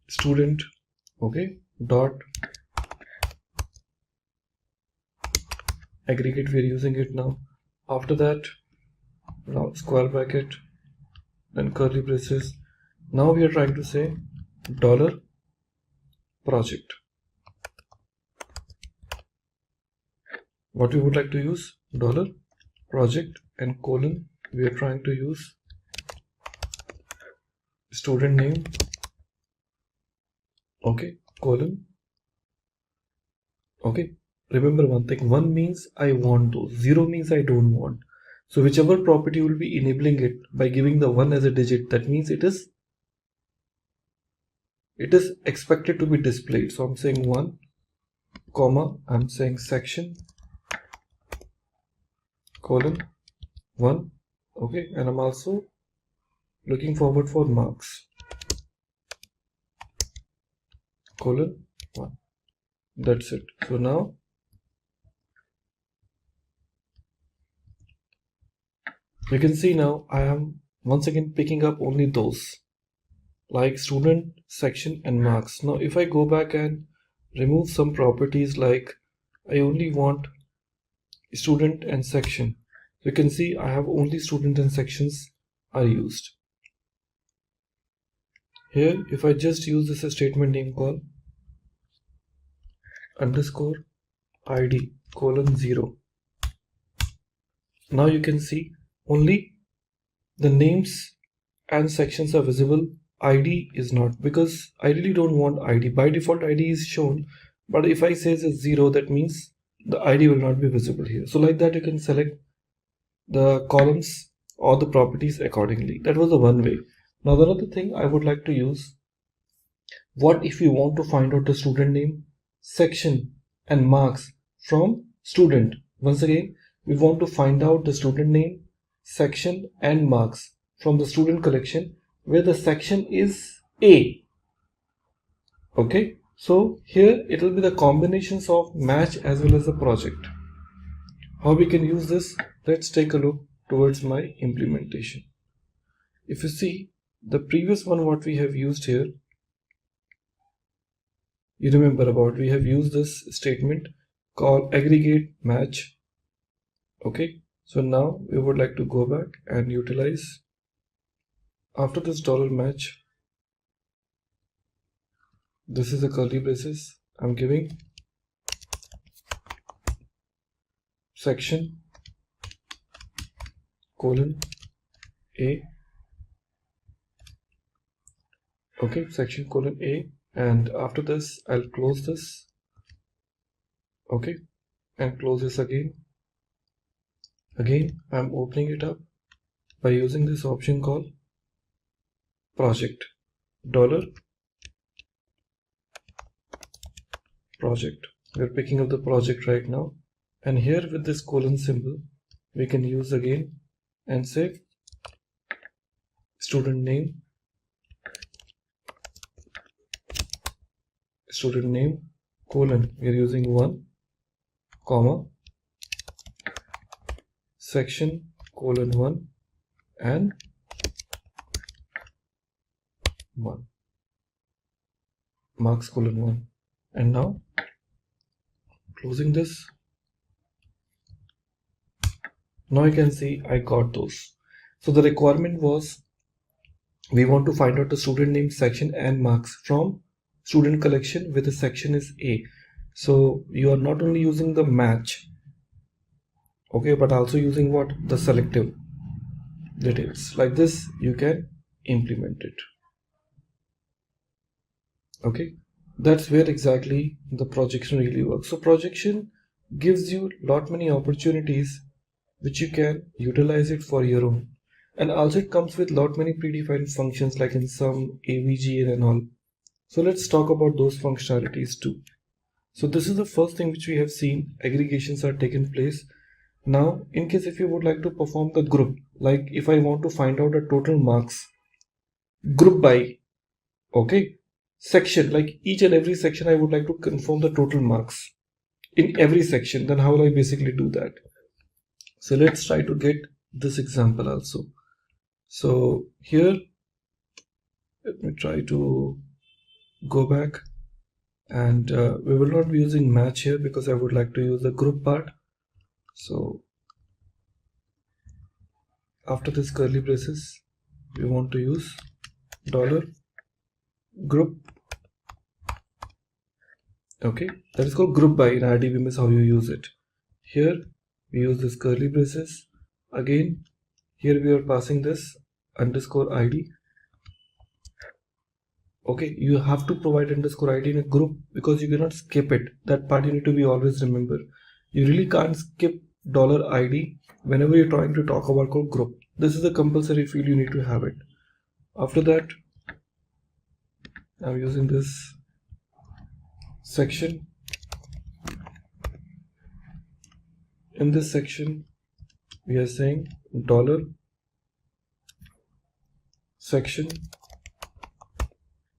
student, okay, dot aggregate. We are using it now. After that, now square bracket, then curly braces. Now we are trying to say $project. What we would like to use? $project, and colon, we are trying to use student name, okay, colon, okay. Remember one thing, 1 means I want to, 0 means I don't want. So whichever property will be enabling it by giving the 1 as a digit, that means it is expected to be displayed. So I'm saying 1, comma, I'm saying section, colon, 1, okay, and I'm also looking forward for marks, colon, 1. That's it. So now you can see now I am once again picking up only those like student, section, and marks. Now if I go back and remove some properties, like I only want student and section, you can see I have only student and sections are used. Here if I just use this statement name call underscore id colon 0, now you can see only the names and sections are visible, ID is not, because I really don't want ID. By default ID is shown, but if I say it's 0, that means the ID will not be visible here. So like that you can select the columns or the properties accordingly. That was the one way. Now the other thing I would like to use, what if you want to find out the student name, section, and marks from student? Once again, we want to find out the student name, section, and marks from the student collection, where the section is A. Okay, so here it will be the combinations of match as well as the project. How we can use this? Let's take a look towards my implementation. If you see the previous one, what we have used here, you remember about, we have used this statement called aggregate match. Okay, so now we would like to go back and utilize, after this $match, this is the curly braces, I'm giving section colon A, okay, section colon A, and after this I'll close this, okay, and close this again. Again I'm opening it up by using this option called project, $project. We're picking up the project right now, and here with this colon symbol we can use again and say student name, colon, we are using 1, comma, section, colon 1, and 1, marks, colon 1. And now closing this, now you can see I got those. So the requirement was we want to find out the student name, section, and marks from student collection where the section is A. So you are not only using the match, okay, but also using what? The selective details. Like this you can implement it. Okay, that's where exactly the projection really works. So projection gives you lot many opportunities which you can utilize it for your own, and also it comes with lot many predefined functions like in some AVG and all. So let's talk about those functionalities too. So this is the first thing which we have seen, aggregations are taken place. Now in case if you would like to perform the group, like if I want to find out the total marks, group by, okay, section, like each and every section I would like to confirm the total marks in every section, then how will I basically do that? So let's try to get this example also. So here, let me try to go back, and we will not be using match here because I would like to use the group part. So after this curly braces, we want to use $group. Okay, that is called group by in RDBM is how you use it. Here we use this curly braces. Again, here we are passing this underscore ID. Okay, you have to provide underscore ID in a group because you cannot skip it. That part you need to be always remember. You really can't skip $ID whenever you're trying to talk about called group. This is a compulsory field, you need to have it. After that, I'm using this section. In this section, we are saying $section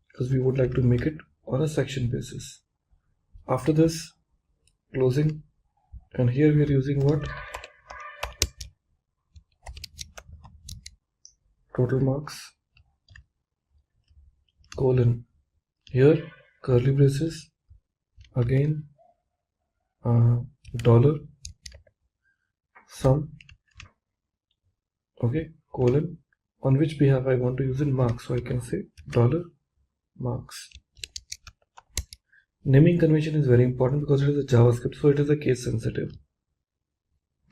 because we would like to make it on a section basis. After this, closing, and here we are using what? Total marks, colon, here curly braces, again dollar sum, okay, colon, on which behalf I want to use in marks, so I can say $marks. Naming convention is very important because it is a JavaScript, so it is a case sensitive.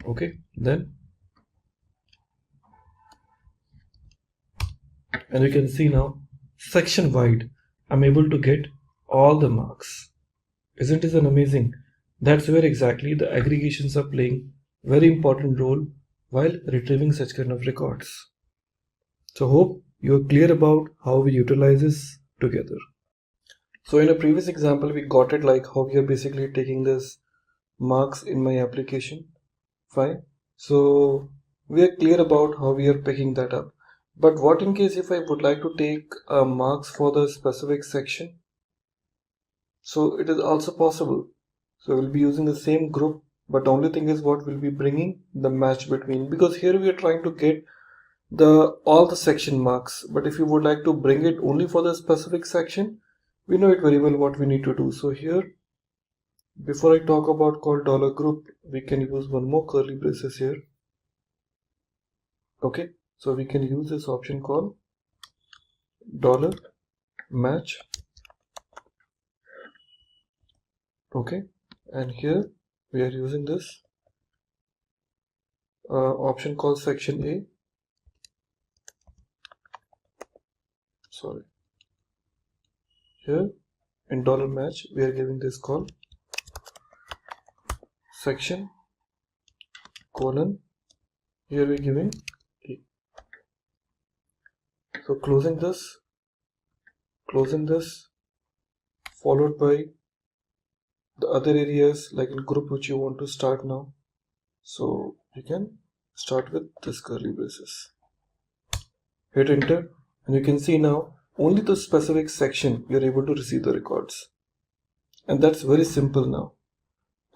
Okay, then, and you can see now section wide I'm able to get all the marks. Isn't it amazing? That's where exactly the aggregations are playing very important role while retrieving such kind of records. So hope you are clear about how we utilize this together. So in a previous example we got it like how we are basically taking this marks in my application. Fine. So we are clear about how we are picking that up. But what in case if I would like to take marks for the specific section? So it is also possible. So we'll be using the same group, but the only thing is what we'll be bringing the match between, because here we are trying to get all the section marks, but if you would like to bring it only for the specific section, we know it very well what we need to do. So here, before I talk about called $group, we can use one more curly braces here. Okay, so we can use this option called $match. Okay, and here we are using this option called section A. Sorry, here in $match we are giving this call section colon, here we are giving A. So closing this, followed by the other areas like in group which you want to start now. So you can start with this curly braces. hit enter, and you can see now only the specific section you're able to receive the records. And that's very simple now.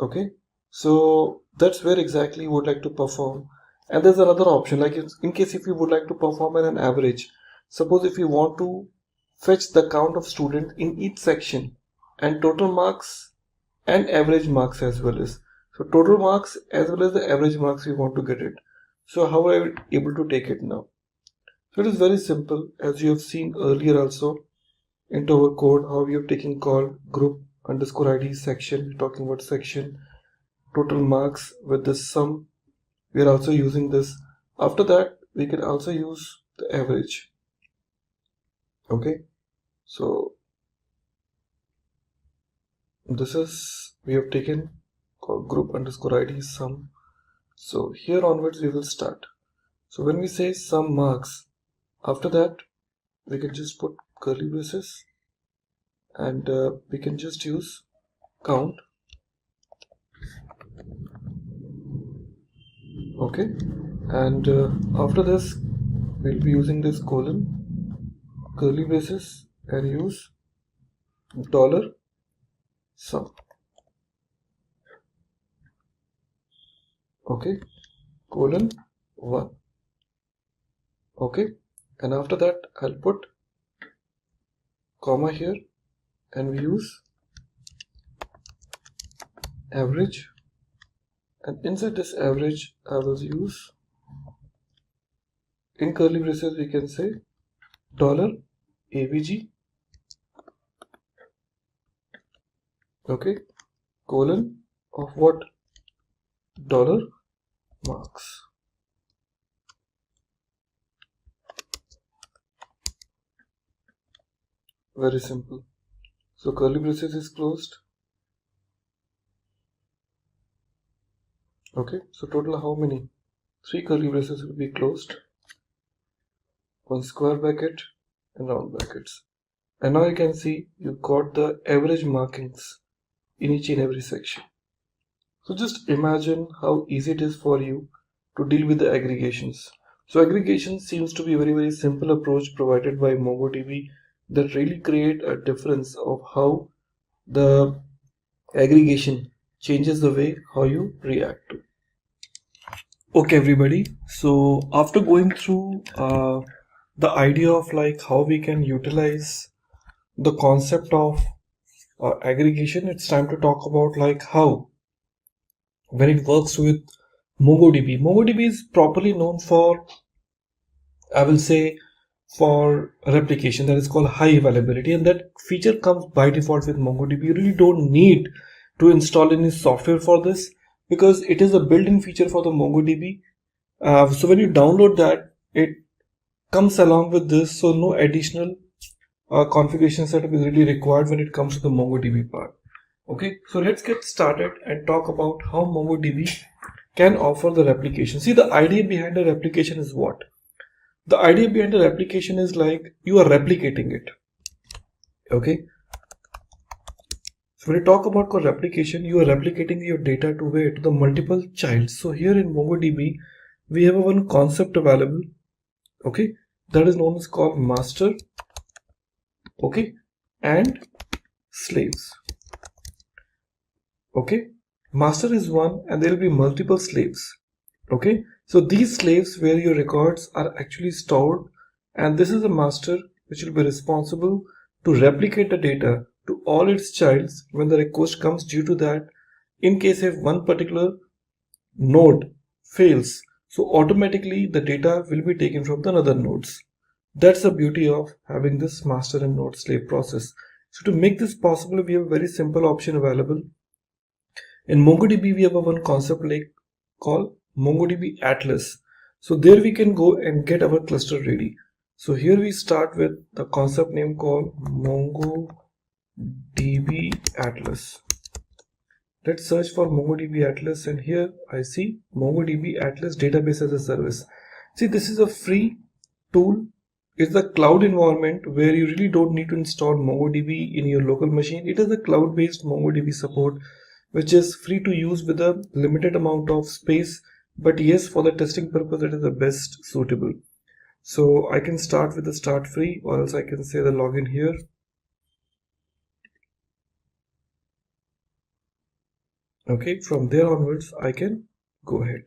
Okay, so that's where exactly you would like to perform. And there's another option, like in case if you would like to perform an average. Suppose if you want to fetch the count of students in each section and total marks and average marks as well as. So total marks as well as the average marks we want to get it. So how are we able to take it now? So it is very simple, as you have seen earlier also into our code, how we have taken call group underscore ID section. We're talking about section total marks with the sum. We are also using this. After that, we can also use the average. Okay, so this is, we have taken call group underscore ID sum. So here onwards we will start. So when we say sum marks, after that we can just put curly braces and we can just use count. Okay, and after this we'll be using this colon, curly braces, and use dollar sum. Okay, colon 1. Okay, and after that I'll put comma here, and we use average, and inside this average I will use, in curly braces we can say dollar AVG. Okay, colon of what? Dollar marks. Very simple. So curly braces is closed. Okay, so total how many? 3 curly braces will be closed, 1 square bracket and round brackets. And now you can see you got the average markings in each and every section. So just imagine how easy it is for you to deal with the aggregations. So aggregation seems to be a very simple approach provided by MongoDB that really create a difference of how the aggregation changes the way how you react to. Okay everybody, so after going through the idea of like how we can utilize the concept of aggregation, it's time to talk about like how when it works with MongoDB. MongoDB is properly known for, I will say, for replication, that is called high availability, and that feature comes by default with MongoDB. You really don't need to install any software for this because it is a built-in feature for the MongoDB. So when you download that, it comes along with this, so no additional configuration setup is really required when it comes to the MongoDB part. Okay, so let's get started and talk about how MongoDB can offer the replication. See, the idea behind the replication is what? The idea behind the replication is like you are replicating it. Okay, so when you talk about replication, you are replicating your data to where? To the multiple childs. So here in MongoDB, we have one concept available. Okay, that is known as called master. Okay, and slaves. Okay, master is one and there will be multiple slaves. Okay, so these slaves where your records are actually stored, and this is a master which will be responsible to replicate the data to all its childs when the request comes. Due to that, in case if one particular node fails, so automatically the data will be taken from the other nodes. That's the beauty of having this master and node slave process. So to make this possible, we have a very simple option available. In MongoDB, we have one concept like called MongoDB Atlas. So there we can go and get our cluster ready. So here we start with the concept name called MongoDB Atlas. Let's search for MongoDB Atlas, and here I see MongoDB Atlas Database as a Service. See, this is a free tool. It's a cloud environment where you really don't need to install MongoDB in your local machine. It is a cloud-based MongoDB support which is free to use with a limited amount of space, but yes, for the testing purpose it is the best suitable. So I can start with the start free, or else I can say the login here. Okay, from there onwards I can go ahead.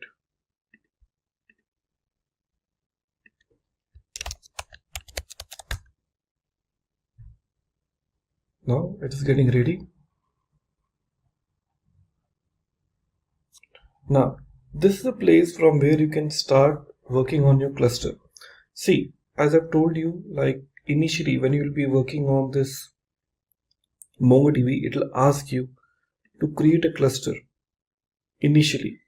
Now it is getting ready. Now this is the place from where you can start working on your cluster. See, as I've told you, like initially when you will be working on this MongoDB, it will ask you to create a cluster initially.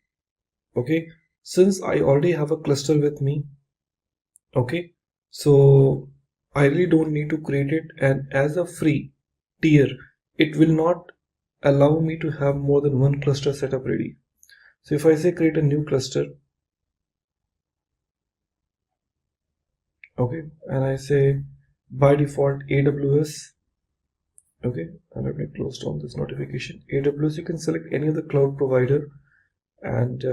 Okay, since I already have a cluster with me, okay, so I really don't need to create it, and as a free tier it will not allow me to have more than one cluster setup ready. So if I say create a new cluster, okay, and I say by default AWS, okay, and let me close down this notification. AWS, you can select any of the cloud provider, and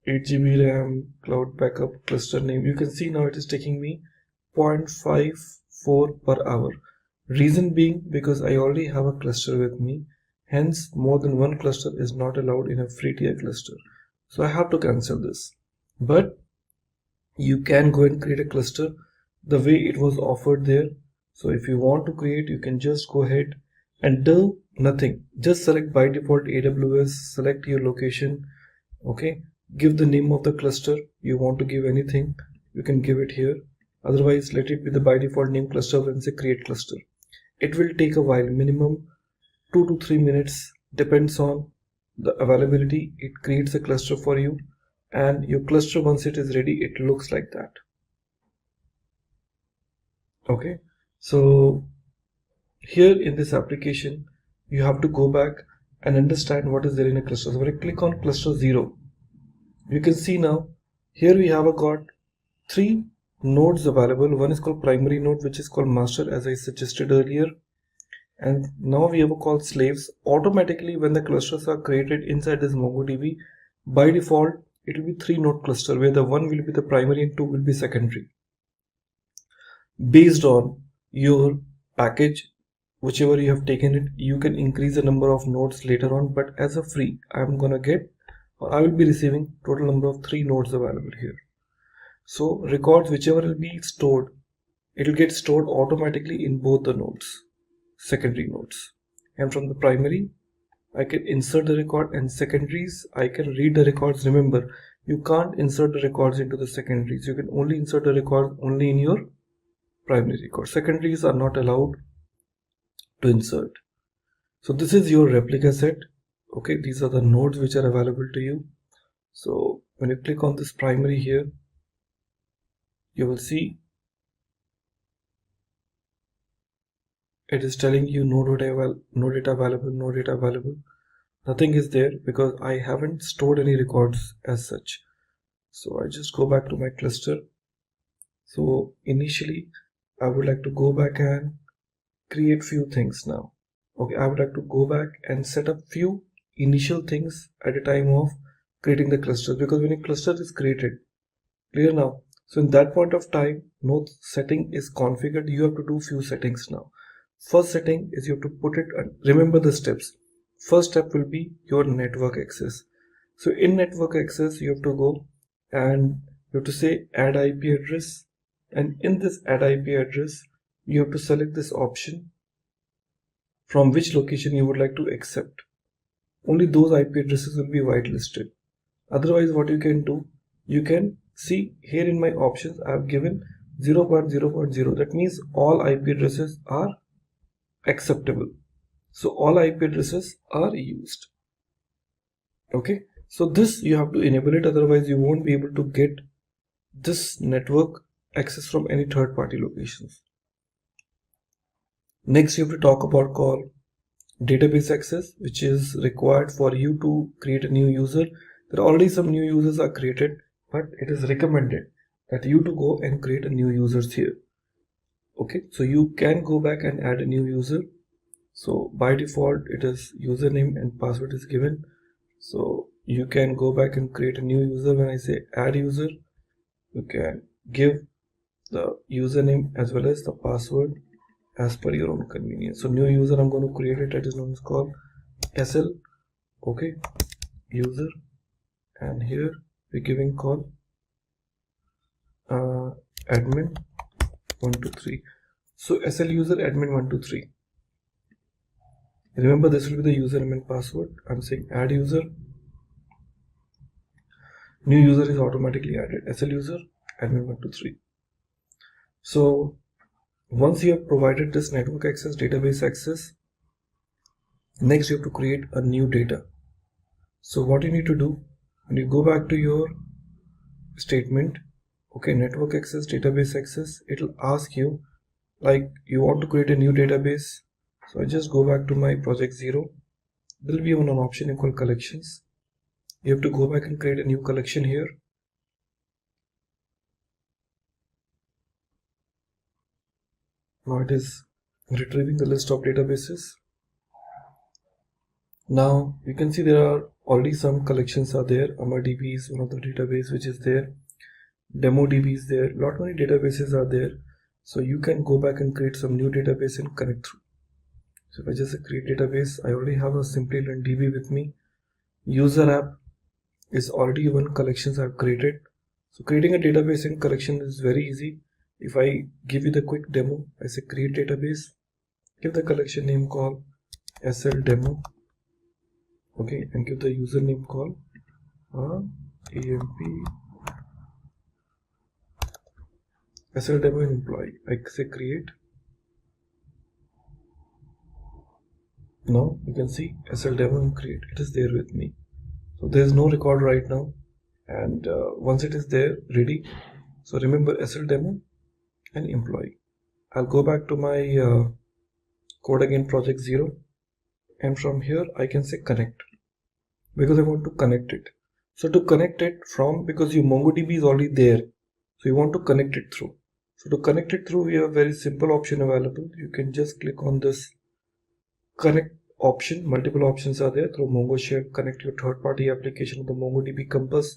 8 GB RAM, cloud backup, cluster name. You can see now it is taking me 0.54 per hour. Reason being because I already have a cluster with me, hence more than one cluster is not allowed in a free tier cluster. So I have to cancel this. But you can go and create a cluster the way it was offered there. So if you want to create, you can just go ahead and do nothing. Just select by default AWS, select your location, okay, give the name of the cluster. You want to give anything, you can give it here. Otherwise, let it be the by default name cluster and say create cluster. It will take a while, minimum 2 to 3 minutes, depends on the availability. It creates a cluster for you, and your cluster, once it is ready, it looks like that. Okay, so here in this application you have to go back and understand what is there in a cluster. So when I click on cluster 0, you can see now here we have got 3 nodes available. One is called primary node, which is called master, as I suggested earlier, and now we have called slaves. Automatically when the clusters are created inside this MongoDB, by default it will be 3 node cluster, where the 1 will be the primary and 2 will be secondary. Based on your package, whichever you have taken it, you can increase the number of nodes later on, but as a free, I'm gonna get, or I will be receiving total number of 3 nodes available here. So records, whichever will be stored, it will get stored automatically in both the nodes, secondary nodes. And from the primary, I can insert the record, and secondaries, I can read the records. Remember, you can't insert the records into the secondaries. You can only insert the record only in your primary record. Secondaries are not allowed to insert. So this is your replica set. Okay, these are the nodes which are available to you. So when you click on this primary here, you will see it is telling you no data available. Nothing is there because I haven't stored any records as such. So I just go back to my cluster. So initially I would like to go back and create few things now. Okay, I would like to go back and set up few initial things at a time of creating the cluster, because when a cluster is created, clear now, so in that point of time no setting is configured. You have to do few settings now. First setting is you have to put it, remember the steps. First step will be your network access. So in network access you have to go and you have to say add IP address, and in this add IP address you have to select this option from which location you would like to accept. Only those IP addresses will be whitelisted. Otherwise what you can do, you can see here in my options I have given 0.0.0. that means all IP addresses are acceptable. So all IP addresses are used. Okay, so this you have to enable it, otherwise you won't be able to get this network access from any third-party locations. Next you have to talk about call database access, which is required for you to create a new user. There are already some new users are created, but it is recommended that you to go and create a new users here. Okay, so you can go back and add a new user. So by default it is username and password is given. So you can go back and create a new user. When I say add user, you can give the username as well as the password as per your own convenience. So new user I'm going to create it, that is known as called SL, okay, user, and here we're giving call admin 123. So SL user admin 123. Remember, this will be the username and password. I'm saying add user. New user is automatically added. SL user admin 123. So once you have provided this network access, database access, next you have to create a new data. So what you need to do, when you go back to your statement, okay, network access, database access, it will ask you like you want to create a new database. So I just go back to my project 0. There will be an option called collections. You have to go back and create a new collection here. Now it is retrieving the list of databases. Now you can see there are already some collections are there. AmaDB is one of the database which is there. DemoDB is there. Lot many databases are there. So you can go back and create some new database and connect through. So if I just create database, I already have a Simplilearn DB with me. User app is already one collections I've created. So creating a database in collection is very easy. If I give you the quick demo, I say create database, give the collection name called SL demo, okay, and give the username called AMP SL demo and employee. I say create. Now you can see SL demo and create. It is there with me. So there is no record right now, and once it is there ready, so remember SL demo and employee. I'll go back to my code again, project 0, and from here I can say connect because I want to connect it. So to connect it from, because your MongoDB is already there, so you want to connect it through. So to connect it through, we have a very simple option available. You can just click on this connect option. Multiple options are there. Through Mongo Share, connect your third-party application with the MongoDB Compass.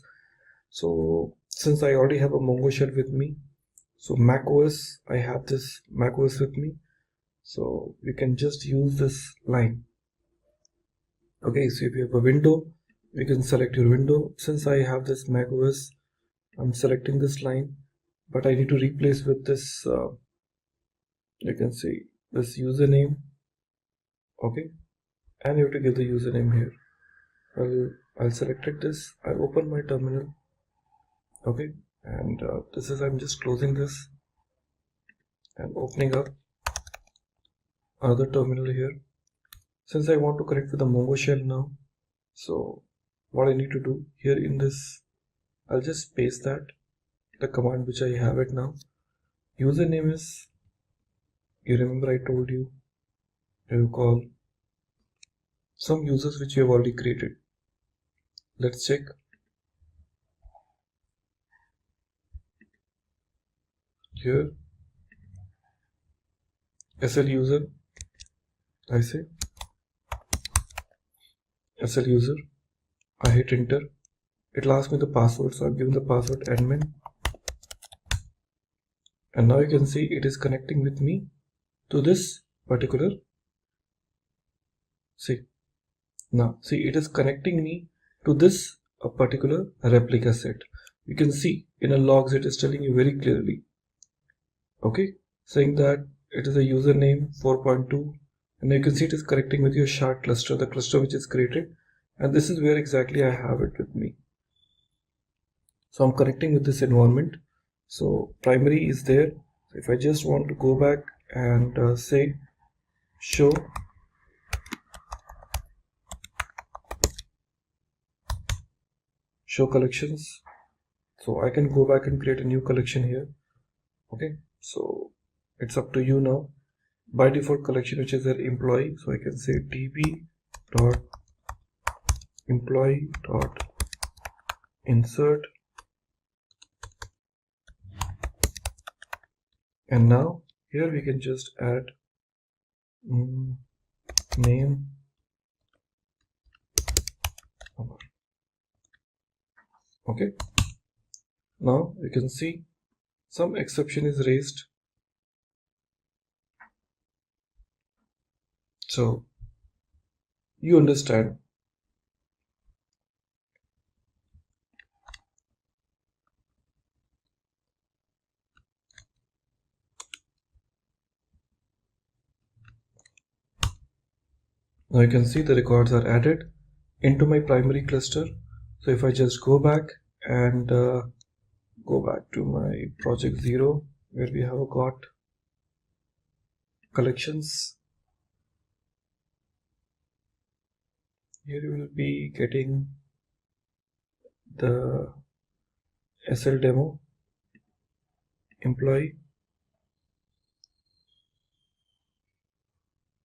So since I already have a Mongo Share with me, so Mac OS, I have this Mac OS with me, so you can just use this line. Okay, so if you have a window, you can select your window. Since I have this Mac OS, I'm selecting this line, but I need to replace with this, you can see this username, okay, and you have to give the username here. I'll select this, I'll open my terminal, okay, and this is, I'm just closing this and opening up another terminal here. Since I want to connect with the Mongo shell now, so what I need to do here in this, I'll just paste that, the command which I have it now. Username is, you remember I told you, you call some users which you have already created. Let's check. Here, SL user, I say SL user, I hit enter. It will ask me the password, so I've given the password admin, and now you can see it is connecting with me to this particular, see, now see it is connecting me to this particular replica set. You can see in a logs it is telling you very clearly, okay, saying that it is a username 4.2, and you can see it is connecting with your shard cluster, the cluster which is created, and this is where exactly I have it with me. So I'm connecting with this environment. So primary is there. So if I just want to go back and say show collections, so I can go back and create a new collection here. Okay, so it's up to you now. By default collection which is their employee, so I can say db dot employee dot insert, and now here we can just add name, okay. Now you can see some exception is raised. So you understand. Now you can see the records are added into my primary cluster. So if I just go back and go back to my project 0 where we have got collections, here you will be getting the SL demo, employee,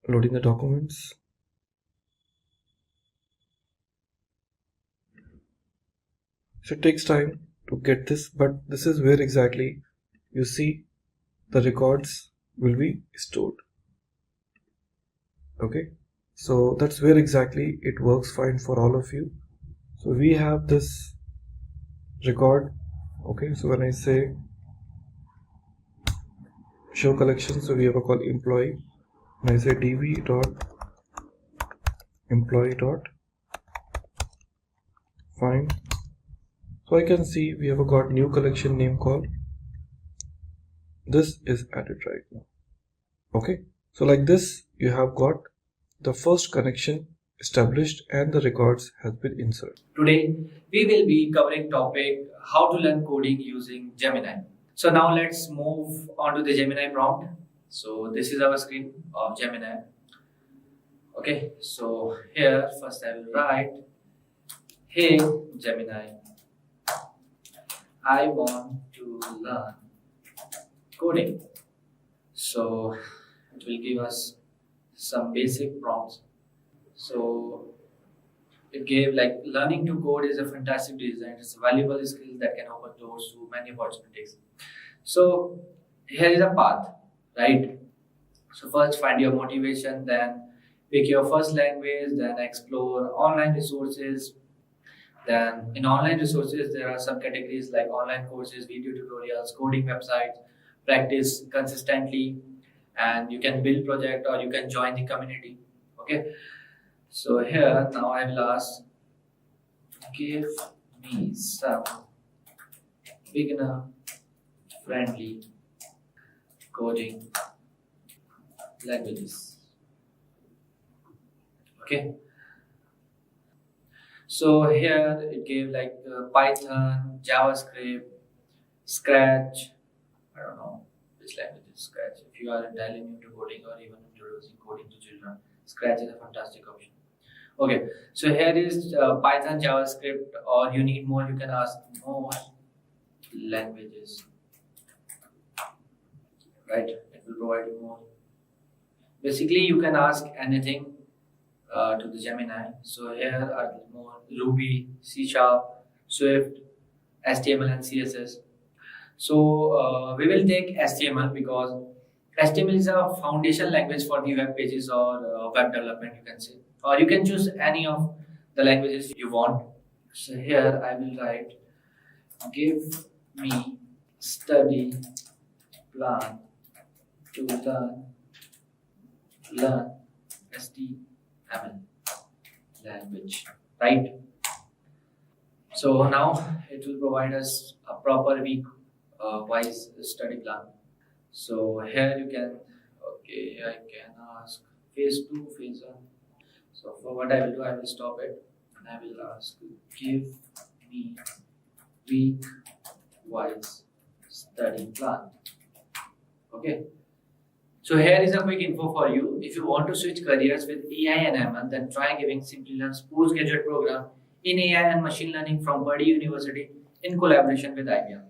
loading the documents. So it takes time to get this, but this is where exactly you see the records will be stored. Okay, so that's where exactly it works fine for all of you. So we have this record. Okay, so when I say show collection, so we have a call employee. When I say db dot employee dot find, so I can see we have got new collection name called. This is added right now. Okay, so like this you have got the first connection established and the records has been inserted. Today we will be covering topic how to learn coding using Gemini. So now let's move on to the Gemini prompt. So this is our screen of Gemini. Okay, so here first I will write, hey Gemini, I want to learn coding. So it will give us some basic prompts. So it gave like learning to code is a fantastic design. It's a valuable skill that can open doors to many opportunities. So here is a path, right? So first find your motivation, then pick your first language, then explore online resources. Then in online resources, there are some categories like online courses, video tutorials, coding websites, practice consistently, and you can build project or you can join the community. Okay. So here now I will ask, give me some beginner friendly coding languages. Okay. So here it gave like Python, JavaScript, Scratch. I don't know which language is Scratch. If you are entirely new to coding or even introducing coding to children, Scratch is a fantastic option. Okay, so here is Python, JavaScript, or you need more, you can ask more languages. Right, it will provide you more. Basically, you can ask anything to the Gemini. So here are more Ruby, C#, Swift, HTML and CSS. So we will take HTML because HTML is a foundation language for the web pages or web development, you can say. Or you can choose any of the languages you want. So here I will write, give me study plan to learn HTML language, right? So now it will provide us a proper week wise study plan. So here you can, okay, I can ask phase 2, phase 1. So for what I will do, I will stop it and I will ask, give me week wise study plan. Okay. So here is a quick info for you. If you want to switch careers with AI and ML, then try giving Simplilearn's postgraduate program in AI and machine learning from Purdue University in collaboration with IBM.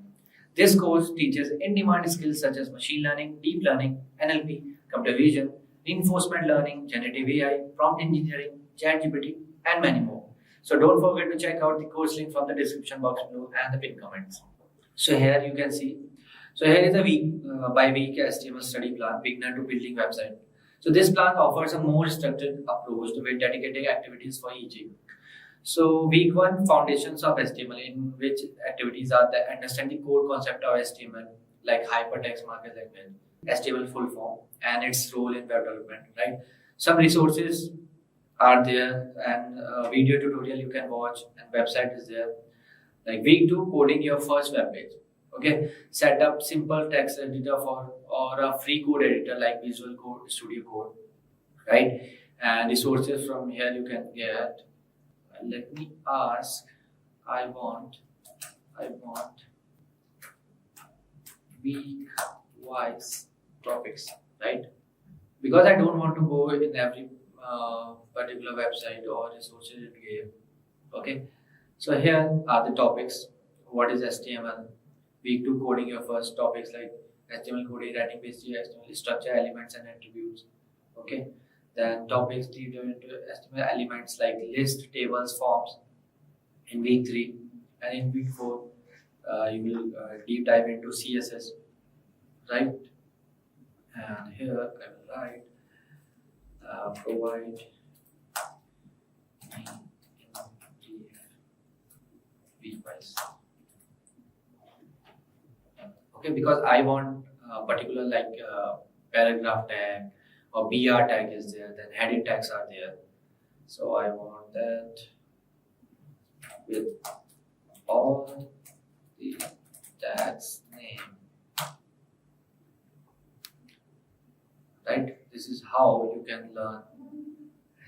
This course teaches in-demand skills such as machine learning, deep learning, NLP, computer vision, reinforcement learning, generative AI, prompt engineering, ChatGPT, and many more. So don't forget to check out the course link from the description box below and the pinned comments. So here you can see. So here is a week by week HTML study plan, beginner to building website. So this plan offers a more structured approach with dedicated activities for each week. So week 1, foundations of HTML, in which activities are the understand the core concept of HTML, like hypertext markup language, HTML full form, and its role in web development, right? Some resources are there, and video tutorial you can watch, and website is there. Like week 2, coding your first web page. Okay, set up simple text editor or a free code editor like Visual Code Studio Code, right? And resources from here you can get. Let me ask. I want week-wise topics, right? Because I don't want to go in every particular website or resources it gave. Okay, so here are the topics. What is HTML? Week 2, coding your first topics like HTML coding, writing basic HTML, structure, elements, and attributes. Okay, then topics deep into HTML elements like list, tables, forms in week 3, and in week 4 you will deep dive into CSS, right? And here I will write provide week-wise. Okay, because I want particular like paragraph tag or BR tag is there, then heading tags are there. So I want that with all the tags name. Right? This is how you can learn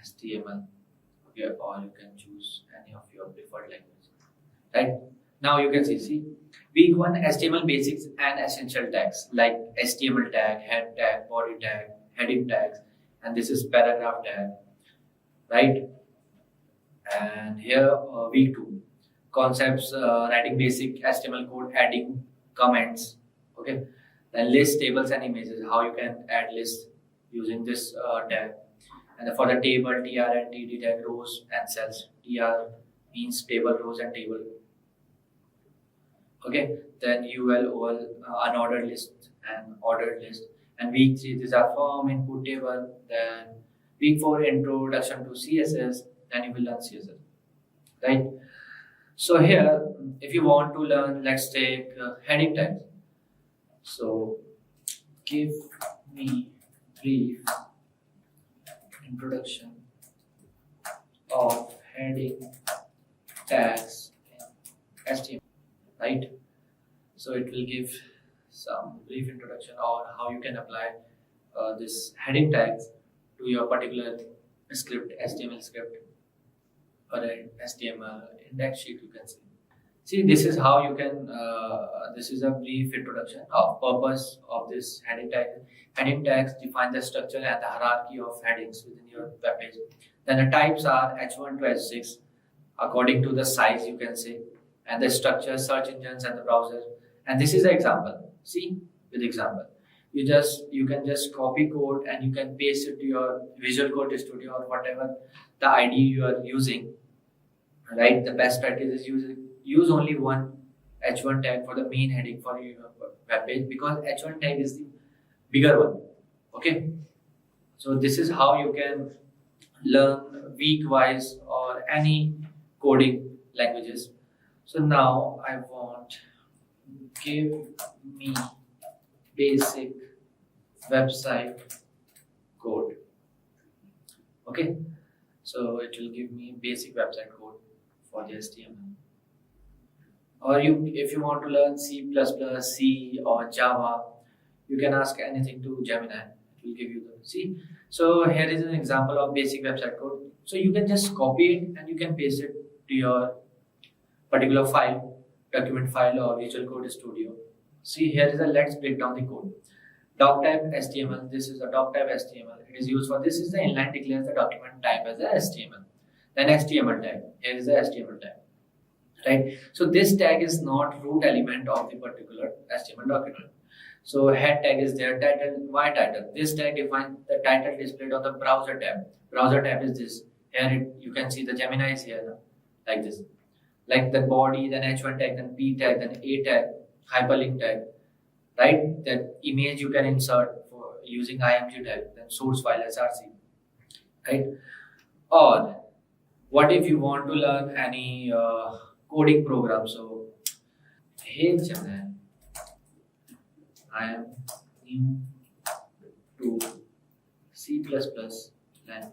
HTML. Okay, or you can choose any of your preferred language. Right? Now you can see week 1 HTML basics and essential tags like HTML tag, head tag, body tag, heading tags, and this is paragraph tag, right? And here week 2 concepts, writing basic HTML code, adding comments. Okay, then list, tables, and images. How you can add lists using this tag. And for the table, tr and td tag, rows and cells. Tr means table, rows, and table. Okay, then UL, OL, unordered list and ordered list. And week 3, these are form, input table. Then week 4, introduction to CSS. Then you will learn CSS, right? So here, if you want to learn, let's take heading tags. So give me brief introduction of heading tags in HTML, right? So it will give some brief introduction on how you can apply this heading tags to your particular script, HTML script or an HTML index sheet, you can see. See, this is how you can, this is a brief introduction of purpose of this heading tag. Heading tags define the structure and the hierarchy of headings within your web page. Then the types are H1 to H6 according to the size, you can say, and the structure, search engines, and the browser. And this is the example. See, with example, you can just copy code and you can paste it to your Visual Code Studio or whatever the IDE you are using. Right, the best practice is use only one H1 tag for the main heading for your web page, because H1 tag is the bigger one. Okay, so this is how you can learn week-wise or any coding languages. So now I want give me basic website code. Okay, so it will give me basic website code for the HTML. Or if you want to learn C++, C or Java, you can ask anything to Gemini. It will give you the C. So here is an example of basic website code. So you can just copy it and you can paste it to your particular file, document file or Visual Code Studio. See, here is a let's break down the code. Doc type HTML. This is a doc type HTML. It is used for this is the inline declares the document type as a HTML. Then HTML tag. Here is the HTML tag. Right. So this tag is not root element of the particular HTML document. So head tag is there. Title. Why title? This tag defines the title displayed on the browser tab. Browser tab is this. Here you can see the Gemini is here like this. Like the body, then H1 tag, then P tag, then A tag, hyperlink tag. Right? That image you can insert for using IMG tag, then source file src. Right? Or what if you want to learn any coding program? So hey Gemini, I am new to C++ language and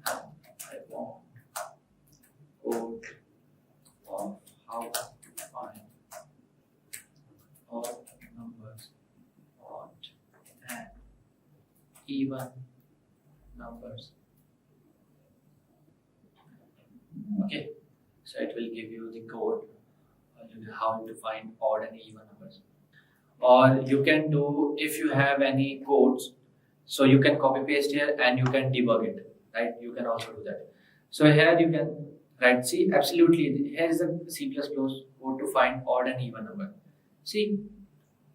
I want code of how to find odd numbers, odd and even numbers. Okay, so it will give you the code how to find odd and even numbers. Or you can do, if you have any codes, so you can copy paste here and you can debug it, right? You can also do that. So here you can write, see, absolutely, here is the C++ code to find odd and even number. See,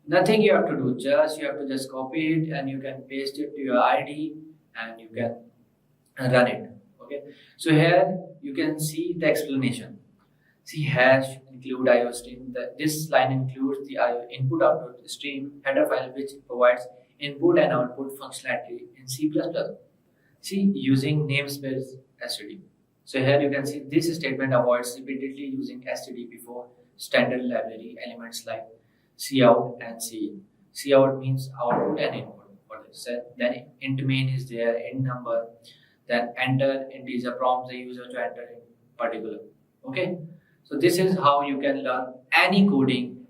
nothing you have to do, just you have to just copy it and you can paste it to your ID and you can run it. Okay, so here you can see the explanation. See, hash include IO stream. This line includes the IO input output stream header file which provides input and output functionality in C++. See, using namespace std. So here you can see this statement avoids repeatedly using std before standard library elements like cout and cin. Cout means output and input. What is said? Then int main is there, int number. Then enter integer prompts the user to enter in particular. Okay. So this is how you can learn any coding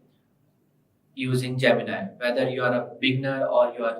using Gemini. Whether you are a beginner or you are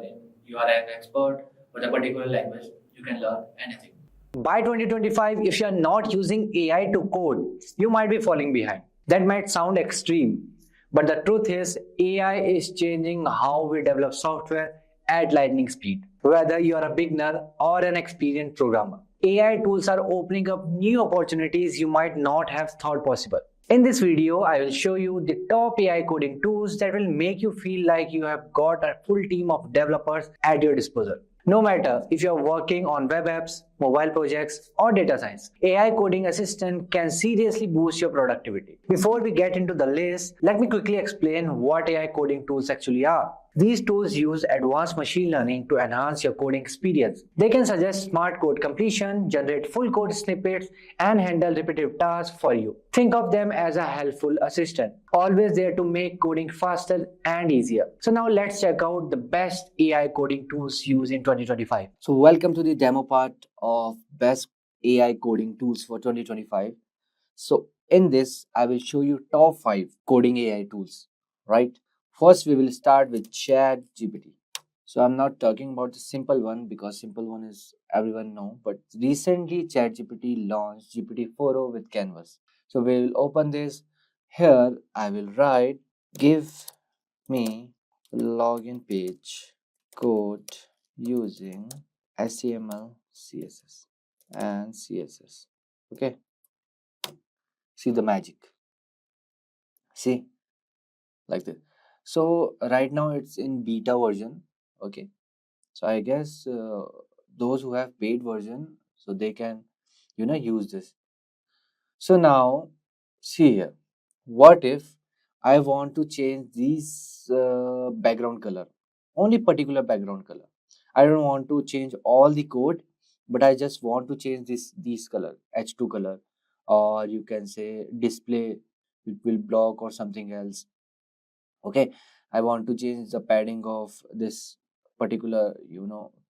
an expert with a particular language, you can learn anything. By 2025, if you are not using AI to code, you might be falling behind. That might sound extreme, but the truth is AI is changing how we develop software at lightning speed. Whether you are a beginner or an experienced programmer, AI tools are opening up new opportunities you might not have thought possible. In this video, I will show you the top AI coding tools that will make you feel like you have got a full team of developers at your disposal. No matter if you are working on web apps, mobile projects, or data science, AI coding assistant can seriously boost your productivity. Before we get into the list, let me quickly explain what AI coding tools actually are. These tools use advanced machine learning to enhance your coding experience. They can suggest smart code completion, generate full code snippets, and handle repetitive tasks for you. Think of them as a helpful assistant, always there to make coding faster and easier. So now let's check out the best AI coding tools used in 2025. So welcome to the demo part of best AI coding tools for 2025. So in this, I will show you top 5 coding AI tools, right? First, we will start with ChatGPT. So I'm not talking about the simple one because simple one is everyone know, but recently ChatGPT launched GPT-4o with Canvas. So we'll open this. Here I will write, give me login page code using HTML, CSS and CSS. Okay. See the magic. See, like this. So right now it's in beta version. Okay, so I guess those who have paid version, so they can use this. So now see here, what if I want to change these background color, only particular background color. I don't want to change all the code, but I just want to change these color, H2 color, or you can say display, it will block or something else. Okay, I want to change the padding of this particular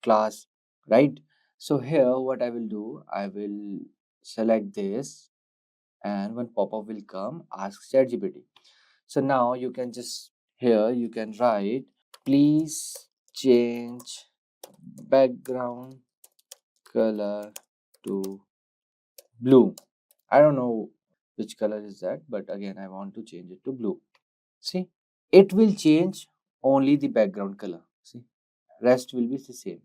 class, right? So here what I will do, I will select this and one pop-up will come, ask ChatGPT. So now you can just here you can write, please change background color to blue. I don't know which color is that, but again I want to change it to blue. See, it will change only the background color. See, rest will be the same,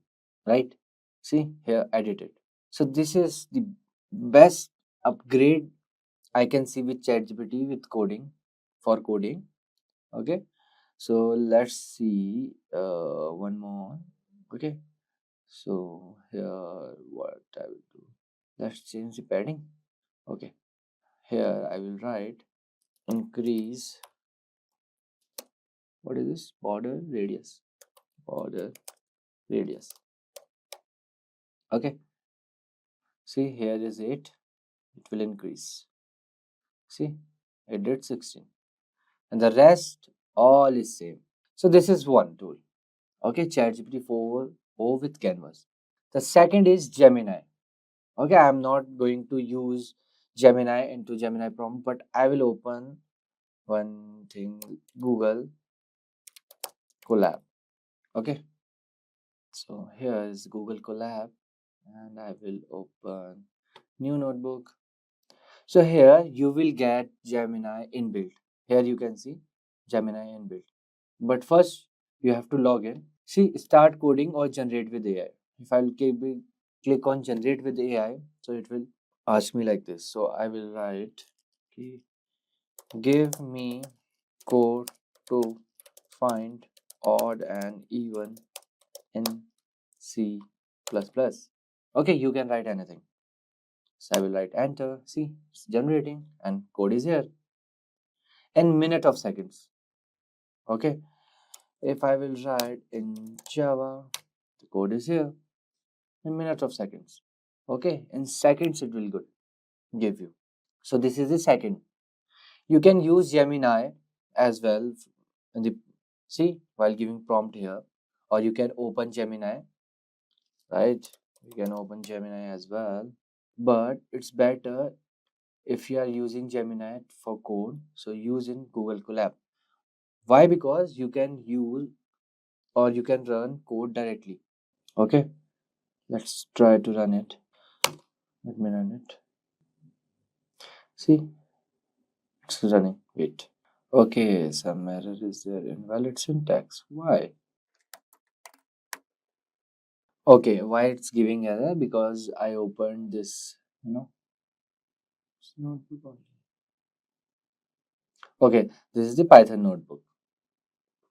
right? See here, edited. So this is the best upgrade I can see with ChatGPT with coding, for coding. Okay, so let's see one more. Okay, so here what I will do, let's change the padding. Okay, here I will write increase, what is this, border radius, okay. See, here is 8, it will increase. See, it did 16 and the rest all is same. So this is one tool. Okay, ChatGPT 4o with Canvas. The second is Gemini. Okay, I'm not going to use Gemini into Gemini prompt, but I will open one thing, Google Colab. Okay, so here is Google Colab, and I will open new notebook. So here you will get Gemini inbuilt. Here you can see Gemini inbuilt. But first you have to log in. See, start coding or generate with AI. If I'll click on generate with AI, so it will ask me like this. So I will write, okay, give me code to find odd and even in C++. Okay, you can write anything. So I will write enter. See, it's generating and code is here in minute of seconds. Okay, if I will write in Java, the code is here in minute of seconds. Okay, in seconds it will give you. So this is the second. You can use Gemini as well in the, see, while giving prompt here, or you can open Gemini, right? You can open Gemini as well, but it's better if you are using Gemini for code, so use in Google Colab. Why? Because you can use or you can run code directly. Okay, let's try to run it. Let me run it. See, it's running. Wait. Okay, some error is there. Invalid syntax. Why? Okay, why it's giving error? Because I opened this, it's notebook only. Okay, this is the Python notebook,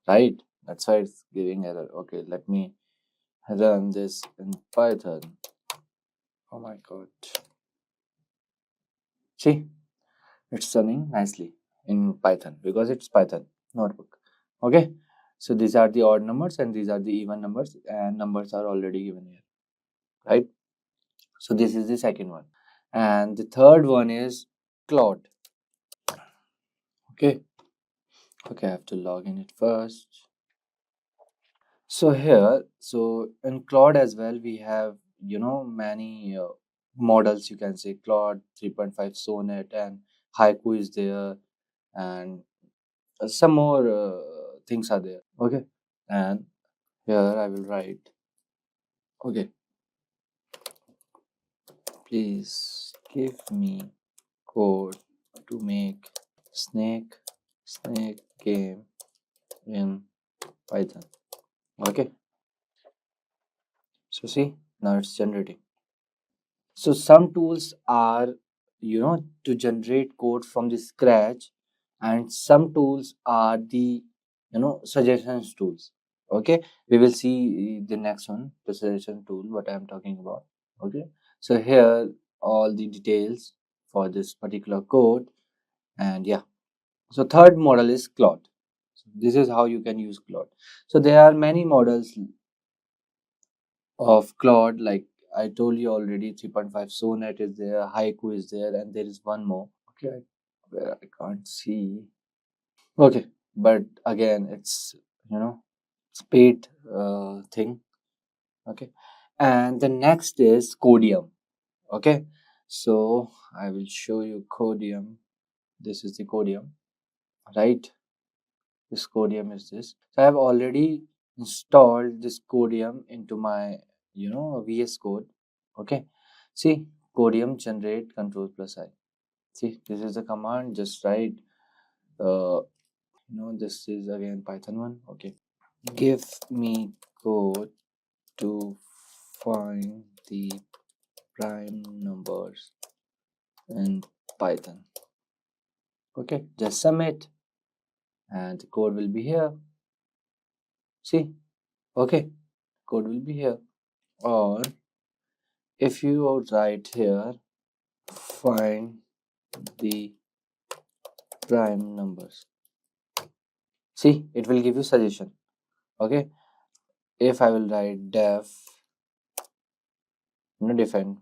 right? That's why it's giving error. Okay, let me run this in Python. Oh my god. See, it's running nicely in Python because it's Python notebook. Okay, so these are the odd numbers and these are the even numbers, and numbers are already given here, right? So this is the second one, and the third one is Claude. Okay, I have to log in it first. So here, so in Claude as well, we have many models. You can say Claude 3.5 Sonnet and Haiku is there, and some more things are there. Okay, and here I will write, okay, please give me code to make snake game in Python. Okay, so see, now it's generating. So some tools are to generate code from the scratch, and some tools are the suggestions tools. Okay, we will see the next one, the suggestion tool, what I am talking about. Okay, so here all the details for this particular code, and yeah, so third model is Claude. So this is how you can use Claude. So there are many models of Claude, like I told you already, 3.5 Sonnet is there, Haiku is there, and there is one more. Okay, where I can't see. Okay, but again, it's it's paid thing. Okay, and the next is Codium. Okay, so I will show you Codium. This is the Codium, right? This Codium is this. So I have already installed this Codium into my VS Code. Okay, see, Codium generate control plus I. See, this is the command. Just write. This is again Python one. Okay, give me code to find the prime numbers in Python. Okay, just submit, and the code will be here. See, okay, code will be here. Or if you write here, find the prime numbers. See, it will give you suggestion. Okay, if I will write define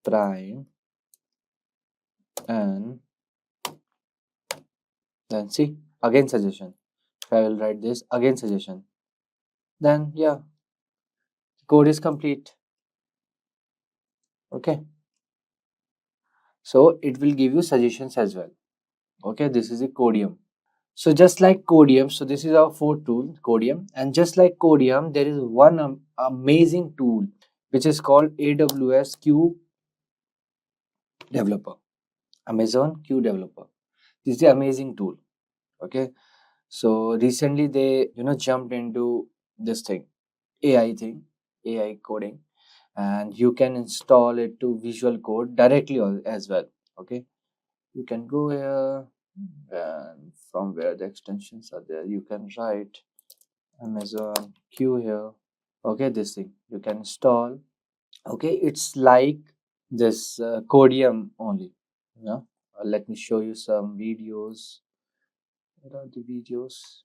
prime, and then see, again suggestion. If I will write this again suggestion, then yeah, code is complete. Okay, so it will give you suggestions as well. Okay, this is a Codium. So just like Codium, so this is our fourth tool, Codium, and just like Codium, there is one amazing tool which is called AWS Q Developer, Amazon Q Developer. This is the amazing tool. Okay, so recently they jumped into this thing, AI thing, AI coding, and you can install it to Visual Code directly as well. Okay, you can go here, and from where the extensions are there, you can write Amazon Q here. Okay, this thing you can install. Okay, it's like this Codium only. Let me show you some videos. Where are the videos?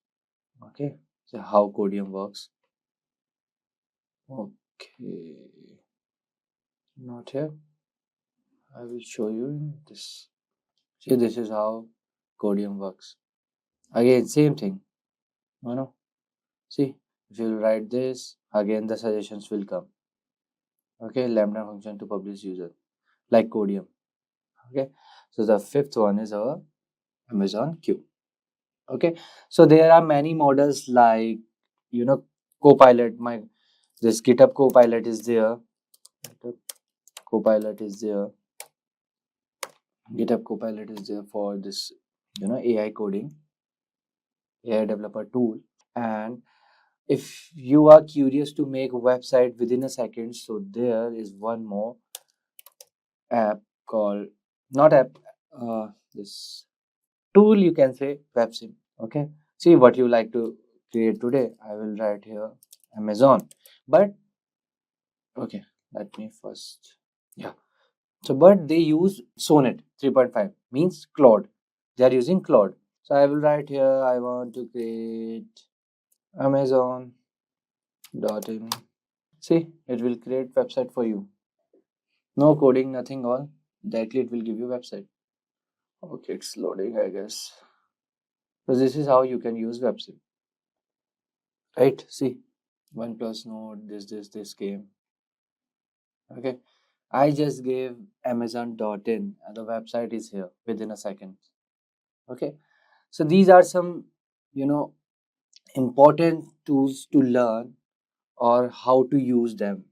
Okay, so how Codium works. Okay, not here. I will show you in this. See, this is how Codium works. Again, same thing. See, if you write this, again the suggestions will come. Okay, lambda function to publish user, like Codium. Okay, so the fifth one is our Amazon Q. Okay, so there are many models like Copilot. This GitHub Copilot is there. Copilot is there. GitHub Copilot is there for this AI coding, AI developer tool. And if you are curious to make a website within a second, so there is one more app called, not app, this tool, you can say, WebSim. Okay, see what you like to create today. I will write here Amazon, but okay, let me first, yeah. So but they use Sonnet 3.5, means Claude. They are using Claude. So I will write here, I want to create Amazon.in. See, it will create website for you. No coding, nothing, all directly it will give you website. Okay, it's loading, I guess. So this is how you can use WebSim. Right? See, OnePlus Node, this came. Okay, I just gave Amazon.in and the website is here within a second. Okay, so these are some important tools to learn or how to use them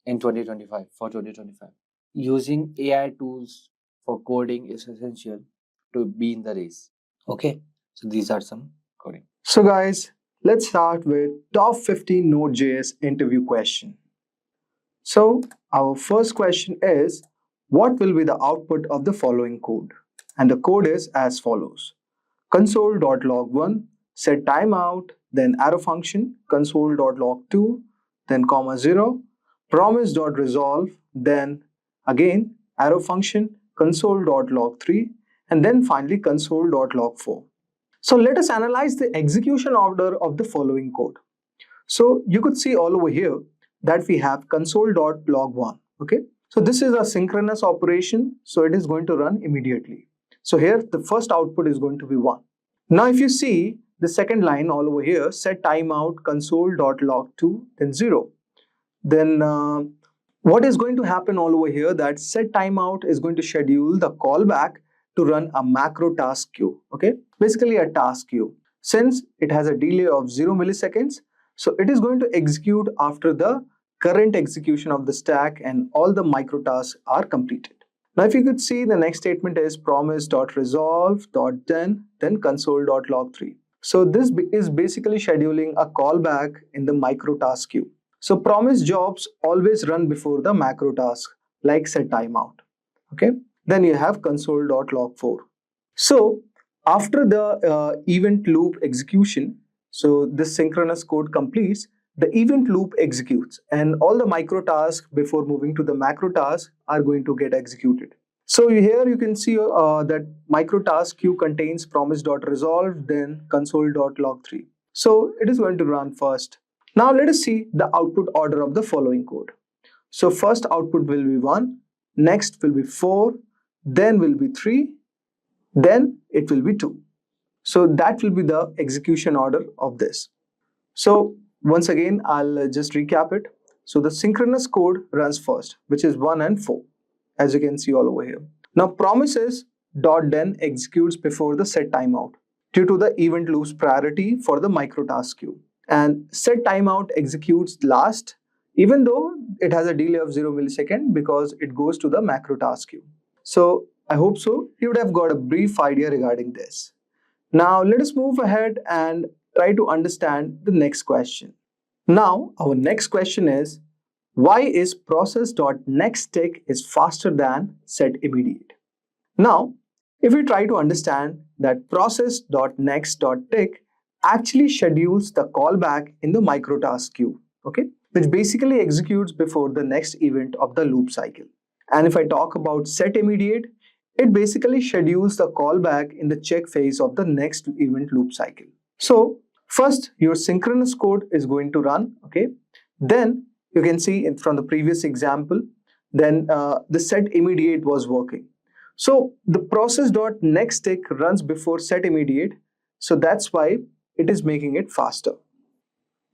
in 2025 for 2025. Using AI tools for coding is essential to be in the race. Okay, so these are some coding. So guys, let's start with top 15 Node.js interview question. So our first question is, what will be the output of the following code? And the code is as follows. Console.log1, set timeout, then arrow function, console.log2, then comma 0, promise.resolve, then again arrow function, console.log3, and then finally console.log4. So let us analyze the execution order of the following code. So you could see all over here that we have console.log1. Okay, so this is a synchronous operation, so it is going to run immediately. So here the first output is going to be 1. Now if you see the second line all over here, set timeout console.log2, then 0. Then what is going to happen all over here, that set timeout is going to schedule the callback to run a macro task queue. Okay, basically a task queue. Since it has a delay of 0 milliseconds, so it is going to execute after the current execution of the stack and all the micro tasks are completed. Now if you could see, the next statement is promise.resolve.then console.log3. So this is basically scheduling a callback in the micro task queue. So promise jobs always run before the macro task, like set timeout. Okay, then you have console.log4. So after the event loop execution, so this synchronous code completes, the event loop executes and all the micro tasks before moving to the macro task are going to get executed. So here you can see that micro task queue contains promise.resolve, then console.log3. So it is going to run first. Now let us see the output order of the following code. So first output will be 1, next will be 4, then will be 3, then it will be 2. So that will be the execution order of this. So once again, I'll just recap it. So the synchronous code runs first, which is 1 and 4, as you can see all over here. Now promises dot then executes before the set timeout due to the event loop's priority for the microtask queue. And set timeout executes last, even though it has a delay of 0 millisecond because it goes to the macro task queue. So I hope so you would have got a brief idea regarding this. Now let us move ahead and try to understand the next question. Now our next question is, why is process.nextTick is faster than setImmediate? Now, if we try to understand that process.next.tick actually schedules the callback in the microtask queue, okay, which basically executes before the next event of the loop cycle. And if I talk about setImmediate, it basically schedules the callback in the check phase of the next event loop cycle. So first, your synchronous code is going to run, okay. Then you can see from the previous example, then the setImmediate was working. So the process.nextTick runs before setImmediate, so that's why it is making it faster.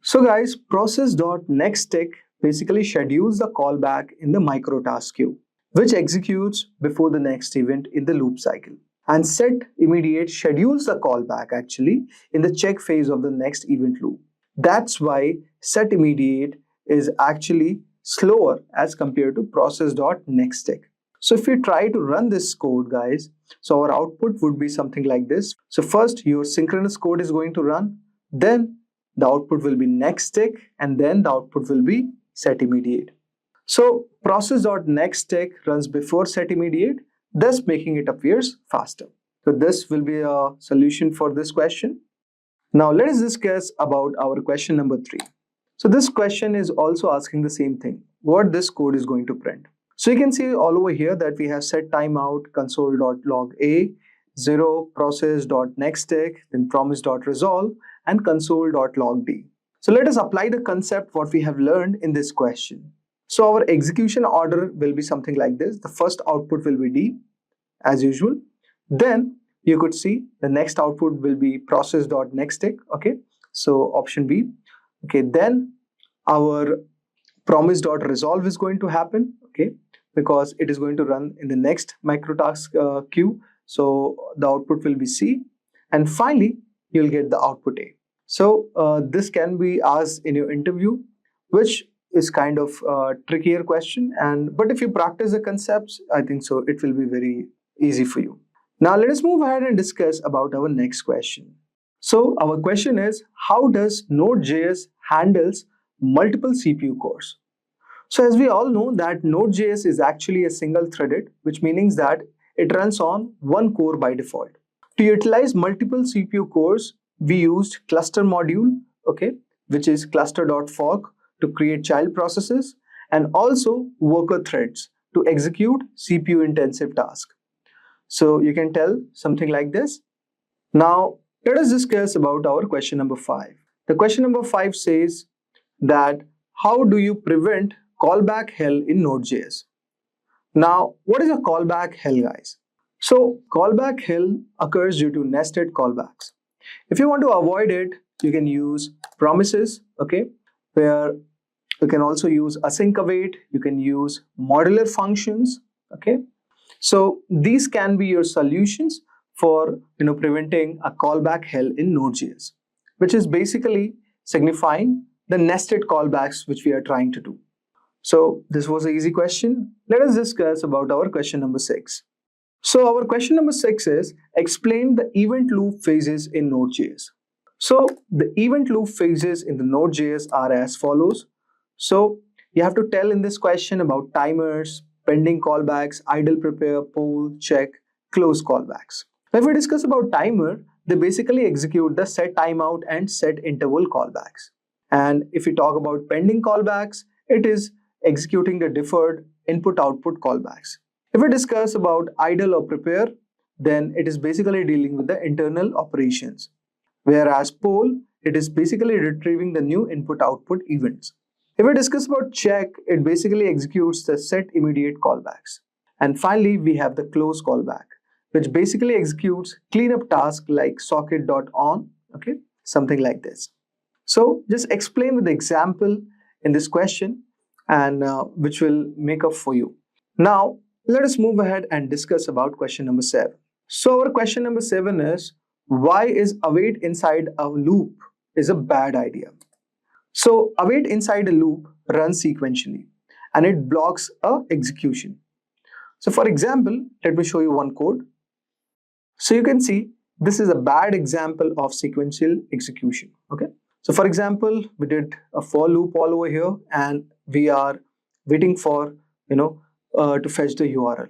So guys, process.nextTick basically schedules the callback in the microtask queue, which executes before the next event in the loop cycle. And setImmediate schedules the callback actually in the check phase of the next event loop. That's why setImmediate is actually slower as compared to process.nextTick. So if we try to run this code, guys, so our output would be something like this. So first your synchronous code is going to run, then the output will be nextTick, and then the output will be setImmediate. So process.nextTick runs before setImmediate, thus making it appears faster. So this will be a solution for this question. Now let us discuss about our question number 3. So this question is also asking the same thing, what this code is going to print. So you can see all over here that we have set timeout console.log a, 0 process.nextTick, then promise.resolve, and console.log d. So let us apply the concept what we have learned in this question. So our execution order will be something like this. The first output will be d as usual. Then you could see the next output will be process.nextTick. Okay, so option B. Okay, then our promise.resolve is going to happen. Okay, because it is going to run in the next microtask queue. So the output will be C, and finally you'll get the output A. So this can be asked in your interview, which is kind of a trickier question, but if you practice the concepts, I think so it will be very easy for you. Now let us move ahead and discuss about our next question. So our question is, how does Node.js handles multiple CPU cores? So as we all know that Node.js is actually a single threaded, which means that it runs on one core by default. To utilize multiple CPU cores, we used cluster module, okay, which is cluster.fork to create child processes, and also worker threads to execute CPU intensive tasks. So you can tell something like this. Now let us discuss about our question number 5. The question number 5 says that how do you prevent callback hell in Node.js? Now what is a callback hell, guys? So callback hell occurs due to nested callbacks. If you want to avoid it, you can use promises, okay, where you can also use async await, you can use modular functions, okay. So these can be your solutions for preventing a callback hell in Node.js, which is basically signifying the nested callbacks which we are trying to do. So this was an easy question. Let us discuss about our question number 6. So our question number 6 is, explain the event loop phases in Node.js. So the event loop phases in the Node.js are as follows. So you have to tell in this question about timers, pending callbacks, idle prepare, poll, check, close callbacks. Now if we discuss about timer, they basically execute the set timeout and set interval callbacks. And if we talk about pending callbacks, it is executing the deferred input-output callbacks. If we discuss about idle or prepare, then it is basically dealing with the internal operations. Whereas poll, it is basically retrieving the new input-output events. If we discuss about check, it basically executes the set immediate callbacks. And finally, we have the close callback, which basically executes cleanup task like socket.on, okay, something like this. So just explain with the example in this question and which will make up for you. Now, let us move ahead and discuss about question number 7. So our question number 7 is, why is await inside a loop is a bad idea? So await inside a loop runs sequentially and it blocks a execution. So for example, let me show you one code. So you can see this is a bad example of sequential execution. Okay. So for example, we did a for loop all over here and we are waiting for, to fetch the URL.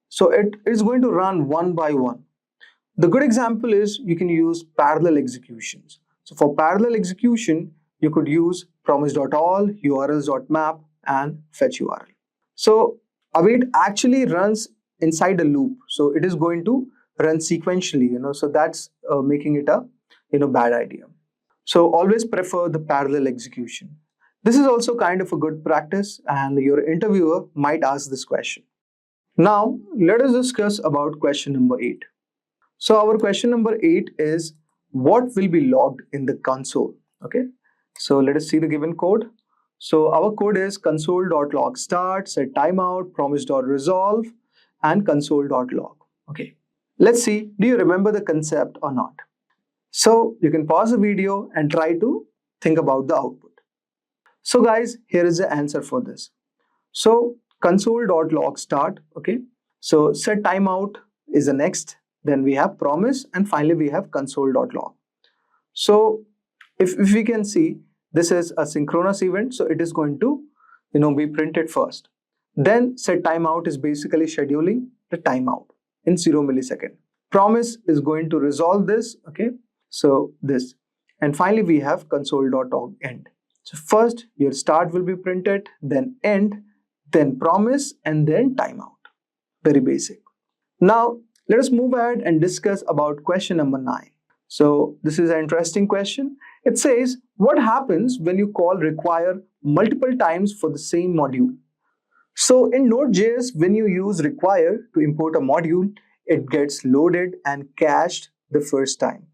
So it is going to run one by one. The good example is you can use parallel executions. So for parallel execution, you could use promise.all, urls.map and fetch URL. So await actually runs inside a loop. So it is going to run sequentially, so that's making it a bad idea. So always prefer the parallel execution. This is also kind of a good practice and your interviewer might ask this question. Now let us discuss about question number 8. So our question number 8 is, what will be logged in the console? Okay, so let us see the given code. So our code is console.log start, set timeout, promise.resolve and console.log. Okay, let's see, do you remember the concept or not? So you can pause the video and try to think about the output. So guys, here is the answer for this. So console.log start, okay, so set timeout is the next, then we have promise and finally we have console.log. So if we can see, this is a synchronous event, so it is going to be printed first. Then set timeout is basically scheduling the timeout in 0 millisecond. Promise is going to resolve this, okay, so this, and finally we have console.log end. So first your start will be printed, then end, then promise and then timeout. Very basic. Now let us move ahead and discuss about question number 9. So this is an interesting question. It says, what happens when you call require multiple times for the same module? So in Node.js, when you use require to import a module, it gets loaded and cached the first time.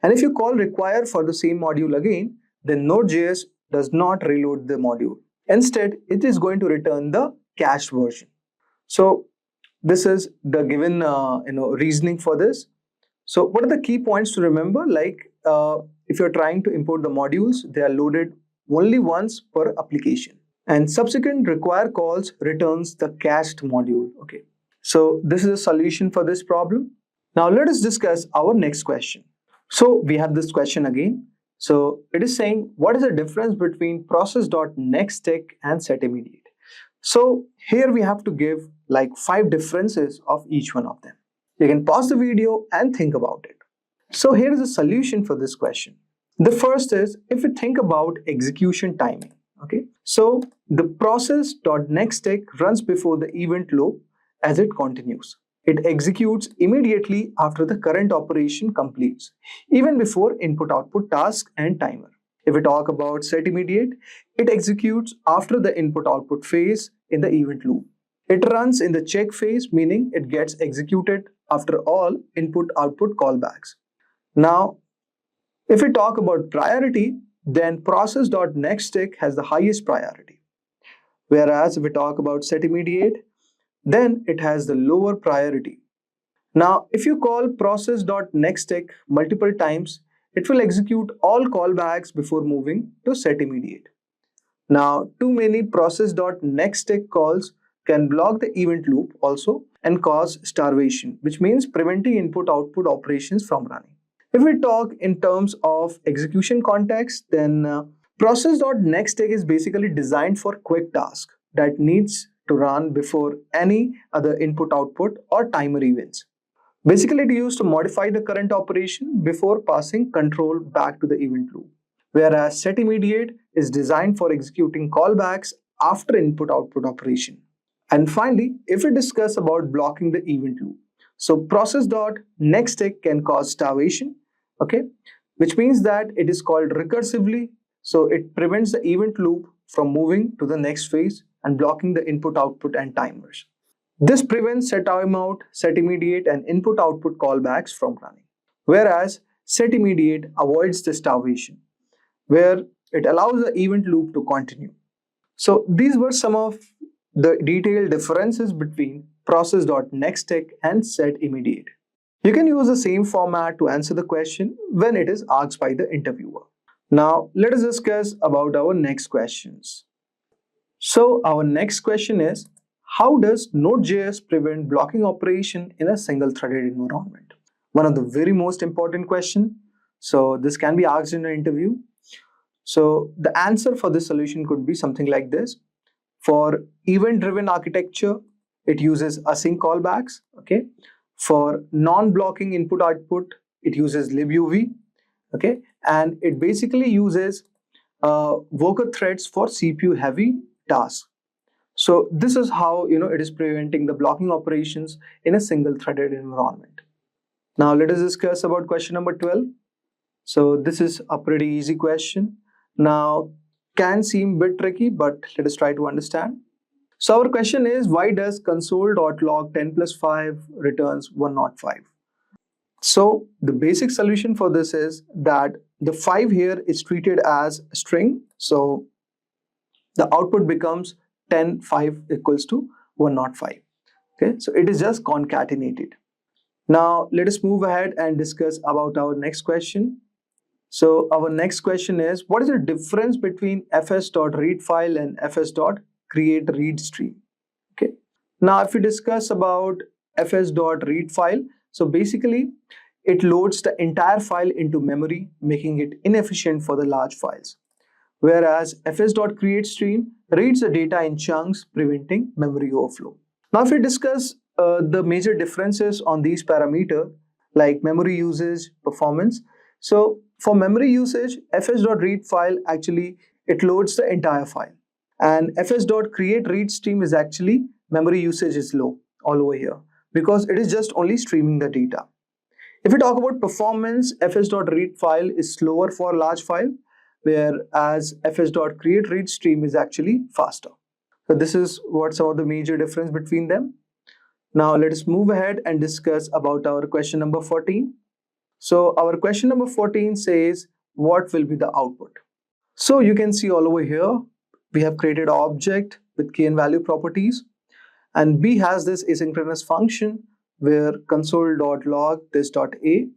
And if you call require for the same module again, then Node.js does not reload the module. Instead, it is going to return the cached version. So this is the given reasoning for this. So what are the key points to remember? Like if you're trying to import the modules, they are loaded only once per application. And subsequent require calls returns the cached module. Okay. So this is a solution for this problem. Now let us discuss our next question. So we have this question again. So it is saying, what is the difference between process.nextTick and setImmediate? So here we have to give like 5 differences of each one of them. You can pause the video and think about it. So here is a solution for this question. The first is, if we think about execution timing, okay, so the process.nextTick runs before the event loop as it continues. It executes immediately after the current operation completes, even before input-output task and timer. If we talk about setImmediate, it executes after the input-output phase in the event loop. It runs in the check phase, meaning it gets executed after all input-output callbacks. Now, if we talk about priority, then process.nextTick has the highest priority. Whereas if we talk about setImmediate, then it has the lower priority. Now, if you call process.nextTick multiple times, it will execute all callbacks before moving to setImmediate. Now, too many process.nextTick calls can block the event loop also and cause starvation, which means preventing input-output operations from running. If we talk in terms of execution context, then process.nextTick is basically designed for quick tasks that needs to run before any other input-output or timer events. Basically, it is used to modify the current operation before passing control back to the event loop. Whereas setImmediate is designed for executing callbacks after input-output operation. And finally, if we discuss about blocking the event loop, so process.nextTick can cause starvation, okay, which means that it is called recursively, so it prevents the event loop from moving to the next phase and blocking the input, output and timers. This prevents set timeout, set immediate, and input output callbacks from running. Whereas set immediate avoids the starvation, where it allows the event loop to continue. So these were some of the detailed differences between process.nextTick and setImmediate. You can use the same format to answer the question when it is asked by the interviewer. Now let us discuss about our next questions. So our next question is, how does Node.js prevent blocking operation in a single-threaded environment? One of the very most important question. So this can be asked in an interview. So the answer for this solution could be something like this. For event-driven architecture, it uses async callbacks. Okay. For non-blocking input-output, it uses libuv. Okay. And it basically uses worker threads for CPU-heavy tasks. So this is how it is preventing the blocking operations in a single-threaded environment. Now let us discuss about question number 12. So this is a pretty easy question. Now can seem a bit tricky, but let us try to understand. So our question is, why does console.log 10 plus 5 returns 105? So the basic solution for this is that the 5 here is treated as a string. So the output becomes 10, 5 equals to 105. Okay, so it is just concatenated. Now let us move ahead and discuss about our next question. So our next question is, what is the difference between fs.read file and fs.create read stream? Okay. Now if we discuss about fs.read file, so basically it loads the entire file into memory, making it inefficient for the large files. Whereas fs.create stream reads the data in chunks, preventing memory overflow. Now if we discuss the major differences on these parameters like memory usage, performance. So for memory usage, fs.read file actually it loads the entire file, and fs.create read stream is actually memory usage is low all over here because it is just only streaming the data. If we talk about performance, fs.read file is slower for large file, whereas fs.create read stream is actually faster. So this is what some of the major difference between them. Now let us move ahead and discuss about our question number 14. So our question number 14 says, what will be the output? So you can see all over here, we have created an object with key and value properties, and B has this asynchronous function where console.log this.a.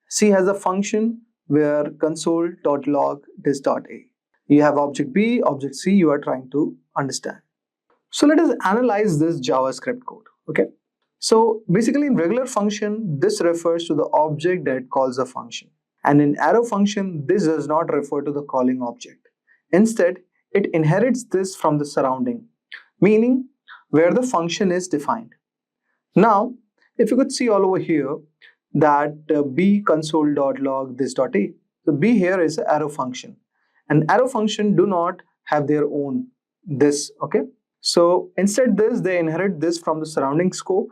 C has a function where console.log this.a. You have object B, object C you are trying to understand. So let us analyze this JavaScript code. Okay. So basically in regular function, this refers to the object that calls the function. And in arrow function, this does not refer to the calling object. Instead, it inherits this from the surrounding, meaning where the function is defined. Now, if you could see all over here that b console.log this.a. So b here is an arrow function. And arrow function do not have their own this, okay? So instead this, they inherit this from the surrounding scope,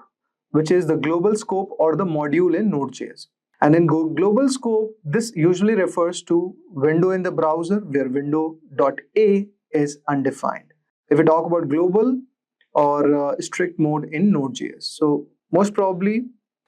which is the global scope or the module in Node.js. And in global scope, this usually refers to window in the browser where window.a is undefined. If we talk about global or strict mode in Node.js, so most probably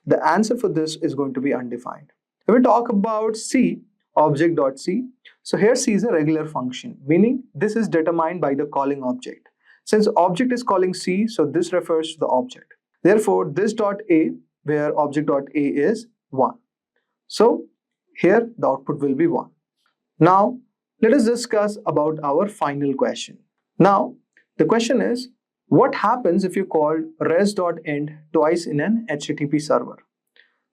the answer for this is going to be undefined. If we talk about C, object.c, so here C is a regular function, meaning this is determined by the calling object. Since object is calling C, so this refers to the object. Therefore, this.a, where object.a is 1. So here the output will be 1. Now let us discuss about our final question. Now the question is, what happens if you call res.end twice in an HTTP server?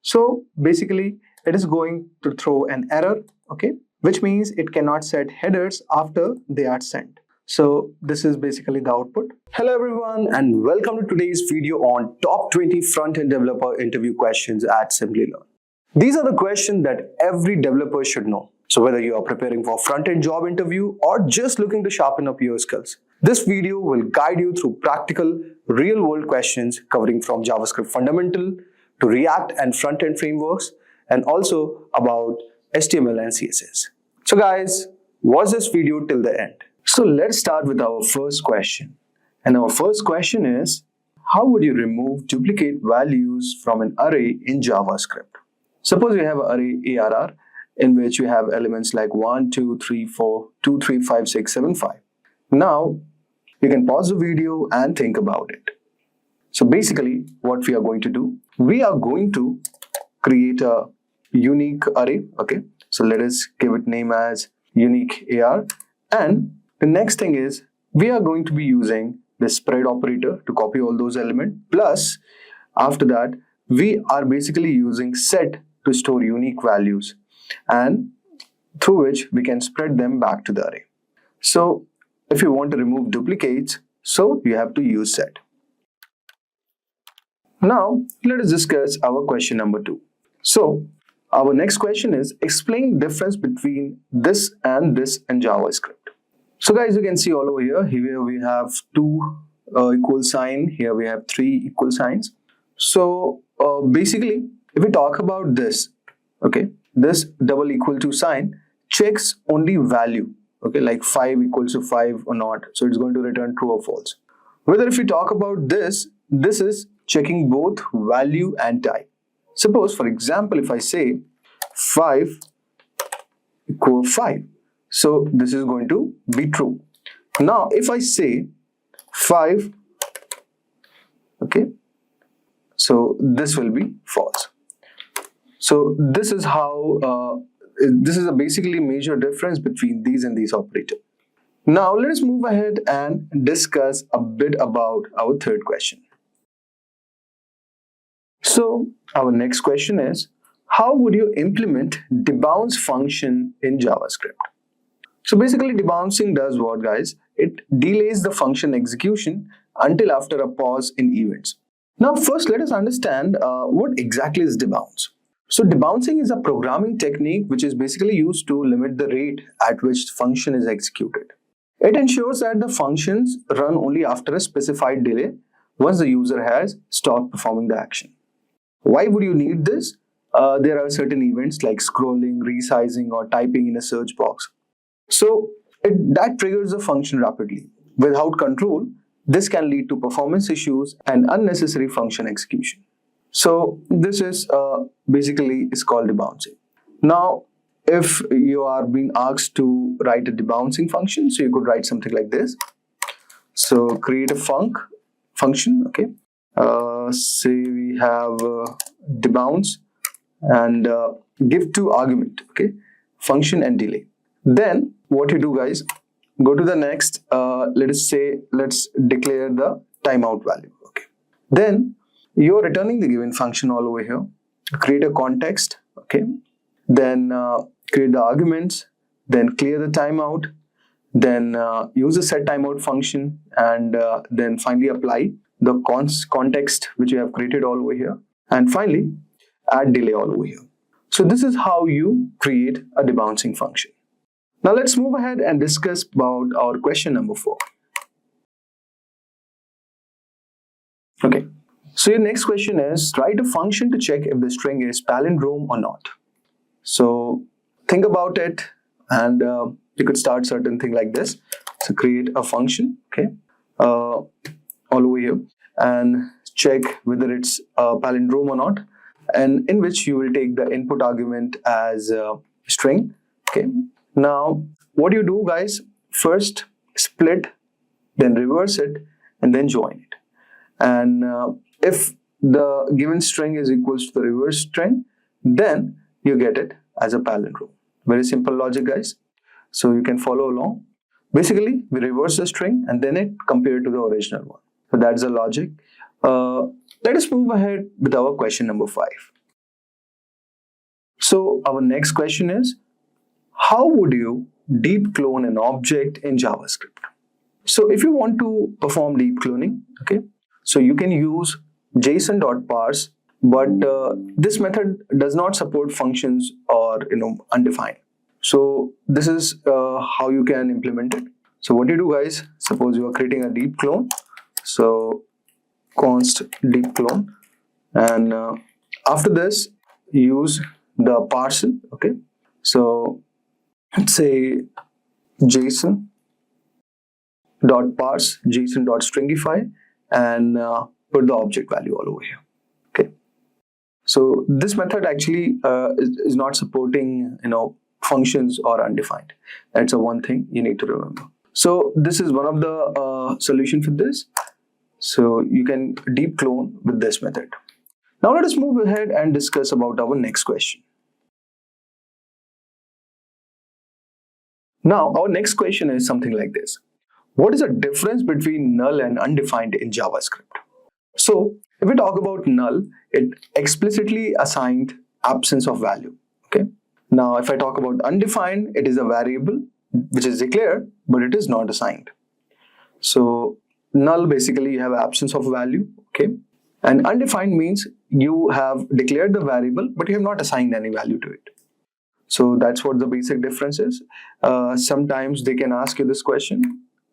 So basically it is going to throw an error, okay, which means it cannot set headers after they are sent. So this is basically the output. Hello everyone and welcome to today's video on top 20 front-end developer interview questions at Simplilearn. These are the questions that every developer should know. So whether you are preparing for front-end job interview or just looking to sharpen up your skills, this video will guide you through practical, real-world questions covering from JavaScript fundamental to React and front-end frameworks, and also about HTML and CSS. So guys, watch this video till the end. So let's start with our first question. And our first question is, how would you remove duplicate values from an array in JavaScript? Suppose you have an array ARR in which you have elements like 1, 2, 3, 4, 2, 3, 5, 6, 7, 5. Now, you can pause the video and think about it. So basically, what we are going to do, we are going to create a unique array. Okay, so let us give it name as unique AR. And the next thing is, we are going to be using the spread operator to copy all those elements. Plus, after that, we are basically using set to store unique values, and through which we can spread them back to the array. So if you want to remove duplicates, so you have to use set. Now let us discuss our question number 2. So our next question is, explain the difference between this and this in JavaScript. So guys, you can see all over here we have 2 equal sign, here we have 3 equal signs. So basically, if we talk about this, okay, this double equal to sign checks only value, okay, like 5 equals to 5 or not. So it's going to return true or false. Whether if we talk about this is checking both value and type. Suppose, for example, if I say 5 equal 5, so this is going to be true. Now, if I say 5, okay, so this will be false. So this is how, this is a basically major difference between these and these operators. Now let us move ahead and discuss a bit about our third question. So our next question is, how would you implement debounce function in JavaScript? So basically debouncing does what, guys? It delays the function execution until after a pause in events. Now first let us understand what exactly is debounce. So debouncing is a programming technique which is basically used to limit the rate at which the function is executed. It ensures that the functions run only after a specified delay once the user has stopped performing the action. Why would you need this? There are certain events like scrolling, resizing, or typing in a search box. So that triggers the function rapidly. Without control, this can lead to performance issues and unnecessary function execution. So this is basically is called debouncing. Now, if you are being asked to write a debouncing function, so you could write something like this. So create a function, okay. Say we have debounce and give 2 argument, okay, function and delay. Then what you do, guys, go to the next, let's declare the timeout value, okay. Then you are returning the given function all over here, create a context, okay, then create the arguments, then clear the timeout, then use the set timeout function, and then finally apply the context which you have created all over here, and finally add delay all over here. So this is how you create a debouncing function. Now let's move ahead and discuss about our question number 4. Okay, so your next question is, write a function to check if the string is palindrome or not. So think about it, and you could start certain thing like this. So create a function, okay, all over here, and check whether it's a palindrome or not, and in which you will take the input argument as a string, okay. Now what you do, guys, first split, then reverse it, and then join it. And if the given string is equals to the reverse string, then you get it as a palindrome. Very simple logic, guys. So you can follow along. Basically, we reverse the string and then it compared to the original one. So that's the logic. Let us move ahead with our question number 5. So our next question is, how would you deep clone an object in JavaScript? So if you want to perform deep cloning, okay, so you can use json.parse, but this method does not support functions or undefined. So this is how you can implement it. So what you do, guys, suppose you are creating a deep clone, so const deep clone, and after this use the parser, okay. So let's say json.parse, json.stringify, and put the object value all over here. Okay. So this method actually is not supporting, functions or undefined. That's a one thing you need to remember. So this is one of the solution for this. So you can deep clone with this method. Now let us move ahead and discuss about our next question. Now our next question is something like this. What is the difference between null and undefined in JavaScript? So if we talk about null, it explicitly assigned absence of value. Okay. Now if I talk about undefined, it is a variable which is declared, but it is not assigned. So null basically you have absence of value. Okay. And undefined means you have declared the variable, but you have not assigned any value to it. So that's what the basic difference is. Sometimes they can ask you this question.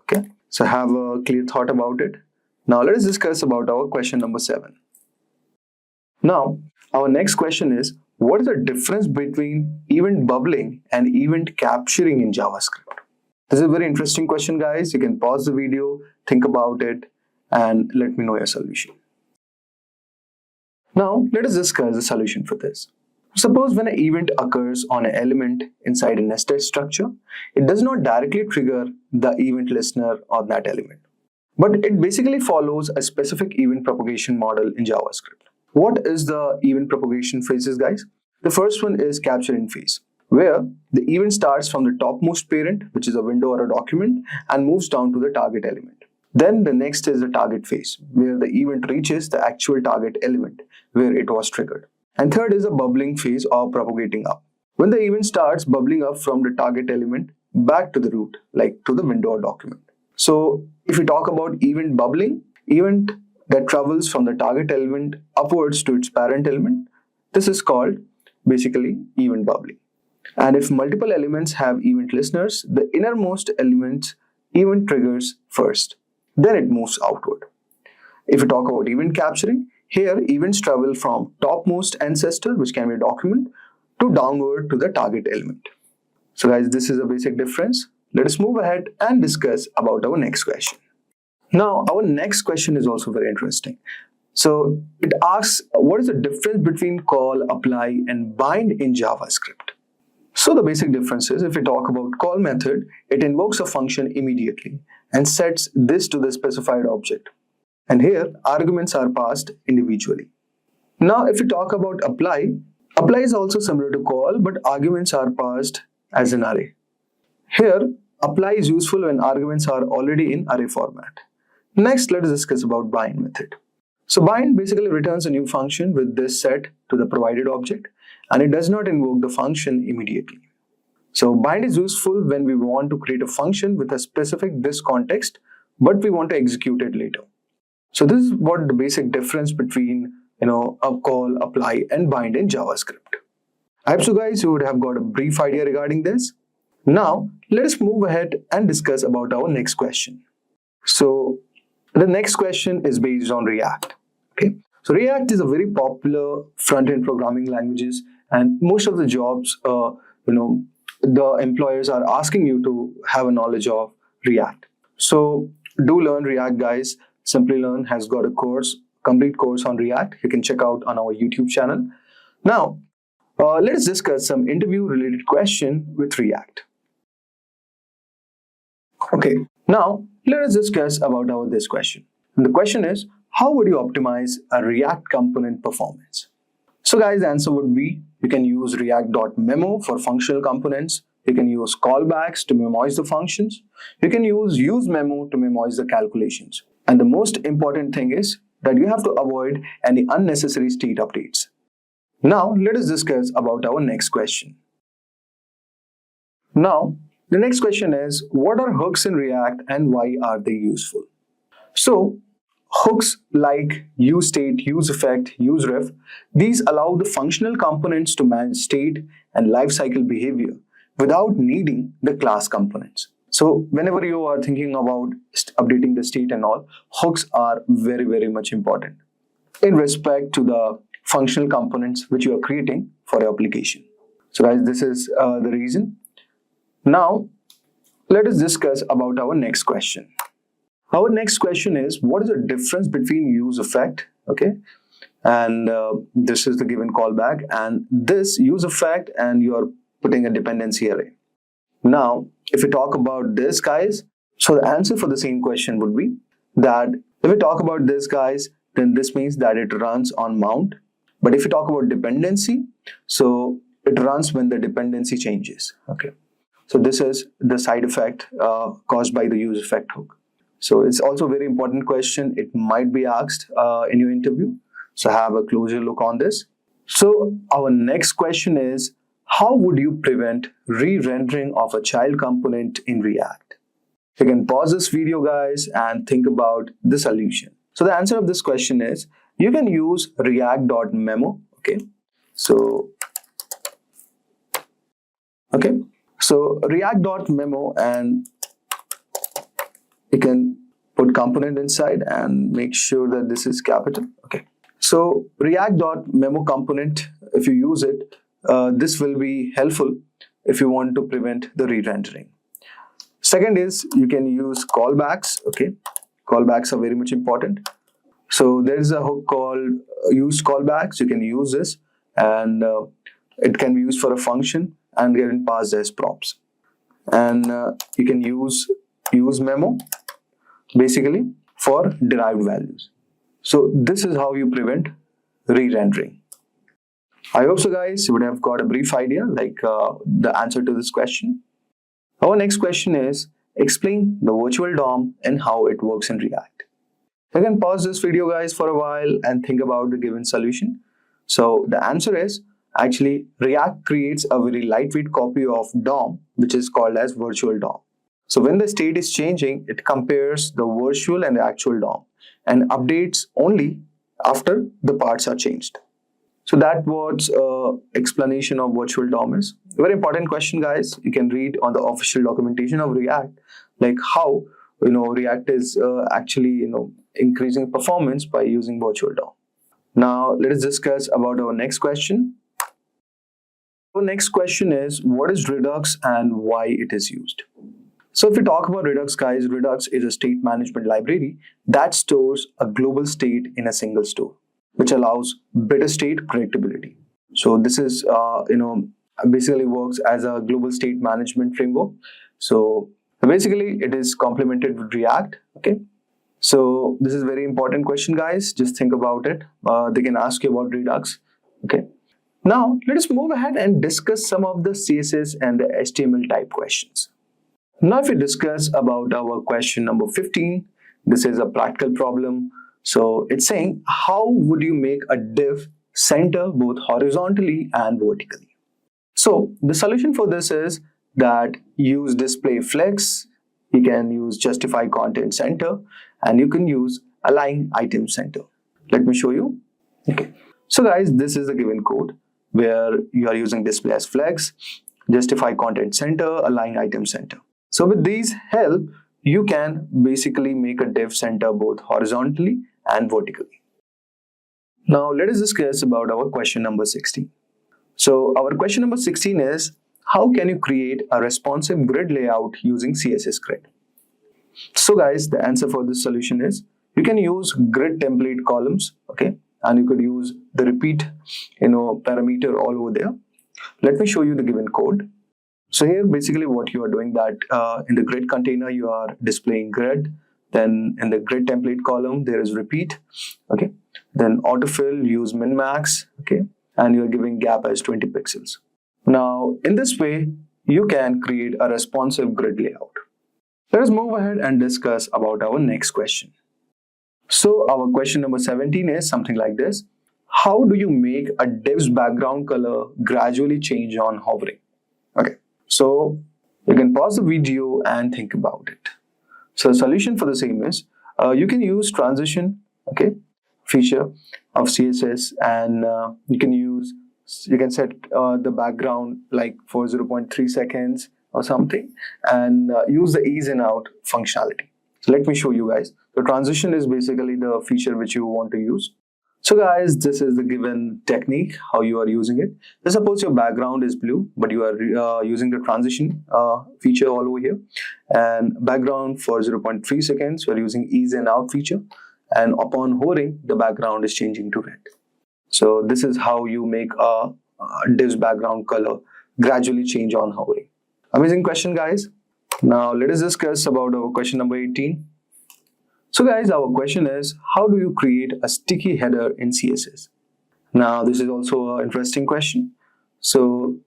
Okay. So have a clear thought about it. Now let us discuss about our question number 7. Now our next question is, what is the difference between event bubbling and event capturing in JavaScript? This is a very interesting question, guys. You can pause the video, think about it, and let me know your solution. Now let us discuss the solution for this. Suppose when an event occurs on an element inside a nested structure, it does not directly trigger the event listener on that element, but it basically follows a specific event propagation model in JavaScript. What is the event propagation phases, guys? The first one is capturing phase, where the event starts from the topmost parent, which is a window or a document, and moves down to the target element. Then the next is the target phase, where the event reaches the actual target element where it was triggered. And third is a bubbling phase or propagating up, when the event starts bubbling up from the target element back to the root, like to the window or document. So if we talk about event bubbling, event that travels from the target element upwards to its parent element, this is called basically event bubbling. And if multiple elements have event listeners, the innermost element event triggers first, then it moves outward. If we talk about event capturing, here events travel from topmost ancestor, which can be a document, to downward to the target element. So guys, this is a basic difference. Let us move ahead and discuss about our next question. Now our next question is also very interesting. So it asks, what is the difference between call, apply, and bind in JavaScript? So the basic difference is, if we talk about call method, it invokes a function immediately and sets this to the specified object. And here arguments are passed individually. Now if we talk about apply, apply is also similar to call, but arguments are passed as an array. Here apply is useful when arguments are already in array format. Next, let us discuss about bind method. So bind basically returns a new function with this set to the provided object, and it does not invoke the function immediately. So bind is useful when we want to create a function with a specific this context, but we want to execute it later. So this is what the basic difference between a call, apply, and bind in JavaScript. I hope so guys you would have got a brief idea regarding this. Now let us move ahead and discuss about our next question. So the next question is based on React. Okay, so React is a very popular front-end programming languages, and most of the jobs, the employers are asking you to have a knowledge of React. So do learn React, guys. Simplilearn has got a complete course on React. You can check out on our YouTube channel. Now, let us discuss some interview-related question with React. Okay, now let us discuss about this question. And the question is, how would you optimize a React component performance? So guys, the answer would be, you can use react.memo for functional components. You can use callbacks to memorize the functions. You can use useMemo to memorize the calculations. And the most important thing is that you have to avoid any unnecessary state updates. Now, let us discuss about our next question. Now, the next question is, what are hooks in React and why are they useful? So, hooks like useState, useEffect, useRef, these allow the functional components to manage state and lifecycle behavior without needing the class components. So whenever you are thinking about updating the state and all, hooks are very, very much important in respect to the functional components which you are creating for your application. So guys, this is the reason. Now, let us discuss about our next question. Our next question is, what is the difference between use effect, okay, and this is the given callback, and this use effect, and you are putting a dependency array. Now, if we talk about this, guys, so the answer for the same question would be that if we talk about this, guys, then this means that it runs on mount. But if you talk about dependency, so it runs when the dependency changes, okay. So this is the side effect caused by the use effect hook. So it's also a very important question. It might be asked in your interview. So have a closer look on this. So our next question is, how would you prevent re-rendering of a child component in React? You can pause this video, guys, and think about the solution. So the answer of this question is, you can use react.memo, okay? So react.memo, and you can put component inside and make sure that this is capital, okay? So react.memo component, if you use it, this will be helpful if you want to prevent the re-rendering. Second is, you can use callbacks, okay? Callbacks are very much important. So there is a hook called use callbacks. You can use this, and it can be used for a function and get passed as props. And you can use memo basically for derived values. So this is how you prevent re-rendering. I hope so, guys, you would have got a brief idea like the answer to this question. Our next question is, explain the virtual DOM and how it works in React. You can pause this video, guys, for a while and think about the given solution. So the answer is, actually, React creates a very lightweight copy of DOM, which is called as virtual DOM. So when the state is changing, it compares the virtual and the actual DOM and updates only after the parts are changed. So that was explanation of virtual DOM is. Very important question, guys. You can read on the official documentation of React, like how React is actually increasing performance by using virtual DOM. Now let us discuss about our next question. Our next question is, what is Redux and why it is used? So if we talk about Redux, guys, Redux is a state management library that stores a global state in a single store, which allows better state predictability. So this is, basically works as a global state management framework. So basically it is complemented with React, okay? So this is a very important question, guys. Just think about it. They can ask you about Redux, okay? Now let us move ahead and discuss some of the CSS and the HTML type questions. Now if we discuss about our question number 15, this is a practical problem. So it's saying, how would you make a div center both horizontally and vertically? So the solution for this is that use display flex, you can use justify content center, and you can use align item center. Let me show you. Okay. So guys, this is the given code where you are using display as flex, justify content center, align item center. So with these help, you can basically make a div center both horizontally and vertically. Now let us discuss about our question number 16. So our question number 16 is, how can you create a responsive grid layout using CSS grid? So guys, the answer for this solution is, you can use grid template columns, okay, and you could use the repeat parameter all over there. Let me show you the given code. So here basically what you are doing that in the grid container you are displaying grid, then in the grid template column there is repeat, okay, then autofill, use min max, okay, and you are giving gap as 20 pixels. Now in this way you can create a responsive grid layout. Let us move ahead and discuss about our next question. So our question number 17 is something like this. How do you make a div's background color gradually change on hovering? Okay, so you can pause the video and think about it. So the solution for the same is, you can use transition, okay, feature of CSS, and you can set the background like for 0.3 seconds or something, and use the ease in out functionality. So let me show you guys. The transition is basically the feature which you want to use. So guys, this is the given technique, how you are using it. Let's suppose your background is blue, but you are using the transition feature all over here. And background for 0.3 seconds, you are using ease and out feature. And upon hovering, the background is changing to red. So this is how you make a div's background color gradually change on hovering. Amazing question, guys. Now let us discuss about our question number 18. So guys, our question is, how do you create a sticky header in CSS? Now this is also an interesting question. So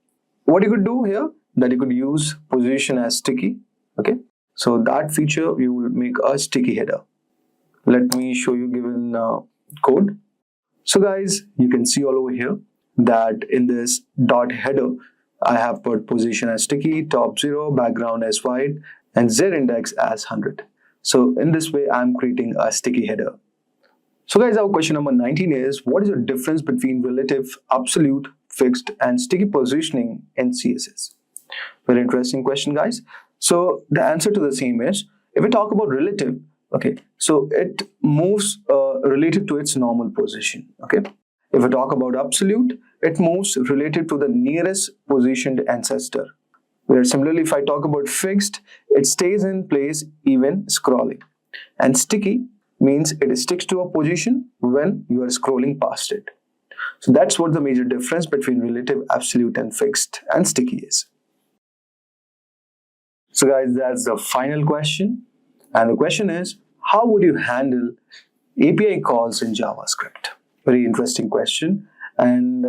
what you could do here, that you could use position as sticky. Okay, so that feature you will make a sticky header. Let me show you given code. So guys, you can see all over here that in this dot header, I have put position as sticky, top 0, background as white, and Z index as 100. So in this way, I'm creating a sticky header. So guys, our question number 19 is, what is the difference between relative, absolute, fixed, and sticky positioning in CSS? Very interesting question, guys. So the answer to the same is, if we talk about relative, okay, so it moves related to its normal position, okay. If we talk about absolute, it moves related to the nearest positioned ancestor. Where similarly, if I talk about fixed, it stays in place even scrolling. And sticky means it sticks to a position when you are scrolling past it. So that's what the major difference between relative, absolute, and fixed and sticky is. So guys, that's the final question. And the question is, how would you handle API calls in JavaScript? Very interesting question. And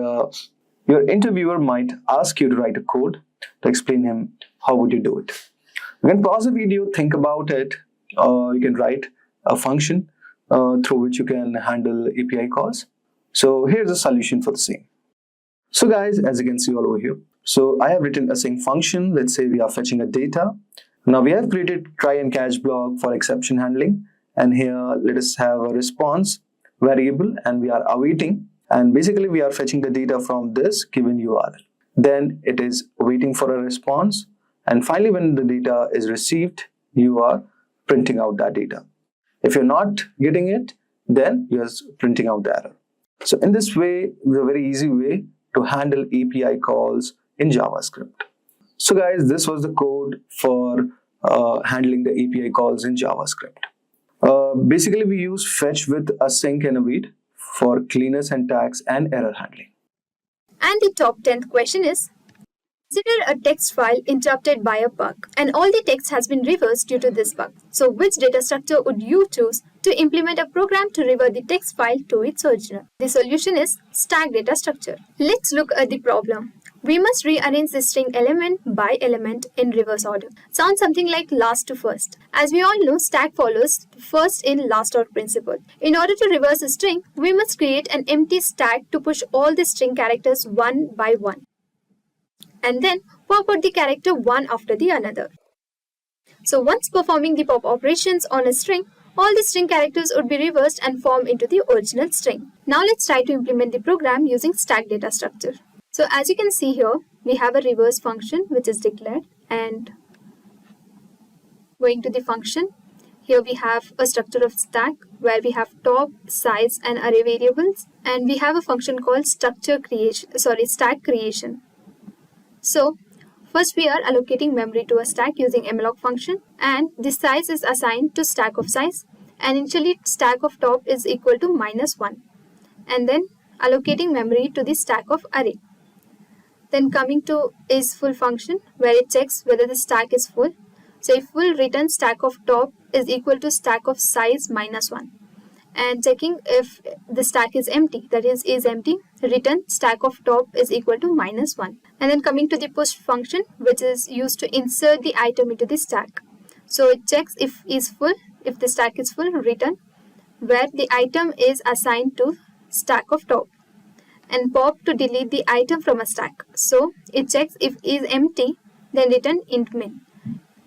your interviewer might ask you to write a code to explain him how would you do it. You can pause the video, think about it. You can write a function through which you can handle API calls. So here's a solution for the same. So guys, as you can see all over here, so I have written a async function. Let's say we are fetching a data. Now we have created try and catch block for exception handling. And here let us have a response variable and we are awaiting. And basically we are fetching the data from this given URL. Then it is waiting for a response. And finally, when the data is received, you are printing out that data. If you're not getting it, then you're printing out the error. So in this way, it's a very easy way to handle API calls in JavaScript. So guys, this was the code for handling the API calls in JavaScript. Basically, we use fetch with async and await for cleaner syntax and error handling. And the top 10th question is, consider a text file interrupted by a bug and all the text has been reversed due to this bug. So which data structure would you choose to implement a program to revert the text file to its original? The solution is stack data structure. Let's look at the problem. We must rearrange the string element by element in reverse order. Sounds something like last to first. As we all know, stack follows first in last out principle. In order to reverse a string, we must create an empty stack to push all the string characters one by one, and then pop out the character one after the another. So once performing the pop operations on a string, all the string characters would be reversed and form into the original string. Now let's try to implement the program using stack data structure. So as you can see here, we have a reverse function which is declared, and going to the function, here we have a structure of stack where we have top, size and array variables, and we have a function called stack creation. So first we are allocating memory to a stack using malloc function, and the size is assigned to stack of size, and initially stack of top is equal to -1, and then allocating memory to the stack of array. Then coming to is full function where it checks whether the stack is full. So if full, return stack of top is equal to stack of size -1, and checking if the stack is empty, that is empty, return stack of top is equal to -1. And then coming to the push function, which is used to insert the item into the stack. So it checks if the stack is full, return where the item is assigned to stack of top, and pop to delete the item from a stack. So it checks if is empty, then return int min,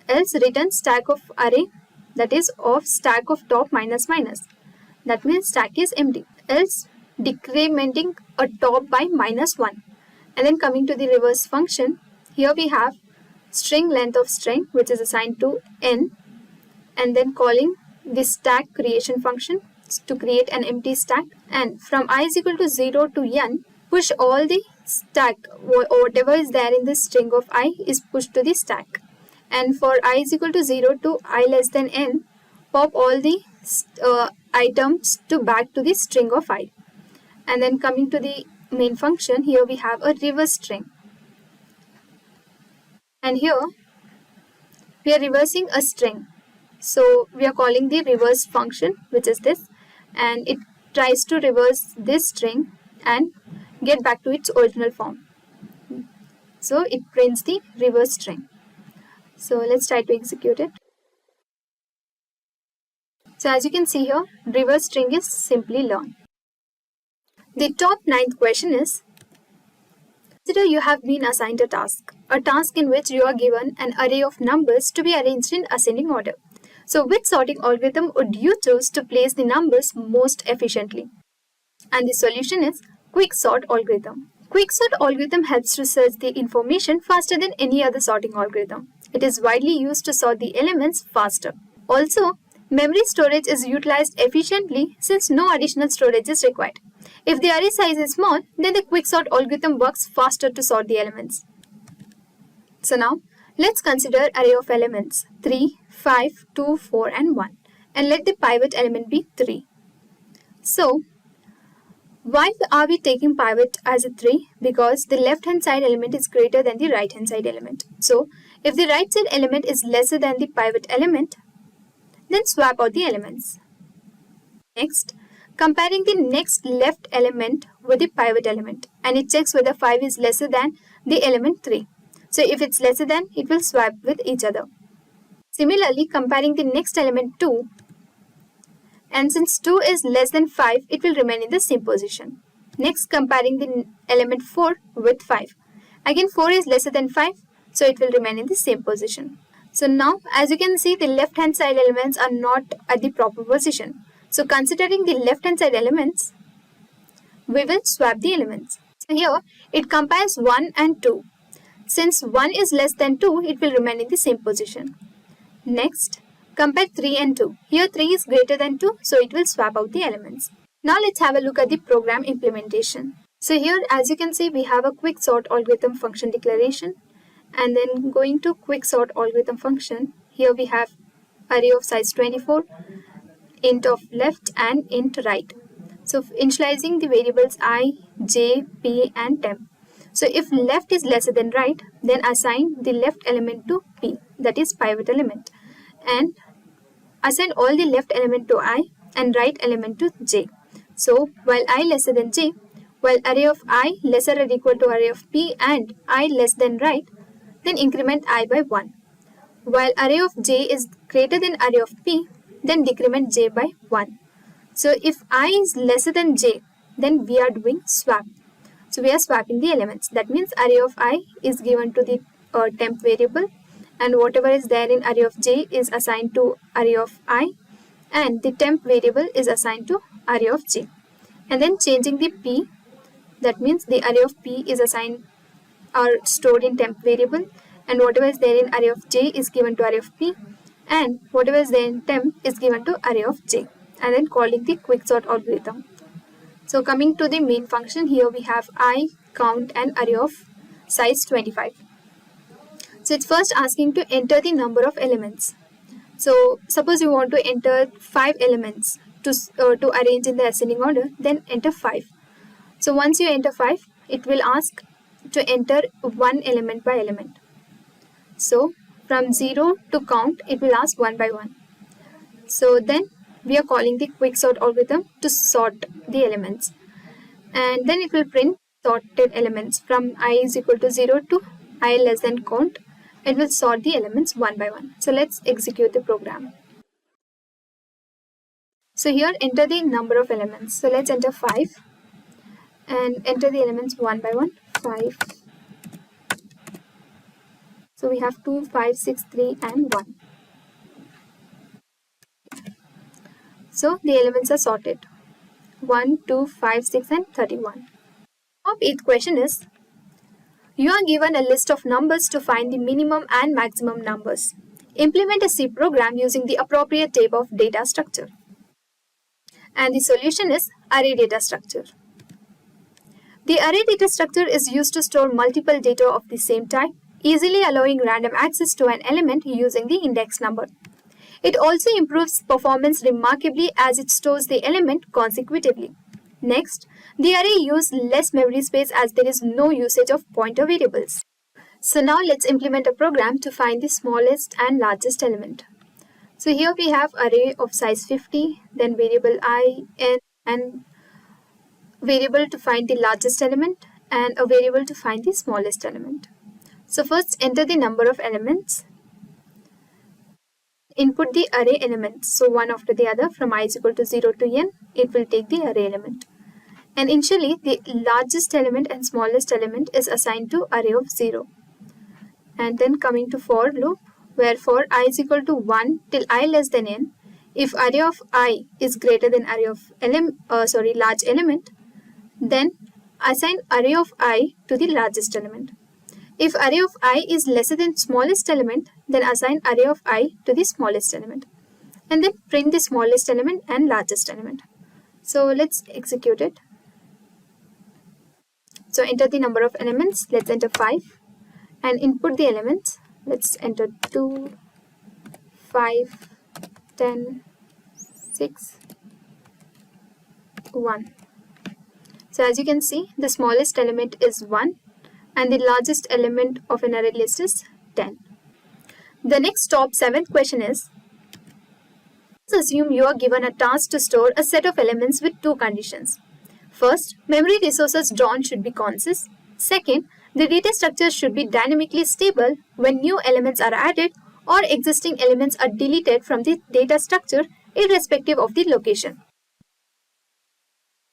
else return stack of array, that is of stack of top -, that means stack is empty, else decrementing a top by -1. And then coming to the reverse function, here we have string length of string which is assigned to n, and then calling the stack creation function to create an empty stack, and from I is equal to 0 to n, push all the stack, whatever is there in the string of I is pushed to the stack. And for I is equal to 0 to I less than n, pop all the items to back to the string of I. And then coming to the main function, here we have a reverse string. And here we are reversing a string. So we are calling the reverse function, which is this, and it tries to reverse this string and get back to its original form. So it prints the reverse string. So let's try to execute it. So as you can see here, reverse string is Simplilearn. The top 9th question is, consider you have been assigned a task in which you are given an array of numbers to be arranged in ascending order. So which sorting algorithm would you choose to place the numbers most efficiently? And the solution is quicksort algorithm. Quicksort algorithm helps to search the information faster than any other sorting algorithm. It is widely used to sort the elements faster. Also, memory storage is utilized efficiently since no additional storage is required. If the array size is small, then the quicksort algorithm works faster to sort the elements. So now, let's consider array of elements 3, 5, 2, 4 and 1, and let the pivot element be 3. So, why are we taking pivot as a 3? Because the left hand side element is greater than the right hand side element. So, if the right side element is lesser than the pivot element, then swap out the elements. Next, comparing the next left element with the pivot element, and it checks whether 5 is lesser than the element 3. So if it's lesser than, it will swap with each other. Similarly, comparing the next element 2, and since 2 is less than 5, it will remain in the same position. Next, comparing the element 4 with 5. Again, 4 is lesser than 5, so it will remain in the same position. So now, as you can see, the left hand side elements are not at the proper position. So considering the left hand side elements, we will swap the elements. So here, it compares 1 and 2. Since 1 is less than 2, it will remain in the same position. Next, compare 3 and 2. Here 3 is greater than 2, so it will swap out the elements. Now let's have a look at the program implementation. So here, as you can see, we have a quicksort algorithm function declaration. And then going to quicksort algorithm function, here we have array of size 24, int of left and int right. So initializing the variables I, j, p and temp. So if left is lesser than right, then assign the left element to p, that is pivot element, and assign all the left element to I and right element to j. So while I lesser than j, while array of I lesser or equal to array of p and I less than right, then increment I by 1. While array of j is greater than array of p, then decrement j by 1. So if I is lesser than j, then we are doing swap. So we are swapping the elements. That means array of I is given to the temp variable, and whatever is there in array of j is assigned to array of I, and the temp variable is assigned to array of j. And then changing the p, that means the array of p is assigned or stored in temp variable, and whatever is there in array of j is given to array of p, and whatever is there in temp is given to array of j, and then calling the quicksort algorithm. So coming to the main function, here we have I, count and array of size 25. So it's first asking to enter the number of elements. So suppose you want to enter 5 elements to arrange in the ascending order, then enter 5. So once you enter 5, it will ask to enter one element by element. So from 0 to count, it will ask 1 by 1. So then we are calling the quicksort algorithm to sort the elements, and then it will print sorted elements from I is equal to 0 to I less than count. It will sort the elements one by one. So let's execute the program. So here enter the number of elements. So let's enter 5 and enter the elements one by one. 5. So we have 2, 5, 6, 3 and 1. So the elements are sorted. 1, 2, 5, 6 and 31. Top 8th question is, you are given a list of numbers to find the minimum and maximum numbers. Implement a C program using the appropriate type of data structure. And the solution is array data structure. The array data structure is used to store multiple data of the same type, easily allowing random access to an element using the index number. It also improves performance remarkably as it stores the element consecutively. Next, the array uses less memory space as there is no usage of pointer variables. So now let's implement a program to find the smallest and largest element. So here we have array of size 50, then variable I, n, and variable to find the largest element and a variable to find the smallest element. So first enter the number of elements. Input the array elements. So one after the other from I is equal to 0 to n, it will take the array element. And initially the largest element and smallest element is assigned to array of 0. And then coming to for loop, where for I is equal to 1 till I less than n, if array of I is greater than array of large element, then assign array of I to the largest element. If array of I is lesser than smallest element, then assign array of I to the smallest element. And then print the smallest element and largest element. So let's execute it. So enter the number of elements. Let's enter 5. And input the elements. Let's enter 2, 5, 10, 6, 1. So as you can see, the smallest element is 1 and the largest element of an array list is 10. The next top 7th question is, let's assume you are given a task to store a set of elements with two conditions. First, memory resources drawn should be concise. Second, the data structure should be dynamically stable when new elements are added or existing elements are deleted from the data structure irrespective of the location.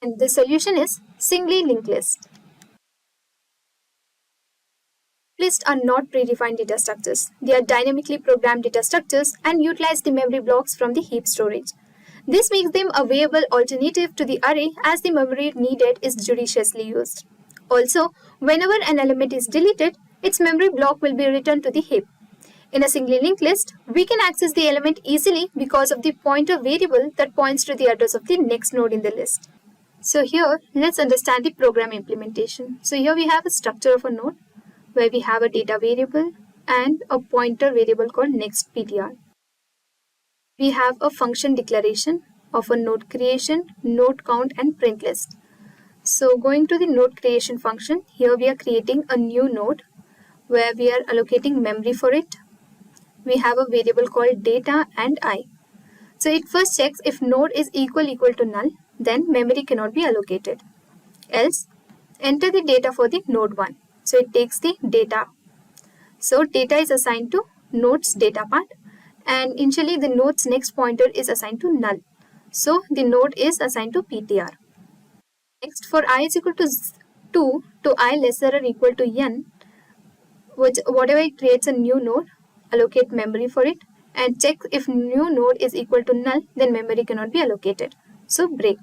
And the solution is singly linked list. Lists are not predefined data structures. They are dynamically programmed data structures and utilize the memory blocks from the heap storage. This makes them a viable alternative to the array as the memory needed is judiciously used. Also, whenever an element is deleted, its memory block will be returned to the heap. In a singly linked list, we can access the element easily because of the pointer variable that points to the address of the next node in the list. So here, let's understand the program implementation. So here we have a structure of a node where we have a data variable and a pointer variable called nextPTR. We have a function declaration of a node creation, node count, and print list. So going to the node creation function, here we are creating a new node where we are allocating memory for it. We have a variable called data and I. So it first checks if node is equal to null, then memory cannot be allocated. Else, enter the data for the node 1. So it takes the data. So data is assigned to node's data part, and initially the node's next pointer is assigned to null. So the node is assigned to PTR. Next, for I is equal to 2 to I lesser or equal to n, whatever it creates a new node, allocate memory for it, and check if new node is equal to null, then memory cannot be allocated. So break.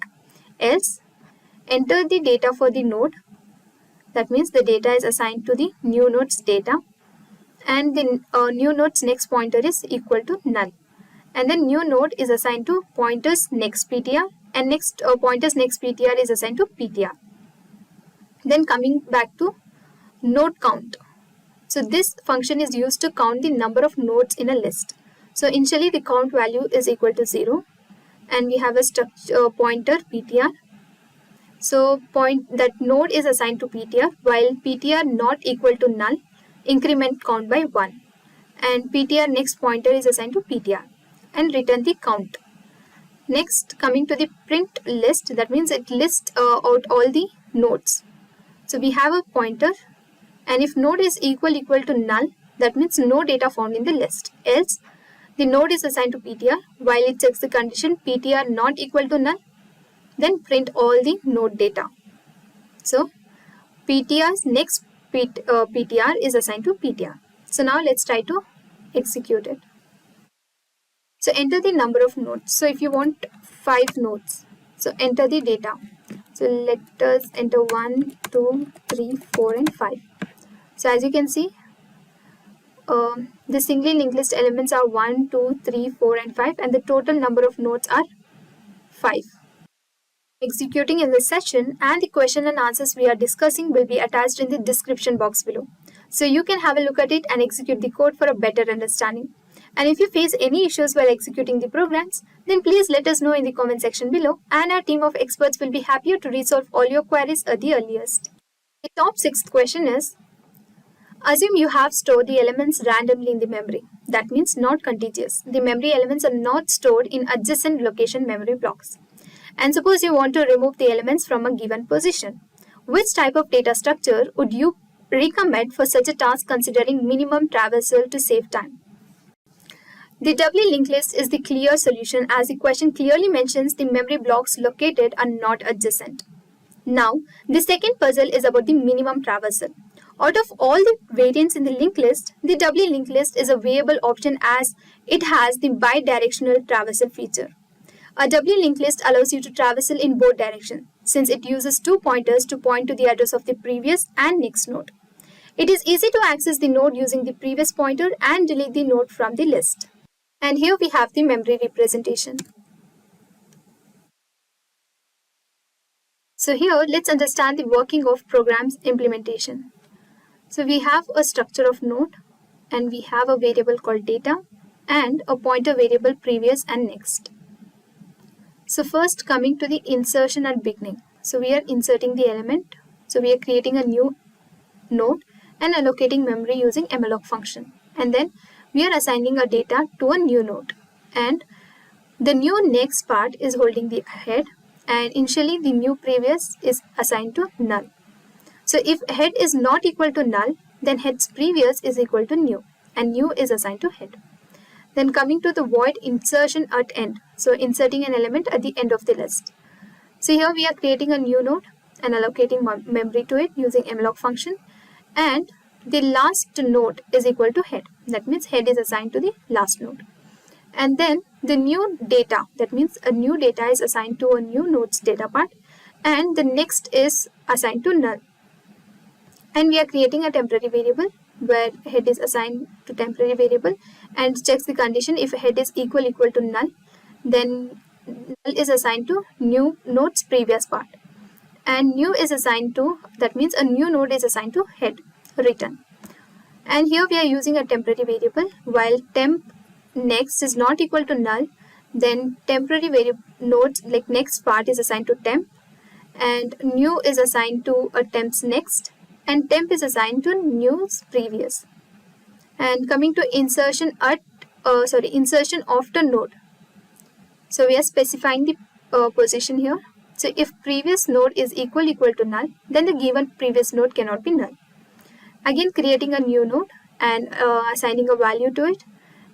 Else, enter the data for the node. That means the data is assigned to the new node's data, and the new node's next pointer is equal to null. And then new node is assigned to pointer's next PTR, and next pointer's next PTR is assigned to PTR. Then coming back to node count. So this function is used to count the number of nodes in a list. So initially the count value is equal to 0, and we have a structure pointer PTR. So that node is assigned to PTR, while PTR not equal to null, increment count by 1. And PTR next pointer is assigned to PTR and return the count. Next, coming to the print list, that means it lists out all the nodes. So we have a pointer, and if node is equal to null, that means no data found in the list. Else, the node is assigned to PTR, while it checks the condition PTR not equal to null, then print all the node data. So PTR's next PTR is assigned to PTR. So now let's try to execute it. So enter the number of nodes. So if you want 5 nodes, so enter the data. So let us enter 1, 2, 3, 4 and 5. So as you can see, the singly linked list elements are 1, 2, 3, 4 and 5, and the total number of nodes are 5. executing in this session, and the question and answers we are discussing will be attached in the description box below. So you can have a look at it and execute the code for a better understanding. And if you face any issues while executing the programs, then please let us know in the comment section below, and our team of experts will be happy to resolve all your queries at the earliest. The top 6th question is, assume you have stored the elements randomly in the memory. That means not contiguous. The memory elements are not stored in adjacent location memory blocks. And suppose you want to remove the elements from a given position. Which type of data structure would you recommend for such a task considering minimum traversal to save time? The doubly linked list is the clear solution, as the question clearly mentions the memory blocks located are not adjacent. Now, the second puzzle is about the minimum traversal. Out of all the variants in the linked list, the doubly linked list is a viable option as it has the bidirectional traversal feature. A doubly linked list allows you to traversal in both directions, since it uses 2 pointers to point to the address of the previous and next node. It is easy to access the node using the previous pointer and delete the node from the list. And here we have the memory representation. So here, let's understand the working of programs implementation. So we have a structure of node, and we have a variable called data and a pointer variable previous and next. So first, coming to the insertion at beginning. So we are inserting the element. So we are creating a new node and allocating memory using malloc function. And then we are assigning a data to a new node. And the new next part is holding the head, and initially the new previous is assigned to null. So if head is not equal to null, then head's previous is equal to new, and new is assigned to head. Then coming to the void insertion at end. So inserting an element at the end of the list. So here we are creating a new node and allocating memory to it using malloc function. And the last node is equal to head. That means head is assigned to the last node. And then the new data, that means a new data is assigned to a new node's data part. And the next is assigned to null. And we are creating a temporary variable where head is assigned to temporary variable and checks the condition. If head is equal to null, then null is assigned to new node's previous part, and new is assigned to, that means a new node is assigned to head return. And here we are using a temporary variable. While temp next is not equal to null, then temporary variable nodes like next part is assigned to temp, and new is assigned to a temp's next, and temp is assigned to new's previous. And coming to insertion after node. So we are specifying the position here. So if previous node is equal to null, then the given previous node cannot be null. Again, creating a new node and assigning a value to it.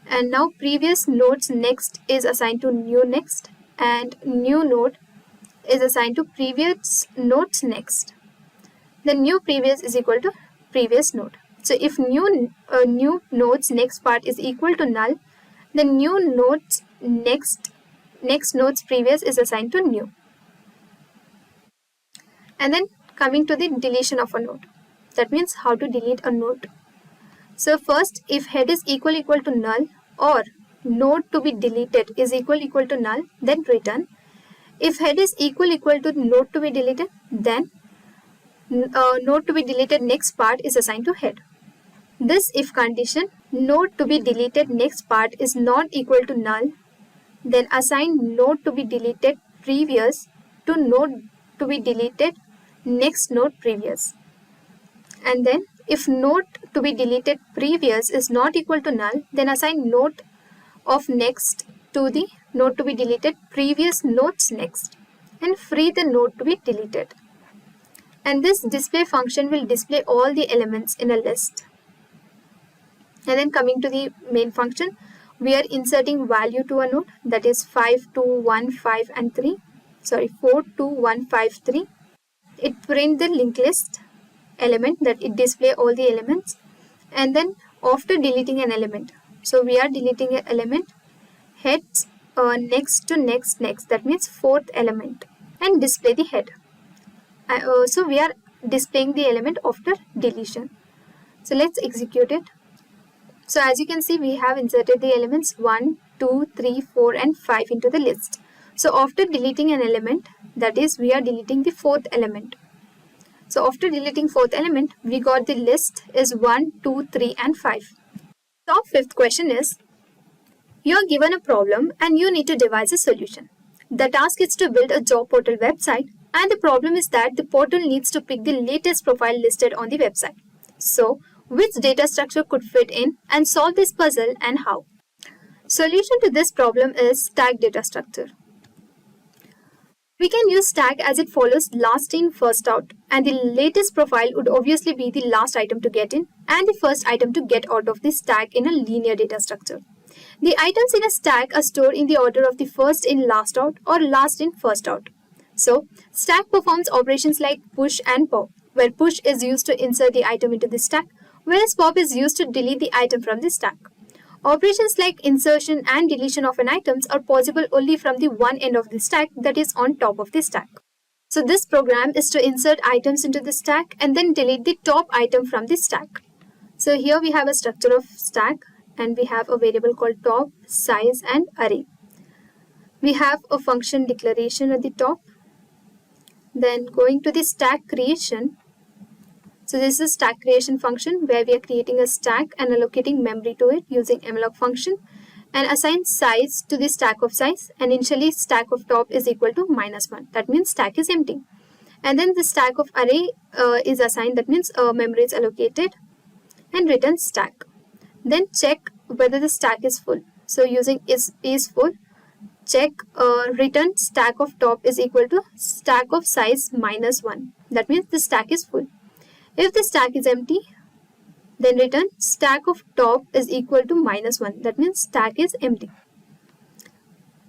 And now previous node's next is assigned to new next, and new node is assigned to previous node's next. The new previous is equal to previous node. So if new node's next part is equal to null, then new node's next node's previous is assigned to new. And then coming to the deletion of a node. That means how to delete a node. So first, if head is equal to null or node to be deleted is equal to null, then return. If head is equal to node to be deleted, then node to be deleted next part is assigned to head. This if condition, node to be deleted next part is not equal to null, then assign node to be deleted previous to node to be deleted next node previous. And then if node to be deleted previous is not equal to null, then assign node of next to the node to be deleted previous node's next, and free the node to be deleted. And this display function will display all the elements in a list. And then coming to the main function, we are inserting value to a node, that is 5, 2, 1, 5 and 3. 4, 2, 1, 5, 3. It print the linked list element, that it display all the elements. And then after deleting an element, so we are deleting an element, heads next to next, that means fourth element, and display the head. So we are displaying the element after deletion. So let's execute it. So as you can see, we have inserted the elements 1, 2, 3, 4 and 5 into the list. So after deleting an element, That is, we are deleting the fourth element. So after deleting fourth element, we got the list is 1, 2, 3 and 5. Top fifth question is, you are given a problem and you need to devise a solution. The task is to build a job portal website, and the problem is that the portal needs to pick the latest profile listed on the website. So, which data structure could fit in and solve this puzzle and how? Solution to this problem is stack data structure. We can use stack as it follows last in, first out, and the latest profile would obviously be the last item to get in and the first item to get out of the stack in a linear data structure. The items in a stack are stored in the order of the first in, last out or last in, first out. So, stack performs operations like push and pop, where push is used to insert the item into the stack, whereas pop is used to delete the item from the stack. Operations like insertion and deletion of an items are possible only from the one end of the stack, that is on top of the stack. So this program is to insert items into the stack and then delete the top item from the stack. So here we have a structure of stack and we have a variable called top, size and array. We have a function declaration at the top. Then going to the stack creation. So this is stack creation function where we are creating a stack and allocating memory to it using malloc function and assign size to the stack of size, and initially stack of top is equal to -1. That means stack is empty. And then the stack of array is assigned, that means memory is allocated, and return stack. Then check whether the stack is full. So using is full, check return stack of top is equal to stack of size -1. That means the stack is full. If the stack is empty, then return stack of top is equal to -1. That means stack is empty.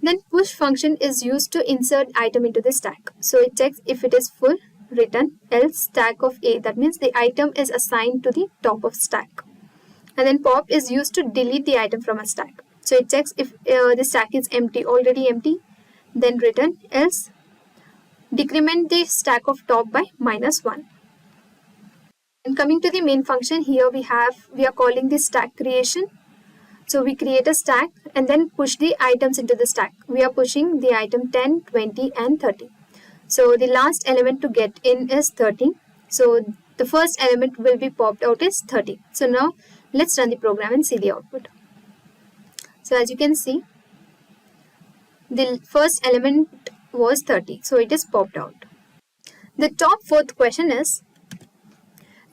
Then push function is used to insert item into the stack. So it checks if it is full, return else stack of A. That means the item is assigned to the top of stack. And then pop is used to delete the item from a stack. So it checks if the stack is empty, already empty, then return else decrement the stack of top by -1. And coming to the main function, here we are calling the stack creation. So we create a stack and then push the items into the stack. We are pushing the item 10, 20 and 30. So the last element to get in is 30. So the first element will be popped out is 30. So now let's run the program and see the output. So as you can see, the first element was 30. So it is popped out. The top fourth question is,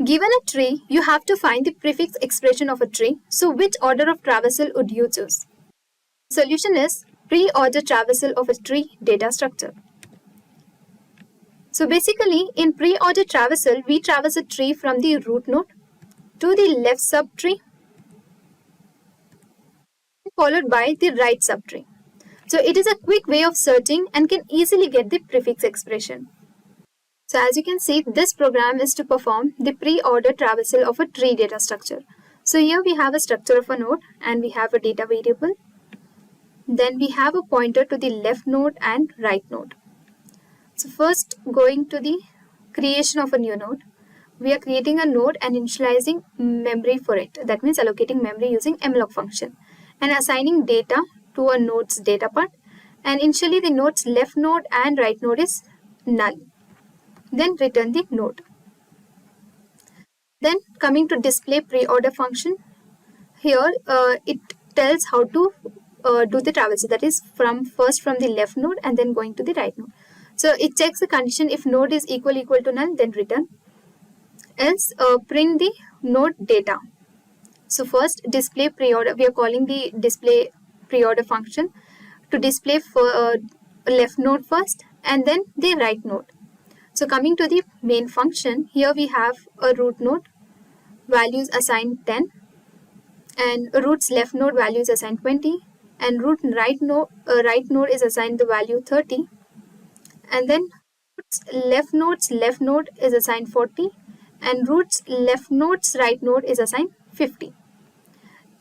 given a tree, you have to find the prefix expression of a tree. So which order of traversal would you choose? Solution is pre-order traversal of a tree data structure. So basically in pre-order traversal, we traverse a tree from the root node to the left subtree followed by the right subtree. So it is a quick way of searching and can easily get the prefix expression. So as you can see, this program is to perform the pre-order traversal of a tree data structure. So here we have a structure of a node and we have a data variable. Then we have a pointer to the left node and right node. So first, going to the creation of a new node, we are creating a node and initializing memory for it. That means allocating memory using malloc function and assigning data to a node's data part. And initially the node's left node and right node is null. Then return the node. Then coming to display pre-order function, here it tells how to do the traversal, that is first from the left node and then going to the right node. So it checks the condition. If node is equal to null, then return, else print the node data. So first display pre-order, we are calling the display pre-order function to display for left node first and then the right node. So coming to the main function, here we have a root node, values assigned 10, and root's left node values assigned 20, and root right node is assigned the value 30, and then root's left node is assigned 40, and root's left node's right node is assigned 50.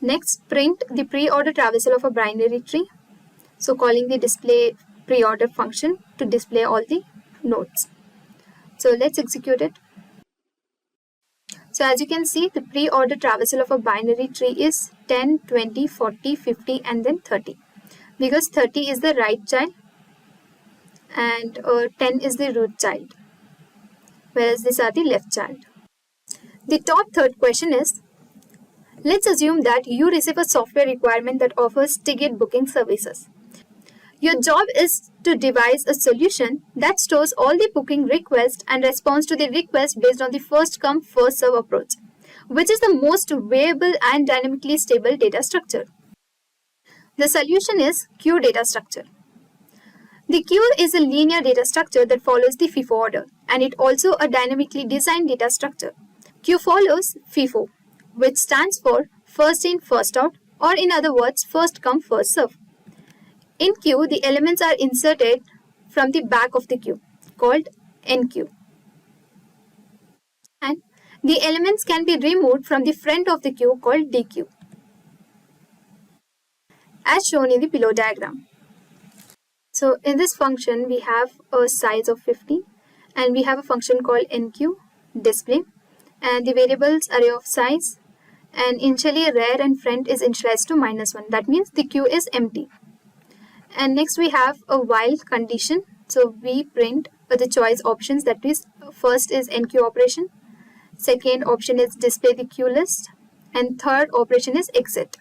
Next, print the pre-order traversal of a binary tree. So calling the display pre-order function to display all the nodes. So let's execute it. So as you can see, the pre-order traversal of a binary tree is 10, 20, 40, 50 and then 30. Because 30 is the right child and 10 is the root child, whereas these are the left child. The top third question is, let's assume that you receive a software requirement that offers ticket booking services. Your job is to devise a solution that stores all the booking requests and responds to the request based on the first come first serve approach, which is the most variable and dynamically stable data structure. The solution is queue data structure. The queue is a linear data structure that follows the FIFO order, and it also a dynamically designed data structure. Queue follows FIFO, which stands for first in first out, or in other words, first come first serve. In queue, the elements are inserted from the back of the queue, called NQ. And the elements can be removed from the front of the queue, called DQ, as shown in the below diagram. So in this function, we have a size of 50, and we have a function called NQ, display, and the variables array of size, and initially rar and front is initialized to -1. That means the queue is empty. And next we have a while condition. So we print the choice options, that is, first is NQ operation, second option is display the queue list, and third operation is exit.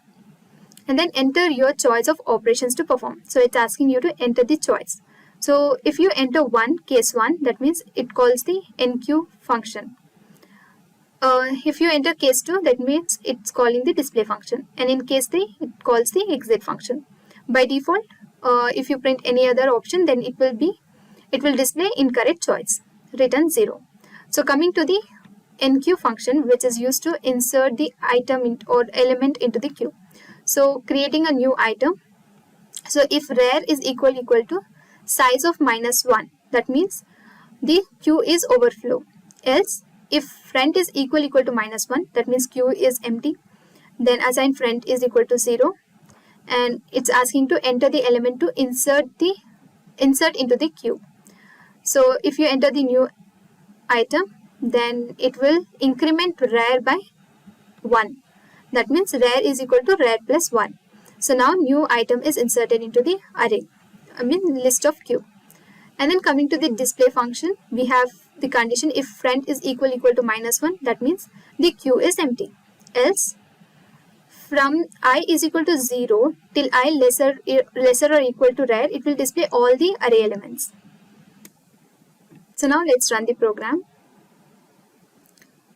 And then enter your choice of operations to perform. So it's asking you to enter the choice. So if you enter 1, case 1, that means it calls the NQ function. If you enter case 2, that means it's calling the display function. And in case 3, it calls the exit function. By default, if you print any other option, then it will display incorrect choice, return 0. So coming to the NQ function, which is used to insert the item or element into the queue. So creating a new item. So if rar is equal to size of -1, that means the queue is overflow. Else, if front is equal to -1, that means queue is empty. Then assign front is equal to 0. And it's asking to enter the element to insert into the queue. So if you enter the new item, then it will increment rar by 1. That means rar is equal to rar plus 1. So now new item is inserted into the array, list of queue. And then coming to the display function, we have the condition if front is equal to -1, that means the queue is empty. Else, from I is equal to 0 till I lesser or equal to rar, it will display all the array elements. So now let's run the program.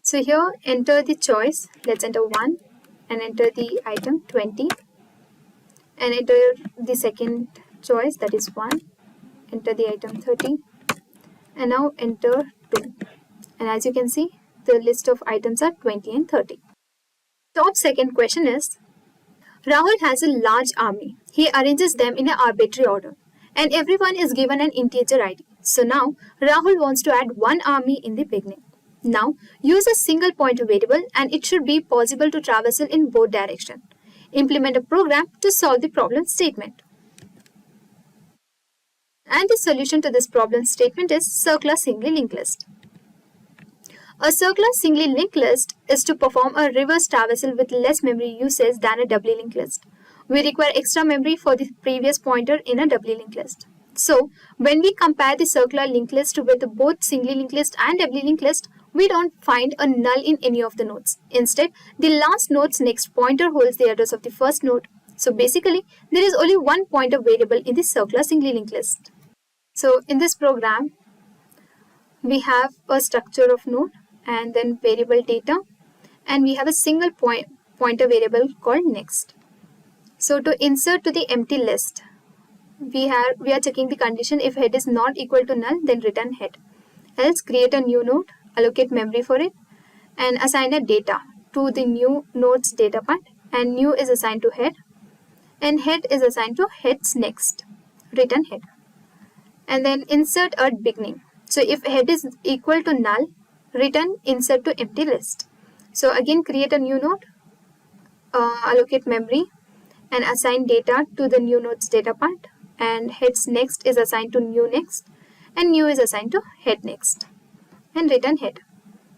So here enter the choice, let's enter 1 and enter the item 20 and enter the second choice, that is 1, enter the item 30 and now enter 2. And as you can see, the list of items are 20 and 30. Top second question is, Rahul has a large army. He arranges them in an arbitrary order and everyone is given an integer ID. So now Rahul wants to add one army in the beginning. Now use a single pointer variable and it should be possible to traversal in both directions. Implement a program to solve the problem statement. And the solution to this problem statement is circular singly linked list. A circular singly linked list is to perform a reverse traversal with less memory usage than a doubly linked list. We require extra memory for the previous pointer in a doubly linked list. So when we compare the circular linked list with both singly linked list and doubly linked list, we don't find a null in any of the nodes. Instead, the last node's next pointer holds the address of the first node. So basically, there is only one pointer variable in the circular singly linked list. So in this program, we have a structure of node and then variable data, and we have a single pointer variable called next. So to insert to the empty list, we are checking the condition if head is not equal to null, then return head. Else create a new node, allocate memory for it, and assign a data to the new node's data part, and new is assigned to head, and head is assigned to head's next, return head. And then insert at beginning. So if head is equal to null, return insert to empty list. So again create a new node, allocate memory, and assign data to the new node's data part, and head's next is assigned to new next, and new is assigned to head next, and return head.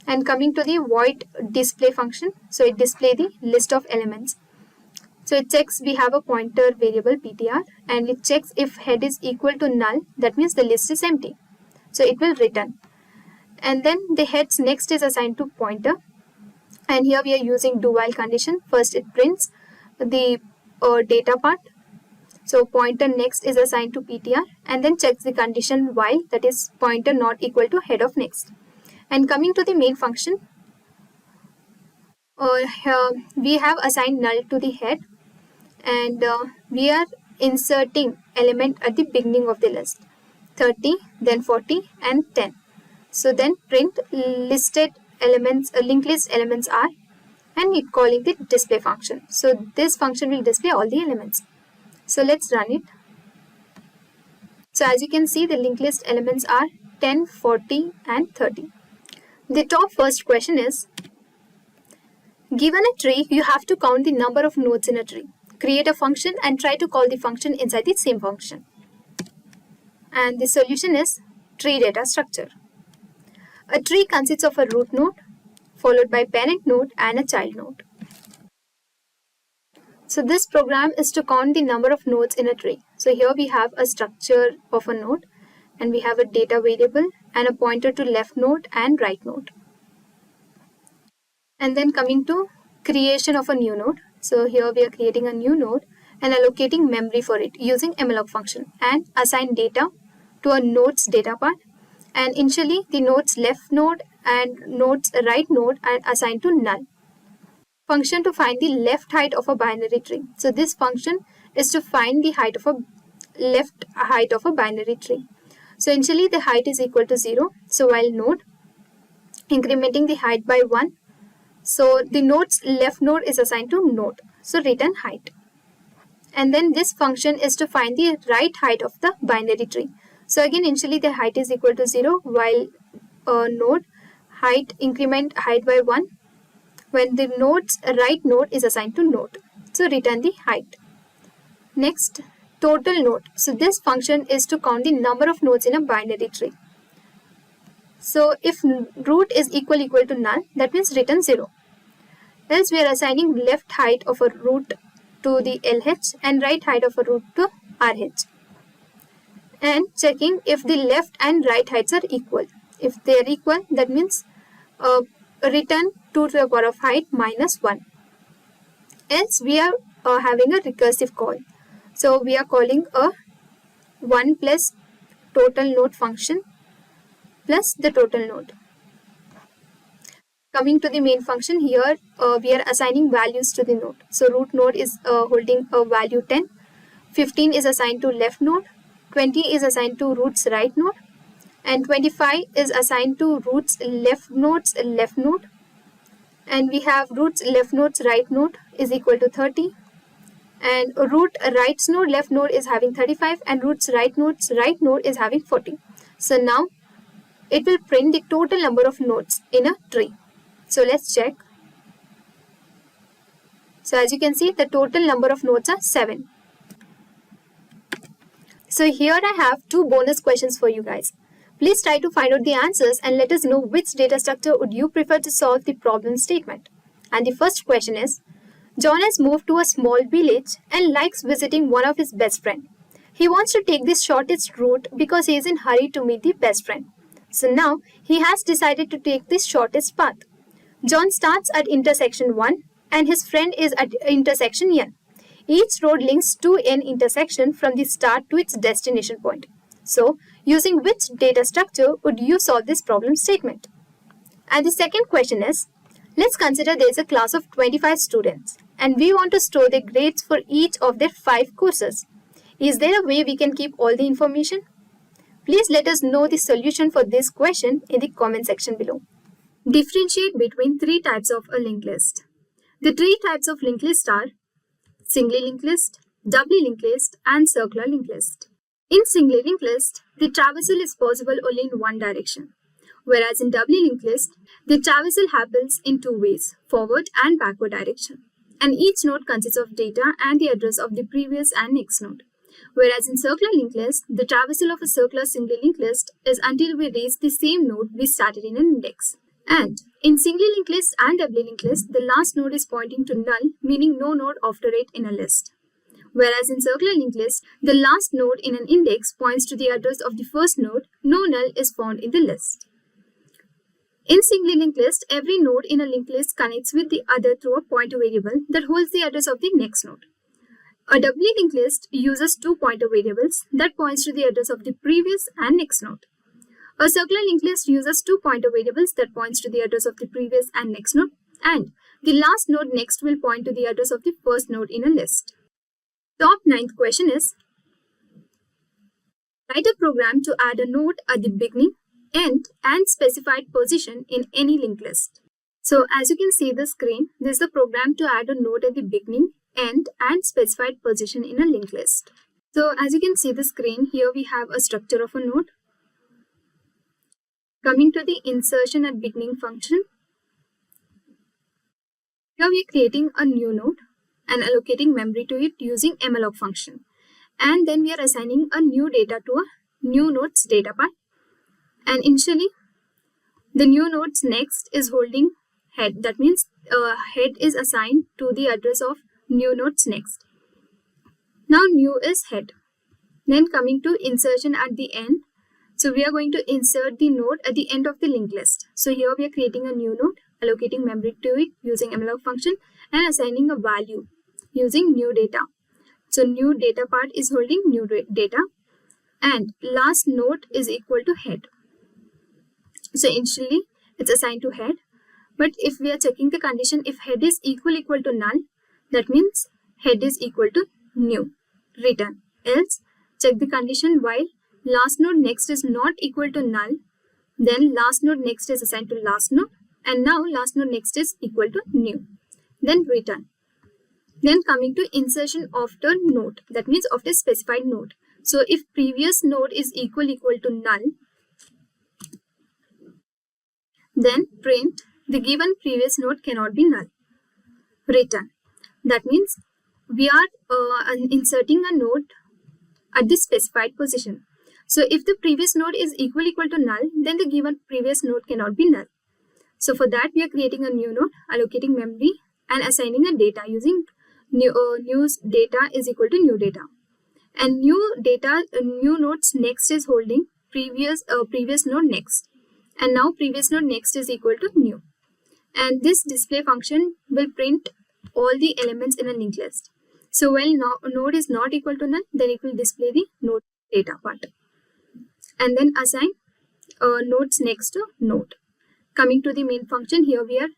And coming to the void display function, so it display the list of elements. So it checks we have a pointer variable ptr, and it checks if head is equal to null, that means the list is empty. So it will return. And then the heads next is assigned to pointer, and here we are using do while condition. First it prints the data part. So pointer next is assigned to ptr, and then checks the condition while, that is pointer not equal to head of next. And coming to the main function, here we have assigned null to the head, and we are inserting element at the beginning of the list, 30, then 40 and 10. So then print listed elements, linked list elements are, and it calling the display function. So this function will display all the elements. So let's run it. So as you can see, the linked list elements are 10, 40 and 30. The top first question is, given a tree, you have to count the number of nodes in a tree. Create a function and try to call the function inside the same function. And the solution is tree data structure. A tree consists of a root node, followed by parent node and a child node. So this program is to count the number of nodes in a tree. So here we have a structure of a node, and we have a data variable and a pointer to left node and right node. And then coming to creation of a new node. So here we are creating a new node and allocating memory for it using malloc function, and assign data to a node's data part. And initially the node's left node and node's right node are assigned to null. Function to find the left height of a binary tree. So this function is to find the height of a left height of a binary tree. So initially the height is equal to 0. So while node, incrementing the height by 1. So the node's left node is assigned to node. So return height. And then this function is to find the right height of the binary tree. So again, initially the height is equal to 0, while node height, increment height by 1 when the node's right node is assigned to node. So return the height. Next, total node. So this function is to count the number of nodes in a binary tree. So if root is equal to null, that means return 0. Else we are assigning left height of a root to the LH and right height of a root to RH. And checking if the left and right heights are equal. If they are equal, that means return 2 to the power of height minus 1. Else we are having a recursive call. So we are calling a 1 plus total node function plus the total node. Coming to the main function, here we are assigning values to the node. So root node is holding a value 10, 15 is assigned to left node, 20 is assigned to root's right node, and 25 is assigned to root's left node's left node. And we have root's left node's right node is equal to 30, and root right's node left node is having 35, and root's right node's right node is having 40. So now it will print the total number of nodes in a tree. So let's check. So as you can see, the total number of nodes are 7. So here I have 2 bonus questions for you guys. Please try to find out the answers and let us know which data structure would you prefer to solve the problem statement. And the first question is, John has moved to a small village and likes visiting one of his best friends. He wants to take the shortest route because he is in a hurry to meet the best friend. So now he has decided to take the shortest path. John starts at intersection 1 and his friend is at intersection N. Each road links to an intersection from the start to its destination point. So, using which data structure would you solve this problem statement? And the second question is, let's consider there is a class of 25 students and we want to store the grades for each of their 5 courses. Is there a way we can keep all the information? Please let us know the solution for this question in the comment section below. Differentiate between 3 types of a linked list. The 3 types of linked list are singly linked list, doubly linked list, and circular linked list. In singly linked list, the traversal is possible only in one direction, whereas in doubly linked list, the traversal happens in 2 ways, forward and backward direction. And each node consists of data and the address of the previous and next node. Whereas in circular linked list, the traversal of a circular singly linked list is until we reach the same node we started in an index. And in singly linked list and doubly linked list, the last node is pointing to null, meaning no node after it in a list. Whereas in circular linked list, the last node in an index points to the address of the first node, no null is found in the list. In singly linked list, every node in a linked list connects with the other through a pointer variable that holds the address of the next node. A doubly linked list uses two pointer variables that points to the address of the previous and next node. A circular linked list uses two pointer variables that points to the address of the previous and next node, and the last node next will point to the address of the first node in a list. Top 9th question is, write a program to add a node at the beginning, end, and specified position in any linked list. So as you can see the screen, this is the program to add a node at the beginning, end, and specified position in a linked list. So as you can see the screen, here we have a structure of a node. Coming to the insertion at beginning function, here we are creating a new node and allocating memory to it using malloc function. And then we are assigning a new data to a new node's data part. And initially, the new node's next is holding head. That means head is assigned to the address of new node's next. Now new is head. Then coming to insertion at the end. So we are going to insert the node at the end of the linked list. So here we are creating a new node, allocating memory to it using malloc function and assigning a value using new data. So new data part is holding new data and last node is equal to head. So initially it's assigned to head, but if we are checking the condition, if head is equal to null, that means head is equal to new, return. Else check the condition while last node next is not equal to null, then last node next is assigned to last node, and now last node next is equal to new, then return. Then coming to insertion after node, that means after specified node. So if previous node is equal to null, then print the given previous node cannot be null, return. That means we are inserting a node at the specified position. So if the previous node is equal to null, then the given previous node cannot be null. So for that we are creating a new node, allocating memory and assigning a data using new data is equal to new data. And new data, new node's next is holding previous node next. And now previous node next is equal to new. And this display function will print all the elements in a linked list. So when node is not equal to null, then it will display the node data part. And then assign nodes next to node. Coming to the main function, here we are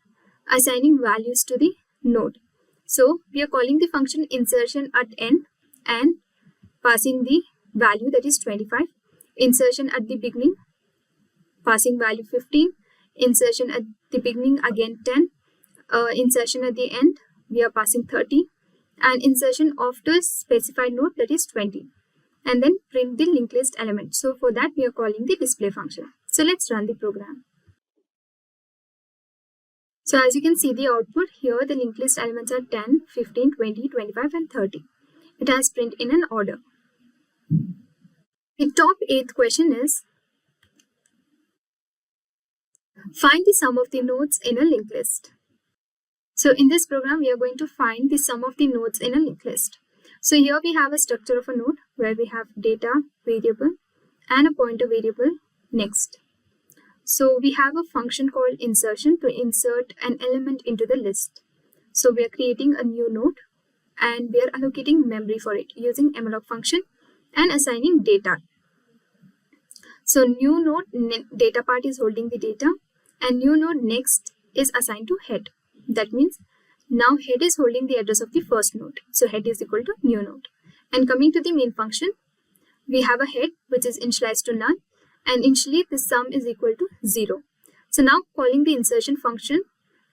assigning values to the node. So we are calling the function insertion at end and passing the value, that is 25. Insertion at the beginning, passing value 15. Insertion at the beginning again 10. Insertion at the end, we are passing 30. And insertion after specified node, that is 20. And then print the linked list element. So for that we are calling the display function. So let's run the program. So as you can see the output, here the linked list elements are 10, 15, 20, 25 and 30. It has print in an order. The top 8th question is, find the sum of the nodes in a linked list. So in this program we are going to find the sum of the nodes in a linked list. So here we have a structure of a node where we have data variable and a pointer variable next. So we have a function called insertion to insert an element into the list. So we are creating a new node and we are allocating memory for it using malloc function and assigning data. So new node data part is holding the data and new node next is assigned to head. That means now head is holding the address of the first node. So head is equal to new node. And coming to the main function, we have a head which is initialized to null and initially the sum is equal to 0. So now calling the insertion function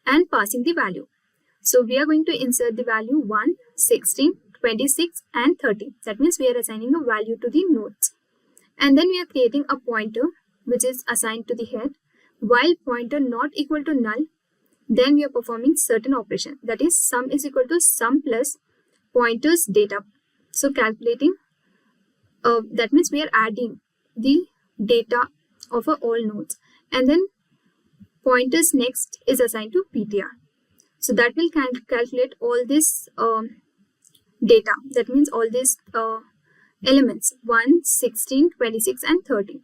and passing the value. So we are going to insert the value 1, 16, 26 and 30. That means we are assigning a value to the nodes. And then we are creating a pointer which is assigned to the head. While pointer not equal to null, then we are performing certain operation. That is sum is equal to sum plus pointer's data. So calculating, that means we are adding the data of all nodes. And then pointers next is assigned to ptr. So that will calculate all this data. That means all these elements 1, 16, 26 and 30.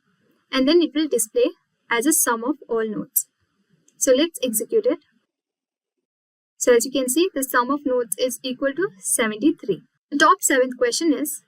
And then it will display as a sum of all nodes. So let's execute it. So as you can see, the sum of nodes is equal to 73. The top 7th question is,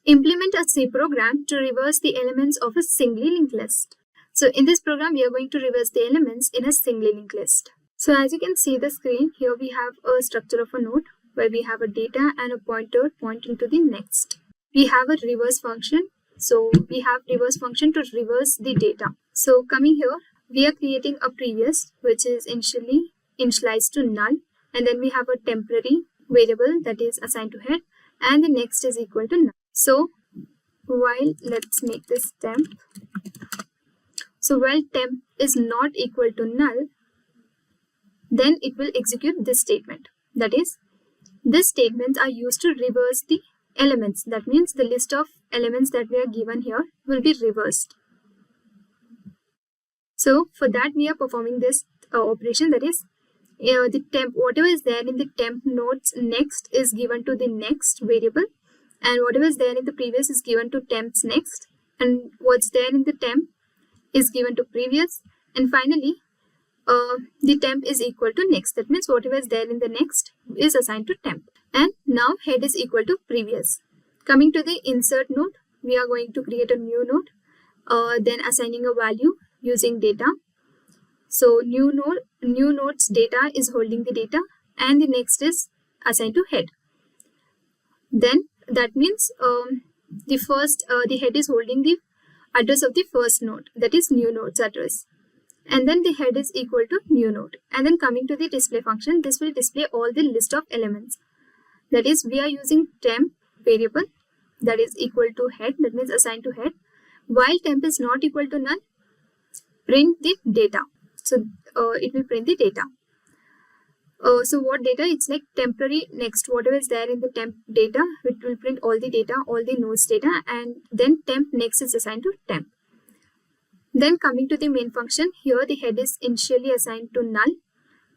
implement a C program to reverse the elements of a singly linked list. So in this program, we are going to reverse the elements in a singly linked list. So as you can see the screen, here we have a structure of a node where we have a data and a pointer pointing to the next. We have a reverse function. So we have reverse function to reverse the data. So coming here, we are creating a previous, which is initialized to null. And then we have a temporary variable that is assigned to head. And the next is equal to null. So while, let's make this temp. So while temp is not equal to null, then it will execute this statement. That is, these statements are used to reverse the elements. That means the list of elements that we are given here will be reversed. So for that we are performing this operation, that is the temp, whatever is there in the temp nodes next is given to the next variable, and whatever is there in the previous is given to temps next, and what's there in the temp is given to previous, and finally the temp is equal to next. That means whatever is there in the next is assigned to temp. And now head is equal to previous. Coming to the insert node, we are going to create a new node, then assigning a value using data. So new node's data is holding the data, and the next is assigned to head. Then that means the head is holding the address of the first node, that is new node's address. And then the head is equal to new node. And then coming to the display function, this will display all the list of elements. That is, we are using temp variable that is equal to head, that means assigned to head. While temp is not equal to null, print the data. So it will print the data. So what data? It's like temporary next, whatever is there in the temp data, it will print all the data, all the nodes data, and then temp next is assigned to temp. Then coming to the main function, here the head is initially assigned to null,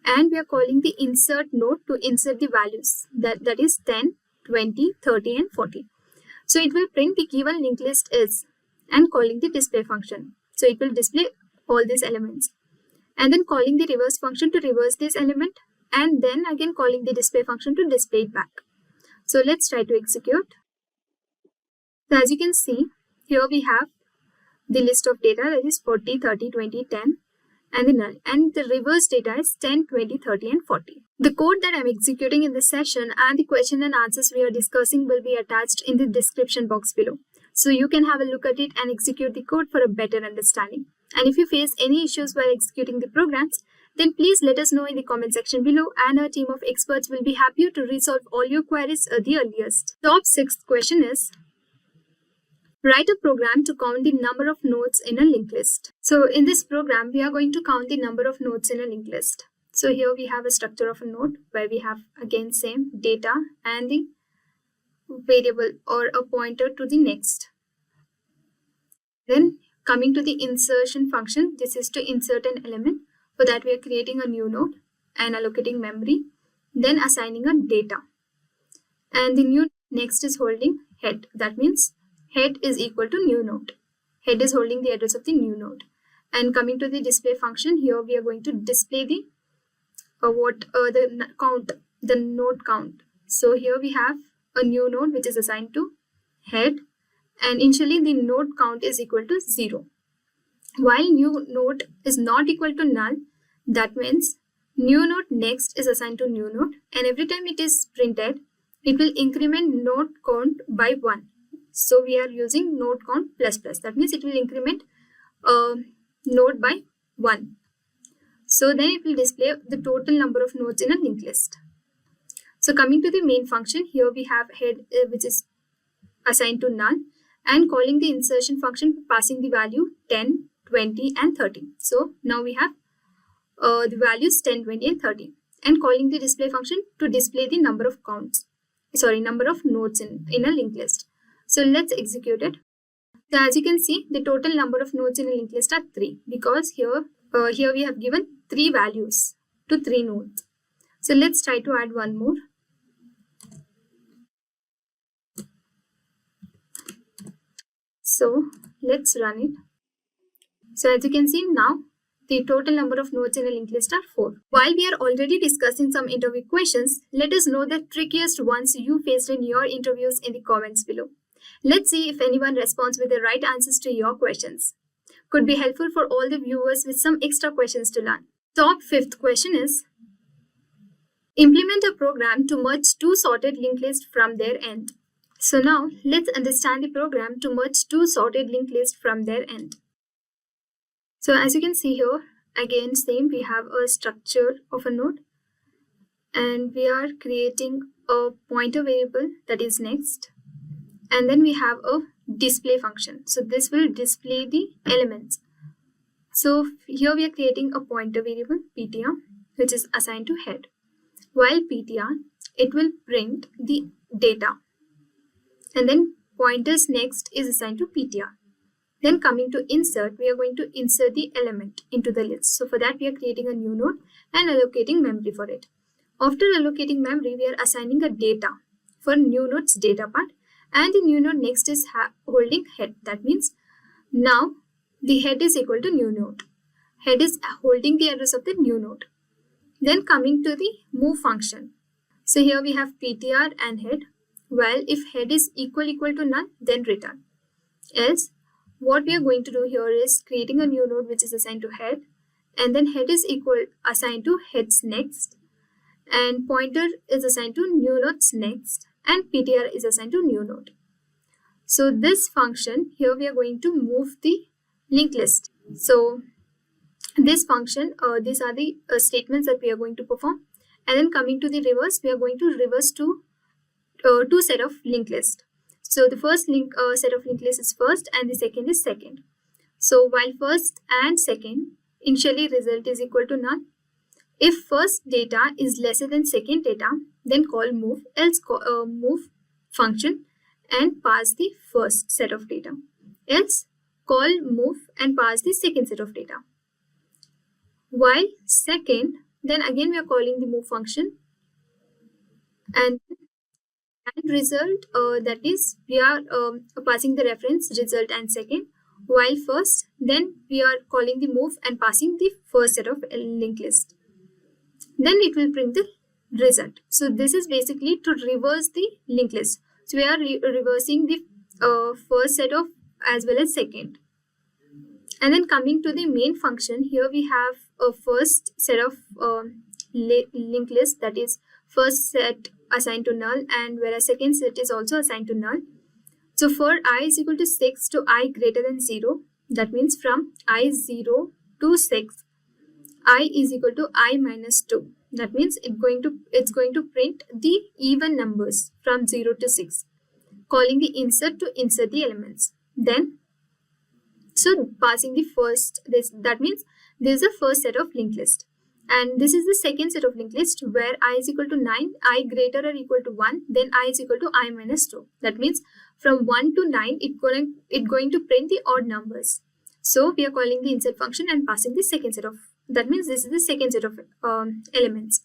and we are calling the insert node to insert the values, that is 10, 20, 30 and 40. So it will print the given linked list is, and calling the display function. So it will display all these elements, and then calling the reverse function to reverse this element, and then again calling the display function to display it back. So let's try to execute. So as you can see, here we have the list of data, that is 40, 30, 20, 10 and the null, and the reverse data is 10, 20, 30 and 40. The code that I'm executing in this session and the question and answers we are discussing will be attached in the description box below. So you can have a look at it and execute the code for a better understanding. And if you face any issues while executing the programs, then please let us know in the comment section below, and our team of experts will be happy to resolve all your queries at the earliest. Top 6th question is, write a program to count the number of nodes in a linked list. So in this program, we are going to count the number of nodes in a linked list. So here we have a structure of a node where we have again same data and the variable or a pointer to the next. Then coming to the insertion function, this is to insert an element. For that we are creating a new node and allocating memory, then assigning a data. And the new next is holding head. That means head is equal to new node. Head is holding the address of the new node. And coming to the display function, here we are going to display the the node count. So here we have a new node which is assigned to head, and initially the node count is equal to 0. While new node is not equal to null, that means new node next is assigned to new node, and every time it is printed, it will increment node count by 1. So we are using node count plus plus. That means it will increment node by 1. So then it will display the total number of nodes in a linked list. So coming to the main function, here we have head which is assigned to null, and calling the insertion function, passing the value 10, 20 and 30. So now we have the values 10, 20 and 30, and calling the display function to display the number of nodes in a linked list. So let's execute it. So as you can see, the total number of nodes in a linked list are 3, because here here we have given 3 values to 3 nodes. So let's try to add one more. So let's run it. So as you can see now, the total number of nodes in a linked list are 4. While we are already discussing some interview questions, let us know the trickiest ones you faced in your interviews in the comments below. Let's see if anyone responds with the right answers to your questions. Could be helpful for all the viewers with some extra questions to learn. Top 5th question is, implement a program to merge 2 sorted linked lists from their end. So now let's understand the program to merge 2 sorted linked lists from their end. So as you can see here, again same, we have a structure of a node and we are creating a pointer variable that is next, and then we have a display function. So this will display the elements. So here we are creating a pointer variable ptr which is assigned to head. While ptr, it will print the data, and then pointers next is assigned to ptr. Then coming to insert, we are going to insert the element into the list. So for that, we are creating a new node and allocating memory for it. After allocating memory, we are assigning a data for new node's data part, and the new node next is holding head. That means now the head is equal to new node. Head is holding the address of the new node. Then coming to the move function. So here we have ptr and head. Well, if head is equal to null, then return. Else, what we are going to do here is creating a new node which is assigned to head, and then head is assigned to heads next, and pointer is assigned to new nodes next, and ptr is assigned to new node. So this function here, we are going to move the linked list. So this function, these are the statements that we are going to perform, and then coming to the reverse, we are going to reverse to 2 set of linked list. So the first set of linked list is first and the second is second. So while first and second, initially result is equal to null. If first data is lesser than second data, then call move, else move function and pass the first set of data. Else call move and pass the second set of data. While second, then again we are calling the move function and result, that is we are passing the reference result and second, while first, then we are calling the move and passing the first set of linked list. Then it will print the result. So this is basically to reverse the linked list. So we are reversing the first set of as well as second. And then coming to the main function, here we have a first set of linked list, that is first set assigned to null, and whereas second set is also assigned to null. So for I is equal to 6 to I greater than 0, that means from I 0 to 6, I is equal to I minus 2. That means it's going to print the even numbers from 0 to 6, calling the insert to insert the elements. Then, so passing the first, that means this is the first set of linked list. And this is the second set of linked list where I is equal to 9, I greater or equal to 1, then I is equal to I minus 2. That means from 1 to 9, it's going to print the odd numbers. So we are calling the insert function and passing the second set of, that means this is the second set of elements.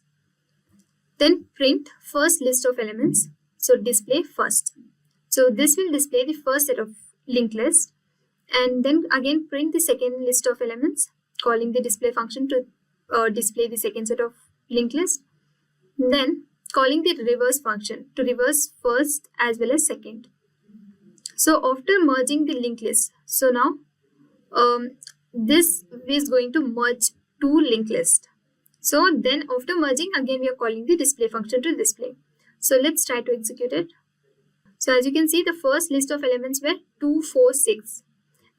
Then print first list of elements. So display first. So this will display the first set of linked list. And then again print the second list of elements, calling the display function to display the second set of linked list. Then calling the reverse function to reverse first as well as second. So after merging the linked list, so now this is going to merge 2 linked lists. So then after merging, again we are calling the display function to display. So let's try to execute it. So as you can see, the first list of elements were 2, 4, 6.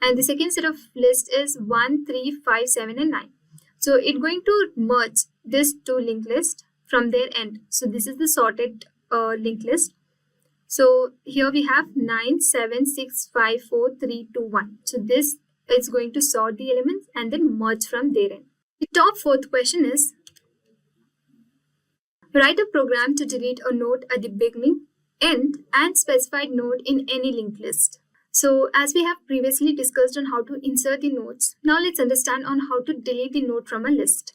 And the second set of list is 1, 3, 5, 7 and 9. So it's going to merge this 2 linked list from their end. So this is the sorted linked list. So here we have 9, 7, 6, 5, 4, 3, 2, 1. So this is going to sort the elements and then merge from their end. The top 4th question is, write a program to delete a node at the beginning, end and specified node in any linked list. So as we have previously discussed on how to insert the nodes, now let's understand on how to delete the node from a list.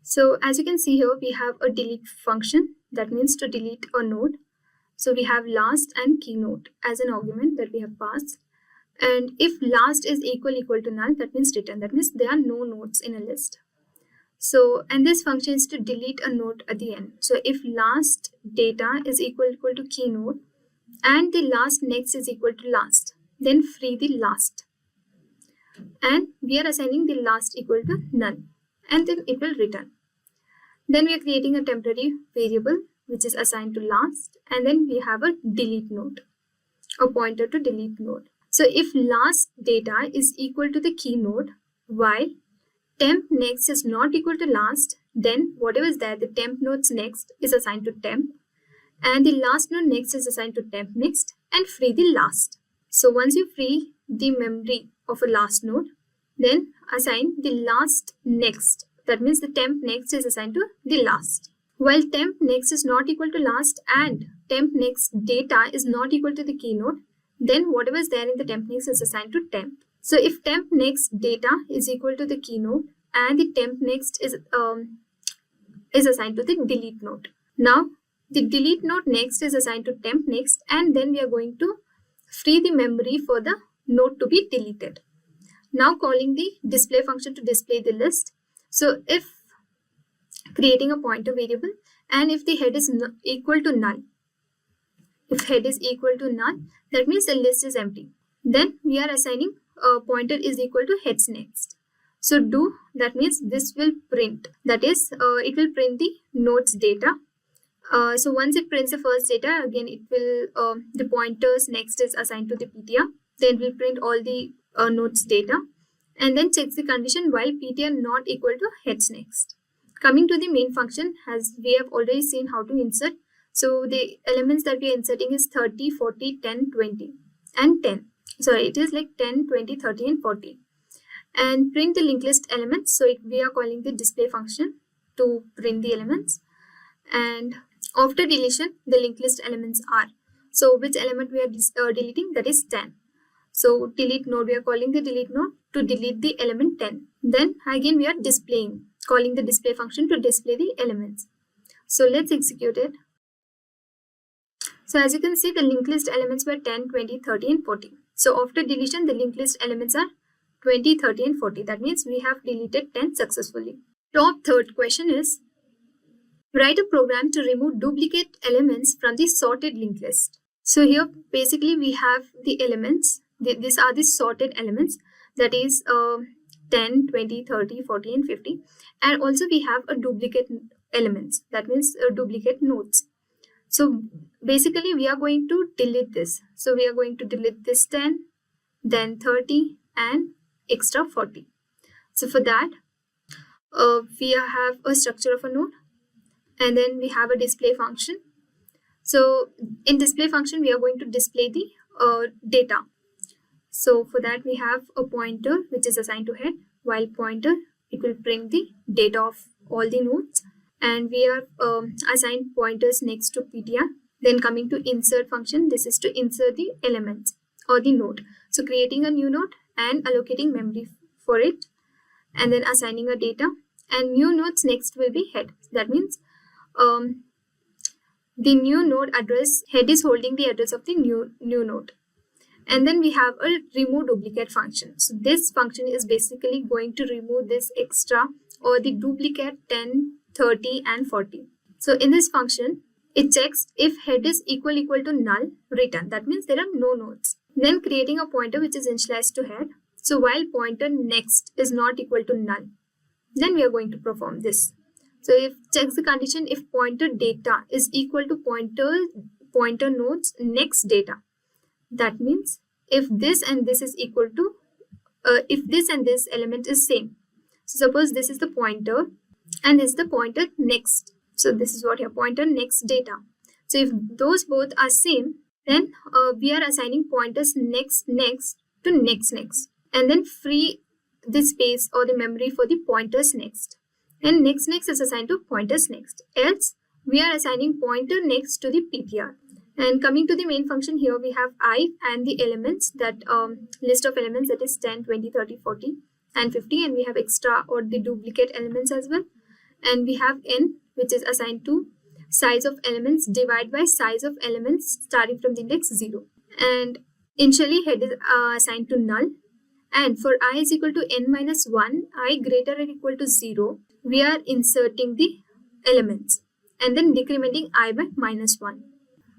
So as you can see here, we have a delete function, that means to delete a node. So we have last and key node as an argument that we have passed. And if last is equal to null, that means return. That means there are no nodes in a list. So, and this function is to delete a node at the end. So if last data is equal to key node and the last next is equal to last, then free the last. And we are assigning the last equal to none, and then it will return. Then we are creating a temporary variable which is assigned to last, and then we have a delete node, a pointer to delete node. So if last data is equal to the key node while temp next is not equal to last, then whatever is there, the temp node's next is assigned to temp and the last node next is assigned to temp next, and free the last. So once you free the memory of a last node, then assign the last next. That means the temp next is assigned to the last. While temp next is not equal to last and temp next data is not equal to the key node, then whatever is there in the temp next is assigned to temp. So if temp next data is equal to the key node and the temp next is assigned to the delete node. Now the delete node next is assigned to temp next, and then we are going to free the memory for the node to be deleted. Now calling the display function to display the list. So if creating a pointer variable, and if the head is equal to null, if head is equal to null, that means the list is empty. Then we are assigning a pointer is equal to heads next. So do, that means this will print, that is it will print the nodes data. So once it prints the first data, again it will the pointers next is assigned to the PTR. Then we'll print all the nodes data, and then checks the condition while PTR not equal to heads next. Coming to the main function, as we have already seen how to insert. So the elements that we are inserting is 30, 40, 10, 20 and 10. Sorry, it is like 10, 20, 30 and 40. And print the linked list elements. So we are calling the display function to print the elements. And after deletion, the linked list elements are. So which element we are deleting? That is 10. So delete node, we are calling the delete node to delete the element 10. Then again we are displaying, calling the display function to display the elements. So let's execute it. So as you can see, the linked list elements were 10, 20, 30 and 40. So after deletion, the linked list elements are 20, 30 and 40. That means we have deleted 10 successfully. Top third question is, write a program to remove duplicate elements from the sorted linked list. So here basically we have the elements. These are the sorted elements, that is 10, 20, 30, 40 and 50. And also we have a duplicate elements, that means duplicate nodes. So basically we are going to delete this. So we are going to delete this 10, then 30 and extra 40. So for that we have a structure of a node, and then we have a display function. So in display function we are going to display the data. So for that we have a pointer which is assigned to head, while pointer it will print the data of all the nodes, and we are assigned pointers next to PTR. Then coming to insert function, this is to insert the elements or the node. So creating a new node and allocating memory for it, and then assigning a data, and new nodes next will be head. That means the new node address, head is holding the address of the new node. And then we have a remove duplicate function. So this function is basically going to remove this extra or the duplicate 10, 30 and 40. So in this function, it checks if head is equal to null, return. That means there are no nodes. Then creating a pointer which is initialized to head. So while pointer next is not equal to null, then we are going to perform this. So if checks the condition if pointer data is equal to pointer nodes next data. That means if this and this is equal to, if this and this element is same. So suppose this is the pointer and this is the pointer next. So this is what here, pointer next data. So if those both are same, then we are assigning pointers next to next, and then free the space or the memory for the pointers next. And next is assigned to pointers next. Else we are assigning pointer next to the PTR. And coming to the main function, here we have I and the elements, that list of elements, that is 10, 20, 30, 40 and 50, and we have extra or the duplicate elements as well. And we have n, which is assigned to size of elements divided by size of elements starting from the index 0. And initially head is assigned to null. And for I is equal to n minus 1, I greater or equal to 0, we are inserting the elements and then decrementing I by minus 1.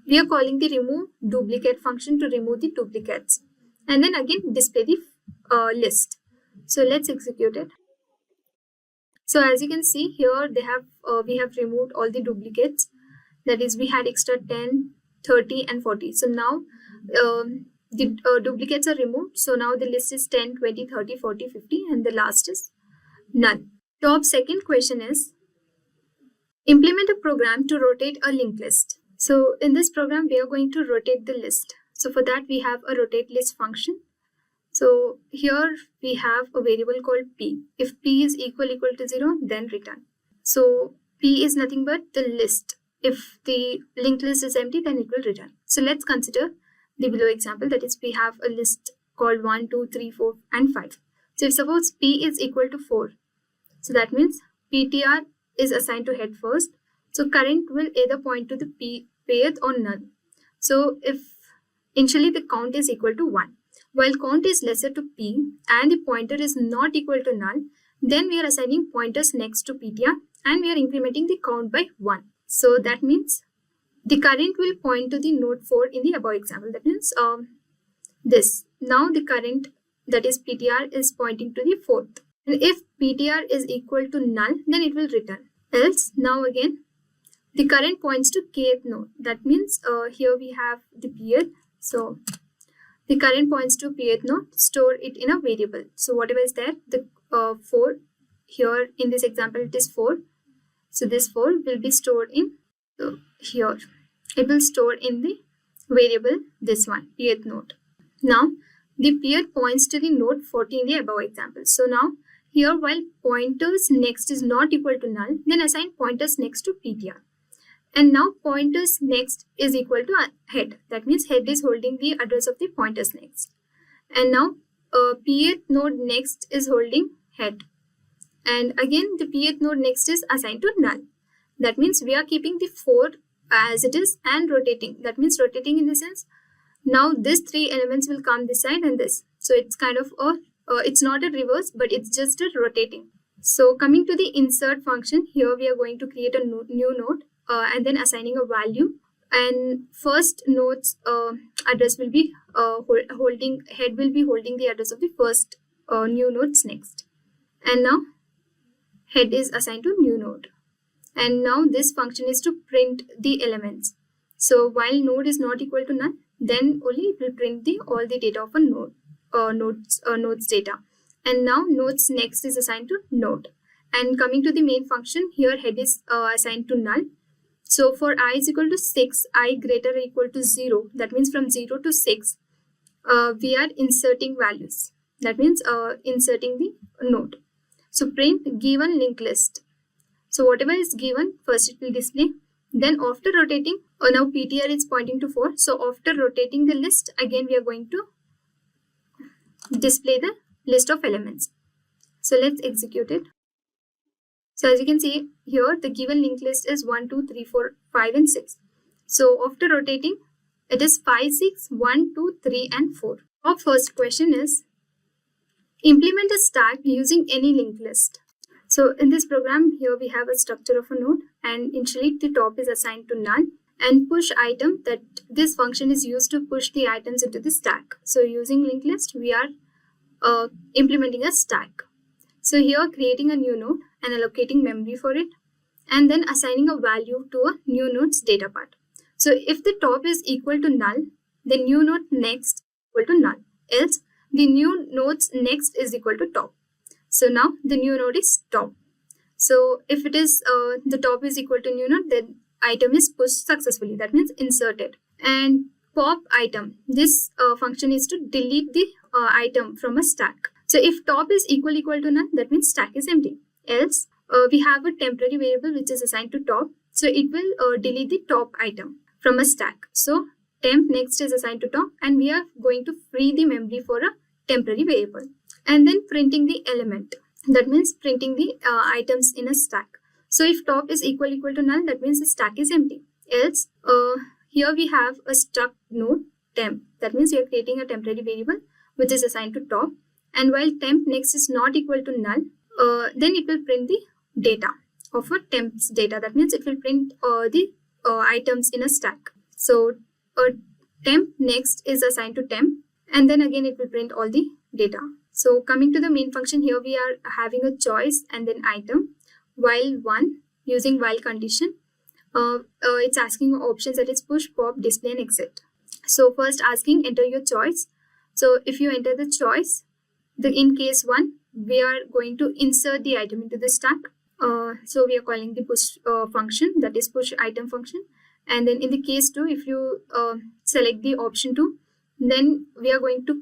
We are calling the remove duplicate function to remove the duplicates. And then again display the list. So let's execute it. So as you can see here, we have removed all the duplicates. That is, we had extra 10, 30 and 40. So now the duplicates are removed. So now the list is 10, 20, 30, 40, 50 and the last is none. Top second question is, implement a program to rotate a linked list. So in this program, we are going to rotate the list. So for that, we have a rotate list function. So here we have a variable called p. If p is equal to 0, then return. So p is nothing but the list. If the linked list is empty, then it will return. So let's consider the below example. That is, we have a list called 1, 2, 3, 4 and 5. So if suppose p is equal to 4, so that means ptr is assigned to head first. So current will either point to the pth or none. So if initially the count is equal to 1, while count is lesser to p and the pointer is not equal to null, then we are assigning pointers next to ptr and we are incrementing the count by 1. So that means the current will point to the node 4 in the above example. That means this. Now the current, that is ptr, is pointing to the 4th. And if ptr is equal to null, then it will return. Else, now again, the current points to kth node. That means here we have the pth. So the current points to pth node, store it in a variable. So whatever is there, the 4, here in this example it is 4. So this 4 will be stored in here. It will store in the variable this one, pth node. Now the pth points to the node 40 in the above example. So now here, while pointers next is not equal to null, then assign pointers next to ptr. And now pointers next is equal to head. That means head is holding the address of the pointers next. And now pth node next is holding head. And again the pth node next is assigned to null. That means we are keeping the 4 as it is and rotating. That means rotating in the sense, now these 3 elements will come this side and this. So it's kind of a it's not a reverse, but it's just a rotating. So coming to the insert function, here we are going to create a new node and then assigning a value. And first node's address will be holding, head will be holding the address of the first new nodes next. And now head is assigned to new node. And now this function is to print the elements. So while node is not equal to none, then only it will print all the data of a node. Nodes data. And now nodes next is assigned to node. And coming to the main function, here head is assigned to null. So for I is equal to 6, I greater or equal to 0, that means from 0 to 6, we are inserting values. That means inserting the node. So print given linked list. So whatever is given, first it will display. Then after rotating, now ptr is pointing to 4. So after rotating the list, again we are going to display the list of elements. So let's execute it. So as you can see here, the given linked list is 1, 2, 3, 4, 5 and 6. So after rotating, it is 5, 6, 1, 2, 3 and 4. Our first question is, implement a stack using any linked list. So in this program, here we have a structure of a node and initially the top is assigned to null, and push item, that this function is used to push the items into the stack. So using linked list, we are implementing a stack. So here creating a new node and allocating memory for it, and then assigning a value to a new node's data part. So if the top is equal to null, the new node next is equal to null. Else the new node's next is equal to top. So now the new node is top. So if it is the top is equal to new node, then item is pushed successfully. That means inserted. And pop item, this function is to delete the item from a stack. So if top is equal to none, that means stack is empty. Else we have a temporary variable which is assigned to top, so it will delete the top item from a stack. So temp next is assigned to top, and we are going to free the memory for a temporary variable. And then printing the element. That means printing the items in a stack. So if top is equal to null, that means the stack is empty. Else, here we have a struct node temp. That means we are creating a temporary variable which is assigned to top. And while temp next is not equal to null, then it will print the data of a temp's data. That means it will print the items in a stack. So temp next is assigned to temp, and then again it will print all the data. So coming to the main function, here we are having a choice and then item. While one, using while condition, it's asking options, that is push, pop, display, and exit. So first asking enter your choice. So if you enter the choice, in case 1, we are going to insert the item into the stack. So we are calling the push function, that is push item function. And then in the case 2, if you select the option 2, then we are going to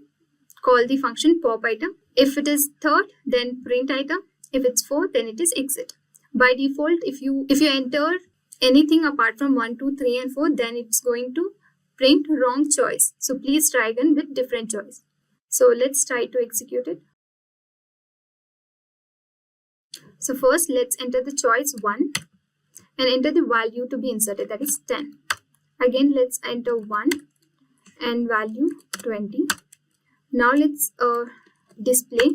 call the function pop item. If it is 3rd, then print item. If it's 4th, then it is exit. By default, if you enter anything apart from 1, 2, 3, and 4, then it's going to print wrong choice. So please try again with different choice. So let's try to execute it. So first let's enter the choice 1 and enter the value to be inserted, that is 10. Again let's enter 1 and value 20. Now let's display.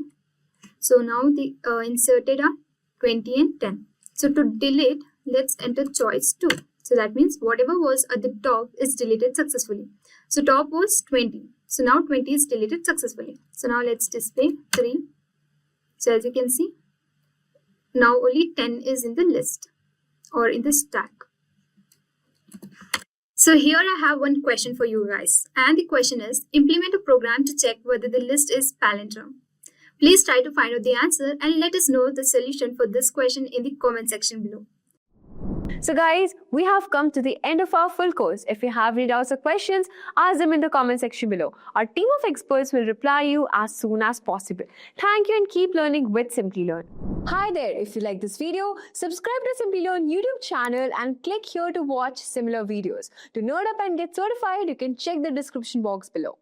So now the inserted are 20 and 10. So to delete, let's enter choice 2. So that means whatever was at the top is deleted successfully. So top was 20. So now 20 is deleted successfully. So now let's display 3. So as you can see, now only 10 is in the list or in the stack. So here I have one question for you guys. And the question is, implement a program to check whether the list is palindrome. Please try to find out the answer and let us know the solution for this question in the comment section below. So guys, we have come to the end of our full course. If you have any doubts or questions, ask them in the comment section below. Our team of experts will reply you as soon as possible. Thank you and keep learning with Simplilearn. Hi there, if you like this video, subscribe to Simplilearn YouTube channel and click here to watch similar videos. To nerd up and get certified, you can check the description box below.